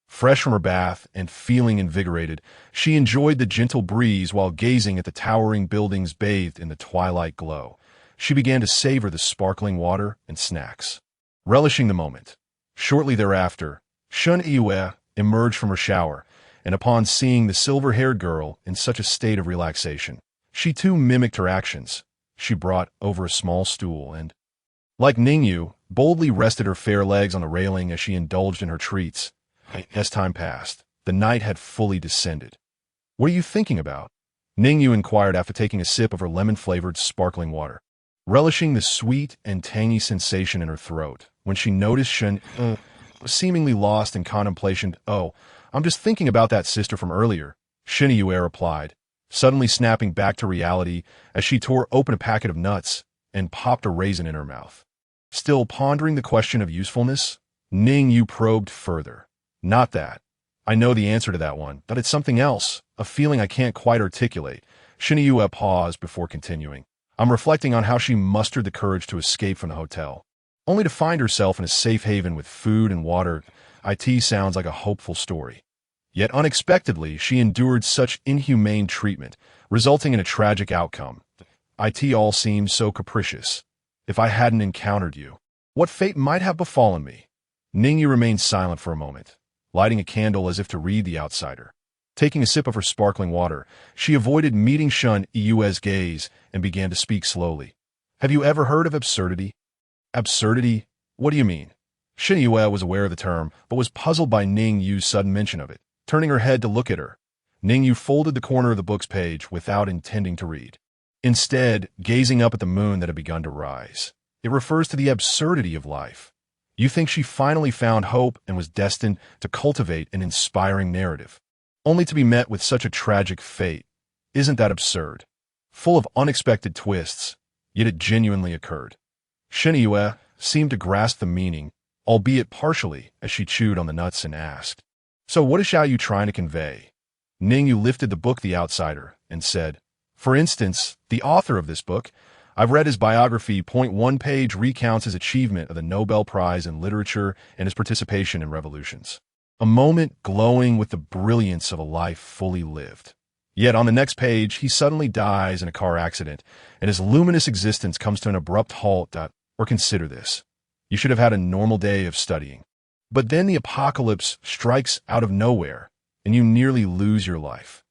Fresh from her bath and feeling invigorated, she enjoyed the gentle breeze while gazing at the towering buildings bathed in the twilight glow. She began to savor the sparkling water and snacks, relishing the moment. Shortly thereafter, Shun Yu emerged from her shower, and upon seeing the silver-haired girl in such a state of relaxation, she too mimicked her actions. She brought over a small stool and, like Ning Yu, boldly rested her fair legs on the railing as she indulged in her treats. As time passed, the night had fully descended. What are you thinking about? Ning Yu inquired after taking a sip of her lemon-flavored sparkling water, relishing the sweet and tangy sensation in her throat when she noticed Shun was seemingly lost in contemplation. Oh, I'm just thinking about that sister from earlier, Shin Yu replied, suddenly snapping back to reality as she tore open a packet of nuts and popped a raisin in her mouth. Still pondering the question of usefulness, Ning Yu probed further. Not that. I know the answer to that one, but it's something else, a feeling I can't quite articulate. Shin Yu paused before continuing. I'm reflecting on how she mustered the courage to escape from the hotel, only to find herself in a safe haven with food and water. It sounds like a hopeful story. Yet unexpectedly, she endured such inhumane treatment, resulting in a tragic outcome. It all seems so capricious. If I hadn't encountered you, what fate might have befallen me? Ning Yu remained silent for a moment, lighting a candle as if to read the outsider. Taking a sip of her sparkling water, she avoided meeting Shun Yu's gaze and began to speak slowly. Have you ever heard of absurdity? Absurdity? What do you mean? Shin Yu was aware of the term, but was puzzled by Ning Yu's sudden mention of it. Turning her head to look at her, Ning Yu folded the corner of the book's page without intending to read. Instead, gazing up at the moon that had begun to rise. It refers to the absurdity of life. You think she finally found hope and was destined to cultivate an inspiring narrative, only to be met with such a tragic fate. Isn't that absurd? Full of unexpected twists, yet it genuinely occurred. Shin Yu seemed to grasp the meaning, albeit partially, as she chewed on the nuts and asked, So what is Xiao Yu trying to convey? Ning Yu lifted the book The Outsider and said, For instance, the author of this book, I've read his biography. One page recounts his achievement of the Nobel Prize in Literature and his participation in revolutions. A moment glowing with the brilliance of a life fully lived. Yet on the next page, he suddenly dies in a car accident, and his luminous existence comes to an abrupt halt. Or consider this. You should have had a normal day of studying. But then the apocalypse strikes out of nowhere, and you nearly lose your life.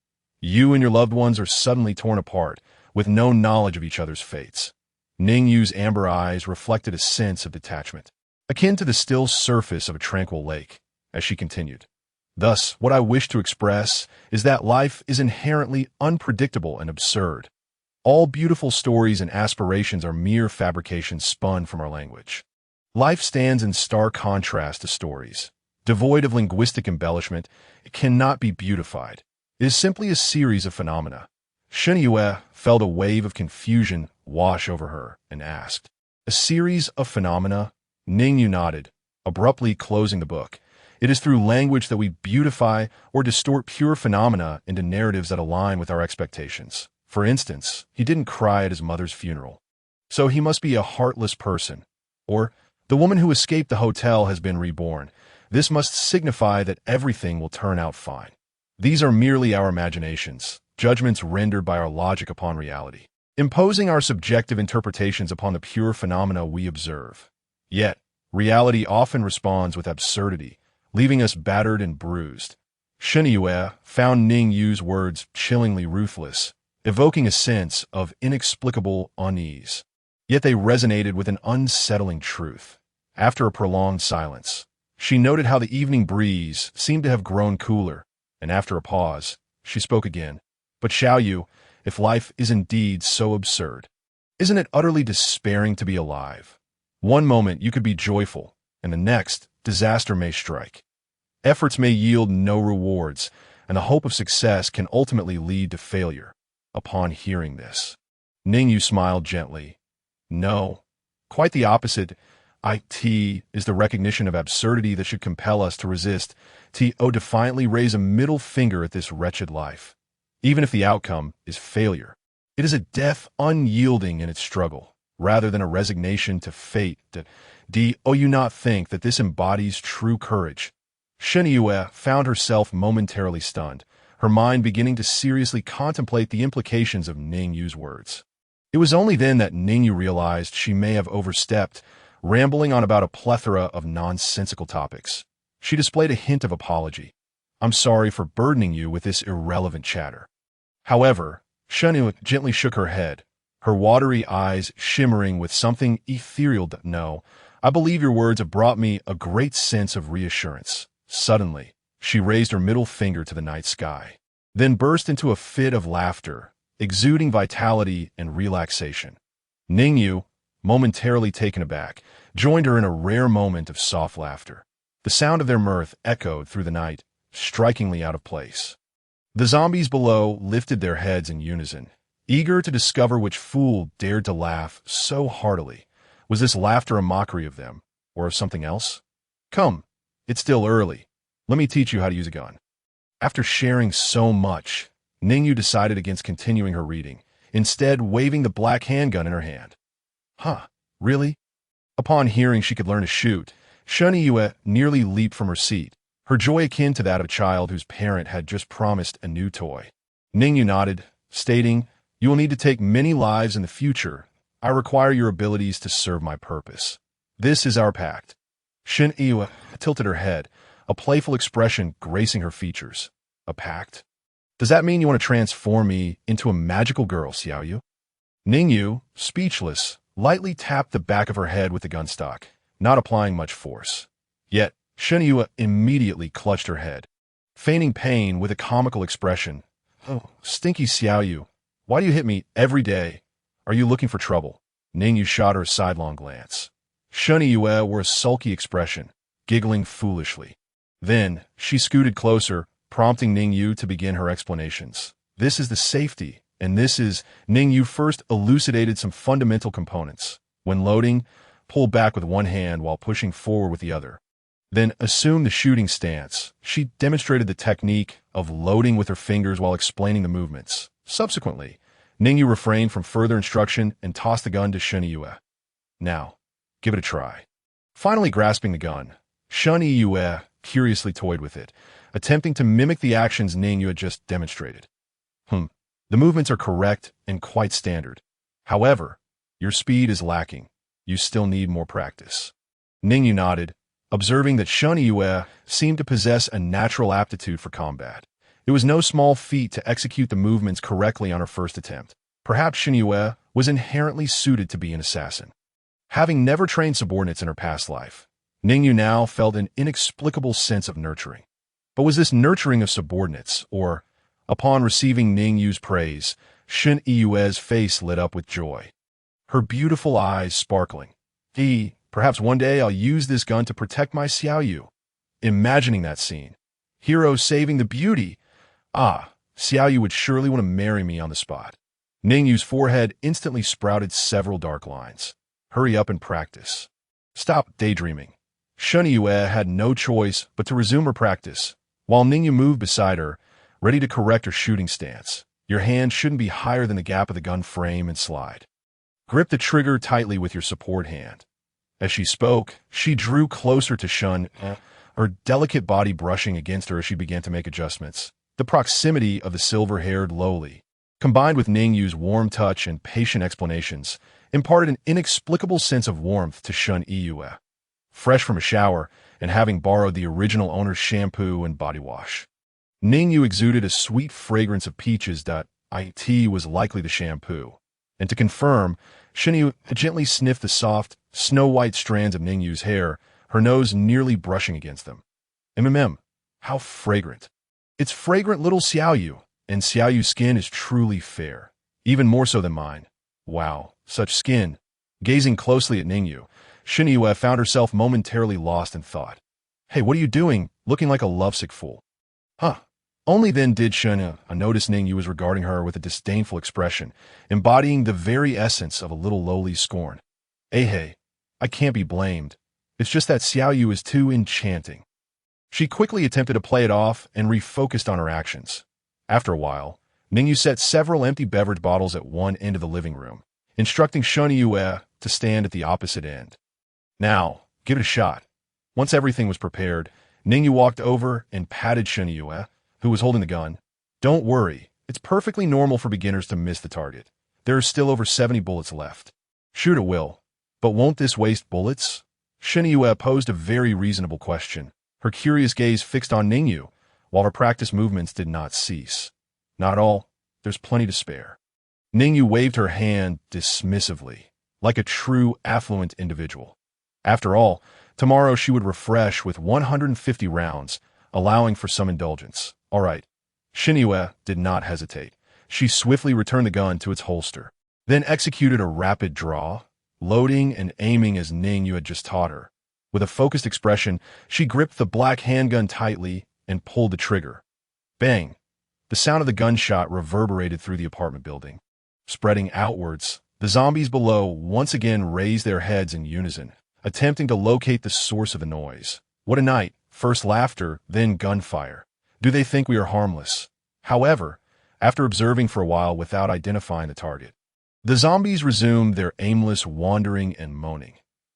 You and your loved ones are suddenly torn apart, with no knowledge of each other's fates. Ning Yu's amber eyes reflected a sense of detachment, akin to the still surface of a tranquil lake, as she continued. Thus, what I wish to express is that life is inherently unpredictable and absurd. All beautiful stories and aspirations are mere fabrications spun from our language. Life stands in stark contrast to stories. Devoid of linguistic embellishment, it cannot be beautified. It is simply a series of phenomena. Shin Yu felt a wave of confusion wash over her and asked, A series of phenomena? Ning Yu nodded, abruptly closing the book. It is through language that we beautify or distort pure phenomena into narratives that align with our expectations. For instance, he didn't cry at his mother's funeral, so he must be a heartless person. Or, the woman who escaped the hotel has been reborn. This must signify that everything will turn out fine. These are merely our imaginations, judgments rendered by our logic upon reality, imposing our subjective interpretations upon the pure phenomena we observe. Yet, reality often responds with absurdity, leaving us battered and bruised. Shin Yu found Ning Yu's words chillingly ruthless, evoking a sense of inexplicable unease. Yet they resonated with an unsettling truth. After a prolonged silence, She noted how the evening breeze seemed to have grown cooler, and after a pause, she spoke again. But Xiao Yu, if life is indeed so absurd, isn't it utterly despairing to be alive? One moment you could be joyful, and the next, disaster may strike. Efforts may yield no rewards, and the hope of success can ultimately lead to failure. Upon hearing this, Ning Yu smiled gently. No, quite the opposite. It is the recognition of absurdity that should compel us to resist, to defiantly raise a middle finger at this wretched life. Even if the outcome is failure, it is a death unyielding in its struggle, rather than a resignation to fate. Do you not think that this embodies true courage? Shen Yue found herself momentarily stunned, her mind beginning to seriously contemplate the implications of Ning Yu's words. It was only then that Ning Yu realized she may have overstepped, rambling on about a plethora of nonsensical topics. She displayed a hint of apology. I'm sorry for burdening you with this irrelevant chatter. However, Shen Yu gently shook her head, her watery eyes shimmering with something ethereal. No, I believe your words have brought me a great sense of reassurance. Suddenly, she raised her middle finger to the night sky, then burst into a fit of laughter, exuding vitality and relaxation. Ning Yu, momentarily taken aback, joined her in a rare moment of soft laughter. The sound of their mirth echoed through the night, strikingly out of place. The zombies below lifted their heads in unison, eager to discover which fool dared to laugh so heartily. Was this laughter a mockery of them, or of something else? Come, it's still early. Let me teach you how to use a gun. After sharing so much, Ning Yu decided against continuing her reading, instead waving the black handgun in her hand. Huh, really? Upon hearing she could learn to shoot, Shen Yue nearly leaped from her seat, her joy akin to that of a child whose parent had just promised a new toy. Ning Yu nodded, stating, You will need to take many lives in the future. I require your abilities to serve my purpose. This is our pact. Shen Yue tilted her head, a playful expression gracing her features. A pact? Does that mean you want to transform me into a magical girl, Xiao Yu? Ning Yu, speechless, lightly tapped the back of her head with the gun stock, not applying much force. Yet, Shen Yue immediately clutched her head, feigning pain with a comical expression. Oh, stinky Xiao Yu, why do you hit me every day? Are you looking for trouble? Ning Yu shot her a sidelong glance. Shen Yue wore a sulky expression, giggling foolishly. Then, she scooted closer, prompting Ning Yu to begin her explanations. This is the safety, and this is... Ning Yu first elucidated some fundamental components. When loading, pull back with one hand while pushing forward with the other. Then assume the shooting stance. She demonstrated the technique of loading with her fingers while explaining the movements. Subsequently, Ning Yu refrained from further instruction and tossed the gun to Shen Yue. Now, give it a try. Finally grasping the gun, Shen Yue curiously toyed with it, attempting to mimic the actions Ning Yu had just demonstrated. The movements are correct and quite standard. However, your speed is lacking. You still need more practice. Ning Yu nodded, observing that Shen Yue seemed to possess a natural aptitude for combat. It was no small feat to execute the movements correctly on her first attempt. Perhaps Shen Yue was inherently suited to be an assassin. Having never trained subordinates in her past life, Ning Yu now felt an inexplicable sense of nurturing. But was this nurturing of subordinates, or, upon receiving Ning Yu's praise, Shen Yue's face lit up with joy, her beautiful eyes sparkling? Perhaps one day I'll use this gun to protect my Xiao Yu. Imagining that scene. Hero saving the beauty. Xiao Yu would surely want to marry me on the spot. Ning Yu's forehead instantly sprouted several dark lines. Hurry up and practice. Stop daydreaming. Shen Yue had no choice but to resume her practice, while Ning Yu moved beside her, ready to correct her shooting stance. Your hand shouldn't be higher than the gap of the gun frame and slide. Grip the trigger tightly with your support hand. As she spoke, she drew closer to Shen, her delicate body brushing against her as she began to make adjustments. The proximity of the silver-haired Loli, combined with Ning Yu's warm touch and patient explanations, imparted an inexplicable sense of warmth to Shen Yue. Fresh from a shower and having borrowed the original owner's shampoo and body wash, Ning Yu exuded a sweet fragrance of peaches that it was likely the shampoo. And to confirm, Shen Yu gently sniffed the soft, snow-white strands of Ning Yu's hair, her nose nearly brushing against them. How fragrant. It's fragrant little Xiaoyu, and Xiaoyu's skin is truly fair, even more so than mine. Wow, such skin. Gazing closely at Ning Yu, Shen Yue found herself momentarily lost in thought. Hey, what are you doing, looking like a lovesick fool? Huh. Only then did Shen Yue notice Ning Yu was regarding her with a disdainful expression, embodying the very essence of a little Loli's scorn. Hey, I can't be blamed. It's just that Xiaoyu is too enchanting. She quickly attempted to play it off and refocused on her actions. After a while, Ning Yu set several empty beverage bottles at one end of the living room, instructing Shen Yue to stand at the opposite end. Now, give it a shot. Once everything was prepared, Ning Yu walked over and patted Shen Yue, who was holding the gun. Don't worry, it's perfectly normal for beginners to miss the target. There are still over 70 bullets left. Shoot at will. But won't this waste bullets? Shen Yue posed a very reasonable question, her curious gaze fixed on Ning Yu, while her practice movements did not cease. Not all. There's plenty to spare. Ning Yu waved her hand dismissively, like a true affluent individual. After all, tomorrow she would refresh with 150 rounds, allowing for some indulgence. All right. Shen Yue did not hesitate. She swiftly returned the gun to its holster, then executed a rapid draw, loading and aiming as Ning Yu had just taught her. With a focused expression, she gripped the black handgun tightly and pulled the trigger. Bang! The sound of the gunshot reverberated through the apartment building. Spreading outwards, the zombies below once again raised their heads in unison, attempting to locate the source of the noise. What a night! First laughter, then gunfire. Do they think we are harmless? However, after observing for a while without identifying the target, the zombies resumed their aimless wandering and moaning.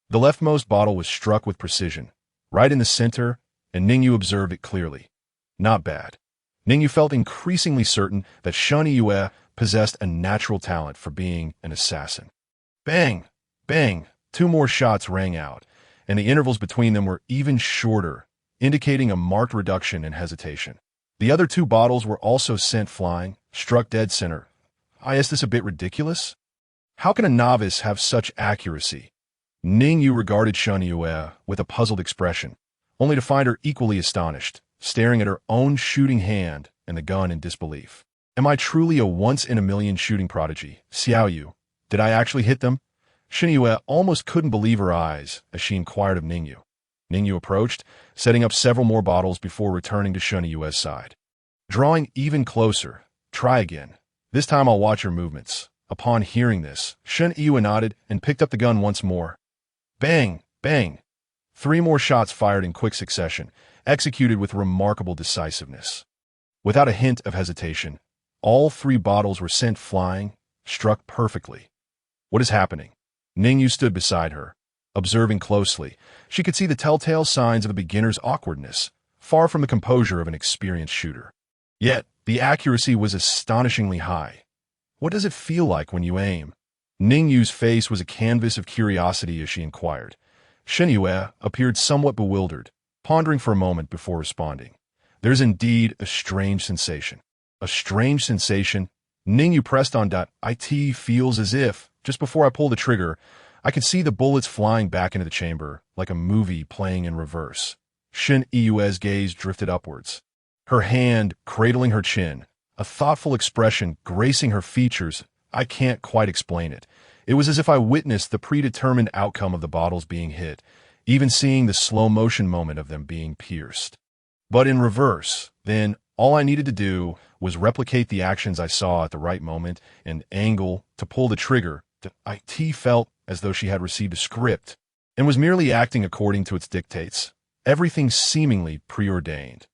The leftmost bottle was struck with precision, right in the center, and Ning Yu observed it clearly. Not bad. Ning Yu felt increasingly certain that Shen Yue possessed a natural talent for being an assassin. Bang! Bang! 2 more shots rang out, and the intervals between them were even shorter, indicating a marked reduction in hesitation. The other 2 bottles were also sent flying, struck dead center. Is this a bit ridiculous? How can a novice have such accuracy? Ning Yu regarded Shen Yue with a puzzled expression, only to find her equally astonished, staring at her own shooting hand and the gun in disbelief. Am I truly a once-in-a-million shooting prodigy? Xiaoyu, did I actually hit them? Shen Yue almost couldn't believe her eyes as she inquired of Ning Yu. Ning Yu approached, setting up several more bottles before returning to Shen Yue's side. Drawing even closer, try again. This time I'll watch your movements. Upon hearing this, Shen Yue nodded and picked up the gun once more. Bang! Bang! 3 more shots fired in quick succession, executed with remarkable decisiveness. Without a hint of hesitation, all 3 bottles were sent flying, struck perfectly. What is happening? Ning Yu stood beside her, observing closely. She could see the telltale signs of a beginner's awkwardness, far from the composure of an experienced shooter. Yet, the accuracy was astonishingly high. What does it feel like when you aim? Ning Yu's face was a canvas of curiosity as she inquired. Shen Yue appeared somewhat bewildered, pondering for a moment before responding. There's indeed a strange sensation. A strange sensation? Ning Yu pressed on. It feels as if, just before I pull the trigger, I could see the bullets flying back into the chamber, like a movie playing in reverse. Shen Yue's gaze drifted upwards, her hand cradling her chin, a thoughtful expression gracing her features. I can't quite explain it. It was as if I witnessed the predetermined outcome of the bottles being hit, even seeing the slow-motion moment of them being pierced. But in reverse, then, all I needed to do was replicate the actions I saw at the right moment and angle to pull the trigger. It felt as though she had received a script and was merely acting according to its dictates, everything seemingly preordained.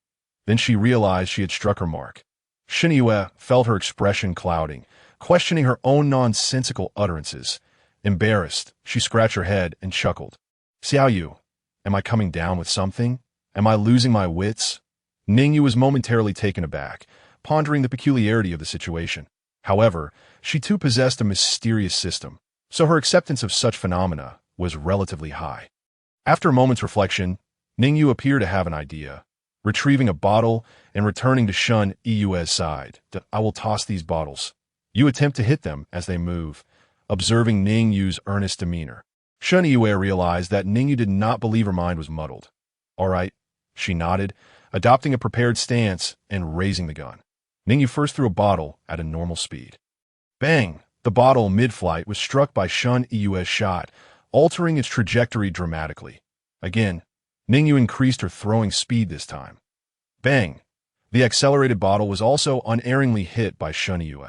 Then she realized she had struck her mark. Shen Yue felt her expression clouding, questioning her own nonsensical utterances. Embarrassed, she scratched her head and chuckled. Xiaoyu, am I coming down with something? Am I losing my wits? Ning Yu was momentarily taken aback, pondering the peculiarity of the situation. However, she too possessed a mysterious system, so her acceptance of such phenomena was relatively high. After a moment's reflection, Ning Yu appeared to have an idea. Retrieving a bottle and returning to Shen Yue's side, I will toss these bottles. You attempt to hit them as they move, observing Ning Yu's earnest demeanor. Shun Yue realized that Ning Yu did not believe her mind was muddled. All right, she nodded, adopting a prepared stance and raising the gun. Ning Yu first threw a bottle at a normal speed. Bang! The bottle, mid-flight, was struck by Shun Yue's shot, altering its trajectory dramatically. Again, Ning Yu increased her throwing speed this time. Bang! The accelerated bottle was also unerringly hit by Shun Yue.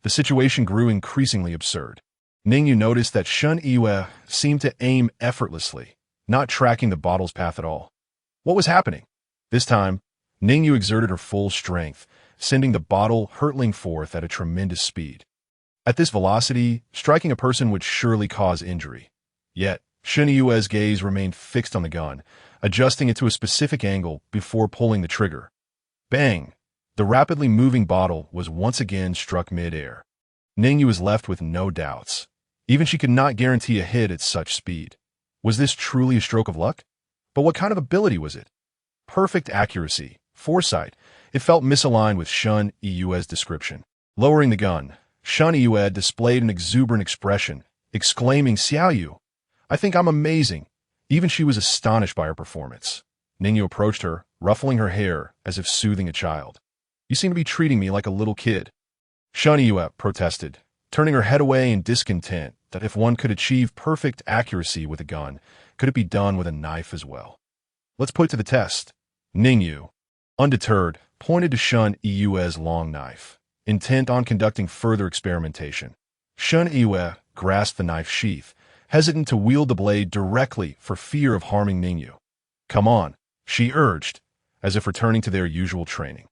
The situation grew increasingly absurd. Ning Yu noticed that Shun Yue seemed to aim effortlessly, not tracking the bottle's path at all. What was happening? This time, Ning Yu exerted her full strength, sending the bottle hurtling forth at a tremendous speed. At this velocity, striking a person would surely cause injury. Yet, Shun Yue's gaze remained fixed on the gun, adjusting it to a specific angle before pulling the trigger. Bang! The rapidly moving bottle was once again struck mid-air. Ning Yu was left with no doubts. Even she could not guarantee a hit at such speed. Was this truly a stroke of luck? But what kind of ability was it? Perfect accuracy, foresight. It felt misaligned with Shun Yue's description. Lowering the gun, Shun Yue displayed an exuberant expression, exclaiming, "Xiao Yu, I think I'm amazing." Even she was astonished by her performance. Ning Yu approached her, ruffling her hair as if soothing a child. "You seem to be treating me like a little kid." Shun Yue protested, turning her head away in discontent that if one could achieve perfect accuracy with a gun, could it be done with a knife as well? "Let's put it to the test." Ning Yu, undeterred, pointed to Shun Yue's long knife, intent on conducting further experimentation. Shun Yue grasped the knife sheath, hesitant to wield the blade directly for fear of harming Ning Yu. "Come on," she urged, as if returning to their usual training.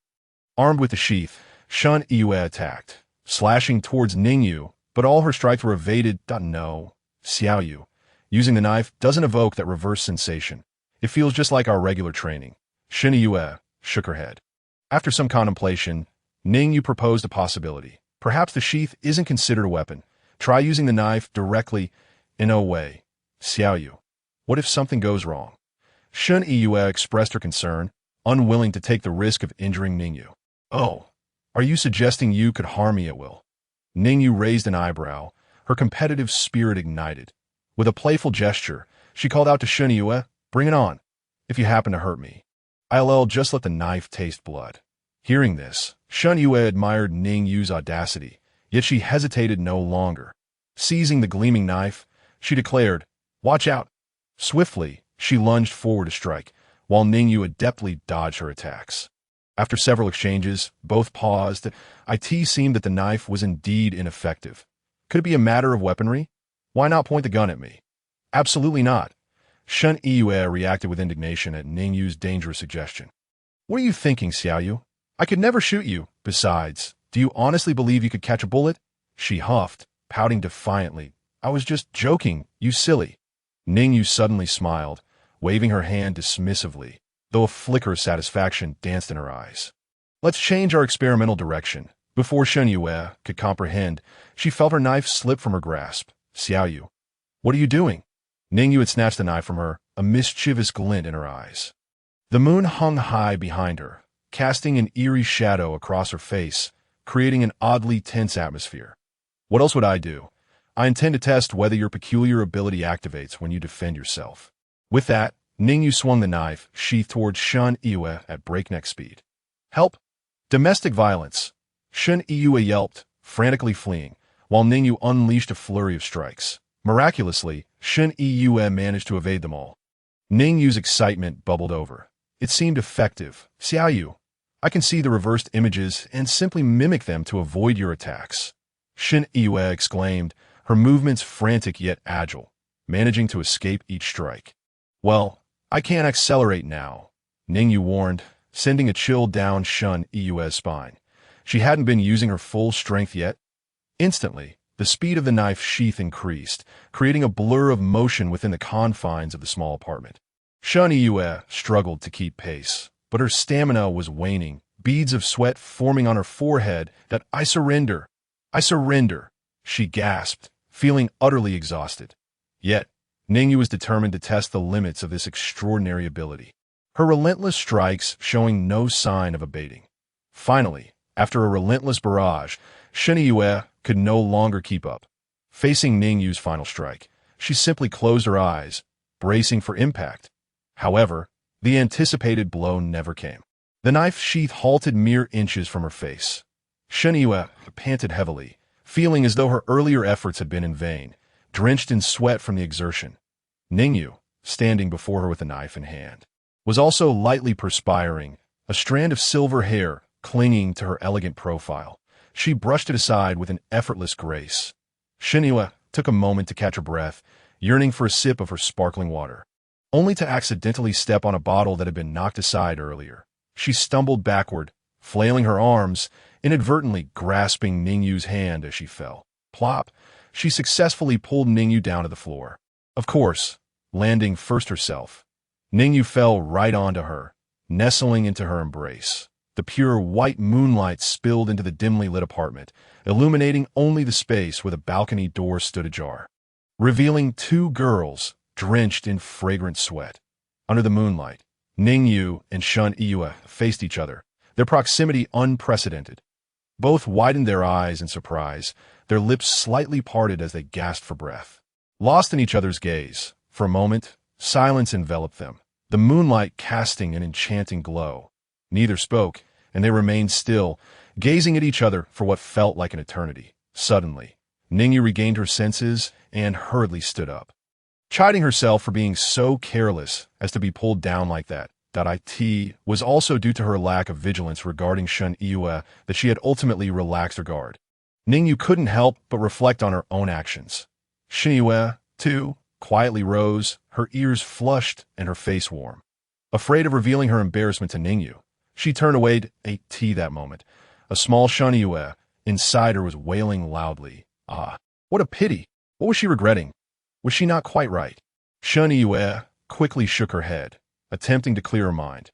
Armed with the sheath, Shun Yue attacked, slashing towards Ning Yu, but all her strikes were evaded. "No, Xiao Yu, using the knife doesn't evoke that reverse sensation. It feels just like our regular training." Shun Yue shook her head. After some contemplation, Ning Yu proposed a possibility. "Perhaps the sheath isn't considered a weapon. Try using the knife directly in a way. Xiao Yu, what if something goes wrong?" Shun Yue expressed her concern, unwilling to take the risk of injuring Ning Yu. "Oh, are you suggesting you could harm me at will?" Ning Yu raised an eyebrow, her competitive spirit ignited. With a playful gesture, she called out to Shun Yue, "Bring it on. If you happen to hurt me, I'll just let the knife taste blood." Hearing this, Shun Yue admired Ning Yu's audacity, yet she hesitated no longer. Seizing the gleaming knife, she declared, "Watch out." Swiftly, she lunged forward to strike, while Ning Yu adeptly dodged her attacks. After several exchanges, both paused. It seemed that the knife was indeed ineffective. Could it be a matter of weaponry? Why not point the gun at me? Absolutely not. Shun Yue reacted with indignation at Ning Yu's dangerous suggestion. "What are you thinking, Xiao Yu? I could never shoot you. Besides, do you honestly believe you could catch a bullet?" She huffed, pouting defiantly. "I was just joking, you silly." Ning Yu suddenly smiled, waving her hand dismissively, though a flicker of satisfaction danced in her eyes. "Let's change our experimental direction." Before Shun Yue could comprehend, she felt her knife slip from her grasp. "Xiao Yu, what are you doing?" Ning Yu had snatched the knife from her, a mischievous glint in her eyes. The moon hung high behind her, casting an eerie shadow across her face, creating an oddly tense atmosphere. "What else would I do? I intend to test whether your peculiar ability activates when you defend yourself." With that, Ning Yu swung the knife, sheathed towards Shun Yue at breakneck speed. "Help! Domestic violence!" Shun Yue yelped, frantically fleeing, while Ning Yu unleashed a flurry of strikes. Miraculously, Shun Yue managed to evade them all. Ning Yu's excitement bubbled over. It seemed effective. "Xiao Yu, I can see the reversed images and simply mimic them to avoid your attacks." Shun Yue exclaimed, her movements frantic yet agile, managing to escape each strike. "Well, I can't accelerate now," Ning Yu warned, sending a chill down Shun Yue's spine. She hadn't been using her full strength yet. Instantly, the speed of the knife sheath increased, creating a blur of motion within the confines of the small apartment. Shun Yue struggled to keep pace, but her stamina was waning, beads of sweat forming on her forehead. I surrender, she gasped, feeling utterly exhausted. Yet, Ning Yu was determined to test the limits of this extraordinary ability, her relentless strikes showing no sign of abating. Finally, after a relentless barrage, Shun Yue could no longer keep up. Facing Ning Yu's final strike, She simply closed her eyes, bracing for impact. However, the anticipated blow never came. The knife sheath halted mere inches from her face. Shen Yu panted heavily, feeling as though her earlier efforts had been in vain, drenched in sweat from the exertion. Ning Yu, standing before her with a knife in hand, was also lightly perspiring, a strand of silver hair clinging to her elegant profile. She brushed it aside with an effortless grace. Shen Yu took a moment to catch her breath, yearning for a sip of her sparkling water, only to accidentally step on a bottle that had been knocked aside earlier. She stumbled backward, flailing her arms, inadvertently grasping Ning Yu's hand as she fell. Plop! She successfully pulled Ning Yu down to the floor. Of course, landing first herself. Ning Yu fell right onto her, nestling into her embrace. The pure white moonlight spilled into the dimly lit apartment, illuminating only the space where the balcony door stood ajar, revealing two girls drenched in fragrant sweat. Under the moonlight, Ning Yu and Shen Yu faced each other, their proximity unprecedented. Both widened their eyes in surprise, their lips slightly parted as they gasped for breath. Lost in each other's gaze, for a moment, silence enveloped them, the moonlight casting an enchanting glow. Neither spoke, and they remained still, gazing at each other for what felt like an eternity. Suddenly, Ning Yu regained her senses and hurriedly stood up, chiding herself for being so careless as to be pulled down like that. It was also due to her lack of vigilance regarding Shen Yu that she had ultimately relaxed her guard. Ning Yu couldn't help but reflect on her own actions. Shen Yu, too, quietly rose, her ears flushed and her face warm. Afraid of revealing her embarrassment to Ning Yu, she turned away to eat tea that moment. A small Shen Yu inside her was wailing loudly. Ah, what a pity! What was she regretting? Was she not quite right? Shen Yu quickly shook her head, attempting to clear her mind.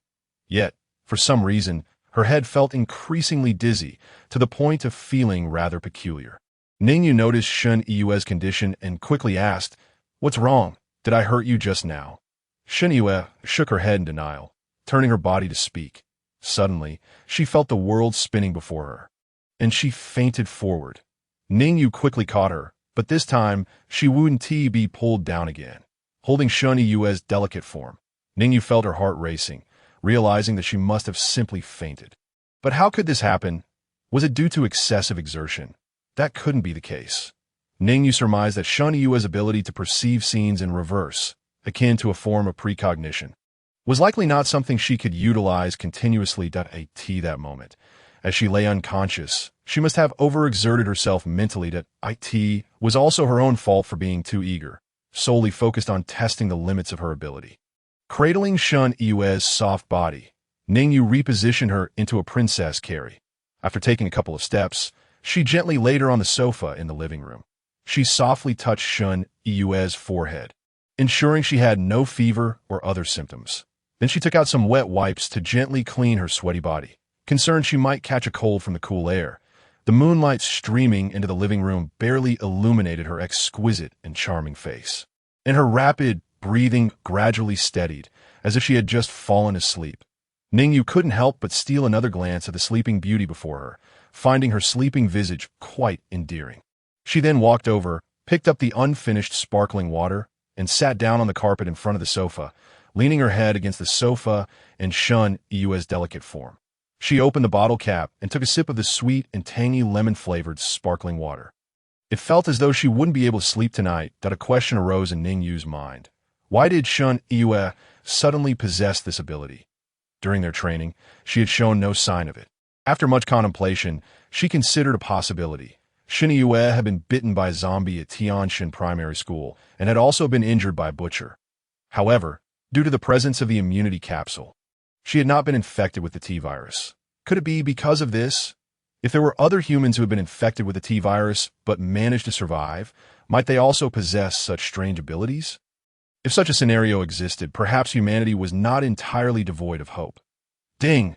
Yet, for some reason, her head felt increasingly dizzy, to the point of feeling rather peculiar. Ning Yu noticed Shen Yu's condition and quickly asked, "What's wrong? Did I hurt you just now?" Shen Yu shook her head in denial, turning her body to speak. Suddenly, she felt the world spinning before her, and she fainted forward. Ning Yu quickly caught her, but this time she wouldn't be pulled down again. Holding Shen Yu's delicate form, Ning Yu felt her heart racing, realizing that she must have simply fainted. But how could this happen? Was it due to excessive exertion? That couldn't be the case. Ning Yu surmised that Shen Yu's ability to perceive scenes in reverse, akin to a form of precognition, was likely not something she could utilize continuously. That moment, as she lay unconscious, she must have overexerted herself mentally. It was also her own fault for being too eager, solely focused on testing the limits of her ability. Cradling Shen Yu's soft body, Ning Yu repositioned her into a princess carry. After taking a couple of steps, she gently laid her on the sofa in the living room. She softly touched Shen Yu's forehead, ensuring she had no fever or other symptoms. Then she took out some wet wipes to gently clean her sweaty body, concerned she might catch a cold from the cool air. The moonlight streaming into the living room barely illuminated her exquisite and charming face, and her rapid breathing gradually steadied, as if she had just fallen asleep. Ning Yu couldn't help but steal another glance at the sleeping beauty before her, finding her sleeping visage quite endearing. She then walked over, picked up the unfinished sparkling water, and sat down on the carpet in front of the sofa, leaning her head against the sofa and Shen Yu's delicate form. She opened the bottle cap and took a sip of the sweet and tangy lemon-flavored sparkling water. It felt as though she wouldn't be able to sleep tonight. A question arose in Ning Yu's mind. Why did Shen Yu suddenly possess this ability? During their training, she had shown no sign of it. After much contemplation, she considered a possibility. Shen Yu had been bitten by a zombie at Tianshan Primary School and had also been injured by a butcher. However, due to the presence of the immunity capsule, she had not been infected with the T-virus. Could it be because of this? If there were other humans who had been infected with the T-virus but managed to survive, might they also possess such strange abilities? If such a scenario existed, perhaps humanity was not entirely devoid of hope. Ding!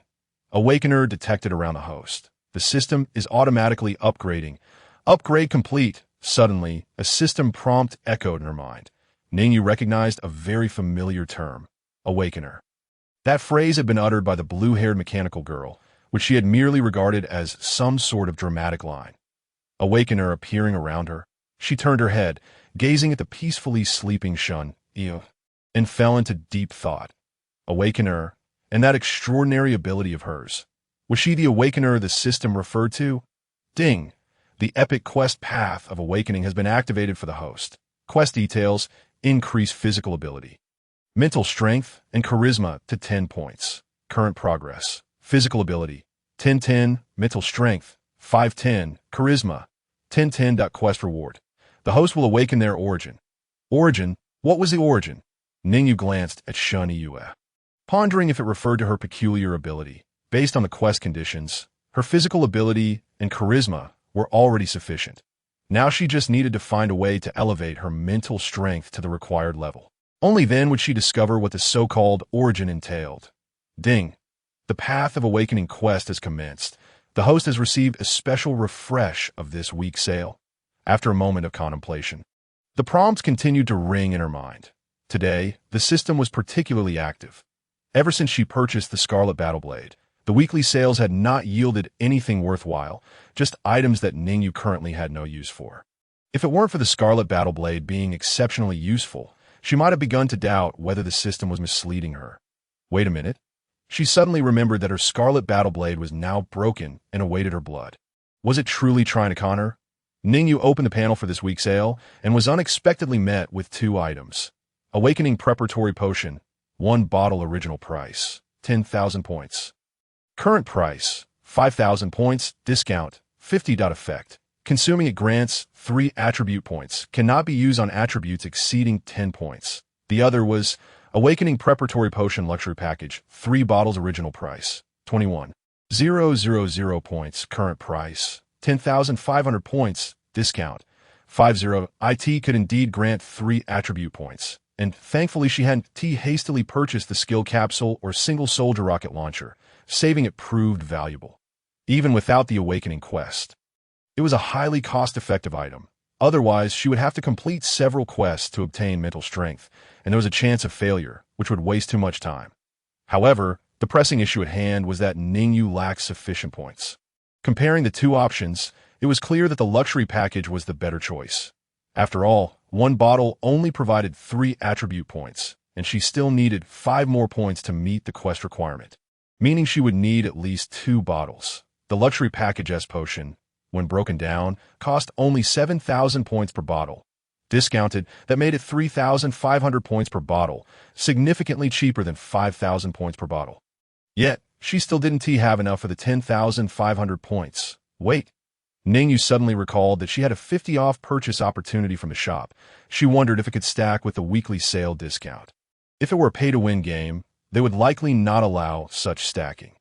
Awakener detected around the host. The system is automatically upgrading. Upgrade complete. Suddenly, a system prompt echoed in her mind. Ning Yu recognized a very familiar term, Awakener. That phrase had been uttered by the blue-haired mechanical girl, which she had merely regarded as some sort of dramatic line. Awakener appearing around her, she turned her head, gazing at the peacefully sleeping Shun Yu, and fell into deep thought. Awakener, and that extraordinary ability of hers. Was she the awakener the system referred to? Ding! The epic quest path of awakening has been activated for the host. Quest details: increase physical ability, mental strength, and charisma to 10 points. Current progress: physical ability 10-10, mental strength 5-10, charisma 10-10. Quest reward: the host will awaken their origin. Origin? What was the origin? Ning Yu glanced at Shun Yu, pondering if it referred to her peculiar ability. Based on the quest conditions, her physical ability and charisma were already sufficient. Now she just needed to find a way to elevate her mental strength to the required level. Only then would she discover what the so-called origin entailed. Ding! The Path of Awakening quest has commenced. The host has received a special refresh of this week's sale. After a moment of contemplation, the prompts continued to ring in her mind. Today, the system was particularly active. Ever since she purchased the Scarlet Battleblade, the weekly sales had not yielded anything worthwhile, just items that Ning Yu currently had no use for. If it weren't for the Scarlet Battleblade being exceptionally useful, she might have begun to doubt whether the system was misleading her. Wait a minute. She suddenly remembered that her Scarlet Battleblade was now broken and awaited her blood. Was it truly trying to con her? Ning Yu opened the panel for this week's sale and was unexpectedly met with 2 items. Awakening Preparatory Potion, 1 bottle, original price, 10,000 points. Current price, 5,000 points, discount, 50. Effect: consuming it grants 3 attribute points, cannot be used on attributes exceeding 10 points. The other was Awakening Preparatory Potion Luxury Package, 3 bottles, original price, 21,000 points, current price, 10,500 points, discount, 50. It could indeed grant 3 attribute points, and thankfully she hadn't hastily purchased the skill capsule or single soldier rocket launcher. Saving it proved valuable, even without the Awakening quest. It was a highly cost-effective item. Otherwise, she would have to complete several quests to obtain mental strength, and there was a chance of failure, which would waste too much time. However, the pressing issue at hand was that Ning Yu lacked sufficient points. Comparing the 2 options, it was clear that the luxury package was the better choice. After all, 1 bottle only provided 3 attribute points, and she still needed 5 more points to meet the quest requirement, meaning she would need at least 2 bottles. The luxury package S potion, when broken down, cost only 7,000 points per bottle. Discounted, that made it 3,500 points per bottle, significantly cheaper than 5,000 points per bottle. Yet, she still didn't have enough for the 10,500 points. Wait. Ning Yu suddenly recalled that she had a 50 off purchase opportunity from the shop. She wondered if it could stack with the weekly sale discount. If it were a pay-to-win game, they would likely not allow such stacking.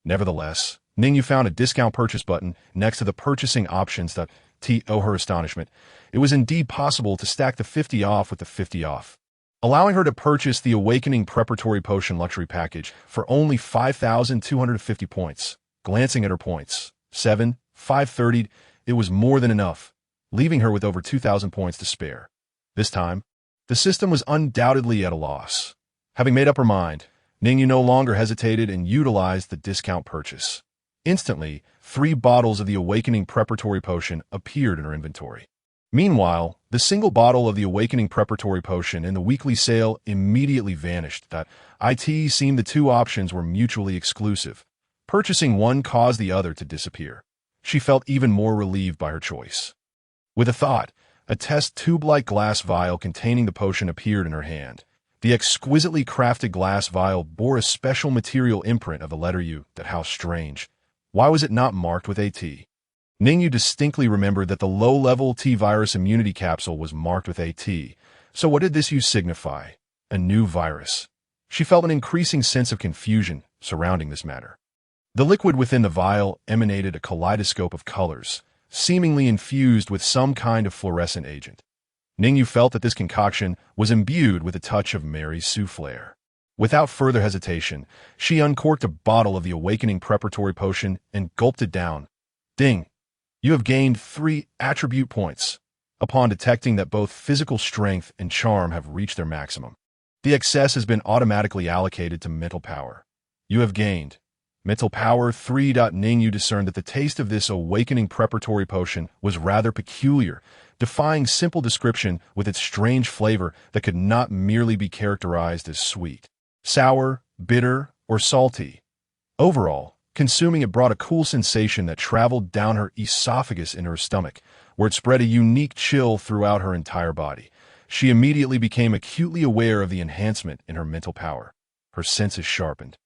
Nevertheless, Ning Yu found a discount purchase button next to the purchasing options. To her astonishment, it was indeed possible to stack the 50 off with the 50 off, allowing her to purchase the Awakening Preparatory Potion Luxury Package for only 5,250 points. Glancing at her points, 530, it was more than enough, leaving her with over 2,000 points to spare. This time, the system was undoubtedly at a loss. Having made up her mind, Ning Yu no longer hesitated and utilized the discount purchase. Instantly, 3 bottles of the Awakening Preparatory Potion appeared in her inventory. Meanwhile, the single bottle of the Awakening Preparatory Potion in the weekly sale immediately vanished. It seemed the 2 options were mutually exclusive. Purchasing one caused the other to disappear. She felt even more relieved by her choice. With a thought, a test tube-like glass vial containing the potion appeared in her hand. The exquisitely crafted glass vial bore a special material imprint of the letter U. How strange. Why was it not marked with AT? Ning Yu distinctly remembered that the low-level T-virus immunity capsule was marked with AT. So what did this U signify? A new virus. She felt an increasing sense of confusion surrounding this matter. The liquid within the vial emanated a kaleidoscope of colors, seemingly infused with some kind of fluorescent agent. Ning Yu felt that this concoction was imbued with a touch of Mary's souffleur. Without further hesitation, she uncorked a bottle of the Awakening Preparatory Potion and gulped it down. Ding! You have gained 3 attribute points. Upon detecting that both physical strength and charm have reached their maximum, the excess has been automatically allocated to mental power. You have gained mental power 3. Ning Yu discerned that the taste of this Awakening Preparatory Potion was rather peculiar, defying simple description with its strange flavor that could not merely be characterized as sweet, sour, bitter, or salty. Overall, consuming it brought a cool sensation that traveled down her esophagus into her stomach, where it spread a unique chill throughout her entire body. She immediately became acutely aware of the enhancement in her mental power. Her senses sharpened,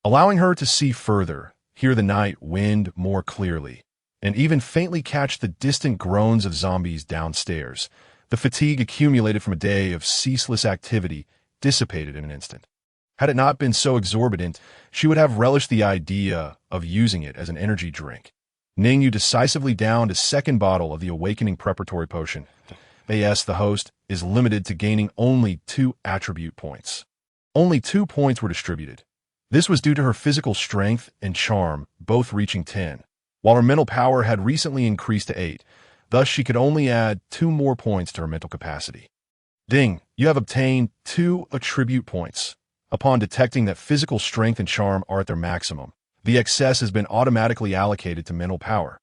allowing her to see further, hear the night wind more clearly, and even faintly catch the distant groans of zombies downstairs. The fatigue accumulated from a day of ceaseless activity dissipated in an instant. Had it not been so exorbitant, she would have relished the idea of using it as an energy drink. Ning Yu decisively downed a second bottle of the awakening preparatory potion. The host is limited to gaining only 2 attribute points. Only 2 points were distributed. This was due to her physical strength and charm, both reaching 10, while her mental power had recently increased to 8. Thus, she could only add 2 more points to her mental capacity. Ding, you have obtained 2 attribute points. Upon detecting that physical strength and charm are at their maximum, the excess has been automatically allocated to mental power.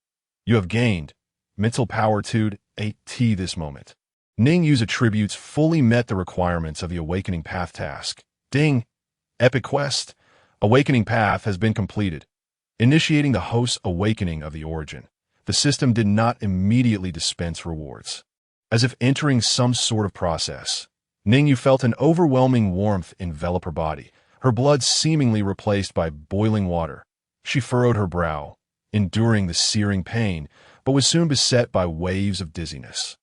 You have gained mental power to 8T this moment. Ning Yu's attributes fully met the requirements of the Awakening Path task. Ding! Epic Quest. Awakening Path has been completed. Initiating the host's awakening of the origin. The system did not immediately dispense rewards. As if entering some sort of process, Ning Yu felt an overwhelming warmth envelop her body, her blood seemingly replaced by boiling water. She furrowed her brow, enduring the searing pain, but was soon beset by waves of dizziness.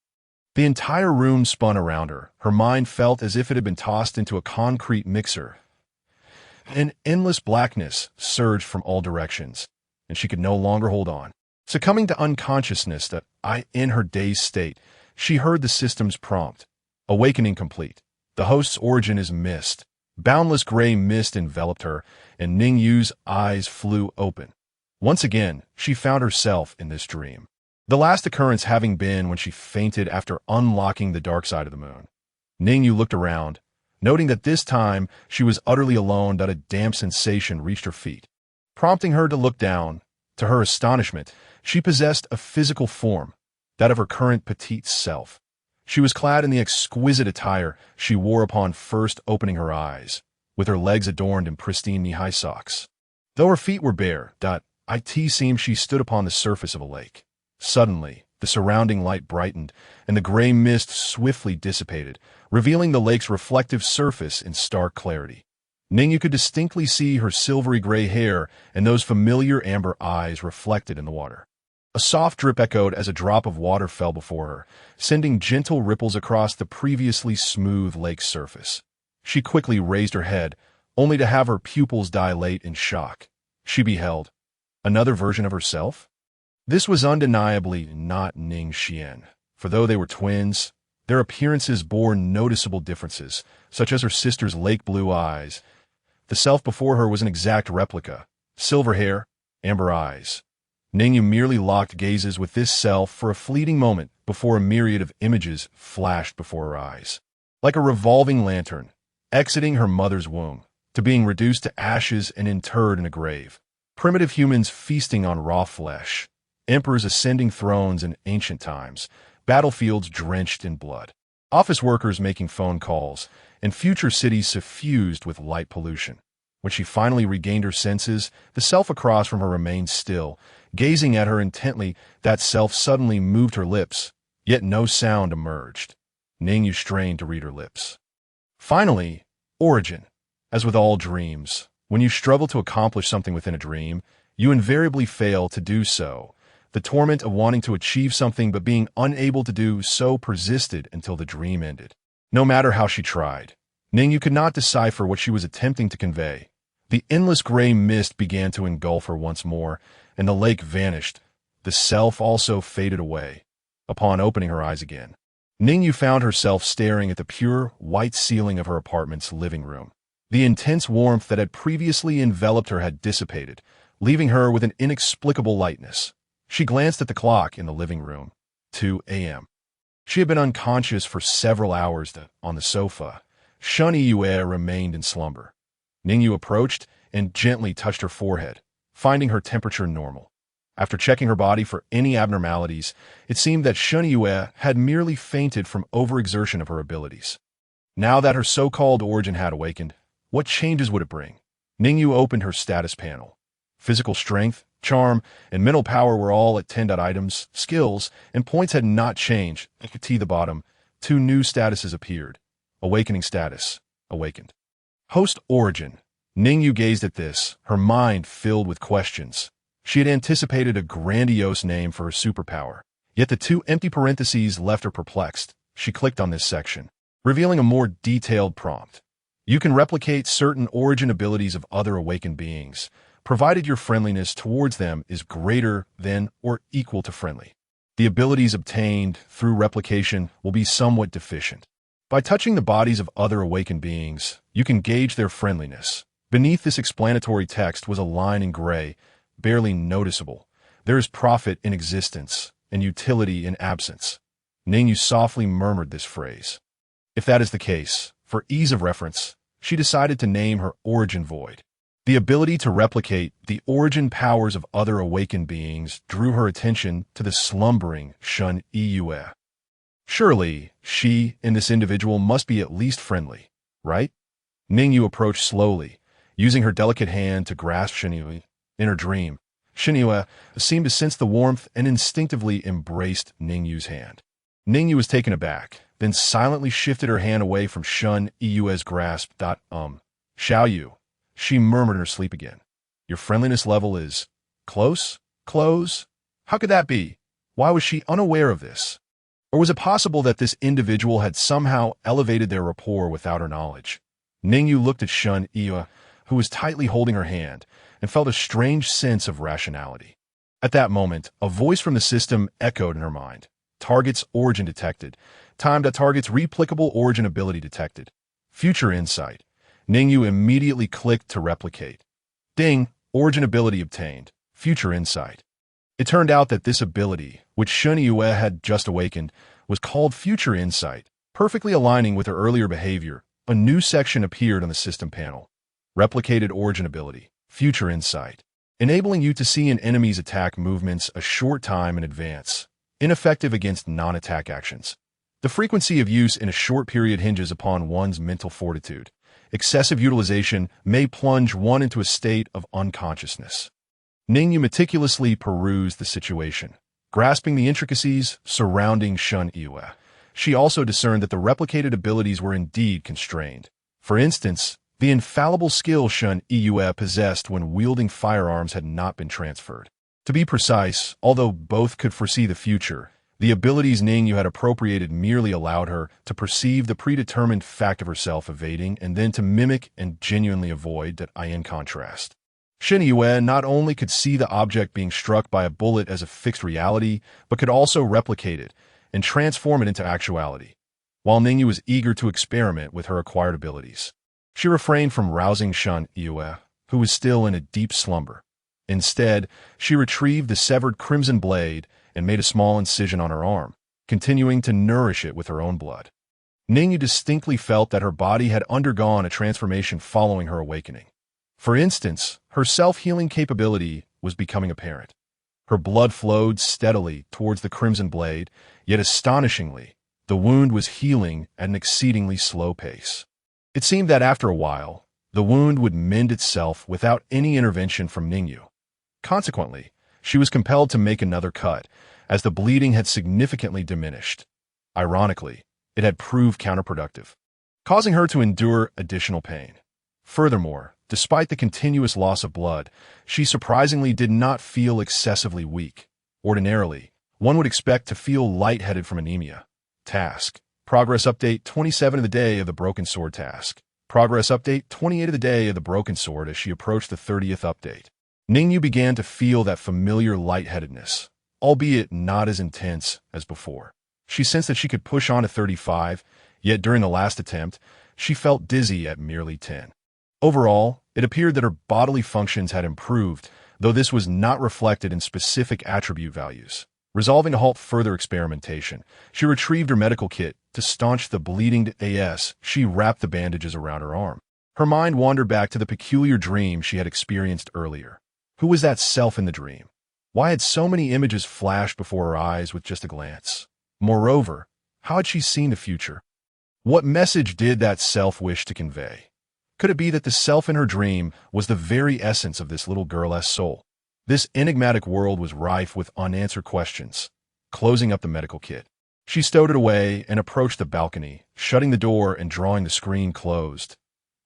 The entire room spun around her. Her mind felt as if it had been tossed into a concrete mixer. An endless blackness surged from all directions, and she could no longer hold on. Succumbing to unconsciousness in her dazed state, she heard the system's prompt. Awakening complete. The host's origin is mist. Boundless gray mist enveloped her, and Ning Yu's eyes flew open. Once again, she found herself in this dream. The last occurrence having been when she fainted after unlocking the dark side of the moon. Ning Yu looked around, noting that this time she was utterly alone, that a damp sensation reached her feet, prompting her to look down. To her astonishment, she possessed a physical form, that of her current petite self. She was clad in the exquisite attire she wore upon first opening her eyes, with her legs adorned in pristine knee-high socks. Though her feet were bare, it seemed she stood upon the surface of a lake. Suddenly, the surrounding light brightened, and the gray mist swiftly dissipated, revealing the lake's reflective surface in stark clarity. Ning Yu could distinctly see her silvery gray hair and those familiar amber eyes reflected in the water. A soft drip echoed as a drop of water fell before her, sending gentle ripples across the previously smooth lake's surface. She quickly raised her head, only to have her pupils dilate in shock. She beheld another version of herself? This was undeniably not Ning Xian, for though they were twins, their appearances bore noticeable differences, such as her sister's lake-blue eyes. The self before her was an exact replica, silver hair, amber eyes. Ning Yu merely locked gazes with this self for a fleeting moment before a myriad of images flashed before her eyes. Like a revolving lantern, exiting her mother's womb, to being reduced to ashes and interred in a grave. Primitive humans feasting on raw flesh. Emperors ascending thrones in ancient times. Battlefields drenched in blood. Office workers making phone calls, and future cities suffused with light pollution. When she finally regained her senses, the self across from her remained still, gazing at her intently. That self suddenly moved her lips, yet no sound emerged. Ning Yu strained to read her lips. Finally, origin. As with all dreams, when you struggle to accomplish something within a dream, you invariably fail to do so. The torment of wanting to achieve something but being unable to do so persisted until the dream ended. No matter how she tried, Ning Yu could not decipher what she was attempting to convey. The endless gray mist began to engulf her once more, and the lake vanished. The self also faded away. Upon opening her eyes again, Ning Yu found herself staring at the pure, white ceiling of her apartment's living room. The intense warmth that had previously enveloped her had dissipated, leaving her with an inexplicable lightness. She glanced at the clock in the living room. 2 a.m. She had been unconscious for several hours on the sofa. Shun Yue remained in slumber. Ning Yu approached and gently touched her forehead, finding her temperature normal. After checking her body for any abnormalities, it seemed that Ning Yu had merely fainted from overexertion of her abilities. Now that her so-called origin had awakened, what changes would it bring? Ning Yu opened her status panel. Physical strength, charm, and mental power were all at 10 items, skills, and points had not changed. At the bottom, 2 new statuses appeared. Awakening status, awakened. Host origin. Ning Yu gazed at this, her mind filled with questions. She had anticipated a grandiose name for her superpower, yet the 2 empty parentheses left her perplexed. She clicked on this section, revealing a more detailed prompt. You can replicate certain origin abilities of other awakened beings, provided your friendliness towards them is greater than or equal to friendly. The abilities obtained through replication will be somewhat deficient. By touching the bodies of other awakened beings, you can gauge their friendliness. Beneath this explanatory text was a line in gray, barely noticeable. There is profit in existence and utility in absence. Ning Yu softly murmured this phrase. If that is the case, for ease of reference, she decided to name her origin void. The ability to replicate the origin powers of other awakened beings drew her attention to the slumbering Ning Yu. Surely, she and this individual must be at least friendly, right? Ning Yu approached slowly, using her delicate hand to grasp Ning Yu. In her dream, Ning Yu seemed to sense the warmth and instinctively embraced Ning Yu's hand. Ning Yu was taken aback, then silently shifted her hand away from Ning Yu's grasp. Xiao Yu, she murmured in her sleep again. Your friendliness level is close? Close? How could that be? Why was she unaware of this? Or was it possible that this individual had somehow elevated their rapport without her knowledge? Ning Yu looked at Ning Yu, who was tightly holding her hand, and felt a strange sense of rationality. At that moment, a voice from the system echoed in her mind. Target's origin detected. Target's replicable origin ability detected. Future insight. Ning Yu immediately clicked to replicate. Ding, origin ability obtained. Future insight. It turned out that this ability, which Ning Yu had just awakened, was called Future Insight. Perfectly aligning with her earlier behavior, a new section appeared on the system panel. Replicated origin ability. Future Insight. Enabling you to see an enemy's attack movements a short time in advance. Ineffective against non-attack actions. The frequency of use in a short period hinges upon one's mental fortitude. Excessive utilization may plunge one into a state of unconsciousness. Ning Yu meticulously perused the situation, grasping the intricacies surrounding Ning Yu. She also discerned that the replicated abilities were indeed constrained. For instance, the infallible skill Ning Yu possessed when wielding firearms had not been transferred. To be precise, although both could foresee the future, the abilities Ning Yu had appropriated merely allowed her to perceive the predetermined fact of herself evading and then to mimic and genuinely avoid that in contrast. Ning Yu not only could see the object being struck by a bullet as a fixed reality, but could also replicate it and transform it into actuality. While Ning Yu was eager to experiment with her acquired abilities, she refrained from rousing Ning Yu, who was still in a deep slumber. Instead, she retrieved the severed crimson blade and made a small incision on her arm, continuing to nourish it with her own blood. Ning Yu distinctly felt that her body had undergone a transformation following her awakening. For instance, her self-healing capability was becoming apparent. Her blood flowed steadily towards the crimson blade, yet astonishingly, the wound was healing at an exceedingly slow pace. It seemed that after a while, the wound would mend itself without any intervention from Ning Yu. Consequently, she was compelled to make another cut, as the bleeding had significantly diminished. Ironically, it had proved counterproductive, causing her to endure additional pain. Furthermore, despite the continuous loss of blood, she surprisingly did not feel excessively weak. Ordinarily, one would expect to feel lightheaded from anemia. Task. Progress update 27 of the day of the Broken Sword task. Progress update 28 of the day of the Broken Sword as she approached the 30th update. Ning Yu began to feel that familiar lightheadedness, albeit not as intense as before. She sensed that she could push on to 35, yet during the last attempt, she felt dizzy at merely 10. Overall, it appeared that her bodily functions had improved, though this was not reflected in specific attribute values. Resolving to halt further experimentation, she retrieved her medical kit. To staunch the bleeding she wrapped the bandages around her arm. Her mind wandered back to the peculiar dream she had experienced earlier. Who was that self in the dream? Why had so many images flashed before her eyes with just a glance? Moreover, how had she seen the future? What message did that self wish to convey? Could it be that the self in her dream was the very essence of this little girl's soul? This enigmatic world was rife with unanswered questions. Closing up the medical kit, she stowed it away and approached the balcony, shutting the door and drawing the screen closed.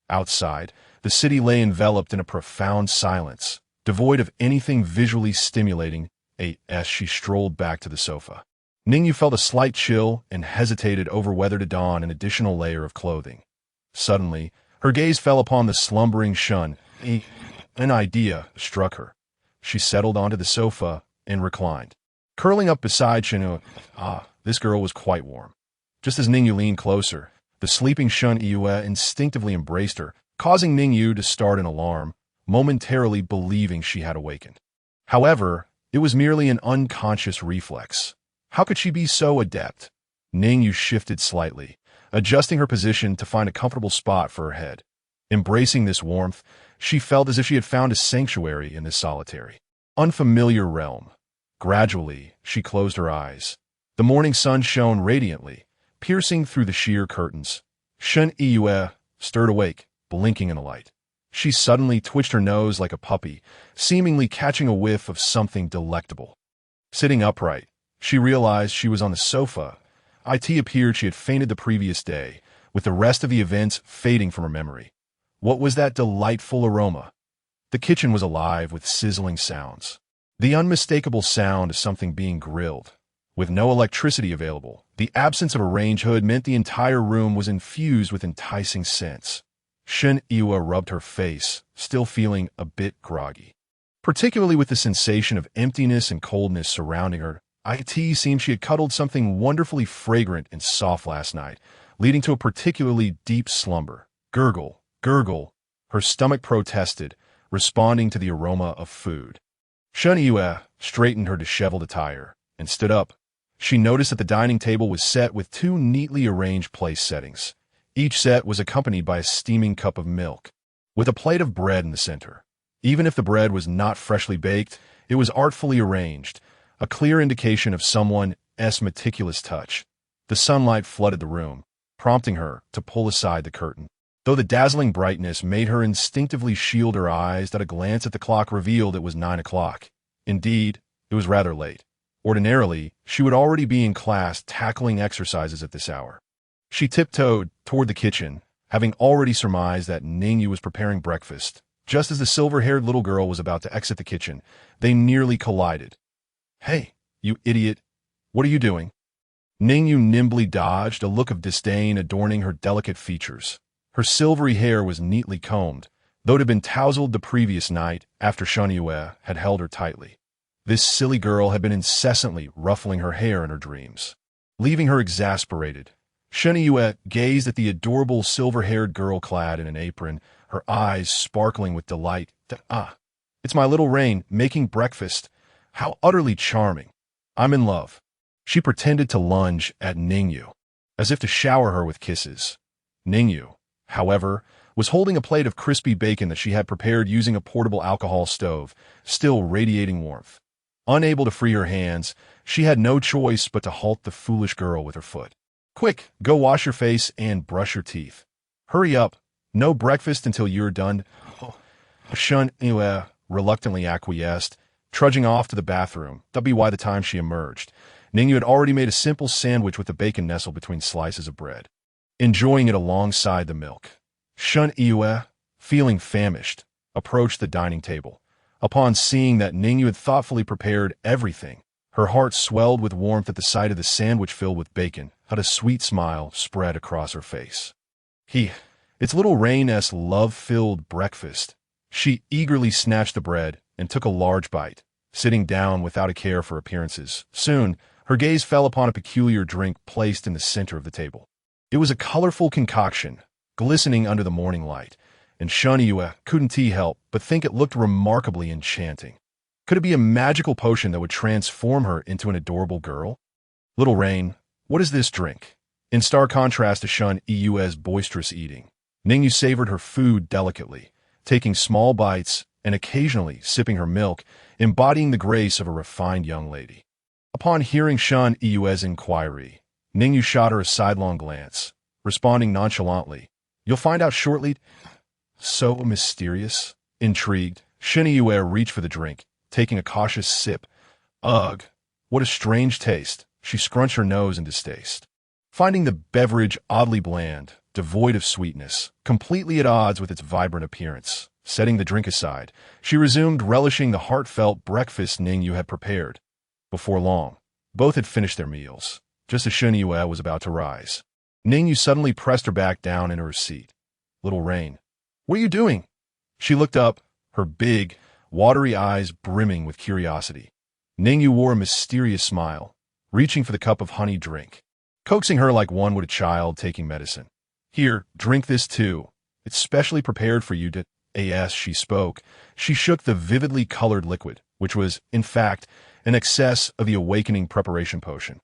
Outside, the city lay enveloped in a profound silence, devoid of anything visually stimulating. As she strolled back to the sofa, Ning Yu felt a slight chill and hesitated over whether to don an additional layer of clothing. Suddenly, her gaze fell upon the slumbering Shun. An idea struck her. She settled onto the sofa and reclined. Curling up beside Shun, this girl was quite warm. Just as Ning Yu leaned closer, the sleeping Shun Yu instinctively embraced her, causing Ning Yu to start an alarm, momentarily believing she had awakened. However, it was merely an unconscious reflex. How could she be so adept? Ning Yu shifted slightly, adjusting her position to find a comfortable spot for her head. Embracing this warmth, she felt as if she had found a sanctuary in this solitary, unfamiliar realm. Gradually, she closed her eyes. The morning sun shone radiantly, piercing through the sheer curtains. Shun Iyue stirred awake, blinking in the light. She suddenly twitched her nose like a puppy, seemingly catching a whiff of something delectable. Sitting upright, she realized she was on the sofa. It appeared she had fainted the previous day, with the rest of the events fading from her memory. What was that delightful aroma? The kitchen was alive with sizzling sounds. The unmistakable sound of something being grilled. With no electricity available, the absence of a range hood meant the entire room was infused with enticing scents. Shun Iwa rubbed her face, still feeling a bit groggy. Particularly with the sensation of emptiness and coldness surrounding her, it seemed she had cuddled something wonderfully fragrant and soft last night, leading to a particularly deep slumber. Gurgle, gurgle, her stomach protested, responding to the aroma of food. Shun Iwa straightened her disheveled attire and stood up. She noticed that the dining table was set with two neatly arranged place settings. Each set was accompanied by a steaming cup of milk, with a plate of bread in the center. Even if the bread was not freshly baked, it was artfully arranged, a clear indication of someone's meticulous touch. The sunlight flooded the room, prompting her to pull aside the curtain. Though the dazzling brightness made her instinctively shield her eyes, that a glance at the clock revealed it was 9 o'clock. Indeed, it was rather late. Ordinarily, she would already be in class tackling exercises at this hour. She tiptoed toward the kitchen, having already surmised that Ning Yu was preparing breakfast. Just as the silver-haired little girl was about to exit the kitchen, they nearly collided. "Hey, you idiot, what are you doing?" Ning Yu nimbly dodged, a look of disdain adorning her delicate features. Her silvery hair was neatly combed, though it had been tousled the previous night after Shun Yue had held her tightly. This silly girl had been incessantly ruffling her hair in her dreams, leaving her exasperated. Shun Yue gazed at the adorable silver-haired girl clad in an apron, her eyes sparkling with delight. It's my little Rain making breakfast. How utterly charming. I'm in love. She pretended to lunge at Ning Yu, as if to shower her with kisses. Ning Yu, however, was holding a plate of crispy bacon that she had prepared using a portable alcohol stove, still radiating warmth. Unable to free her hands, she had no choice but to halt the foolish girl with her foot. "Quick, go wash your face and brush your teeth. Hurry up, no breakfast until you're done." Shun Yue reluctantly acquiesced, trudging off to the bathroom. That'd be why the time she emerged, Ning Yu had already made a simple sandwich with the bacon nestled between slices of bread, enjoying it alongside the milk. Shun Yue, feeling famished, approached the dining table. Upon seeing that Ning Yu had thoughtfully prepared everything, her heart swelled with warmth at the sight of the sandwich filled with bacon. A sweet smile spread across her face. It's little Rain's love-filled breakfast. She eagerly snatched the bread and took a large bite, sitting down without a care for appearances. Soon, her gaze fell upon a peculiar drink placed in the center of the table. It was a colorful concoction, glistening under the morning light, and Shun Yue couldn't help but think it looked remarkably enchanting. Could it be a magical potion that would transform her into an adorable girl? "Little Rain, what is this drink?" In stark contrast to Shun Yue's boisterous eating, Ning Yu savored her food delicately, taking small bites and occasionally sipping her milk embodying the grace of a refined young lady. Upon hearing Shan Yue's inquiry, Ning Yu shot her a sidelong glance, responding nonchalantly, "You'll find out shortly." So mysterious? Intrigued, Shan Yue reached for the drink, taking a cautious sip. Ugh, what a strange taste. She scrunched her nose in distaste. Finding the beverage oddly bland, devoid of sweetness, completely at odds with its vibrant appearance, setting the drink aside, she resumed relishing the heartfelt breakfast Ning Yu had prepared. Before long, both had finished their meals, just as Shan Yue was about to rise. Ning Yu suddenly pressed her back down into her seat. "Little Rain, what are you doing?" She looked up, her big, watery eyes brimming with curiosity. Ning Yu wore a mysterious smile, reaching for the cup of honey drink, coaxing her like one would a child taking medicine. "Here, drink this too. It's specially prepared for you to—" As she spoke, she shook the vividly colored liquid, which was, in fact, an excess of the awakening preparation potion.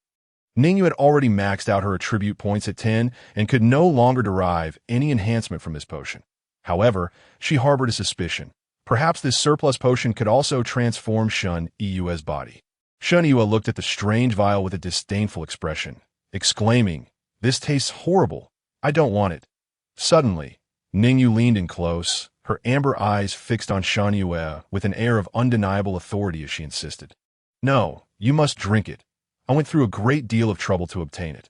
Ning Yu had already maxed out her attribute points at 10 and could no longer derive any enhancement from this potion. However, she harbored a suspicion. Perhaps this surplus potion could also transform Shan Yue's body. Shan Yue looked at the strange vial with a disdainful expression, exclaiming, "This tastes horrible. I don't want it." Suddenly, Ning Yu leaned in close, her amber eyes fixed on Shan Yue with an air of undeniable authority as she insisted. "No, you must drink it. I went through a great deal of trouble to obtain it."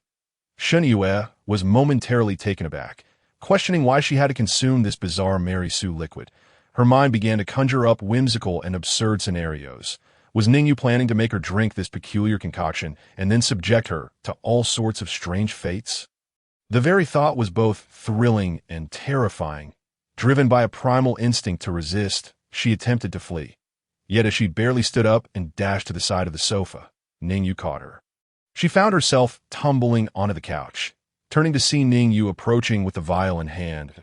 Shan Yue was momentarily taken aback, questioning why she had to consume this bizarre Mary Sue liquid. Her mind began to conjure up whimsical and absurd scenarios. Was Ning Yu planning to make her drink this peculiar concoction and then subject her to all sorts of strange fates? The very thought was both thrilling and terrifying. Driven by a primal instinct to resist, she attempted to flee. Yet as she barely stood up and dashed to the side of the sofa, Ning Yu caught her. She found herself tumbling onto the couch, turning to see Ning Yu approaching with the vial in hand.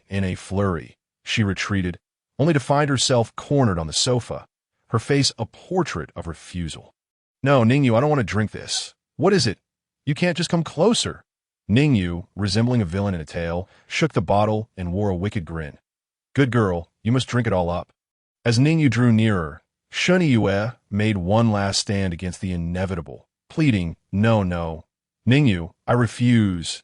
In a flurry, she retreated, only to find herself cornered on the sofa, her face a portrait of refusal. "No, Ning Yu, I don't want to drink this. What is it? You can't just come closer." Ning Yu, resembling a villain in a tale, shook the bottle and wore a wicked grin. "Good girl, you must drink it all up." As Ning Yu drew nearer, Shan Yue made one last stand against the inevitable, pleading, "No, no. Ning Yu, I refuse."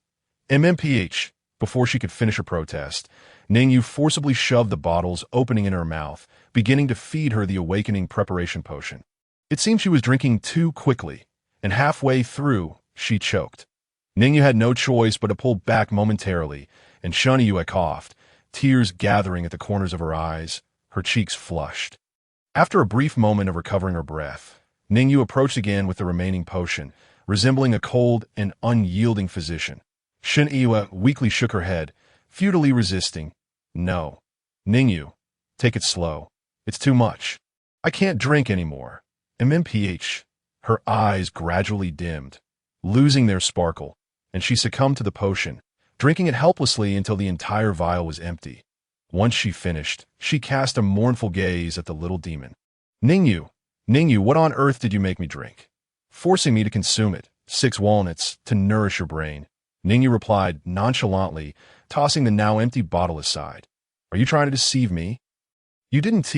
MMPH. Before she could finish her protest, Ning Yu forcibly shoved the bottle's opening in her mouth, beginning to feed her the awakening preparation potion. It seemed she was drinking too quickly, and halfway through, she choked. Ning Yu had no choice but to pull back momentarily, and Shan Yue coughed, tears gathering at the corners of her eyes, her cheeks flushed. After a brief moment of recovering her breath, Ning Yu approached again with the remaining potion, resembling a cold and unyielding physician. Shan Yue weakly shook her head, futilely resisting. "No. Ning Yu, take it slow. It's too much. I can't drink anymore." MMPH. Her eyes gradually dimmed, losing their sparkle, and she succumbed to the potion, drinking it helplessly until the entire vial was empty. Once she finished, she cast a mournful gaze at the little demon. Ning Yu, what on earth did you make me drink? Forcing me to consume it, 6 walnuts, to nourish your brain." Ning Yu replied nonchalantly, tossing the now empty bottle aside. "Are you trying to deceive me? You didn't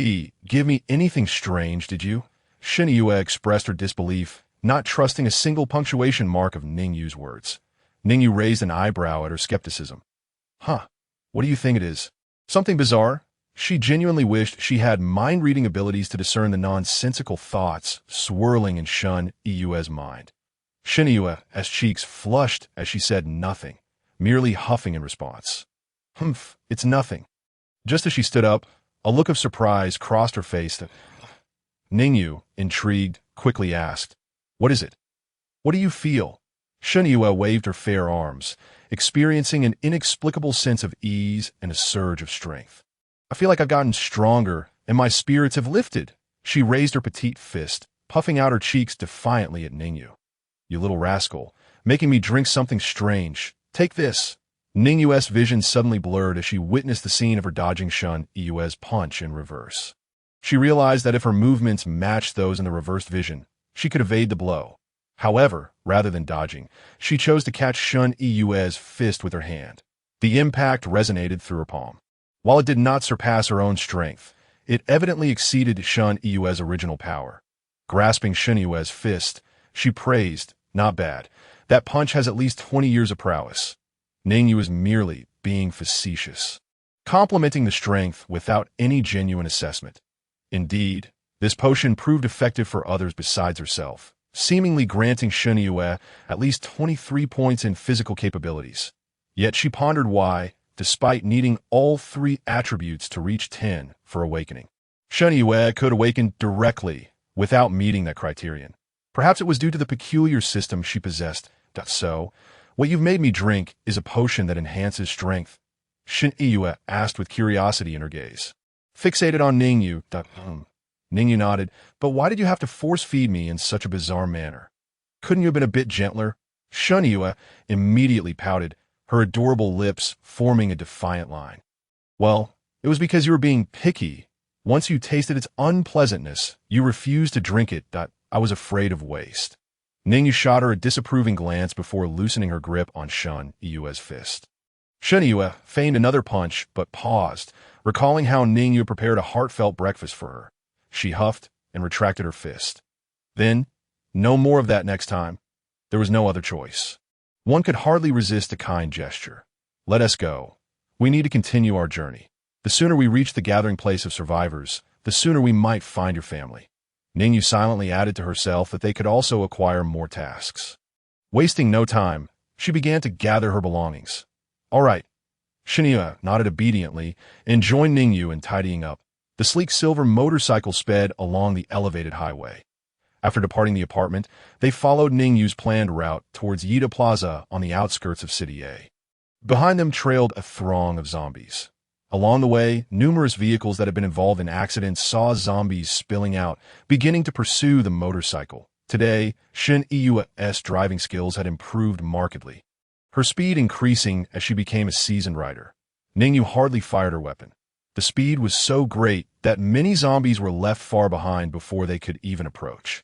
give me anything strange, did you?" Shan Yue expressed her disbelief, not trusting a single punctuation mark of Ning Yu's words. Ning Yu raised an eyebrow at her skepticism. "Huh, what do you think it is? Something bizarre?" She genuinely wished she had mind-reading abilities to discern the nonsensical thoughts swirling in Shan Yue's mind. Shan Yue's cheeks flushed as she said nothing, merely huffing in response. "Humph, it's nothing." Just as she stood up, a look of surprise crossed her face. Ning Yu, intrigued, quickly asked, "What is it? What do you feel?" Shan Yue waved her fair arms, experiencing an inexplicable sense of ease and a surge of strength. "I feel like I've gotten stronger, and my spirits have lifted." She raised her petite fist, puffing out her cheeks defiantly at Ning Yu. "You little rascal, making me drink something strange. Take this." Ning Yu's vision suddenly blurred as she witnessed the scene of her dodging Shan Yue's punch in reverse. She realized that if her movements matched those in the reversed vision, she could evade the blow. However, rather than dodging, she chose to catch Shan Yue's fist with her hand. The impact resonated through her palm. While it did not surpass her own strength, It evidently exceeded Shen Yue's original power. Grasping Shen Yue's fist, she praised, "Not bad. That punch has at least 20 years of prowess." Ning Yu was merely being facetious, complimenting the strength without any genuine assessment. Indeed, this potion proved effective for others besides herself, seemingly granting Shen Yue at least 23 points in physical capabilities. Yet she pondered why, despite needing all 3 attributes to reach 10 for awakening, Shen Yue could awaken directly without meeting that criterion. Perhaps it was due to the peculiar system she possessed. So, what you've made me drink is a potion that enhances strength? Shen Yue asked with curiosity in her gaze. Fixated on Ning Yu. Ning Yu nodded, but why did you have to force-feed me in such a bizarre manner? Couldn't you have been a bit gentler? Shen Yue immediately pouted, her adorable lips forming a defiant line. Well, it was because you were being picky. Once you tasted its unpleasantness, you refused to drink it. I was afraid of waste. Ning Yu shot her a disapproving glance before loosening her grip on Shen Yue's fist. Shen Yue feigned another punch, but paused, recalling how Ning Yu prepared a heartfelt breakfast for her. She huffed and retracted her fist. Then, no more of that next time. There was no other choice. One could hardly resist a kind gesture. Let us go. We need to continue our journey. The sooner we reach the gathering place of survivors, the sooner we might find your family. Ning Yu silently added to herself that they could also acquire more tasks. Wasting no time, she began to gather her belongings. All right. Shen Yue nodded obediently and joined Ning Yu in tidying up. The sleek silver motorcycle sped along the elevated highway. After departing the apartment, they followed Ning Yu's planned route towards Yida Plaza on the outskirts of City A. Behind them trailed a throng of zombies. Along the way, numerous vehicles that had been involved in accidents saw zombies spilling out, beginning to pursue the motorcycle. Today, Shen Yue's driving skills had improved markedly, her speed increasing as she became a seasoned rider. Ning Yu hardly fired her weapon. The speed was so great that many zombies were left far behind before they could even approach.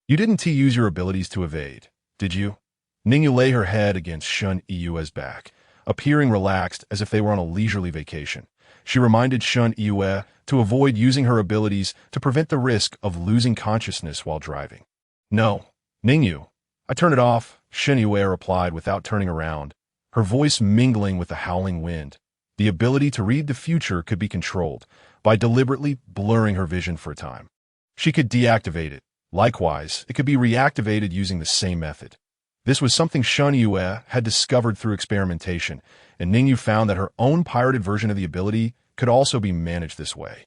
You didn't use your abilities to evade, did you? Ning Yu lay her head against Shen Yue's back, appearing relaxed as if they were on a leisurely vacation. She reminded Shen Yue to avoid using her abilities to prevent the risk of losing consciousness while driving. No, Ning Yu. I turned it off, Shen Yue replied without turning around, her voice mingling with the howling wind. The ability to read the future could be controlled by deliberately blurring her vision for a time. She could deactivate it. Likewise, it could be reactivated using the same method. This was something Shen Yue had discovered through experimentation, and Ning Yu found that her own pirated version of the ability could also be managed this way.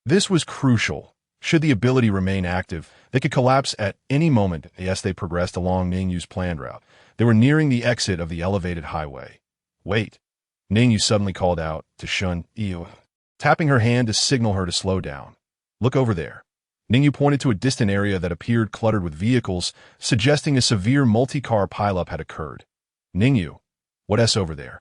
This was crucial. Should the ability remain active, they could collapse at any moment as they progressed along Ning Yu's planned route. They were nearing the exit of the elevated highway. Wait. Ning Yu suddenly called out to Shen Yue, tapping her hand to signal her to slow down. Look over there. Ning Yu pointed to a distant area that appeared cluttered with vehicles, suggesting a severe multi-car pileup had occurred. Ning Yu, what's over there?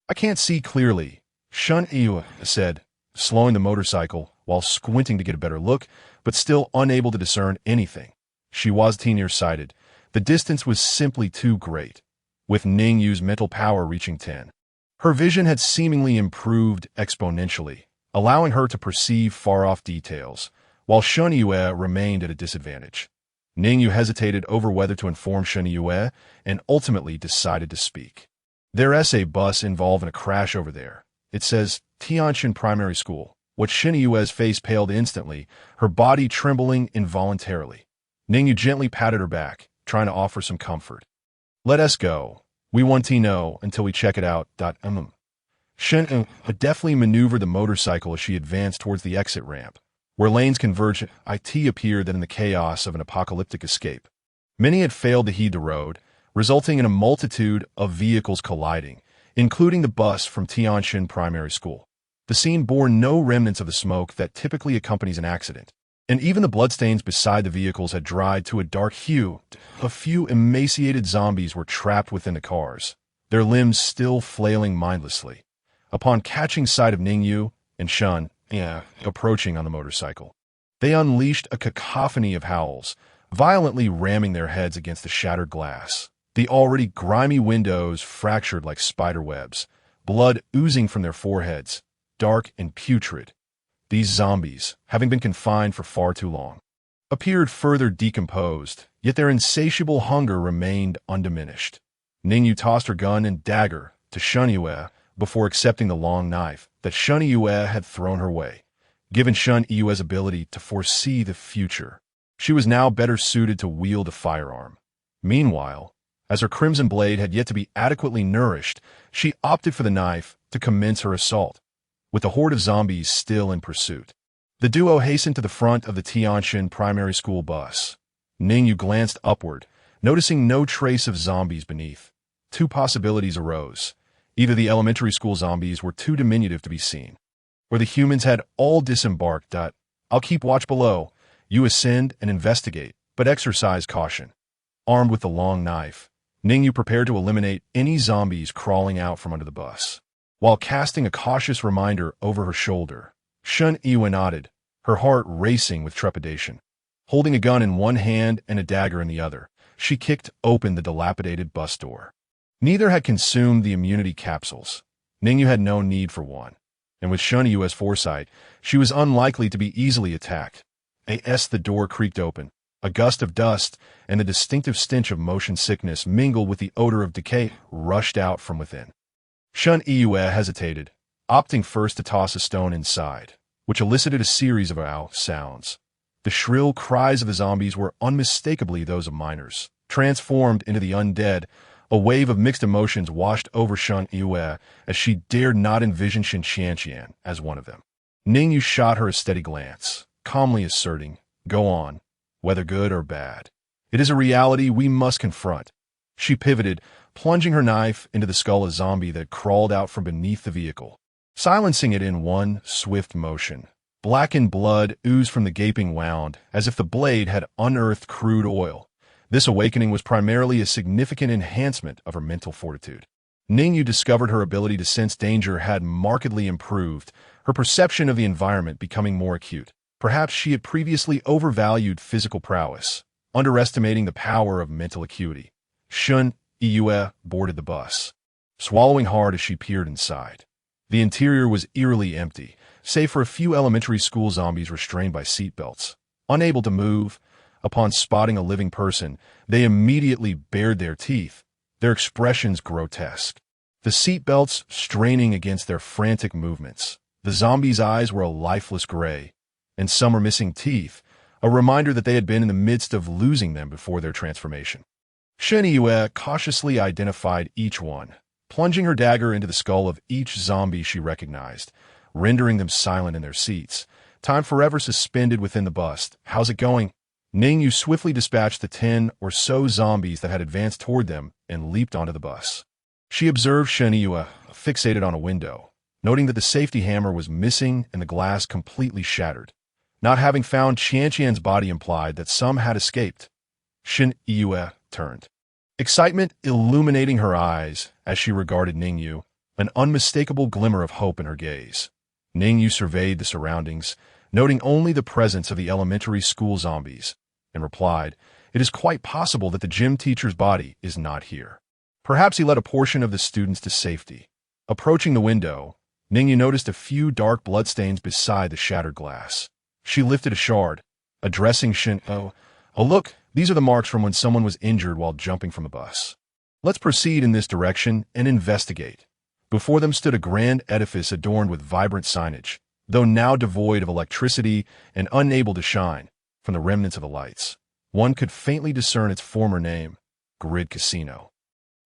I can't see clearly, Shen Yue said, slowing the motorcycle while squinting to get a better look, but still unable to discern anything. She was nearsighted. The distance was simply too great, with Ning Yu's mental power reaching 10. Her vision had seemingly improved exponentially, allowing her to perceive far-off details, while Shen Yue remained at a disadvantage. Ning Yu hesitated over whether to inform Shen Yue and ultimately decided to speak. There's a bus involved in a crash over there. It says Tianshan Primary School. What Shen Yue's face paled instantly, her body trembling involuntarily. Ning Yu gently patted her back, trying to offer some comfort. Let us go. We want to know until we check it out. Shen deftly maneuvered the motorcycle as she advanced towards the exit ramp, where lanes converged. It appeared that in the chaos of an apocalyptic escape, many had failed to heed the road, resulting in a multitude of vehicles colliding, including the bus from Tianshan Primary School. The scene bore no remnants of the smoke that typically accompanies an accident, and even the bloodstains beside the vehicles had dried to a dark hue. A few emaciated zombies were trapped within the cars, their limbs still flailing mindlessly. Upon catching sight of Ning Yu and Shen approaching on the motorcycle, they unleashed a cacophony of howls, violently ramming their heads against the shattered glass. The already grimy windows fractured like spider webs, blood oozing from their foreheads, dark and putrid. These zombies, having been confined for far too long, appeared further decomposed, yet their insatiable hunger remained undiminished. Ning Yu tossed her gun and dagger to Shen Yue before accepting the long knife that Shen Yue had thrown her way. Given Shen Yue's ability to foresee the future, she was now better suited to wield a firearm. Meanwhile, as her crimson blade had yet to be adequately nourished, she opted for the knife to commence her assault. With the horde of zombies still in pursuit, the duo hastened to the front of the Tianshan primary school bus. Ning Yu glanced upward, noticing no trace of zombies beneath. Two possibilities arose. Either the elementary school zombies were too diminutive to be seen, or the humans had all disembarked. I'll keep watch below. You ascend and investigate, but exercise caution. Armed with the long knife, Ning Yu prepared to eliminate any zombies crawling out from under the bus. While casting a cautious reminder over her shoulder, Shen Yue nodded, her heart racing with trepidation. Holding a gun in one hand and a dagger in the other, she kicked open the dilapidated bus door. Neither had consumed the immunity capsules. Ning Yu had no need for one, and with Shen Yue's foresight, she was unlikely to be easily attacked. As the door creaked open, a gust of dust and the distinctive stench of motion sickness mingled with the odor of decay rushed out from within. Shen Yue hesitated, opting first to toss a stone inside, which elicited a series of ow sounds. The shrill cries of the zombies were unmistakably those of miners. Transformed into the undead, a wave of mixed emotions washed over Shen Yue as she dared not envision Shen Qianqian as one of them. Ning Yu shot her a steady glance, calmly asserting, "Go on, whether good or bad. It is a reality we must confront." She pivoted, plunging her knife into the skull of a zombie that crawled out from beneath the vehicle, silencing it in one swift motion. Blackened blood oozed from the gaping wound as if the blade had unearthed crude oil. This awakening was primarily a significant enhancement of her mental fortitude. Ning Yu discovered her ability to sense danger had markedly improved, her perception of the environment becoming more acute. Perhaps she had previously overvalued physical prowess, underestimating the power of mental acuity. Shen Yue boarded the bus, swallowing hard as she peered inside. The interior was eerily empty, save for a few elementary school zombies restrained by seatbelts. Unable to move, upon spotting a living person, they immediately bared their teeth, their expressions grotesque. The seatbelts straining against their frantic movements. The zombies' eyes were a lifeless gray, and some were missing teeth, a reminder that they had been in the midst of losing them before their transformation. Shen Yue cautiously identified each one, plunging her dagger into the skull of each zombie she recognized, rendering them silent in their seats, time forever suspended within the bus. "How's it going?" Ning Yu swiftly dispatched the 10 or so zombies that had advanced toward them and leaped onto the bus. She observed Shen Yue fixated on a window, noting that the safety hammer was missing and the glass completely shattered. Not having found Qianqian's body implied that some had escaped. Shen Yue turned, excitement illuminating her eyes as she regarded Ning Yu, an unmistakable glimmer of hope in her gaze. Ning Yu surveyed the surroundings, noting only the presence of the elementary school zombies, and replied, "It is quite possible that the gym teacher's body is not here. Perhaps he led a portion of the students to safety." Approaching the window, Ning Yu noticed a few dark bloodstains beside the shattered glass. She lifted a shard, addressing Shen. Oh, look, these are the marks from when someone was injured while jumping from the bus. Let's proceed in this direction and investigate." Before them stood a grand edifice adorned with vibrant signage, though now devoid of electricity and unable to shine from the remnants of the lights. One could faintly discern its former name, Grid Casino.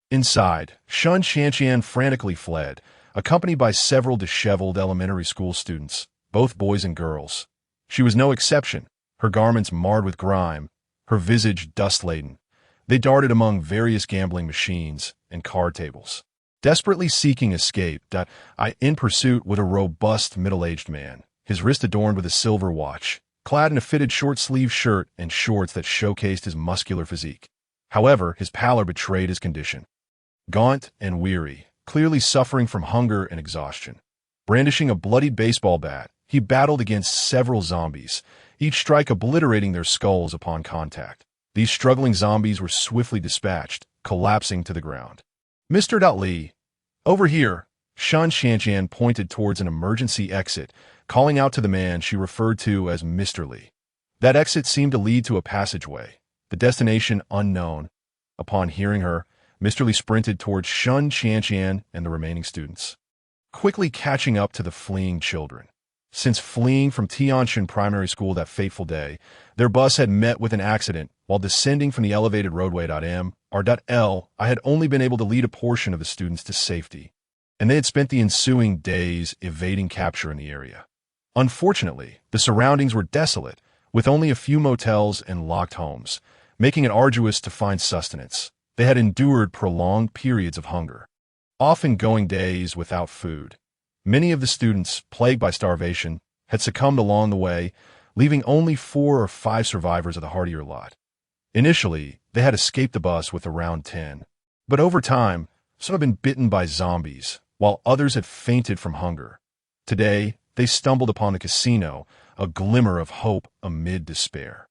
Inside, Shen Qianqian frantically fled, accompanied by several disheveled elementary school students, both boys and girls. She was no exception, her garments marred with grime, her visage dust-laden. They darted among various gambling machines and card tables, desperately seeking escape. In pursuit with a robust middle-aged man, his wrist adorned with a silver watch, clad in a fitted short-sleeved shirt and shorts that showcased his muscular physique. However, his pallor betrayed his condition. Gaunt and weary, clearly suffering from hunger and exhaustion. Brandishing a bloodied baseball bat, he battled against several zombies, each strike obliterating their skulls upon contact. These struggling zombies were swiftly dispatched, collapsing to the ground. "Mr. Li, over here!" Shan Shanjian pointed towards an emergency exit, calling out to the man she referred to as Mr. Li. That exit seemed to lead to a passageway, the destination unknown. Upon hearing her, Mr. Li sprinted towards Shun Qianqian and the remaining students, quickly catching up to the fleeing children. Since fleeing from Tianshan Primary School that fateful day, their bus had met with an accident while descending from the elevated roadway. R.L. I had only been able to lead a portion of the students to safety, and they had spent the ensuing days evading capture in the area. Unfortunately, the surroundings were desolate, with only a few motels and locked homes, making it arduous to find sustenance. They had endured prolonged periods of hunger, often going days without food. Many of the students, plagued by starvation, had succumbed along the way, leaving only 4 or 5 survivors of the hardier lot. Initially, they had escaped the bus with around 10. But over time, some had been bitten by zombies, while others had fainted from hunger. Today, they stumbled upon the casino, a glimmer of hope amid despair.